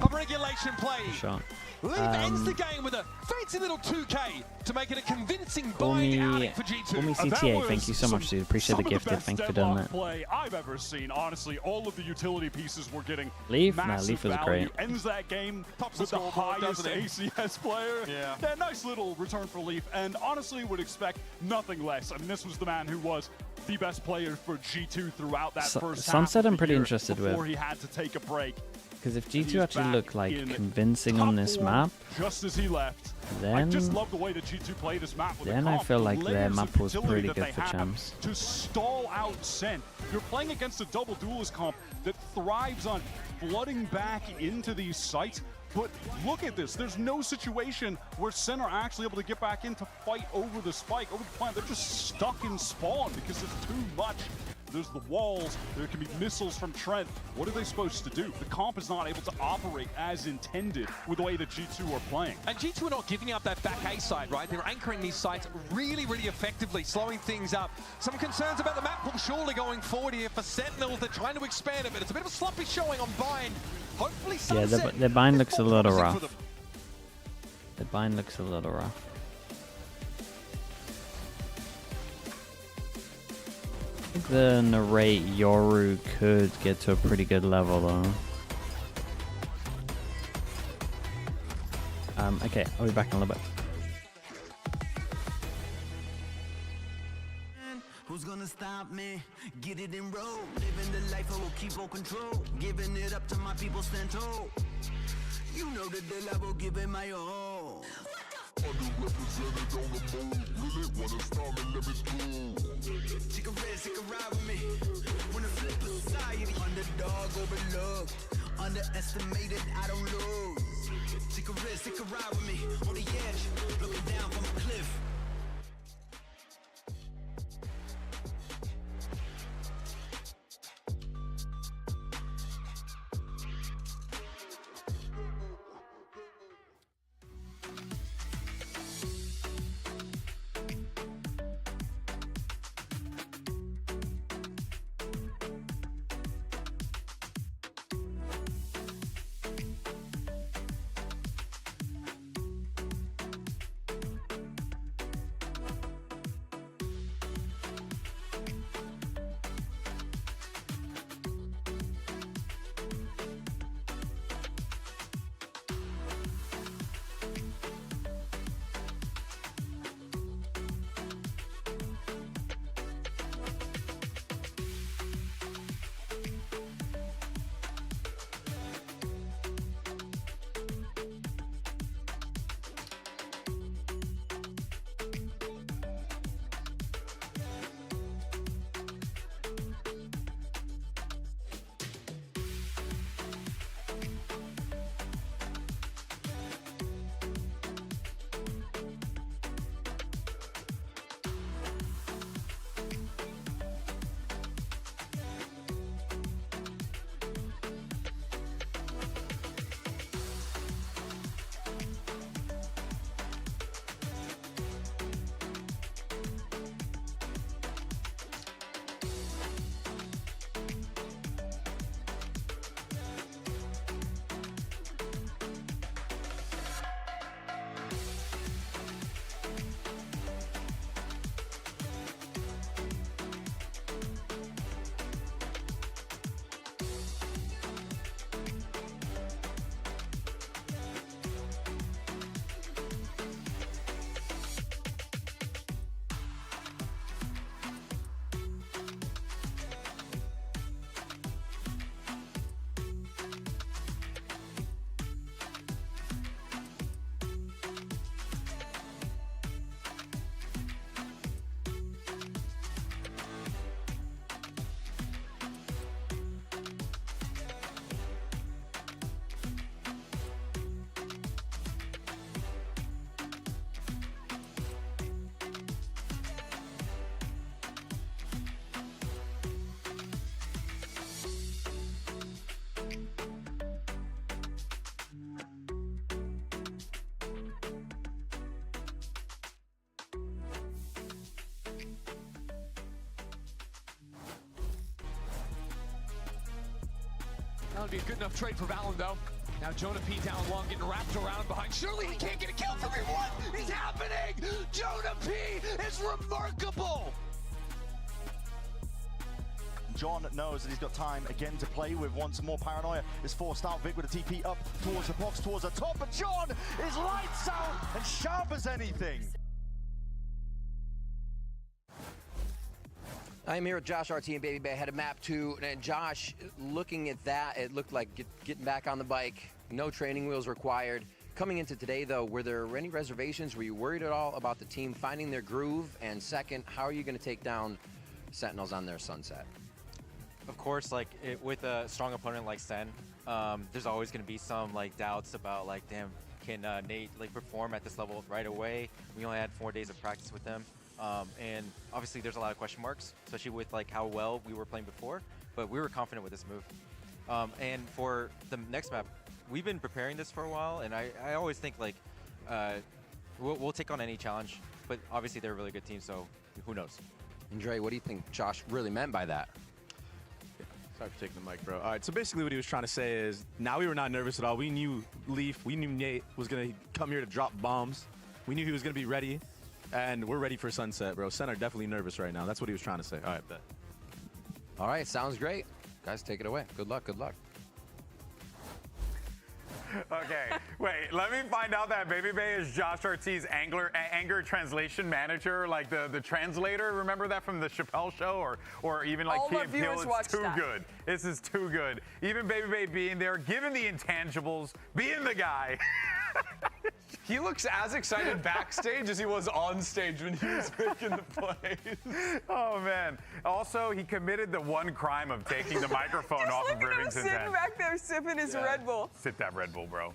of regulation play. Shot. Leaf ends the game with a fancy little 2K to make it a convincing bind outing for G2. CTA, thank you so much, dude. Appreciate the gifted. Thanks for doing that. Play I've ever seen. Honestly, all of the utility pieces were getting Leaf? Nah, massive Leaf was value. great. Ends that game with the highest ACS player. Yeah, nice little return for Leaf, and honestly would expect nothing less. I mean, this was the man who was the best player for G2 throughout that first half. Sunset I'm pretty interested with. Before he had to take a break. Because if G2 actually look like convincing on this map, just as he left, then I just love the way that G2 played this map with I feel like their map was pretty good for champs. To stall out SEN, you're playing against a double duelist comp that thrives on flooding back into these sites. But look at this, there's no situation where SEN are actually able to get back in to fight over the spike, over the plant. They're just stuck in spawn because there's too much. There's the walls, there can be missiles from Trent. What are they supposed to do? The comp is not able to operate as intended with the way that G2 are playing. And G2 are not giving up that back A side, right? They're anchoring these sites really, really effectively, slowing things up. Some concerns about the map pool surely going forward here for Sentinels. They're trying to expand it, but it's a bit of a sloppy showing on Bind. Hopefully Sunset. Yeah, their bind looks a little rough. Their bind looks a little rough. I think the narrate Yoru could get to a pretty good level though. Okay, I'll be back in a little bit. Who's gonna stop me? Get it in road. Living the life I will keep on control. Giving it up to my people stand tall. You know the deal, I will give it my all. Underrepresented on the move. Really wanna start me, let me through. Take a risk, take a ride with me. Wanna flip society. Underdog overlooked. Underestimated, I don't lose. Take a risk, take a ride with me. On the edge, looking down from a cliff. That would be a good enough trade for Valen, though. Now Jonah P down long, getting wrapped around behind. Surely he can't get a kill from here. What is happening? Jonah P is remarkable. John knows that he's got time again to play with. Once more, Paranoia is forced out. Vic with a TP up towards the box, towards the top, but John is lights out and sharp as anything. I'm here with Josh RT and Baby Bay ahead of map 2. And Josh, looking at that, it looked like getting back on the bike, no training wheels required. Coming into today, though, were there any reservations? Were you worried at all about the team finding their groove? And second, how are you going to take down Sentinels on their Sunset? Of course, like with a strong opponent like Sen, there's always going to be some like doubts about like, damn, can Nate like perform at this level right away? We only had 4 days of practice with them, and obviously there's a lot of question marks, especially with like how well we were playing before. But we were confident with this move. And for the next map, we've been preparing this for a while, and I always think like we'll take on any challenge. But obviously they're a really good team, so who knows? And Dre, what do you think Josh really meant by that? Sorry for taking the mic, bro. All right, so basically what he was trying to say is now we were not nervous at all. We knew Leaf, we knew Nate was going to come here to drop bombs. We knew he was going to be ready, and we're ready for Sunset, bro. Sen are definitely nervous right now. That's what he was trying to say. All right, bet. All right, sounds great. Guys, take it away. Good luck, good luck. Okay, wait, let me find out that Baby Bay is Josh RT's anger translation manager, like the translator. Remember that from the Chappelle show, or even like Key and Peele? It's too good. This is too good. Even Baby Bay being there, giving the intangibles, being the guy. He looks as excited backstage as he was on stage when he was making the plays. Oh, man. Also, he committed the one crime of taking the microphone off of Rivington's head. Sitting back there sipping his Red Bull. Sip that Red Bull, bro.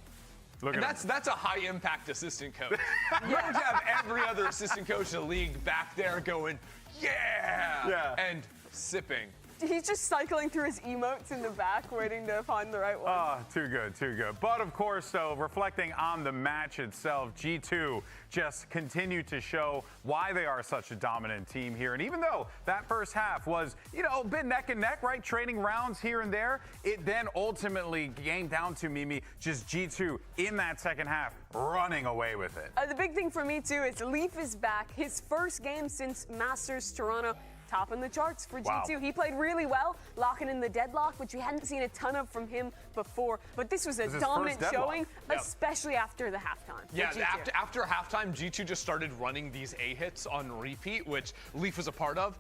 Look and at that's a high-impact assistant coach. You don't have every other assistant coach in the league back there going, yeah, and sipping. He's just cycling through his emotes in the back, waiting to find the right one. Oh, too good, too good. But of course, so reflecting on the match itself, G2 just continued to show why they are such a dominant team here. And even though that first half was, you know, a bit neck and neck, right? Trading rounds here and there, it then ultimately came down to Mimi, just G2 in that second half, running away with it. The big thing for me, too, is Leaf is back. His first game since Masters Toronto. Topping the charts for G2. Wow. He played really well, locking in the deadlock, which we hadn't seen a ton of from him before. But this was a dominant showing, especially after the halftime. Yeah, after halftime, G2 just started running these A-hits on repeat, which Leaf was a part of,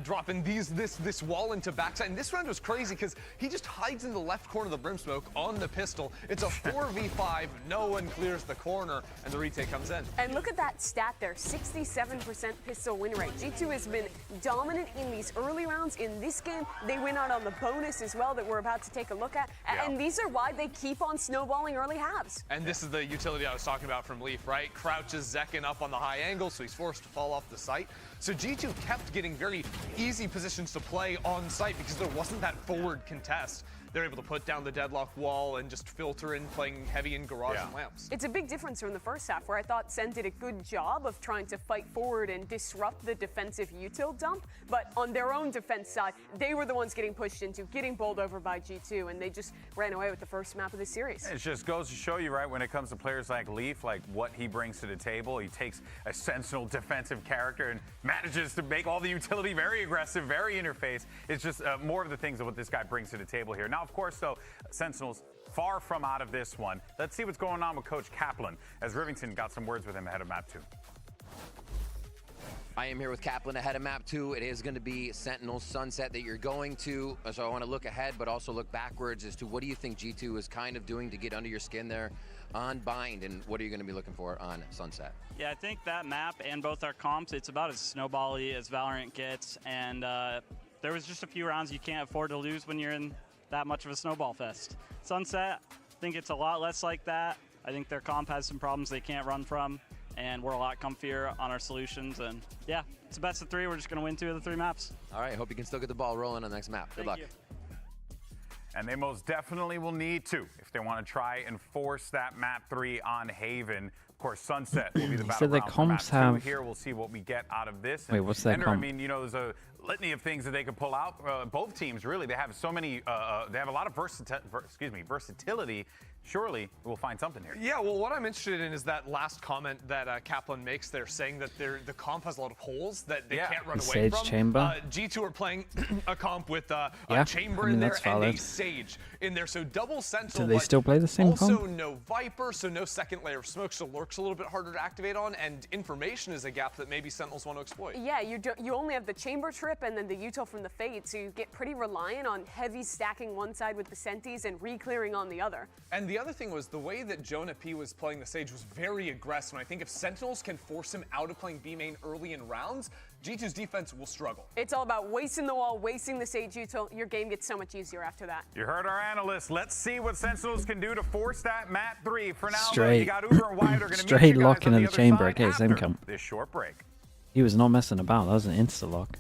dropping this wall into backside. And this round was crazy because he just hides in the left corner of the brim smoke on the pistol. It's a 4v5, no one clears the corner, and the retake comes in. And look at that stat there, 67% pistol win rate. G2 has been dominant in these early rounds. In this game, they win out on the bonus as well that we're about to take a look at. And these are why they keep on snowballing early halves. And this is the utility I was talking about from Leaf, right? Crouches Zekin up on the high angle, so he's forced to fall off the site. So G2 kept getting very easy positions to play on site because there wasn't that forward contest. They're able to put down the deadlock wall and just filter in, playing heavy in garage and lamps. It's a big difference from the first half, where I thought Sen did a good job of trying to fight forward and disrupt the defensive util dump. But on their own defense side, they were the ones getting pushed into, getting bowled over by G2, and they just ran away with the first map of the series. It just goes to show you, right, when it comes to players like Leaf, like what he brings to the table. He takes a sentinel defensive character and manages to make all the utility very aggressive, very interface. It's just more of the things of what this guy brings to the table here. Now, of course, though, Sentinels far from out of this one. Let's see what's going on with Coach Kaplan, as Rivington got some words with him ahead of map 2. I am here with Kaplan ahead of map 2. It is going to be Sentinels Sunset that you're going to. So I want to look ahead, but also look backwards as to what do you think G2 is kind of doing to get under your skin there on Bind, and what are you going to be looking for on Sunset? Yeah, I think that map and both our comps, it's about as snowbally as Valorant gets, and there was just a few rounds you can't afford to lose when you're in that much of a snowball fest. Sunset, I think it's a lot less like that. I think their comp has some problems they can't run from, and we're a lot comfier on our solutions. And yeah, it's a best of 3. We're just going to win 2 of the 3 maps. All right, hope you can still get the ball rolling on the next map. Good luck. And they most definitely will need to if they want to try and force that map 3 on Haven. Of course, Sunset will be the So the comps have. Here we'll see what we get out of this. Wait, what's that Ender, comp? I mean, you know, there's a litany of things that they could pull out. Both teams, really, they have so many. They have a lot of versatility. Surely we'll find something here. Yeah, well, what I'm interested in is that last comment that Kaplan makes there, saying that the comp has a lot of holes that they can't run away Sage from. Chamber. G2 are playing a comp with a Yeah, Chamber I mean, in there that's and a valid. Sage in there. So double Sentinel, Do they still play the same also comp? no Viper, so no second layer of smoke, so Lurk's a little bit harder to activate on, and information is a gap that maybe Sentinels want to exploit. Yeah, you only have the Chamber trip and then the util from the Fade, so you get pretty reliant on heavy stacking one side with the Sentis and re-clearing on the other. And the other thing was the way that Jonah P was playing the Sage was very aggressive, and I think if Sentinels can force him out of playing B main early in rounds, G2's defense will struggle. It's all about wasting the wall, wasting the Sage util. Your game gets so much easier after that. You heard our analysts. Let's see what Sentinels can do to force that mat 3. For now, Straight. you got Uber and Wyatt are going to meet Straight you guys lock on into the the other chamber. side Okay, same after comp. this short break. He was not messing about. That was an insta lock.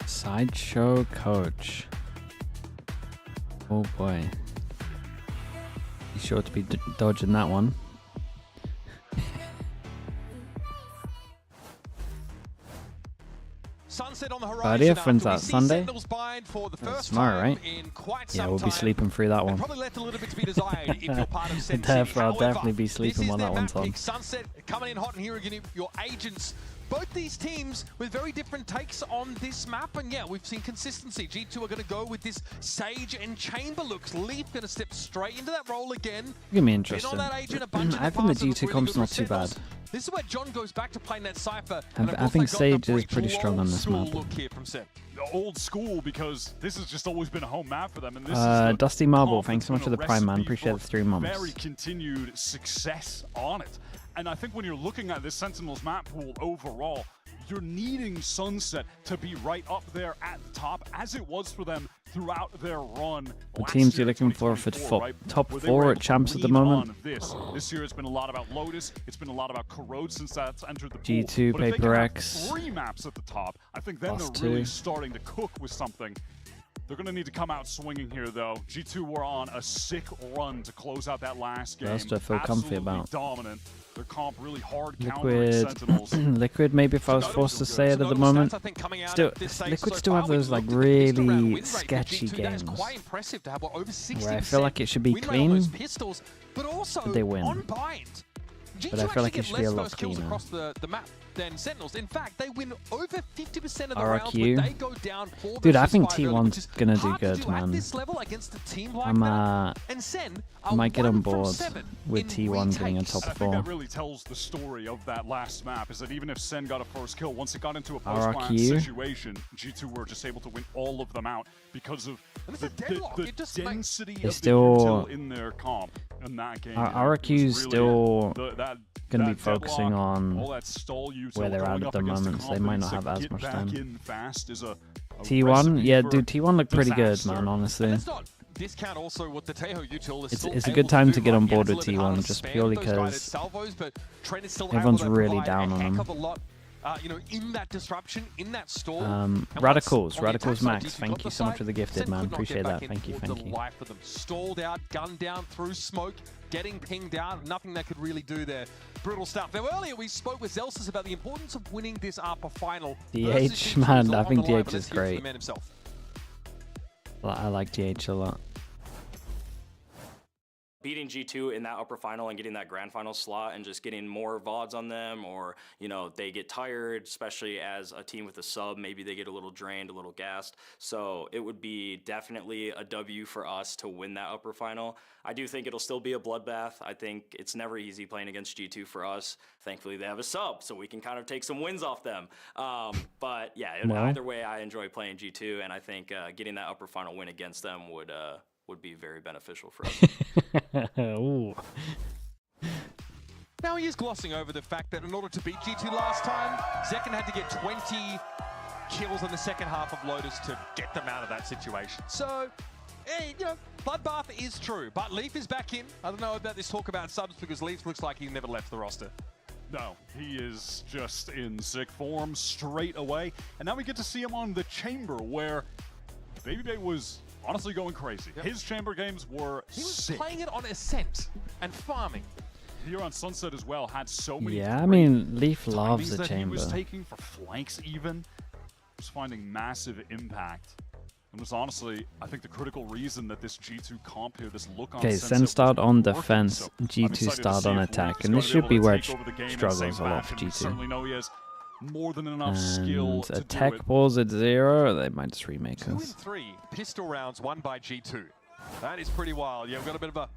Sideshow coach. Oh boy. Be sure to be dodging that one. Sunset on the horizon. Party friends out see Sunday. Sentinels bind for the first Tomorrow, time right? in quite Yeah, some we'll be time. sleeping through that one. Probably left a little bit to be desired if you're part of Sen City. Therefore, I'll However, definitely be sleeping when that one's on. Sunset coming in hot, and here are your agents. Both these teams with very different takes on this map, and yeah, we've seen consistency. G2 are going to go with this Sage and Chamber looks. Leaf going to step straight into that role again. Gonna be interesting. Been on that agent a bunch I in think the past, and G2 really comp's good not for too bad. Sentinels. This is where John goes back to playing that Cypher. I think Sage is pretty strong on this map. Look here from Sen. Old school, because this has just always been a home map for them. And this is Dusty Marble, thanks so much for the Prime, man. Appreciate the 3 months. Very continued success on it. And I think when you're looking at this Sentinels map pool overall, you're needing Sunset to be right up there at the top, as it was for them throughout their run. The teams you're looking for top 4 at champs at the moment. This year it's been a lot about Lotus. It's been a lot about Corrode since that's entered the pool. G2, but if they Paper can have X. 3 maps at the top, I think then Plus they're really 2. starting to cook with something. They're going to need to come out swinging here, though. G2 were on a sick run to close out that last game. That's what I feel comfy about. Dominant. Their comp really hard Liquid, Sentinels. Liquid. Maybe if I was forced to say it at the moment, Liquid still have those like really sketchy games where I feel like it should be clean, but they win. But I feel like it should be a lot cleaner. Across the map than Sentinels. In fact, they win over 50% of the RRQ. rounds when they go down 4 Dude, I versus think 5 early, T1's which is gonna do hard to good, do at man. this level against a team like I'm that. And Sen I might get on board 7 with T1 getting a top I think 4. that really tells the story of that last map, is that even if Sen got a first kill, once it got into a post-plant RRQ. situation, G2 were just able to win all of them out because of the density They of still- the util in their comp in that game. RRQ's still going to be that focusing deadlock, on all that stall util where they're going at up the against moment, so they comp might that not needs have to as much get back time. in fast is a T1, recipe yeah, for dude, T1 looked pretty good, disaster. man, honestly. Discount also what the Tejo util is It's still a able good time do, to get right? on Yeah, board it's a with little bit harder T1 to just spam purely those guided because salvos, but Trent is still everyone's able to really provide down a on heck him. of a lot, in that disruption, in that stall. Radicals, on the attack Radicals side, Max, G2 thank got you the so much side, for the gifted, Sen man. could not get Appreciate back that. in Thank you, for thank the you. life of them. Stalled out, gunned down through smoke, getting pinged out. Nothing they could really do there. Brutal stuff. Now, earlier we spoke with Zelsis about the importance of winning this ARPA final. DH, man, I think DH is great. I like DH a lot. Beating G2 in that upper final and getting that grand final slot and just getting more VODs on them, or, you know, they get tired, especially as a team with a sub, maybe they get a little drained, a little gassed. So it would be definitely a W for us to win that upper final. I do think it'll still be a bloodbath. I think it's never easy playing against G2 for us. Thankfully, they have a sub, so we can kind of take some wins off them. But yeah, either way, I enjoy playing G2, and I think getting that upper final win against them would be very beneficial for us. Ooh. Now he is glossing over the fact that in order to beat G2 last time, Zekken had to get 20 kills in the second half of Lotus to get them out of that situation. So, hey, you know, bloodbath is true, but Leaf is back in. I don't know about this talk about subs because Leaf looks like he never left the roster. No, he is just in sick form straight away. And now we get to see him on the Chamber, where BBL was honestly going crazy. Yep. His Chamber games were He was sick. playing it on Ascent and farming. Here on Sunset as well, had so many. Yeah, I mean, Leaf loves the that Chamber. He was taking for flanks even. Was finding massive impact. And was honestly, I think, the critical reason that this G2 comp here, this look on Okay, Sen start on defense, so G2 start on attack, and this should be where it struggles a lot for G2. Certainly know he has more than enough skill to attack do it. balls at 0, they might just remake 2 us. and 3 pistol rounds won by G2. That is pretty wild. Yeah, we've got a bit of a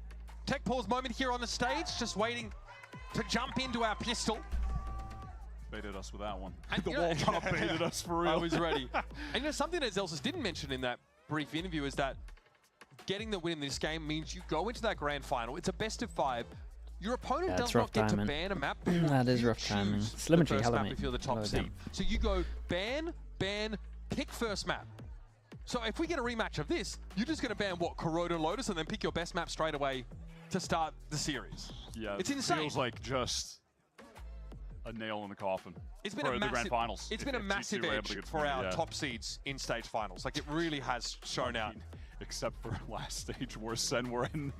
tech pause moment here on the stage, just waiting to jump into our pistol. Baited us with that one. And The wall drop baited us for real. I was ready. And you know, something that Zelsis didn't mention in that brief interview is that getting the win in this game means you go into that grand final. It's a best of 5. Your opponent does not get to ban a map. That is rough timing. Slimmetry, hello mate. If you're the top seed. So you go ban, pick first map. So if we get a rematch of this, you're just going to ban what, Corrode and Lotus, and then pick your best map straight away to start the series. Yeah, it's insane. Feels like just a nail in the coffin. It's been for a the grand finals. It's been a massive edge for our top seeds in stage finals. Like, it really has shown out. Except for last stage where SEN were in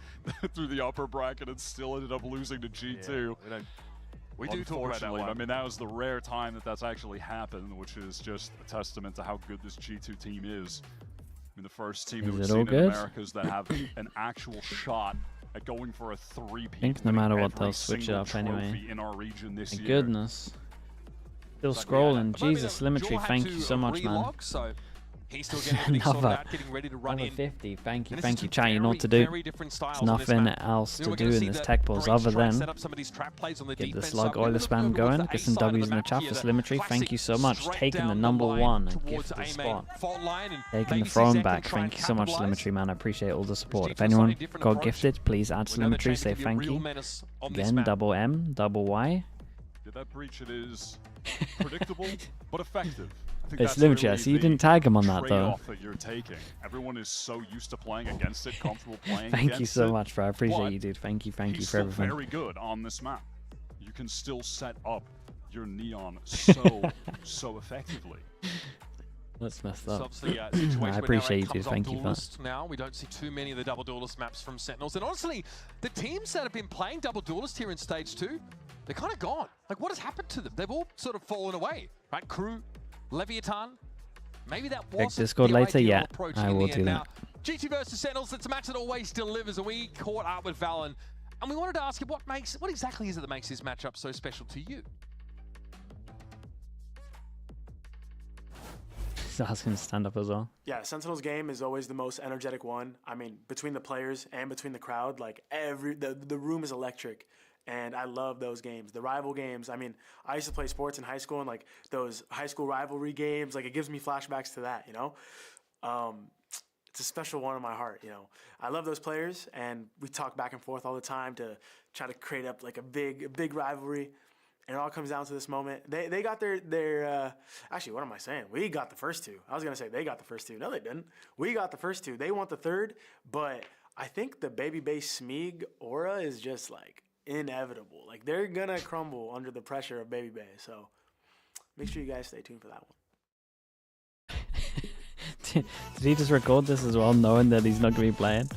through the upper bracket and still ended up losing to G2. Yeah, we do talk about that one. I mean, that was the rare time that that's actually happened, which is just a testament to how good this G2 team is. I mean, the first team that we've seen in Americas that have an actual shot at going for a 3-peat. I think no matter what, they'll switch it up anyway. In our region this year. Goodness. Still scrolling. Jesus, Slimmetry, thank you so much, man. So he's still getting getting ready to run in. 50. Thank you, chat. You know what to do. There's nothing else to do in this tech pulls other than get the slug oiler spam going. Get some W's in the chat for Slimmetry. Thank you so much. Taking the #1 and gifted spot. Taking the throwing back. Thank you so much, Slimmetry, man. I appreciate all the support. If anyone got gifted, please add Slimmetry. Say thank you. Again, double M, double Y. Yeah, that breach, it is predictable but effective. It's Slimmetry, so you didn't tag him on that though. That you're taking. Everyone is so used to playing against it, comfortable playing Thank you so much, bro. I appreciate you, dude. Thank you for everything. Very good on this map. You can still set up your neon so effectively. That's messed up. Obviously, I appreciate you, dude. Thank you for that. Now we don't see too many of the double duelist maps from Sentinels, and honestly, the teams that have been playing double duelist here in stage 2, they're kind of gone. Like, what has happened to them? They've all sort of fallen away, right? Crew, Leviathan. Maybe that was Discord later. Yeah, I will do that. G2 versus Sentinels. It's a match that always delivers, and we caught up with Valen, and we wanted to ask you what exactly is it that makes this matchup so special to you? Asking to stand up as well. Yeah, Sentinel's game is always the most energetic one. I mean, between the players and between the crowd, like the room is electric, and I love those games. The rival games. I mean, I used to play sports in high school, and like those high school rivalry games, like it gives me flashbacks to that. You know, it's a special one in my heart. You know, I love those players, and we talk back and forth all the time to try to create up like a big rivalry. And it all comes down to this moment. They got their actually, what am I saying? We got the first 2. I was going to say they got the first 2. No, they didn't. We got the first 2. They want the third, but I think the baby base Smeeg aura is just like inevitable. Like they're going to crumble under the pressure of baby base. So make sure you guys stay tuned for that one. Did he just record this as well, knowing that he's not going to be playing?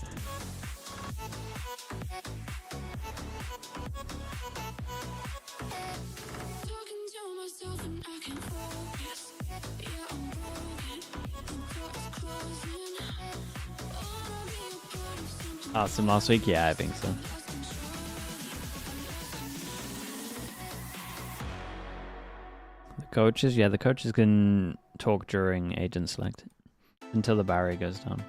Awesome last week? Yeah, I think so. The coaches? Yeah, the coaches can talk during agent select until the barrier goes down.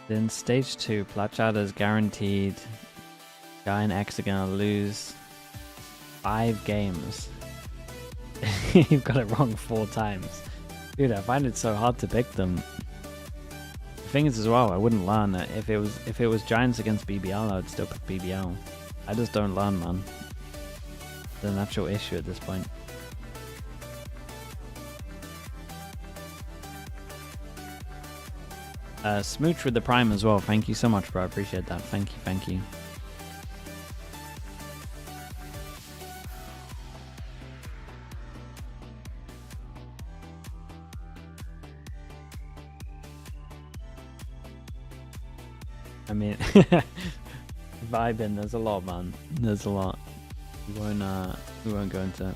Then stage 2, Platchat is guaranteed. GIANTX are gonna lose 5 games. You've got it wrong 4 times. Dude, I find it so hard to pick them. thing is as well, I wouldn't learn it if it was Giants against BBL. I would still pick BBL. I just don't learn, man. It's an actual issue at this point. Smooch with the Prime as well. Thank you so much, bro. I appreciate that. Thank you, thank you. I mean, vibing. There's a lot, man. There's a lot. We won't go into it.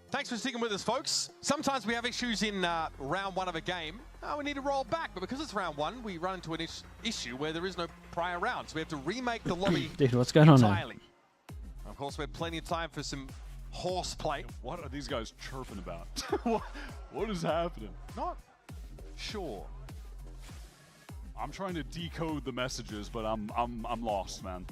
Thanks for sticking with us, folks. Sometimes we have issues in round one of a game. We need to roll back, but because it's round one, we run into an issue where there is no prior round, so we have to remake the lobby. Dude, what's going on now? Of course, we have plenty of time for some horseplay. What are these guys chirping about? What is happening? Not sure. I'm trying to decode the messages, but I'm lost, man.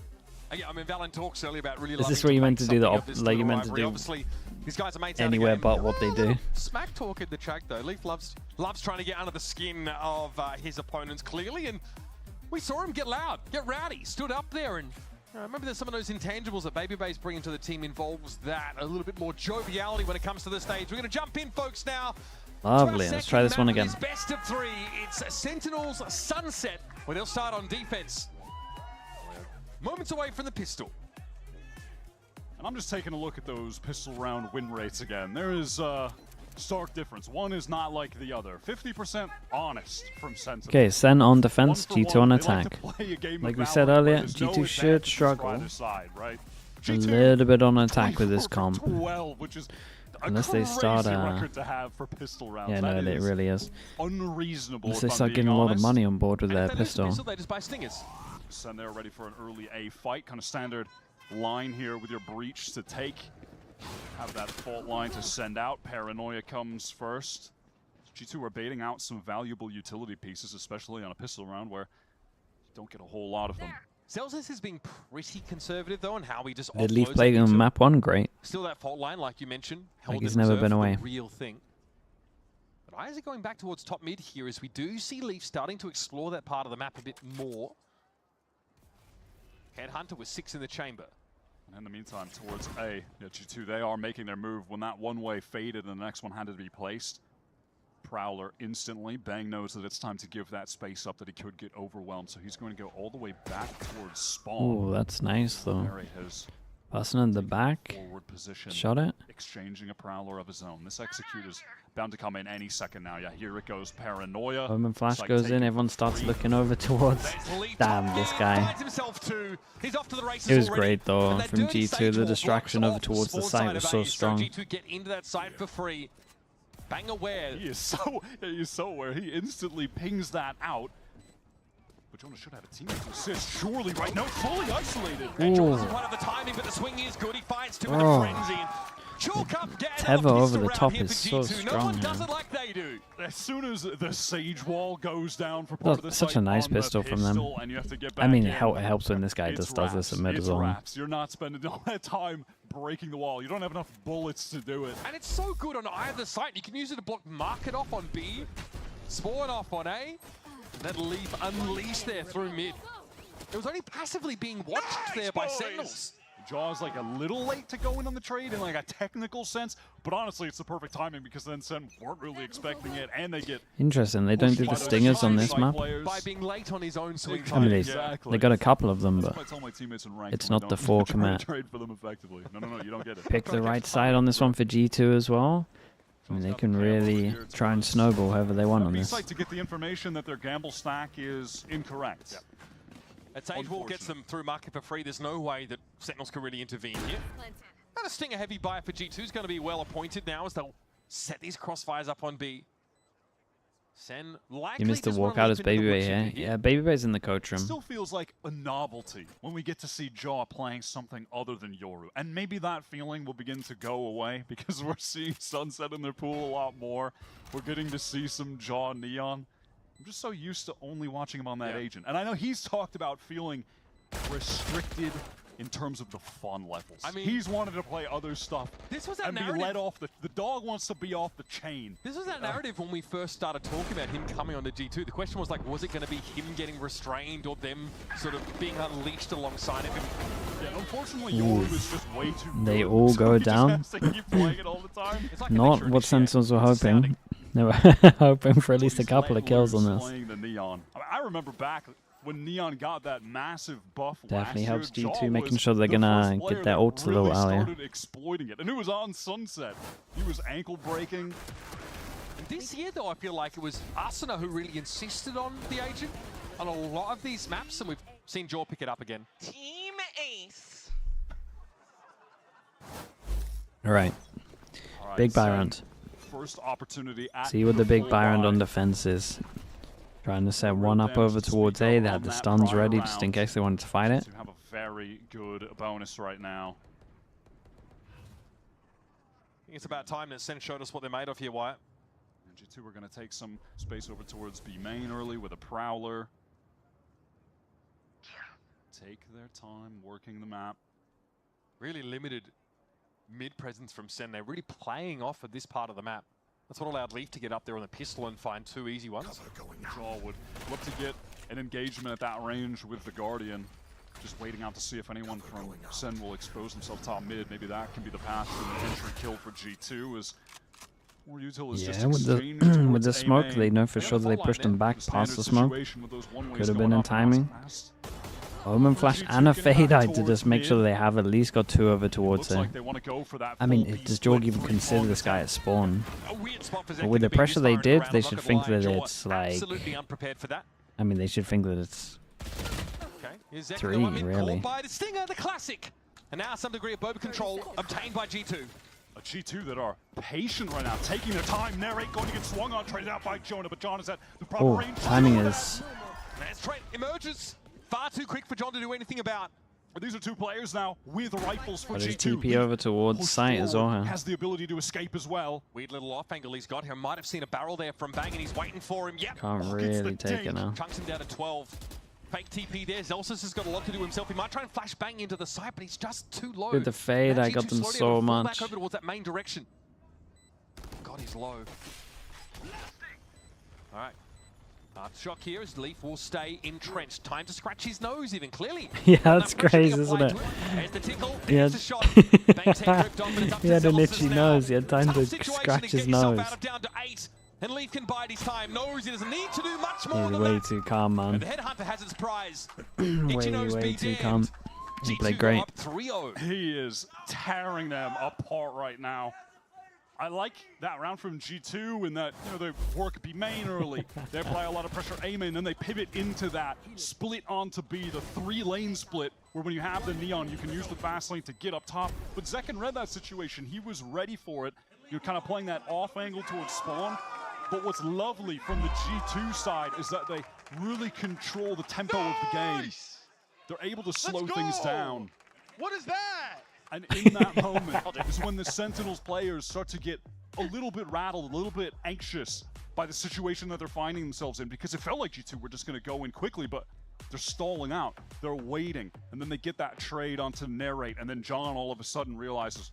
Yeah, I mean, Valen talks earlier about really. Is this where you meant to do the like you meant to do? Obviously, these guys are mates anywhere but what they do. Smack talk in the track though. Leaf loves trying to get under the skin of his opponents clearly, and we saw him get loud, get rowdy, stood up there, and remember there's some of those intangibles that Babybay's bringing to the team involves that a little bit more joviality when it comes to the stage. We're going to jump in, folks, now. Lovely. Let's try this one again. Best of three. It's Sentinels Sunset, where they'll start on defense. Moments away from the pistol. And I'm just taking a look at those pistol round win rates again. There is a stark difference. One is not like the other. 50% honest from Sentinels. Okay, Sen on defense, G2 on attack. Like we said earlier, G2 should struggle right? a little bit on attack with this comp. Unless they start to have for pistol rounds. Yeah, no, it really is. Unreasonable. Unless they start getting a lot of money on board with their pistol. They just buy stingers. Sen there ready for an early A fight. Kind of standard line here with your breach to take. Have that fault line to send out. Paranoia comes first. G2 are baiting out some valuable utility pieces, especially on a pistol round where you don't get a whole lot of them. Celsius has been pretty conservative though on how he just Did Leaf play on map 1? Great. Still that fault line, like you mentioned. Like he's never been away. Real thing. But Isaac going back towards top mid here as we do see Leaf starting to explore that part of the map a bit more. Headhunter with 6 in the chamber. And in the meantime, towards A, G2, they are making their move. When that one-way faded and the next one had to be placed, Prowler instantly. Bang knows that it's time to give that space up, that he could get overwhelmed. So he's going to go all the way back towards spawn. Oh, that's nice though. Passing in the back. Shot it. Exchanging a Prowler of his own. This execute is bound to come in any second now. Yeah, here it goes. Paranoia. When Flash goes in, everyone starts looking over towards. Damn, this guy. It was great though from G2. The distraction over towards the site was so strong. G2 get into that site for free. Bang aware. He is so aware. He instantly pings that out. But Jonas should have a teammate to assist. Surely right now, fully isolated. And Jonas is part of the timing, but the swing is good. He finds two in the frenzy. Tether over the top is so strong. No one does it like they do. As soon as the Sage Wall goes down for part of the such a nice pistol from them. I mean, it helps when this guy just does this at mid as well. You're not spending all that time breaking the wall. You don't have enough bullets to do it. And it's so good on either side. You can use it to block market off on B, spawn off on A, and then leave unleashed there through mid. It was only passively being watched there by Sentinels. Jaw's like a little late to go in on the trade in like a technical sense, but honestly it's the perfect timing because then Sen weren't really expecting it and they get interesting. They don't do the stingers on this map. By being late on his own swing. I mean, they got a couple of them, but it's not the 4 commit. Trade for them effectively. No, you don't get it. Pick the right side on this one for G2 as well. I mean, they can really try and snowball however they want on this. To get the information that their gamble stack is incorrect. Yep. A Sage Wall gets them through market for free. There's no way that Sentinels can really intervene here. And a Stinger heavy buy for G2 is going to be well appointed now as they'll set these crossfires up on B. Sen likely you missed the walkout as Babybay here. Yeah, Babybay's in the coach room. It still feels like a novelty when we get to see Jaw playing something other than Yoru. And maybe that feeling will begin to go away because we're seeing Sunset in their pool a lot more. We're getting to see some Jaw Neon. I'm just so used to only watching him on that agent. And I know he's talked about feeling restricted in terms of the fun levels. I mean, he's wanted to play other stuff. This was that and narrative. be let off the dog wants to be off the chain. This was that narrative when we first started talking about him coming on to G2. The question was like, was it going to be him getting restrained or them sort of being unleashed alongside of him? Yeah, unfortunately, Yoru is just way too They good, all so go he just down. has to keep playing it all the time. Like Not what Sentinels were hoping. They were hoping for at least a couple of kills on this. Playing the Neon. I remember back when Neon got that massive buff Definitely helps last year, G2 Jaw making was sure they're the gonna first get player their that ults a little really earlier. started exploiting it, and it was on Sunset. He was ankle breaking. And this year, though, I feel like it was Asuna who really insisted on the agent on a lot of these maps, and we've seen Jaw pick it up again. Team Ace. All right. Big buy Sen, round. First opportunity at See what the big full buy round buy. on defense is. Trying to set one up over towards A. They had the stuns ready just in case they wanted to fight it. To have a very good bonus right now. I think it's about time that Sen showed us what they're made of here, Wyatt. And G2 are going to take some space over towards B main early with a Prowler. Take their time working the map. Really limited mid presence from Sen. They're really playing off of this part of the map. That's what allowed Leaf to get up there on the pistol and find two easy ones. Jaw would look to get an engagement at that range with the Guardian. Just waiting out to see if anyone from Sen will expose themselves top mid. Maybe that can be the path to an entry kill for G2 as more util is just with the exchanged towards with the A smoke, main. they know for They sure have that a they full pushed line them there. back The past the standard smoke. situation with those one-ways Could have going been in up and timing. fast. Omen flash and a fade eye to just make sure that they have at least got two over towards Looks it. like they want to go for that I mean, full does B-split Jorg even consider this guy at spawn? A weird spot for But with the Zen to be pressure they this far did, around, they I'm should not think gonna that lie, Jaw it's like... absolutely unprepared for that. I mean, they should think that it's Okay, here's Zek, 3, the one really. caught by the Stinger, the classic. And now some degree of boba control obtained by G2. A G2 that are patient right now, taking their time. Narrate going to get swung on, traded out by Jonah, but John is at the proper Oh, range. timing is... As Trent emerges, far too quick for John to do anything about. These are two players now with rifles for Got his G2. TP over towards Pushed site as forward, well. has the ability to escape as well. Weird little off angle he's got here. Might have seen a barrel there from Bang and he's waiting for him. Yep. Can't really take it now. Chunks him down to 12. Fake TP there. Zelsus has got a lot to do himself. He might try and flash Bang into the side, but he's just too low. With the fade, I got them so much. Back over towards that main direction. God, he's low. All right. Shock here as Leaf will stay entrenched. Time to scratch his nose even, clearly. Yeah, that's crazy, isn't it? There's the tickle, He had, there's the shot. Bang's head ripped off, but it's up he to had an Zelsus itchy now. nose. He had time to Tough situation scratch to his get yourself nose. out of down to 8. And Leaf can bide his time. Knows he doesn't need to do much more He's than way that. too calm, And man. the Headhunter has its prize. way too calm. He played great. Up 3-0. He is tearing them apart right now. I like that round from G2 in that, you know, they work B main early. They apply a lot of pressure A main, then they pivot into that split onto B, the 3-lane split, where when you have the Neon, you can use the fast lane to get up top. But Zekken read that situation. He was ready for it. You're kind of playing that off angle towards spawn. But what's lovely from the G2 side is that they really control the tempo of the game. They're able to slow things down. What is that? And in that moment is when the Sentinels players start to get a little bit rattled, a little bit anxious by the situation that they're finding themselves in, because it felt like G2 were just going to go in quickly, but they're stalling out. They're waiting, and then they get that trade onto Narrate, and then John all of a sudden realizes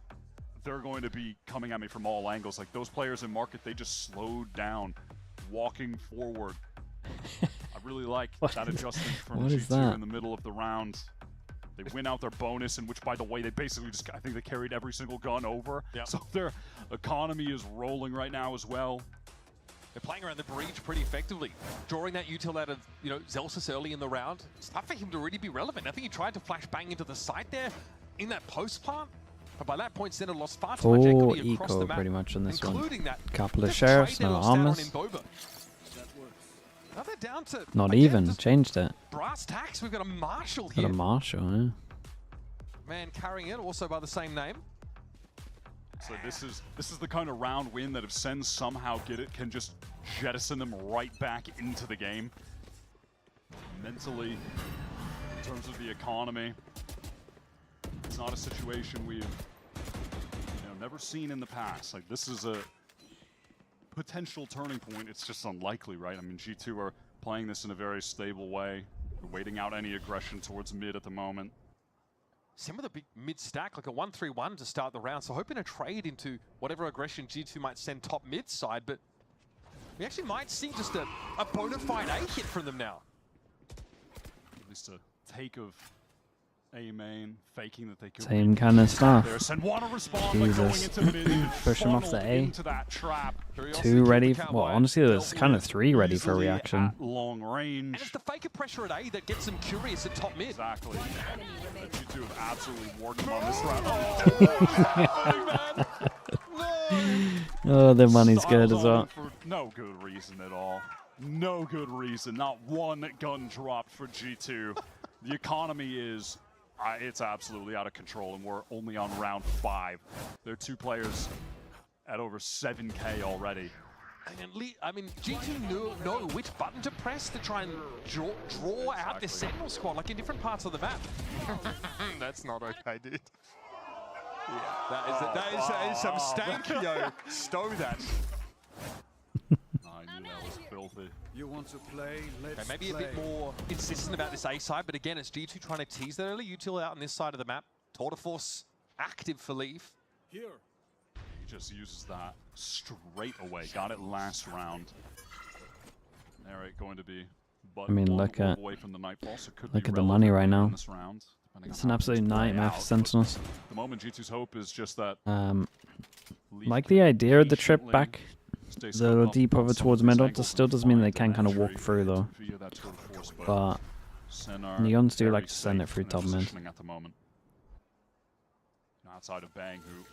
they're going to be coming at me from all angles. Like those players in market, they just slowed down, walking forward. I really like that adjustment from G2 in the middle of the round. They win out their bonus, in which, by the way, they basically just, I think they carried every single gun over. Yep. So their economy is rolling right now as well. They're playing around the breach pretty effectively. Drawing that util out of, you know, Zelsus early in the round. It's tough for him to really be relevant. I think he tried to flash Bang into the site there in that post plant. But by that point, Senna lost far too much Full equity across the eco map, pretty much on this one. including that Couple of just sheriffs, trade they no lost out on armors. Imboba. Now they're down to, Not again, even, just changed it. brass tacks. We've got a Marshall Got here. a Marshall, yeah. Man carrying it, also by the same name. So this is the kind of round win that if Sen somehow get it, can just jettison them right back into the game. Mentally, in terms of the economy, it's not a situation we've never seen in the past. Like, this is a potential turning point. It's just unlikely, right? I mean, G2 are playing this in a very stable way. They're waiting out any aggression towards mid at the moment. SEN with a big mid-stack, like a 1-3-1 to start the round. So hoping to trade into whatever aggression G2 might send top mid side, but we actually might see just a bona fide A hit from them now. At least a take of A main, faking that they could. Same kind of stuff. Jesus. Push him off the A. 2 ready. Well, honestly, there's kind of 3 ready for reaction. Long range. And it's the faker pressure at A that gets them curious at top mid. Exactly. You two have absolutely worked them on this round. Oh, their money's good as well. For no good reason at all. No good reason. Not one gun dropped for G2. The economy is, it's absolutely out of control, and we're only on round 5. There are 2 players at over 7K already. I mean, G2 know which button to press to try and draw out this Sentinel squad, like in different parts of the map. That's not okay, dude. Yeah, that is some stank, yo. Stow that. I knew that was filthy. You want to play? Let's maybe a bit more insistent about this A side, but again, it's G2 trying to tease that early util out on this side of the map. Tour de Force active for Leaf. Here. He just uses that straight away. Got it last round. Eric going to be I mean, look at away from the Nightfall, so the money right now. This round, it's an absolute nightmare for Sentinels. The moment G2's hope is just that. Like the idea of the trip back, the little deep over towards middle, still does mean they can kind of walk through though. But Neons do like to send it through top mid. At the moment. Outside of Bang, who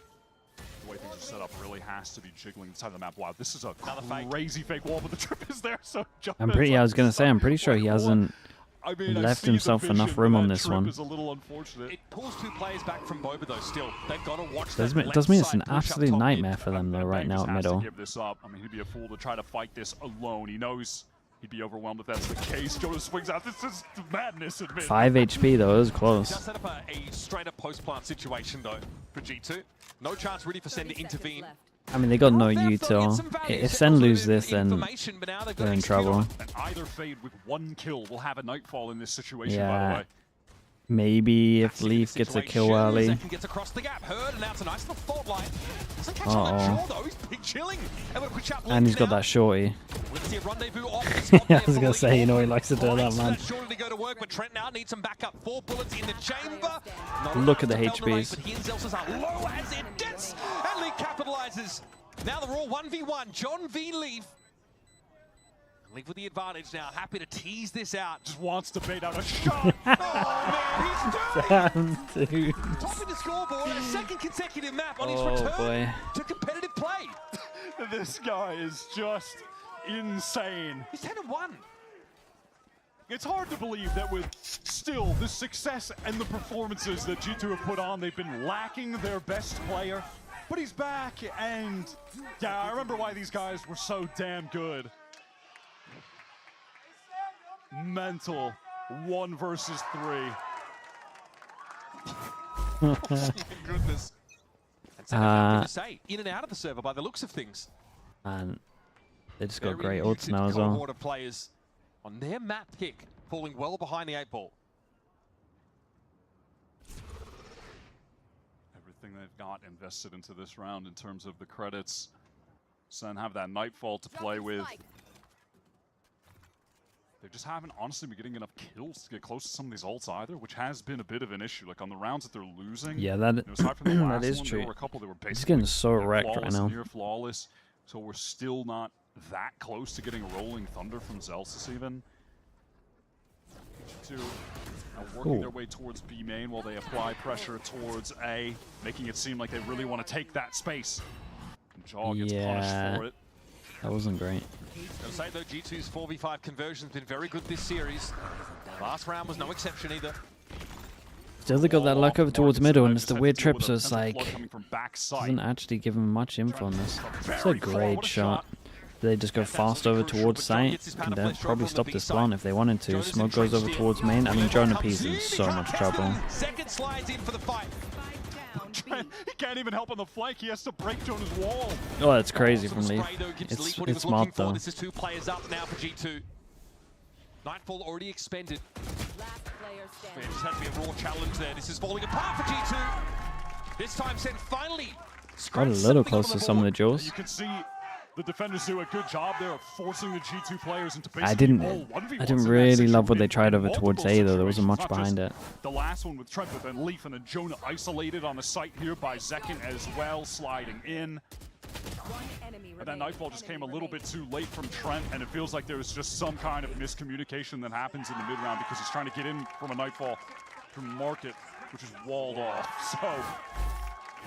the way things are set up really has to be jiggling inside the map. Wow, this is a crazy fake wall, but the trip is there. So I was gonna say, I'm pretty sure he hasn't left himself enough room on this one. Is a little unfortunate. It pulls 2 players back from Boba though. Still, they've got to watch. Does mean it's an absolute nightmare for them though right now at middle. Give this up. I mean, he'd be a fool to try to fight this alone. He knows he'd be overwhelmed if that's the case. Jonas swings out. This is madness at mid. 5 HP though, it was close. He does set up a straight up post plant situation though for G2. No chance really for SEN to intervene. I mean, they got no util. If SEN lose this, then they're in trouble. And either Fade with 1 kill will have a Nightfall in this situation, by the way. Maybe if Leaf gets a kill early. Gets across the gap. Heard, and now it's a nice little fault line. Doesn't catch on that jaw though. He's big chilling. And he's got that shorty. Let's see a rendezvous off. I was gonna say, you know, he likes to do that, man. Shorty to go to work, but Trent now needs some backup. 4 bullets in the chamber. Look at the HPs. But he and Zelsa's are low as it gets, and Leaf capitalizes. Now they're all 1v1. John v Leaf. Leaf with the advantage now. Happy to tease this out. Just wants to bait out a shot. Oh, man, he's dirty. Topping the scoreboard, a 2nd consecutive map on his return to competitive play. This guy is just insane. He's 10-1. It's hard to believe that with still the success and the performances that G2 have put on, they've been lacking their best player. But he's back, and yeah, I remember why these guys were so damn good. Mental 1 versus 3. Goodness. And say, in and out of the server by the looks of things. And they just got great ults now as well. Cohort of players on their map pick, falling well behind the 8 ball. Everything they've got invested into this round in terms of the credits. SEN have that Nightfall to play with. They just haven't honestly been getting enough kills to get close to some of these ults either, which has been a bit of an issue. Like on the rounds that they're losing. Yeah, that is true. There were a couple that were basically He's getting so wrecked right now. Near flawless, so we're still not that close to getting a Rolling Thunder from Zelsis even. Working their way towards B main while they apply pressure towards A, making it seem like they really want to take that space. And Jaw gets punished for it. That wasn't great. I'll say though, G2's 4v5 conversion's been very good this series. Last round was no exception either. Still they got that luck over towards middle, and it's the weird trip, so it's like doesn't actually give him much info on this. It's a great shot. They just go fast over towards site. Can probably stop this plant if they wanted to. Smoke goes over towards main. I mean, Jonah P's in so much trouble. Second slides in for the fight. He can't even help on the flank. He has to break Jonah's wall. Oh, that's crazy from Leaf. It's smart though. This is 2 players up now for G2. Nightfall already expended. Man, this had to be a raw challenge there. This is falling apart for G2. This time, Sen finally Got a little close to some of the duels. You can see the defenders do a good job there of forcing the G2 players into basically I didn't really love what they tried over Multiple towards A though. There wasn't much situations, behind not it. just the last one with Trent, but then Leaf and then Jonah isolated on the site here by Zekin as well, sliding in. And then Nightfall just came a little bit too late from Trent, and it feels like there was just some kind of miscommunication that happens in the mid-round because he's trying to get in from a Nightfall from Market, which is walled off. So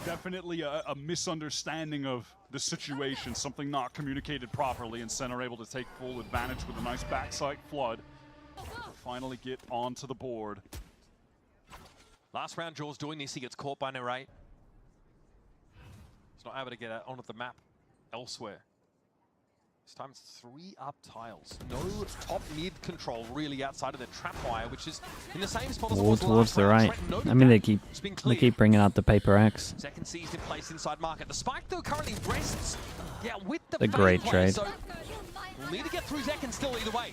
definitely a misunderstanding of the situation, something not communicated properly, and SEN are able to take full advantage with a nice backside flood to finally get onto the board. Last round, Jaws doing this, he gets caught by NRG. He's not able to get onto the map elsewhere. This time it's 3 up tiles. No top mid control really outside of the trap wire, which is in the same spot as All towards the right. I mean, they keep bringing out the Paper X. Second seized in place inside Market. The spike though currently rests. Yeah, with the A great play, trade. So we'll need to get through Zekin still either way.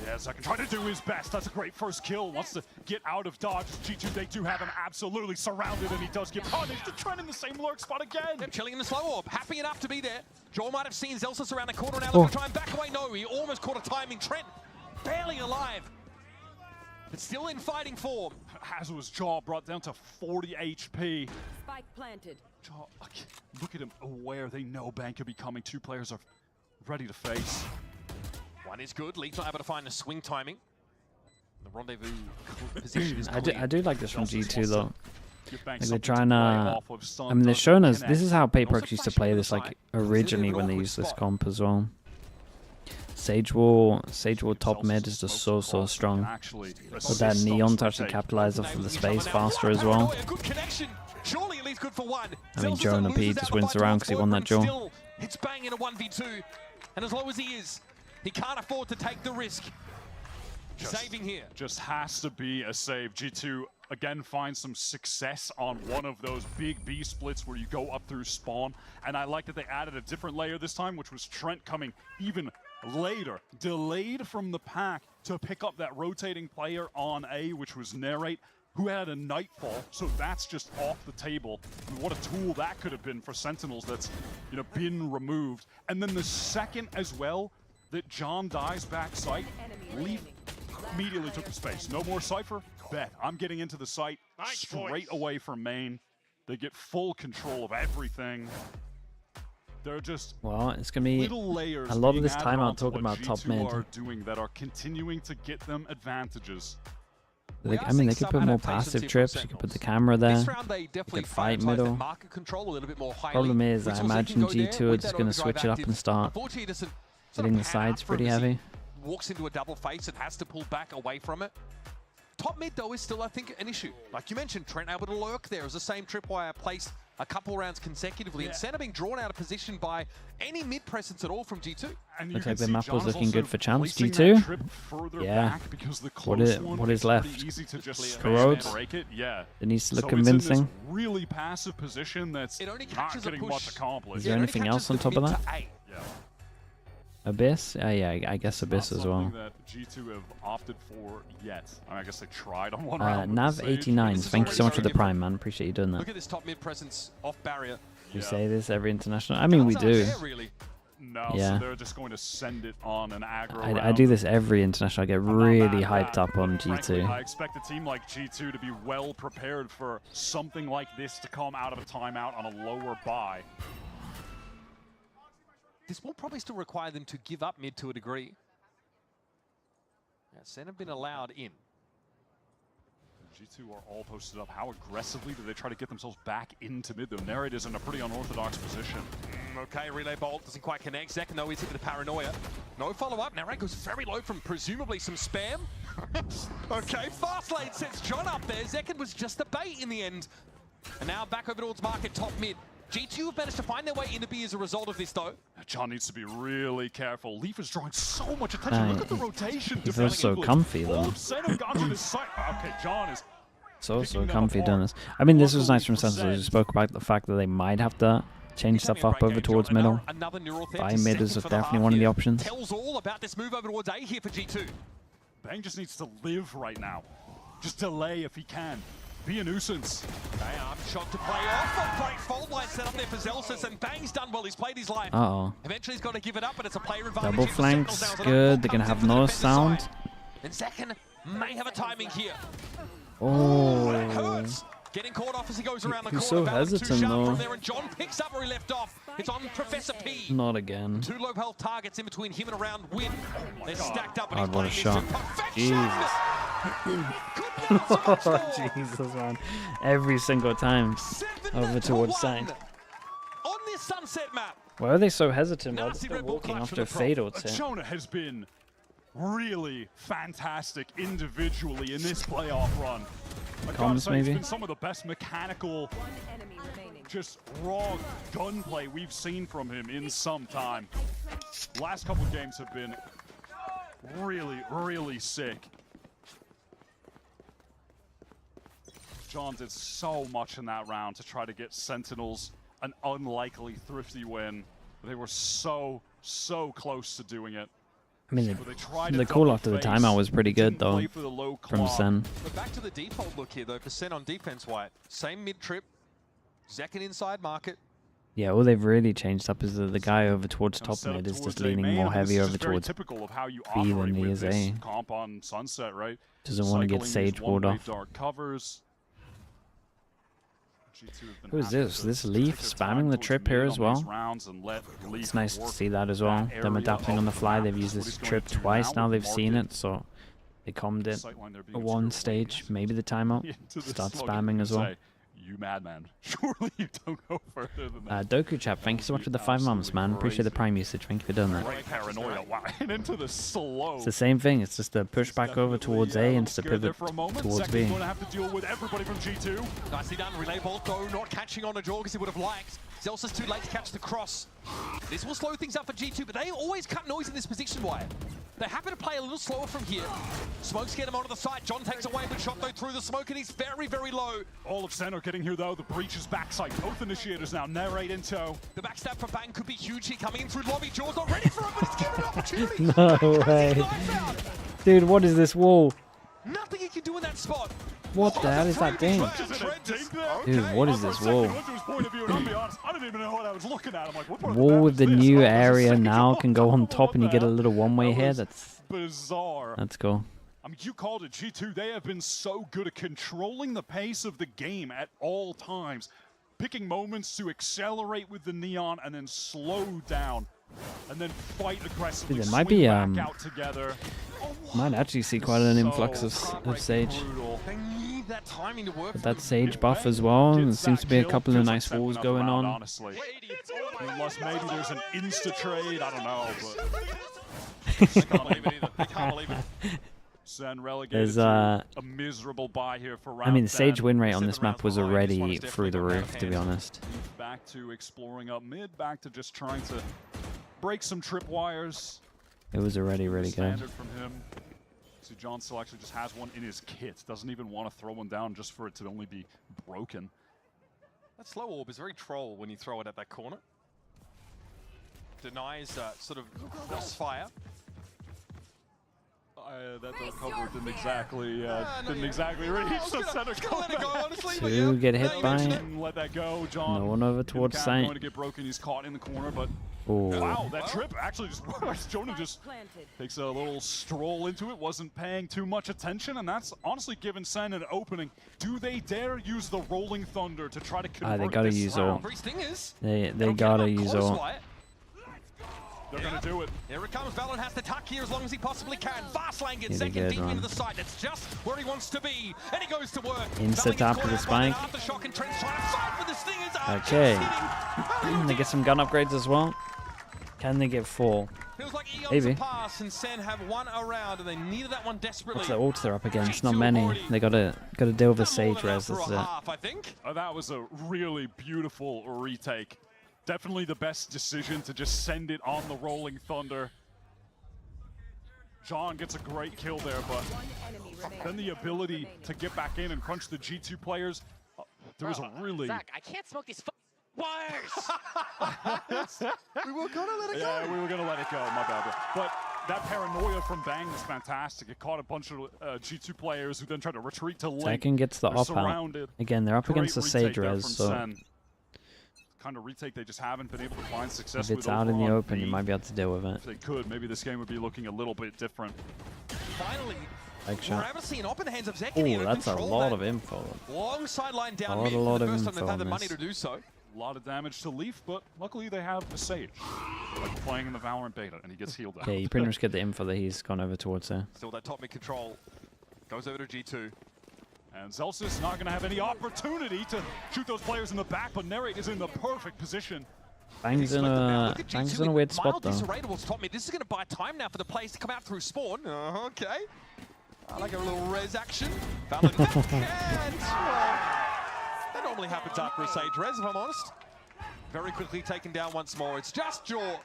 Yeah, Zekin trying to do his best. That's a great first kill. Wants to get out of dodge. G2, they do have him absolutely surrounded, and he does get punished. The Trent in the same lurk spot again. Yep, chilling in the slow orb. Happy enough to be there. Joel might have seen Zelsis around the corner now. Looking to try and back away. No, he almost caught a timing. Trent barely alive. But still in fighting form. Hazel's jaw brought down to 40 HP. Spike planted. Jaw, look at him aware. They know Bang could be coming. 2 players are ready to face. One is good. Leeds not able to find the swing timing. The rendezvous position is I clear. do like this from G2 though. Like they're trying to. I mean, they're showing us. This is how Paper X used to play this, like originally when they used this comp as well. Sage Wall top mid is just so strong. With that Neon to actually capitalize off of the space faster as well. Surely at least good for one. I mean, Jonah P just wins around because he won that duel. It's Bang in a 1v2, and as low as he is, he can't afford to take the risk. Saving here. Just has to be a save. G2 again finds some success on one of those big B splits where you go up through spawn. And I like that they added a different layer this time, which was Trent coming even later, delayed from the pack to pick up that rotating player on A, which was Narrate, who had a Nightfall, so that's just off the table. And what a tool that could have been for Sentinels that's, you know, been removed. And then the second as well that John dies backside, Leaf immediately took the space. No more Cypher, bet. I'm getting into the site straight away from main. They get full control of everything. They're just it's gonna be little layers a lot of this being time added out onto talking what about top G2 mid. are doing that are continuing to get them advantages. I mean, they could put more passive trips. You could put the camera there. You could fight middle. Problem is, I imagine G2 are just going to switch it up and start hitting the sides pretty heavy. Walks into a double face and has to pull back away from it. Top mid, though, is still, I think, an issue. Like you mentioned, Trent able to lurk there as the same tripwire placed a couple rounds consecutively. And Sen being drawn out of position by any mid presence at all from G2. Looks like the map was looking good for Champs. G2? Yeah. What is left? Corrode? It needs to look convincing. Really passive position that's not getting much accomplished. Is there anything else on top of that? Abyss? Yeah, I guess Abyss as well. That G2 have opted for yet. I guess they tried on one round. Nav89s, thank you so much for the prime, man. Appreciate you doing that. Look at this top mid presence off barrier. You say this every international? I mean, we do. No, so they're just going to send it on an aggro round. I do this every international. I get really hyped up on G2. I expect a team like G2 to be well prepared for something like this to come out of a timeout on a lower buy. This will probably still require them to give up mid to a degree. Yeah, Sen have been allowed in. G2 are all posted up. How aggressively do they try to get themselves back into mid, though? Narrate is in a pretty unorthodox position. Okay, relay bolt doesn't quite connect. Zekin, though, he's hit with the paranoia. No follow-up. Narrate goes very low from presumably some spam. Okay, fast lane sets John up there. Zekin was just a bait in the end. And now back over towards Market, top mid. G2 have managed to find their way into B as a result of this, though. John needs to be really careful. Leaf is drawing so much attention. Look at the rotation. He feels so comfy, though. Okay, John is so comfy doing this. I mean, this was nice from Sentinels. We spoke about the fact that they might have to change stuff up over towards middle. Buy mid is definitely one of the options. Tells all about this move over towards A here for G2. Bang just needs to live right now. Just delay if he can. Be a nuisance. Okay, arm shot to play off. A great fold line set up there for Zelsis, and Bang's done well. He's played his life. Uh-oh. Eventually he's got to give it up, but it's a player advantage. Double flanks, good. They're going to have no sound. And second may have a timing here. Oh. That hurts. Getting caught off as he goes around the corner. He's so hesitant, though. From there, and John picks up where he left off. It's on Professor P. Not again. 2 low health targets in between him and around Win. They're stacked up, and God, what a shot. Jesus. Oh, Jesus, man. Every single time. Over towards side. On this sunset map. Why are they so hesitant? Why are they still walking after a fatal tip? Jonah has been really fantastic individually in this playoff run. Comms, maybe? It's been some of the best mechanical, just raw gunplay we've seen from him in some time. Last couple of games have been really, really sick. John did so much in that round to try to get Sentinels an unlikely thrifty win. They were so close to doing it. I mean, the call after the timeout was pretty good, though, from Sen. But back to the default look here, though, for Sen on defense, Wyatt. Same mid-trip, second inside market. Yeah, all they've really changed up is that the guy over towards top mid is just leaning more heavy over towards typical of how you B than he is A. Comp on Sunset, right? Doesn't want to get Sage walled off. Dark covers. Who is this? This Leaf spamming the trip here as well? It's nice to see that as well. Them adapting on the fly. They've used this trip twice now. They've seen it, so they calmed it at one stage. Maybe the timeout. Start spamming as well. You madman. Surely you don't go further than that. Doku Chap, thank you so much for the 5 months, man. Appreciate the Prime usage. Thank you for doing that. Paranoia. Wow. And into the slow. It's the same thing. It's just a push back over towards A and just a pivot towards B. Going to have to deal with everybody from G2. Nicely done. Relay Bolt, though, not catching on a jaw because he would have liked. Zelsa's too late to catch the cross. This will slow things up for G2, but they always cut noise in this position, Wyatt. They're happy to play a little slower from here. Smokes get him onto the side. John takes away, but shot though through the smoke, and he's very, very low. All of Sen are getting here though. The breach is backside. Both initiators now narrate in tow. The backstab for Bang could be huge here, coming in through lobby. Jaws not ready for it, but it's given an opportunity. No way. Dude, what is this wall? Nothing he can do in that spot. What the hell is that thing? Dude, what is this wall? Wall with the new area now can go on top and you get a little one-way here. That's bizarre. That's cool. I mean, you called it, G2. They have been so good at controlling the pace of the game at all times. Picking moments to accelerate with the Neon and then slow down. And then fight aggressively. Dude, there might be out together. might actually see quite an influx of Sage. That timing to work. But that Sage buff as well. There seems to be a couple of nice walls going on. Honestly. Unless maybe there's an insta trade, I don't know, but I can't believe it either. I can't believe it. Sen relegated to a miserable bye here for round I mean, the Sage 10. win rate on this map was already through the roof, to be honest. Back to exploring up mid, back to just trying to break some tripwires. It was already really good. Standard from him. See, John still actually just has one in his kit. Doesn't even want to throw one down just for it to only be broken. That slow orb is very troll when you throw it at that corner. Denies sort of crossfire. That cover didn't exactly reach the center cover. Two get hit by. Let that go, John. No one over towards site. Going to get broken. He's caught in the corner, but ooh. Wow, that trip actually just works. Jonah just takes a little stroll into it. Wasn't paying too much attention, and that's honestly given Sen an opening. Do they dare use the Rolling Thunder to try to convert they gotta this use round? ult. They gotta use ult. They're going to do it. Here it comes. Valorant has to tuck here as long as he possibly can. Fastlane gets second deep into the site. That's just where he wants to be. And he goes to work. Insta tap to the spike. Okay. They get some gun upgrades as well. Can they get 4? Feels like maybe. Pass and Sen have one around, and they needed that one desperately. What's the ults they're up against? Not many. They gotta deal with a Sage res. That's it. That was a really beautiful retake. Definitely the best decision to just send it on the Rolling Thunder. John gets a great kill there, but then the ability to get back in and crunch the G2 players. There was a really... Zach, I can't smoke these wires! We were gonna let it go. Yeah, we were gonna let it go, my bad. But that paranoia from Bang was fantastic. It caught a bunch of G2 players who then tried to retreat to lane. Second gets the They're op out. surrounded. Again, they're up Great against the retake Sage there res, from so Sen. Kind of retake they just haven't been able to find success if with. it's out in the over on open, B. you might be able to deal with it. If they could, maybe this game would be looking a little bit different. Finally, Like we're shot. able to see an op in the hands of Zekany. Oh, that's a lot of info. Long sideline down A mid. lot For of the first time info they've had the on money this. to do so. A lot of damage to Leaf, but luckily they have a Sage. Like playing in the Valorant beta, and he gets healed out. Yeah, you pretty much get the info that he's gone over towards there. Still that top mid control. Goes over to G2. And Zelsis not going to have any opportunity to shoot those players in the back, but Narrate is in the perfect position. Bang's in a weird spot though. Disarray towards top mid. This is going to buy time now for the plays to come out through spawn. Okay. I like a little res action. Valid. That normally happens after a Sage res, if I'm honest. Very quickly taken down once more. It's just Jaw.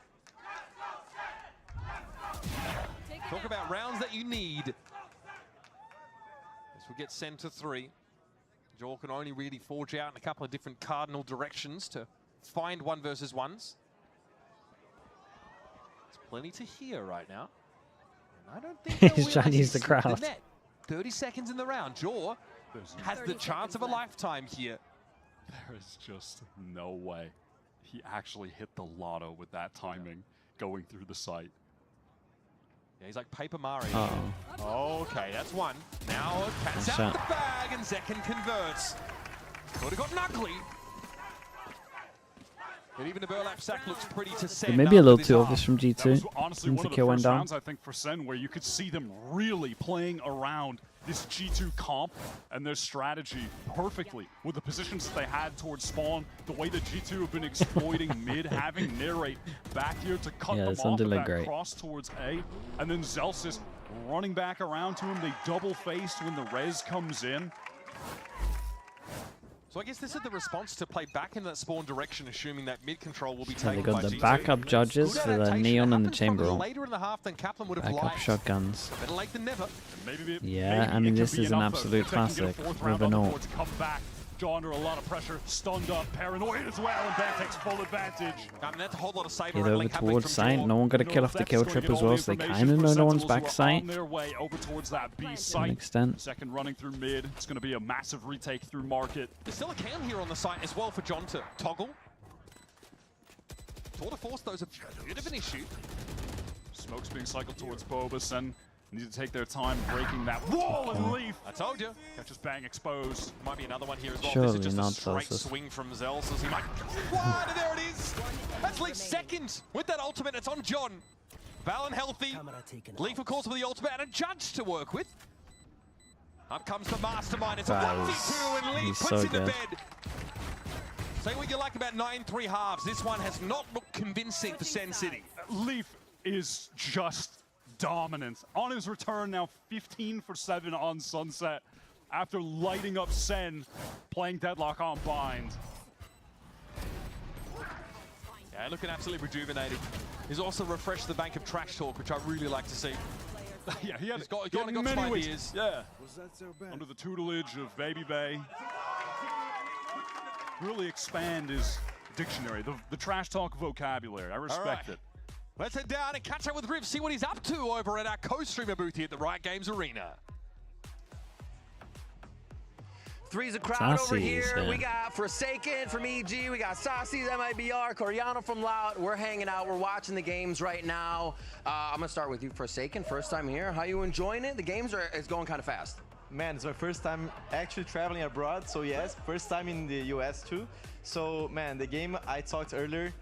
Talk about rounds that you need. As we get Sen to 3. Jaw can only really forge out in a couple of different cardinal directions to find 1 versus 1s. There's plenty to hear right now. And I don't think He's trying to use the crowd. 30 seconds in the round. Jaw has the chance of a lifetime here. There is just no way he actually hit the lotto with that timing going through the site. Yeah, he's like Paper Mario. Uh-oh. Okay, that's one. Now cat's Nice out shot. the bag and Zekin converts. Could have got Knuckly. But even the burlap sack looks pretty to Sen. Maybe a little after too this obvious half. from That G2 was honestly since one the of the kill went first down. rounds, I think, for Sen, where you could see them really playing around this G2 comp and their strategy perfectly with the positions that they had towards spawn, the way that G2 have been exploiting mid, having Narrate back here to cut them this off one of did look that great. cross towards A, and then Zelsis running back around to him. They double-faced when the res comes in. So I guess this is the response to play back in that spawn direction, assuming that mid control will be So they taken by got the G2. backup judges Good for the adaptation. neon It and the happened chamber probably ult. later in the half than Kaplan would have Backup liked. shotguns. Better late than never. Yeah, I mean, this is an absolute classic with an ult. Come back. Jaw under a lot of pressure, stunned up, paranoid as well, and that takes full advantage. I mean, that's a whole lot of save Get over towards site. No one got a kill off the kill trip as well, so they kind of know no one's back site. On their way over towards that B To an site. extent. Second running through mid. It's going to be a massive retake through market. There's still a cam here on the site as well for John to toggle. Tour de Force, though, is a bit of an issue. Smoke's being cycled towards Bobus and need to take their time breaking that wall and leaf. I told you. Catches Bang exposed. Might be another one here as well. Surely this is just not a straight Celsius. swing from Zelsis. He might. One, and there it is. That's Leaf second with that ultimate. It's on John. Valen healthy. Leaf, of course, with the ultimate and a judge to work with. Up comes the mastermind. It's a 1v2, and Leaf he's puts so in the good. bed. Say what you like about 9-3 halves. This one has not looked convincing for Sen City. Leaf is just dominant. On his return now, 15 for 7 on Sunset after lighting up Sen, playing Deadlock on Bind. Yeah, looking absolutely rejuvenated. He's also refreshed the bank of trash talk, which I really like to see. Yeah, he He's got some many ways. ideas. Yeah, under the tutelage of Baby Bay. Really expand his dictionary, the trash talk vocabulary. I respect it. Let's head down and catch up with Riv, see what he's up to over at our co-streamer booth here at the Riot Games Arena. Three's a crowd over Saucy's, here. yeah. We got Forsaken from EG. We got Saucy's, MIBR, Coriano from Loud. We're hanging out. We're watching the games right now. I'm going to start with you, Forsaken. First time here. How you enjoying it? The games is going kind of fast. Man, it's my first time actually traveling abroad, so yes, first time in the US too. So man, the game I talked earlier,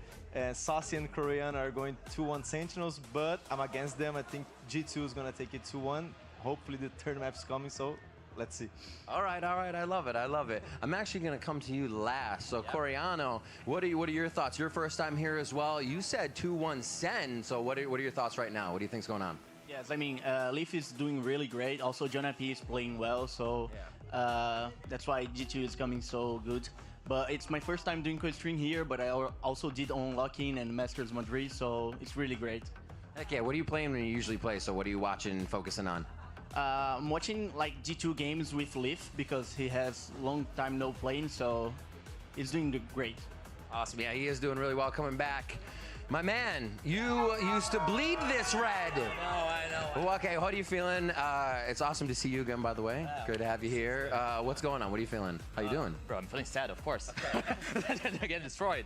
Saucy and Korean are going 2-1 Sentinels, but I'm against them. I think G2 is gonna take it 2-1. Hopefully the third map's coming, so let's see. All right, I love it, I love it. I'm actually gonna come to you last. So Coriano, what are your thoughts? Your first time here as well. You said 2-1 Sen, so what are your thoughts right now? What do you think's going on? Yes, I mean, Leaf is doing really great. Also, John IP is playing well, so that's why G2 is coming so good. But it's my first time doing co-stream here, but I also did Unlocking and Masters Madrid, so it's really great. Heck yeah, what are you playing when you usually play? So what are you watching and focusing on? I'm watching like G2 games with Leaf because he has long time no playing, so he's doing great. Awesome, yeah, he is doing really well coming back. My man, you used to bleed this red. I know. Well, okay, how are you feeling? It's awesome to see you again, by the way. Good to have you here. What's going on? What are you feeling? How you doing? Bro, I'm feeling sad, of course. Getting destroyed.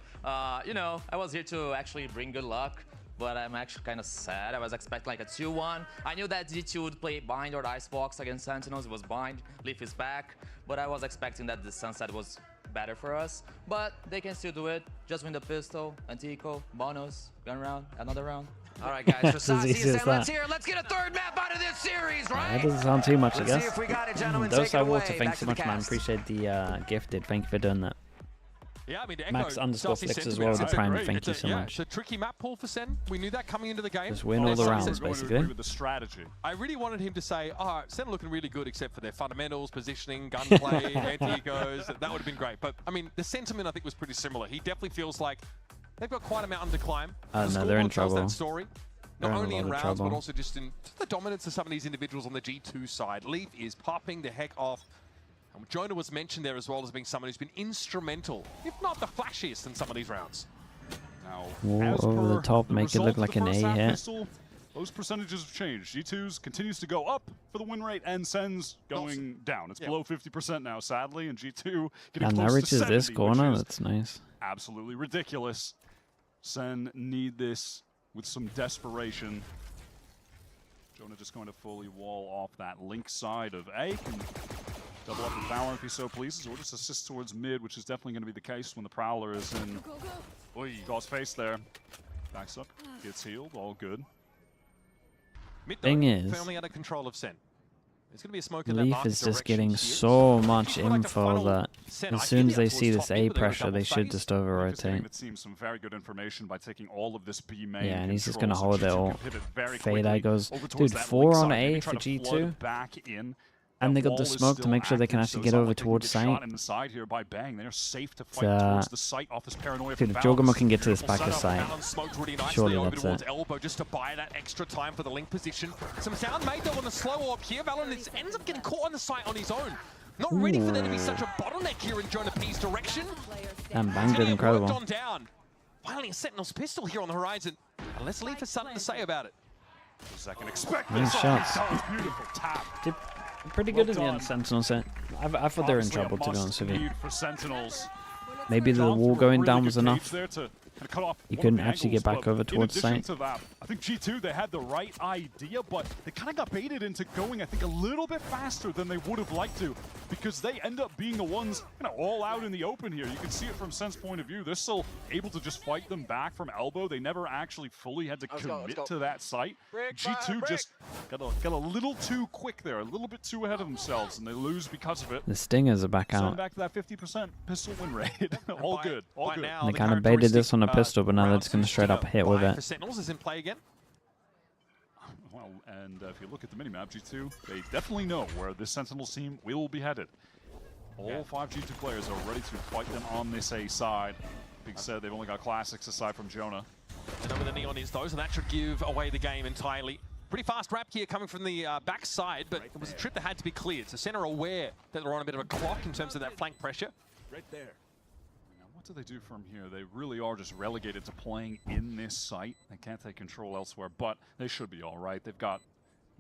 You know, I was here to actually bring good luck, but I'm actually kind of sad. I was expecting like a 2-1. I knew that G2 would play bind or icebox against Sentinels. It was bind. Leaf is back, but I was expecting that the Sunset was better for us, but they can still do it. Just win the pistol, Antico, bonus, gun round, another round. All right, guys. So Saucy, let's get a third map out of this series, right? That doesn't sound too much, I guess. See if we got it, gentlemen. Those Take it away. Water, thanks Back so to much, the man. cast. Appreciate the gifted. Thank you for doing that. Yeah, I mean, Max _ Flicks as well, sentiments. the It's a prime. great- Thank you so yeah, much. It's a tricky map pool for Sen. We knew that coming into the game. Just win all the rounds, Going to basically. agree with the strategy. I really wanted him to say, oh, Sen are looking really good except for their fundamentals, positioning, gunplay, anti-egos. That would have been great. But, I mean, the sentiment, I think, was pretty similar. He definitely feels like they've got quite a mountain to climb. No, they're in tells trouble. That story. They're Not in a only lot in of rounds, trouble. but also just in the dominance of some of these individuals on the G2 side. Leaf is popping the heck off. And Jonah was mentioned there as well as being someone who's been instrumental, if not the flashiest in some of these rounds. Now, Ooh, over the top, make it look like an A hit. Pistol, those percentages have changed. G2's continues to go up for the win rate, and Sen's going down. It's below 50% now, sadly, and G2 getting And that close to reaches 70, this corner. which is That's nice. absolutely ridiculous. Sen need this with some desperation. Jonah just going to fully wall off that link side of A. Can double up with Valor if he so pleases, or just assist towards mid, which is definitely going to be the case when the Prowler is in. Draws face there. Backs up, gets healed, all good. Mid Thing is, firmly under control of Sen. There's going to be a smoke in that Leaf market is just direction getting here. so much People like to info funnel that Sen as soon as ideally they out see towards this top A mid, but they're pressure, they should double just phase. over-rotate. It seems some very good information by taking all of this B main. Yeah, and he's just control, going to so hold G2 it all. can pivot very Fade quickly eye goes, over dude, towards that 4 link on side, A maybe for try to G2. flood back in. And they got Wall the is smoke to still make sure they can active, so actually it's get not over like they can towards get shot site. in the side here by Bang. They're safe to fight It's, towards the site off this paranoia. Dude, from if Valor. Jogamo can get to this Beautiful back of setup. site, Alan smoked really nicely surely over that's towards it. elbow just to buy that extra time for the link position. Some sound made though on the slow orb here. Valor ends up getting caught on the site on his own. Not ready for there to be such a bottleneck here in Jonah P's direction. And Bang did incredible. On down. Finally a Sentinel's pistol here on the horizon. Unless Leaf has something to say about it. Second, expect Nice this. shots. Beautiful tap. Did pretty good in the Well end, done. Sentinel set. I thought they were in Obviously a trouble, to be honest with you. must-need for Sentinels. Maybe the Gone wall through a going really down good was gauge enough. there to kind of cut off You one of couldn't the actually angles, get back but over towards in addition site. to that, I think G2, they had the right idea, but they kind of got baited into going, I think, a little bit faster than they would have liked to, because they end up being the ones kind of all out in the open here. You can see it from Sen's point of view. They're still able to just fight them back from elbow. They never actually fully had to commit to that site. G2 just got a little too quick there, a little bit too ahead of themselves, and they lose because of it. The Stingers are back Send out. back to that 50% pistol win rate. all good, all good. They kind of baited this on a pistol, but now they're just going to straight up hit with it. Sentinels is in play again. Well, and if you look at the minimap, G2, they definitely know where this Sentinels team will be headed. All 5 G2 players are ready to fight them on this A side. Big said they've only got classics aside from Jonah. And over the neon is those, and that should give away the game entirely. Pretty fast wrap here coming from the back side, but it was a trip that had to be cleared. So Sen are aware that they're on a bit of a clock in terms of that flank pressure. Right there. Now, what do they do from here? They really are just relegated to playing in this site. They can't take control elsewhere, but they should be all right. They've got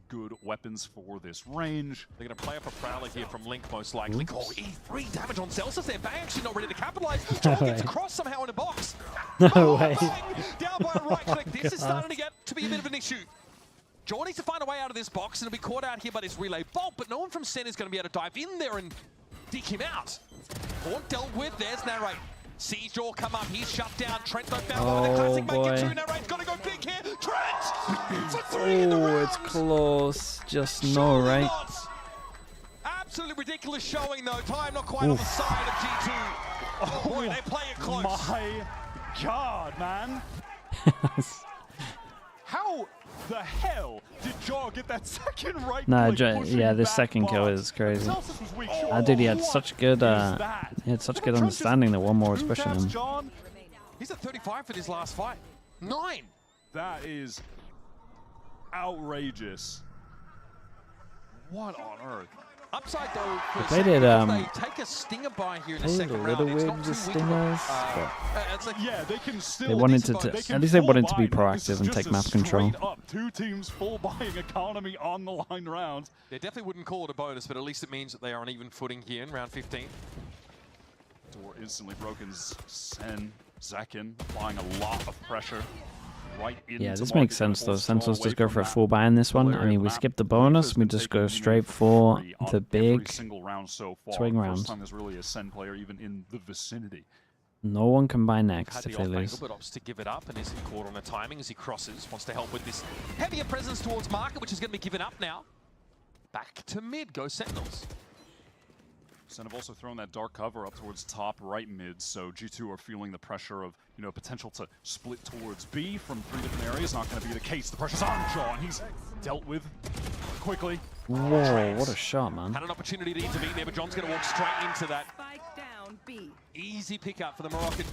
good weapons for this range. They're going to play up a Prowler here from Link, most likely. Oh, E3 damage on Celsius there. Bang actually not ready to capitalize. Joel gets across somehow in a box. No way. Bang! Down by a right click. This is starting to get to be a bit of an issue. Joel needs to find a way out of this box, and he'll be caught out here by this relay bolt, but no one from Sen is going to be able to dive in there and dig him out. Horn dealt with. There's Narrate. Sees Joel come up. He's shut down. Trent though found with the classic make it through. Narrate's got to go big here. Trent! For 3 in the round. It's close. Just no, right? Absolutely ridiculous showing though. Time not quite on the side of G2. Oh boy, they play it close. My God, man. How the hell did Jaw get that second right No, click yeah, this back second kill box? is crazy. Celsius was weak. Dude, he had such good, that? he had such good understanding that one more was pushing him. John? He's at 35 for this last fight. 9. That is outrageous. What on earth? Upside though, for They did they take a stinger by here in the second round. little It's weird not with too weak of a- stingers. it's like, Yeah, they can still. They wanted to, at least they wanted to be proactive and take map control. Up, 2 teams full buying economy on the line round. They definitely wouldn't call it a bonus, but at least it means that they are on even footing here in round 15. Door instantly broken. Sen, Zekin applying a lot of pressure. Right Yeah, this makes sense though. Sentinels just go for a full buy in this one. I mean, we skip the bonus, we just go straight for the big swing round. First time there's really a Sen player even in the vicinity. No one can buy next Had if the they off lose. angle, but opts to give it up and is caught on a timing as he crosses. Wants to help with this heavier presence towards market, which is going to be given up now. Back to mid, go Sentinels. Sen have also thrown that dark cover up towards top right mid, so G2 are feeling the pressure of, you know, potential to split towards B from 3 different areas. Not going to be the case. The pressure's on John. He's dealt with quickly. Whoa, what a shot, man. Had an opportunity to intervene there, but John's going to walk straight into that. Spike down B. Easy pickup for the Moroccan.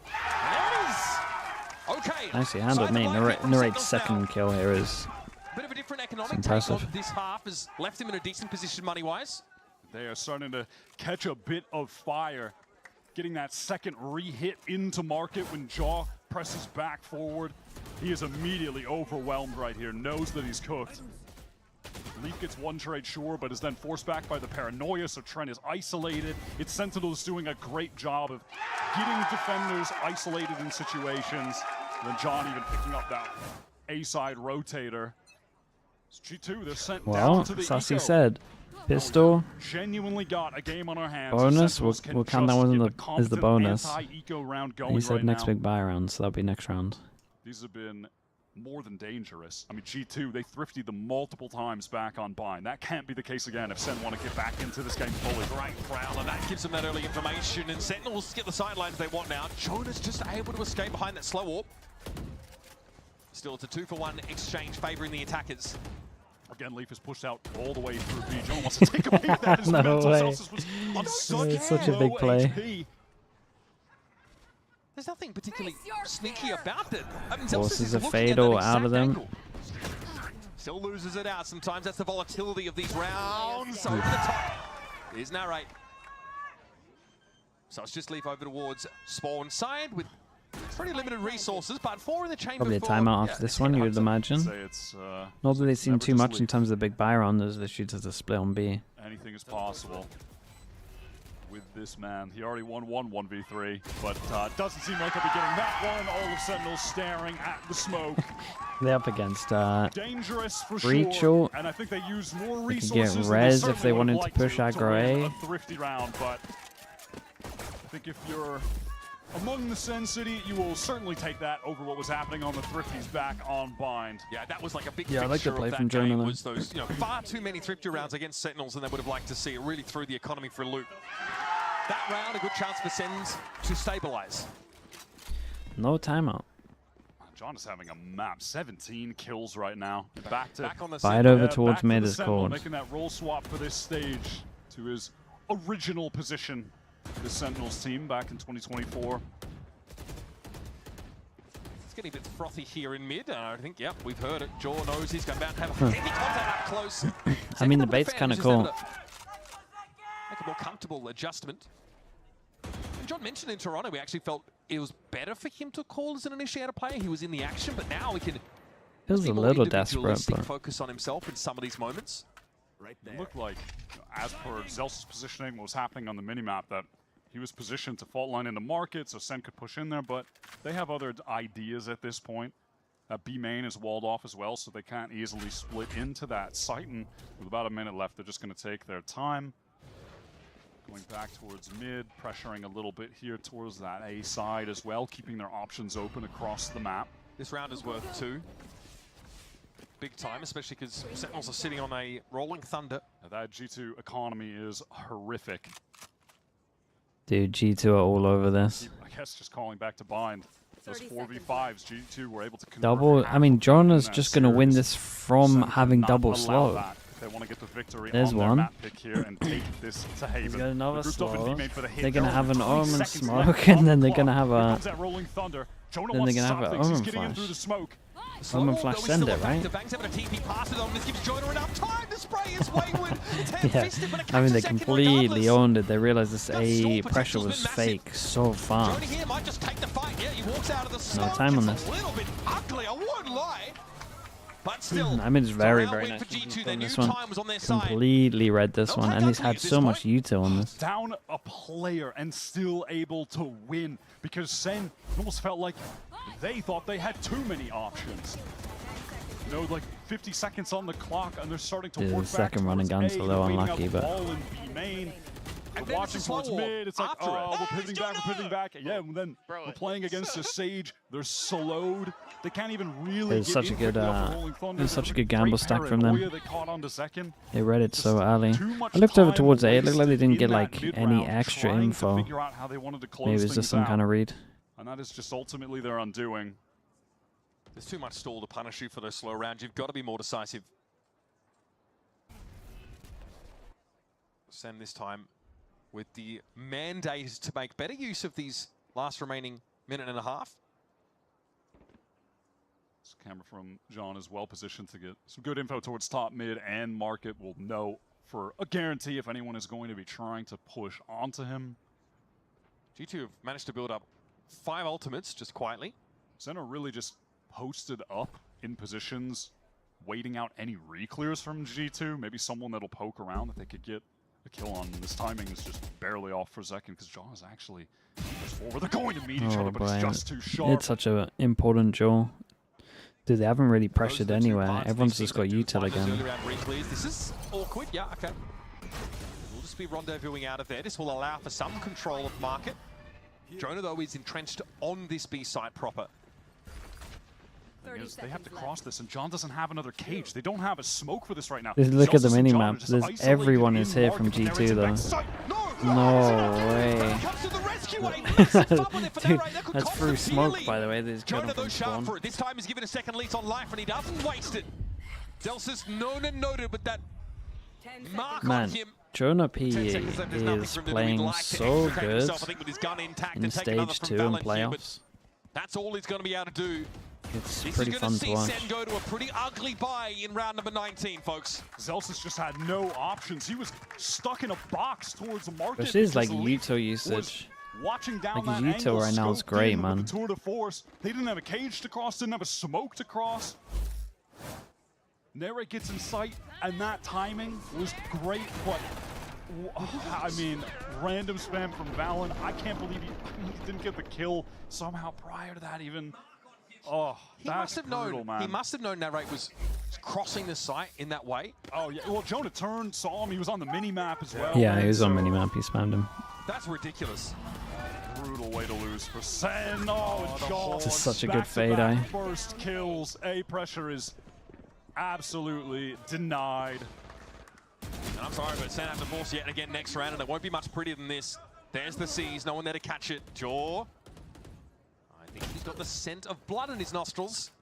And there it is! Okay. Nicely handled, mate. Narrate's second kill here is Bit of a different economic take impressive. on this half has left him in a decent position money-wise. They are starting to catch a bit of fire. Getting that second re-hit into market when Jaw presses back forward. He is immediately overwhelmed right here, knows that he's cooked. Leaf gets one trade, sure, but is then forced back by the paranoia, so Trent is isolated. It's Sentinels doing a great job of getting defenders isolated in situations. And then John even picking up that A-side rotator. It's G2, they're sent down to the Sassy eco. said, pistol, Genuinely got a game on our hands. bonus, we'll count that one as the bonus. Anti-eco round And going he said right next now. big buy round, so that'll be next round. These have been more than dangerous. I mean, G2, they thrifted them multiple times back on Bind. That can't be the case again if Sen want to get back into this game fully. Great prowl, and that gives them that early information, and Sentinels get the sidelines they want now. Jonas just able to escape behind that slow warp. Still, it's a 2-for-1 exchange favoring the attackers. Again, Leaf is pushed out all the way through B. John wants to take a peek at that. His No mental way. Celsius was on It's such a big low play. HP. There's nothing particularly sneaky about it. I mean, Forces Celsius is a looking fade at that all out of exact them. angle. Still loses it out. Sometimes that's the volatility of these rounds. Over the top is Narrate. So it's just Leaf over towards spawn side with pretty limited resources, but 4 in the chamber. Probably a timeout after this one, you would imagine. Say it's, Not that they've seen never too just much Leaf. in terms of the big buy round, there's literally just a split on B. Anything is possible with this man. He already won 1v3, but doesn't seem like he'll be getting that one. All of Sentinels staring at the smoke. They're up against Dangerous for Breach sure. ult. And I think they use more They could resources get than res they if they certainly wanted would to like push to aggro win A. a thrifty round, but I think if you're among the Sen City, you will certainly take that over what was happening on the Thrifties back on Bind. Yeah, that was like a big Yeah, I like the fixture play of from that game Jonah, though. was those, you know, far too many thrifty rounds against Sentinels, and they would have liked to see it. Really threw the economy for a loop. That round, a good chance for Sens to stabilize. No timeout. John is having a map. 17 kills right now. Back on the Bite over back towards to mid the is Sentinel, called. making that roll swap for this stage to his original position. The Sentinels team back in 2024. It's getting a bit frothy here in mid. I think, yep, we've heard it. Jaw knows he's going to have heavy contact up close. I mean, the bait's kind of cool. Make a more comfortable adjustment. And John mentioned in Toronto, we actually felt it was better for him to call as an initiator player. He was in the action, but now he can Feels be a more little desperate, individualistic, but focus on himself in some of these moments. It looked like, as per Zelsa's positioning, what was happening on the minimap, that he was positioned to fault line into market, so Sen could push in there, but they have other ideas at this point. B main is walled off as well, so they can't easily split into that site, and with about a minute left, they're just going to take their time. Going back towards mid, pressuring a little bit here towards that A side as well, keeping their options open across the map. This round is worth 2. Big time, especially because Sentinels are sitting on a rolling thunder. That G2 economy is horrific. dude, G2 are all over this. I guess just calling back to Bind. Those 4v5s, G2 were able to convert. Double, I mean, Jonah's just going to win this from having double slow. They want to get the victory There's on their one. map pick here and take this to Haven. He's got another They're grouped up in slow. D main for the hit. They're going to They're have an only 20 Omen seconds smoke, left and on then the they're going to clock. have Here a... comes that rolling thunder. Jonah Then wants they're to gonna have stop an things. He's Omen getting in flash. through the smoke. Omen flash send it, right? The Banks having a TP pass it on. This gives Jonah enough time to spray his wayward. Yeah, I mean, they completely owned it. They realized this A pressure was fake so fast. No time on this. I mean, it's very, very nice on this one. Completely read this one, and he's had so much util on this. Down a player and still able to win, because SEN almost felt like they thought they had too many options. You know, like 50 seconds on the clock, and they're starting to work back second run against, towards although A, unlucky, waiting out but... the ball in B main. We're watching towards mid, it's like, oh, we're pivoting back. Yeah, and then we're playing against a Sage. They're slowed. They can't even really It was such a good, gamble stack from them. They read it so early. I looked over towards A. It looked like they didn't get like any extra info. Maybe it was just some kind of read. And that is just ultimately their undoing. There's too much stall to punish you for those slow rounds. You've got to be more decisive. SEN this time with the mandate to make better use of these last remaining minute and a half. This camera from John is well positioned to get some good info towards top mid, and market will know for a guarantee if anyone is going to be trying to push onto him. G2 have managed to build up 5 ultimates just quietly. SEN are really just posted up in positions, waiting out any re-clears from G2. Maybe someone that'll poke around that they could get a kill on. This timing is just barely off for Zekin because John is actually just forward. They're going to meet each other, but it's just too sharp. It's such an important duel. Dude, they haven't really pressured anywhere. Everyone's just got util again. This is awkward. Yeah, okay. We'll just be rendezvousing out of there. This will allow for some control of market. Jonah, though, is entrenched on this B side proper. They have to cross this, and John doesn't have another cage. They don't have a smoke for this right now. Look at the minimap. Everyone is here from G2 though. No way. Dude, that's through smoke, by the way. Jonah, though, sharp for it. This time he's given a second lease on life, and he doesn't waste it. Delsa's known and noted with that mark on him. Jonah P is playing so good in stage 2 and playoffs. That's all he's going to be able to do. It's pretty fun to watch. SEN go to a pretty ugly bye in round number 19, folks. Zelsis just had no options. He was stuck in a box towards the market. This is like util usage. Watching down like his util right now is great, man. Tour de force. They didn't have a cage to cross, didn't have a smoke to cross. Nere gets in sight, and that timing was great, but I mean, random spam from Valen. I can't believe he didn't get the kill somehow prior to that even. Oh, that's brutal, man. He must have known Narrate was crossing the site in that way. Oh, yeah. Well, Jonah turned, saw him. He was on the mini-map as well. Yeah, he was on mini-map. He spammed him. That's ridiculous. Brutal way to lose for SEN. Oh, John. This is such a good fade, eh? First kills. A pressure is absolutely denied. And I'm sorry, but SEN have to force yet again next round, and it won't be much prettier than this. There's the C's. No one there to catch it. Jaw. I think he's got the scent of blood in his nostrils.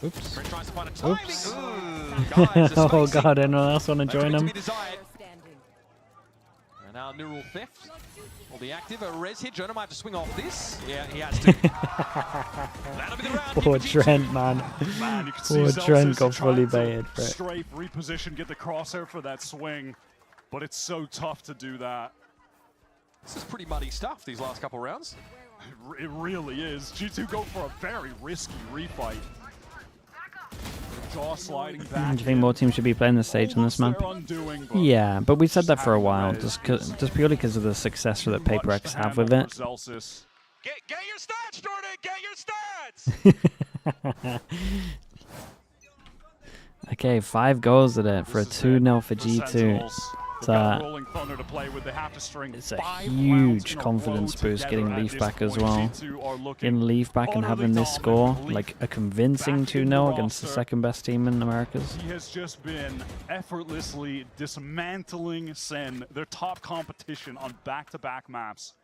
Oops. Tries to find a timing. Oops. Ooh, guys, oh god, anyone else want to join him? And now Neural Theft will be active. A res hit. Jonah might have to swing off this. Yeah, he has to. That'll be the round. Poor Trent, man. Poor Trent got fully baited for it. Strafe, reposition, get the crosshair for that swing. But it's so tough to do that. This is pretty muddy stuff, these last couple rounds. It really is. G2 go for a very risky refight. Jaw sliding back. Do you think more teams should be playing this stage on this map? Yeah, but we said that for a while, just purely because of the success that PaperX have with it. Get your stats, Jordan! Get your stats! Okay, 5 goals at it for a 2-0 for G2. It's a huge confidence boost getting Leaf back as well. Getting Leaf back and having this score, like a convincing 2-0 against the second best team in Americas. He has just been effortlessly dismantling SEN, their top competition on back-to-back maps.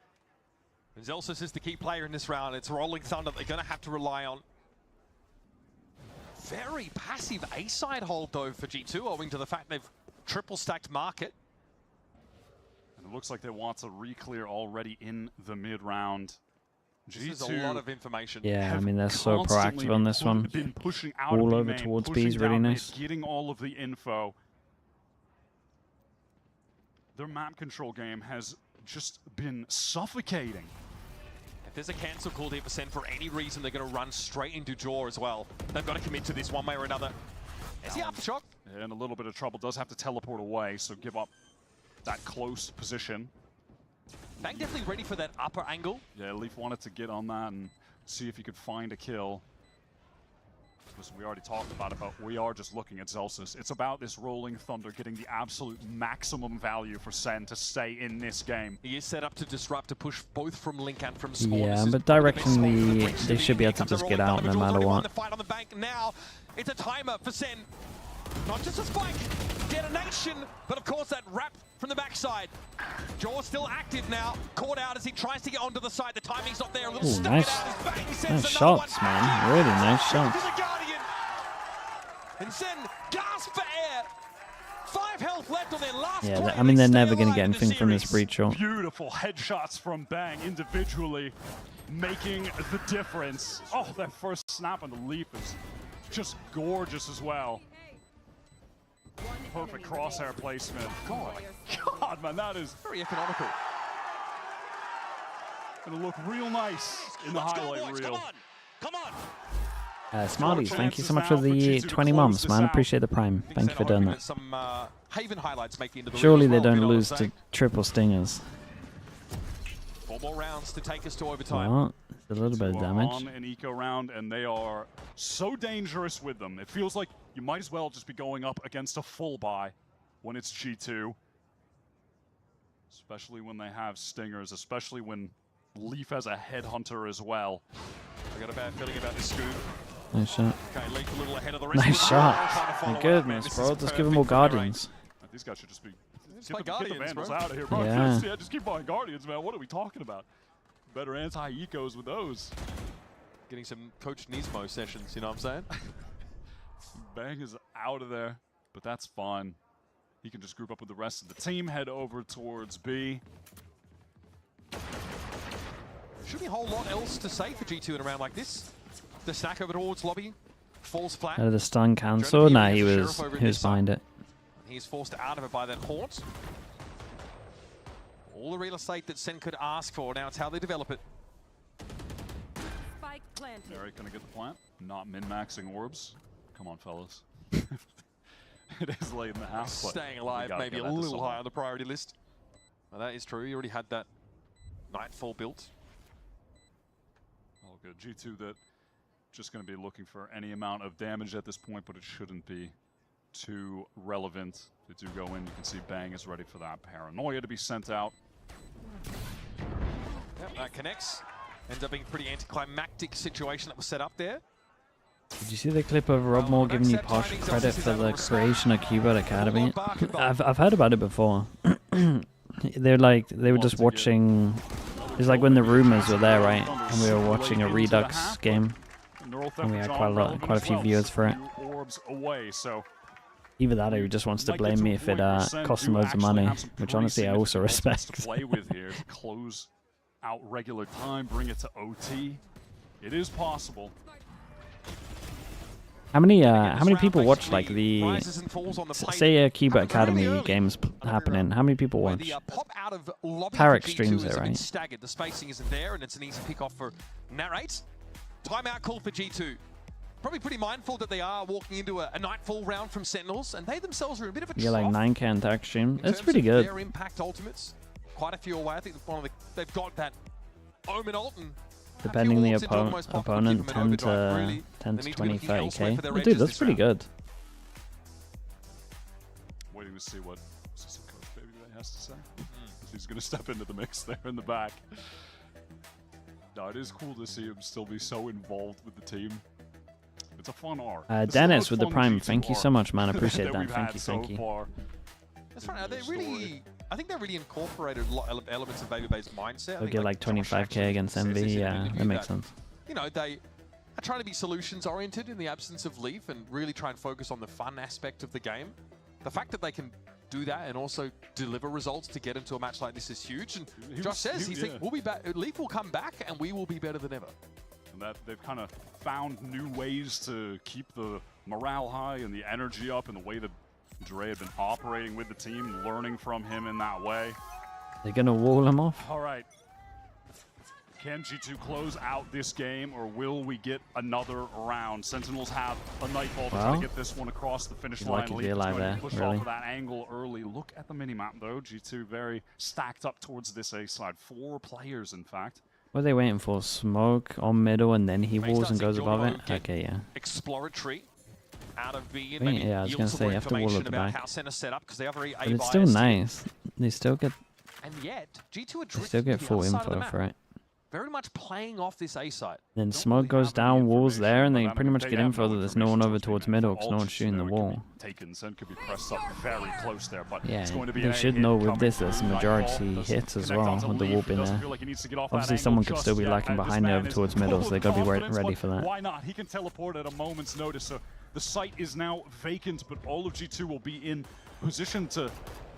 Zelsis is the key player in this round. It's Rolling Thunder they're going to have to rely on. Very passive A-side hold, though, for G2, owing to the fact they've triple-stacked market. And it looks like they want to re-clear already in the mid-round. This is a lot of information. Yeah, I mean, they're so proactive on this one. Been pushing out all of over main, towards B is really mid, nice. getting all of the info. their map control game has just been suffocating. If there's a cancel called here for SEN for any reason, they're going to run straight into jaw as well. They've got to commit to this one way or another. Is he aftershock? In a little bit of trouble, does have to teleport away, so give up that close position. Bang definitely ready for that upper angle. Yeah, Leaf wanted to get on that and see if he could find a kill. Listen, we already talked about it, but we are just looking at Zelsis. It's about this Rolling Thunder getting the absolute maximum value for SEN to stay in this game. He is set up to disrupt, to push both from Link and from Spawn. Yeah, but directionally, they should be able to just get out no matter what. The fight on the bank now. It's a timer for SEN. Not just a spike, detonation, but of course that wrap from the backside. Jaw still active now, caught out as he tries to get onto the side. The timing's not there. A little Ooh, stuck nice, out. nice shots, man. Really nice shots. And SEN gasp for air. 5 health left on their last Yeah, play. I mean, they're never going to get anything from this breach shot. Beautiful headshots from Bang individually, making the difference. Oh, that first snap on the Leaf is just gorgeous as well. Perfect crosshair placement. God, man, that is very economical. Gonna look real nice in the highlight reel. Come on. Smarties, thank you so much for the 20 months, man. Appreciate the prime. Thank you for doing that. Some Haven highlights make it into the Surely room they as well, don't you know lose what I'm to triple stingers. 4 more rounds to take us to overtime. Well, a little bit of damage. On an eco round, and they are so dangerous with them. It feels like you might as well just be going up against a full buy when it's G2. Especially when they have stingers, especially when Leaf has a headhunter as well. I got a bad feeling about this scoop. Nice shot. Okay, Leaf a little ahead of the rest. Nice shot. My goodness, bro. Just give them more Guardians. These guys should just be... Get the Vandals bro. out of here, bro. Yeah. Just keep buying Guardians, man. What are we talking about? Better anti-ecos with those. Getting some Coach Nismo sessions, you know what I'm saying? Bang is out of there, but that's fine. He can just group up with the rest of the team, head over towards B. Should be a whole lot else to say for G2 in a round like this. The stack over towards lobby falls flat. Out of the stun cancel. Nah, he was behind it. He's forced out of it by that Haunt. All the real estate that SEN could ask for. Now it's how they develop it. Spike planted. Eric gonna get the plant. Not min-maxing orbs. Come on, fellas. It is late in the house. Staying alive, maybe a little high on the priority list. Well, that is true. He already had that Nightfall built. Oh, good. G2 that just going to be looking for any amount of damage at this point, but it shouldn't be too relevant. If they do go in, you can see Bang is ready for that paranoia to be sent out. Yep, that connects. Ends up being a pretty anticlimactic situation that was set up there. Did you see the clip of Rob Moore giving you partial credit for the creation of Cubot Academy? I've heard about it before. They were just watching. It's like when the rumors were there, right? And we were watching a Redux game, and we had quite a few viewers for it. Either that, or he just wants to blame me if it costs him loads of money, which honestly I also respect. Play with here to close out regular time, bring it to OT. It is possible. How many people watch like the say a Cubot Academy games happening? How many people watch? Tarek streams it, right? Staggered. The spacing isn't there, and it's an easy pick off for Narrate. Timeout call for G2. Probably pretty mindful that they are walking into a Nightfall round from Sentinels, and they themselves are in a bit of a Yeah, like 9K on Tarek stream. That's pretty good. good. Their impact ultimates, quite a few away. I think they've got that Omen ult and depending the opponent, 10 to 20, 30K. Dude, that's pretty good. Waiting to see what Assistant Coach Baby has to say. He's going to step into the mix there in the back. No, it is cool to see him still be so involved with the team. It's a fun arc. Dennis with the prime. Thank you so much, man. I appreciate that. Thank you. That's right. They really, I think they really incorporated elements of Baby Bay's mindset. They'll get like 25K against MV. Yeah, that makes sense. You know, they are trying to be solutions oriented in the absence of Leaf and really try and focus on the fun aspect of the game. The fact that they can do that and also deliver results to get into a match like this is huge. And Josh says he's like, we'll be back. Leaf will come back and we will be better than ever. And that they've kind of found new ways to keep the morale high and the energy up, and the way that Dre had been operating with the team, learning from him in that way. They're gonna wall him off. All right. Can G2 close out this game, or will we get another round? Sentinels have a nightfall to try to get this one across the finish line. Lucky to be alive there, push really. off of that angle early. Look at the minimap, though. G2 very stacked up towards this A side. 4 players, in fact. What are they waiting for? Smoke on middle, and then he walls and goes above it? Okay, yeah. Exploratory out of B. I mean, yeah, I was going to say, you have to wall at the back. How Sen are set up, because they are very But it's still nice. They still get... And yet, G2 They still get full info for it. Very much playing off this A side. Then smoke goes down, walls there, and they pretty much get info that there's no one over towards middle because no one's shooting the wall. Sen could be pressed up very close there, but Yeah, it's going to be they should know with this there's a majority hits as well with the wall being there. Obviously someone could still be lacking behind there over towards middle, so they got to be ready for that. Why not? He can teleport at a moment's notice, so the site is now vacant, but all of G2 will be in position to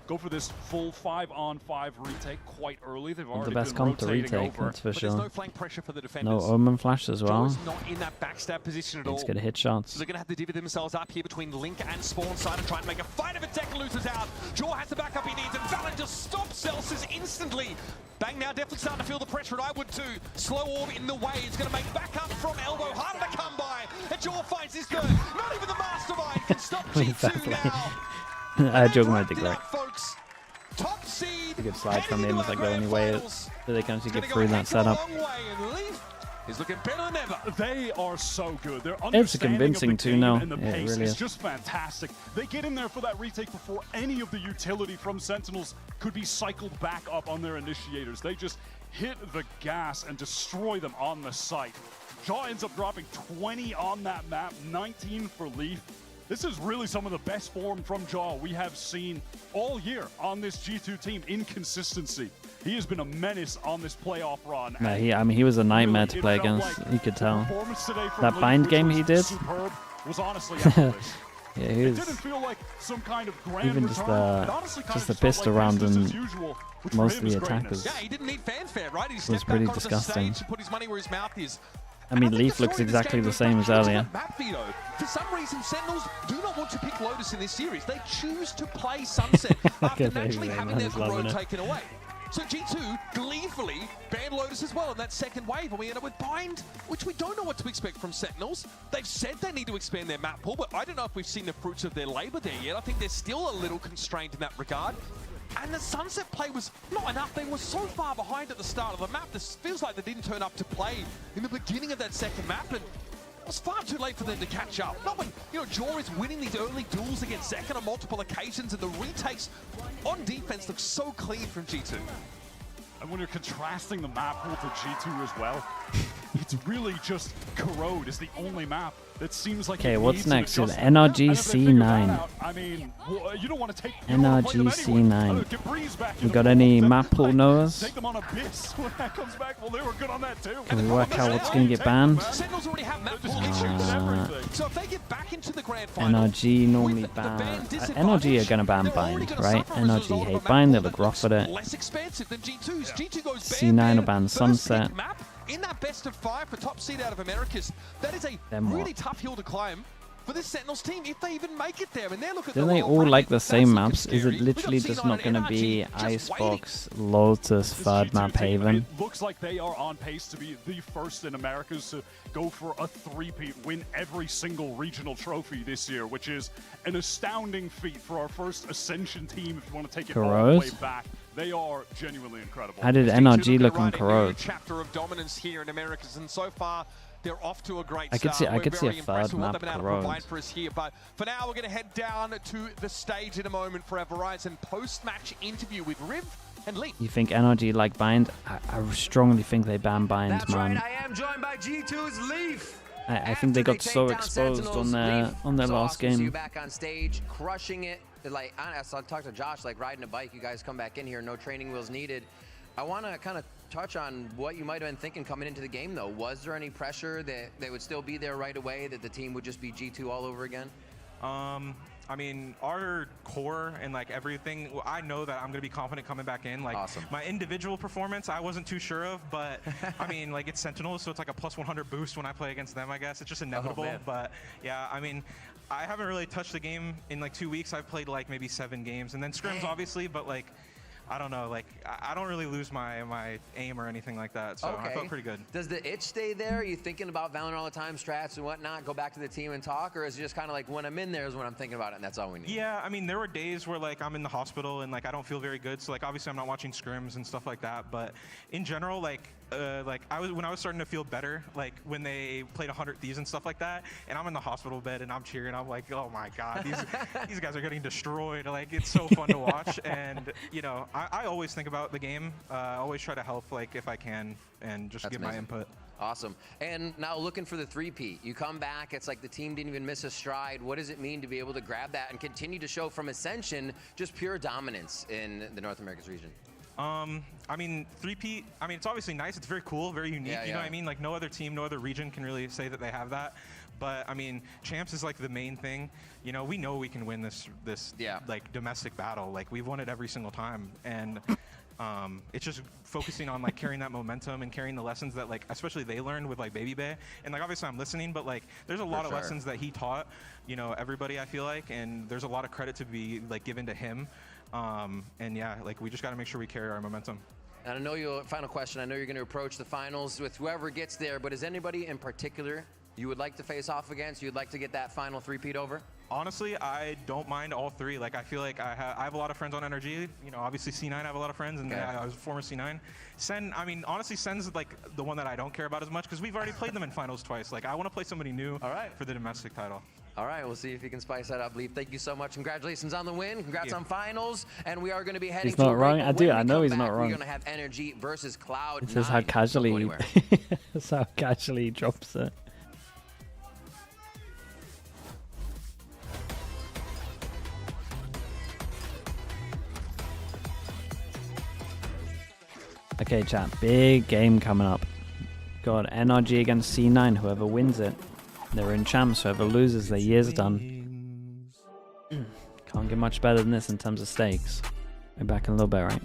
go for this full 5-on-5 retake quite early. They've already The best been comp to rotating retake, over. that's for But sure. there's no flank pressure for the defenders. No omen flash as well. Jaw's not in that backstab position at all. It's good hit shots. So they're going to have to divvy themselves up here between Link and Spawn side and try and make a fight of it. Decker loses out. Jaw has the backup he needs, and Valen just stops Celsius instantly. Bang now definitely starting to feel the pressure, and I would too. Slow orb in the way. It's going to make backup from elbow. Harder to come by. And Jaw finds his third. Not even the mastermind can stop G2 now. Joking about the great. Folks. Top seed. A good slide from him. It's like the only way that they can actually get through that setup. He's looking better than ever. They are so good. Their It's convincing too now. and the Yeah, it pace really is is. just fantastic. They get in there for that retake before any of the utility from Sentinels could be cycled back up on their initiators. They just hit the gas and destroy them on the site. Jaw ends up dropping 20 on that map, 19 for Leaf. This is really some of the best form from Jaw we have seen all year on this G2 team in consistency. He has been a menace on this playoff run. Yeah, I mean, he was a nightmare to play against. You could tell. That bind game he did. Was honestly effortless. Yeah, he was. It didn't feel like some kind of grand Even just the pissed around and most of the attackers. Yeah, he didn't need fanfare, right? He was stepped pretty back onto the disgusting. stage and put his money where his mouth is. I mean, Leaf looks exactly the same as earlier. For some reason, Sentinels do not want to pick Lotus in this series. They choose to play Sunset after naturally having their road taken away. So G2 gleefully banned Lotus as well in that second wave, and we end up with Bind, which we don't know what to expect from Sentinels. They've said they need to expand their map pool, but I don't know if we've seen the fruits of their labor there yet. I think they're still a little constrained in that regard. And the Sunset play was not enough. They were so far behind at the start of the map. This feels like they didn't turn up to play in the beginning of that second map, and it was far too late for them to catch up. Not when, you know, Jaw is winning these early duels against Second on multiple occasions, and the retakes on defense look so clean from G2. And when you're contrasting the map pool to G2 as well, it's really just Corrode is the only map that seems like. Okay, what's next? Is NRG C9. I mean, you don't want to take NRG C9. We got any map pool knowers? Take them on Abyss when that comes back. Well, they were good on that too. Can we work out what's going to get banned? Sentinels already have map pool issues. So if they get back into the grand final, NRG normally ban. NRG are going to ban Bind, right? NRG hate Bind. They look rough at it. less expensive than G2's. G2 goes C9 will ban Sunset. In that best of 5 for top seed out of Americas, that is a Then what? really tough hill to climb for this Sentinels team if they even make it there. And they're looking. Don't they all like the same maps? Is it literally just not going to be Icebox, Lotus, third map Haven? It looks like they are on pace to be the first in Americas to go for a three-peat, win every single regional trophy this year, which is an astounding feat for our first Ascension team if you want to take it all the way back. They are genuinely incredible. How did NRG look on Corrode? Chapter of dominance here in Americas, and so far they're off to a great I could start. see a third map Corrode. For us here, but for now we're going to head down to the stage in a moment for our Verizon post-match interview with Riv and Lee. You think NRG like Bind? I strongly think they ban Bind, That's man. right, I am joined by G2's Leaf. I think they got so exposed on their last See you game. back on stage, crushing it. Like, I talked to Josh, like riding a bike. You guys come back in here, no training wheels needed. I want to kind of touch on what you might have been thinking coming into the game, though. Was there any pressure that they would still be there right away, that the team would just be G2 all over again? I mean, our core and like everything, I know that I'm going to be confident coming back in. Like my individual performance, I wasn't too sure of, but I mean, like it's Sentinels, so it's like a plus 100 boost when I play against them, I guess. It's just inevitable. But yeah, I mean, I haven't really touched the game in like 2 weeks. I've played like maybe 7 games, and then scrims obviously, but like, I don't know, like I don't really lose my aim or anything like that, so I felt pretty good. Does the itch stay there? Are you thinking about Valorant all the time, strats and whatnot, go back to the team and talk, or is it just kind of like when I'm in there is when I'm thinking about it and that's all we need? Yeah, I mean, there were days where like I'm in the hospital and like I don't feel very good, so like obviously I'm not watching scrims and stuff like that, but in general, like when I was starting to feel better, like when they played 100 Thieves and stuff like that, and I'm in the hospital bed and I'm cheering, I'm like, oh my god, these guys are getting destroyed. Like, it's so fun to watch, and you know, I always think about the game. I always try to help, like if I can, and just give my input. Awesome. And now looking for the 3-peat. You come back, it's like the team didn't even miss a stride. What does it mean to be able to grab that and continue to show from Ascension just pure dominance in the North Americas region? I mean, 3-peat, I mean, it's obviously nice. It's very cool, very unique. You know what I mean? Like, no other team, no other region can really say that they have that. But, I mean, champs is, like, the main thing. You know we can win this like, domestic battle. Like, we've won it every single time. And it's just focusing on, like, carrying that momentum and carrying the lessons that, like, especially they learned with, like, Baby Bay. And, like, obviously I'm listening, but, like, there's a lot of lessons that he taught, you know, everybody, I feel like. And there's a lot of credit to be, like, given to him. And yeah, like we just got to make sure we carry our momentum. And I know final question, I know you're going to approach the finals with whoever gets there, but is anybody in particular you would like to face off against? You'd like to get that final 3-peat over? Honestly, I don't mind all 3. Like, I feel like I have a lot of friends on NRG. You know, obviously C9, I have a lot of friends, and I was a former C9. SEN, I mean, honestly, SEN's like the one that I don't care about as much because we've already played them in finals twice. Like, I want to play somebody new for the domestic title. All right, we'll see if you can spice that up, Leaf. Thank you so much. Congratulations on the win. Congrats on finals. And we are going to be heading to not wrong. I know he's not wrong. We're going to have NRG versus Cloud9. This is how casually that's how casually he drops it. Okay, chat. Big game coming up. Got NRG against C9. Whoever wins it, they're in champs. Whoever loses, their year's done. Can't get much better than this in terms of stakes. We're back in a little bit, right?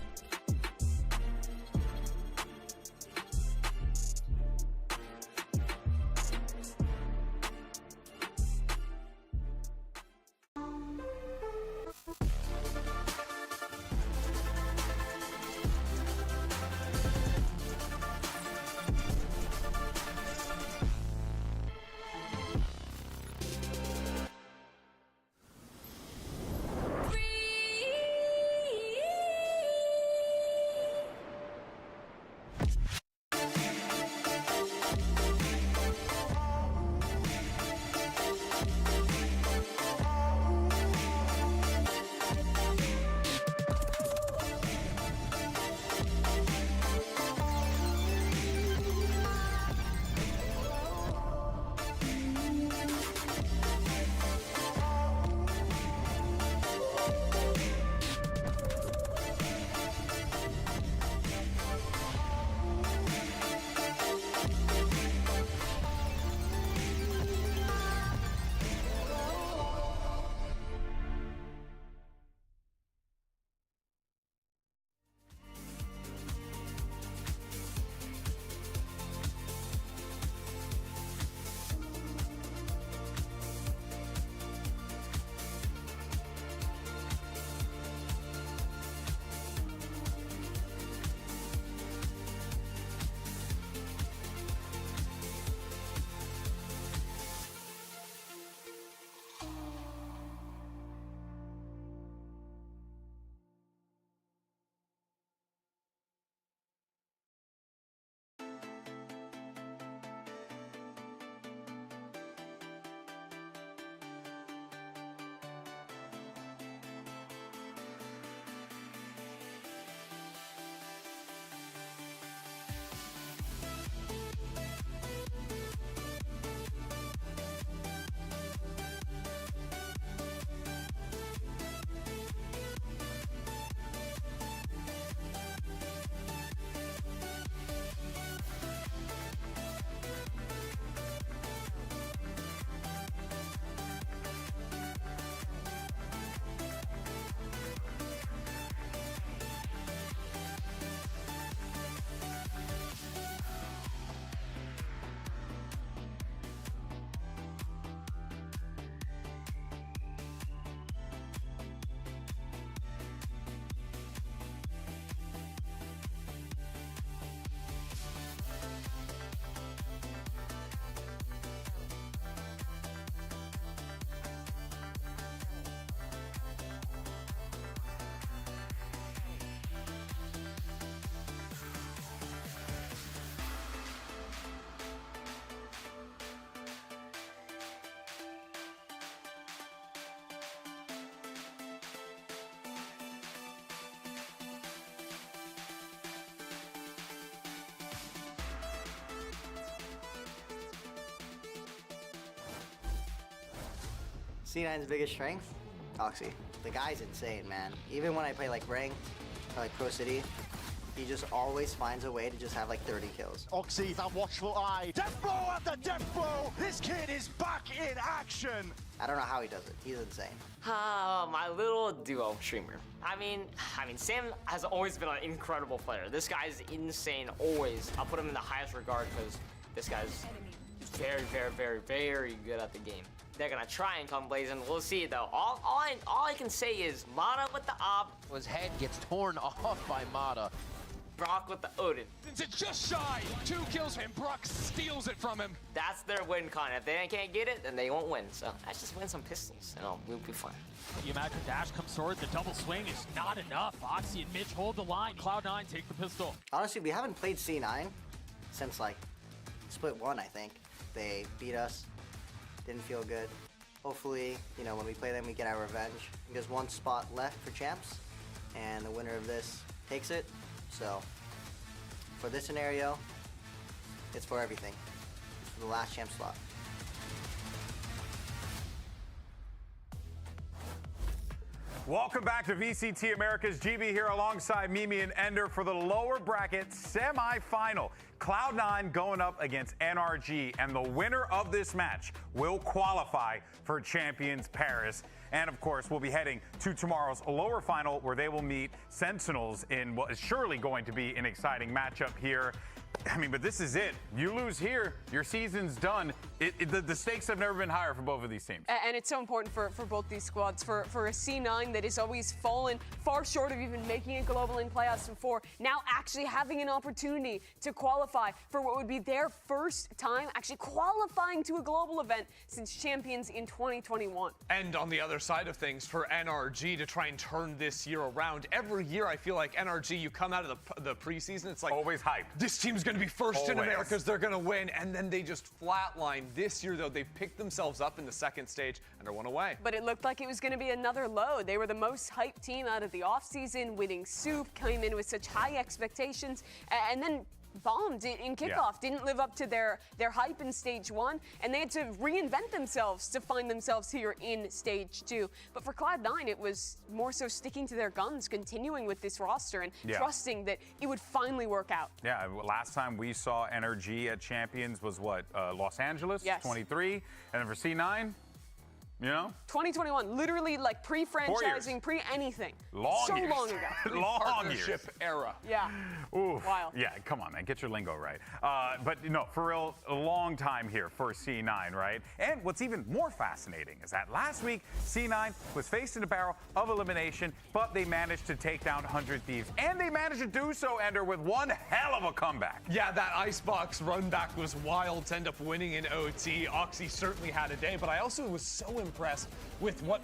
C9's biggest strength? Oxy. The guy's insane, man. Even when I play like Rank, or like Pro City, he just always finds a way to just have like 30 kills. Oxy, that watchful eye. Death blow after death blow. This kid is back in action. I don't know how he does it. He's insane. My little duo streamer. I mean, Sam has always been an incredible player. This guy's insane, always. I'll put him in the highest regard because this guy's very, very, very, very good at the game. They're gonna try and come blazing. We'll see though. All I can say is Mata with the op. His head gets torn off by Mata. Brock with the Odin. It's just shy. 2 kills and Brock steals it from him. That's their win con. If they can't get it, then they won't win. So let's just win some pistols and we'll be fine. You imagine dash comes forward, the double swing is not enough. Oxy and Mitch hold the line. Cloud9 take the pistol. Honestly, we haven't played C9 since like split 1, I think. They beat us. Didn't feel good. Hopefully, you know, when we play them, we get our revenge. There's 1 spot left for champs, and the winner of this takes it. So, for this scenario, it's for everything. It's for the last champ slot. Welcome back to VCT America's GB here alongside Mimi and Ender for the lower bracket semi-final. Cloud9 going up against NRG, and the winner of this match will qualify for Champions Paris. And of course, we'll be heading to tomorrow's lower final where they will meet Sentinels in what is surely going to be an exciting matchup here. I mean, but this is it. You lose here, your season's done. The stakes have never been higher for both of these teams. And it's so important for both these squads. For a C9 that has always fallen far short of even making a global in playoffs before, now actually having an opportunity to qualify for what would be their first time actually qualifying to a global event since champions in 2021. And on the other side of things, for NRG to try and turn this year around, every year I feel like NRG, you come out of the preseason, it's like always hype. This team's going to be first in Americas, they're going to win, and then they just flatline. This year, though, they picked themselves up in the second stage and are one away. But it looked like it was going to be another low. They were the most hyped team out of the offseason, winning Soup, came in with such high expectations, and then bombed in kickoff, didn't live up to their hype in stage 1, and they had to reinvent themselves to find themselves here in stage 2. But for Cloud9, it was more so sticking to their guns, continuing with this roster and trusting that it would finally work out. Yeah, last time we saw NRG at Champions was what, Los Angeles, 23, and then for C9, you know? 2021, literally like pre-franchising, pre-anything. So long ago. Long partnership years. era. Yeah. Oof. Wild. Yeah, come on, man. Get your lingo right. But, you know, for real, a long time here for C9, right? And what's even more fascinating is that last week, C9 was facing a barrel of elimination, but they managed to take down 100 Thieves. And they managed to do so, Ender, with one hell of a comeback. Yeah, that Icebox run back was wild to end up winning in OT. Oxy certainly had a day, but I also was so impressed with what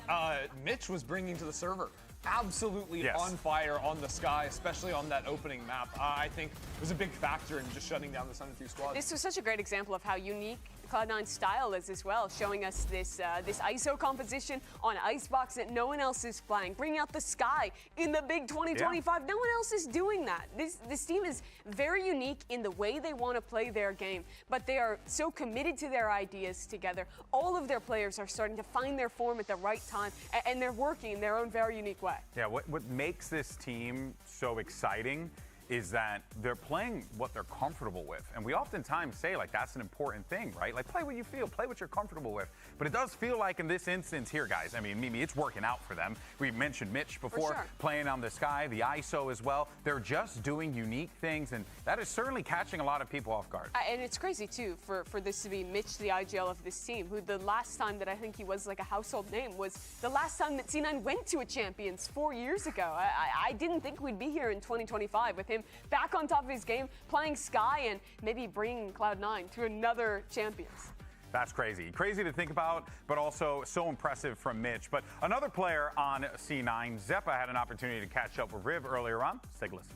Mitch was bringing to the server. Absolutely on fire on the sky, especially on that opening map. I think was a big factor in just shutting down the Sun 2 squad. This was such a great example of how unique Cloud9's style is as well, showing us this this ISO composition on Icebox that no one else is playing, bringing out the sky in the big 2025. No one else is doing that. This team is very unique in the way they want to play their game, but they are so committed to their ideas together. All of their players are starting to find their form at the right time, and they're working in their own very unique way. Yeah, what makes this team so exciting is that they're playing what they're comfortable with. And we oftentimes say, like, that's an important thing, right? Like, play what you feel, play what you're comfortable with. But it does feel like in this instance here, guys, I mean, Mimi, it's working out for them. We mentioned Mitch before, playing on the sky, the ISO as well. They're just doing unique things, and that is certainly catching a lot of people off guard. And it's crazy, too, for this to be Mitch, the IGL of this team, who the last time that I think he was like a household name was the last time that C9 went to a Champions 4 years ago. I didn't think we'd be here in 2025 with him back on top of his game, playing Sky, and maybe bringing Cloud9 to another Champions. That's crazy. Crazy to think about, but also so impressive from Mitch. But another player on C9, Zeppa, had an opportunity to catch up with Riv earlier on. Let's take a listen.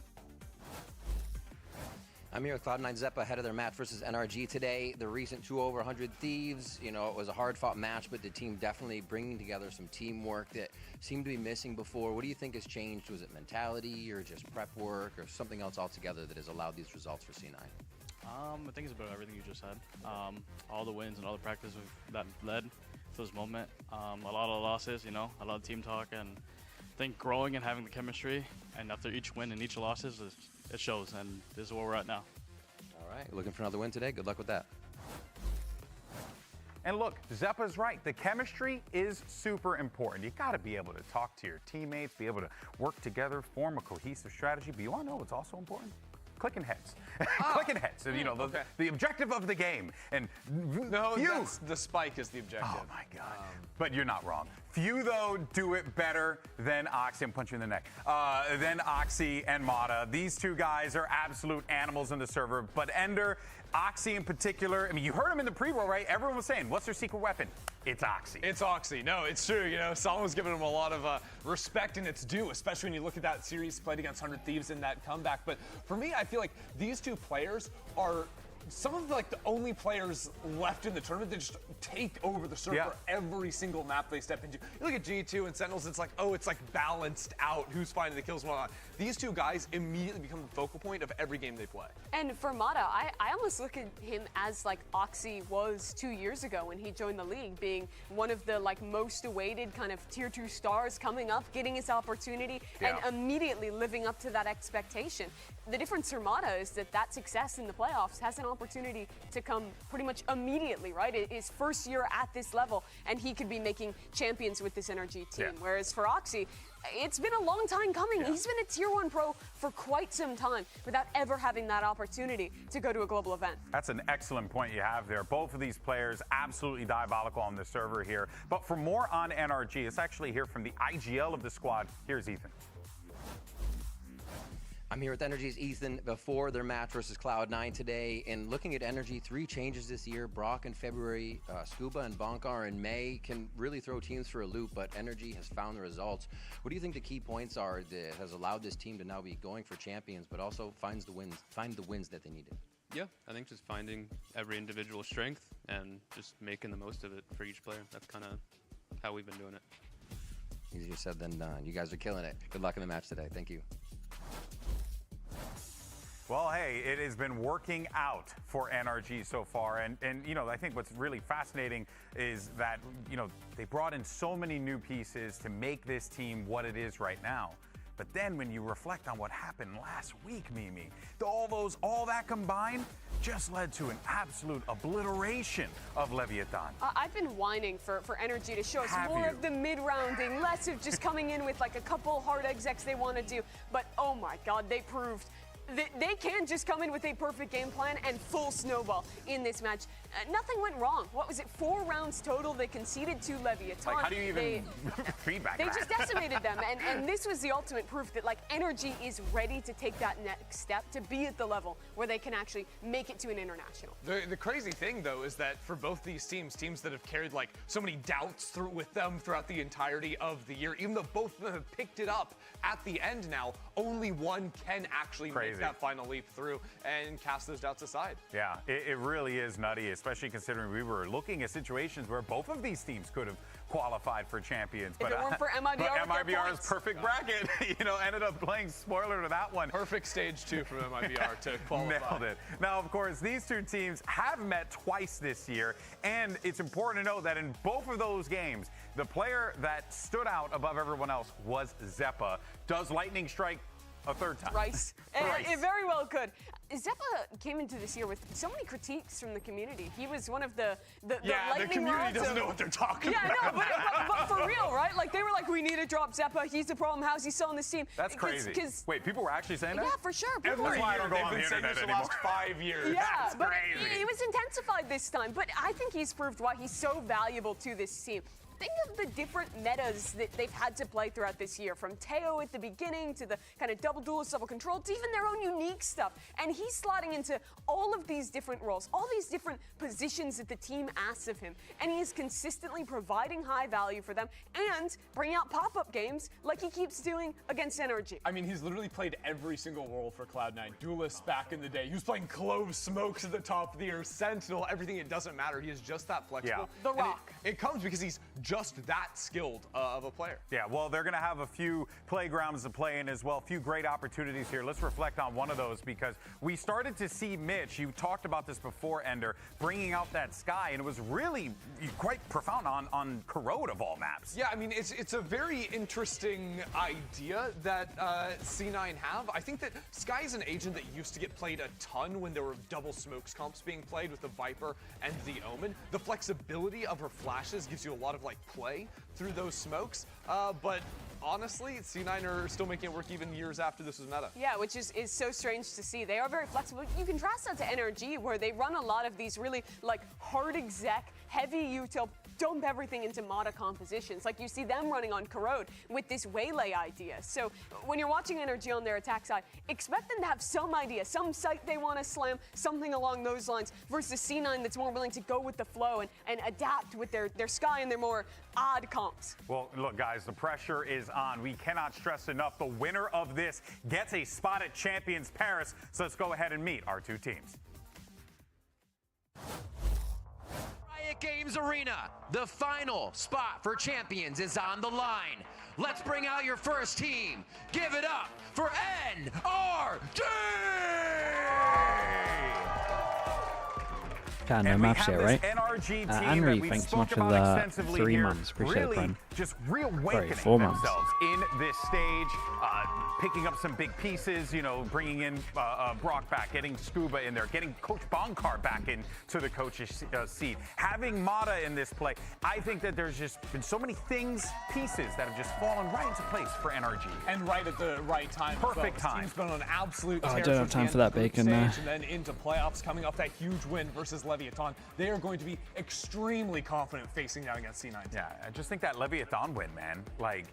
I'm here with Cloud9 Zeppa ahead of their match versus NRG today. The recent 2 over 100 Thieves, you know, it was a hard-fought match, but the team definitely bringing together some teamwork that seemed to be missing before. What do you think has changed? Was it mentality or just prep work or something else altogether that has allowed these results for C9? I think it's about everything you just said. All the wins and all the practice that led this moment. A lot of losses, you know, a lot of team talk, and I think growing and having the chemistry, and after each win and each losses, it shows, and this is where we're at now. All right, looking for another win today. Good luck with that. And look, Zeppa's right. The chemistry is super important. You got to be able to talk to your teammates, be able to work together, form a cohesive strategy. But you want to know what's also important? Clicking heads. Clicking heads. And, you know, the objective of the game. And no, the spike is the objective. Oh, my God. But you're not wrong. Few, though, do it better than Oxy. I'm punching you in the neck. Than Oxy and Mata. These two guys are absolute animals in the server. But Ender, Oxy in particular, I mean, you heard him in the pre-roll, right? Everyone was saying, what's their secret weapon? It's Oxy. It's Oxy. No, it's true. You know, Salom was giving him a lot of respect, and it's due, especially when you look at that series played against 100 Thieves in that comeback. But for me, I feel like these two players are some of the only players left in the tournament that just take over the server every single map they step into. You look at G2 and Sentinels, it's like, oh, it's like balanced out who's finding the kills and whatnot. These two guys immediately become the focal point of every game they play. And for Mata, I almost look at him as like Oxy was 2 years ago when he joined the league, being one of the most awaited kind of tier 2 stars coming up, getting his opportunity, and immediately living up to that expectation. The difference for Mata is that success in the playoffs has an opportunity to come pretty much immediately, right? His first year at this level, and he could be making champions with this NRG team. Whereas for Oxy, it's been a long time coming. He's been a tier 1 pro for quite some time without ever having that opportunity to go to a global event. That's an excellent point you have there. Both of these players absolutely diabolical on the server here. But for more on NRG, let's actually hear from the IGL of the squad. Here's Ethan. I'm here with NRG's Ethan before their match versus Cloud9 today. And looking at NRG, 3 changes this year. Brock in February, Scuba and Bonkar in May can really throw teams for a loop, but NRG has found the results. What do you think the key points are that has allowed this team to now be going for champions, but also find the wins that they needed? Yeah, I think just finding every individual strength and just making the most of it for each player. That's kind of how we've been doing it. Easier said than done. You guys are killing it. Good luck in the match today. Thank you. Well, hey, it has been working out for NRG so far. And you know, I think what's really fascinating is that, you know, they brought in so many new pieces to make this team what it is right now. But then when you reflect on what happened last week, Mimi, all that combined just led to an absolute obliteration of Leviathan. I've been whining for NRG to show us more of the mid-rounding, less of just coming in with like a couple hard execs they want to do. But oh my God, they proved they can just come in with a perfect game plan and full snowball in this match. Nothing went wrong. What was it, 4 rounds total? They conceded to Leviathan. Like, how do you even feedback They that? just decimated them, and this was the ultimate proof that NRG is ready to take that next step to be at the level where they can actually make it to an international. The crazy thing, though, is that for both these teams that have carried so many doubts with them throughout the entirety of the year, even though both of them have picked it up at the end now, only one can actually make that final leap through and cast those doubts aside. Yeah, it really is nutty, especially considering we were looking at situations where both of these teams could have qualified for champions. If it weren't for MIBR's perfect bracket, you know, ended up playing spoiler to that one. Perfect stage 2 from MIBR to qualify. Nailed it. Now, of course, these two teams have met twice this year, and it's important to note that in both of those games, the player that stood out above everyone else was Zeppa. Does lightning strike a third time? Rice. It very well could. Zeppa came into this year with so many critiques from the community. He was one of the lightning community doesn't know what they're talking about. Yeah, no, but for real, right? They were like, we need to drop Zeppa. He's the problem. How's he still on this team? That's crazy. Wait, people were actually saying that? Yeah, for sure. That's why I don't go on the internet for the anymore. last 5 years. Yeah, That's but crazy. it was intensified this time. But I think he's proved why he's so valuable to this team. Think of the different metas that they've had to play throughout this year, from Teo at the beginning to the kind of double duelist, double control, to even their own unique stuff. And he's slotting into all of these different roles, all these different positions that the team asks of him. And he is consistently providing high value for them and bringing out pop-up games like he keeps doing against NRG. I mean, he's literally played every single role for Cloud9. Duelist back in the day. He was playing Clove Smokes at the top of the year, Sentinel, everything. It doesn't matter. He is just that flexible. The Rock. It comes because he's just that skilled of a player. Yeah, well, they're going to have a few playgrounds to play in as well, a few great opportunities here. Let's reflect on one of those because we started to see Mitch, you talked about this before, Ender, bringing out that sky, and it was really quite profound on Corrode of all maps. Yeah, I mean, it's a very interesting idea that C9 have. I think that Sky is an agent that used to get played a ton when there were double smokes comps being played with the Viper and the Omen. The flexibility of her flashes gives you a lot of like play through those smokes, but honestly, C9 are still making it work even years after this was meta. Yeah, which is so strange to see. They are very flexible. You contrast that to NRG, where they run a lot of these really like hard exec, heavy util, dump everything into meta compositions. Like you see them running on Corrode with this waylay idea. So when you're watching NRG on their attack side, expect them to have some idea, some site they want to slam, something along those lines, versus C9 that's more willing to go with the flow and adapt with their Sky and their more odd comps. Well, look, guys, the pressure is on. We cannot stress enough. The winner of this gets a spot at Champions Paris. So let's go ahead and meet our two teams. Riot Games Arena, the final spot for Champions is on the line. Let's bring out your first team. Give it up for NRG! Can't know maps yet, right? NRG Henry, thanks so much for the 3 months. Appreciate it, Prime. Just reawakening 4 months. themselves in this stage, picking up some big pieces, you know, bringing in Brock back, getting Scuba in there, getting Coach Bonkar back into the coach's seat, having Mata in this play. I think that there's just been so many pieces that have just fallen right into place for NRG. And right at the right time. Perfect time. Team's been on an absolute I don't have time for that bacon. And then into playoffs, coming off that huge win versus Leviathan. They are going to be extremely confident facing down against C9. Yeah, I just think that Leviathan win, man. Like,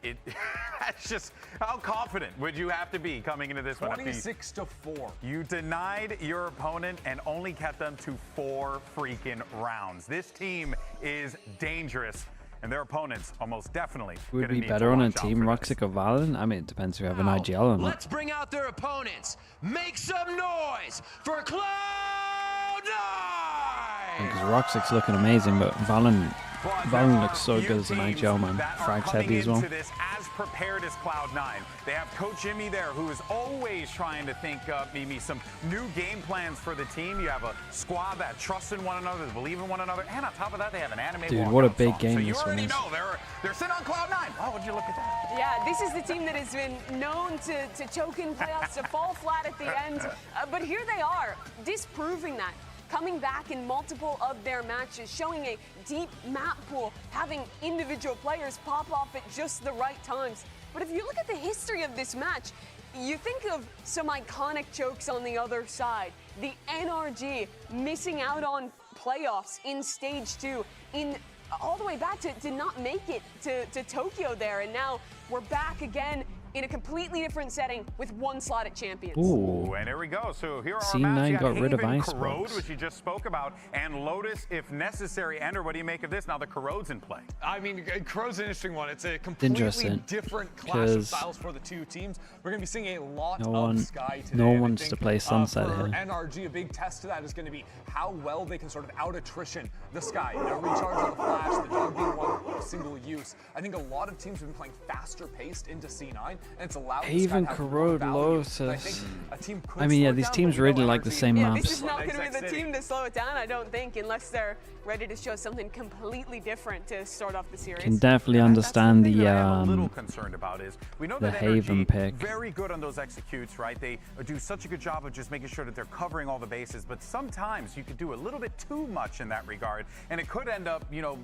that's just, how confident would you have to be coming into this one? 26-4. You denied your opponent and only kept them to 4 freaking rounds. This team is dangerous, and their opponents almost definitely would be better on a team Roxic or Valorant. I mean, it depends if you have an IGL or not. Let's bring out their opponents. Make some noise for Cloud9! Because Roxic's looking amazing, but Valorant looks so good as an IGL, man. Frags heavy as well. As prepared as Cloud9. They have Coach Jimmy there, who is always trying to think up maybe some new game plans for the team. You have a squad that trusts in one another, that believe in one another, and on top of that, they have an anime. Dude, what a big game so this one is. You already know they're sitting on Cloud9. Oh, would you look at that? Yeah, this is the team that has been known to choke in playoffs, to fall flat at the end. But here they are, disproving that. Coming back in multiple of their matches, showing a deep map pool, having individual players pop off at just the right times. But if you look at the history of this match, you think of some iconic chokes on the other side. The NRG missing out on playoffs in Stage 2, all the way back to not make it to Tokyo there. And now we're back again in a completely different setting with 1 slot at Champions. Ooh. And there we go. So here are C9 our maps. got rid of Corrode, Icebox. which you just spoke about, and Lotus if necessary. Ender, what do you make of this? Now the Corrode's in play. I mean, Corrode's an interesting one. It's a completely different clash of styles for the two teams. We're going to be seeing a lot of Sky today. No one wants to play Sunset for here. NRG, a big test to that is going to be how well they can sort of out-attrition the Sky. You know, recharge on the flash, the dog being one single use. I think a lot of teams have been playing faster paced into C9, and it's allowed Even Corrode, Lotus. I mean, yeah, these teams really like the same maps. This is not going to be the team to slow it down, I don't think, unless they're ready to show something completely different to start off the series. Can definitely understand the I'm a little concerned about is we know the that Haven NRG pick. very good on those executes, right? They do such a good job of just making sure that they're covering all the bases, but sometimes you could do a little bit too much in that regard, and it could end up, you know,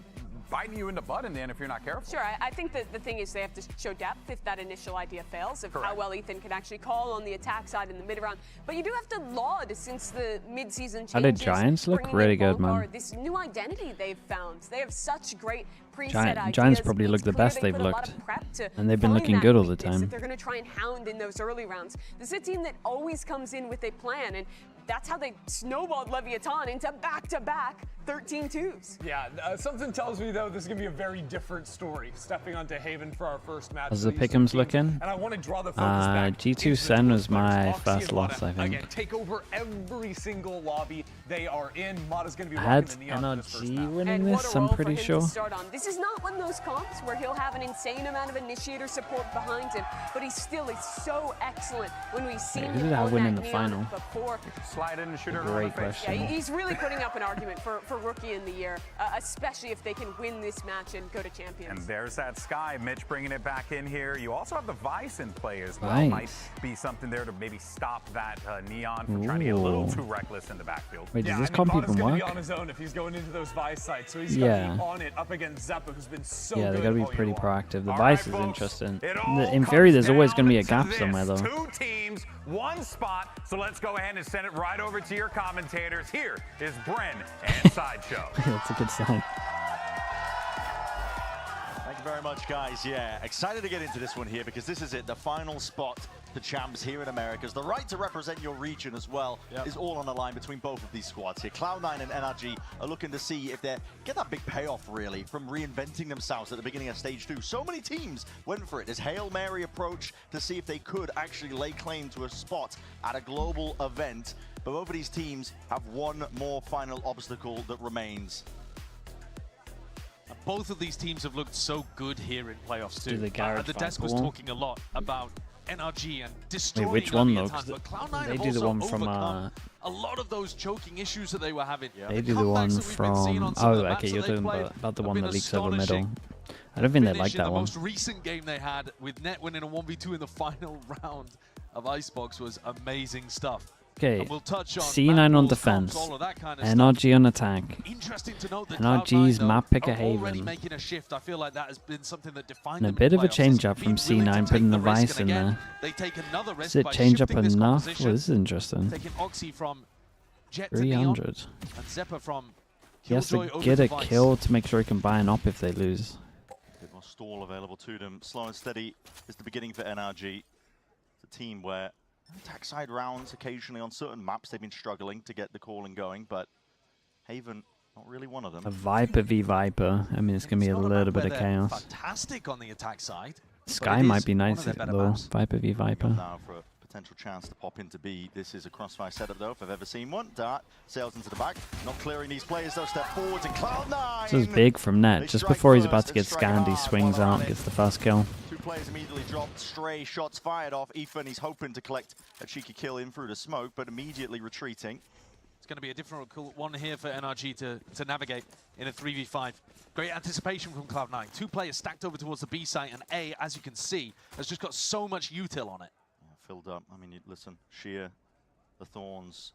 biting you in the butt in the end if you're not careful. Sure, I think that the thing is they have to show depth if that initial idea fails, of how well Ethan can actually call on the attack side in the mid-round. But you do have to laud, since the mid-season changes, How did Giants look? Really good, man. This new identity they've found. They have such great preset ideas. Giants probably look the best they've looked. And they've been looking good all the time. They're going to try and hound in those early rounds. This is a team that always comes in with a plan, and that's how they snowballed Leviathan into back-to-back 13 twos. Yeah, something tells me, though, this is going to be a very different story, stepping onto Haven for our first match. How's the pick'ems looking? And I want to draw the focus back G2 SEN was my first loss, I think. Again, take over every single lobby they are in. Mata's going to be I had rocking the neon for this first NRG map. winning this, I'm pretty sure. This is not one of those comps where he'll have an insane amount of initiator support behind him, but he still is so excellent when we've seen Who him did I on win that in the neon final? before. Slide in and shoot her. Great question. Yeah, he's really putting up an argument for Rookie in the Year, especially if they can win this match and go to Champions. And there's that Sky. Mitch bringing it back in here. You also have the Vice in play as well. Nice. Might be something there to maybe stop that Neon from trying to get a little Ooh. too reckless in the backfield. Wait, does Yeah, this I mean, comp Mata's even gonna work? be on his own if he's going into those Vice sites, so he's Yeah. got to be on it up against Zeppa, who's been so Yeah, good. they gotta be all year pretty long. proactive. The All Vice right, is folks, interesting. it all In theory, there's comes always gonna be a down gap to somewhere, this. though. 2 teams, 1 spot. So let's go ahead and send it right over to your commentators. Here is Bren and Sideshow. That's a good sign. Thank you very much, guys. Yeah, excited to get into this one here because this is it, the final spot for champs here in Americas. The right to represent your region as well is all on the line between both of these squads here. Cloud9 and NRG are looking to see if they get that big payoff, really, from reinventing themselves at the beginning of Stage 2. So many teams went for it, this Hail Mary approach to see if they could actually lay claim to a spot at a global event. But both of these teams have one more final obstacle that remains. Both of these teams have looked so good here in playoffs Do too. the garage The desk fight was one. talking a lot about NRG and destroying Wait, which one though? Time, but Cloud9 They have do the also one from overcome a lot of those choking issues that they were having. They do the one from. Oh, okay, you're talking about the one that leaks over middle. I don't think they like that The one. most recent game they had with Net winning a 1v2 in the final round of Icebox was amazing stuff. Okay, And we'll touch on C9 map on rules, defense, comps, all of that kind of NRG on attack. Interesting to note that NRG's Cloud9, though, map picker are already Haven. making a shift. I feel like that has been something that defined And a them bit in of a playoffs. change up from Being willing to C9, take putting the risk, Vice in and again, there. They take another risk Is it by change up shifting this enough? composition, Well, this is interesting. taking Oxy from Jet to 300. Neon, and Zeppa from He has to Killjoy over get to a Vice. kill to make sure he can buy an op if they lose. A bit more stall available to them. Slow and steady is the beginning for NRG. It's a team where attack side rounds occasionally on certain maps they've been struggling to get the calling going, but Haven not really one of them. A Viper v Viper. I mean, it's going to be a little bit of chaos. Fantastic on the attack side. but Sky it might is be one nice of their better though. maps. Viper v Viper. Now for a potential chance to pop into B. This is a crossfire setup though, if I've ever seen one. Dart sails into the back, not clearing these players though, step forwards and Cloud9. This is big from Net. Just before he's about to get scanned, he swings out, gets the first kill. 2 players immediately dropped, stray shots fired off. Ethan, he's hoping to collect a cheeky kill in through the smoke, but immediately retreating. It's going to be a difficult one here for NRG to navigate in a 3v5. Great anticipation from Cloud9. 2 players stacked over towards the B site, and A, as you can see, has just got so much util on it. Yeah, filled up. I mean, listen, Sheer, the Thorns,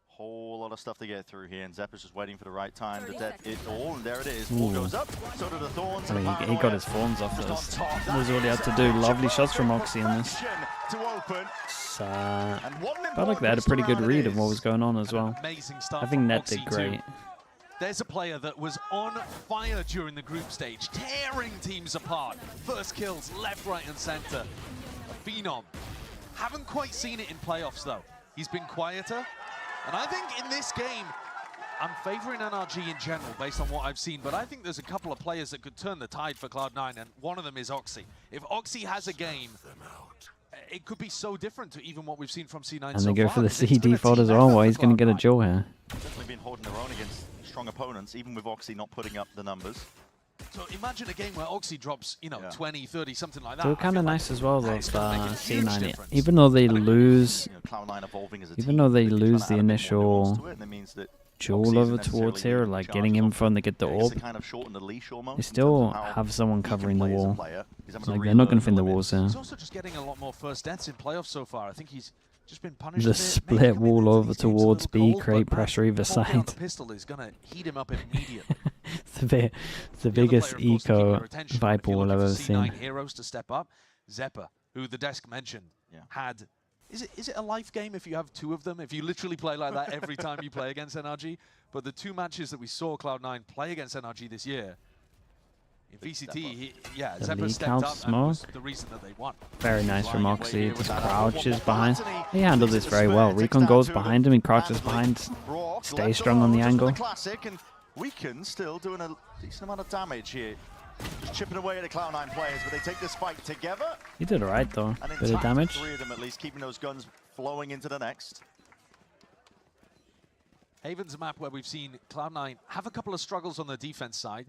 whole lot of stuff to get through here, and Zeppa's just waiting for the right time to death it all, and there it is. All Ooh. goes up, so do the Thorns. I and mean, the he got his Paranoia thorns off just this. on top. That was all he had to do. Lovely shots from Oxy in this. To open. Felt like they had a pretty good read of what was going on as well. Amazing start I think from Net Oxy did too. great. There's a player that was on fire during the group stage, tearing teams apart. First kills, left, right, and center. A phenom. Haven't quite seen it in playoffs, though. He's been quieter. And I think in this game, I'm favoring NRG in general based on what I've seen, but I think there's a couple of players that could turn the tide for Cloud9, and one of them is Oxy. If Oxy has a game, it could be so different to even what we've seen from C9 And so they go far. for the It's been a C default team as well. effort Well, he's for going to get a Cloud9. duel here. Definitely been holding their own against strong opponents, even with Oxy not putting up the numbers. So imagine a game where Oxy drops, you know, 20, 30, something like that. So kind of nice as well though is for gonna make a huge C9. difference. Even though they lose, Cloud9 evolving as a even team, though they they're lose trying the to add a bit more nuance initial to it, and it means that duel Oxy over isn't towards necessarily here, leading like the getting charge him on from to get the It's orb, to kind of shorten the leash almost they in terms still of how have someone he can covering the play as a wall. player. He's having So to like, they're not relearn going to find the limits. walls here. He's also just getting a lot more first deaths in playoffs so far. I think he's just been punished. The a bit. split Maybe coming wall into over these games a towards little B, cold, create but pressure either the ball down side. The pistol is going to heat him up immediately. It's the biggest eco Viper wall I've ever seen. C9 heroes to step up. Zeppa, who the desk mentioned, had. Is it a life game if you have 2 of them? If you literally play like that every time you play against NRG? But the 2 matches that we saw Cloud9 play against NRG this year, In VCT, yeah, The Zephyr leak stepped out up and smoke. was the reason that they won. Very nice from Oxy. Just crouches behind. He handled this very well. Recon goes behind him. He crouches behind. Stay strong on the angle. Classic, and Weekend still doing a decent amount of damage here. Just chipping away at the Cloud9 players, but they take this fight together. He did alright though. And Bit of damage. 3 of them at least, keeping those guns flowing into the next. Haven's a map where we've seen Cloud9 have a couple of struggles on the defense side.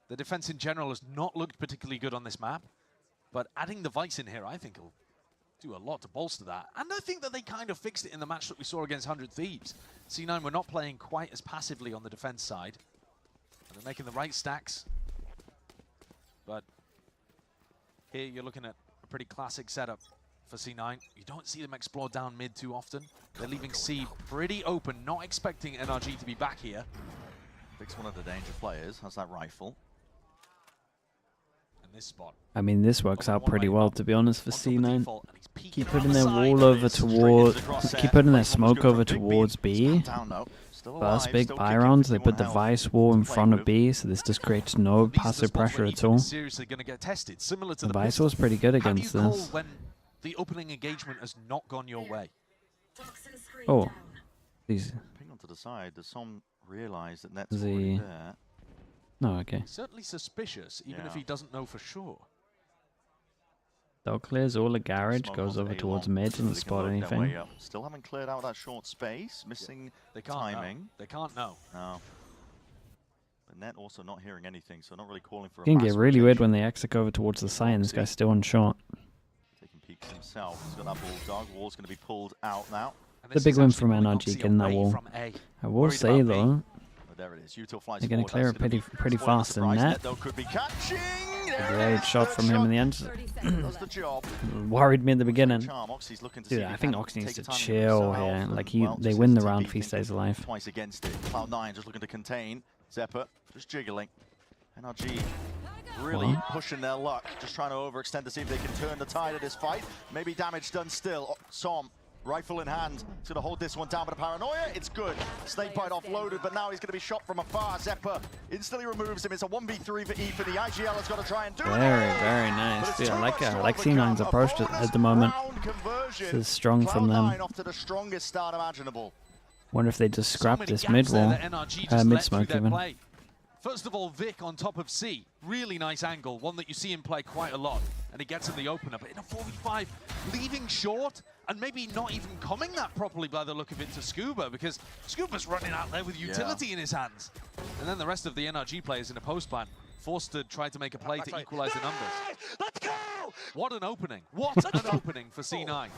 The defense in general has not looked particularly good on this map, but adding the Vice in here, I think will do a lot to bolster that. And I think that they kind of fixed it in the match that we saw against 100 Thieves. C9 were not playing quite as passively on the defense side. And they're making the right stacks. But here you're looking at a pretty classic setup for C9. You don't see them explore down mid too often. They're leaving C pretty open, not expecting NRG to be back here. Picks one of the danger players, has that rifle. And this spot. I mean, this works out pretty well, to be honest, for C9. Keep putting their wall over towards, keep putting their smoke over towards B. First big buy rounds, they put the Vice wall in front of B, so this just creates no passive pressure at all. Seriously going to get tested, similar to The Vice wall's pretty good against this. When the opening engagement has not gone your way. Oh, these. Ping onto the side. Does some realize that Net's already there? No, okay. Certainly suspicious, even if he doesn't know for sure. Dog clears all the garage, goes over towards mid, didn't spot anything. Still haven't cleared out that short space, missing timing. Know. They can't know. No. But Net also not hearing anything, so not really calling for It can get really weird when they exit over towards the side and this guy's still on shot. Taking peeks himself. He's got that bulldog. Wall's going to be pulled out now. The big win from NRG getting that wall. I will say though, there it is. they're going to clear it pretty fast in net. A great shot from him in the end. Worried me in the beginning. Dude, I think Oxy needs to chill here. Like they win the round if he stays alive. Twice against it. Cloud9 just looking to contain. Zephyr just jiggling. NRG really pushing their luck. Just trying to overextend to see if they can turn the tide of this fight. Maybe damage done still. Som. Rifle in hand, he's going to hold this one down, but a paranoia, it's good. Snakebite offloaded, but now he's going to be shot from afar. Zephyr instantly removes him. It's a 1v3 for Ethan. The IGL has got to try and do it. Very nice. Dude, I like C9's approach at the moment. This is strong from them. Off to the strongest start imaginable. Wonder if they just scrap this mid wall, mid smoke even. First of all, Vic on top of C. Really nice angle, one that you see him play quite a lot. And he gets in the opener, but in a 4v5, leaving short, and maybe not even coming that properly by the look of it to Scuba, because Scuba's running out there with utility in his hands. And then the rest of the NRG players in a post plan, forced to try to make a play to equalize the numbers. Let's go! What an opening. What an opening for C9.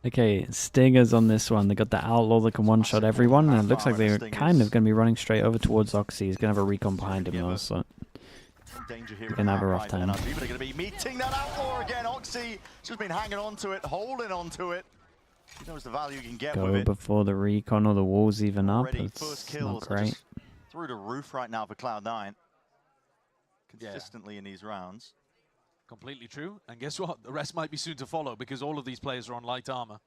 Okay, Stingers on this one. They got the Outlaw that can one-shot everyone, and it looks like they're kind of going to be running straight over towards Oxy. He's going to have a recon behind him though, so they're going to have a rough time. But they're going to be meeting that Outlaw again. Oxy just been hanging on to it, holding on to it. He knows the value you can get with it. Go before the recon or the walls even up. It's not great. Through the roof right now for Cloud9. Consistently in these rounds. Completely true. And guess what? The rest might be soon to follow because all of these players are on light armor.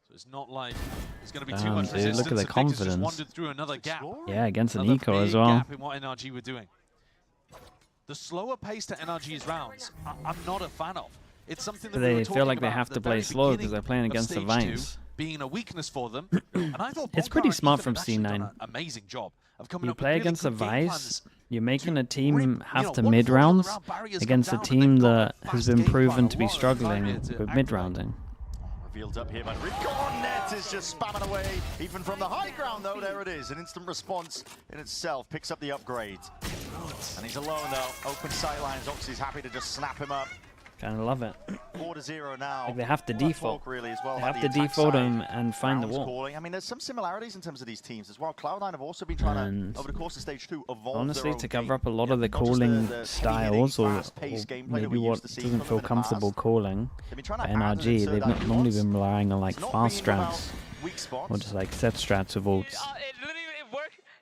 So it's not like there's going to be too much resistance. Look at their confidence. Just wandered through another gap. Yeah, against an eco as well. Gap in what NRG were doing. The slower pace to NRG's rounds, I'm not a fan of. It's something that they feel like they have to play slow because they're playing against the Vines. Being a weakness for them. And I thought it's pretty smart from C9. Amazing job of coming you up play with against the really Vice, you're making a team have to mid rounds against a team that has been proven to be struggling with mid rounding. Revealed up here by Recon. Net is just spamming away, even from the high ground though. There it is, an instant response in itself. Picks up the upgrade. And he's alone though. Open sightlines. Oxy's happy to just snap him up. Kind of love it. 4-0 now. Like they have to default. Really as well, they have to default him and find the wall. Calling. I mean, there's some similarities in terms of these teams as well. Cloud9 have also been trying to, over the course of stage 2, evolve honestly, their to own cover game. up a lot of the calling styles or maybe what doesn't feel comfortable calling by NRG, they've not normally been relying on like fast strats or just like set strats with ults.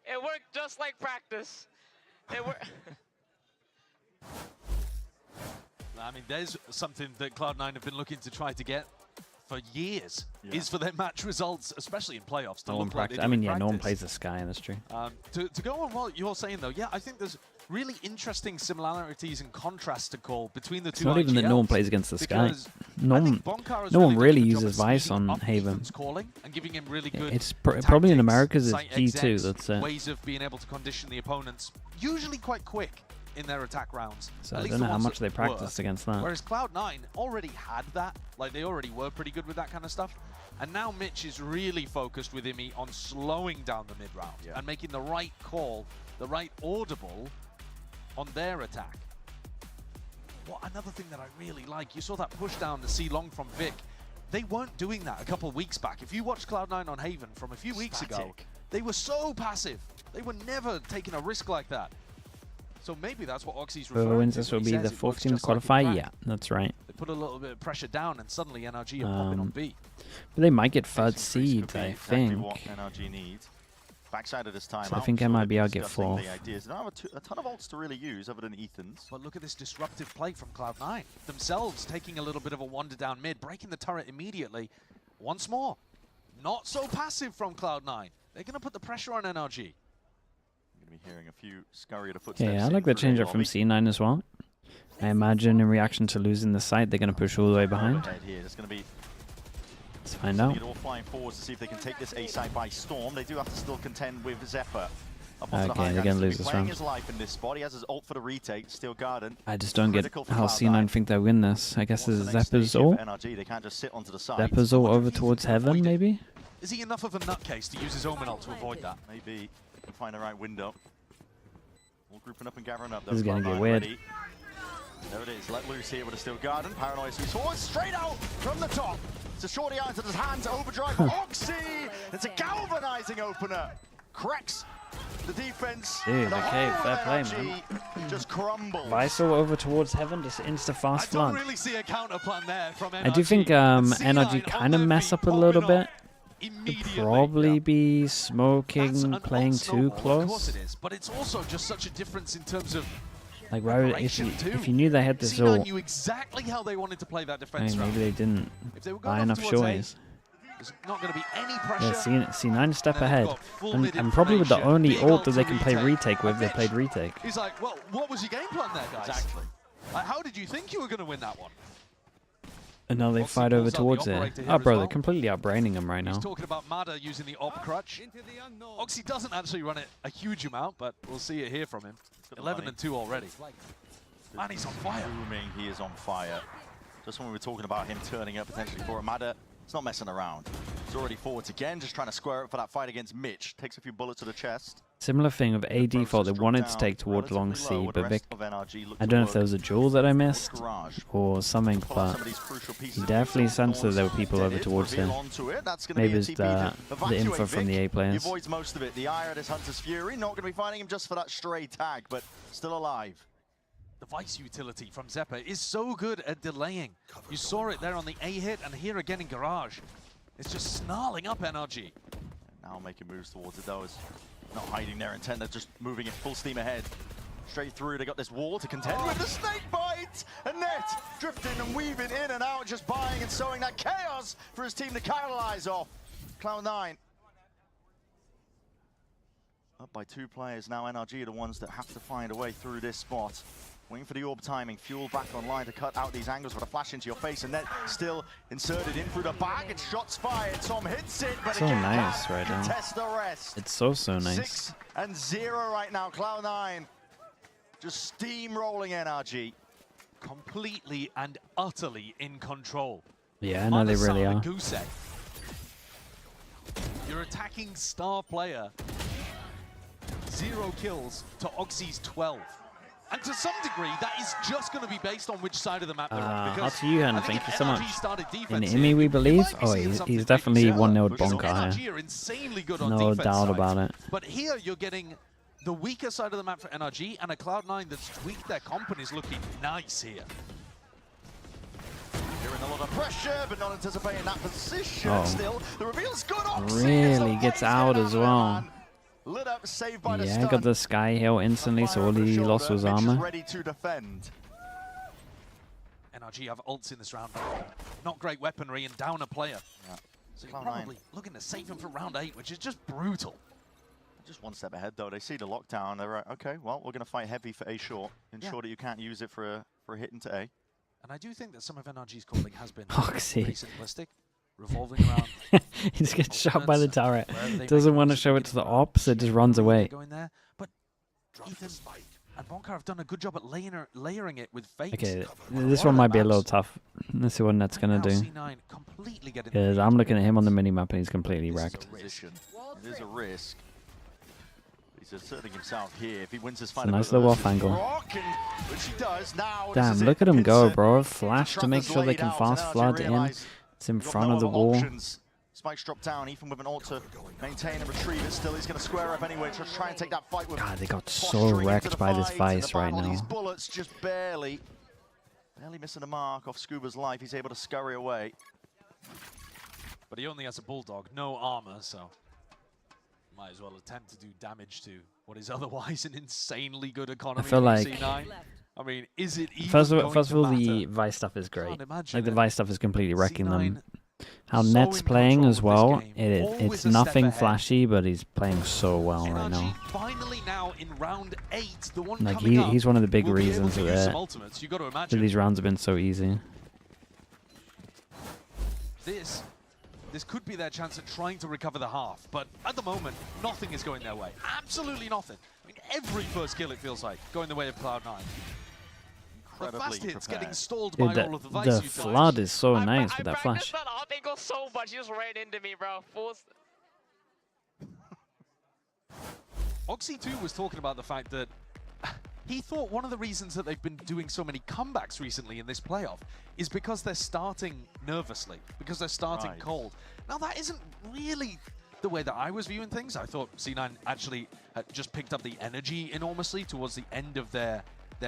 It worked just like practice. It worked. I mean, there's something that Cloud9 have been looking to try to get for years is for their match results, especially in playoffs. To No one look like they practice. do I mean, in yeah, no one practice. plays the Sky in this tree. To go on what you're saying, though, yeah, I think there's really interesting similarities and contrasts to call between the It's two not even that no one IGLs, plays against the Sky. because No I one, think Bonkar has no one really done a good job uses of Vice speeding on up Haven. Ethan's calling and giving him really good It's probably in Americas it's site G2. execs, That's it. ways of being able to condition the opponents, usually quite quick in their attack rounds. So At I least don't the know how ones much that they practiced work. against that. Whereas Cloud9 already had that, like they already were pretty good with that kind of stuff. And now Mitch is really focused with EMEA on slowing down the mid round and making the right call, the right audible on their attack. What another thing that I really like, you saw that push down to C long from Vic. They weren't doing that a couple of weeks back. If you watched Cloud9 on Haven from a few weeks ago, they were so passive. They were never taking a risk like that. So maybe that's what Oxy's referring Whoever wins to this when will he be says the it fourth works team to just like in qualify. practice. Yeah, that's right. They put a little bit of pressure down and suddenly NRG are popping on B. But they might get third Increase seed, could be I exactly think. what NRG needs. Backside of this time So I out, think so they're MIBR get discussing fourth. the ideas. They don't have a ton of ults to really use other than Ethan's. But look at this disruptive play from Cloud9. Themselves taking a little bit of a wander down mid, breaking the turret immediately. Once more, not so passive from Cloud9. They're going to put the pressure on NRG. Going to be hearing a few scurry of the footsteps. Yeah, I in like the through change the up from lobby. C9 as well. I imagine in reaction to losing the site, they're going to push all the way behind. Overhead here. There's going to be Let's find out. It all flying forwards to see if they can take this A side by storm. They do have to still contend with Zephyr. Up onto the Okay, high they're ground. gonna He's lose be this playing round. his life in this spot. He has his ult for the retake. Steel Garden. I just don't get Critical for how Cloud9. C9 think they win this. I guess What's it's the next Zephyr's stage here ult. for NRG? They can't just sit onto the side. Zephyr's ult over towards Heaven, maybe? Is he enough of a nutcase to use his Omen ult to avoid that? Maybe can find the right window. All grouping up and gathering up. This is gonna Cloud9 get weird. ready. There it is. Let loose here with a Steel Garden. Paranoia sweeps forward. Straight out from the top. It's a shorty out into his hands. Overdrive for Oxy. It's a galvanizing opener. Cracks the defense. Dude, The okay, whole fair play, NRG just crumbles. Vice ult over towards Heaven, just insta fast I don't flood. really see a counter plan there from NRG. I do think NRG kind of mess up a little bit. Could probably be smoking, playing too Of course close. it is, but it's also just such a difference in terms of Like, why would, if you knew they had this C9 ult, knew exactly how they wanted to play that I defense mean, round. maybe they didn't If they were buy going enough towards A, choice. there's not going to be any pressure. Yeah, C9 step And then they've ahead. got full And, mid probably with the information, only big ult ult that they to can play retake. retake with, they played retake. He's like, well, what was your game plan there, guys? Exactly. Like, how did you think you were going to win that one? And now they Oxy fight over pulls out the towards it. operator here Oh, as bro, well. they're completely outbraining him right He's now. talking about Mada using the op crutch. Oxy doesn't actually run it a huge amount, but we'll see it here from him. 11 and 2 already. Man, he's on fire. Booming, he is on fire. Just when we were talking about him turning up potentially for a Mada, it's not messing around. He's already forwards again, just trying to square up for that fight against Mitch. Takes a few bullets to the chest. Similar thing with A default, they wanted to take towards long C, but Vic, I don't know if there was a jewel that I missed or something, but he definitely sensed that there were people over towards him. Maybe it's the info from the A He players. avoids most of it. The ire at his Hunter's Fury, not going to be finding him just for that stray tag, but still alive. The Vice utility from Zephyr is so good at delaying. You saw it there on the A hit, and here again in Garage. It's just snarling up NRG. Now making moves towards it, though, is not hiding their intent. They're just moving it full steam ahead. Straight through, they got this wall to contend with. The snake bite! And Net drifting and weaving in and out, just buying and sowing that chaos for his team to capitalize off. Cloud9. Up by 2 players now. NRG are the ones that have to find a way through this spot. Waiting for the orb timing, Fuel back online to cut out these angles with a flash into your face, and then still inserted in through the back. It's shots fired. Tom hits it, but So again, nice can't right now. contest the rest. It's so nice. 6-0 right now. Cloud9 just steamrolling NRG. Completely and utterly in control. Yeah, I know they really are. Goose egg. Your attacking star player. 0 kills to Oxy's 12. And to some degree, that is just going to be based on which side of the map they're on. How Because to you, Hannah, I think thank you if so NRG much. started In defense EMEA, here, we we believe. might be Oh, seeing he's something definitely big one nil because Bonker NRG here. are insanely good on No defense doubt side. about it. But here you're getting the weaker side of the map for NRG and a Cloud9 that's tweaked their comp and is looking nice here. Hearing a lot of pressure, but not anticipating that position. Oh. Still, the reveal's good. Oxy Really gets out as well. Lit up, saved by the Yeah, stun. got the Sky Hill instantly, so all he lost was Mitch is armor. ready to defend. NRG NRG have ults in this round, but not great weaponry and down a player. Yeah. So you're probably looking to save him for round 8, which is just brutal. Just one step ahead, though. They see the lockdown. They're like, okay, well, we're going to fight heavy for A short. Ensure that you can't use it for a hit into A. And I do think that some of NRG's calling has been Oxy. pretty simplistic, revolving around. He just gets shot by the turret. Doesn't want to show it to the ops, it just runs away. Going there, but Ethan and Bonka have done a good job at layering it with fakes. Okay, this one might be a little tough. Let's see what Net's going to do. Because I'm looking at him on the minimap and he's completely wrecked. It is a risk. He's asserting himself here. If he wins this It's a fight, nice little off angle. which he does now. Damn, look at him go, bro. Flash to make sure they can fast flood in. It's in front of the wall. Spikes drop down, even with an ult to maintain and retrieve it. Still, he's going to square up anyway. Just try and take that fight with. God, they got so wrecked by this Vice right now. These bullets just barely missing the mark off Scuba's life. He's able to scurry away. But he only has a Bulldog, no armor, so might as well attempt to do damage to what is otherwise an insanely good economy. I feel like C9. I mean, is it even first of all, going to the matter? Vice stuff is great. Can't Like the imagine Vice stuff is completely wrecking them. How so Net's in playing control as of well, this game. it's Always a step nothing ahead. flashy, but he's playing so well right now. Finally now in round 8, the one Like coming up he's one of the big will be able reasons to use that some ultimates. You got to that imagine these rounds have been so easy. this could be their chance at trying to recover the half, but at the moment, nothing is going their way. Absolutely nothing. I mean, every first kill, it feels like, going the way of Cloud9. The fast hits getting stalled by all of the Vice The utilities. flood is so nice with that flash. that up angle so much, he just ran into me, bro. Oxy 2 was talking about the fact that he thought one of the reasons that they've been doing so many comebacks recently in this playoff is because they're starting nervously, because they're starting cold. Now that isn't really the way that I was viewing things. I thought C9 actually just picked up the energy enormously towards the end of their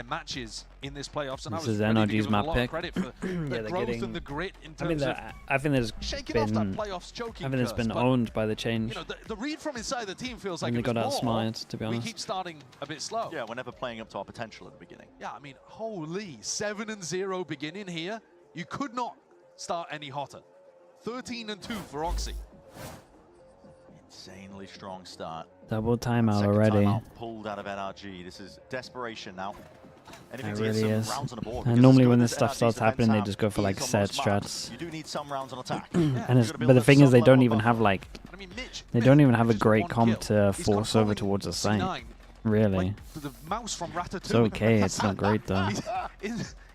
matches in this playoffs, and This I was is ready to NRG's give them a map lot pick. of credit for the growth and the grit in terms of I think there's shaking off that been playoffs choking I think it's curse, been but, owned by the change. you know, the read from inside the team feels like And they it was got more, outsmarted, to be honest. we keep starting a bit slow. Yeah, we're never playing up to our potential at the beginning. Yeah, I mean, holy, 7-0 beginning here. You could not start any hotter. 13-2 for Oxy. Insanely strong start. Double timeout Second already. timeout pulled out of NRG. This is desperation now. Anything It to get really some is. rounds on the board, And because normally as when good this as stuff NRG's starts defense happening, they have just go for like is on set most maps, strats. You do need some rounds on attack. And it's, but the thing is, they don't even have like, they don't even have a great comp to force over towards the site. Really. The mouse from Ratatouille. It's okay. It's not great though.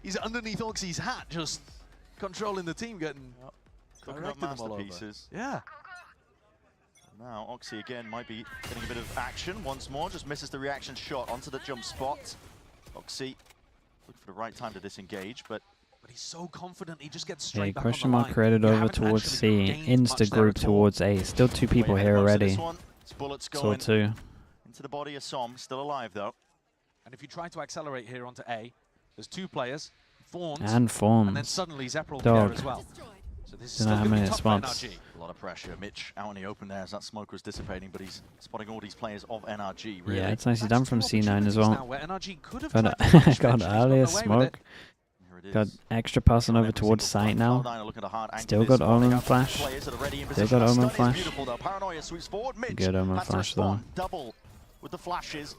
He's underneath Oxy's hat, just controlling the team, getting Cooking up directing them all over. masterpieces. Yeah. Now Oxy again might be getting a bit of action once more. Just misses the reaction shot onto the jump spot. Oxy looking for the right time to disengage, but he's so confident. He just gets Okay, straight back question on the mark line. created You over haven't towards actually C. gained much Insta there group at all. towards A. Still two people here already. bullets Saw going two. into the body of Som, still alive though. And if you try to accelerate here onto A, there's two players, Thorns, And Forms. and then suddenly Zeppel will be there Dog. as well. So this is Don't know still how going to many be tough for spots. NRG. A lot of pressure. Mitch out in the open there as that smoke was dissipating, but he's spotting all these players of NRG. Really. Yeah, it's nicely done from C9 as Now well. where NRG could have Got, tried to punish got Mitch, he's earlier gotten away with smoke. it. Got extra passing over towards site now. Still got Omen flash. Still got Omen flash. Good Omen flash though. Double with the flashes.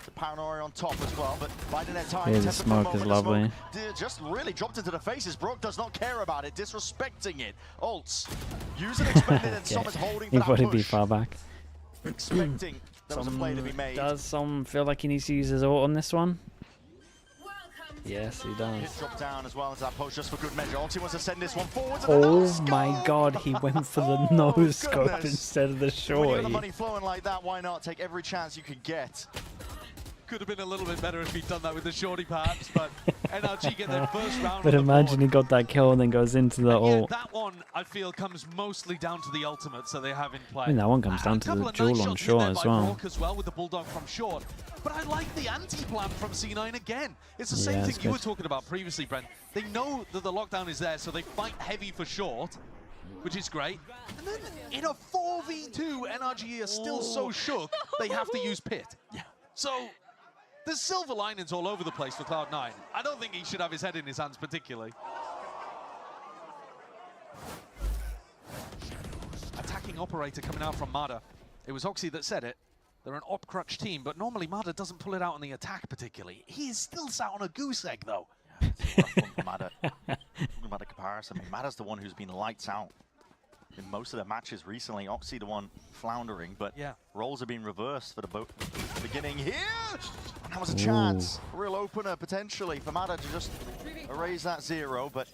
The paranoia on top as well, but biding their time. Yeah, the testing for a smoke is moment. The lovely. smoke just really dropped into the faces. Brook does not care about it, disrespecting it. Ults, use and expended, and Som is holding for He that thought he'd be push. far back. Expecting there was a play to be made. Does Som feel like he needs to use his ult on this one? Yes, he Hit does. drop down as well as that post just for good measure. Ulti wants to send this one forward. Oh my god, he went for the no scope goodness. instead of the When you got the shorty. money flowing like that, why not take every chance you can get? Could have been a little bit better if he'd done that with the shorty perhaps, but NRG get their first round But on the imagine he got that kill and then goes into the ult. That one, I feel, comes mostly down to the ultimates that they have in play. I mean, that one comes down to the duel on shore as well. Rourke as well with the Bulldog from short. But I like the anti-plan from C9 again. It's the Yeah, same it's thing you were good. talking about previously, Brent. They know that the lockdown is there, so they fight heavy for short, which is great. And then in a 4v2, NRG are still so shook, they have to use Pit. Yeah. So There's silver linings all over the place for Cloud9. I don't think he should have his head in his hands particularly. Attacking operator coming out from Mada. It was Oxy that said it. They're an op crutch team, but normally Mada doesn't pull it out on the attack particularly. He is still sat on a goose egg though. Yeah, it's a rough one for Mada. Talking about the comparison, I mean, Mada's the one who's been lights out in most of their matches recently. Oxy the one floundering, but yeah, roles have been reversed for the beginning here. And that was a chance, a real opener potentially for Mada to just erase that 0, but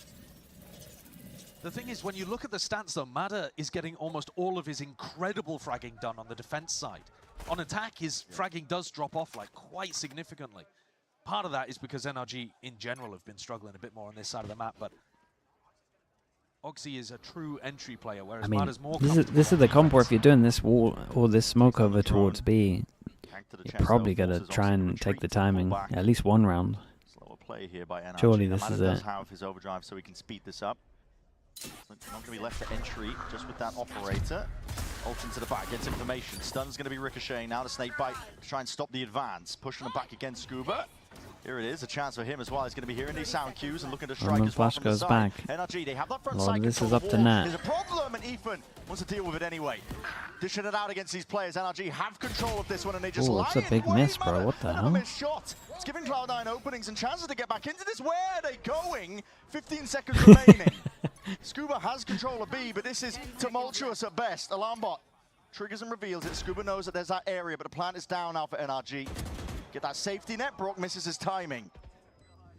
the thing is, when you look at the stats though, Mada is getting almost all of his incredible fragging done on the defense side. On attack, his fragging does drop off like quite significantly. Part of that is because NRG in general have been struggling a bit more on this side of the map, but Oxy is a true entry player, whereas Mada's more this is the comp where if you're doing this wall or this smoke over towards B, you're probably gonna try and take the timing, at least one round. Slower play here by NRG. Surely this Mada is does it. have his overdrive, so he can speed this up. Not going to be left to entry, just with that operator. Ult into the back, gets information. Stun's going to be ricocheting. Now the snake bite to try and stop the advance. Pushing him back against Scuba. Here it is, a chance for him as well. He's going to be hearing these sound cues and looking to strike as well Flash from the goes side. back. NRG, they have that front Lord, side this control is up to wall. Nat. There's a problem, and Ethan wants to deal with it anyway. Dishing it out against these players. NRG have control of this one, and they just lie It's a big miss, bro. What the Another hell? missed shot. It's giving Cloud9 openings and chances to get back into this. Where are they going? 15 seconds remaining. Scuba has control of B, but this is tumultuous at best. Alarm bot triggers and reveals it. Scuba knows that there's that area, but the plant is down now for NRG. Get that safety net. Brock misses his timing.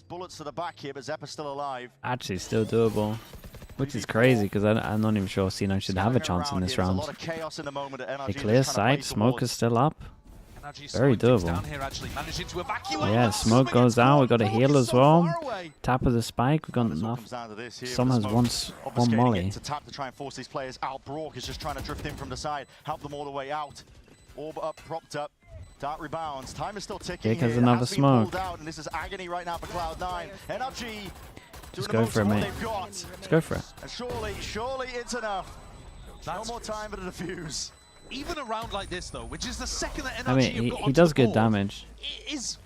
Bullets to the back here, but Zeppa's still alive. Actually, still doable, which is crazy because I'm not even sure C9 should have a chance in this round. They clear sight. Smoke is still up. Very doable. Yeah, smoke goes out. We got a heal as well. Tap of the spike. We got enough. Some has one molly. To tap to try and force these players out. Brock is just trying to drift in from the side, help them all the way out. Orb up, propped up. Dart rebounds. Time is still ticking. Here comes here. another Has been smoke. pulled out, and this is agony right now for Cloud9. NRG Just go for it, mate. Let's go for it. And surely it's enough. No more time for the defuse. Even a round like this, though, which is the second that NRG I mean, have got he onto does the good board, damage. it is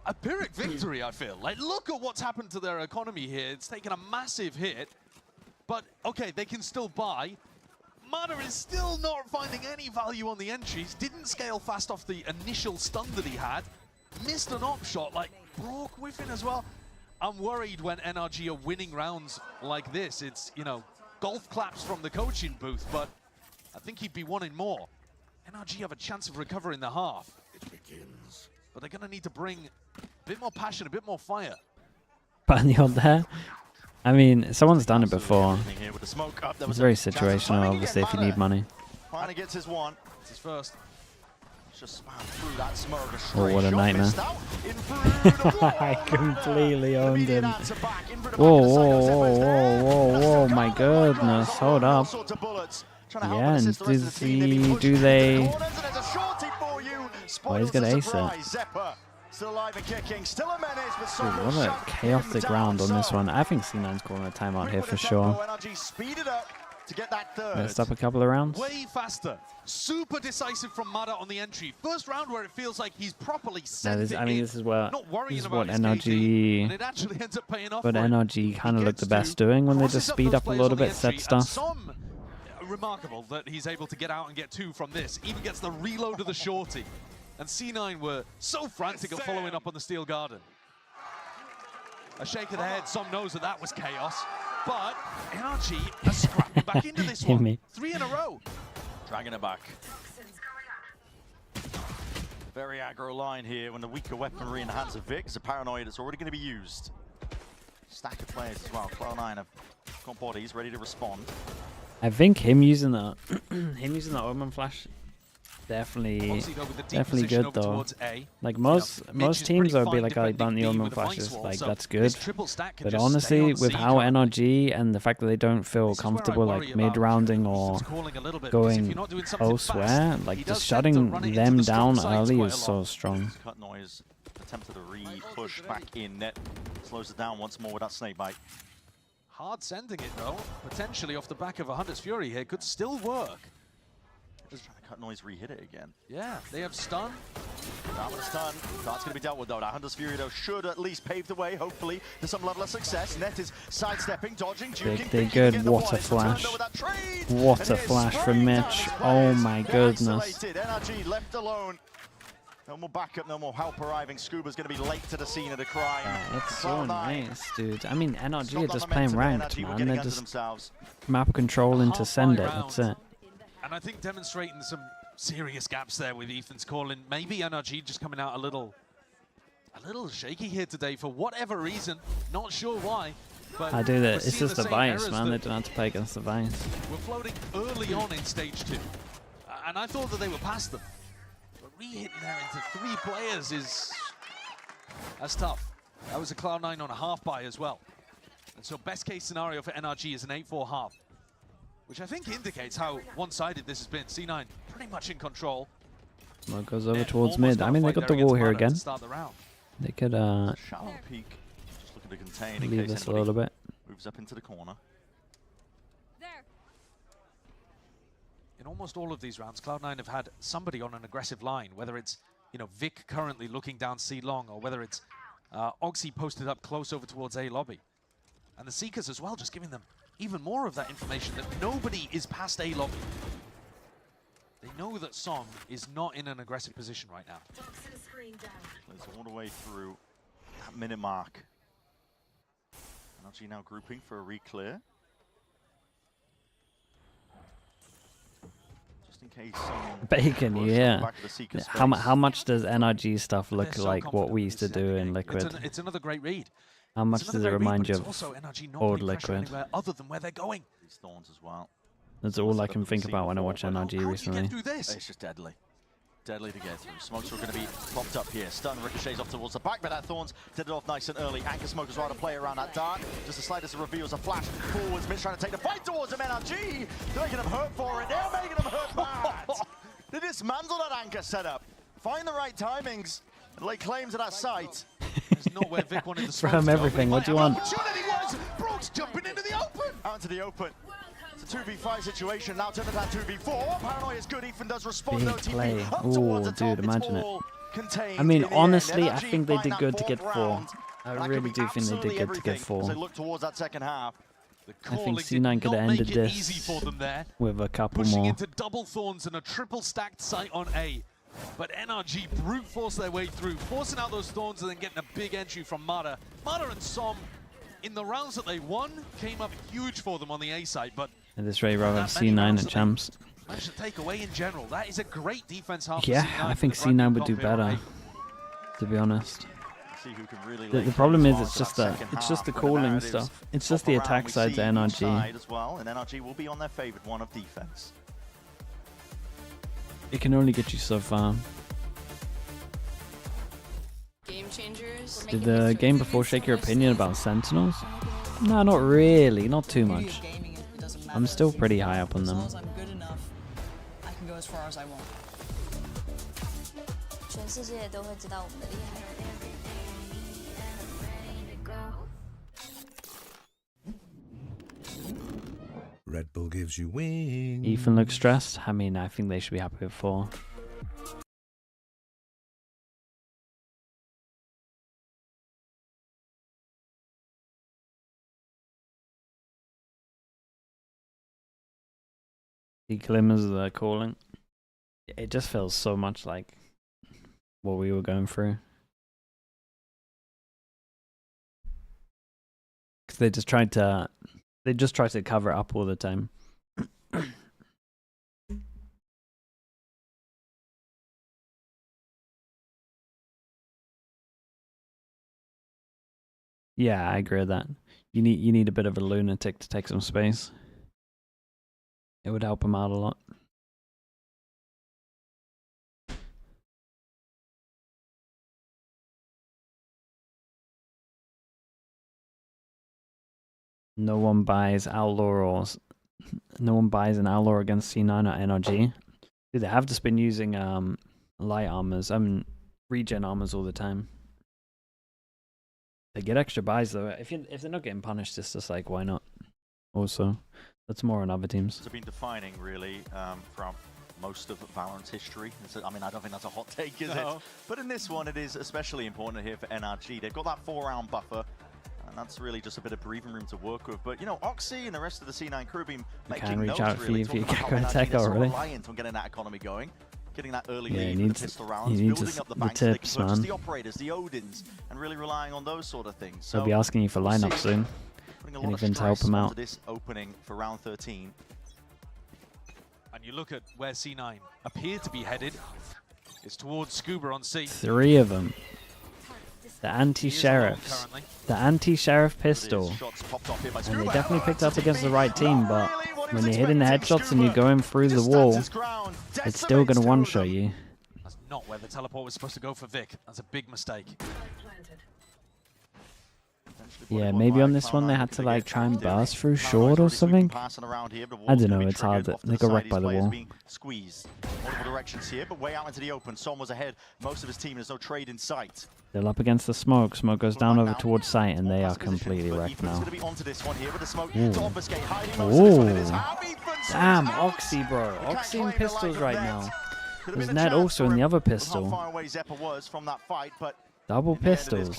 a Pyrrhic victory, I feel. Like, look at what's happened to their economy here. It's taken a massive hit, but okay, they can still buy. Mada is still not finding any value on the entries. Didn't scale fast off the initial stun that he had. Missed an op shot, like Brock whiffing as well. I'm worried when NRG are winning rounds like this. It's, you know, golf claps from the coaching booth, but I think he'd be wanting more. NRG have a chance of recovering the half. It begins. But they're going to need to bring a bit more passion, a bit more fire. Banyan there. I mean, someone's done it before. It's very situational, obviously, if you need money. Finally gets his one. It's his first. Just through that smoke. Oh, what a nightmare. I completely owned him. Whoa, my goodness. Hold up. Yeah, and do they... Oh, he's going to ace it. Still alive and kicking, still a menace, but so Dude, what a chaotic round on this one. I think C9's calling a timeout here for sure. Messed up a couple of rounds. Way faster. Super decisive from Mada on the entry. First round where it feels like he's properly set. No, this is what NRG. And it actually ends up paying off. But NRG kind of look the best doing when they just speed up a little bit, set stuff. Remarkable that he's able to get out and get 2 from this. Even gets the reload of the shorty. And C9 were so frantic at following up on the Steel Garden. A shake of the head, Som knows that that was chaos. But NRG are scrapping back into this one. 3 in a row. Dragging it back. Very aggro line here when the weaker weaponry in the hands of Vic is a paranoia that's already going to be used. Stack of players as well. Cloud9 have got bodies ready to respond. I think him using that Omen flash definitely good though. Like most teams would be like, I ban the Omen flashes, like that's good. But honestly, with how NRG and the fact that they don't feel comfortable like mid-rounding or going elsewhere, like just shutting them down early is so strong. Cut noise attempted to re-push back in. Net slows it down once more with that snake bite. Hard sending it though, potentially off the back of a Hunter's Fury here, could still work. Trying to cut noise, re-hit it again. Yeah, they have stun. Down with a stun. That's going to be dealt with though. Now Hunter's Fury though should at least pave the way, hopefully, to some level of success. Net is sidestepping, dodging, juking. Big good. What a flash. What a flash from Mitch. Oh my goodness. NRG left alone. No more backup, no more help arriving. Scuba's going to be late to the scene of the crime. Yeah, it's so nice, dude. I mean, NRG are just playing ranked, man. They're just map control into send it. That's it. And I think demonstrating some serious gaps there with Ethan's calling. Maybe NRG just coming out a little shaky here today for whatever reason. Not sure why. But I do that. It's just the Vice, man. They don't have to play against the Vice. We're floating early on in stage 2. And I thought that they were past them. But re-hitting there into 3 players that's tough. That was a Cloud9 on a half buy as well. And so best case scenario for NRG is an 8-4 half, which I think indicates how one-sided this has been. C9 pretty much in control. Smoke goes over towards mid. I mean, they got the wall here again. They could shallow peek. Just looking to contain in leave case this a little bit. Moves up into the corner. In almost all of these rounds, Cloud9 have had somebody on an aggressive line, whether it's, you know, Vic currently looking down C long, or whether it's Oxy posted up close over towards A lobby. And the Seekers as well, just giving them even more of that information that nobody is past A lobby. They know that Song is not in an aggressive position right now. It's all the way through that minute mark. NRG now grouping for a re-clear. Just in case someone Bacon, yeah. back to the Seeker space. How much does NRG stuff look like what we used to do in Liquid? It's another great read. How much does it remind you of old Liquid? Other than where they're going. These thorns as well. That's all I can think about when I watch NRG recently. It's just deadly. Deadly to get through. Smokes are going to be popped up here. Stun ricochets off towards the back, but that Thorns did it off nice and early. Anchor Smoke as well to play around that dart. Just the slightest reveals a flash forwards. Mitch trying to take the fight towards him. NRG. They're making him hurt for it. They're making him hurt bad. They dismantle that Anchor setup. Find the right timings and lay claim to that site. There's not where Vic wanted the smoke. From everything. What do you want? Brooks jumping into the open. Out into the open. It's a 2v5 situation, now turn it down 2v4. Paranoia is good, Ethan does respond. Big play. Oh, dude, imagine it. I mean, honestly, I think they did good to get 4. I really do think they did good to get 4. As they look towards that second half. I think C9 could have ended this with a couple Pushing more. into double Thorns and a triple stacked site on A. But NRG brute force their way through, forcing out those Thorns and then getting a big entry from Mata. Mata and Som, in the rounds that they won, came up huge for them on the A side, but At this rate, rather have C9 at champs. managed to take away in general. That is a great defense half. Yeah, I think C9 would do better, to be honest. The problem is it's just the calling stuff. It's just the attack side to NRG. As well, and NRG will be on their favorite one of defense. It can only get you so far. Game changers. Did the game before shake your opinion about Sentinels? No, not really, not too much. I'm still pretty high up on them. As long as I'm good enough, I can go as far as I want. 全世界都会知道我们的厉害。 Red Bull gives you wings. Ethan looks stressed. I mean, I think they should be happy with 4. The glimmers of the calling. It just feels so much like what we were going through. Because they just tried to cover it up all the time. Yeah, I agree with that. You need a bit of a lunatic to take some space. It would help him out a lot. No one buys Outlaw no one buys an Outlaw against C9 or NRG. Dude, they have just been using light armors, regen armors all the time. They get extra buys though. If they're not getting punished, it's just like, why not? Also, that's more on other teams. It's been defining really from most of Valorant's history. I mean, I don't think that's a hot take, is it? But in this one, it is especially important here for NRG. They've got that 4-round buffer, and that's really just a bit of breathing room to work with. But, you know, Oxy and the rest of the C9 crew have been making reach notes, out for really, you if you talking get about how attack NRG, they're so already. reliant on getting that economy going. Getting that early Yeah, lead you with need the pistol to- rounds, you need building to- up the the banks so they can tips, purchase man. the operators, the Odins, and really relying on those sort of things. So They'll be asking you for we'll lineup see. soon. Putting a lot of Anything to help stress them onto out. this opening for round 13. And you look at where C9 appear to be headed. It's towards Scuba on C. 3 of them. The anti-sheriffs. The anti-sheriff pistol. And they definitely picked up against the right team, but when you're hitting the headshots and you're going through the wall, it's still going to one-shot you. That's not where the teleport was supposed to go for Vic. That's a big mistake. Yeah, maybe on this one they had to like try and burst through short or something. I don't know, it's hard. They got wrecked by the wall. Squeezed. Multiple directions here, but way out into the open. Son was ahead. Most of his team, there's no trade in sight. They're up against the smoke. Smoke goes down over towards site and they are completely wrecked now. Ooh. Damn, Oxy, bro. Oxy and pistols right now. There's Ned also in the other pistol. Double pistols.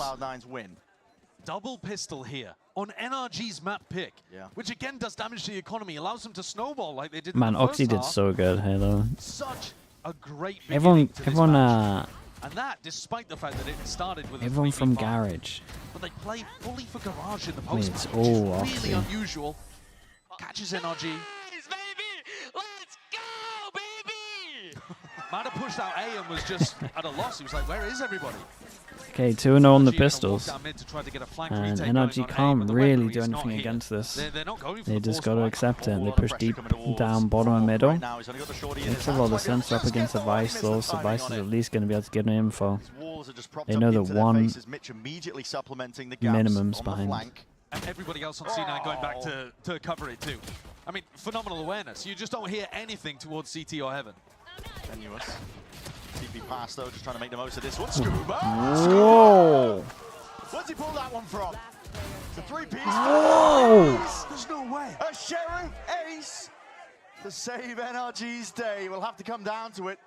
Double pistol here on NRG's map pick, which again does damage to the economy, allows them to snowball like they did Man, in the Oxy first did half. so good here though. Such a great Everyone, beginning to this match. everyone, And that, despite the fact that it started with everyone a 3v5. from Garage. But they play fully for Garage in the I mean, post, it's which is all really Oxy. unusual. Catches NRG. Let's go, baby! Might have pushed out A and was just at a loss. He was like, where is everybody? Okay, 2-0 on the NRG pistols. down mid to try to get a flank And retake going NRG on A, can't but the really weaponry do is not anything here. against this. They're not going for They the just force got to fight. accept it. And they push deep down, bottom, and middle. Makes a lot of sense up against the Vice though, so Vice is at least going to be able to get an info. They know the one minimum's behind. And everybody else on C9 going back to cover it too. I mean, phenomenal awareness. You just don't hear anything towards CT or Heaven. Tenuous. TP pass though, just trying to make the most of this one. Scuba! Whoa! Where's he pull that one from? The 3-piece. Whoa! There's no way. A Sheriff ace to save NRG's day. We'll have to come down to it.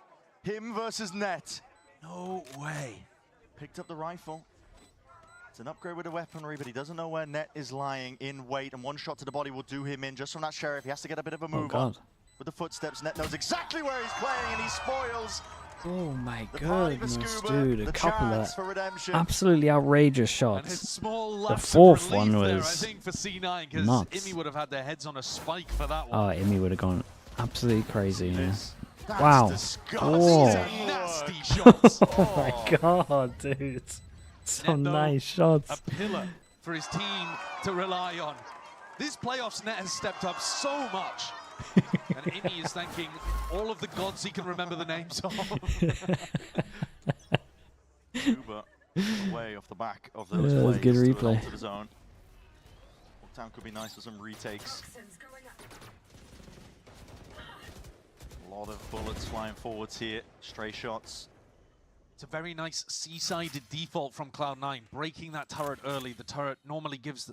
Him versus Net. No way. Picked up the rifle. It's an upgrade with the weaponry, but he doesn't know where Net is lying in wait, and one shot to the body will do him in just from that Sheriff. He has to get a bit of a move on. With the footsteps, Net knows exactly where he's playing, and he spoils. Oh my goodness, dude, a couple of absolutely outrageous shots. The fourth one was for C9 because nuts. Imi would have had their heads on a spike for that one. Oh, Imi would have gone absolutely crazy. Yeah. Wow. Oh. Nasty shots. Oh my god, dude. Some nice shots. A pillar for his team to rely on. This playoffs, Net has stepped up so much. And Imi is thanking all of the gods he can remember the names of. Uber away off the back of those that was plays good to an replay. altered zone. Lockdown could be nice for some retakes. A lot of bullets flying forwards here. Stray shots. It's a very nice C-sided default from Cloud9, breaking that turret early. The turret normally gives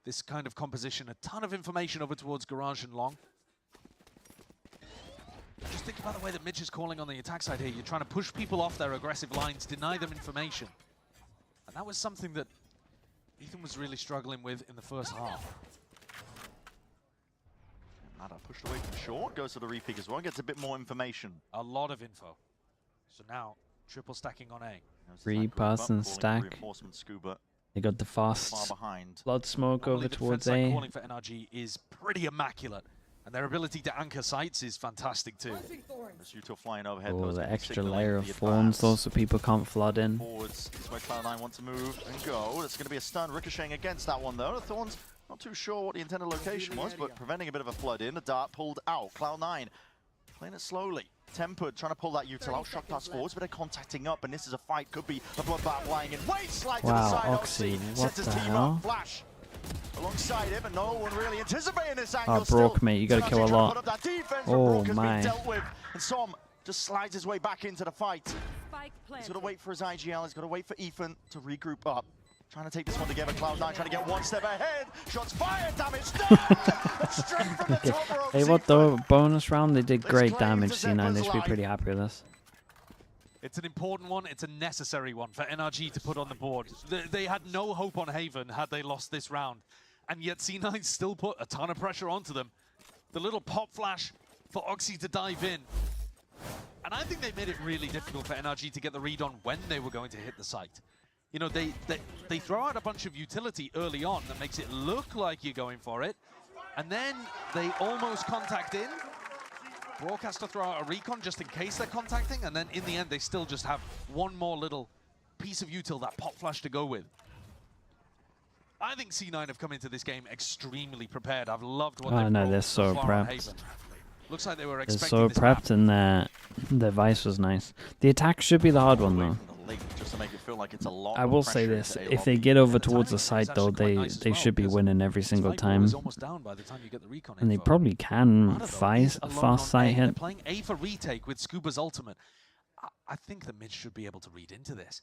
this kind of composition a ton of information over towards Garage and Long. Just think about the way that Mitch is calling on the attack side here. You're trying to push people off their aggressive lines, deny them information. And that was something that Ethan was really struggling with in the first half. Nada pushed away from short, goes to the repeat as well, gets a bit more information. A lot of info. So now, triple stacking on A. 3-person stack. Reinforcement Scuba. They got the fast Far behind. blood smoke over towards Defense A. line calling for NRG is pretty immaculate. And their ability to anchor sites is fantastic too. Zuto flying overhead. Oh, those the are extra signaling layer the of advance. thorns though, so people can't flood in. Forwards, this way Cloud9 want to move and go. It's going to be a stun ricocheting against that one though. The Thorns, not too sure what the intended location was, but preventing a bit of a flood in. The dart pulled out. Cloud9 playing it slowly. Tempered, trying to pull that util out. Shock pass forwards, but they're contacting up, and this is a fight. Could be a bloodbath lying in wait. Slide to the Wow, side. Oxy, what sets his the team hell? up. Flash alongside him, and no one really anticipating this angle. Oh, Brock, still. mate, you gotta NRG kill a trying to lot. put up that defense, but Oh, Brock has my. been dealt with, and Som just slides his way back into the fight. He's got to wait for his IGL. He's got to wait for Ethan to regroup up. Trying to take this one together. Cloud9 trying to get one step ahead. Shots fired. Damage done. Straight from the top rope. Hey, what the bonus round? They did great damage, C9. They should be pretty happy with this. It's an important one. It's a necessary one for NRG to put on the board. They had no hope on Haven had they lost this round. And yet C9 still put a ton of pressure onto them. The little pop flash for Oxy to dive in. And I think they made it really difficult for NRG to get the read on when they were going to hit the site. You know, they throw out a bunch of utility early on that makes it look like you're going for it. And then they almost contact in. Broadcaster throw out a recon just in case they're contacting. And then in the end, they still just have one more little piece of util, that pop flash to go with. I think C9 have come into this game extremely prepared. I've loved what they've no, they're so prepped. Looks like they were They're expecting so this prepped, and their vice was nice. The attack should be the hard one, though. Just to make it feel like it's a lot I will say this: if they get over towards the site, though, they should be winning every single time. And they probably can fast site hit. Playing A for retake with Scuba's ultimate. I think the mid should be able to read into this.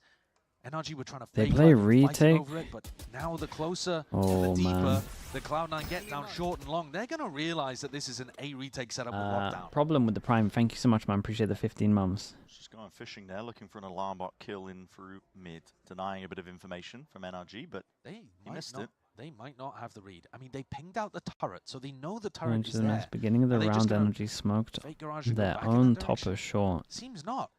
NRG were trying to They fake play like retake. over it, but now the closer Oh, and the deeper man. the Cloud9 get down short and long, they're going to realize that this is an A retake setup with lockdown. Problem with the Prime. Thank you so much, man. Appreciate the 15 mums. Just going fishing there, looking for an alarm bot kill in through mid, denying a bit of information from NRG, but he missed it. They might not have the read. I mean, they pinged out the turret, so they know the turret is Into the there. nice beginning of the Are they just round, gonna Energy smoked fake garage and go their back in own that topper short. Seems not.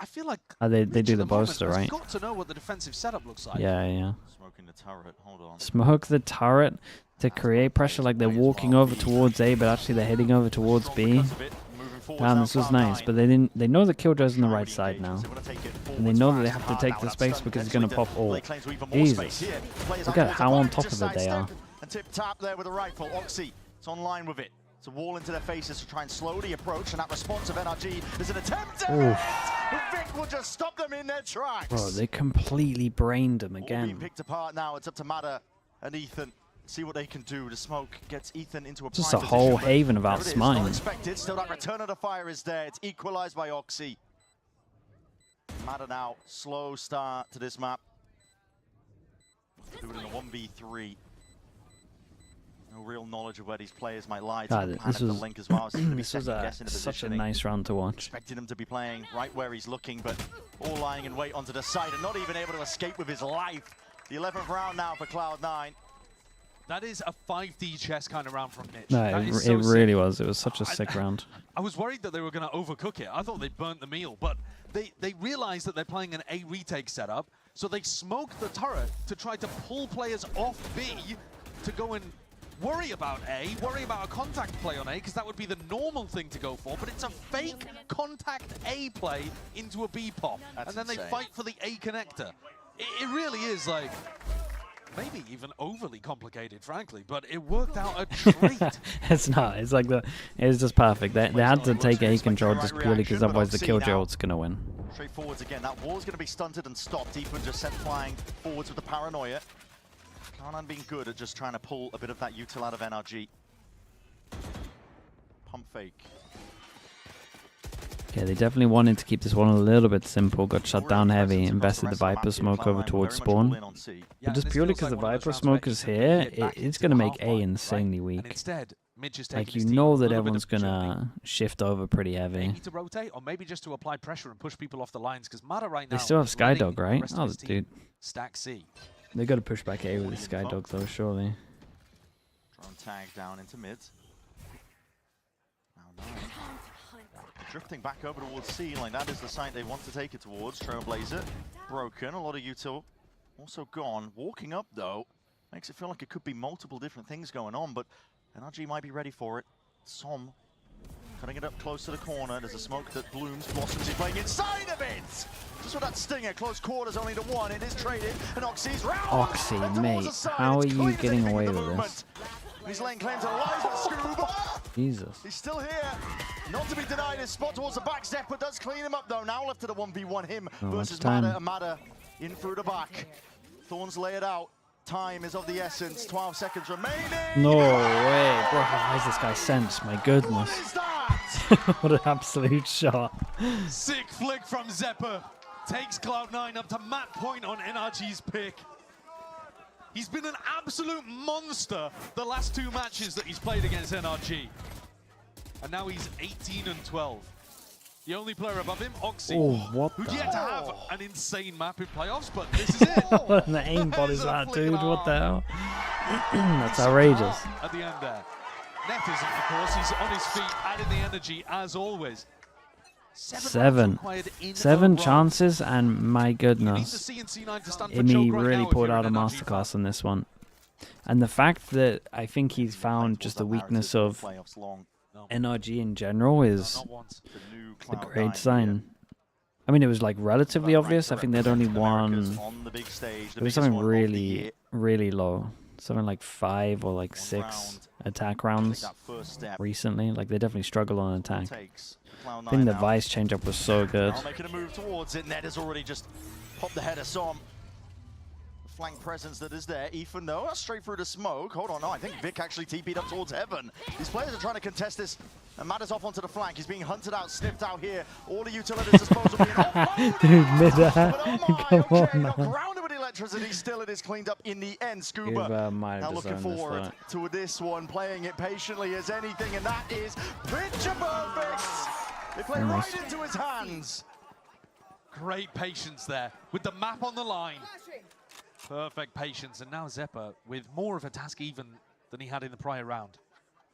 I feel like They Mitch do at the moment boaster, has right? got to know what the defensive setup looks like. Yeah, yeah. Smoking the turret, hold on. Smoke the turret to create pressure, like they're walking over towards A, but actually they're heading over towards B. Damn, this was nice, but they didn't. They know the Killjoy's on the right side now, and they know that they have to take the space because it's gonna pop all. Jesus, look at how on top of it they are. And tip tap there with a rifle. Oxy, it's online with it. It's a wall into their faces to try and slowly approach, and that response of NRG is an attempt. Vic will just stop them in their tracks. Bro, they completely brained them All again. being picked apart now. It's up to Mada and Ethan. See what they can do. The smoke gets Ethan into a Just prime a whole position, but haven of there it is, outsmite. not expected. Still, that return of the fire is there. It's equalized by Oxy. Mada now, slow start to this map. Do it in a 1v3. No real knowledge of where these players might lie. This was, link as well. this was such a nice round to watch. Expecting him to be playing right where he's looking, but all lying in wait onto the side and not even able to escape with his life. The 11th round now for Cloud9. That is a 5D chess kind of round from Mitch. No, That it is so really sick. was. It was such a sick round. I was worried that they were going to overcook it. I thought they burnt the meal, but they realized that they're playing an A retake setup, so they smoked the turret to try to pull players off B to go and worry about A, worry about a contact play on A, because that would be the normal thing to go for, but it's a fake contact A play into a B pop, and then they fight for the A connector. It really is like, maybe even overly complicated, frankly, but it worked out a treat. It's not. It's like it's just perfect. They had to take A control just purely because otherwise the Killjoy was going to win. Straight forwards again. That wall's going to be stunted and stopped. Ethan just sent flying forwards with the paranoia. Cloud9 being good at just trying to pull a bit of that util out of NRG. Pump fake. Okay, they definitely wanted to keep this one a little bit simple. Got shut down heavy, invested the Viper smoke over towards spawn. But just purely because the Viper smoke is here, it's going to make A insanely weak. Like, you know that everyone's going to shift over pretty heavy. To rotate, or maybe just to apply pressure and push people off the lines, because Mada right now... They still have Skydog, right? Oh, dude. Stack C. They got to push back A with the Skydog, though, surely. Drone tag down into mid. Now 9. Drifting back over towards C, like that is the site they want to take it towards. Trailblazer broken, a lot of util also gone. Walking up though, makes it feel like it could be multiple different things going on, but NRG might be ready for it. Som cutting it up close to the corner. There's a smoke that blooms, blossoms. He's playing inside of it! Just with that stinger, close quarters only to 1. It is traded, and Oxy's round. Oxy, mate, how are you getting away with this? He's laying claim to life with Scuba. Jesus. He's still here. Not to be denied his spot towards the back step, but does clean him up though. Now left to the 1v1 him versus Mada, and Mada in through the back. Thorns lay it out. Time is of the essence. 12 seconds remaining. No way, bro. How is this guy sent? My goodness. What is that? What an absolute shot. Sick flick from Zepper. Takes Cloud9 up to map point on NRG's pick. He's been an absolute monster the last 2 matches that he's played against NRG. And now he's 18-12. The only player above him, Oxy, who's yet to have an insane map in playoffs, but this is it. What an aimbot is that, dude? What the hell? That's outrageous. At the end there. NATUS, of course, he's on his feet, adding the energy as always. 7 chances, and my goodness, EMEA really pulled out a masterclass on this one. And the fact that I think he's found just the weakness of NRG in general is a great sign. I mean, it was like relatively obvious. I think they'd only won. It was something really, really low. Something like 5 or like 6 attack rounds recently. Like they definitely struggle on attack. I think the Vice change-up was so good. Making a move towards it. Ned has already just popped the header. Som. Flank presence that is there. Ethan, though, that's straight through the smoke. Hold on, no, I think Vic actually TP'd up towards Heaven. These players are trying to contest this. And Matt is off onto the flank. He's being hunted out, sniffed out here. All the utilities disposal being dude, mid-air. Come on, man. Grounded with electricity, still it is cleaned up in the end. Scuba now looking forward to this one, playing it patiently as anything, and that is picture perfect. They play right into his hands. Great patience there with the map on the line. Perfect patience, and now Zeppa with more of a task even than he had in the prior round.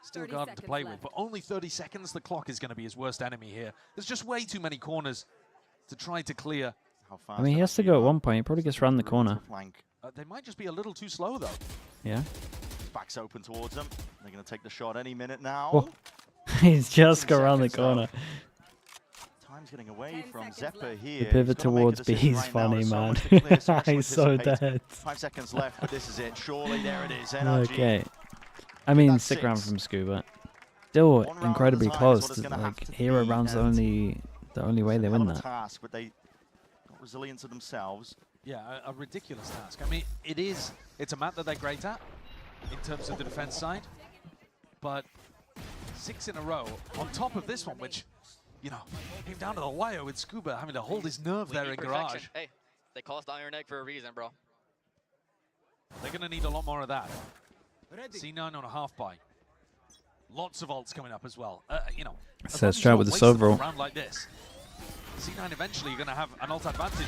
Still garden to play with, but only 30 seconds. The clock is going to be his worst enemy here. There's just way too many corners to try to clear. I mean, he has to go at one point. He probably gets around the corner. They might just be a little too slow, though. Yeah. Back's open towards him. They're going to take the shot any minute now. Oh. He's just got around the corner. Time's getting away from Zeppa here. The pivot towards B is funny, man. He's so dead. 5 seconds left, but this is it. Surely there it is. NRG. Okay. I mean, stick around from Scuba. Still incredibly close. Like hero rounds the only way they win that. Task, but they got resilient to themselves. Yeah, a ridiculous task. I mean, it's a map that they're great at in terms of the defense side, but 6 in a row on top of this one, which, you know, came down to the wire with Scuba having to hold his nerve there in Garage. Hey, they call us the Iron Egg for a reason, bro. They're going to need a lot more of that. C9 on a half buy. Lots of ults coming up as well. You know, so let's try with the Sovereign. Round like this, C9 eventually you're going to have an ult advantage.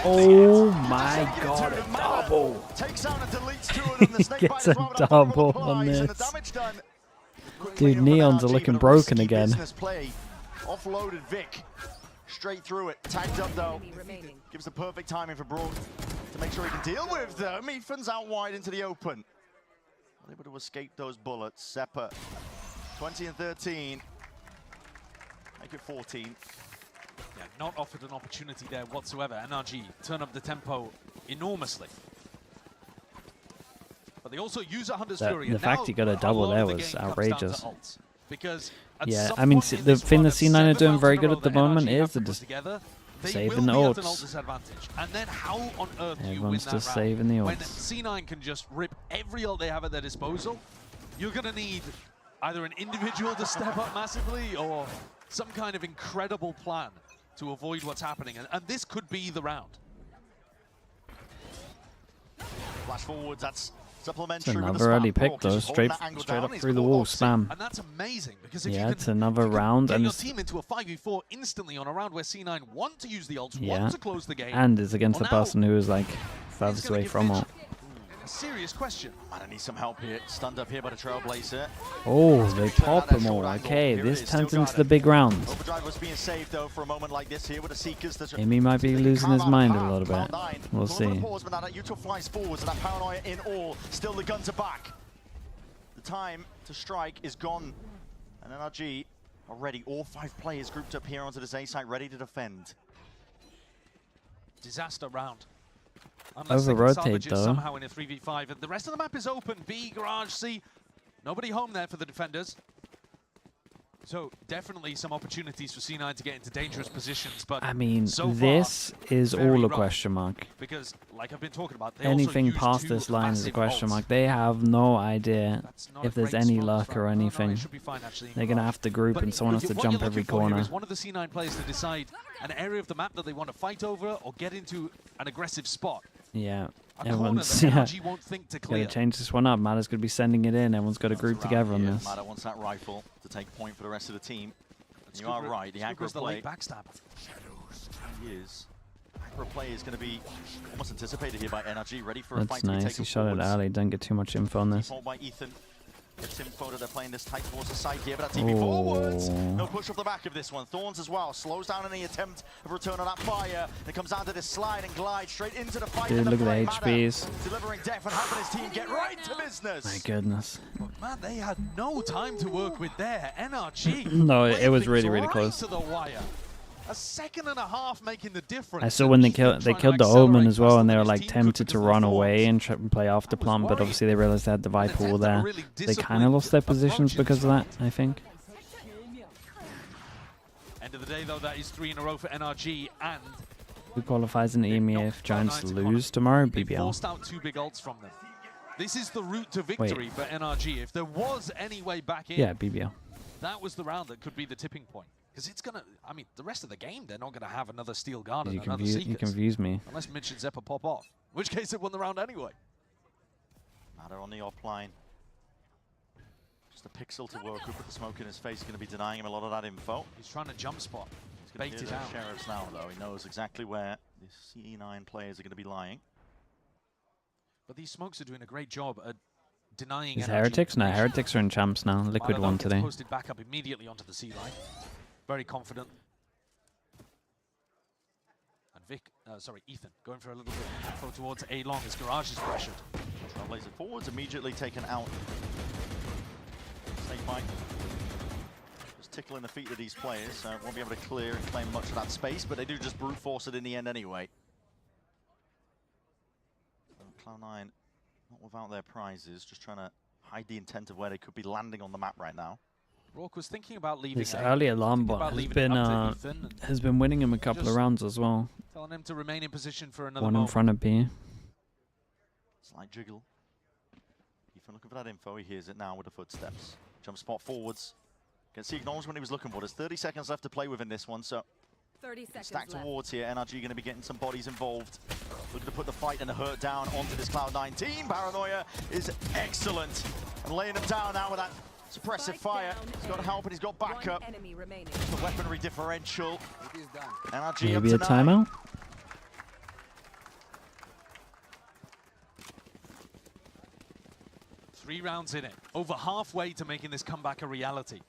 Oh my god, a double. Takes out and deletes 2 of them. The snake Gets a double on this. Dude, Neons are looking broken again. Offloaded Vic. Straight through it. Tagged up though. Gives the perfect timing for Broad to make sure he can deal with them. Ethan's out wide into the open. Able to escape those bullets. Zeppa, 20 and 13. Make it 14. Yeah, not offered an opportunity there whatsoever. NRG turn up the tempo enormously. But they also use a Hunter's Fury. The fact he got a double there was outrageous. Because yeah, I mean, the thing the C9 are doing very good at the moment is they're just saving the ults. And then how on earth do you win Everyone's that just round? saving the When ults. C9 can just rip every ult they have at their disposal, you're going to need either an individual to step up massively or some kind of incredible plan to avoid what's happening. And this could be the round. Flash forwards, that's It's supplementary. another early pick though, straight up through the wall, spam. And that's amazing because if Yeah, you it's can, another round, get and your it's, team into a 5v4 instantly on a round where C9 want to use the ults, yeah, want to close the game. and it's against Well, the now person who is like furthest away from ult. a serious question. Man, I need some help here. Stunned up here by the Trailblazer. Oh, they pop them all. Okay, this turns into the big round. Overdrive was being saved though for a moment like this here with the Seekers. EMEA might be losing his mind a little bit. We'll see. Pause, but that Utah flies forwards and that paranoia in all. Still the guns are back. The time to strike is gone. And NRG already all 5 players grouped up here onto this A site ready to defend. Disaster round. Unless they can salvage it somehow in a 3v5. And the rest of the map is open. B, Garage, C. Nobody home there for the defenders. So definitely some opportunities for C9 to get into dangerous positions. But I mean, so this is all a question mark. Because, like I've been talking about, they Anything also past use this 2 line is a massive question ults. mark. They have no idea if there's any luck or anything. They're going to have to group and someone has to jump every corner. One of the C9 players to decide an area of the map that they want to fight over or get into an aggressive spot. Yeah. Everyone's gotta change this one up. Matter's gonna be sending it in. Everyone's got to group together on this. Matter wants that rifle to take point for the rest of the team. And you are right, the aggro play. He is. Aggro play is going to be almost anticipated here by NRG, ready for a fight to be taken. He shot it early. Don't get too much info on this. By Ethan. Gets info that they're playing this tight towards the side here, but that TP forwards. No push off the back of this one. Thorns as well. Slows down any attempt of return on that fire. It comes down to this slide and glide straight into the fight. Dude, look at the HPs. Delivering death and helping his team get right to business. My goodness. Man, they had no time to work with there. NRG. No, it was really, really close. To the wire. A second and a half making the difference. I saw when they killed the Omen as well, and they were like tempted to run away and try and play after plant, but obviously they realized they had the Viper wall there. They kind of lost their positions because of that, I think. End of the day, though, that is 3 in a row for NRG, and Who qualifies in EMEA if Giants lose tomorrow? BBL. Forced out 2 big ults from them. This is the route to victory for NRG. If there was any way back in, Yeah, BBL. that was the round that could be the tipping point. Because it's going to, I mean, the rest of the game, they're not going to have another Steel Guard and another Seekers. You confuse me. Unless Mitch and Zeppa pop off. In which case, they won the round anyway. Matter on the op line. Just a pixel to work with, but the smoke in his face is going to be denying him a lot of that info. He's trying to jump spot. He's going to hear the sheriffs now, though. He knows exactly where the CE9 players are going to be lying. But these smokes are doing a great job at denying Is Heretics? No, Heretics are in champs now. Liquid won today. Posted back up immediately onto the C line. Very confident. And Ethan going for a little bit of info towards A long as Garage is pressured. Trailblazer forwards immediately taken out. Snake bite. Just tickling the feet of these players, so won't be able to clear and claim much of that space, but they do just brute force it in the end anyway. Cloud9 not without their prizes, just trying to hide the intent of where they could be landing on the map right now. Rourke was thinking about leaving. This early alarm bot has been winning him a couple of rounds as well. Telling him to remain in position for another One moment. in front of B. Slight jiggle. Ethan looking for that info. He hears it now with the footsteps. Jump spot forwards. Can see acknowledgement he was looking for. There's 30 seconds left to play within this one, so 30 seconds stack left. towards here. NRG going to be getting some bodies involved. Looking to put the fight and the hurt down onto this Cloud9 team. Paranoia is excellent. And laying them down now with that suppressive fire. He's got help and he's got backup. The weaponry differential. NRG Maybe a up to 9. timeout? Three rounds in it. Over halfway to making this comeback a reality.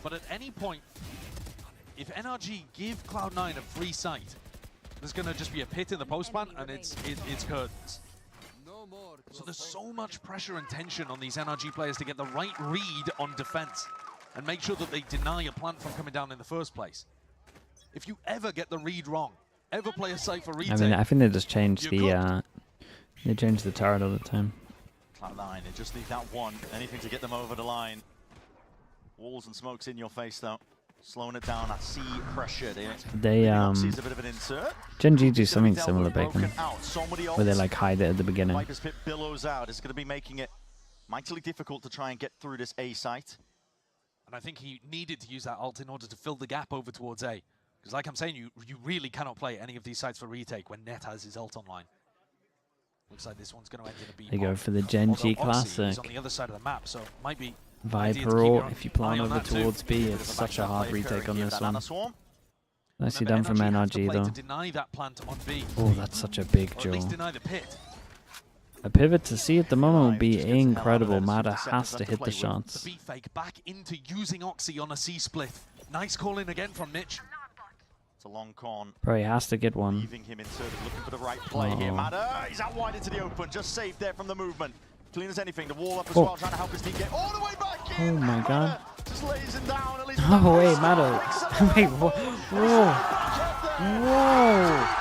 But at any point, if NRG give Cloud9 a free sight, there's going to just be a pit in the post plant and it's curtains. So there's so much pressure and tension on these NRG players to get the right read on defense and make sure that they deny a plant from coming down in the first place. If you ever get the read wrong, ever play a site for retake, I mean, I think they just changed the they changed the turret all the time. Cloud9, they just need that one. Anything to get them over the line. Walls and smokes in your face though. Slowing it down, that C pressure. They sees a bit of an insert. Gen G do something similar, Bacon, where they like hide it at the beginning. Viper's Pit billows out. It's going to be making it mightily difficult to try and get through this A site. and I think he needed to use that ult in order to fill the gap over towards A. Because like I'm saying, you really cannot play any of these sites for retake when Net has his ult online. Looks like this one's going to end in a B. They go for the Gen G Classic. On the other side of the map, so it might be Viper, or if you plan over towards B, it's such a hard retake on this one. Nicely done from NRG though. Oh, that's such a big duel. A pivot to C at the moment would be incredible. Mada has to hit the shots. The B-fake back into using Oxy on a C-split. Nice call in again from Mitch. It's a long con. Probably has to get one. Leaving him inserted, looking for the right play here. Mada, he's out wide into the open, just saved there from the movement. Clean as anything, the wall up as well, trying to help his team get all the way back in. Oh my god. Just lays him down, at least. Oh wait, Mada. Wait, whoa. Whoa.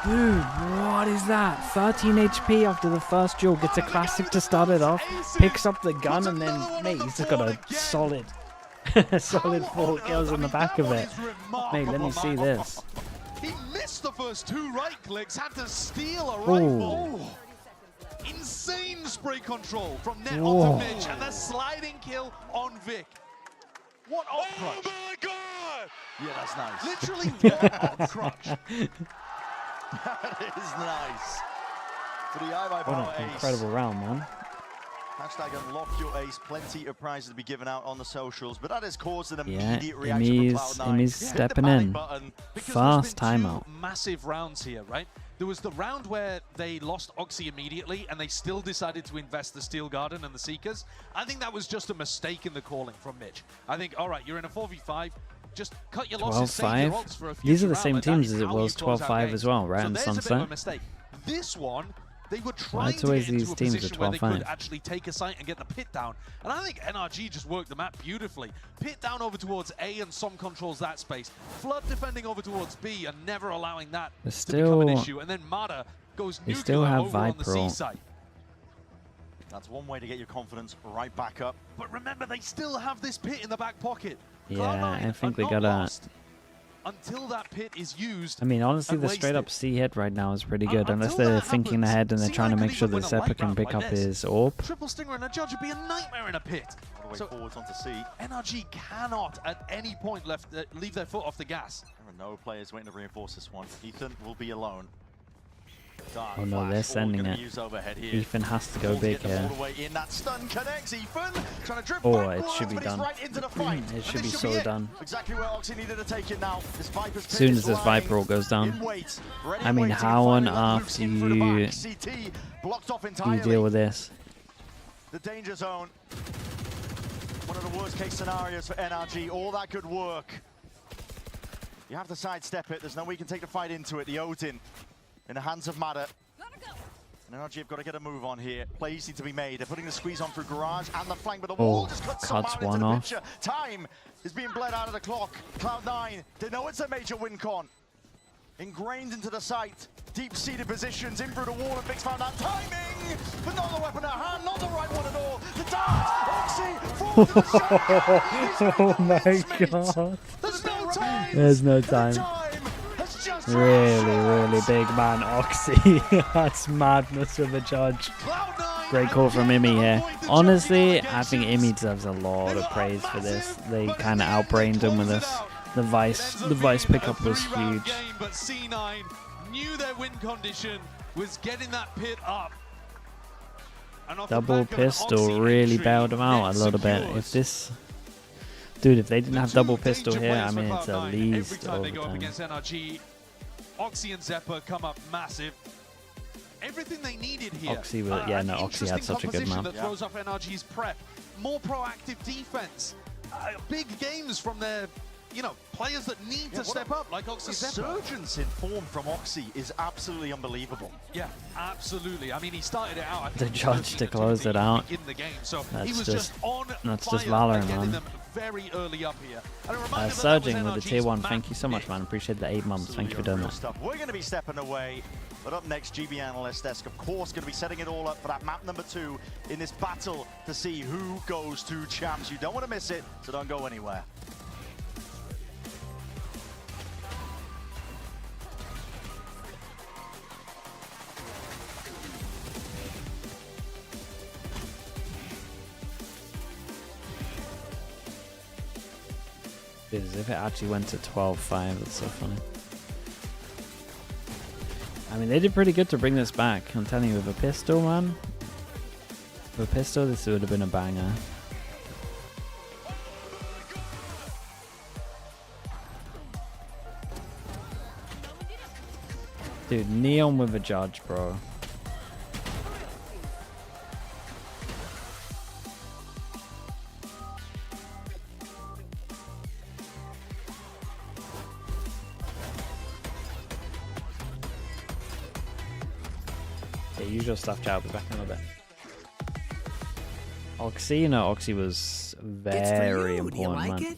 Dude, what is that? 13 HP after the first duel, gets a classic to start it off, picks up the gun, and then, mate, he's just got a solid, solid 4 kills in the back of it. Mate, let me see this. He missed the first 2 right clicks, had to steal a rifle. Insane spray control from Net onto Mitch, and the sliding kill on Vic. What off-crush? Oh my god! Yeah, that's nice. Literally one crutch. That is nice. For the eye by What an incredible round, man. Hashtag unlock your ace. Plenty of prizes to be given out on the socials, but that has caused an Yeah, immediate reaction from Cloud9. EMEA's stepping in. Fast timeout. Massive rounds here, right? There was the round where they lost Oxy immediately and they still decided to invest the Steel Garden and the Seekers. I think that was just a mistake in the calling from Mitch. I think, all right, you're in a 4v5. Just cut your losses, save your ults for a future These are the round. same Like, teams that as is it how was you close out 12-5 games. as well, right? So In there's a bit of a Sunset. mistake. This one, they were Why trying it's to always get into these a teams position at where they could 12-5? actually take a site and get the pit down. And I think NRG just worked the map beautifully. Pit down over towards A and Som controls that space. Flood defending over towards B and never allowing that to become an issue. And then Mada goes They nuclear still have over on the Viper. C site. That's one way to get your confidence right back up. But remember, they still have this pit in the back pocket. Yeah, Cloud9 I think are they not gotta. lost until that pit is used. I mean, honestly, and the straight up wasted. C hit right now is pretty good, unless they're thinking ahead and they're trying to make sure that Zeppa can pick up his AWP. Triple Stinger and a Judge would be a nightmare in a pit. All the way So forwards onto C. NRG cannot at any point leave their foot off the gas. There are no players waiting to reinforce this one. Ethan will be alone. Dark Oh no, flash, they're all sending gonna it. use overhead here. Ethan has to go Ball big get them here. all the way in. That stun connects. Ethan trying to drip Oh, back it blows, should be but he's done. right into the fight. It And should be this so it. done. Exactly where Oxy needed to take it now. This Viper's As soon pit as is this lying Viper all goes down. in wait, ready I mean, waiting, how on finally let earth loose do in through the you back. CT blocked off you entirely. deal with this? The danger zone. One of the worst case scenarios for NRG. All that good work. You have to sidestep it. There's no way you can take the fight into it. The Odin in the hands of Mada. And NRG have got to get a move on here. Plays need to be made. They're putting the squeeze on through Garage and the flank, but the wall just cuts some cuts out into one the off. picture. Time is being bled out of the clock. Cloud9, they know it's a major win con. Ingrained into the site. Deep-seated positions in through the wall, and Vix found that timing, but not the weapon at hand, not the right one at all. The dart, Oxy, Oh my god. There's no time. There's no time. Really big man, Oxy. That's madness of a judge. Great call from Imi here. Honestly, I think Imi deserves a lot of praise for this. They kind of outbrained him with this. The Vice pickup was huge. Game, but C9 knew their win condition was getting that pit up. And off the Double back of an pistol Oxy really entry, bailed him out a little bit. secures. If this... Dude, if they didn't have double pistol Danger here, players I for mean, it's at Cloud9. Every least time they go up overtime. against NRG, Oxy and Zeppa come up massive. Everything they needed here. Oxy was- yeah, an no, Oxy had interesting such a good composition map. that throws off NRG's prep. More proactive defense. Big games from their, players that need to step up, like Oxy The Zeppa. surgence in form from Oxy is absolutely unbelievable. Yeah, absolutely. I mean, he started it out. I The think, judge to close it out. in the game, so he That's was just on that's fire just Valorant, and getting man. them very early up here. And a reminder that that was Surging with the tier NRG's 1. map Thank you so much, pick. man. Appreciate the 8 months. Thank you for doing Real that. stuff. We're going to be stepping away, but up next, GB Analyst Desk, of course, going to be setting it all up for that map number 2 in this battle to see who goes to champs. You don't want to miss it, so don't go anywhere. Dude, as if it actually went to 12-5, that's so funny. I mean, they did pretty good to bring this back. I'm telling you, with a pistol, man. With a pistol, this would have been a banger. Dude, Neon with a judge, bro. Okay, usual stuff, chat. I'll be back in a little bit. Oxy, Oxy was very important, man.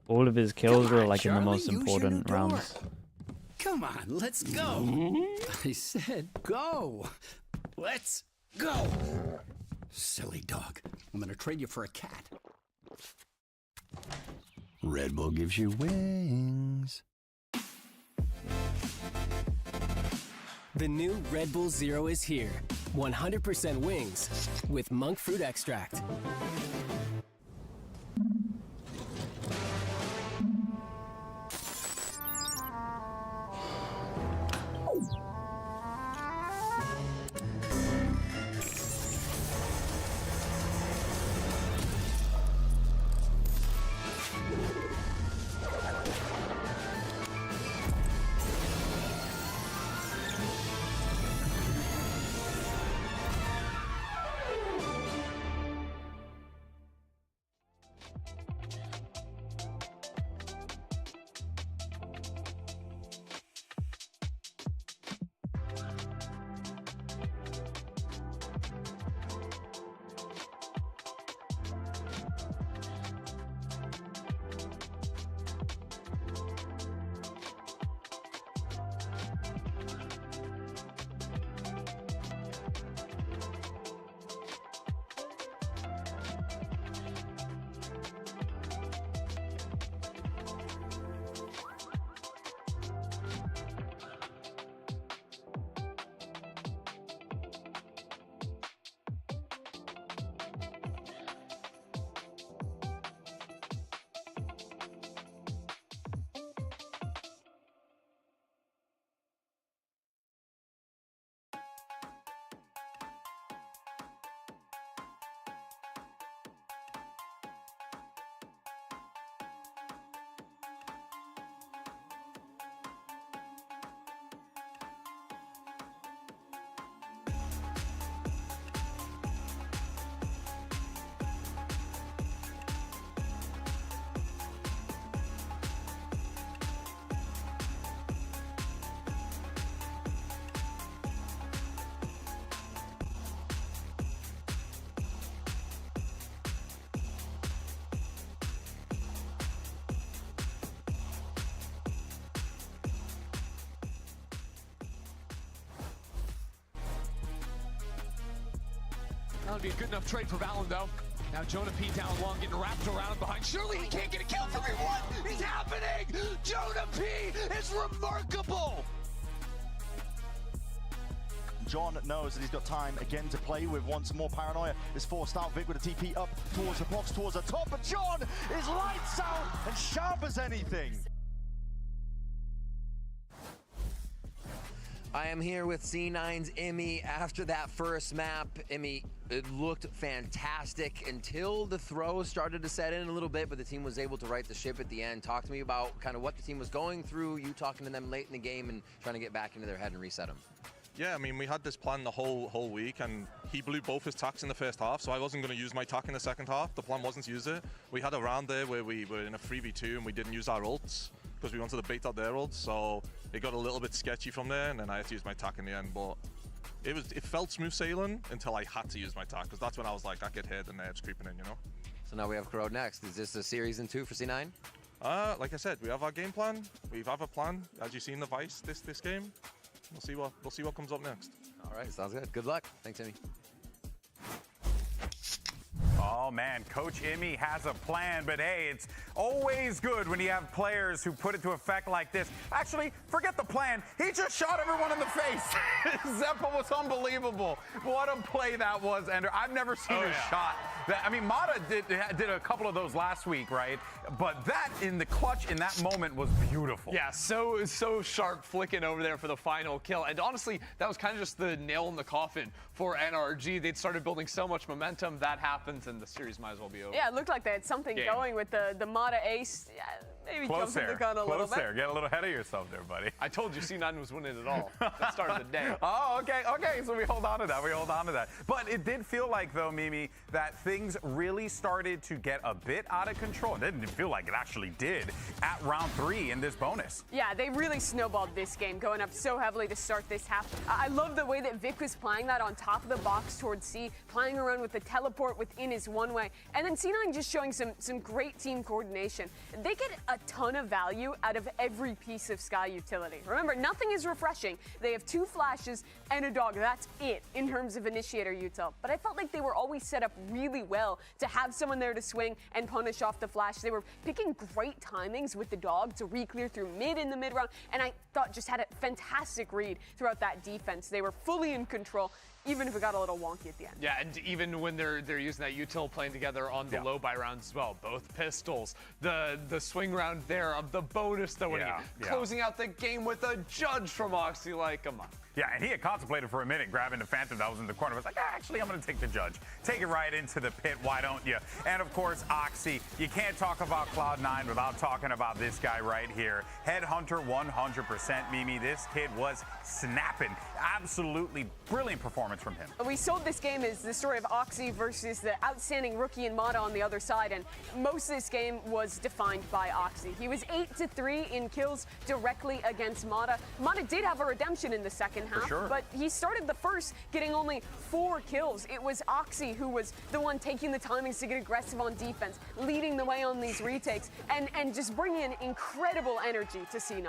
All of his kills were like in the most important rounds. Come on, let's go. I said go. Let's go. Silly dog. I'm gonna trade you for a cat. Red Bull gives you wings. The new Red Bull Zero is here. 100% wings with monk fruit extract. That would be a good enough trade for Valen, though. Now Jonah P down long, getting wrapped around behind. Surely he can't get a kill for me. What is happening? Jonah P is remarkable. John knows that he's got time again to play with. Once more, Paranoia is forced out. Vic with a TP up towards the box, towards the top, but John is lights out and sharp as anything. I am here with C9's EMEA after that first map. EMEA, it looked fantastic until the throws started to set in a little bit, but the team was able to right the ship at the end. Talk to me about kind of what the team was going through, you talking to them late in the game and trying to get back into their head and reset them. Yeah, I mean, we had this plan the whole week, and he blew both his tacks in the first half, so I wasn't going to use my tack in the second half. The plan wasn't to use it. We had a round there where we were in a 3v2 and we didn't use our ults because we wanted to bait out their ults, so it got a little bit sketchy from there, and then I had to use my tack in the end. But it felt smooth sailing until I had to use my tack, because that's when I was like, I get hit and nerves creeping in, you know? So now we have Corrode next. Is this a series in 2 for C9? Like I said, we have our game plan. We have a plan, as you see in the Vice this game. We'll see what comes up next. All right, sounds good. Good luck. Thanks, EMEA. Oh man, Coach EMEA has a plan, but hey, it's always good when you have players who put it to effect like this. Actually, forget the plan. He just shot everyone in the face. Zeppa was unbelievable. What a play that was, Ender. I've never seen a shot. I mean, Mata did a couple of those last week, right? But that in the clutch in that moment was beautiful. Yeah, so sharp flicking over there for the final kill. And honestly, that was kind of just the nail in the coffin for NRG. They'd started building so much momentum. That happens, and the series might as well be over. Yeah, it looked like they had something going with the Mata ace. Yeah, maybe jumping the gun a little bit. Get a little ahead of yourself there, buddy. I told you C9 was winning it all. That started the day. Oh, okay, so we hold on to that. But it did feel like, though, Mimi, that things really started to get a bit out of control. It didn't feel like it actually did at round 3 in this bonus. Yeah, they really snowballed this game, going up so heavily to start this half. I love the way that Vic was playing that on top of the box towards C, playing around with the teleport within his one-way, and then C9 just showing some great team coordination. They get a ton of value out of every piece of Sky utility. Remember, nothing is refreshing. They have 2 flashes and a dog. That's it in terms of initiator util. But I felt like they were always set up really well to have someone there to swing and punish off the flash. They were picking great timings with the dog to re-clear through mid in the mid round, and I thought just had a fantastic read throughout that defense. They were fully in control, even if it got a little wonky at the end. Yeah, and even when they're using that util playing together on the low buy rounds as well, both pistols, the swing round there of the bonus though, closing out the game with a judge from Oxy, like, come on. Yeah, and he had contemplated for a minute grabbing the Phantom that was in the corner. I was like, actually, I'm going to take the judge. Take it right into the pit, why don't you? And, of course, Oxy. You can't talk about Cloud9 without talking about this guy right here. Headhunter 100%, Mimi. This kid was snapping. Absolutely brilliant performance from him. We sold this game as the story of Oxy versus the outstanding rookie in Mata on the other side, and most of this game was defined by Oxy. He was 8-3 in kills directly against Mata. Mata did have a redemption in the second half, but he started the first getting only 4 kills. It was Oxy who was the one taking the timings to get aggressive on defense, leading the way on these retakes, and just bringing in incredible energy to C9.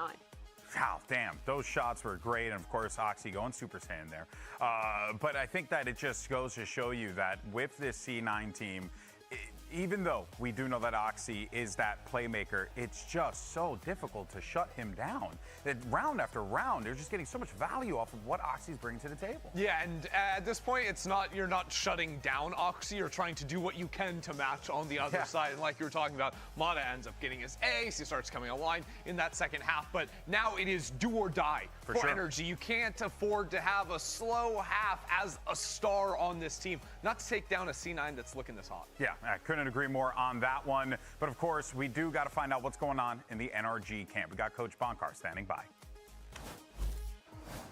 Wow, damn, those shots were great, and of course Oxy going Super Saiyan there. But I think that it just goes to show you that with this C9 team, even though we do know that Oxy is that playmaker, it's just so difficult to shut him down. That round after round, they're just getting so much value off of what Oxy's bringing to the table. Yeah, and at this point, you're not shutting down Oxy. You're trying to do what you can to match on the other side. And like you were talking about, Mata ends up getting his ace. He starts coming online in that second half. But now it is do or die for NRG. You can't afford to have a slow half as a star on this team. Not to take down a C9 that's looking this hot. Yeah, I couldn't agree more on that one. But of course, we do got to find out what's going on in the NRG camp. We got Coach Bonkar standing by.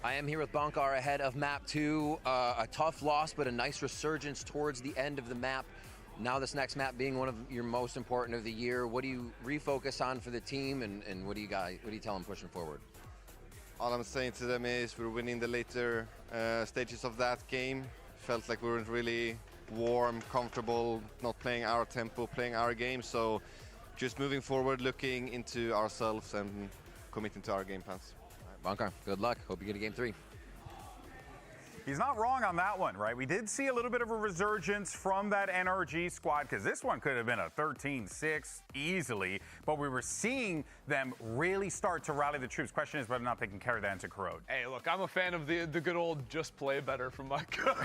I am here with Bonkar ahead of map 2. A tough loss, but a nice resurgence towards the end of the map. Now this next map being one of your most important of the year. What do you refocus on for the team, and what do you tell them pushing forward? All I'm saying to them is we're winning the later stages of that game. Felt like we weren't really warm, comfortable, not playing our tempo, playing our game. So just moving forward, looking into ourselves and committing to our game plans. All right, Bonkar, good luck. Hope you get a game 3. he's not wrong on that one, right? We did see a little bit of a resurgence from that NRG squad because this one could have been a 13-6 easily, but we were seeing them really start to rally the troops. Question is whether or not they can carry that into Corrode. Hey, look, I'm a fan of the good old just play better from my coach.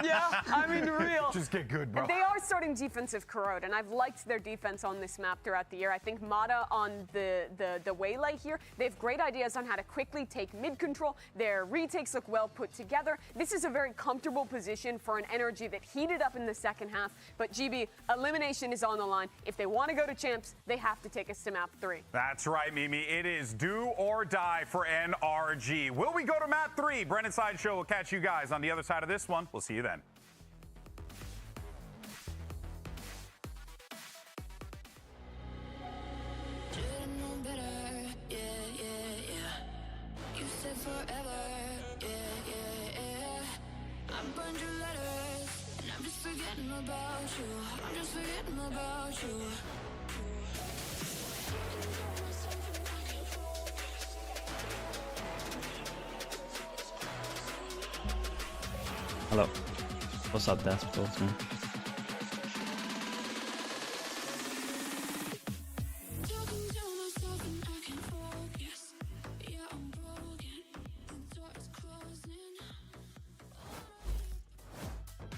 Yeah, I mean, real. Just get good, bro. They are starting defensive Corrode, and I've liked their defense on this map throughout the year. I think Mata on the waylay here, they have great ideas on how to quickly take mid control. Their retakes look well put together. This is a very comfortable position for an NRG that heated up in the second half. But GB, elimination is on the line. If they want to go to champs, they have to take us to map 3. That's right, Mimi. It is do or die for NRG. Will we go to map 3? Brennan Sideshow will catch you guys on the other side of this one. We'll see you then. Hello. What's up, Death Sportsman?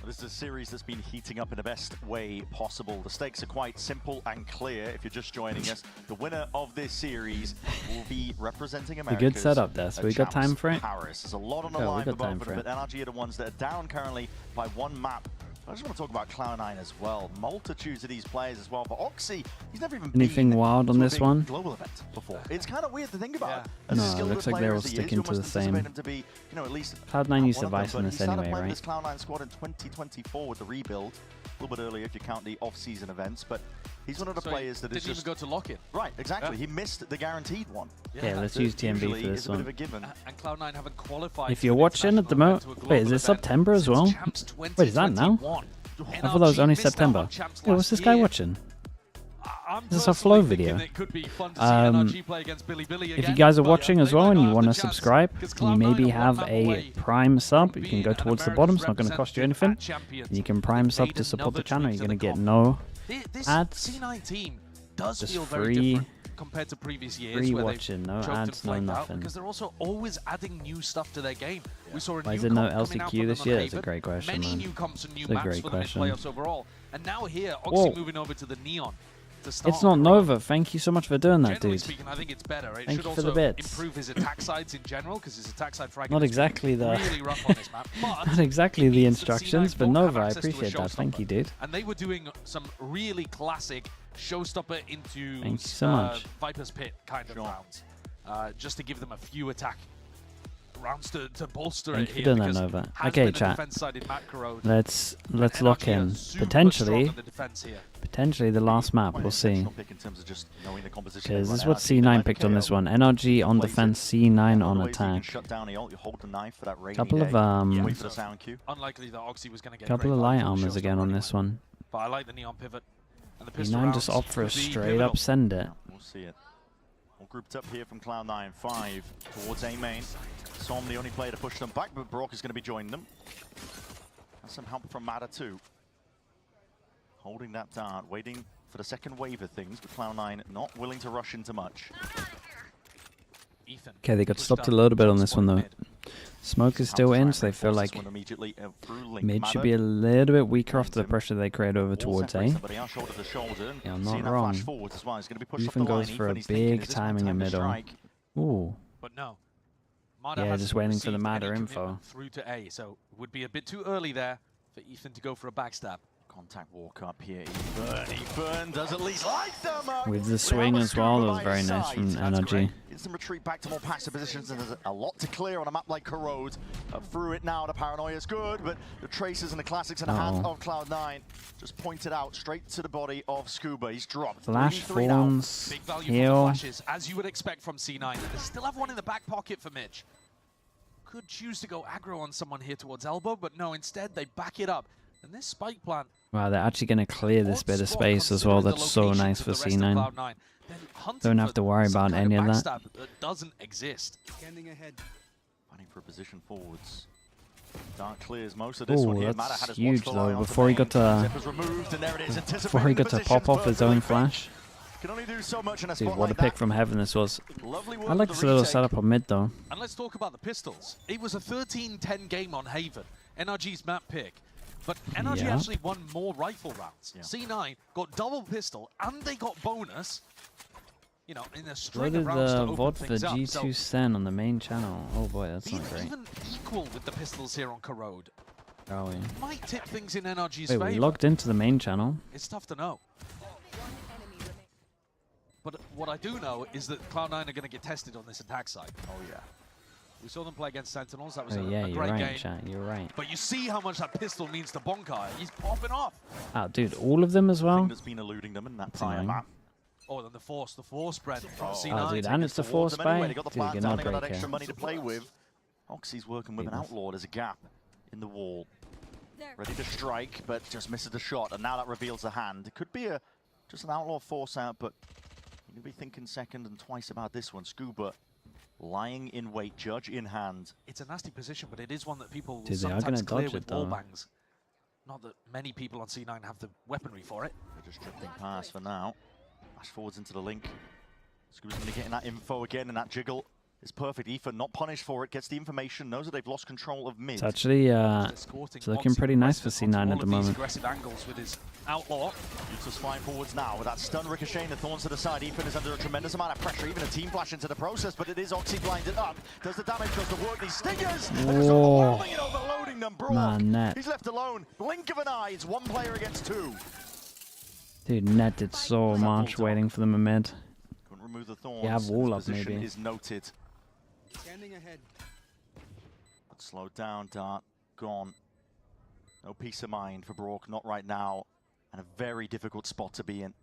This is a series that's been heating up in the best way possible. The stakes are quite simple and clear. If you're just joining us, the winner of this series will be representing America. A good setup, Des. We got time for it? Paris. There's a lot on the line for both of them, but NRG are the ones that are down currently by 1 map. I just want to talk about Cloud9 as well. Multitudes of these players as well. But Oxy, he's never even Anything wild on this one? Global event before. It's kind of weird to think about. No, it looks like they're all sticking to the same. Cloud9 used to Vice in this anyway, right? This Cloud9 squad in 2024 with the rebuild. A little bit earlier if you count the off-season events, but he's one of the players that is didn't just even go to lock-in. Right, exactly. He missed the guaranteed one. Yeah, let's use TMB for this one. And Cloud9 haven't qualified. If you're watching at the moment, wait, is it September as well? Wait, is that now? I thought that was only September. Hey, what's this guy watching? This is a flow video. If you guys are watching as well and you want to subscribe, and you maybe have a Prime sub, you can go towards the bottom. It's not going to cost you anything. You can Prime sub to support the channel. You're going to get no ads. C9 team does Just feel very free, different compared to previous years. free where watching, no choked ads, and no flamed out, nothing. because they're also always adding new stuff to their game. We saw a Why new is there no comp coming out LCQ from this them year? on That's a Haven. great question, Many man. new comps and new It's a maps great for them in question. playoffs overall. And now here, Whoa. Oxy moving over to the Neon to start. It's not Nova. Thank you so much for doing that, Generally dude. speaking, I think it's better. It Thank should you for the also bits. improve his attack sides in general, because his attack side fragment Not is exactly the really rough on this map. But not exactly the means that instructions, C9 but won't have Nova, I access to a appreciate that. Thank you, showstopper. dude. And they were doing some really classic showstopper into Thank you so much. Viper's Pit kind of rounds, just to give them a few attack rounds to bolster Thank it you for here. doing that, because Nova. has Okay, been a chat. defense-sided map corrode. Let's And lock NRG are in. super Potentially, strong on the defense here. potentially the last map. We'll see. Pick in terms of just knowing the composition Because they this is run what out. C9 picked on this one. NRG on defense, C9 on attack. Shut down the ult, you hold the knife for that rainy Couple of day. Wait for the sound cue. Unlikely that Oxy was going to get Couple of light armors again on this one. But I like the Neon pivot. And the pistol C9 just rounds opt for a would be straight pivotal. up send it. We'll see it. All grouped up here from Cloud9, 5 towards A main. Som, the only player to push them back, but Brock is going to be joining them. Has some help from Mata too. Holding that dart, waiting for the second wave of things, but Cloud9 not willing to rush into much. Okay, they got stopped a little bit on this one though. Smoke is still in, so they feel like mid should be a little bit weaker after the pressure they create over towards A. Yeah, I'm not wrong. Ethan goes for a big timing in middle. Ooh. But no. Mada Yeah, hasn't just waiting for the received Mada any info. commitment through to A, so it would be a bit too early there for Ethan to go for a backstab. Contact walk up here. Ethan does at least like them. With the swing as well, that was very nice from NRG. Instant retreat back to more passive positions, and there's a lot to clear on a map like Corrode. Through it now, the paranoia is good, but the traces and the classics in the hands of Cloud9 just pointed out straight to the body of Scuba. He's dropped. Flash 3v3 now. forms, Big value from the heal. flashes, as you would expect from C9. They still have one in the back pocket for Mitch. Could choose to go aggro on someone here towards elbow, but no, instead they back it up. And this spike plant... Wow, they're actually going to clear this bit of space as well. That's so nice for C9. Don't have to worry about any of that. That doesn't exist. Fighting for a position forwards. Dark clears most of this one here. Mata had That's his huge watchful eye though. onto Before he main. got to Zipper's removed, and there it is. before he got to pop off his own flash. Can only do so much in a Dude, spot what a like pick that. from heaven this was. Lovely I work like with this the little retake. setup on mid though. And let's talk about the pistols. It was a 13-10 game on Haven, NRG's map pick. But NRG Yeah. actually won more rifle rounds. C9 got double pistol and they got bonus. You know, in a string Loaded of rounds to the open VOD for things up. G2 So SEN on the main channel. Oh boy, that's not great. even equal with the pistols here on Corrode. Are we? Might tip things in NRG's Wait, favor. we logged into the main channel. It's tough to know. But what I do know is that Cloud9 are going to get tested on this attack side. Oh yeah. We saw them play against Sentinels. That was Oh a yeah, great you're right, game. chat. You're right. But you see how much that pistol means to Bonkai. He's popping off. Oh, dude, all of them as well. That's been eluding them in that That's prior annoying. map. Oh, then the force spread from Oh, C9. dude, and it's the Towards force them anyway. bay. They got the Dude, plant you're down, not they got that great, extra Kev. money to play with. Oxy's working with an Goodness. outlaw. There's a gap in the wall. Ready to strike, but just misses the shot, and now that reveals the hand. It could be just an outlaw force out, but you're going to be thinking second and twice about this one. Scuba lying in wait, judge in hand. It's a nasty position, but it is one that people will Dude, they are sometimes gonna clear dodge with it, though. wall bangs. Not that many people on C9 have the weaponry for it. They're just drifting past for now. Flash forwards into the link. Scuba's going to get in that info again, and that jiggle is perfect. Ethan not punished for it, gets the information, knows that they've lost control of mid. It's actually it's looking pretty nice for C9 at the moment. Aggressive angles with his outlaw. Useless flying forwards now with that stun ricocheting the thorns to the side. Ethan is under a tremendous amount of pressure, even a team flash into the process, but it is Oxy blinded up. Does the damage, does the work, these stingers! And just Whoa. overwhelming and overloading them. Brock, Man, net. he's left alone. Blink of an eye, it's one player against two. Dude, net did so much waiting for them in mid. Couldn't remove the thorns. You have wall His up position maybe. is noted. Standing ahead. But slowed down, Dart, gone. No peace of mind for Brock, not right now. And a very difficult spot to be in.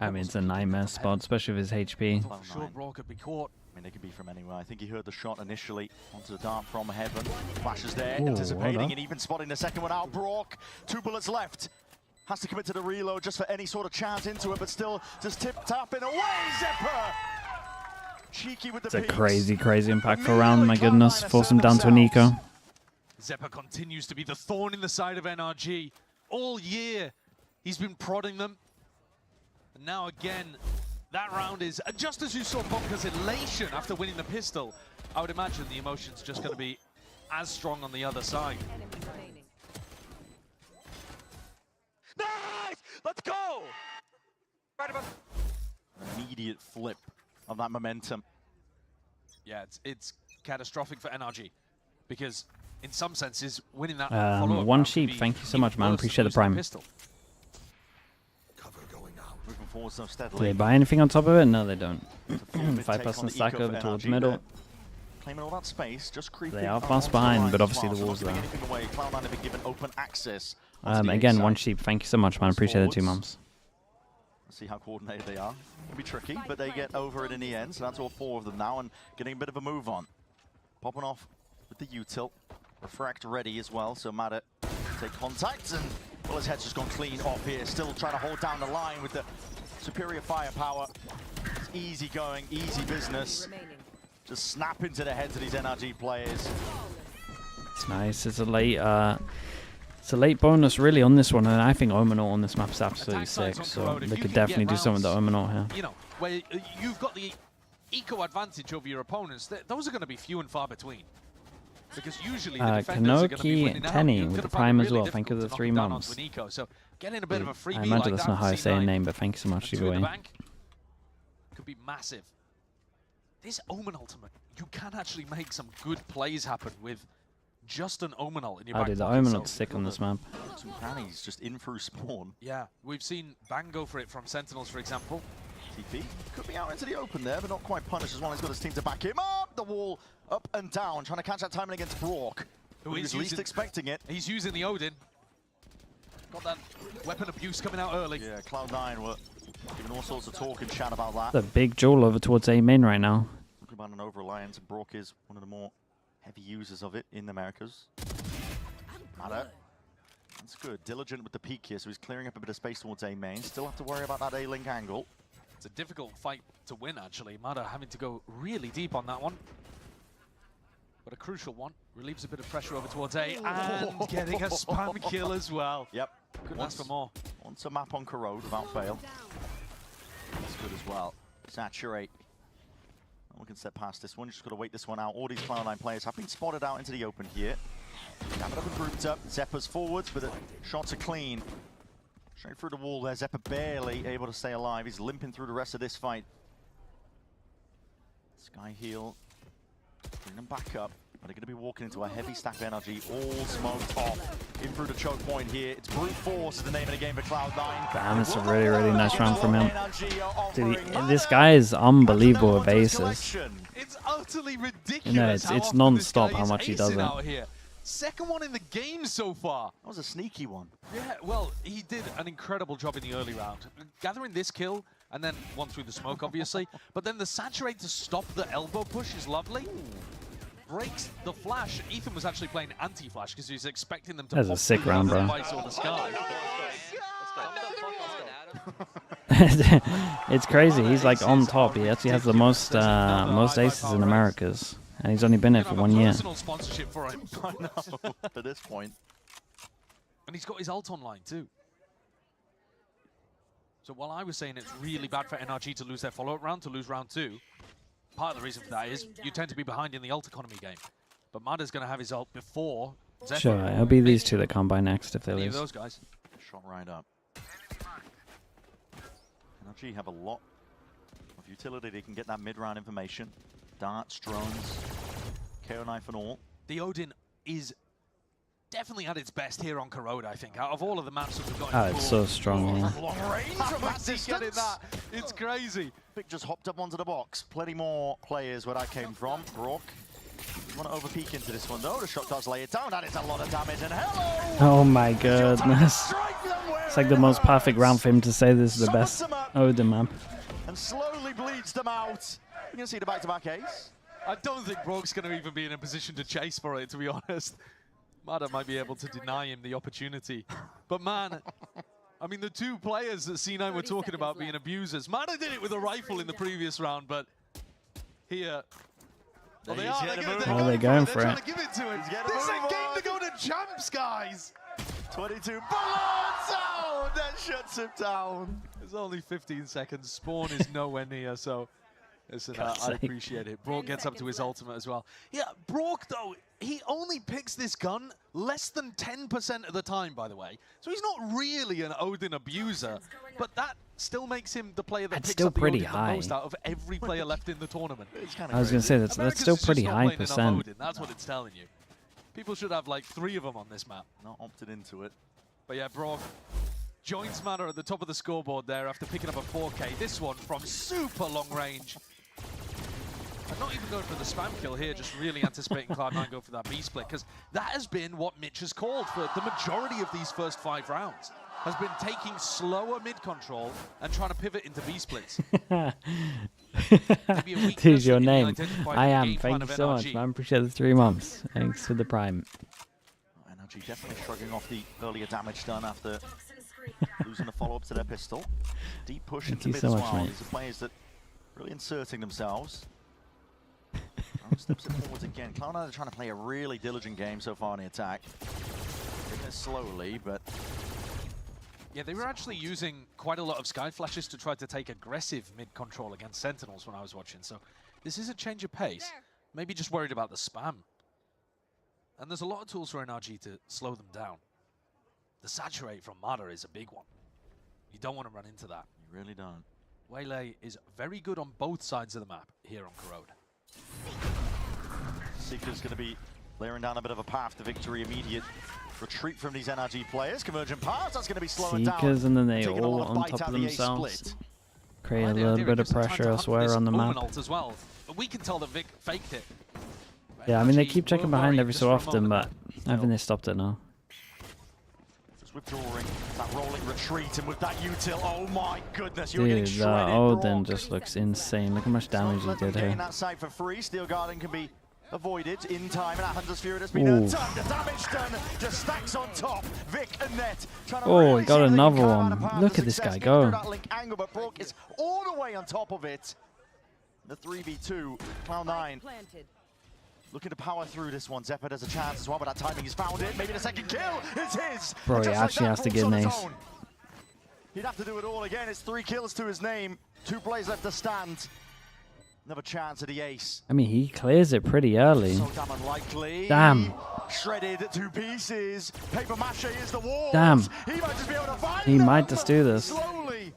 I mean, it's a nightmare spot, especially with his HP. For sure, Brock could be caught. I mean, they could be from anywhere. I think he heard the shot initially onto the dart from heaven. Flashes there, Ooh, anticipating hold and even spotting the second one out. Brock, 2 bullets left. Has to commit to the reload just for any sort of chance into it, but still just tip-tapping away, Zipper! Cheeky with the It's a peaks. crazy impactful round, my goodness. Force him down to an eco. Zeppa continues to be the thorn in the side of NRG. All year, he's been prodding them. And now again, that round is, just as you saw Bonka's elation after winning the pistol, I would imagine the emotion's just going to be as strong on the other side. Nice! Let's go! Right about immediate flip of that momentum. Yeah, it's catastrophic for NRG because in some senses, winning that follow-up One round sheep, could be thank you so much, man. worse than Appreciate the losing prime. pistol. Moving forward so Do steadily. they buy anything on top of it? No, they don't. Mid take 5% on the stack eco over for towards NRG middle. there. Claiming all that space, just creeping. They are onto fast the behind, line but as obviously well, the so wall's not giving there. anything away. Cloud9 have been given open access. onto the Again, A one side. sheep. Thank you so much, man. Appreciate it, 2 months. See how coordinated they are. It'll be tricky, but they get over it in the end, so that's all 4 of them now, and getting a bit of a move on. Popping off with the util. Refract ready as well, so Mata take contact, and well, his head's just gone clean off here. Still trying to hold down the line with the superior firepower. It's easy going, easy business. Just snap into the heads of these NRG players. It's nice. It's a late bonus really on this one, and I think Omenaut on this map is absolutely sick. So they could definitely do something with the Omenaut here. You know, where you've got the eco advantage over your opponents, those are going to be few and far between. Because usually the defenders are going to be Kanoki winning out. Tenny You're with gonna the find it prime as really well. Thank you for the difficult 3 to knock them down months. onto an eco. So getting a bit of a freebie I imagine like that's that not how I from say a C9, name, but thank you so much and 2 in either the way. bank could be massive. This Omen ultimate, you can actually make some good plays happen with just an Omen ult in your Oh, back dude, the pocket, Omenaut's so- sick on this map. Some crannies just in through spawn. Yeah, we've seen Bang go for it from Sentinels, for example. TP could be out into the open there, but not quite punished as well. He's got his team to back him up. The wall up and down, trying to catch that timing against Brock, who is was least using- expecting it. He's using the Odin. Got that weapon abuse coming out early. Yeah, Cloud9 were giving all sorts of talk and chat about that. The big duel over towards A main right now. Talking about an over-reliance, and Brock is one of the more heavy users of it in the Americas. Mata. That's good. Diligent with the peak here, so he's clearing up a bit of space towards A main. Still have to worry about that A-link angle. It's a difficult fight to win, actually. Mata having to go really deep on that one. But a crucial one. Relieves a bit of pressure over towards A and getting a spam kill as well. Yep. Couldn't ask for more. Wants a map on Corrode without fail. That's good as well. Saturate. We can step past this one. Just got to wait this one out. All these Cloud9 players have been spotted out into the open here. Damn it up and grouped up. Zeppa's forwards, but the shots are clean. Straight through the wall there. Zeppa barely able to stay alive. He's limping through the rest of this fight. Sky heal. Bring them back up. But they're going to be walking into a heavy stack of energy. All smoked off. In through the choke point here. It's brute force is the name of the game for Cloud9. Damn, it's a really, really nice round from him. Dude, this guy is unbelievable with aces. It's utterly ridiculous. You know, it's non-stop how much he does it. Out here. Second one in the game so far. That was a sneaky one. Yeah, well, he did an incredible job in the early round. Gathering this kill, and then one through the smoke, obviously. But then the saturate to stop the elbow push is lovely. Breaks the flash. Ethan was actually playing anti-flash because he was expecting them to That's a sick round, bro. The sky. It's crazy. He's like on top. He actually has the most aces in Americas. And he's only been here for 1 year. Personal sponsorship for him. I know, at this point. And he's got his ult online too. So while I was saying it's really bad for NRG to lose their follow-up round, to lose round 2, part of the reason for that is you tend to be behind in the ult economy game. But Mada's going to have his ult before Zephyr. Sure, it'll be these two that come by next if they Any lose. of those guys. Shot right up. NRG have a lot of utility. They can get that mid-round information. Darts, drones, KO knife and all. The Odin is definitely at its best here on Corrode, I think. Out of all of the maps that we've got in Oh, it's so strong, yeah. Long range from that distance. That. It's crazy. Vic just hopped up onto the box. Plenty more players where that came from. Brock. You want to overpeak into this one though. The shot does lay it down. That is a lot of damage. And hello! Oh my goodness. It's like the most perfect round for him to say this is the best Odin map. And slowly bleeds them out. You can see the back-to-back ace. I don't think Brock's going to even be in a position to chase for it, to be honest. Mada might be able to deny him the opportunity. But man, I mean, the two players that C9 were talking about being abusers. Mada did it with a rifle in the previous round, but here... Well, they are. They're going for it. Trying to give it to him. This is a game to go to champs, guys. 22 bullets! Oh, that shuts him down. There's only 15 seconds. Spawn is nowhere near, so... Listen, I appreciate it. Brock gets up to his ultimate as well. Yeah, Brock, though, he only picks this gun less than 10% of the time, by the way. So he's not really an Odin abuser, but that still makes him the player that picks up the Odin the most out of every player left in the tournament. I was going to say, that's still pretty high percent. Odin, that's what it's telling you. People should have like 3 of them on this map. Not opted into it. But yeah, Brock joins Mana at the top of the scoreboard there after picking up a 4K. This one from super long range. And not even going for the spam kill here, just really anticipating Cloud9 go for that B split, because that has been what Mitch has called for the majority of these first 5 rounds. Has been taking slower mid control and trying to pivot into B splits. Dude, your name. I am. Thank you so much, man. Appreciate the 3 months. Thanks for the prime. NRG definitely shrugging off the earlier damage done after losing the follow-up to their pistol. Deep push into mid as well. These are players that really inserting themselves. Steps it forwards again. Cloud9 are trying to play a really diligent game so far in the attack. Taking it slowly, but... Yeah, they were actually using quite a lot of Sky Flashes to try to take aggressive mid-control against Sentinels when I was watching, so this is a change of pace. Maybe just worried about the spam. And there's a lot of tools for NRG to slow them down. The saturate from Mada is a big one. You don't want to run into that. You really don't. Waylay is very good on both sides of the map here on Corrode. Seeker's going to be layering down a bit of a path to victory. Immediate retreat from these NRG players. Convergent paths, that's going to be slowing down. Seekers, and then they all on top of themselves. Create a little bit of pressure elsewhere on the map. As well. But we can tell that Vic faked it. Yeah, I mean, they keep checking behind every so often, but I think they stopped it now. Just withdrawing, that rolling retreat, and with that util, oh my goodness, you're getting shredded. Odin just looks insane. Look how much damage he did here. That side for free. Steel Guardian can be avoided in time, and that Hunter's Fury has been a ton. The damage done just stacks on top. Vic and Net trying to he got another one. Look at this guy go. That link angle, but Brock is all the way on top of it. The 3v2, Cloud9. Looking to power through this one. Zephyr has a chance as well, but that timing, he's found it. Maybe the second kill is his. Bro, he actually has to get an ace. He'd have to do it all again. It's 3 kills to his name. 2 plays left to stand. Another chance at the ace. I mean, he clears it pretty early. So damn unlikely. Damn. Shredded to pieces. Paper mache is the wall. Damn. He might just be able to find He them. might just do this. Slowly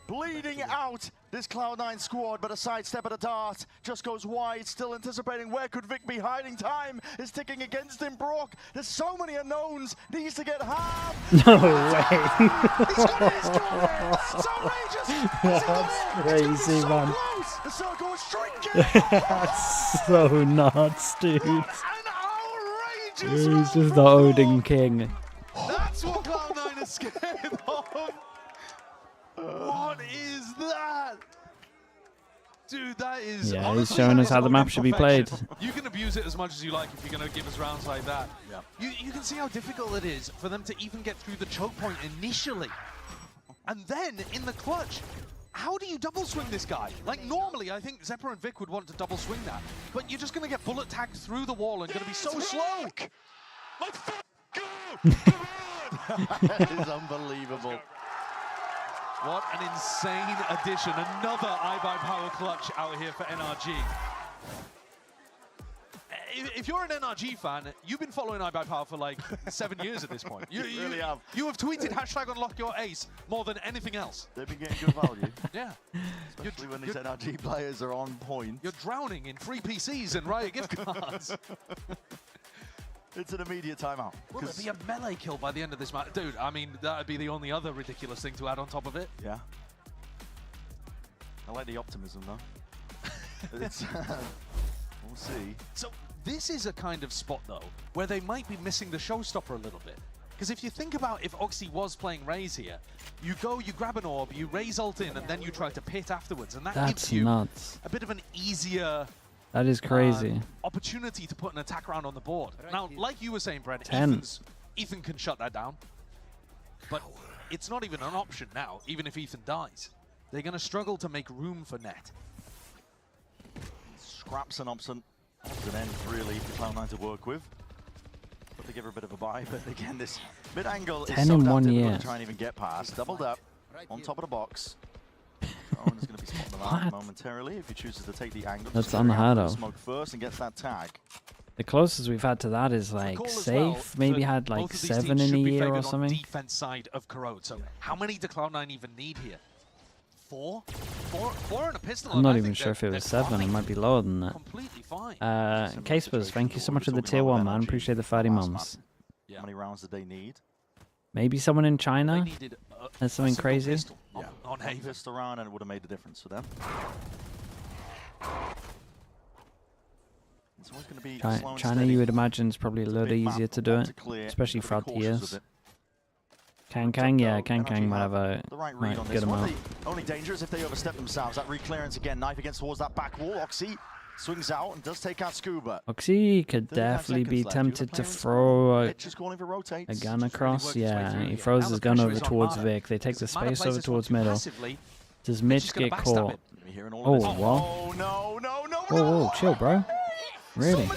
bleeding out this Cloud9 squad, but a sidestep at a dart just goes wide, still anticipating where could Vic be hiding. Time is ticking against him. Brock, there's so many unknowns, needs to get half. No way. He's got it, he's got it. It's outrageous. That's crazy, so man. close. The circle was shrinking. That's so nuts, dude. He's Outrageous. just the Odin King. That's what Cloud9 is scared of. What is that? Dude, that is... Yeah, he's showing us how the map should be played. You can abuse it as much as you like if you're going to give us rounds like that. Yeah. You can see how difficult it is for them to even get through the choke point initially. And then, in the clutch, how do you double swing this guy? Like, normally, I think Zephyr and Vic would want to double swing that. But you're just going to get bullet tagged through the wall and going to be so slow. Let's go! That is unbelievable. What an insane addition. Another iBuyPower clutch out here for NRG. If you're an NRG fan, you've been following iBuyPower for like 7 years at this point. You really have. You have tweeted #UnlockYourAce more than anything else. They've been getting good value. Yeah. Especially when these NRG players are on point. You're drowning in free PCs and Riot gift cards. It's an immediate timeout. Will it be a melee kill by the end of this match? Dude, I mean, that would be the only other ridiculous thing to add on top of it. Yeah. I like the optimism, though. It's, we'll see. So this is a kind of spot, though, where they might be missing the showstopper a little bit. Because if you think about if Oxy was playing Raze here, you go, you grab an orb, you Raze ult in, and then you try to pit afterwards. And that gives you nuts. a bit of an easier... That is crazy. Opportunity to put an attack round on the board. Now, like you were saying, Brent, 10. Ethan can shut that down. But it's not even an option now, even if Ethan dies. They're going to struggle to make room for Net. Scraps an option. An end, really, for Cloud9 to work with. But they give her a bit of a buy. But again, this mid-angle is 10 so in damn 1 difficult year. to try and even get past. Doubled up on top of the box. Owen is going to be spotting the line momentarily if he chooses to take the angle. That's unheard of. Smoke first and gets that tag. The closest we've had to that is like safe. Maybe had like 7 in a year or something. Defense side of Corrode. So how many do Cloud9 even need here? 4? 4 and a pistol. I'm not even sure if it was 7. It might be lower than that. Completely fine. Caspers, thank you so much for the tier 1, man. Appreciate the 30 mums. How many rounds did they need? Maybe someone in China has something crazy. Yeah, on a pistol round, and it would have made the difference for them. It's always going to be China, you would imagine, is probably a little easier to do it, especially throughout the years. Kang, yeah, Kang might have a good amount. Only danger is if they overstep themselves. That reclearance again, knife against towards that back wall. Oxy swings out and does take out Scuba. Oxy could definitely be tempted to throw a gun across. Yeah, he throws his gun over towards Vic. They take the space over towards middle. Does Mitch get caught? Oh, what? Oh, no. Whoa, chill, bro. Really?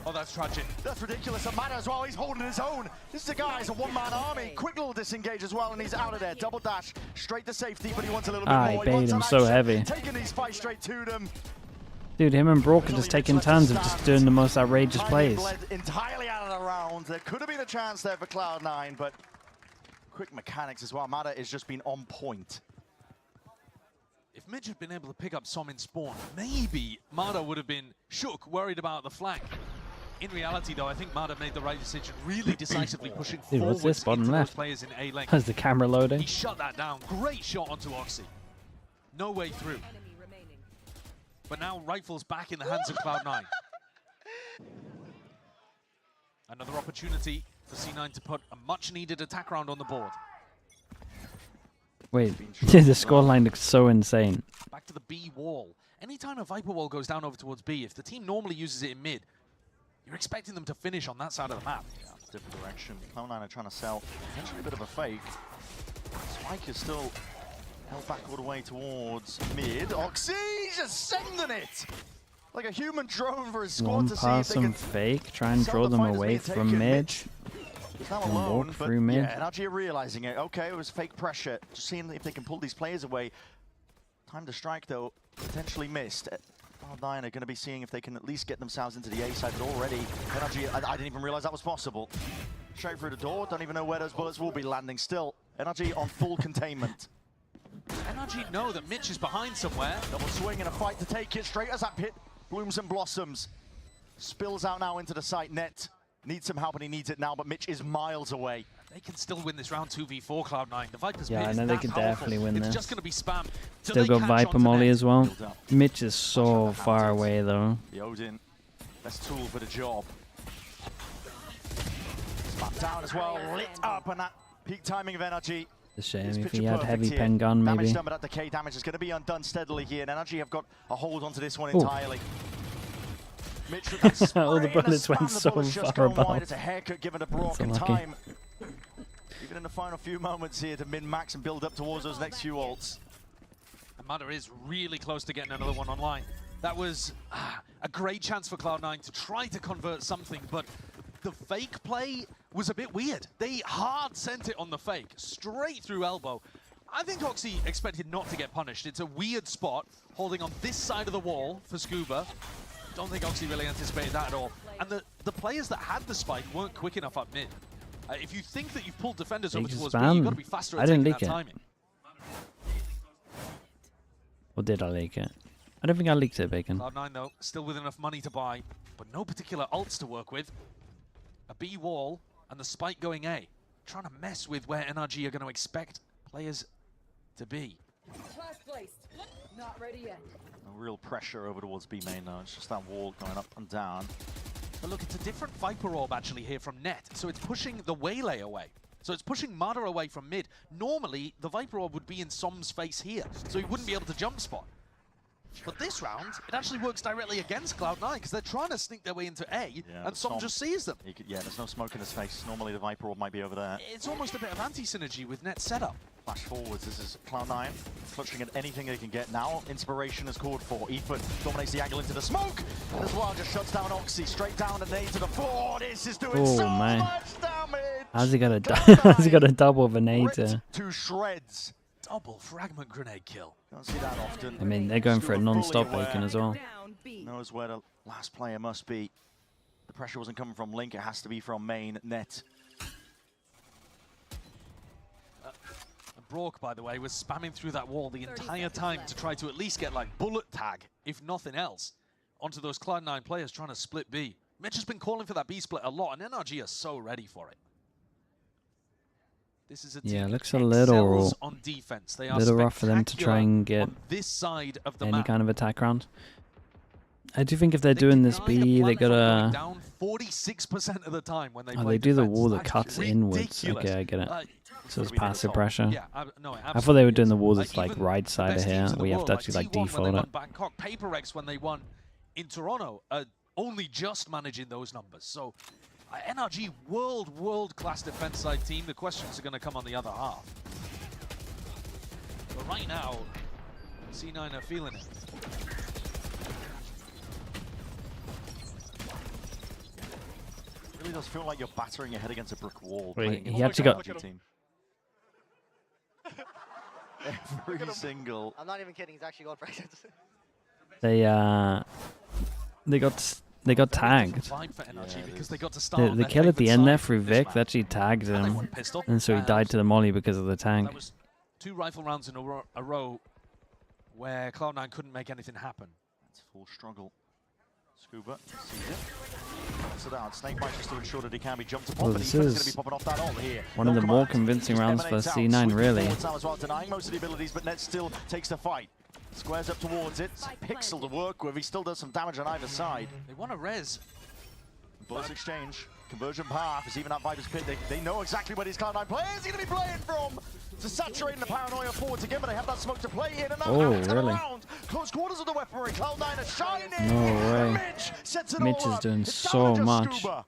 Oh, that's tragic. That's ridiculous. Amada as well, he's holding his own. This is a guy, it's a one-man army. Quick little disengage as well, and he's out of there. Double dash, straight to safety, but he wants a little bit more. I bait him so heavy. Taking these fights straight to them. Dude, him and Brock are just taking turns of just doing the most outrageous plays. Bled entirely out of the round. There could have been a chance there for Cloud9, but quick mechanics as well. Amada has just been on point. If Midge had been able to pick up some in spawn, maybe Mada would have been shook, worried about the flank. In reality, though, I think Mada made the right decision, really decisively pushing Dude, what's this bottom left? Players in A lane. Has the camera loading? He shut that down. Great shot onto Oxy. No way through. But now Rifle's back in the hands of Cloud9. Another opportunity for C9 to put a much-needed attack round on the board. Wait, the scoreline looks so insane. Back to the B wall. Anytime a Viper wall goes down over towards B, if the team normally uses it in mid, you're expecting them to finish on that side of the map. Yeah, different direction. Cloud9 are trying to sell potentially a bit of a fake. Spike is still held back all the way towards mid. Oxy just sending it! like a human drone for his squad One to see pass if they some can fake, try and tell draw the them fight is away being from taken. mid. He's now And alone, walk but through mid. yeah, NRG are realizing it. Okay, it was fake pressure. Just seeing if they can pull these players away. Time to strike, though, potentially missed. Cloud9 are going to be seeing if they can at least get themselves into the A side, but already NRG, I didn't even realize that was possible. Straight through the door, don't even know where those bullets will be landing still. NRG on full containment. NRG know that Mitch is behind somewhere. Double swing in a fight to take it straight as that pit blooms and blossoms. Spills out now into the site. Net needs some help and he needs it now, but Mitch is miles away. They can still win this round 2v4, Cloud9. The Viper's Yeah, mid I is know they that can powerful. definitely win It's this. just going to be spam. Do Still they got catch Viper on to Molly Net? as well. Mitch is so far away though. The Odin, best tool for the job. Spam down as well, lit up, and that peak timing of NRG. It's a shame is if picture he had perfect heavy here. pen gun maybe. Damage done, but that decay damage is going to be undone steadily here, and NRG have got a hold onto this one Ooh. entirely. Mitch with that All the spray and a bullets spam, went the so bullets just far gone wide. above. It's a haircut given to That's Brock in unlucky. time. Even in the final few moments here to min-max and build up towards those next few ults. Amada is really close to getting another one online. That was a great chance for Cloud9 to try to convert something, but the fake play was a bit weird. They hard sent it on the fake, straight through elbow. I think Oxy expected not to get punished. It's a weird spot, holding on this side of the wall for Scuba. Don't think Oxy really anticipated that at all. And the players that had the spike weren't quick enough up mid. If you think that you've pulled defenders over towards B, you've got to be faster at taking that timing. Or did I leak it? I don't think I leaked it, Bacon. Cloud9 though, still with enough money to buy, but no particular ults to work with. A B wall and the spike going A. Trying to mess with where NRG are going to expect players to be. Flash placed. Not ready yet. No real pressure over towards B main now. It's just that wall going up and down. But look, it's a different Viper orb actually here from Net. So it's pushing the Waylay away. So it's pushing Mada away from mid. Normally, the Viper orb would be in Som's face here, so he wouldn't be able to jump spot. But this round, it actually works directly against Cloud9 because they're trying to sneak their way into A, and Som just sees them. Yeah, there's no smoke in his face. Normally the Viper orb might be over there. It's almost a bit of anti-synergy with Net's setup. Flash forwards, this is Cloud9, clutching at anything they can get now. Inspiration is called for. Ethan dominates the angle into the smoke, and as well just shuts down Oxy, straight down and nade to the floor. This is doing so much damage! How's he got a how's he got a double grenade? To shreds. Double fragment grenade kill. Don't see that often. I mean, they're going for it non-stop, Bacon as well. Knows where the last player must be. The pressure wasn't coming from Link, it has to be from main Net. And Brock, by the way, was spamming through that wall the entire time to try to at least get like bullet tag, if nothing else, onto those Cloud9 players trying to split B. Mitch has been calling for that B split a lot, and NRG are so ready for it. This is a team Looks a that little excels on defense. They are rough for them to try and get on this side of the any map. kind of attack round. I do think if they're doing this B, they gotta. Down 46% of the time when they Oh, play they do the defense. wall that That's cuts inwards. ridiculous. Okay, I get it. So it's we did passive it pressure. Yeah, no, I thought they were doing the wall Like, that's like even right the side of best here, teams in the where you have world, to actually like T1 when default they it. won Bangkok, PaperX when they won in Toronto, only just managing those numbers. So NRG world-class defense side team. The questions are going to come on the other half. But right now, C9 are feeling it. Really does feel like you're battering your head against a brick wall. Wait, playing he actually got- against a team. Every single. I'm not even kidding. He's actually got presents. They got tagged. Vibe for NRG because they got to start on The their kill at the end favourite there side through this Vic map. that actually tagged And they him, weren't pistol. and so he died to the molly because of the tank. That was 2 rifle rounds in a row where Cloud9 couldn't make anything happen. That's full struggle. Scuba sees it. Knocks it out. Snakebite just to ensure that he can be jumped upon. Well, But this Ethan is going is to be popping off that ult here. one of the more convincing rounds for C9, really. Now as well, denying most of the abilities, but Net still takes the fight. Squares up towards it. It's a pixel to work with. He still does some damage on either side. They want to res. Bullets exchange. Conversion path is even at Viper's pit. They know exactly where these Cloud9 players are going to be playing from. To saturating the paranoia forwards again, but they have that smoke to play in. And Oh, it's really? around. Close quarters of the weaponry. Cloud9 are shining. No way. Mitch sets it Mitch all is up. doing It's so down to much. Scuba.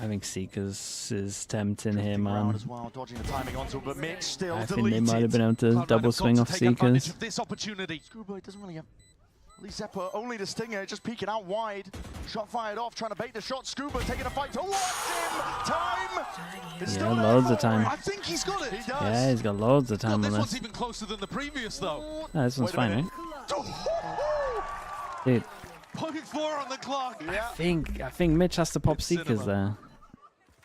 I think Seekers is tempting him, Round man. as well, dodging the timing onto it, but Mitch still I think deleted. they might have been able to Cloud9 double have got swing to off take advantage Seekers. of this opportunity. Scuba doesn't really have Zeppa only the stinger, just peeking out wide. Shot fired off, trying to bait the shot. Scuba taking a fight towards him. Time! Yeah, loads of time. I think he's got it. He does. Yeah, he's got loads of time on This this. one's even closer than the previous, though. Oh, this one's fine, right? Dude, 0.4 on the clock. I think Mitch has to pop Seekers there.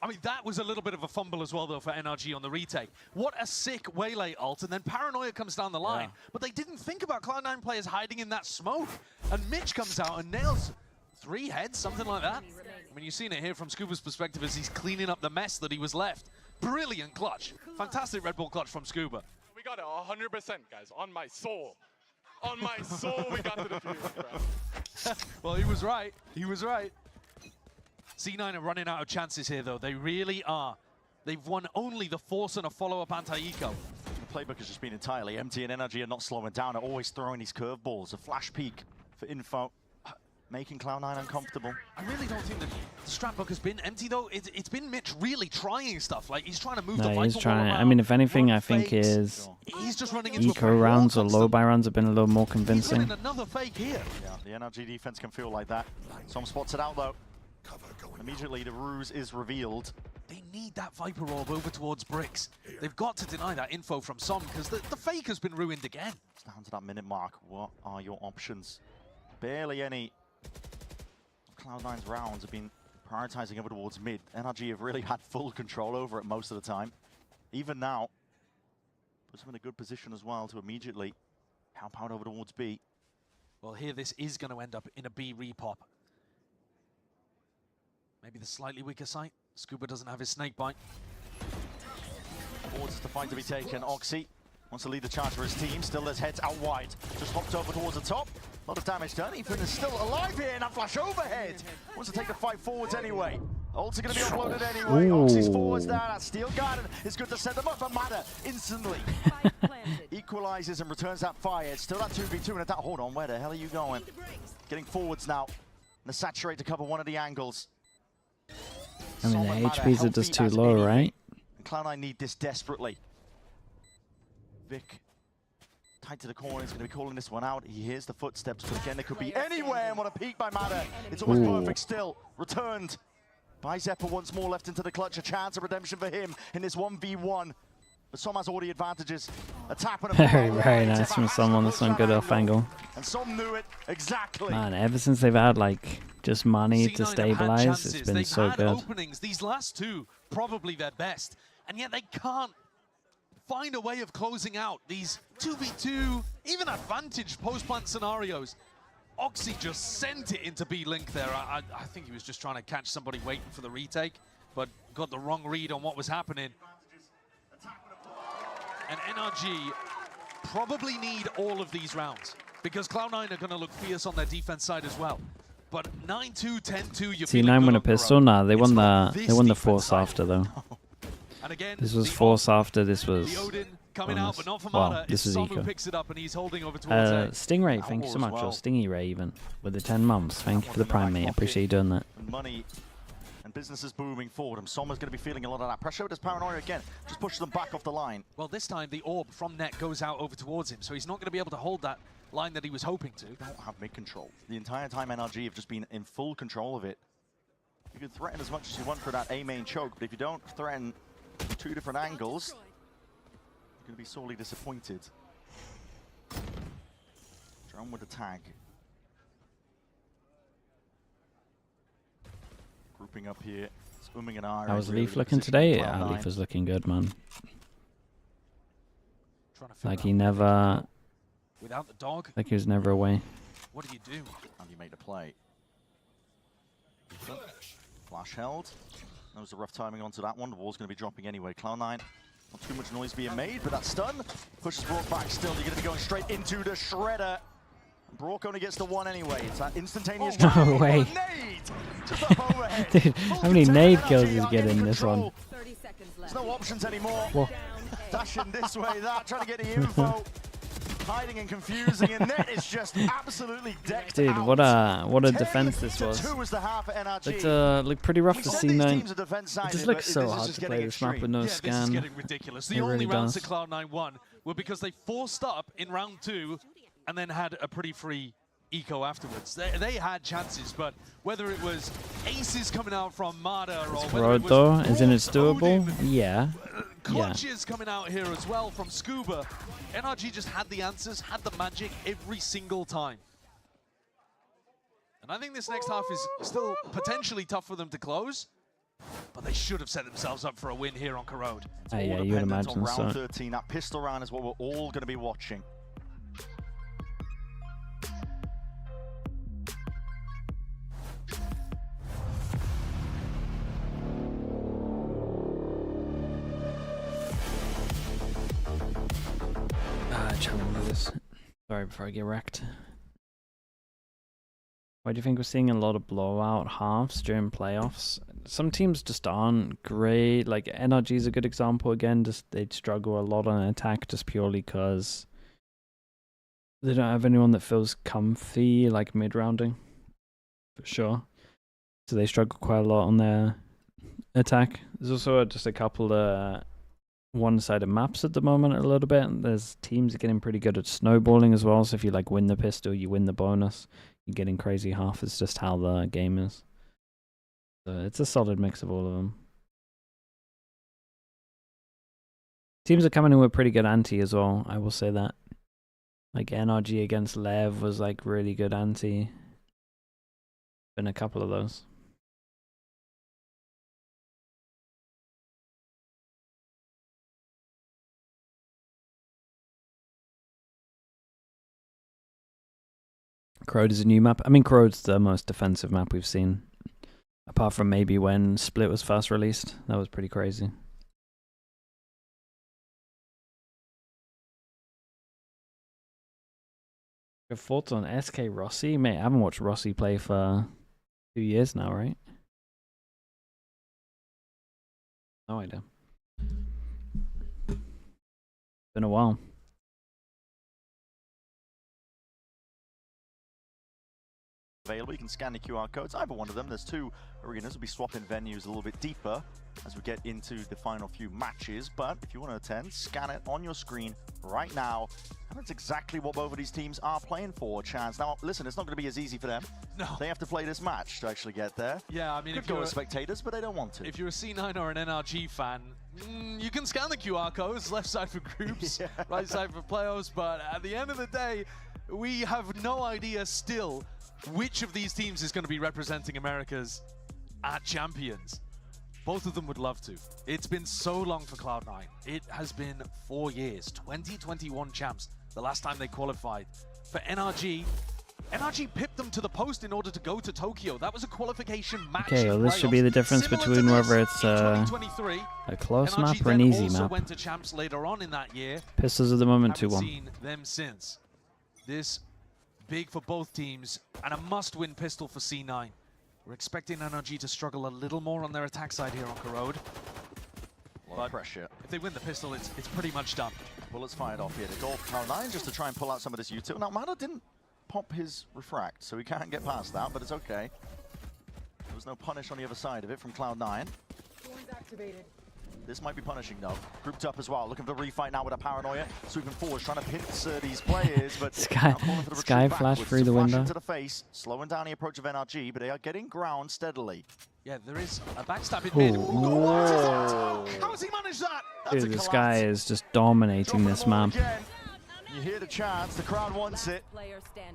I mean, that was a little bit of a fumble as well, though, for NRG on the retake. What a sick Waylay ult, and then Paranoia comes down the line. But they didn't think about Cloud9 players hiding in that smoke. And Mitch comes out and nails 3 heads, something like that. I mean, you've seen it here from Scuba's perspective as he's cleaning up the mess that he was left. Brilliant clutch. Fantastic Red Bull clutch from Scuba. We got it 100%, guys, on my soul. On my soul, we got to the fuse, bro. Well, he was right. He was right. C9 are running out of chances here, though. They really are. They've won only the force and a follow-up anti-eco. The playbook has just been entirely empty, and NRG are not slowing down. They're always throwing these curveballs. A flash peek for info, making Cloud9 uncomfortable. I really don't think the strat book has been empty, though. It's been Mitch really trying stuff. Like, he's trying to move the No, fight he's trying. I mean, if anything, I think his he's just running into eco rounds or low buy rounds have been a little more convincing. He's running another fake here. Yeah, the NRG defense can feel like that. Some spots it out, though. Immediately, the ruse is revealed. They need that Viper Orb over towards Bricks. They've got to deny that info from Som, because the fake has been ruined again. It's down to that minute mark. What are your options? Barely any of Cloud9's rounds have been prioritizing over towards mid. NRG have really had full control over it most of the time. Even now, puts them in a good position as well to immediately help out over towards B. Well, here this is going to end up in a B repop. Maybe the slightly weaker site. Scuba doesn't have his snake bite. Towards the fight to be taken. Oxy wants to lead the charge for his team. Still there's heads out wide. Just hopped over towards the top. A lot of damage done. Ethan is still alive here. And a flash overhead. Wants to take the fight forwards anyway. Ult's going to be uploaded anyway. Oxy's forwards down. That Steel Garden is good to set them up. And Matter instantly equalizes and returns that fire. It's still that 2v2 and that. Hold on, where the hell are you going? Getting forwards now. And the saturate to cover one of the angles. I mean, the HPs are just too low, right? And Cloud9 need this desperately. Vic, tight to the corner, he's going to be calling this one out. He hears the footsteps, but again, it could be anywhere. And what a peek by Matter. It's almost perfect still. Returned by Zeppa once more, left into the clutch. A chance of redemption for him in this 1v1. But Som has all the advantages. A tap and a very nice from someone. This one good off angle. And Som knew it exactly. Man, ever since they've had like just money to stabilize, it's been so good. Openings, these last two, probably their best, and yet they can't find a way of closing out these 2v2, even advantage post-plant scenarios. Oxy just sent it into B-Link there. I think he was just trying to catch somebody waiting for the retake, but got the wrong read on what was happening. And NRG probably need all of these rounds because Cloud9 are going to look fierce on their defense side as well. But 9-2, 10-2, you're C9 won a pistol? Nah, they won the force after though. And again, this was force after. This was coming out, but not for well, Mata. this is Som who eco. picks it up and he's holding over towards A. Stingray, thank you so much. Or Stingy Ray even with the 10 months. Thank you for the prime, mate. I appreciate you doing that. Money and business is booming forward, and Sommer's going to be feeling a lot of that pressure. Does Paranoia again just push them back off the line? Well, this time the orb from net goes out over towards him, so he's not going to be able to hold that line that he was hoping to. They don't have mid-control. The entire time NRG have just been in full control of it. You can threaten as much as you want for that A main choke, but if you don't threaten from 2 different angles, you're going to be sorely disappointed. Drone with the tag. Grouping up here. It's umming and ahhing. How was really Leaf looking today? Yeah, Cloud9. Leaf was looking good, man. Like he never... Without the dog? Like he was never away. What do you do? And you make the play. Flash held. That was a rough timing onto that one. The wall's going to be dropping anyway. Cloud9, not too much noise being made, but that stun pushes brought back still. You're going to be going straight into the shredder. Brock only gets the one anyway. It's that instantaneous. No way. Dude, how many nade kills is getting in this one? There's no options anymore. Whoa. Dashing this way, that, trying to get the info. Hiding and confusing, and net is just absolutely decked Dude, out. what a defense this was. Looked pretty rough to C9. It just looks so hard to play this map with no scan. This is getting ridiculous. The only rounds that Cloud9 won were because they forced up in round 2 and then had a pretty free Eco afterwards. They had chances, but whether it was aces coming out from Mada or whether it was though, isn't it doable? Yeah. clutches coming out here as well from Scuba, NRG just had the answers, had the magic every single time. And I think this next half is still potentially tough for them to close, but they should have set themselves up for a win here on Corrode. Yeah, you would imagine on so. round 13, that pistol round is what we're all going to be watching. Challenge this. Sorry, before I get wrecked. Why do you think we're seeing a lot of blowout halves during playoffs? Some teams just aren't great. Like NRG is a good example again. Just they'd struggle a lot on attack just purely because they don't have anyone that feels comfy like mid-rounding, for sure. So they struggle quite a lot on their attack. There's also just a couple of one-sided maps at the moment a little bit. There's teams getting pretty good at snowballing as well. So if you like win the pistol, you win the bonus. You're getting crazy half. It's just how the game is. So it's a solid mix of all of them. Teams are coming in with pretty good anti as well. I will say that. Like NRG against Lev was like really good anti. Been a couple of those. Corrode is a new map. I mean, Corrode's the most defensive map we've seen. Apart from maybe when Split was first released. That was pretty crazy. Your thoughts on SK Rossi? Mate, I haven't watched Rossi play for 2 years now, right? No idea. Been a while. Available. You can scan the QR codes. Either one of them. There's two arenas. We'll be swapping venues a little bit deeper as we get into the final few matches. But if you want to attend, scan it on your screen right now. And that's exactly what both of these teams are playing for, Chance. Now, listen, it's not going to be as easy for them. No. They have to play this match to actually get there. Yeah, I mean, could go as spectators, but they don't want to. If you're a C9 or an NRG fan, you can scan the QR codes, left side for groups, right side for playoffs. But at the end of the day, we have no idea still which of these teams is going to be representing Americas at Champions. Both of them would love to. It's been so long for Cloud9. It has been 4 years. 2021 champs, the last time they qualified. For NRG, NRG pipped them to the post in order to go to Tokyo. That was a qualification match. Okay, well, this should be the difference between whether it's a close map or an easy map. Went to champs later on in that year. Pistols at the moment 2-1. Seen them since. This big for both teams and a must-win pistol for C9. We're expecting NRG to struggle a little more on their attack side here on Corrode. A lot of pressure. If they win the pistol, it's pretty much done. Bullets fired off here. The goal for Cloud9 just to try and pull out some of this util. Now, Mada didn't pop his refract, so he can't get past that, but it's okay. There was no punish on the other side of it from Cloud9. Activated. This might be punishing though. Grouped up as well, looking for the refight now with a paranoia. Sweeping forward, trying to pinch these players, but Sky flash through the window. Into the face, slowing down the approach of NRG, but they are getting ground steadily. Yeah, there is a backstab in mid. Whoa. How has he managed that? Dude, this guy is just dominating this map. You hear the chance, the crowd wants it.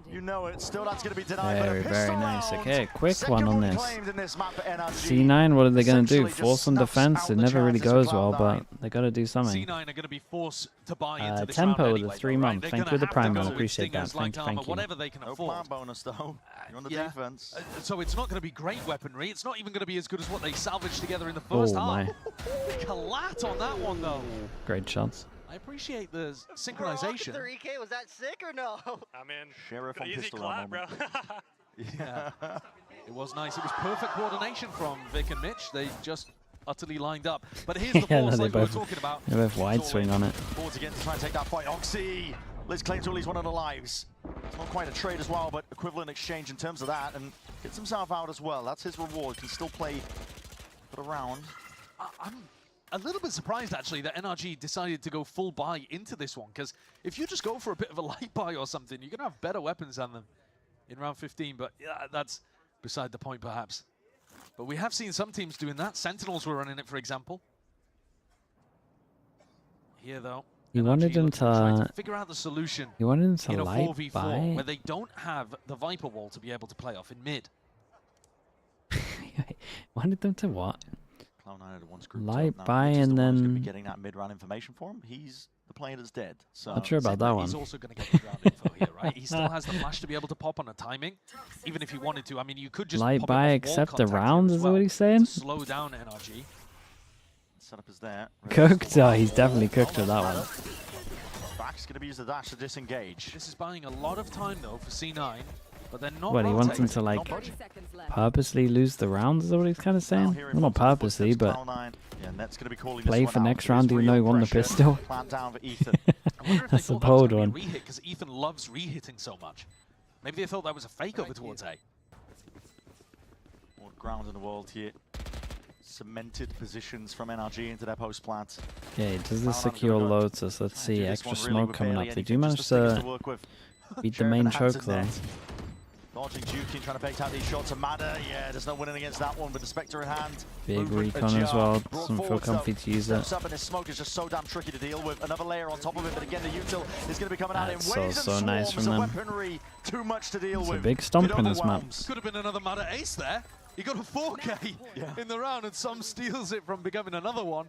You know it. Still, that's going to be denied. Very, very nice. Okay, quick one on this. This C9, what are they going to do? Force on defense? It never really goes well, but they got to do something. C9 are going to be forced to buy into this Tempo round with anyway, a 3-month. right? Thank you with the prime, I appreciate that. Thank you. Whatever they can no afford. plan bonus though. You're on the defense. So it's not going to be great weaponry. It's not even going to be as good as what they salvaged together in the first half. My. Collat on that one though. Great shots. I appreciate the synchronization. Bro, 3K, was that sick or no? I mean, Sheriff on easy pistol collab, bro. Yeah, it was nice. It was perfect coordination from Vic and Mitch. They just utterly lined up. But here's the force like we were talking about. They both wide swing on it. Forwards again to try and take that fight. Oxy! Liz claims to at least one of the lives. It's not quite a trade as well, but equivalent exchange in terms of that. And gets himself out as well. That's his reward. Can still play for the round. I'm a little bit surprised, actually, that NRG decided to go full buy into this one, because if you just go for a bit of a light buy or something, you're going to have better weapons than them. in round 15, but yeah, that's beside the point perhaps. But we have seen some teams doing that. Sentinels were running it, for example. Here, though, You wanted him to figure out the solution. You wanted him to in a light 4v4 by. where they don't have the Viper wall to be able to play off in mid. Wanted them to what? Cloud9 had one screw Light now, by which is and the one who's gonna be then. getting that mid-round information for him. He's the player that's dead. So Not sure about that one. He's also going to get mid-round info here, right? He still has the flash to be able to pop on a timing, even if he wanted to. I mean, you could just Light pop by it off wall accept the contact round, here is as that what well he's saying? to slow down NRG. Setup is there. Cooked? Oh, he's definitely cooked with that one. Back's going to be used the dash to disengage. This is buying a lot of time, though, for C9, but they're not What, he wants him rotating. to, like, purposely lose the round? Is that what he's kind of saying? Well, not purposely, but Yeah, Net's going to be calling play this for one out. next round even though he won the pistol. Plant down for Ethan. That's a bold one. Re-hit, because Ethan loves re-hitting so much. Maybe they thought that was a fake over towards A. More ground in the world here. Cemented positions from NRG into their post plant. Okay, does this secure Lotus? Let's see. Extra smoke coming up. They do manage to beat the main choke though. Dodging Jukin, trying to fake out these shots. Amada, yeah, there's no winning against that one, but the Spectre in hand. Big recon as well. Doesn't feel comfy to use it. Up and his smoke is just so damn tricky to deal with. Another layer on top of it, but again, the util is going to be coming out in waves and so nice from swarms. them. Weaponry, too much to deal It's with. a big stomp in this map. Could have been another Mada ace there. He got a 4K in the round, and some steals it from becoming another one.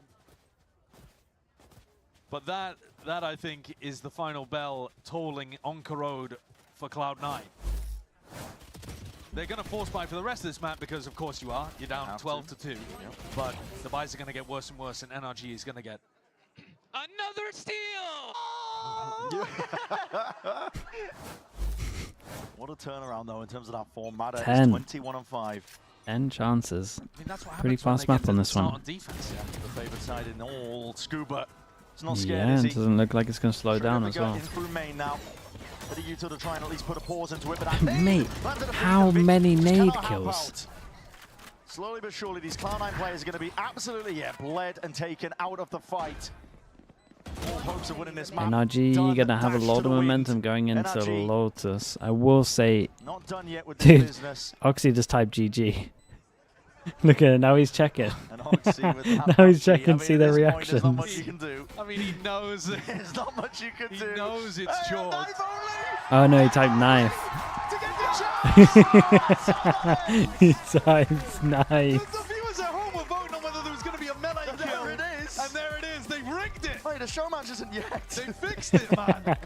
But that I think is the final bell tolling on Corrode for Cloud9. They're going to force buy for the rest of this map because, of course, you are. You're down 12-2. But the buys are going to get worse and worse, and NRG is going to get another steal! What a turnaround, though, in terms of that form. Mada 10. is 21-5. 10 chances. I mean, that's what Pretty happens when fast they map get on to this start one. on defense. Yeah, the favorite side in all. Scuba. It's not scared, Yeah, is it he? doesn't look like it's going to slow down as well. In through main now. For the util to try and at least put a pause into it, but that Mate, how many nade kills? Slowly but surely, these Cloud9 players are going to be absolutely, bled and taken out of the fight. All hopes of winning this map. NRG gonna have a lot of momentum going into NRG. Lotus. I will say, Not done yet with dude, the business. Oxy just typed GG. Look at it, now he's checking. And Oxy with that Now he's bounty. checking, see their reactions. There's not much you can do. I mean, he knows. There's not much you can do. He knows it's chalk. Oh no, he typed knife. He typed knife. The viewers at home were voting on whether there was going to be a melee kill. There it is. And there it is. They rigged it. Wait, the show match isn't yet. They fixed it, man.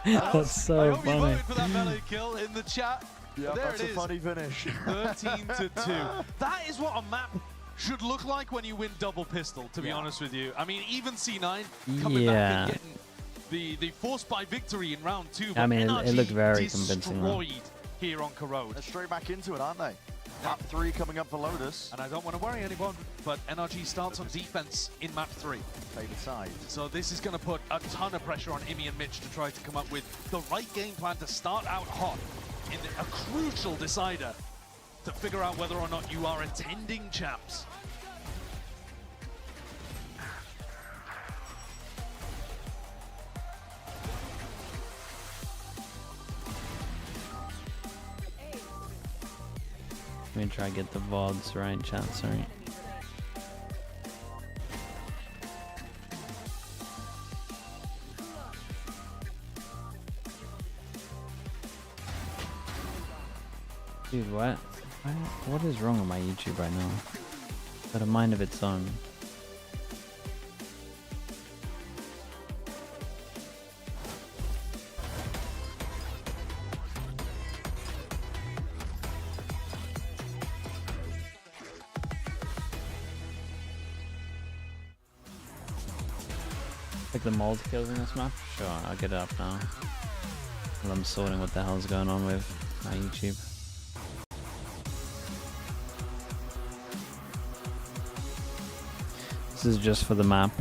That's so I hope you funny. voted for that melee kill in the chat. Yeah, there that's it a is. funny finish. 13-2. That is what a map should look like when you win double pistol, to be honest with you. I mean, even C9 coming back and getting the force by victory in round 2. I mean, it looked very destroyed convincing. here on Corrode. They're straight back into it, aren't they? Map 3 coming up for Lotus. And I don't want to worry anyone, but NRG starts on defense in map 3. Favored side. So this is going to put a ton of pressure on Imi and Mitch to try to come up with the right game plan to start out hot in a crucial decider to figure out whether or not you are attending champs. Let me try to get the VODs right, chat, sorry. Dude, what? What is wrong with my YouTube right now? It's got a mind of its own. Like the mold kills in this map? Sure, I'll get it up now. While I'm sorting what the hell's going on with my YouTube. This is just for the map.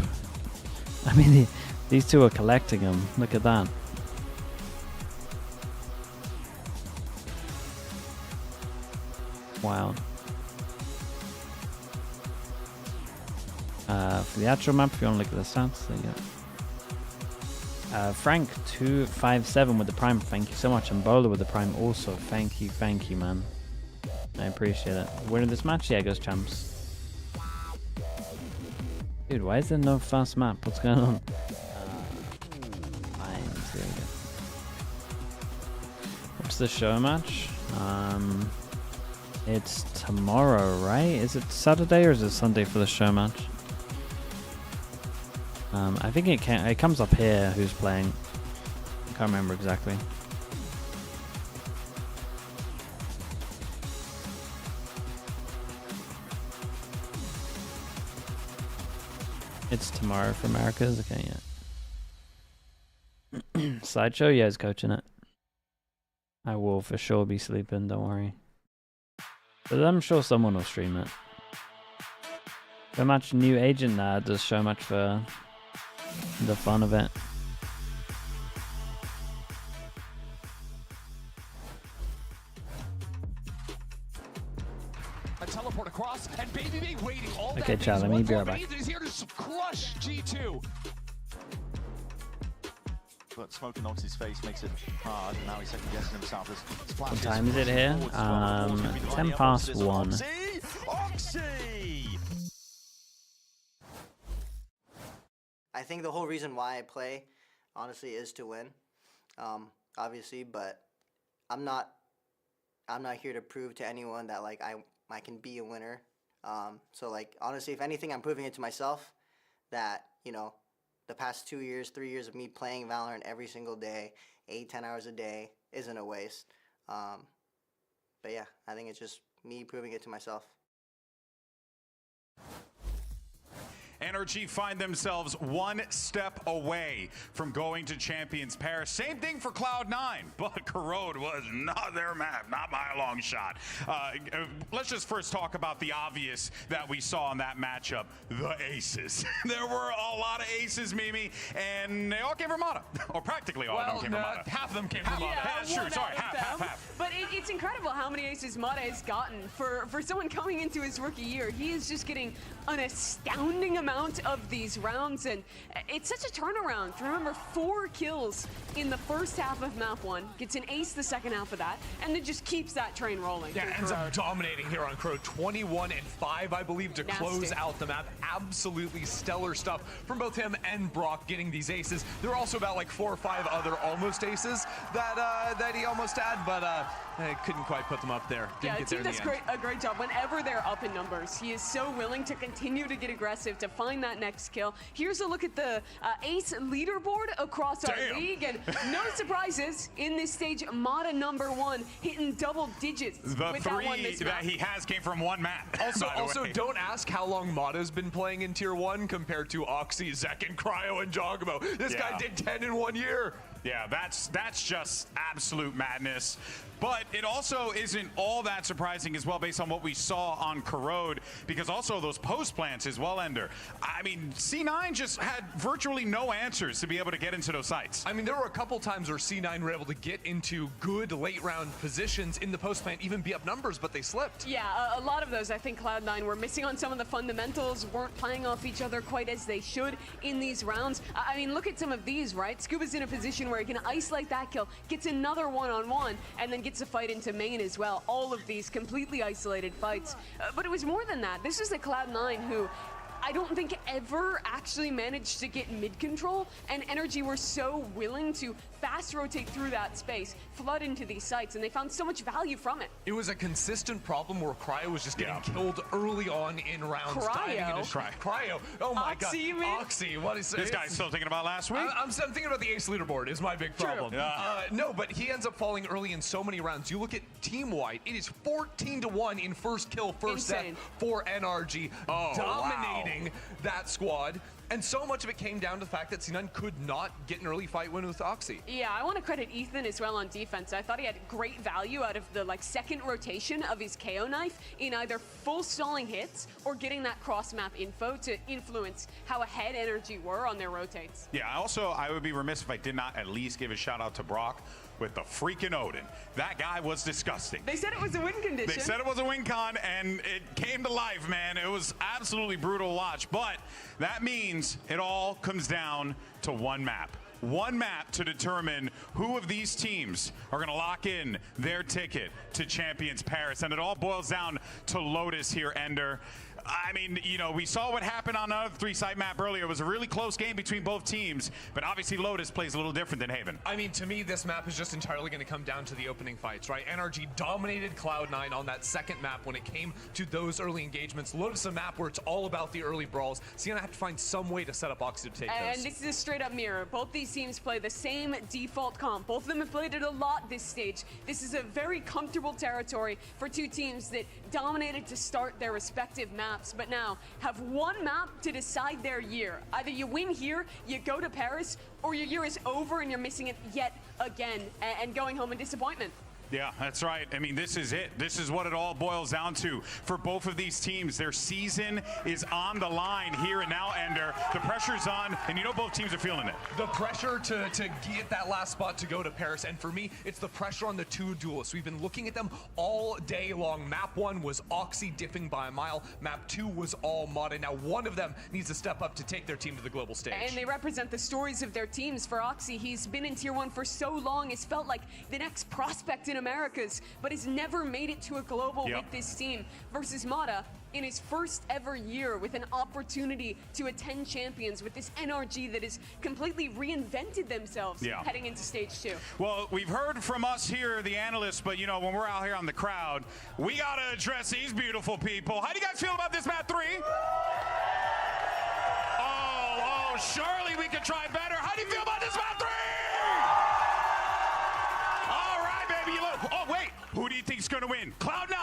I mean, these two are collecting them. Look at that. Wow. For the actual map, if you want to look at the stats, there you go. Frank257 with the Prime. Thank you so much. And Bowler with the Prime also. Thank you, man. I appreciate it. Winning this match? Yeah, goes champs. Dude, why is there no fast map? What's going on? What's the show match? It's tomorrow, right? Is it Saturday or is it Sunday for the show match? I think it comes up here who's playing. I can't remember exactly. It's tomorrow for Americas. Okay, yeah. Sideshow, yeah, is coaching it. I will for sure be sleeping, don't worry. But I'm sure someone will stream it. So much new agent now does so much for the fun of it. A teleport across and Baby waiting all okay, chat, let me be right back. He's here to crush G2. But smoke in Oxy's face makes it hard, and now he's second guessing himself. What time is it here? 10 past 1. Oxy! I think the whole reason why I play, honestly, is to win, obviously. But I'm not here to prove to anyone that like I can be a winner. So like honestly, if anything, I'm proving it to myself that the past 2 years, 3 years of me playing Valorant every single day, 8-10 hours a day, isn't a waste. But yeah, I think it's just me proving it to myself. NRG find themselves one step away from going to Champions Paris. Same thing for Cloud9, but Corrode was not their map, not by a long shot. Let's just first talk about the obvious that we saw in that matchup, the aces. There were a lot of aces, Mimi, and they all came from Mata, or practically all of them came from Mata. Half of them came from Mata. That's true, sorry, half. But it's incredible how many aces Mata has gotten. For someone coming into his rookie year, he is just getting an astounding amount of these rounds, and it's such a turnaround. Remember, 4 kills in the first half of map 1, gets an ace the second half of that, and then just keeps that train rolling. Yeah, ends up dominating here on Crow. 21-5, I believe, to close out the map. Absolutely stellar stuff from both him and Brock getting these aces. There were also about like 4 or 5 other almost aces that he almost had, but couldn't quite put them up there. Didn't get there in the end. A great job. Whenever they're up in numbers, he is so willing to continue to get aggressive to find that next kill. Here's a look at the ace leaderboard across our league, and no surprises in this stage. Mata #1 hitting double digits. The with 3 that he has came from one map. Also, don't ask how long Mata's been playing in Tier 1 compared to Oxy, Zek, and Cryo, and Jogamo. This guy did 10 in 1 year. Yeah, that's just absolute madness. But it also isn't all that surprising as well based on what we saw on Corrode, because also those post plants as well, Ender. I mean, C9 just had virtually no answers to be able to get into those sites. I mean, there were a couple times where C9 were able to get into good late round positions in the post plant, even be up numbers, but they slipped. Yeah, a lot of those. I think Cloud9 were missing on some of the fundamentals, weren't playing off each other quite as they should in these rounds. I mean, look at some of these, right? Scuba's in a position where he can isolate that kill, gets another one-on-one, and then gets a fight into main as well. All of these completely isolated fights. But it was more than that. This is a Cloud9 who I don't think ever actually managed to get mid control, and NRG were so willing to fast rotate through that space, flood into these sites, and they found so much value from it. It was a consistent problem where Cryo was just getting killed early on in rounds. Cryo. Oh my god. Oxy, what is this guy's still thinking about last week? I'm thinking about the ace leaderboard is my big problem. No, but he ends up falling early in so many rounds. You look at Team White, it is 14-1 in first kill, first set for NRG, dominating that squad. And so much of it came down to the fact that C9 could not get an early fight win with Oxy. Yeah, I want to credit Ethan as well on defense. I thought he had great value out of the second rotation of his KO knife in either full stalling hits or getting that cross-map info to influence how ahead NRG were on their rotates. Yeah, also, I would be remiss if I did not at least give a shout out to Brock with the freaking Odin. That guy was disgusting. They said it was a win condition. They said it was a win con, and it came to life, man. It was absolutely brutal to watch, but that means it all comes down to one map. one map to determine who of these teams are going to lock in their ticket to Champions Paris. And it all boils down to Lotus here, Ender. I mean, you know, we saw what happened on another 3-site map earlier. It was a really close game between both teams, but obviously Lotus plays a little different than Haven. I mean, to me, this map is just entirely going to come down to the opening fights, right? NRG dominated Cloud9 on that second map when it came to those early engagements. Lotus, a map where it's all about the early brawls. So you're going to have to find some way to set up Oxy to take and those. This is a straight-up mirror. Both these teams play the same default comp. Both of them have played it a lot this stage. This is a very comfortable territory for two teams that dominated to start their respective maps, but now have one map to decide their year. Either you win here, you go to Paris, or your year is over and you're missing it yet again and going home in disappointment. Yeah, that's right. I mean, this is it. This is what it all boils down to for both of these teams. Their season is on the line here and now, Ender. The pressure's on, and you know both teams are feeling it. The pressure to get that last spot to go to Paris, and for me, it's the pressure on the two duelists. We've been looking at them all day long. Map 1 was Oxy diffing by a mile. Map 2 was all mod, and now one of them needs to step up to take their team to the global stage. And they represent the stories of their teams. For Oxy, he's been in Tier 1 for so long, it's felt like the next prospect in Americas, but has never made it to a global with this team. Versus Mata, in his first ever year with an opportunity to attend Champions with this NRG that has completely reinvented themselves heading into stage 2. Well, we've heard from us here, the analysts, but you know, when we're out here on the crowd, we got to address these beautiful people. How do you guys feel about this map 3? Oh, surely we could try better. How do you feel about this map 3? All right, baby. Look. Oh, wait. Who do you think's going to win? Cloud9.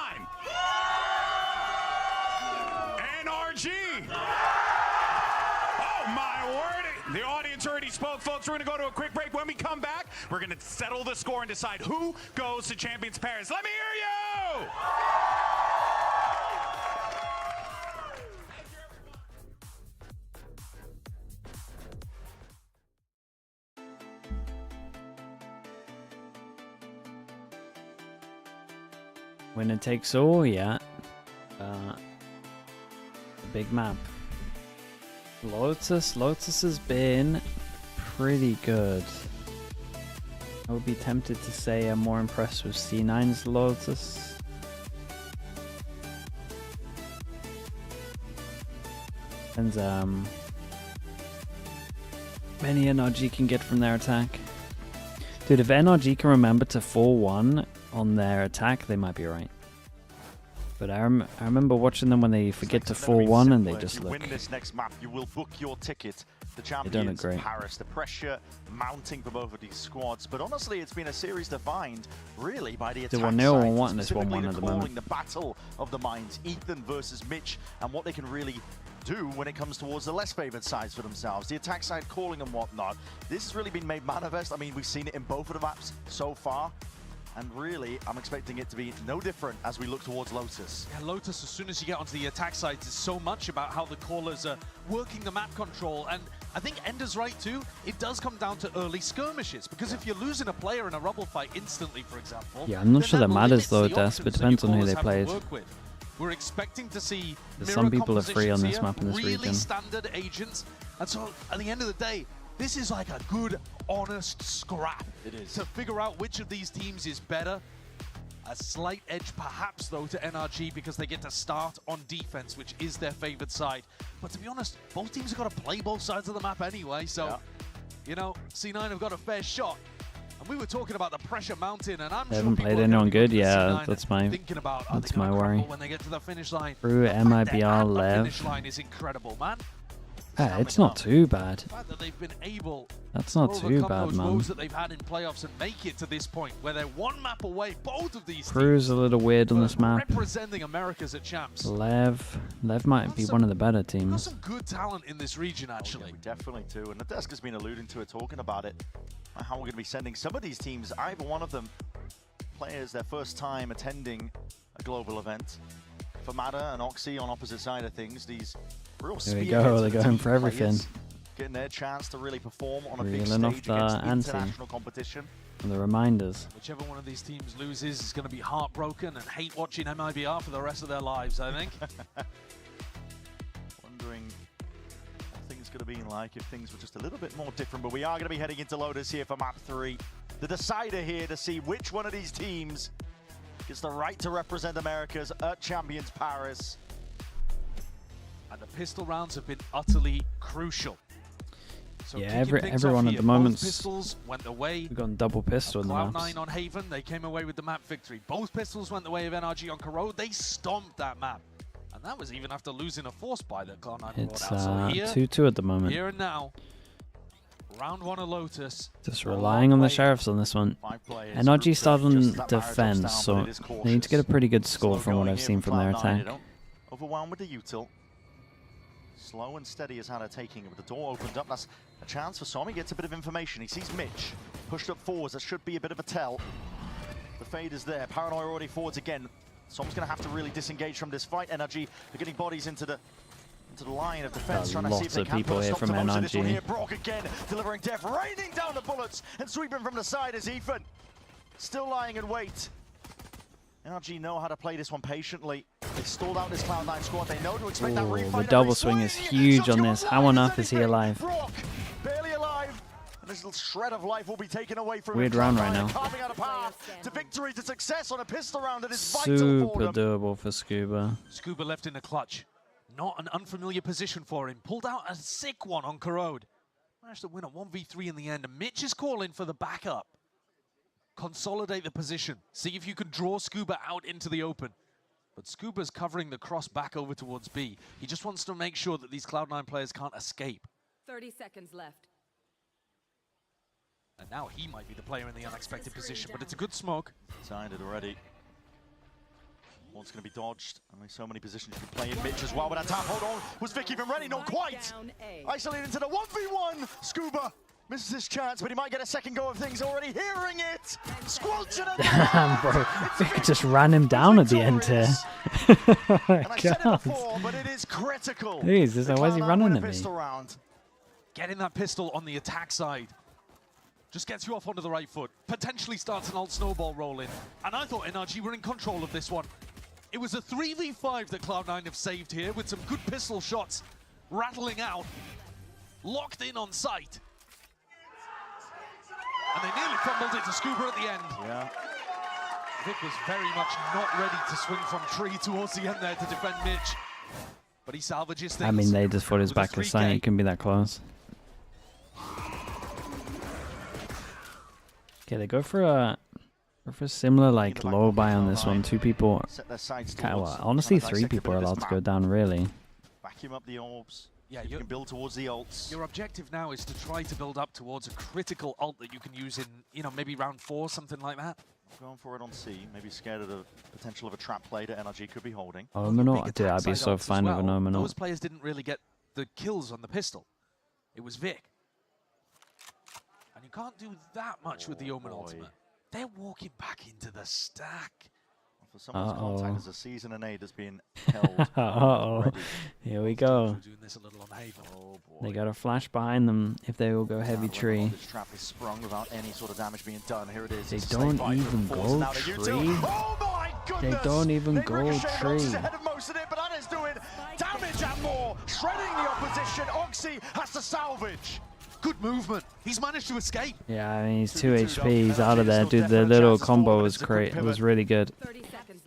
NRG. Oh, my word. The audience already spoke, folks. We're going to go to a quick break. When we come back, we're going to settle the score and decide who goes to Champions Paris. Let me hear you. Winner takes all, yeah. The big map. Lotus has been pretty good. I would be tempted to say I'm more impressed with C9's Lotus. And many NRG can get from their attack. Dude, if NRG can remember to 4-1 on their attack, they might be right. But I remember watching them when they forget to 4-1 and they just look. Win this next map, you will book your ticket to Champions Paris. The pressure mounting for both of these squads, but honestly, it's been a series defined really by the attack side. This 1-1 at the moment. The battle of the minds, Ethan versus Mitch, and what they can really do when it comes towards the less favored sides for themselves. The attack side calling and whatnot. This has really been made manifest. I mean, we've seen it in both of the maps so far. And really, I'm expecting it to be no different as we look towards Lotus. Yeah, Lotus, as soon as you get onto the attack side, is so much about how the callers are working the map control. And I think Ender's right too. It does come down to early skirmishes, because if you're losing a player in a rubble fight instantly, for example, yeah, I'm not sure that matters though, Des, but it depends on who they played. We're expecting to see some people are free on this map in this really region. Standard agents, and so at the end of the day, this is like a good, honest scrap. It is. To figure out which of these teams is better. A slight edge perhaps though to NRG because they get to start on defense, which is their favored side. But to be honest, both teams have got to play both sides of the map anyway, so you know, C9 have got a fair shot. And we were talking about the pressure mountain, and I'm They haven't played anyone good, yeah, that's my worry. When they get to the finish line. Through MIBR Lev. Finish line is incredible, man. It's not too bad. The fact that they've been able That's not too bad, those man. woes that they've had in playoffs and make it to this point where they're one map away, both of these Crew's a little weird on this map. representing Americas at champs. Lev might be one of the better teams. Some good talent in this region, actually. We definitely do, and the desk has been alluding to it, talking about it. How we're going to be sending some of these teams, either one of them, players their first time attending a global event. For Mata and Oxy on opposite side of things, these real Here we go, they're going for everything. Getting their chance to really perform on a big Reeling off stage the against ante. international competition. And the reminders. Whichever one of these teams loses is going to be heartbroken and hate watching MIBR for the rest of their lives, I think. Wondering how things could have been like if things were just a little bit more different. But we are going to be heading into Lotus here for map 3. The decider here to see which one of these teams gets the right to represent Americas at Champions Paris. And the pistol rounds have been utterly crucial. So yeah, everyone at the moment. Pistols went the way. We've gone double pistol in the maps. Cloud9 on Haven, they came away with the map victory. Both pistols went the way of NRG on Corrode. They stomped that map. And that was even after losing a force buy that Cloud9 It's brought out. So here, 2-2 at the moment. Here and now, round 1 of Lotus. Just relying on the Sheriffs on this one. NRG started on defense, so they need to get a pretty good score from what I've seen from their attack. Overwhelmed with the util. Slow and steady is how they're taking it. With the door opened up, that's a chance for Som. He gets a bit of information. He sees Mitch pushed up forwards. That should be a bit of a tell. The fade is there. Paranoia already forwards again. Som's going to have to really disengage from this fight. NRG are getting bodies into the line of defense, trying to see if they can put a stop to most of this one here. Brock again, delivering death, raining down the bullets and sweeping from the side is Ethan. Still lying in wait. NRG know how to play this one patiently. They stalled out this Cloud9 squad. They know to expect that refight. The double swing is huge on this. How on earth is he alive? Brock, barely alive. And this little shred of life will be taken away from Weird him. round right now. Carving out a path to victory, to success on a pistol round that is vital for them. Super doable for Scuba. Scuba left in the clutch. Not an unfamiliar position for him. Pulled out a sick one on Corrode. Managed to win a 1v3 in the end. And Mitch is calling for the backup. Consolidate the position. See if you can draw Scuba out into the open. But Scuba's covering the cross back over towards B. He just wants to make sure that these Cloud9 players can't escape. 30 seconds left. And now he might be the player in the unexpected position, but it's a good smoke. Signed it already. One's going to be dodged. Only so many positions you can play in. Mitch as well, but that tap, hold on. Was Vic even ready? Not quite. Isolated into the 1v1. Scuba misses his chance, but he might get a second go of things. Already hearing it. Squelching it. Damn, bro. Vic just ran him down at the end here. Oh my God. But it is critical. Jeez, why is he running at me? Getting that pistol on the attack side. Just gets you off onto the right foot. Potentially starts an alt snowball rolling. And I thought NRG were in control of this one. It was a 3v5 that Cloud9 have saved here with some good pistol shots rattling out. Locked in on sight. And they nearly fumbled it to Scuba at the end. Yeah. Vic was very much not ready to swing from tree towards the end there to defend Mitch. But he salvages things. I mean, they just thought his back was sight. It couldn't be that close. Okay, they go for a similar like low buy on this one. 2 people. Well, honestly, 3 people are allowed to go down really. Vacuum up the orbs. Yeah, you can build towards the ults. Your objective now is to try to build up towards a critical ult that you can use in, you know, maybe round 4, something like that. Going for it on C, maybe scared of the potential of a trap play that NRG could be holding. Omenor? Dude, I'd be so fine with an Omenor. Those players didn't really get the kills on the pistol. It was Vic. And you can't do that much with the Omen ultimate. They're walking back into the stack. For someone's contact, there's a season and 8 that's being held. Here we go. Doing this a little on Haven. Oh boy. They got a flash behind them if they will go heavy tree. This trap is sprung without any sort of damage being done. Here it is. They don't even go tree. Oh my goodness! They don't even go tree. Ahead of most of it, but that is doing damage and more. Shredding the opposition. Oxy has to salvage. Good movement. He's managed to escape. Yeah, I mean, he's 2 HP. He's out of there. Dude, the little combo was great. It was really good.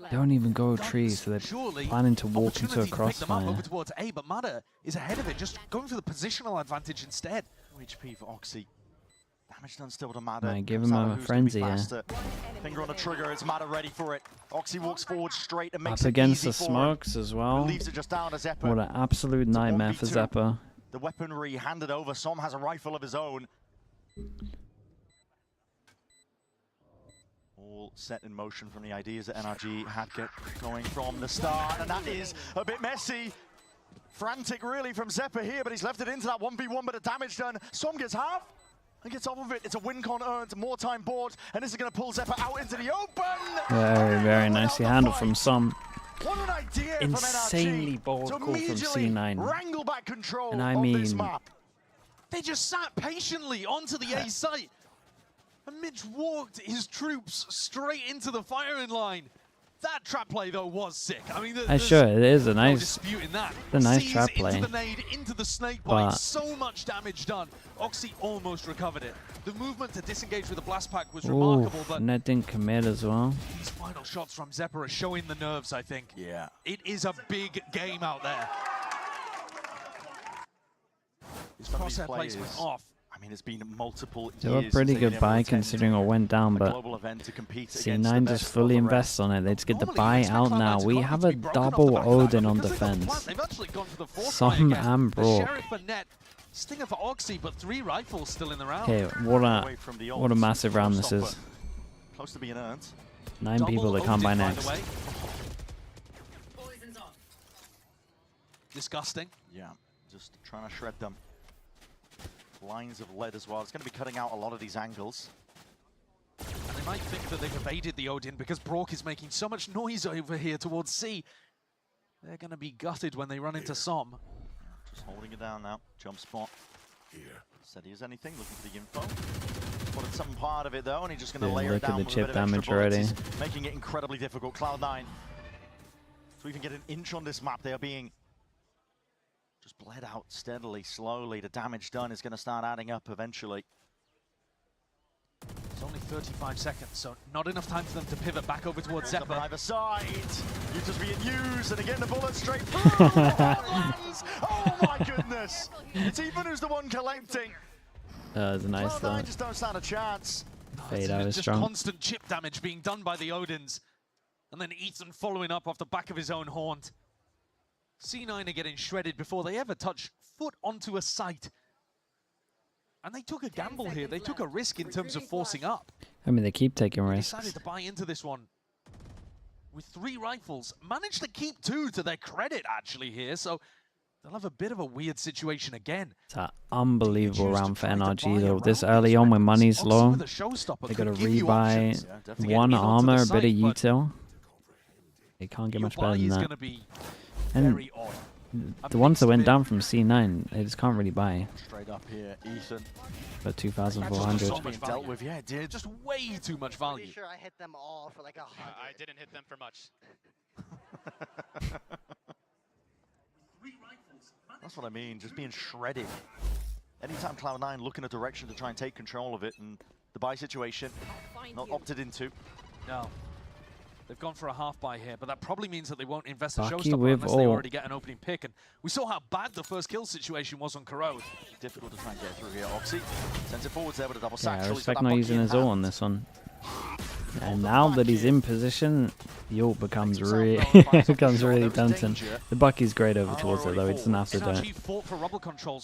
They don't even go trees, so they're planning to walk into a crossfire. Over towards A, but Mada is ahead of it, just going for the positional advantage instead. HP for Oxy. Damage done still to Mada. Right, give him a frenzy, yeah. Finger on the trigger, it's Mada ready for it. Oxy walks forward straight and makes Up it against easy the for smokes him. as well. Leaves it just down to Zeppa. What an absolute nightmare for Zeppa. The weaponry handed over. Som has a rifle of his own. All set in motion from the ideas that NRG had get going from the start, and that is a bit messy. Frantic really from Zeppa here, but he's left it into that 1v1, but the damage done. Som gets half and gets off of it. It's a win con earned, more time bought, and this is going to pull Zeppa out into the open. Very, very nicely handled from Som. What an idea Insanely bold call from C9. Wrangle back control and I of mean, this map. They just sat patiently onto the A site. And Mitch walked his troops straight into the firing line. That trap play though was sick. I mean, Sure, it is a no nice, disputing that. a nice Sees trap play. into the nade, into the snake But- bite. So much damage done. Oxy almost recovered it. The movement to disengage with the blast pack was remarkable, but net didn't commit as well. these final shots from Zephyr are showing the nerves, I think. Yeah. It is a big game out there. His crosshair placement off. I mean, it's been multiple They were years pretty since they've good been able buy to attend considering it went down, a but global event to compete against C9 the just best fully of the invests on it. They just get the Normally, buy you expect out Cloud9 now. to We go have to a be broken off the double back of that, Odin but on because they've got the defense. plant, they've actually gone for the fourth Some try again. and The Brook. Sheriff for net. Stinger for Oxy, but 3 rifles still in the round. Okay, what a massive round this is. Close to being earned. 9 people that can't buy next. Disgusting. Yeah, just trying to shred them. Lines of lead as well. It's going to be cutting out a lot of these angles. And they might think that they've evaded the Odin because Brock is making so much noise over here towards C. They're going to be gutted when they run into Som. Just holding it down now. Jump spot. Said he has anything, looking for the info. Spotted some part of it though, and he's just going to layer it down look at the with chip a bit of damage extra bullets. already. He's making it incredibly difficult. Cloud9 to even get an inch on this map, they are being just bled out steadily, slowly. The damage done is going to start adding up eventually. It's only 35 seconds, so not enough time for them to pivot back over towards Zephyr. On either side, you just being used, and again the bullet straight through. Oh my goodness! It's even who's the one collecting. It's a nice Cloud9 just don't stand a chance. Fade out is Just strong. constant chip damage being done by the Odins. And then Ethan following up off the back of his own haunt. C9 are getting shredded before they ever touch foot onto a site. And they took a gamble here. They took a risk in terms of forcing up. I mean, they keep taking They risks. decided to buy into this one with 3 rifles. Managed to keep 2 to their credit, actually, here. So they'll have a bit of a weird situation again. It's an unbelievable round for NRG, though. This early on when money's low, they got to rebuy 1 armor, a bit of util. They can't get much better than that. And the ones that went down from C9, they just can't really buy. Straight up here, Ethan. For 2,400. Being dealt with, yeah, it did. Just way too much value. Pretty sure I hit them all for like 100. I didn't hit them for much. That's what I mean, just being shredded. Anytime Cloud9 look in a direction to try and take control of it, and the buy situation not opted into. No. They've gone for a half buy here, but that probably means that they won't invest a Bucky showstopper with unless they all. already get an opening pick. And we saw how bad the first kill situation was on Corrode. Difficult to try and get through here. Oxy sends it forwards there with a double Yeah, sack. I respect not using his ult on this one. And now that he's in position, the ult becomes really tempting. The Bucky's great over towards it though, he doesn't have to do it.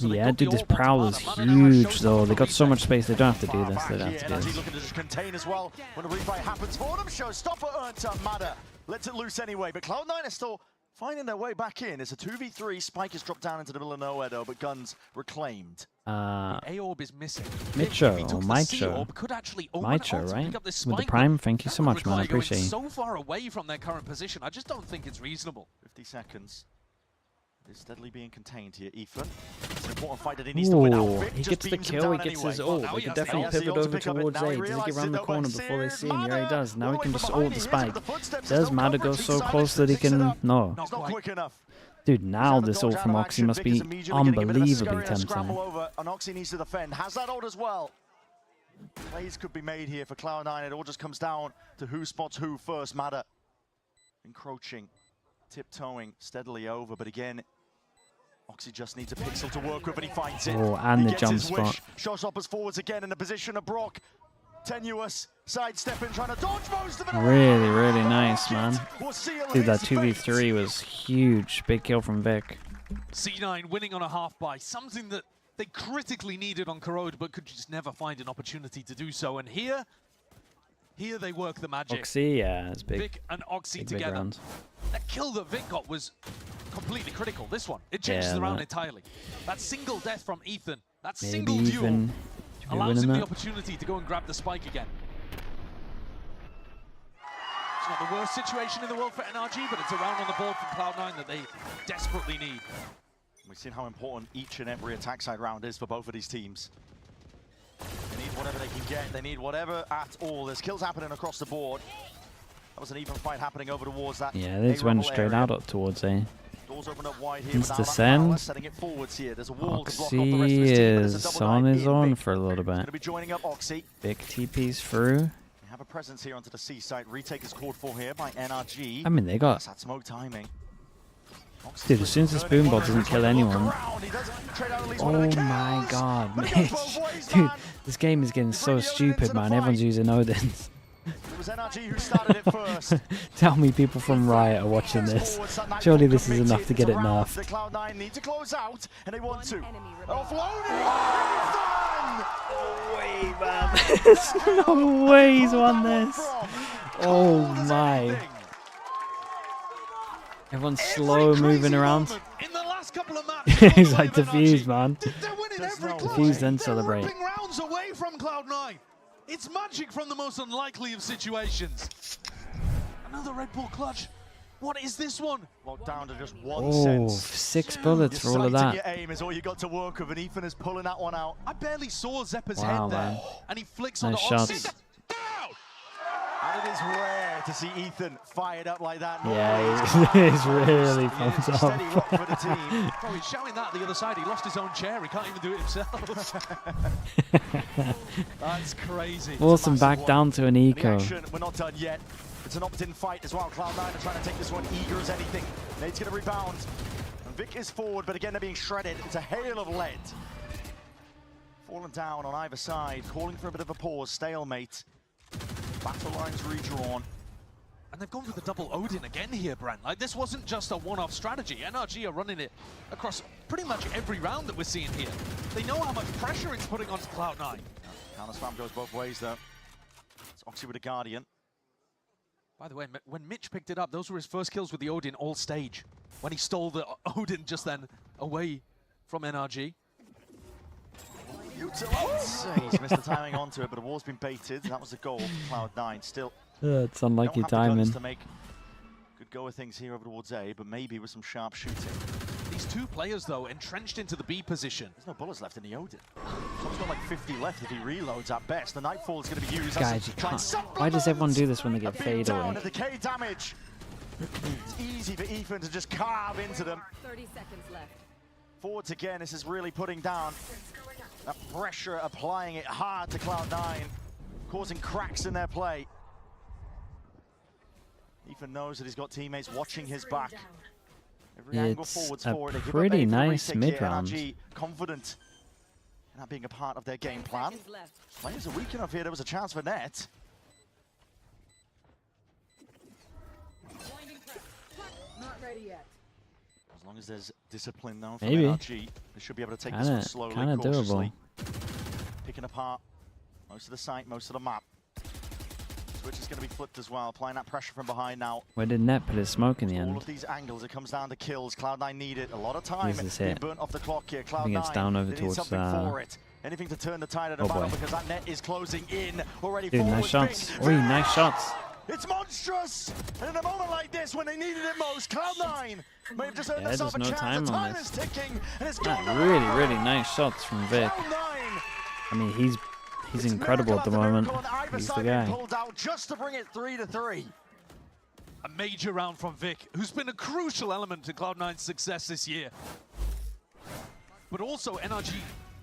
Yeah, dude, this prowl is huge though. They got so much space, they don't have to do this. They don't have to do NRG this. looking to just contain as well when a replay happens for them. Showstopper earns up matter. Lets it loose anyway, but Cloud9 is still finding their way back in. It's a 2v3. Spike is dropped down into the middle of nowhere though, but guns reclaimed. A-orb is missing. Micho or Micho? Micho, right? With the Prime, thank you so much, man. I appreciate you. So far away from their current position, I just don't think it's reasonable. 50 seconds. It's steadily being contained here. Ethan. It's an important fight that he needs to win out. Vic He just gets the beams him kill, he down gets anyway. his ult. They could definitely pivot over towards A. Does he get around the corner before they see him? Yeah, he does. Now he can just ult the spike. Does Matter go so close that he can... No. It's not quick enough. Dude, now this ult from Oxy must be unbelievably tempting. And Oxy needs to defend. Has that ult as well. Plays could be made here for Cloud9. It all just comes down to who spots who first. Matter encroaching, tiptoeing steadily over, but again, Oxy just needs a pixel to work with, and he finds it. Oh, and he the gets jump his spot. wish. Showstoppers forwards again in the position of Brock. Tenuous, sidestepping, trying to dodge most of it. Really, really nice, man. Dude, that 2v3 was huge. Big kill from Vic. C9 winning on a half buy, something that they critically needed on Corrode, but could just never find an opportunity to do so. And here they work the magic. Oxy, yeah, it's big. Vic and Oxy big together. round. That kill that Vic got was completely critical. This one, it changes the round entirely. That single death from Ethan, that single duel allows him the opportunity to go and grab the spike again. It's not the worst situation in the world for NRG, but it's a round on the board from Cloud9 that they desperately need. We've seen how important each and every attack side round is for both of these teams. They need whatever they can get. They need whatever at all. There's kills happening across the board. was an even fight happening over towards that. Yeah, they just went straight out up towards A. Doors open up wide here. Mr. Sen. Setting it forwards here. There's a wall to block off the Oxy rest of his team, but there's a is double on dive his in. own Vic for a little bit. going to be joining up Oxy. Big TP's through. They have a presence here onto the C site. Retake is called for here by NRG. I mean, they got... That's that smoke timing. Dude, as soon as this boom bot doesn't kill anyone... Oh my god, Mitch. Dude, this game is getting so stupid, man. Everyone's using Odins. It was NRG who started it first. Tell me people from Riot are watching this. Surely this is enough to get it nerfed. The Cloud9 need to close out, and they want to. Offloading! No way, man. There's no way he's won this. Oh my. Everyone's slow moving around. In the last couple of matches, He's like defused, man. they're winning every Defuse then celebrate. ripping rounds away from Cloud9. It's magic from the most unlikely of situations. Another Red Bull clutch. What is this one? Locked down to just one Oh, sense. 6 bullets for all of Sight and that. your aim is all you got to work with, and Ethan is pulling that one out. I barely saw Zeppa's Wow, head there, man. and he flicks Nice on the shots. And it is rare to see Ethan fired up like that. Yeah, he's really pumped It's a steady up. rock for the team. Bro, he's shouting that the other side. He lost his own chair. He can't even do it himself. That's crazy. Force him back down to an The eco. action, we're not done yet. It's an opt-in fight as well. Cloud9 are trying to take this one eager as anything. Nate's going to rebound. And Vic is forward, but again, they're being shredded. It's a hail of lead. Falling down on either side, calling for a bit of a pause, stalemate. Battle lines redrawn. And they've gone for the double Odin again here, Brent. Like, this wasn't just a one-off strategy. NRG are running it across pretty much every round that we're seeing here. They know how much pressure it's putting onto Cloud9. Counter spam goes both ways, though. It's Oxy with a Guardian. By the way, when Mitch picked it up, those were his first kills with the Odin all stage. When he stole the Odin just then away from NRG. He's missed the timing onto it, but the wall's been baited. That was the goal for Cloud9. Still, It's unlucky don't have the guns timing. to make good go of things here over towards A, but maybe with some sharp shooting. These two players, though, entrenched into the B position. There's no bullets left in the Odin. Someone's got like 50 left if he reloads at best. The Nightfall is going to be used. Guys, you can't. Why does everyone do this when they get fade down away? to decay damage. It's easy for Ethan to just carve into them. 30 seconds left. Forwards again, this is really putting down that pressure, applying it hard to Cloud9, causing cracks in their play. Ethan knows that he's got teammates watching his back. Every angle It's forwards a forward. They give up pretty A for the nice retake here. mid-round. NRG confident in that being a part of their game plan. Players are weak enough here. There was a chance for net. Not ready yet. As long as there's discipline now from Maybe. NRG, they should be able to take this one slowly, Kinda cautiously. doable. Picking apart most of the site, most of the map. Switch is going to be flipped as well, applying that pressure from behind now. Where did Net put his smoke in the All end? of these angles, it comes down to kills. Cloud9 need it. A lot of time This is being it. burnt off the clock here. I think it's Cloud9, down over they need towards, something for it. Anything to turn the tide of the oh battle boy. because that net is closing in already. Dude, nice shots. Oi, nice shots. It's monstrous! And in a moment like this, when they needed it most, Cloud9 may have just earned Yeah, themselves a there's no chance. time The on time this. is ticking, and it's Yeah, gone really, really nice shots from Vic. Cloud9. I mean, he's incredible at the moment. He's the guy. Pulled out just to bring it 3-3. A major round from Vic, who's been a crucial element to Cloud9's success this year. But also NRG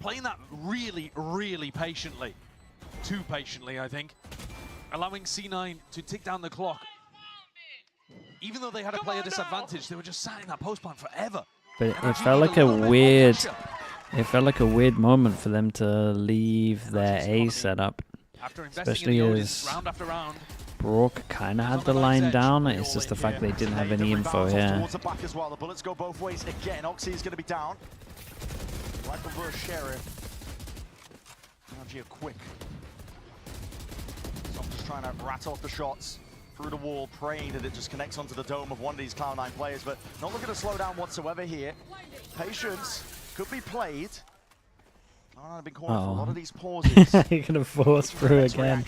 playing that really, really patiently. Too patiently, I think. Allowing C9 to tick down the clock. Even though they had a player disadvantage, they were just sat in that post plan forever. But it NRG felt need like a a little bit more weird. pressure. It felt like a weird moment for them to leave their A setup, After investing especially in the Odins as round after round. Brook kind of had the line down. It's just the fact they didn't have any info here. Towards the back as well. The bullets go both ways again. Oxy is going to be down. Rifle versus Sheriff. NRG are quick. So I'm just trying to rattle off the shots through the wall, praying that it just connects onto the dome of one of these Cloud9 players, but not looking to slow down whatsoever here. Patience could be played. Cloud9 have been calling for a lot of these pauses. You're gonna force through again.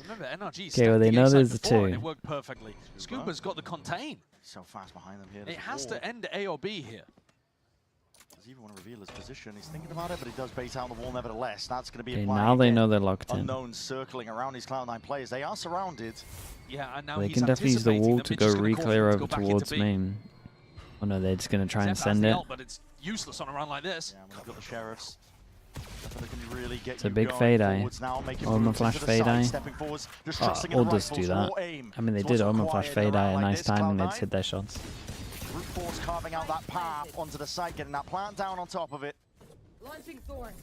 Remember, NRG Okay, well they know there's the before, and two. it worked perfectly. Scuba's got the contain. So fast behind them here. It has to end A or B here. Does he even want to reveal his position? He's thinking about it, but he does bait out the wall nevertheless. That's going to be Okay, a now they know they're locked in. Unknown circling around these Cloud9 players. They are surrounded. Yeah, and now They he's can definitely use the anticipating wall that to Mitch go is gonna call for re-clear him to over go back towards into B. main. Oh no, they're just going to try and Zep has send the it. ult, but it's useless on a round like this. Yeah, we've got the sheriffs. Can really get It's a big fade-eye. Oma flash fade-eye. All just do that. I mean, they did Oma flash fade-eye, a nice timing, they just hit their shots. Brute force carving out that path onto the side, getting that plant down on top of it. Launching thorns.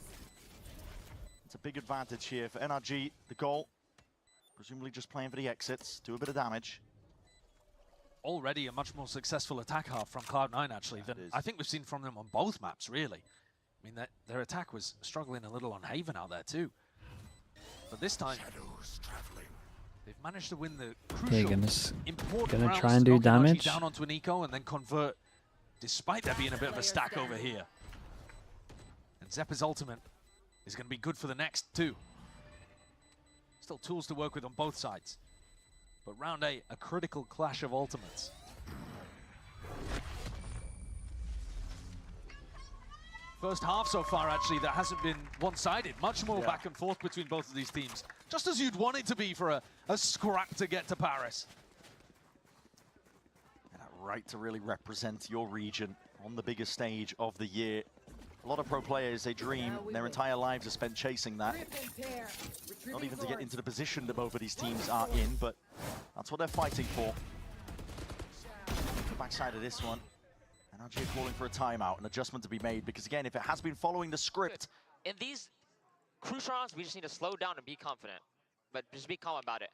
It's a big advantage here for NRG. The goal, presumably just playing for the exits, do a bit of damage. Already a much more successful attack half from Cloud9 actually than I think we've seen from them on both maps, really. I mean, their attack was struggling a little on Haven out there too. But this time, they've managed to win the crucial, important rounds try and do to knock NRG damage. down onto an eco and then convert, despite there being a bit of a stack over here. And Zeppa's ultimate is going to be good for the next two. Still tools to work with on both sides. But round 8, a critical clash of ultimates. First half so far, actually, that hasn't been one-sided. Much more back and forth between both of these teams. Just as you'd want it to be for a scrap to get to Paris. And that right to really represent your region on the biggest stage of the year. A lot of pro players, they dream, their entire lives are spent chasing that. Not even to get into the position that both of these teams are in, but that's what they're fighting for. The backside of this one. NRG calling for a timeout, an adjustment to be made, because again, if it has been following the script. In these crucial rounds, we just need to slow down and be confident, but just be calm about it.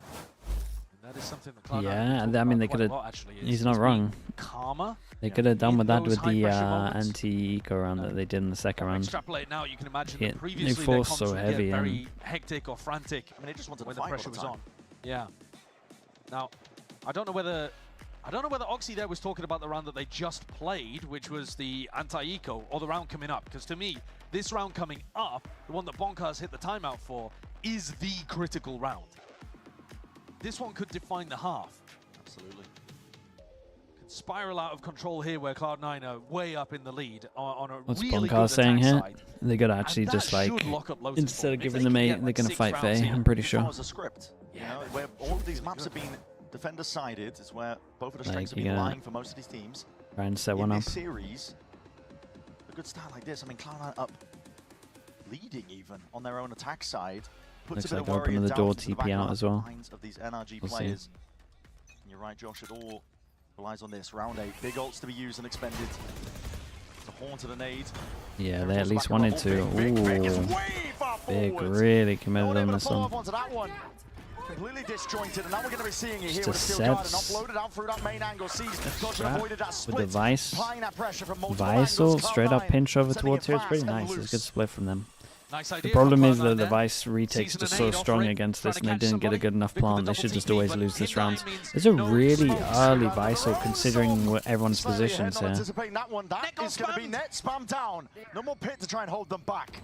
And that is something that Cloud9 Yeah, I mean, they could have. He's not wrong. Calmer. They could have done with that with the anti-eco round that they did in the second round. Extrapolate now, you can imagine Yeah, that previously they their forced comms so would get heavy very hectic or frantic. I mean, they just wanted when to the fight pressure all the was time. on. Yeah. Now, I don't know whether Oxy there was talking about the round that they just played, which was the anti-eco, or the round coming up. Because to me, this round coming up, the one that Bonkers hit the timeout for, is the critical round. This one could define the half. Absolutely. Could spiral out of control here where Cloud9 are way up in the lead on a What's really good Bonkers saying attack here? side. They gotta actually And just that like, should lock up loads of instead of people. If giving they them can 8, get, they're like, gonna 6 fight rounds Faye, here, I'm pretty It sure. follows a script, you know, where all of these maps have been defender-sided. It's where both of the strengths Like, have you're been gonna lying for most of these teams. Try and set In one up. this series, a good start like this. I mean, Cloud9 up, leading even on their own attack side. Puts Looks a bit like of worry opening and the door doubt into the TP back out as well. minds of these NRG We'll see. players. And you're right, Josh, it all relies on this. Round 8, big ults to be used and expended. The horn to the nade. Yeah, they at least wanted to. Ooh, big, really committed on this one. Onto that one. Completely disjointed, and now we're going to be seeing it here Just with a a steel guard and sets. offloaded out through that main angle. Sees Dodge Strap avoided that with split. the Vice. Applying that pressure from multiple Visal angles. straight up Cloud9 pinch over sending towards it here. It's pretty fast and nice. It's a loose. good split from them. Nice The idea problem from is that Cloud9 the there. Vice retakes Season just an so 8 off strong rip, against trying this, to and they catch didn't get a somebody. good enough Vic with plant. the They double should just TP, always but lose this hit round. nine means It's a no really response. early Visal considering what everyone's Slightly ahead, positions not here. anticipating that one. That is going to be net spam down. No more pit to try and hold them back.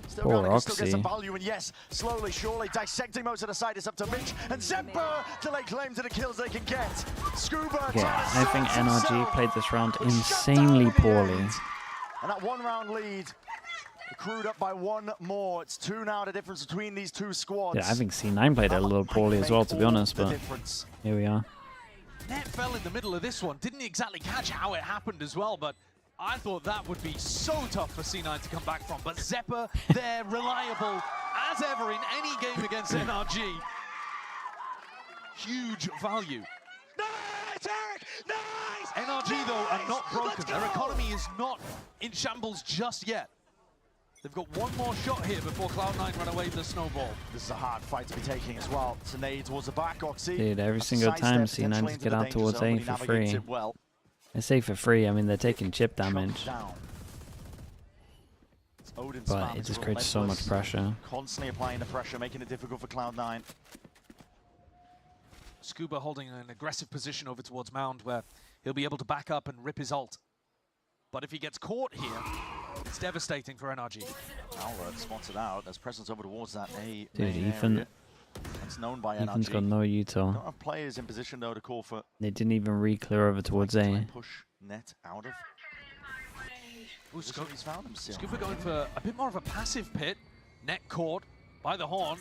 Still Poor going to still get some Oxy. value, and yes, slowly, surely, dissecting most of the side. It's up to Mitch and Zemper to lay claim to the kills they can get. Scuba. Yeah, I think trying to NRG himself. played this round insanely poorly. And that 1 round lead accrued up by 1 more. It's 2 now, the difference between these 2 squads. Yeah, I think C9 played it a little poorly as well, to be honest, the but difference. here we are. Net fell in the middle of this one. Didn't exactly catch how it happened as well, but I thought that would be so tough for C9 to come back from. But Zeppa, they're reliable as ever in any game against NRG. Huge value. Nice, Eric! Nice! NRG, though, are not broken. Their economy is not in shambles just yet. They've got 1 more shot here before Cloud9 run away with the snowball. This is a hard fight to be taking as well. Tanay towards the back, Oxy. Dude, every That's a single time sidestep, C9 potentially just into get the out danger towards zone, A but he for navigates free. it well. I say for free, I mean, they're taking chip damage. Down. It's Odin But spam it is just creates so much relentless. pressure. Constantly applying the pressure, making it difficult for Cloud9. Scuba holding an aggressive position over towards Mound where he'll be able to back up and rip his ult. But if he gets caught here, it's devastating for NRG. Alert spots it out. There's presence over towards that A Dude, main Ethan. area. It's known by Ethan's NRG. got no util. Don't have players in position though to call for They didn't even re-clear over towards A. push net out of. Ooh, Scooper going for a bit more of a passive pit. Net caught by the horn.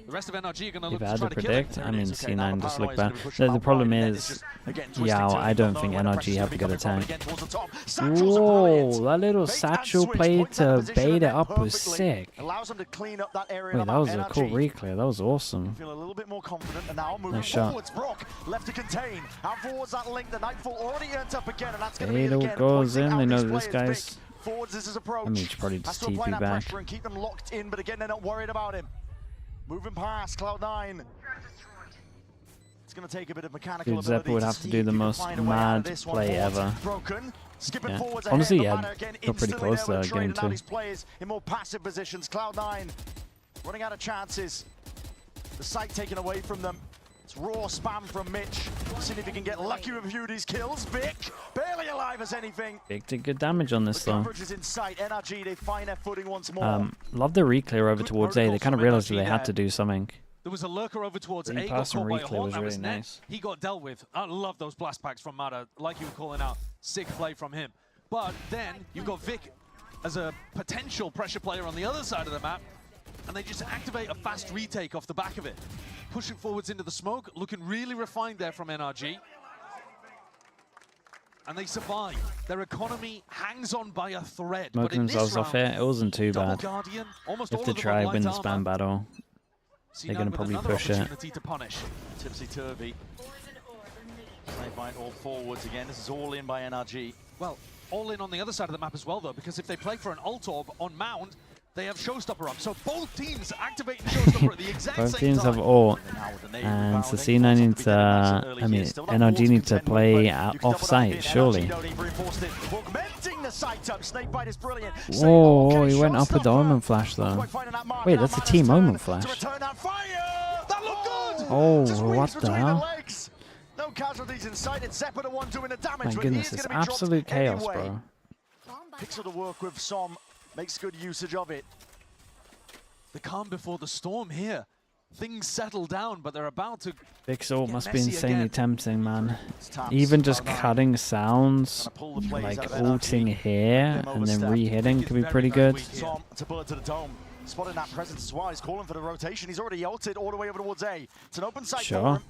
The rest of NRG are going to look If I to had try to to kill predict, it. I mean, C9 just looked bad. The problem is, yeah, I don't think NRG have a good attack. Whoa, that little satchel play to bait it up was sick. Allows them to clean up that area. Wait, that was a cool reclear. That was awesome. Feel a little bit more confident, and now moving Nice shot. forwards. Brock left to contain. Out forwards that link. The Nightfall already earned up again, and that's going to be Bait again goes pointing in. out They know these this players. guy's. Vic forwards is his approach. I mean, he should probably Has just to apply TP that back. pressure and keep them locked in, but again, they're not worried about him. Moving past Cloud9. It's going to take a bit of mechanical Dude, ability Zeppa would have to do the most mad play ever. Broken. Skipping Yeah. forwards Honestly, ahead, yeah, but Mana again got pretty instantly close there to with game Trade, and now 2. these players in more passive positions. Cloud9 running out of chances. The sight taken away from them. It's raw spam from Mitch. Seeing if he can get lucky with a few of these kills. Vic, barely alive as anything. Big did good damage on this The though. coverage is in sight. NRG, they find their footing once more. Love the reclear over towards A. They kind of realized that they had to do something. There was a lurker over towards A, The got pass from caught by a reclear horn, was that was really net. nice. He got dealt with. I love those blast packs from Mata, like you were calling out. Sick play from him. But then you've got Vic as a potential pressure player on the other side of the map, and they just activate a fast retake off the back of it. Pushing forwards into the smoke, looking really refined there from NRG. And they survive. Their economy hangs on by a thread. But Smoking in this themselves off round, here, it wasn't too Double bad. Guardian, almost If all they of them try on win the light spam armor. battle, they're going to probably push it. To punish. Tipsy-turvy. Snakebite all forwards again. This is all in by NRG. Well, all in on the other side of the map as well, though, because if they play for an ult orb on Mound, they have Showstopper up. So both teams activating Showstopper at the exact Both same teams time. have ult, and so C9 needs to, I mean, NRG needs to play off-site, surely. The sight up. Snakebite is brilliant. Whoa, he went up with the Omen Flash though. Wait, that's a team Omen Flash. That looked good. Oh, what the hell? No casualties inside. It's Zeppa the one doing the damage. My but goodness, he is it's gonna be dropped absolute chaos, anyway. bro. Pixel to work with Som. Makes good usage of it. The calm before the storm here. Things settle down, but they're about to Pixel get must be messy insanely again. tempting, man. Even just cutting sounds, like ulting here, and then re-hitting could be pretty good. Som to bullet to the dome. Spotting that presence as well. He's calling for the rotation. He's already ulted all the way over towards A. It's an open site for Sure. him.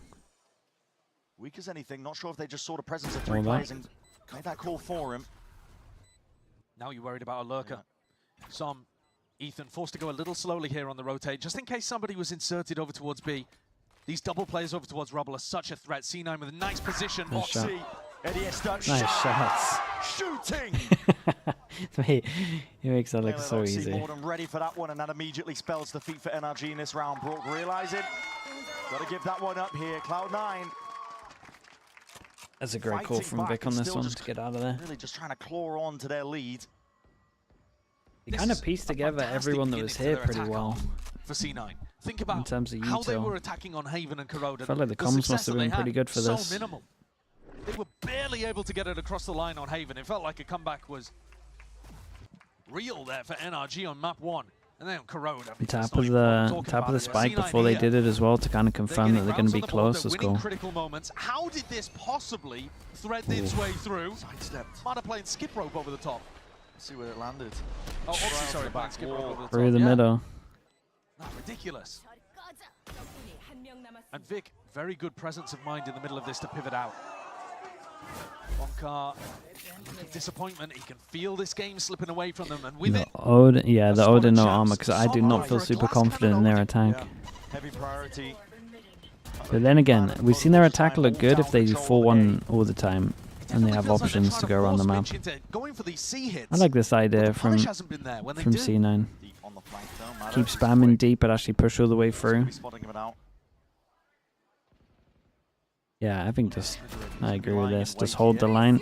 Weak as anything. Not sure if they just saw the presence of three All that. players and made that call for him. Now you're worried about a lurker. Some Ethan forced to go a little slowly here on the rotate, just in case somebody was inserted over towards B. These double players over towards Rubble are such a threat. C9 with a nice position. Nice shot. Eddie Estad Nice shots. shooting. Mate, he makes that look so Obviously easy. more than ready for that one, and that immediately spells defeat for NRG in this round. Brook realizing, got to give that one up here. Cloud9. That's a great call from Vic on this one to get out of there. Really just trying to claw on to their lead. He kind of pieced together everyone that was here pretty well. For C9. Think about in terms of how they util. were attacking on Haven and Corrode. Felt like the comms success must have that been they pretty had, good for so this. minimal. They were barely able to get it across the line on Haven. It felt like a comeback was real there for NRG on map 1. And then Corrode. I mean, Top of the spike before they did it as well to kind of confirm that they're going to be close. That's cool. Critical moments. How did this possibly thread its way through? Mata playing skip rope over the top. See where it landed. Oh, obviously, sorry, playing skip rope over the top. Through the middle. Not ridiculous. And Vic, very good presence of mind in the middle of this to pivot out. Boncar, disappointment. He can feel this game slipping away from them, and with it, Yeah, the Odin no armor, because I do not feel super confident in their attack. Heavy priority. But then again, we've seen their attack look good if they do 4-1 all the time, and they have options to go around the map. I like this idea from C9. Keep spamming deep, but actually push all the way through. Yeah, I think I agree with this. Just hold the line.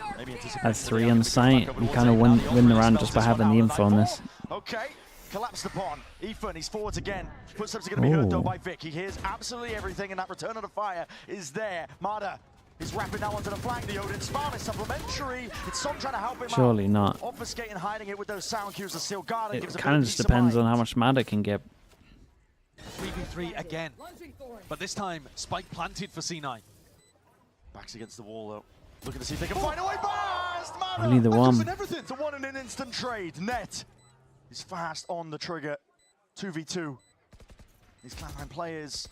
Have 3 on site. You kind of win the round just by having the info on this. Okay, collapsed upon. Ethan, he's forwards again. Footsteps are going to be heard though by Vic. He hears absolutely everything, and that return of the fire is there. Mada is wrapping now onto the flank. The Odin spam is supplementary. It's Som trying to help him Surely out. not. Obfuscating, hiding it with those sound cues. The Steel Guard It kind of just depends on how much Mada can get. 3v3 again. But this time, Spike planted for C9. Backs against the wall though. Looking to see if they can find a way by. Only the one. Everything to one in an instant trade. Net is fast on the trigger. 2v2. These Cloud9 players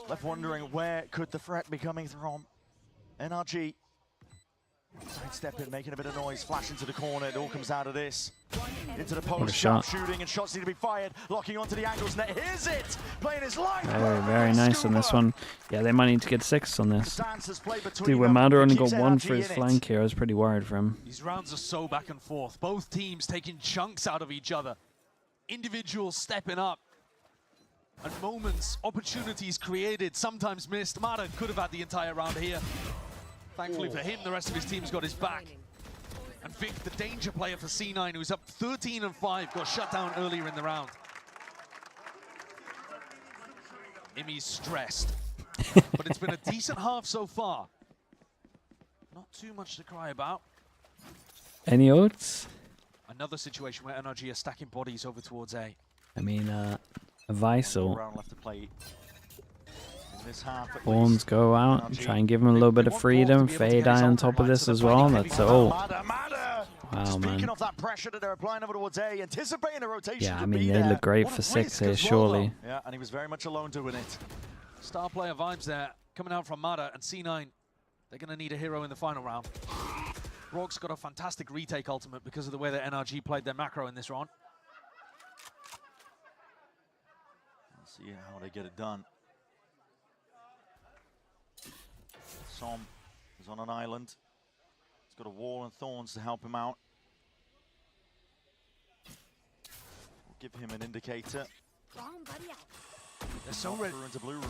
left wondering where could the threat be coming from. NRG sidestep in, making a bit of noise, flash into the corner. It all comes out of this. Into the post, shot. shooting, and shots need to be fired. Locking onto the angles. Net, here's it! Playing his life. Very nice on this one. Yeah, they might need to get 6 on this. Dude, where Mada only got 1 for his flank here, I was pretty worried for him. These rounds are so back and forth. Both teams taking chunks out of each other. Individuals stepping up. And moments, opportunities created, sometimes missed. Mada could have had the entire round here. Thankfully for him, the rest of his team's got his back. And Vic, the danger player for C9, who's up 13-5, got shut down earlier in the round. Imi's stressed, but it's been a decent half so far. Not too much to cry about. Any odds? Another situation where NRG are stacking bodies over towards A. I mean, a Visal. Round left to play. Horns go out and try and give him a little bit of freedom. Fade Eye on top of this as well. That's all. Wow, man. Yeah, I mean, they look great for 6 here, surely. Yeah, and he was very much alone doing it. Star player vibes there coming out from Mada, and C9, they're going to need a hero in the final round. Rock's got a fantastic retake ultimate because of the way that NRG played their macro in this round. Let's see how they get it done. Som is on an island. He's got a wall and thorns to help him out. We'll give him an indicator. They're so ready.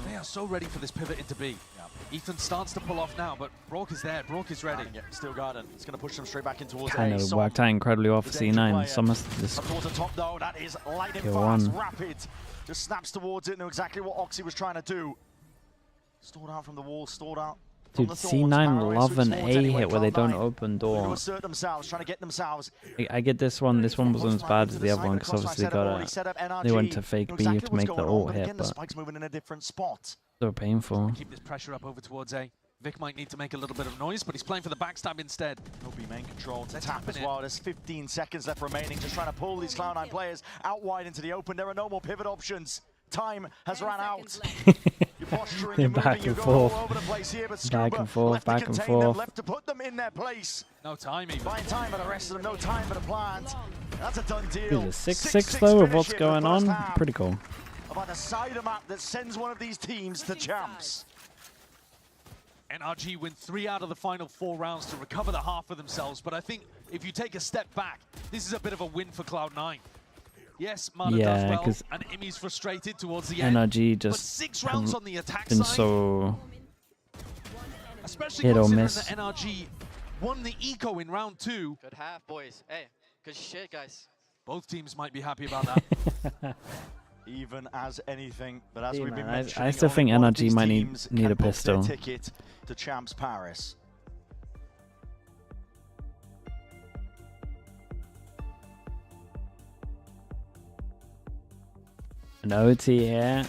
They are so ready for this pivot into B. Yeah. Ethan starts to pull off now, but Brock is there. Brock is ready. Still guarding. It's going to push them straight back in towards Kind A. of worked out incredibly well for C9. Some of this towards the top though. That is lightning kill fast, one. rapid. Just snaps towards it. Knew exactly what Oxy was trying to do. Stalled out from the wall. Stalled out. Dude, C9 love an A hit where they don't open door. Assert themselves, trying to get themselves. I get this one. This one wasn't as bad as the other one because obviously they went to fake B to make the ult hit, but Spike's moving in a different spot. so painful. Keep this pressure up over towards A. Vic might need to make a little bit of noise, but he's playing for the backstab instead. He'll be main control to tap as well. There's 15 seconds left remaining, just trying to pull these Cloud9 players out wide into the open. There are no more pivot options. Time has run out. They're back and forth. Back and forth, back and forth. Left to put them in their place. No time even. Fine time for the rest of them, no time for the plant. That's a done deal. Is it 6-6 though of what's going on? Pretty cool. About the side of map that sends one of these teams to champs. NRG win 3 out of the final 4 rounds to recover the half for themselves, but I think if you take a step back, this is a bit of a win for Cloud9. Yes, Mada does well, and Imi's frustrated towards the end. NRG just but 6 rounds on the attack been side, so especially hit or considering miss. that NRG won the eco in round 2. Good half, boys. Hey, good shit, guys. Both teams might be happy about that. Even as anything, but as Yeah, we've been man, mentioning, I still think only one of NRG these might teams need can a book their pistol. ticket to Champs Paris. An OT here,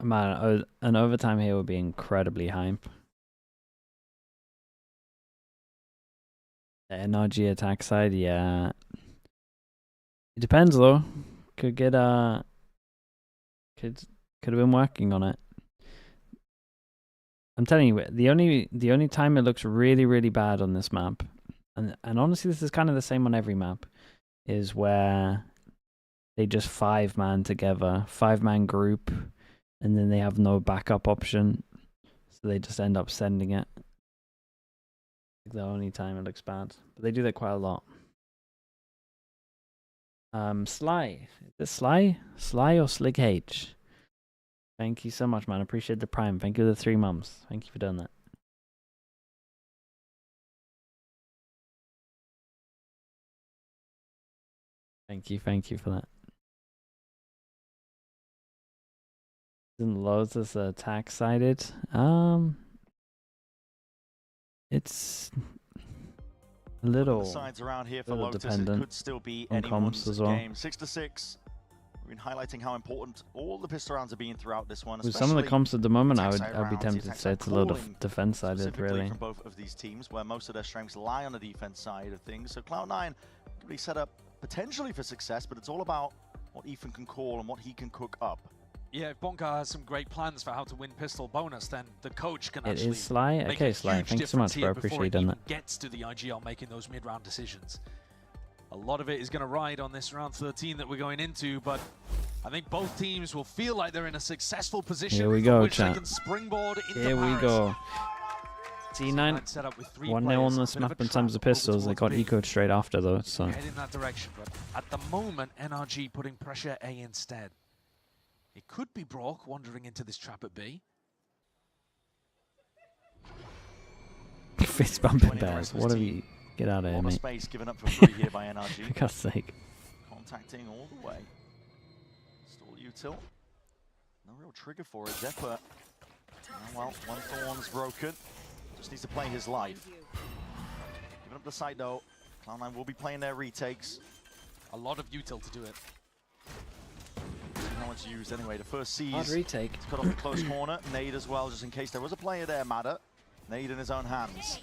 man, an overtime here would be incredibly hype. The NRG attack side, yeah. It depends though. Could get could have been working on it. I'm telling you, the only time it looks really bad on this map, and honestly this is kind of the same on every map, is where they just 5-man together, 5-man group, and then they have no backup option, so they just end up sending it. The only time it looks bad, but they do that quite a lot. Sly, is this Sly or Slig H? Thank you so much, man. Appreciate the prime. Thank you for the 3 months. Thank you for doing that. Thank you for that. Isn't loads as attack sided? It's a little, The sides around here for little Lotus, dependent it could still be on anyone's comps as well. game. 6-6. We've been highlighting how important all the pistol rounds are being throughout this one. With some of the comps at the moment, I'd be rounds, tempted to say it's a little defense-sided, really. From both of these teams, where most of their strengths lie on the defense side of things. So Cloud9 could be set up potentially for success, but it's all about what Ethan can call and what he can cook up. Yeah, if Bonka has some great plans for how to win pistol bonus, then the coach can actually It is Sly? make Okay, a Sly, huge thanks so much, bro. difference here Appreciate before it. it gets to the IGL making those mid-round decisions. A lot of it is going to ride on this round 13 that we're going into, but I think both teams will feel like they're in a successful position. Here we go, which chat. they can springboard into Here we Paris. go. C9 set up with 3 1-0 players, on a this bit of map a in terms of trap over pistols. They got towards B. ecoed straight after, though, so... Head in that direction, but at the moment, NRG putting pressure A instead. It could be Brock wandering into this trap at B. Fist bumping bears. What have you... Get out of here, mate. Space given up for free here by NRG. For God's sake. Contacting all the way. Stall util. No real trigger for it. Zephyr. Oh, well, one thorn's broken. Just needs to play his life. Giving up the site though. Cloud9 will be playing their retakes. A lot of util to do it. How much used anyway. The first sees. Hard retake. It's cut off the close corner. Nade as well, just in case there was a player there, Madder. Nade in his own hands.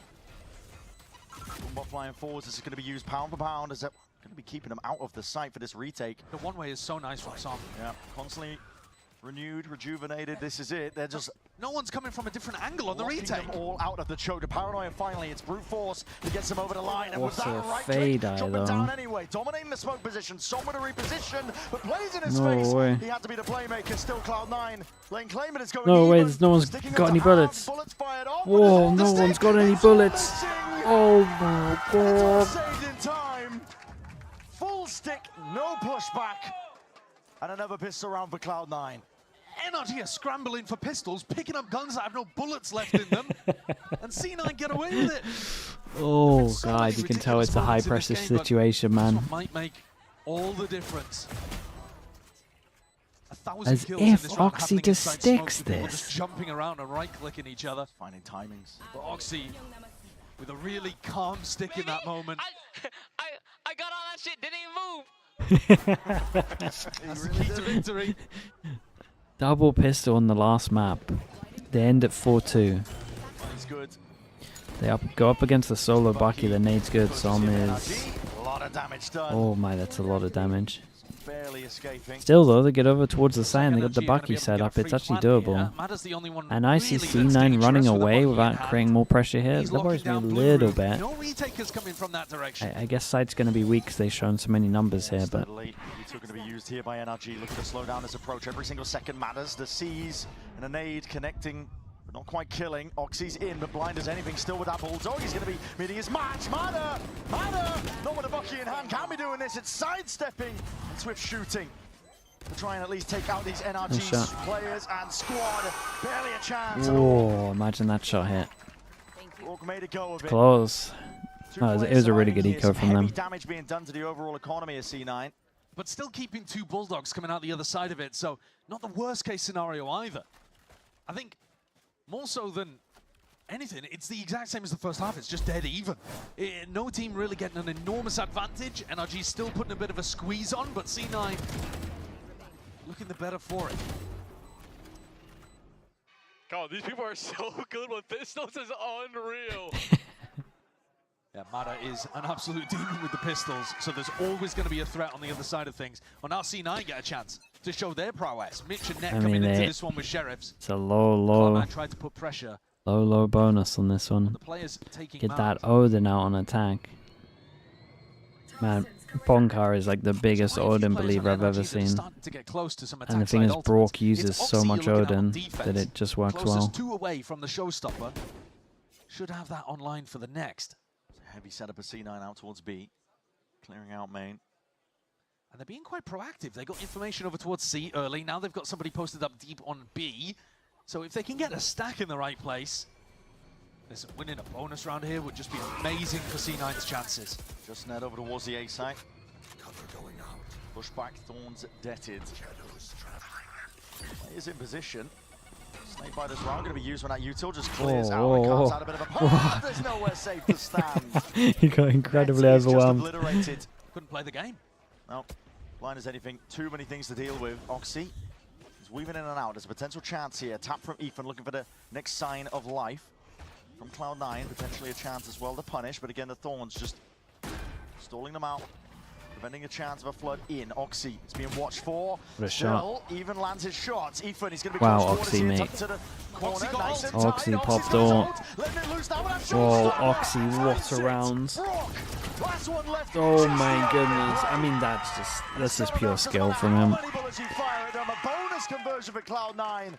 Bot flying forwards. This is going to be used pound for pound. Is that going to be keeping him out of the sight for this retake? The one way is so nice from Som. Yeah, constantly renewed, rejuvenated. This is it. They're just... No one's coming from a different angle on the locking retake. them all out of the choke. The paranoia finally, it's brute force that gets him over the line. And was that a right fade click? eye, Dropping down though. anyway. Dominating the smoke position. Somewhere to reposition, but plays in his No face. way. He had to be the playmaker. Still Cloud9. Lane claim it is going No way, even. there's no one's Sticking got it any to half. bullets. Bullets fired off, Whoa, but it's no on the one's stick. got any bullets. Oh my god. Saved in time. Full stick, no pushback. And another pistol round for Cloud9. NRG are scrambling for pistols, picking up guns that have no bullets left in them, and C9 get away with it. Oh god, you can tell it's a high pressure situation, man. This one might make all the difference. 1,000 As kills in if this round Oxy happening just inside smoke, sticks with people this. just jumping around and right-clicking each other. Finding timings. But Oxy, with a really calm stick in that moment. I got all that shit, didn't even move. That's the key to victory. Double pistol on the last map. They end at 4-2. He's good. They go up against the solo Bucky. The nade's good. Som is... A lot of damage done. Oh my, that's a lot of damage. Barely escaping. Still though, they get over towards the side and they got the Bucky set up. It's actually doable. And I see C9 running away without creating more pressure here. That worries me a little bit. No retakers coming from that direction. I guess side's going to be weak because they've shown so many numbers here, but... Steadily, it's going to be used here by NRG, looking to slow down this approach. Every single second matters. The C's and a nade connecting, but not quite killing. Oxy's in, but blind as anything still with that bulldog. He's going to be meeting his match. Madder! Not with a Bucky in hand. Can't be doing this. It's sidestepping and swift shooting to try and at least take out these NRG players and squad. Barely a chance. Oh, imagine that shot hit. Rourke made a go of it. Close. Oh, it was a really good eco from them. Heavy damage being done to the overall economy of C9. But still keeping 2 bulldogs coming out the other side of it, so not the worst case scenario either. I think more so than anything, it's the exact same as the first half. It's just dead even. No team really getting an enormous advantage. NRG still putting a bit of a squeeze on, but C9 looking the better for it. God, these people are so good with pistols. It's unreal. Yeah, Mada is an absolute demon with the pistols, so there's always going to be a threat on the other side of things. Well, now C9 get a chance to show their prowess. Mitch and Net coming into this one with Sheriffs. It's a low tried to put pressure. Low bonus on this one. The players taking Get that Odin out on attack. Man, Bonkar is like the biggest Odin believer I've ever seen. And the thing is, Brock uses so much Odin that it just works well. 2 away from the showstopper. Should have that online for the next. Heavy setup of C9 out towards B. Clearing out main. And they're being quite proactive. They got information over towards C early. Now they've got somebody posted up deep on B. So if they can get a stack in the right place, listen, winning a bonus round here would just be amazing for C9's chances. Just net over towards the A site. Pushback, Thorns detted. Players in position. Snake Bite as well, going to be used when that util just clears out and carves out a bit of a path. There's nowhere safe to stand. He got incredibly overwhelmed. Couldn't play the game. No. Blind as anything, too many things to deal with. Oxy is weaving in and out. There's a potential chance here. Tap from Ethan looking for the next sign of life. From Cloud9, potentially a chance as well to punish, but again, the Thorns just stalling them out, preventing a chance of a flood in. Oxy is being watched for. What a shot. Even lands his shots. Ethan, he's going to be wow, close Oxy, mate. to the corner. Nice and Oxy tight. popped ult. Whoa, Oxy, what a round. Oh my goodness. I mean, that's just pure skill from him. Bonus conversion for Cloud9.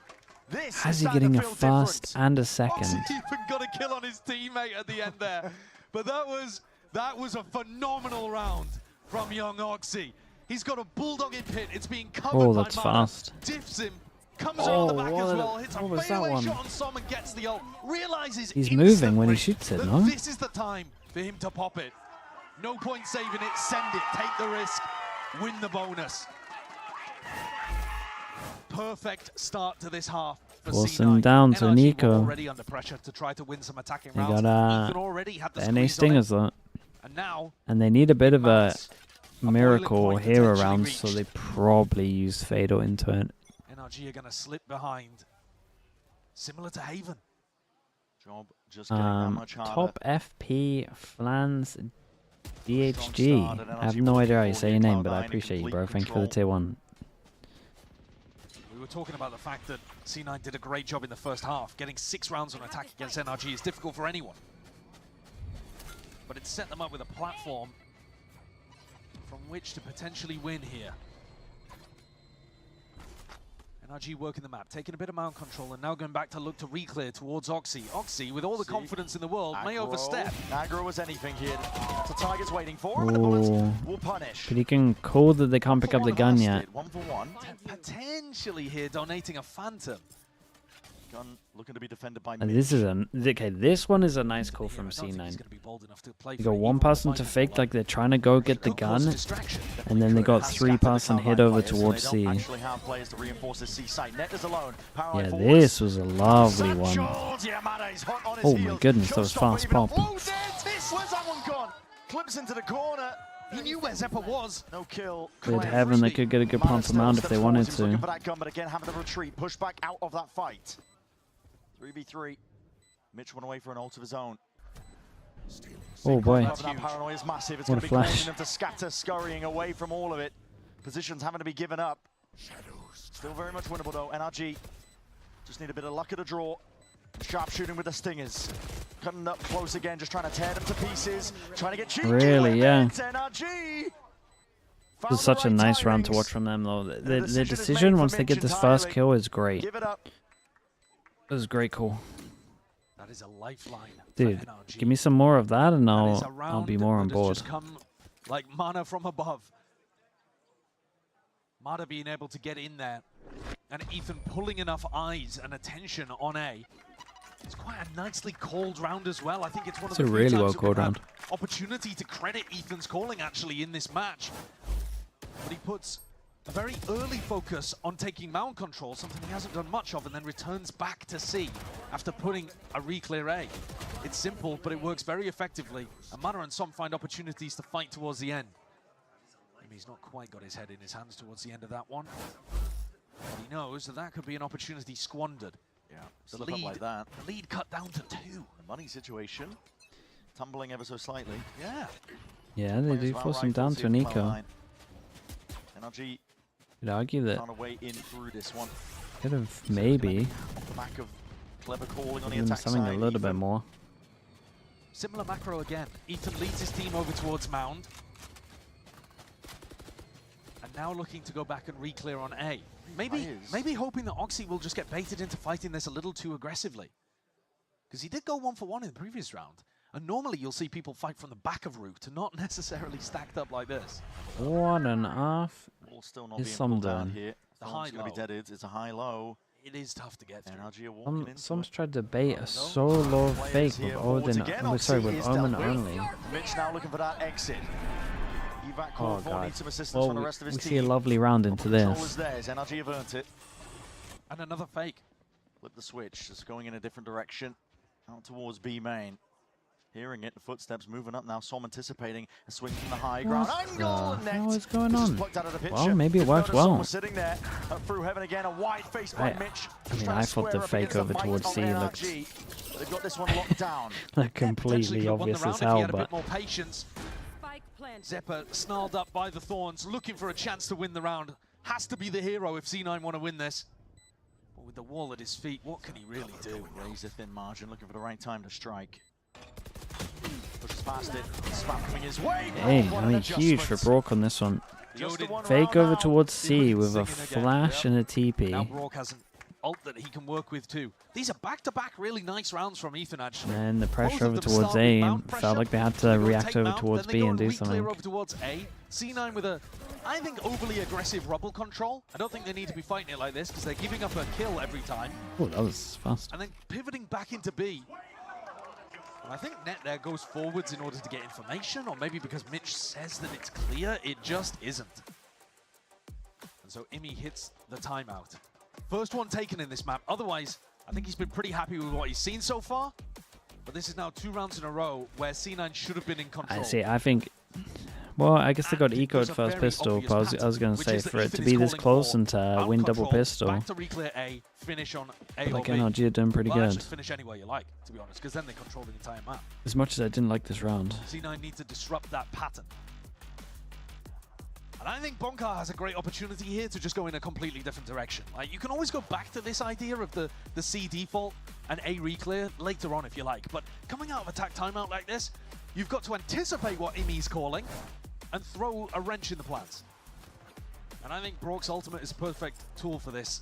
How's he getting a first and a second? Oxy even got a kill on his teammate at the end there. But that was a phenomenal round from young Oxy. He's got a bulldogging pit. It's being covered that's by Mana. fast. Diffs him. Comes around the back as well. Hits what a was that fadeaway one? shot on Som and gets the ult. Realizes He's moving when he shoots it, that no? this is the time for him to pop it. No point saving it. Send it. Take the risk. Win the bonus. Perfect start to this half for Force C9. him down to NRG Nico. were already under pressure to try to win some attacking They rounds. got Ethan already had the NA squeeze on it. Stingers that. And now And they need a bit of a miracle point here potentially around, so they probably use Fatal into it. NRG are going to slip behind. Similar to Haven. Job just getting that much harder. Top FP Flans DHG. I have no idea how you say your name, but I appreciate you, bro. Thank you for the tier 1. We were talking about the fact that C9 did a great job in the first half. Getting 6 rounds on attack against NRG is difficult for anyone. But it set them up with a platform from which to potentially win here. NRG working the map, taking a bit of mount control, and now going back to look to re-clear towards Oxy. Oxy, with all the confidence in the world, may overstep. Aggro was anything here. That's what Tiger's waiting for, and the bullets will punish. Pretty cool that they can't pick up the gun yet. 1 for 1. Potentially here donating a Phantom. Gun looking to be defended by And this is this one is a nice call from C9. You got one person to fake like they're trying to go get the gun, and then they got 3 person hit over towards C. Yeah, this was a lovely one. Oh my goodness, that was fast pop. Where's that one gone? Clips into the corner. He knew where Zeppa was. No kill. Good heaven, they could get a good pump from Mount if they wanted to. Looking for that gun, but again, having to retreat, push back out of that fight. 3v3. Mitch went away for an ult of his own. Oh boy. That paranoia is massive. It's What going a to be causing flash. them to scatter, scurrying away from all of it. Positions having to be given up. Still very much winnable though. NRG just need a bit of luck at a draw. Sharp shooting with the Stingers. Cutting up close again, just trying to tear them to pieces. Trying to get cheeky. Really, yeah. NRG. It was such a nice round to watch from them though. The decision once they get this first kill is great. Give it up. It was a great call. That is a lifeline. Dude, give me some more of that and That is a I'll be round more on that has board. just come like mana from above. Mana being able to get in there, and Ethan pulling enough eyes and attention on A. It's quite a nicely called round as well. I think it's one of the It's a few really times well that called we've had round. opportunity to credit Ethan's calling actually in this match. But he puts a very early focus on taking mount control, something he hasn't done much of, and then returns back to C after putting a re-clear A. It's simple, but it works very effectively, and Mana and Som find opportunities to fight towards the end. Maybe he's not quite got his head in his hands towards the end of that one. But he knows that that could be an opportunity squandered. Yeah, slip up like that. The lead cut down to 2. The money situation, tumbling ever so slightly. Yeah. Yeah, they do force him down to an eco. NRG Could argue that found a way in through this one. could have maybe Off the back of clever calling on the given them attack something side. a little bit more. Similar macro again. Ethan leads his team over towards Mound. And now looking to go back and re-clear on A. Maybe hoping that Oxy will just get baited into fighting this a little too aggressively. Because he did go 1 for 1 in the previous round. And normally you'll see people fight from the back of route, not necessarily stacked up like this. 1.5 Ball still not is being some pulled down done. here. The Thorn's high going to be low. deaded. It's a high-low. It is tough to get through. NRG are walking into Some's it. tried to bait a solo fake with Odin. With Omen only. Mitch now looking for that exit. Evac Oh call for god. needs some assistance Well, from the rest of his we team. see a lovely round into Control this. is theirs. NRG have earned it. And another fake. Flip the switch, just going in a different direction. Out towards B main. Hearing it, the footsteps moving up now. Som anticipating a swing from the high ground. What is going on? Well, maybe it worked Well. well. Sitting there through heaven again, a wide face by Mitch. I mean, I thought the fake over towards C looked They've got this one locked down. like completely obvious as hell, but more patience. Zeppa snarled up by the thorns, looking for a chance to win the round. Has to be the hero if C9 want to win this. But with the wall at his feet, what can he really do? Razor thin margin, looking for the right time to strike. Pushes past it, spam coming his way. hey, I mean, huge for Brock on this one. Fake over towards C with a flash and a TP. Now Brock has an ult that he can work with too. These are back-to-back really nice rounds from Ethan, actually. And the pressure over towards A felt like they had to react over towards B and do something. Over towards A. C9 with a, I think, overly aggressive rubble control. I don't think they need to be fighting it like this because they're giving up a kill every time. Oh, that was fast. And then pivoting back into B. And I think Net there goes forwards in order to get information, or maybe because Mitch says that it's clear, it just isn't. And so Imi hits the timeout. First one taken in this map. Otherwise, I think he's been pretty happy with what he's seen so far. But this is now 2 rounds in a row where C9 should have been in control. I see. I think, well, I guess they got ecoed first pistol, but I was going to say for it to be this close and to win double pistol, back to reclear A, finish on A like or B. NRG are doing pretty Well, good. just finish anywhere you like, to be honest, because then they control the entire map. As much as I didn't like this round. C9 need to disrupt that pattern. And I think Bonkar has a great opportunity here to just go in a completely different direction. Like, you can always go back to this idea of the C default and A reclear later on if you like. But coming out of attack timeout like this, you've got to anticipate what Imi's calling and throw a wrench in the plans. And I think Brock's ultimate is a perfect tool for this.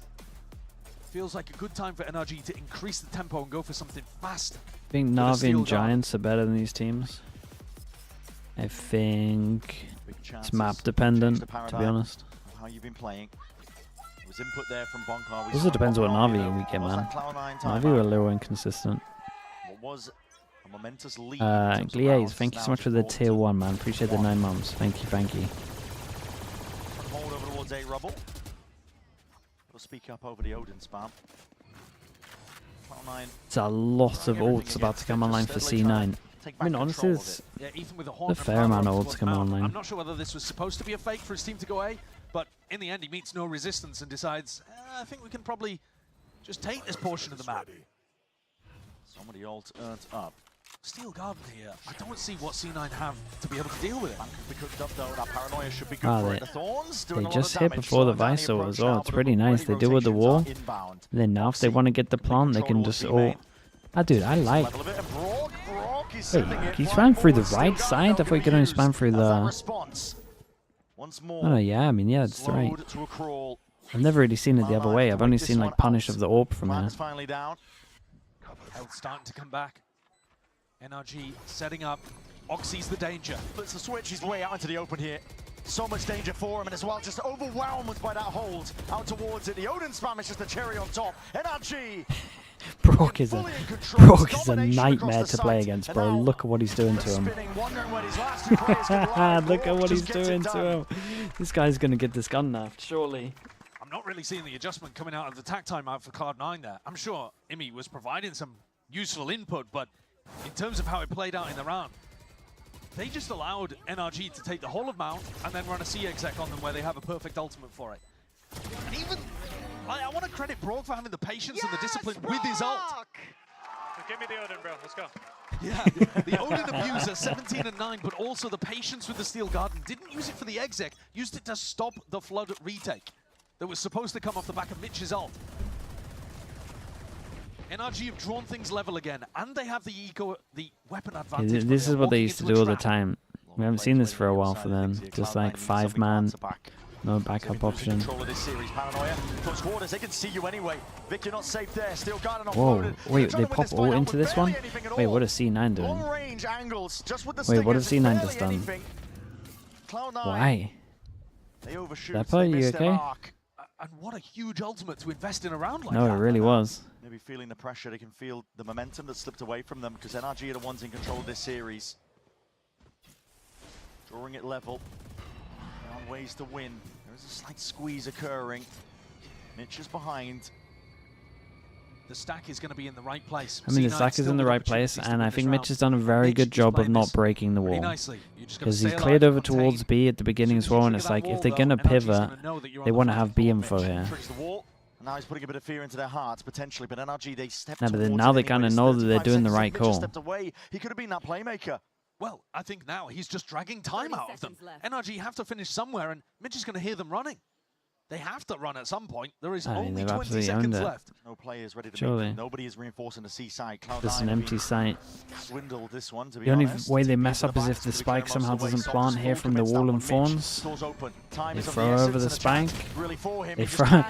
Feels like a good time for NRG to increase the tempo and go for something fast. I think Navi and Giants are better than these teams. I think it's map dependent, to be honest. How you've been playing. There was input there from Bonkar. Also depends what Navi we get, man. Navi were a little inconsistent. What was a momentous lead. Gliaze, thank you so much for the tier 1, man. Appreciate the 9 months. Thank you, thank you. Hold over towards A rubble. We'll speak up over the Odin spam. It's a lot of ults about to come online for C9. I mean, honestly, it's a fair amount of ults coming online. I'm not sure whether this was supposed to be a fake for his team to go A, but in the end, he meets no resistance and decides, I think we can probably just take this portion of the map. Somebody ult earned up. Steel Garden here. I don't see what C9 have to be able to deal with it. They just hit before the Visor as well. It's pretty nice. They deal with the wall. And then now if they want to get the plant, they can just all... Ah, dude, I like... Wait, can you spam through the right side? I thought you could only spam through the... Oh, yeah, I mean, yeah, it's right. I've never really seen it the other way. I've only seen, like, Punish of the Orb from there. Health starting to come back. NRG setting up. Oxy's the danger. Let's switch his way out into the open here. So much danger for him, and as well, just overwhelmed by that hold out towards it. The Odin spam is just the cherry on top. NRG! Brock is a nightmare to play against, bro. Look at what he's doing to him. Look at what he's doing to him. This guy's going to get this gun nerfed, surely. I'm not really seeing the adjustment coming out of the attack timeout for Cloud9 there. I'm sure Imi was providing some useful input, but in terms of how it played out in the round, they just allowed NRG to take the whole of Mount and then run a C exec on them where they have a perfect ultimate for it. And even, I want to credit Brock for having the patience and the discipline with his ult. Give me the Odin, bro. Let's go. Yeah, the Odin abuser, 17 and 9, but also the patience with the Steel Garden. Didn't use it for the exec, used it to stop the Flood retake that was supposed to come off the back of Mitch's ult. NRG have drawn things level again, and they have the weapon advantage. This is what they used to do all the time. We haven't seen this for a while for them. Just like 5-man, no backup option. Whoa, wait, they pop all into this one? Wait, what is C9 doing? Wait, what has C9 just done? Why? Zeppa, you okay? And what a huge ultimate to invest in a round like that. No, it really was. Maybe feeling the pressure, they can feel the momentum that slipped away from them because NRG are the ones in control of this series. Drawing it level. Found ways to win. There is a slight squeeze occurring. Mitch is behind. the stack is going to be in the right place. I mean, the stack is in the right place, and I think Mitch has done a very good job of not breaking the wall. Because he's cleared over towards B at the beginning as well, and it's like, if they're going to pivot, they want to have B info here. Now he's putting a bit of fear into their hearts, potentially, but NRG, they stepped No, but then now they kind of know that they're doing the right call. Stepped away. He could have been that playmaker. Well, I think now he's just dragging time out of them. NRG have to finish somewhere, and Mitch is going to hear them running. They have to run at some point. There is only 20 seconds left. No players ready to make it. Nobody is reinforcing the C side. This is an empty site. Swindled this one, to be The only honest. way they mess up is if the spike somehow doesn't plant here from the wall and fawns. They throw over the spike. They throw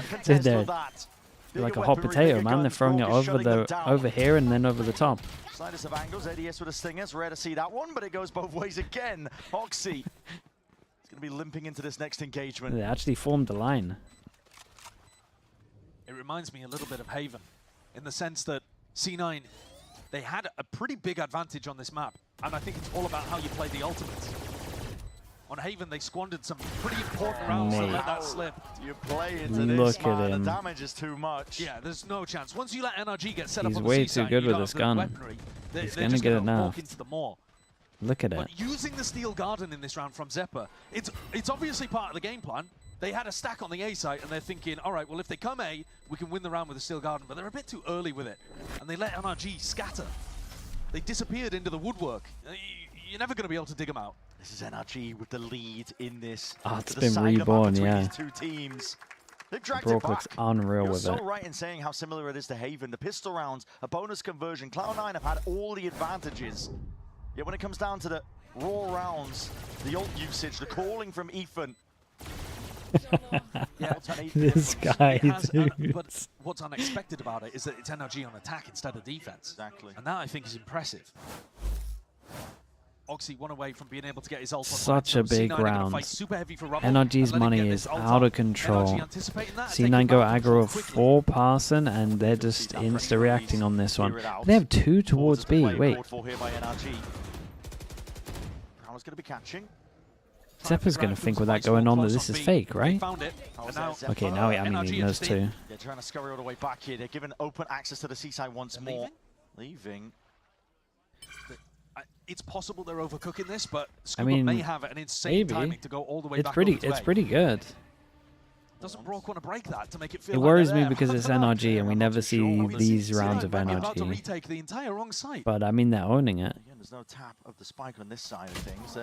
they're like a hot potato, man. They're throwing it over here and then over the top. Slightest of angles, ADS with a stingers. Rare to see that one, but it goes both ways again. Oxy going to be limping into this next engagement. They actually formed a line. It reminds me a little bit of Haven, in the sense that C9, they had a pretty big advantage on this map, and I think it's all about how you play the ultimates. On Haven, they squandered some pretty important rounds to let that slip. You play into this, man. The damage is too much. Yeah, there's no chance. Once you let NRG get set up He's on the way C-side, too good with this gun. He's going to get it now. Look at it. But using the Steel Garden in this round from Zephyr, it's obviously part of the game plan. They had a stack on the A site, and they're thinking, all right, well, if they come A, we can win the round with the Steel Garden, but they're a bit too early with it. And they let NRG scatter. They disappeared into the woodwork. You're never going to be able to dig them out. This is NRG with the lead in this. Oh, it's been reborn, yeah. Two teams. They've dragged Broke it back. looks unreal with You're it. so right in saying how similar it is to Haven. The pistol rounds, a bonus conversion. Cloud9 have had all the advantages. Yet when it comes down to the raw rounds, the ult usage, the calling from Ethan. This guy, dude. But what's unexpected about it is that it's NRG on attack instead of defense. Exactly. And that, I think, is impressive. Oxy one away from being able to get his ult on. Such a big round. NRG's money is out of control. C9 go aggro 4 passing, and they're just insta-reacting on this one. They have 2 towards B. Wait. Going to be catching. Zephyr's going to think with that going on that this is fake, right? Okay, now I mean he knows too. They're trying to scurry all the way back here. They're given open access to the seaside once more. Leaving. It's possible they're overcooking this, but I mean, may have an insane timing to go all the way back. It's pretty good. Doesn't Brock want to break that to make it feel It worries me because it's NRG and we never see these rounds of NRG. Retake the entire wrong site. But I mean, they're owning it. Again, there's no tap of the spike on this side of things.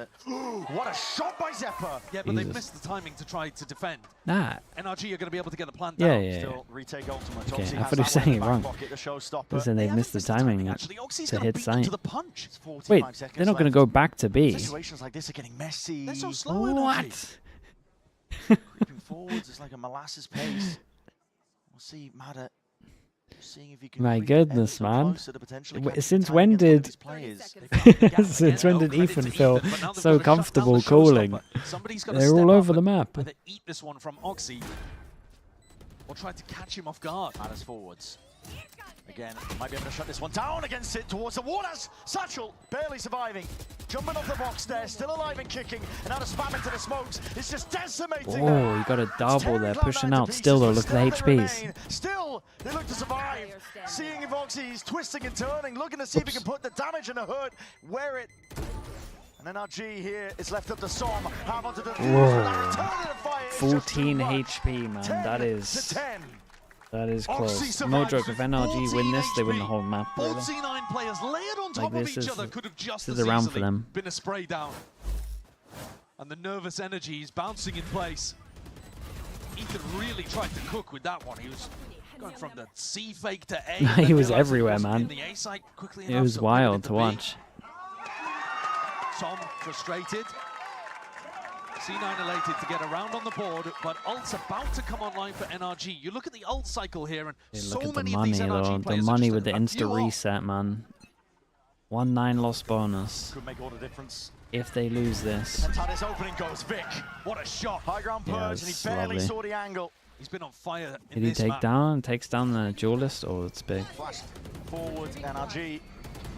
What a shot by Zephyr! Yeah, but they missed the timing to try to defend. Nah. NRG are going to be able to get the plan Yeah, down. yeah. Still retake ultimate. Okay, I thought he was saying it wrong. Listen, they've missed the timing to hit site. Wait, they're not going to go back to B. Situations like this are getting messy. They're so slow. What? Creeping forwards, it's like a molasses pace. We'll see Mada seeing if he can. My goodness, man! Since when did Ethan feel so comfortable calling? They're all over the map. Either eat this one from Oxy, or try to catch him off guard. Mada's forwards. Again, might be able to shut this one down against it towards the waters. Satchel barely surviving. Jumping off the box there, still alive and kicking. And now to spam into the smokes. It's just decimating. Oh, you got a double there, pushing out. Still though, look at the HPs. Still, they look to survive. Seeing if Oxy's twisting and turning, looking to see if he can put the damage in the hood. Wear it. And NRG here is left up to Som. Have onto the 14 HP, man. That is close. No joke, if NRG win this, they win the whole map, really. Both C9 players layered on top of each other could have just as round easily for them. been a spray down. And the nervous energy is bouncing in place. Ethan really tried to cook with that one. He was going from the C fake to A. He was everywhere, man. The A site quickly It was wild to watch. Som frustrated. C9 elated to get around on the board, but ult's about to come online for NRG. You look at the ult cycle here, and Look so at the many money, of these NRG though. The players money are with the just a few insta off. reset, man. 1-9 loss bonus. Could make all the difference. If they lose this. And his opening goes Vic. What a shot. High ground purge, and he barely saw the angle. He's been on fire Did he takes down the duelist? Oh, it's big. Flashed forward, NRG.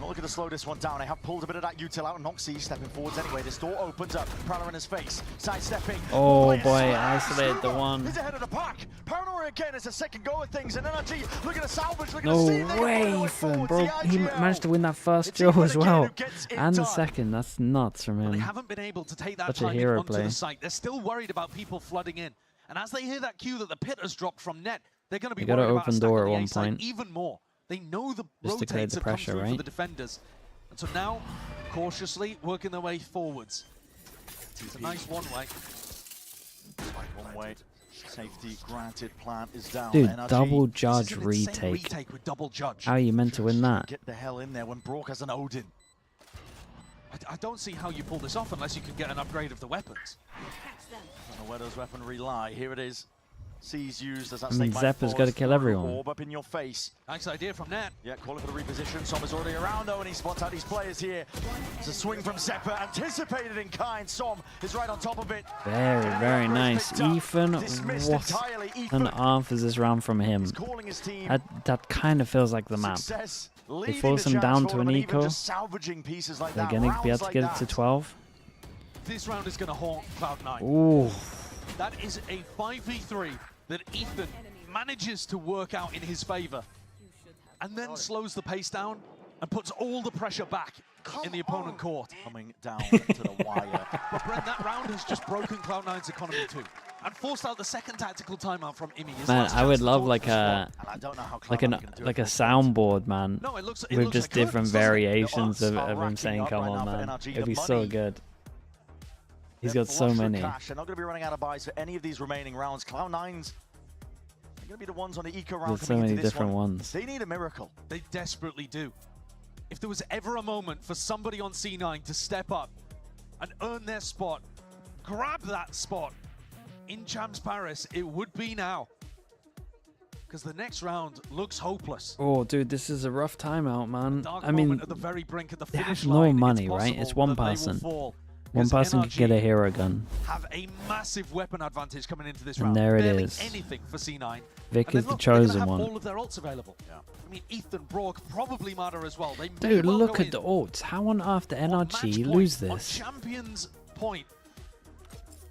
Not looking to slow this one down. They have pulled a bit of that util out. Noxy stepping forwards anyway. This door opens up. Prowler in his face. Sidestepping. Oh boy, isolated the one. He's ahead of the pack. Paranoia again is a second go of things. And NRG looking to salvage. Looking No to see way, Ethan, bro. He managed to win that first Joe as well. And the second. That's nuts from him. They haven't been able to take that Such a timing hero onto play. the site. They're still worried about people flooding in. And as they hear that cue that the pit has dropped from net, they're going to be worried about open door at one side point. even more. They know the Just to clear rotates the have pressure, come through right? for the defenders. And so now, cautiously working their way forwards. It's a nice one-way. One way. Safety granted. Plant is down. Dude, NRG. double judge This is an insane retake. with double judge. How are you meant to win that? Get the hell in there when Brock has an Odin. I don't see how you pull this off unless you can get an upgrade of the weapons. I don't know where those weaponry lie. Here it is. C's used as that I mean, snake bite Zeppa's force. got to kill everyone. Orb up in your face. Nice idea from Nat. Yeah, calling for the reposition. Som is already around though, and he spots out these players here. It's a swing from Zeppa, anticipated in kind. Som is right on top of it. Very, very nice. Ethan, what an half is this round from him? That kind of feels like the map. They force him down to an eco. They're going to be able to get it to 12. This round is going to haunt Cloud9. Ooh. That is a 5v3 that Ethan manages to work out in his favor and then slows the pace down and puts all the pressure back in the opponent court. Coming down to the wire. But Brent, that round has just broken Cloud9's economy too and forced out the second tactical timeout from EMEA. Man, I would love like a soundboard, man, No, it looks with just like different variations of him saying, "Come on, man." It'd be so good. He's got so many. They're not going to be running out of buys for any of these remaining rounds. Cloud9's are going to be the ones on the eco round. There's so many different ones. They need a miracle. They desperately do. If there was ever a moment for somebody on C9 to step up and earn their spot, grab that spot in Champs Paris, it would be now. Because the next round looks hopeless. Oh, dude, this is a rough timeout, man. Dark I mean, moment at the very brink of the they finish have no line. money, It's right? It's possible one that they will person. fall. One Because person could get a NRG hero gun. have a massive weapon advantage coming into this And round. there it Barely is. anything for C9. Vic And then is the look, they're gonna chosen have one. all of their ults available. Yeah. I mean, Ethan, Brock, probably Mada as well. They may Dude, well look go at the ults. How on earth did NRG lose on this? Champions point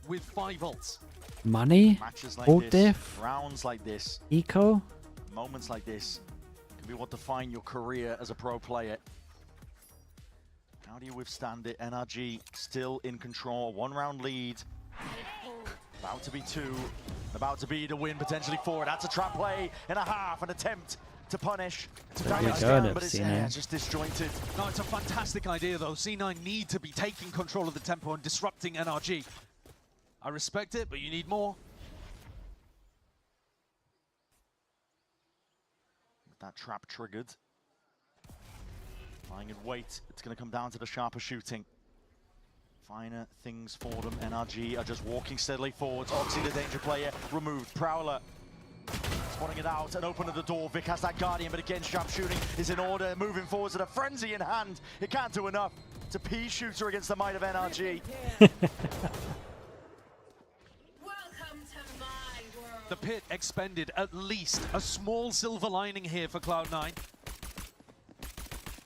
with 5 ults. Money? Matches like Ult this, diff? rounds like this, Eco? moments like this can be what define your career as a pro player. How do you withstand it? NRG still in control. 1 round lead. About to be 2. About to be the win, potentially 4. That's a trap play and a half. An attempt to punish. To Very damage good down, of but it's C9. just disjointed. No, it's a fantastic idea, though. C9 need to be taking control of the tempo and disrupting NRG. I respect it, but you need more. That trap triggered. Lying in wait. It's going to come down to the sharper shooting. Finer things for them. NRG are just walking steadily forwards. Oxy, the danger player, removed. Prowler spotting it out and opening the door. Vic has that Guardian, but again, sharp shooting is in order. Moving forwards with a frenzy in hand. It can't do enough. It's a pea shooter against the might of NRG. The pit expended at least a small silver lining here for Cloud9.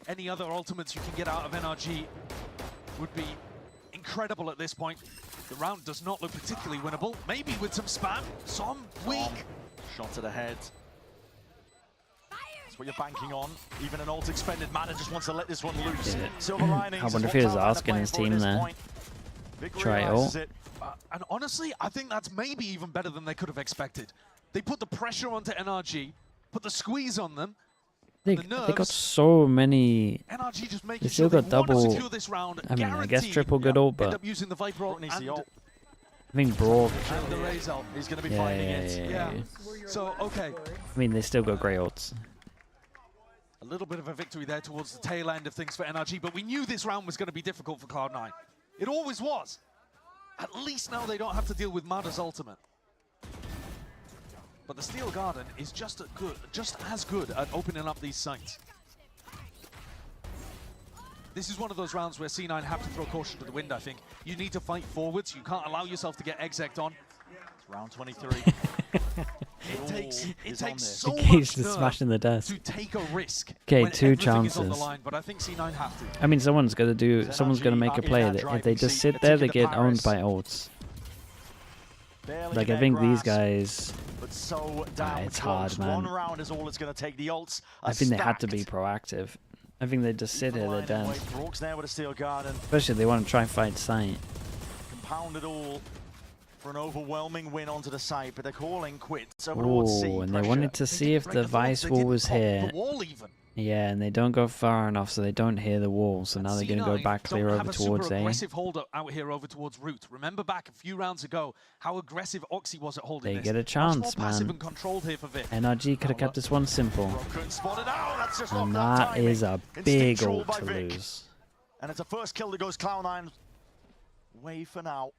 Any other ultimates you can get out of NRG would be incredible at this point. The round does not look particularly winnable. Maybe with some spam. Some weak. Shot to the head. That's what you're banking on. Even an ult expended. Mana just wants to let this one loose. Silver linings. I wonder if he was asking his team there. Try ult. And honestly, I think that's maybe even better than they could have expected. They put the pressure onto NRG, put the squeeze on them. They got so many. NRG just making They still sure got they want to double. secure this round. I mean, I guess triple good ult, End but up using the Viper ult and I think Brock. the Raze ult. He's going to be Yeah, finding yeah, it. yeah. So, okay. I mean, they still got great ults. A little bit of a victory there towards the tail end of things for NRG, but we knew this round was going to be difficult for Cloud9. It always was. At least now they don't have to deal with Mada's ultimate. But the Steel Garden is just as good at opening up these sites. This is one of those rounds where C9 have to throw caution to the wind, I think. You need to fight forwards. You can't allow yourself to get exec'd on. It's round 23. It takes so Engaged much to smashing the desk. to take a risk. Okay, when 2 everything is on the chances. line, but I think C9 have to. I mean, someone's gonna make a play. If they just sit there, they get owned by ults. Like I think these guys. But so It's hard, man. One round is all it's going to take. The ults I think they had to be proactive. I think they just sit here, they're dead. Brook's there with a steel guard and Especially if they want to try and fight sight. compound it all for an overwhelming win onto the site, but they're calling quits over towards C. Oh, and they wanted to see if the Vice wall was here. Yeah, and they don't go far enough, so they don't hear the wall. So now they're going to go back clear over towards A. Aggressive hold out here over towards root. Remember back a few rounds ago how aggressive Oxy was at holding They this. get a Much chance, more passive man. and controlled here for Vic. NRG could have kept this one simple. And that is a big Instinctual ult by to Vic. lose. And it's a first kill that goes Cloud9 way for now.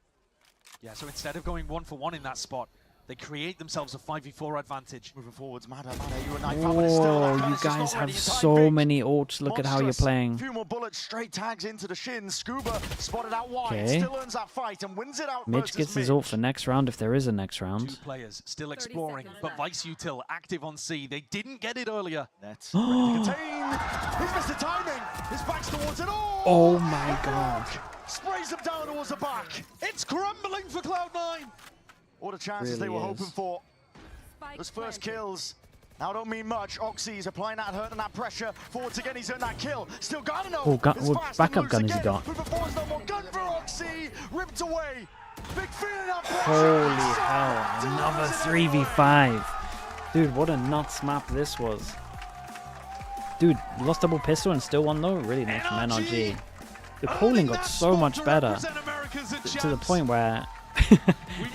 Yeah, so instead of going 1-for-1 in that spot, they create themselves a 5v4 advantage. Moving forwards, Mada, you and I found it still. Whoa, you guys have so many ults. Look at how you're playing. Few more bullets, straight tags into the shin. Scuba spotted out wide, Okay. still earns that fight and wins it out. Mitch gets his ult for next round if there is a next 2 round. players still exploring, but Vice Util active on C. They didn't get it earlier. Nets ready to contain. He's missed the timing. His back's towards it. Oh my god. Sprays him down towards the back. It's crumbling for Cloud9. What a chances they were hoping for. Those first kills now don't mean much. Oxy's applying that hurt and that pressure. Forwards again, he's earned that kill. Still got enough. Oh, what backup gun has he got? Moving forwards, no more gun for Oxy. Ripped away. Big feeling that pressure. Holy hell, another 3v5. Dude, what a nuts map this was. Dude, lost double pistol and still won though? Really nice from NRG. The calling got so much better to the point where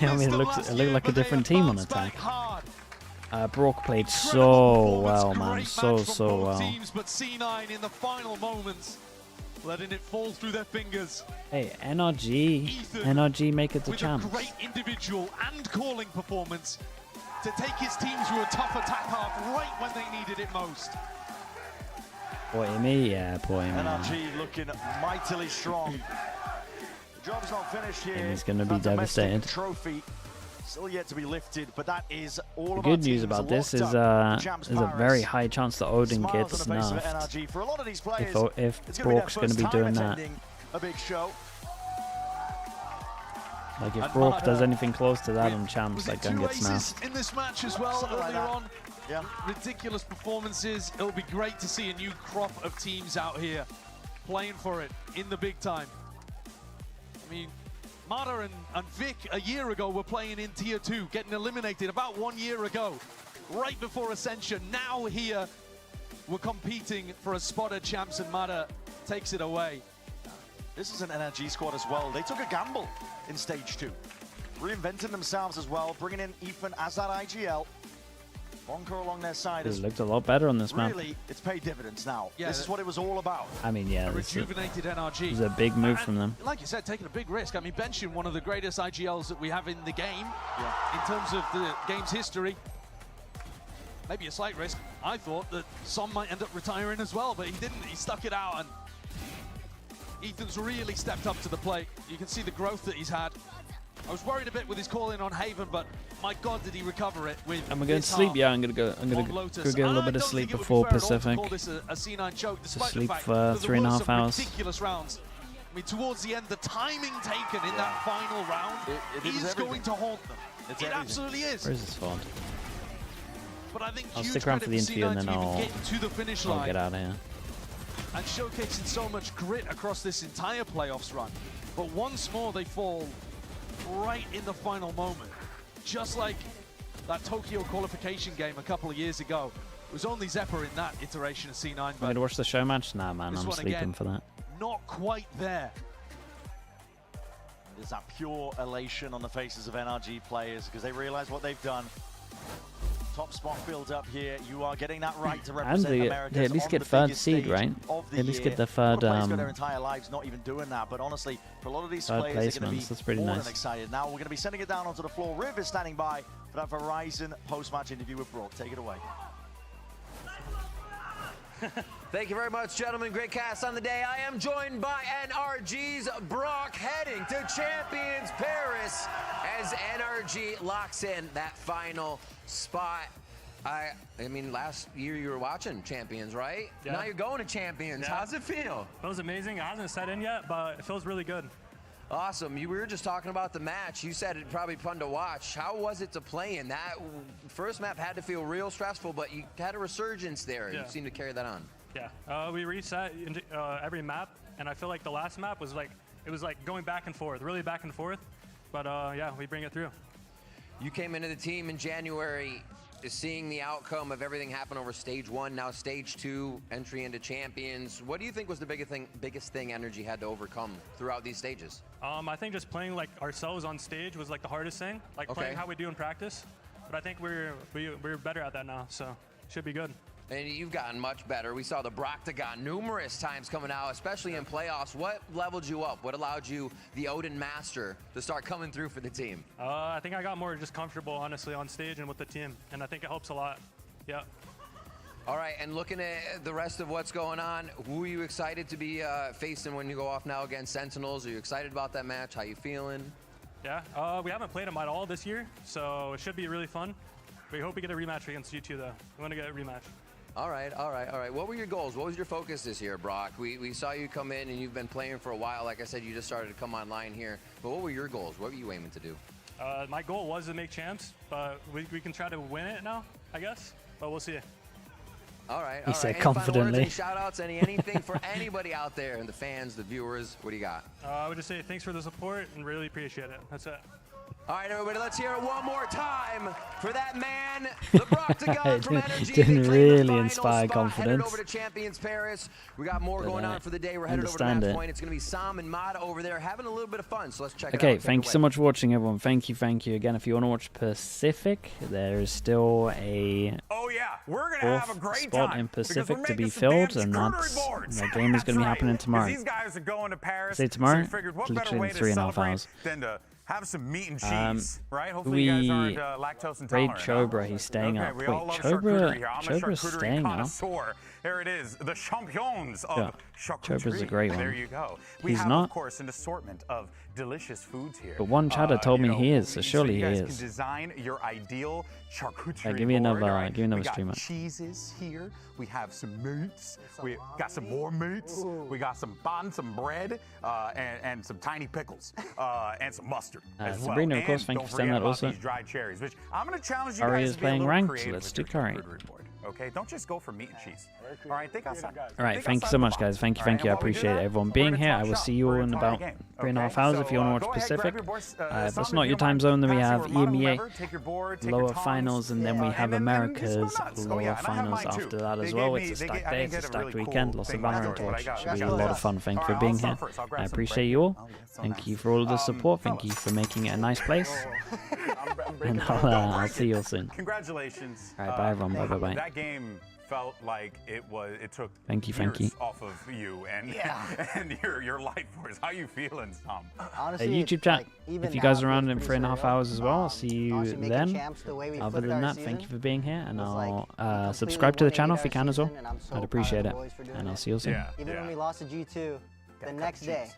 I mean, it looked like a different team on attack. Brock played so well, man, so well. Teams, but C9 in the final moments, letting it fall through their fingers. Hey, NRG make it to champs. With a great individual and calling performance to take his team through a tough attack half right when they needed it most. Poor me, yeah, poor me. NRG looking mightily strong. The job's not finished here. And he's going to be That domestic devastated. Trophy still yet to be lifted, but that is all The of good our news teams about this is locked up. there's a very high chance that Odin Smiles gets on the face of nerfed. NRG. For a lot of these players, If it's gonna be their Brock's going to first be time doing that. attending a big show. Like if Brock does anything close to that on champs, like gun 2 gets aces nerfed. in this match as well Something like earlier that. on. Yeah. Ridiculous performances. It'll be great to see a new crop of teams out here playing for it in the big time. I mean, Mada and Vic a year ago were playing in Tier 2, getting eliminated about 1 year ago, right before Ascension. Now here, we're competing for a spot at champs and Mada takes it away. This is an NRG squad as well. They took a gamble in stage 2. Reinventing themselves as well, bringing in Ethan as that IGL. Bonker along their side. It looked a lot better on this map. Really, it's paid dividends now. Yeah, this is what it was all about. I mean, yeah, A this rejuvenated NRG. is a big move from them. Like you said, taking a big risk. I mean, benching one of the greatest IGLs that we have in the game, in terms of the game's history. Maybe a slight risk. I thought that Son might end up retiring as well, but he didn't. He stuck it out, and Ethan's really stepped up to the plate. You can see the growth that he's had. I was worried a bit with his call in on Haven, but my God, did he recover it with Am I going to this sleep? half Yeah, I'm gonna go get a little bit of sleep before Pacific. Call this a C9 choke, despite sleep the fact for that there 3.5 were some hours. ridiculous rounds. I mean, towards the end, the timing taken in that final round is going to haunt them. It absolutely is. Where's his phone? But I think I'll huge stick around for the credit interview and C9 then to even I'll get to the finish line get out of here. and showcasing so much grit across this entire playoffs run. But once more, they fall right in the final moment. Just like that Tokyo qualification game a couple of years ago. It was only Zephyr in that iteration of C9. I'm But going to watch the show match? Nah, man, this I'm one sleeping again, for that. not quite there. There's that pure elation on the faces of NRG players because they realize what they've done. Top spot build up here. You are getting that right to And represent they Americas at least on get the third biggest seed, stage right? of the They at least year. get the A lot third of players go their entire lives not even doing that, but honestly, for a lot of these third players, they're going to placements. be That's pretty more nice. than excited. Now we're going to be sending it down onto the floor. Riv is standing by for that Verizon post-match interview with Brock. Take it away. Thank you very much, gentlemen. Great cast on the day. I am joined by NRG's Brock, heading to Champions Paris as NRG locks in that final spot. I mean, last year you were watching Champions, right? Yeah. Now you're going to Champions. Yeah. How's it feel? It was amazing. It hasn't set in yet, but it feels really good. Awesome. We were just talking about the match. You said it probably fun to watch. How was it to play in that? First map had to feel real stressful, but you had a resurgence there. Yeah. You seem to carry that on. Yeah. We reset every map, and I feel like the last map was like, it was like going back and forth, really back and forth. But yeah, we bring it through. You came into the team in January, seeing the outcome of everything happen over stage 1, now stage 2, entry into Champions. What do you think was the biggest thing NRG had to overcome throughout these stages? I think just playing like ourselves on stage was like the hardest thing, like playing how we do in practice. But I think we're better at that now, so should be good. And you've gotten much better. We saw the Broctagon numerous times coming out, especially in playoffs. What leveled you up? What allowed you, the Odin Master, to start coming through for the team? I think I got more just comfortable, honestly, on stage and with the team, and I think it helps a lot. Yeah. All right, and looking at the rest of what's going on, who are you excited to be facing when you go off now against Sentinels? Are you excited about that match? How you feeling? Yeah, we haven't played them at all this year, so it should be really fun. We hope we get a rematch against you two, though. We want to get a rematch. All right. What were your goals? What was your focus this year, Brock? We saw you come in and you've been playing for a while. Like I said, you just started to come online here. But what were your goals? What were you aiming to do? My goal was to make champs, but we can try to win it now, I guess. But we'll see. All right. He said any confidently. Final words, any shout outs, anything for anybody out there, and the fans, the viewers? What do you got? I would just say thanks for the support and really appreciate it. That's it. All right, everybody, let's hear it one more time for that man, the Broctagon from NRG. Didn't really inspire confidence. Headed over to Champions Paris. We got more going on for the day. We're headed over to match point. It's going to be Sam and Mada over there having a little bit of fun, so let's check it out. Okay, thank you so much for watching, everyone. Thank you. Again, if you want to watch Pacific, there is still a we're gonna have a great spot time in Pacific to be filled, and the game is going to be happening tomorrow. These guys are going to Paris. Say tomorrow, so we figured what literally better way in to 3.5 hours. than to have some meat and cheese, right? Hopefully you guys aren't lactose intolerant. Chobra, he's staying up. We Wait, all love charcuterie here. I'm a Chobra's charcuterie staying up. connoisseur. There it is, the champions of charcuterie. Chobra's a great one. There you go. We He's have, not. of course, an assortment of delicious foods here. But one chatter told me he is, so surely you guys he can is. design your ideal charcuterie Yeah, give me another, board, right? give me another We got streamer. cheeses here. We have some meats. We got some more meats. We got some bun, some bread, and some tiny pickles, and some mustard as well. Sabrina, of course, And thank you don't for saying forget that about also. these dried cherries, which I'm going to challenge you Curry guys is to be a playing little ranked, creative let's with do your curry. charcuterie board. Okay, don't just go for meat and cheese. All right, think outside. All right, thank you so much, guys. Thank you. I appreciate everyone being here. I will see you all in about 3.5 hours if you want to watch Pacific. If that's not your time zone, then we have EMEA lower finals, and then we have America's lower finals after that as well. It's a stacked day, it's a stacked weekend, lots of Valorant to watch. It should be a lot of fun. Thank you for being here. I appreciate you all. Thank you for all of the support. Thank you for making it a nice place. And I'll see you all soon. Congratulations. All right, bye everyone. Bye. That game felt like it took Thank you. years off of you and and your life force. How you feeling, Tom? Honestly, YouTube chat. If you guys are around in 3.5 hours as well, I'll see you then. Other than that, thank you for being here, and I'll subscribe to the channel if you can as well. I'd appreciate it, and I'll see you soon. Even when we lost to G2, the next day,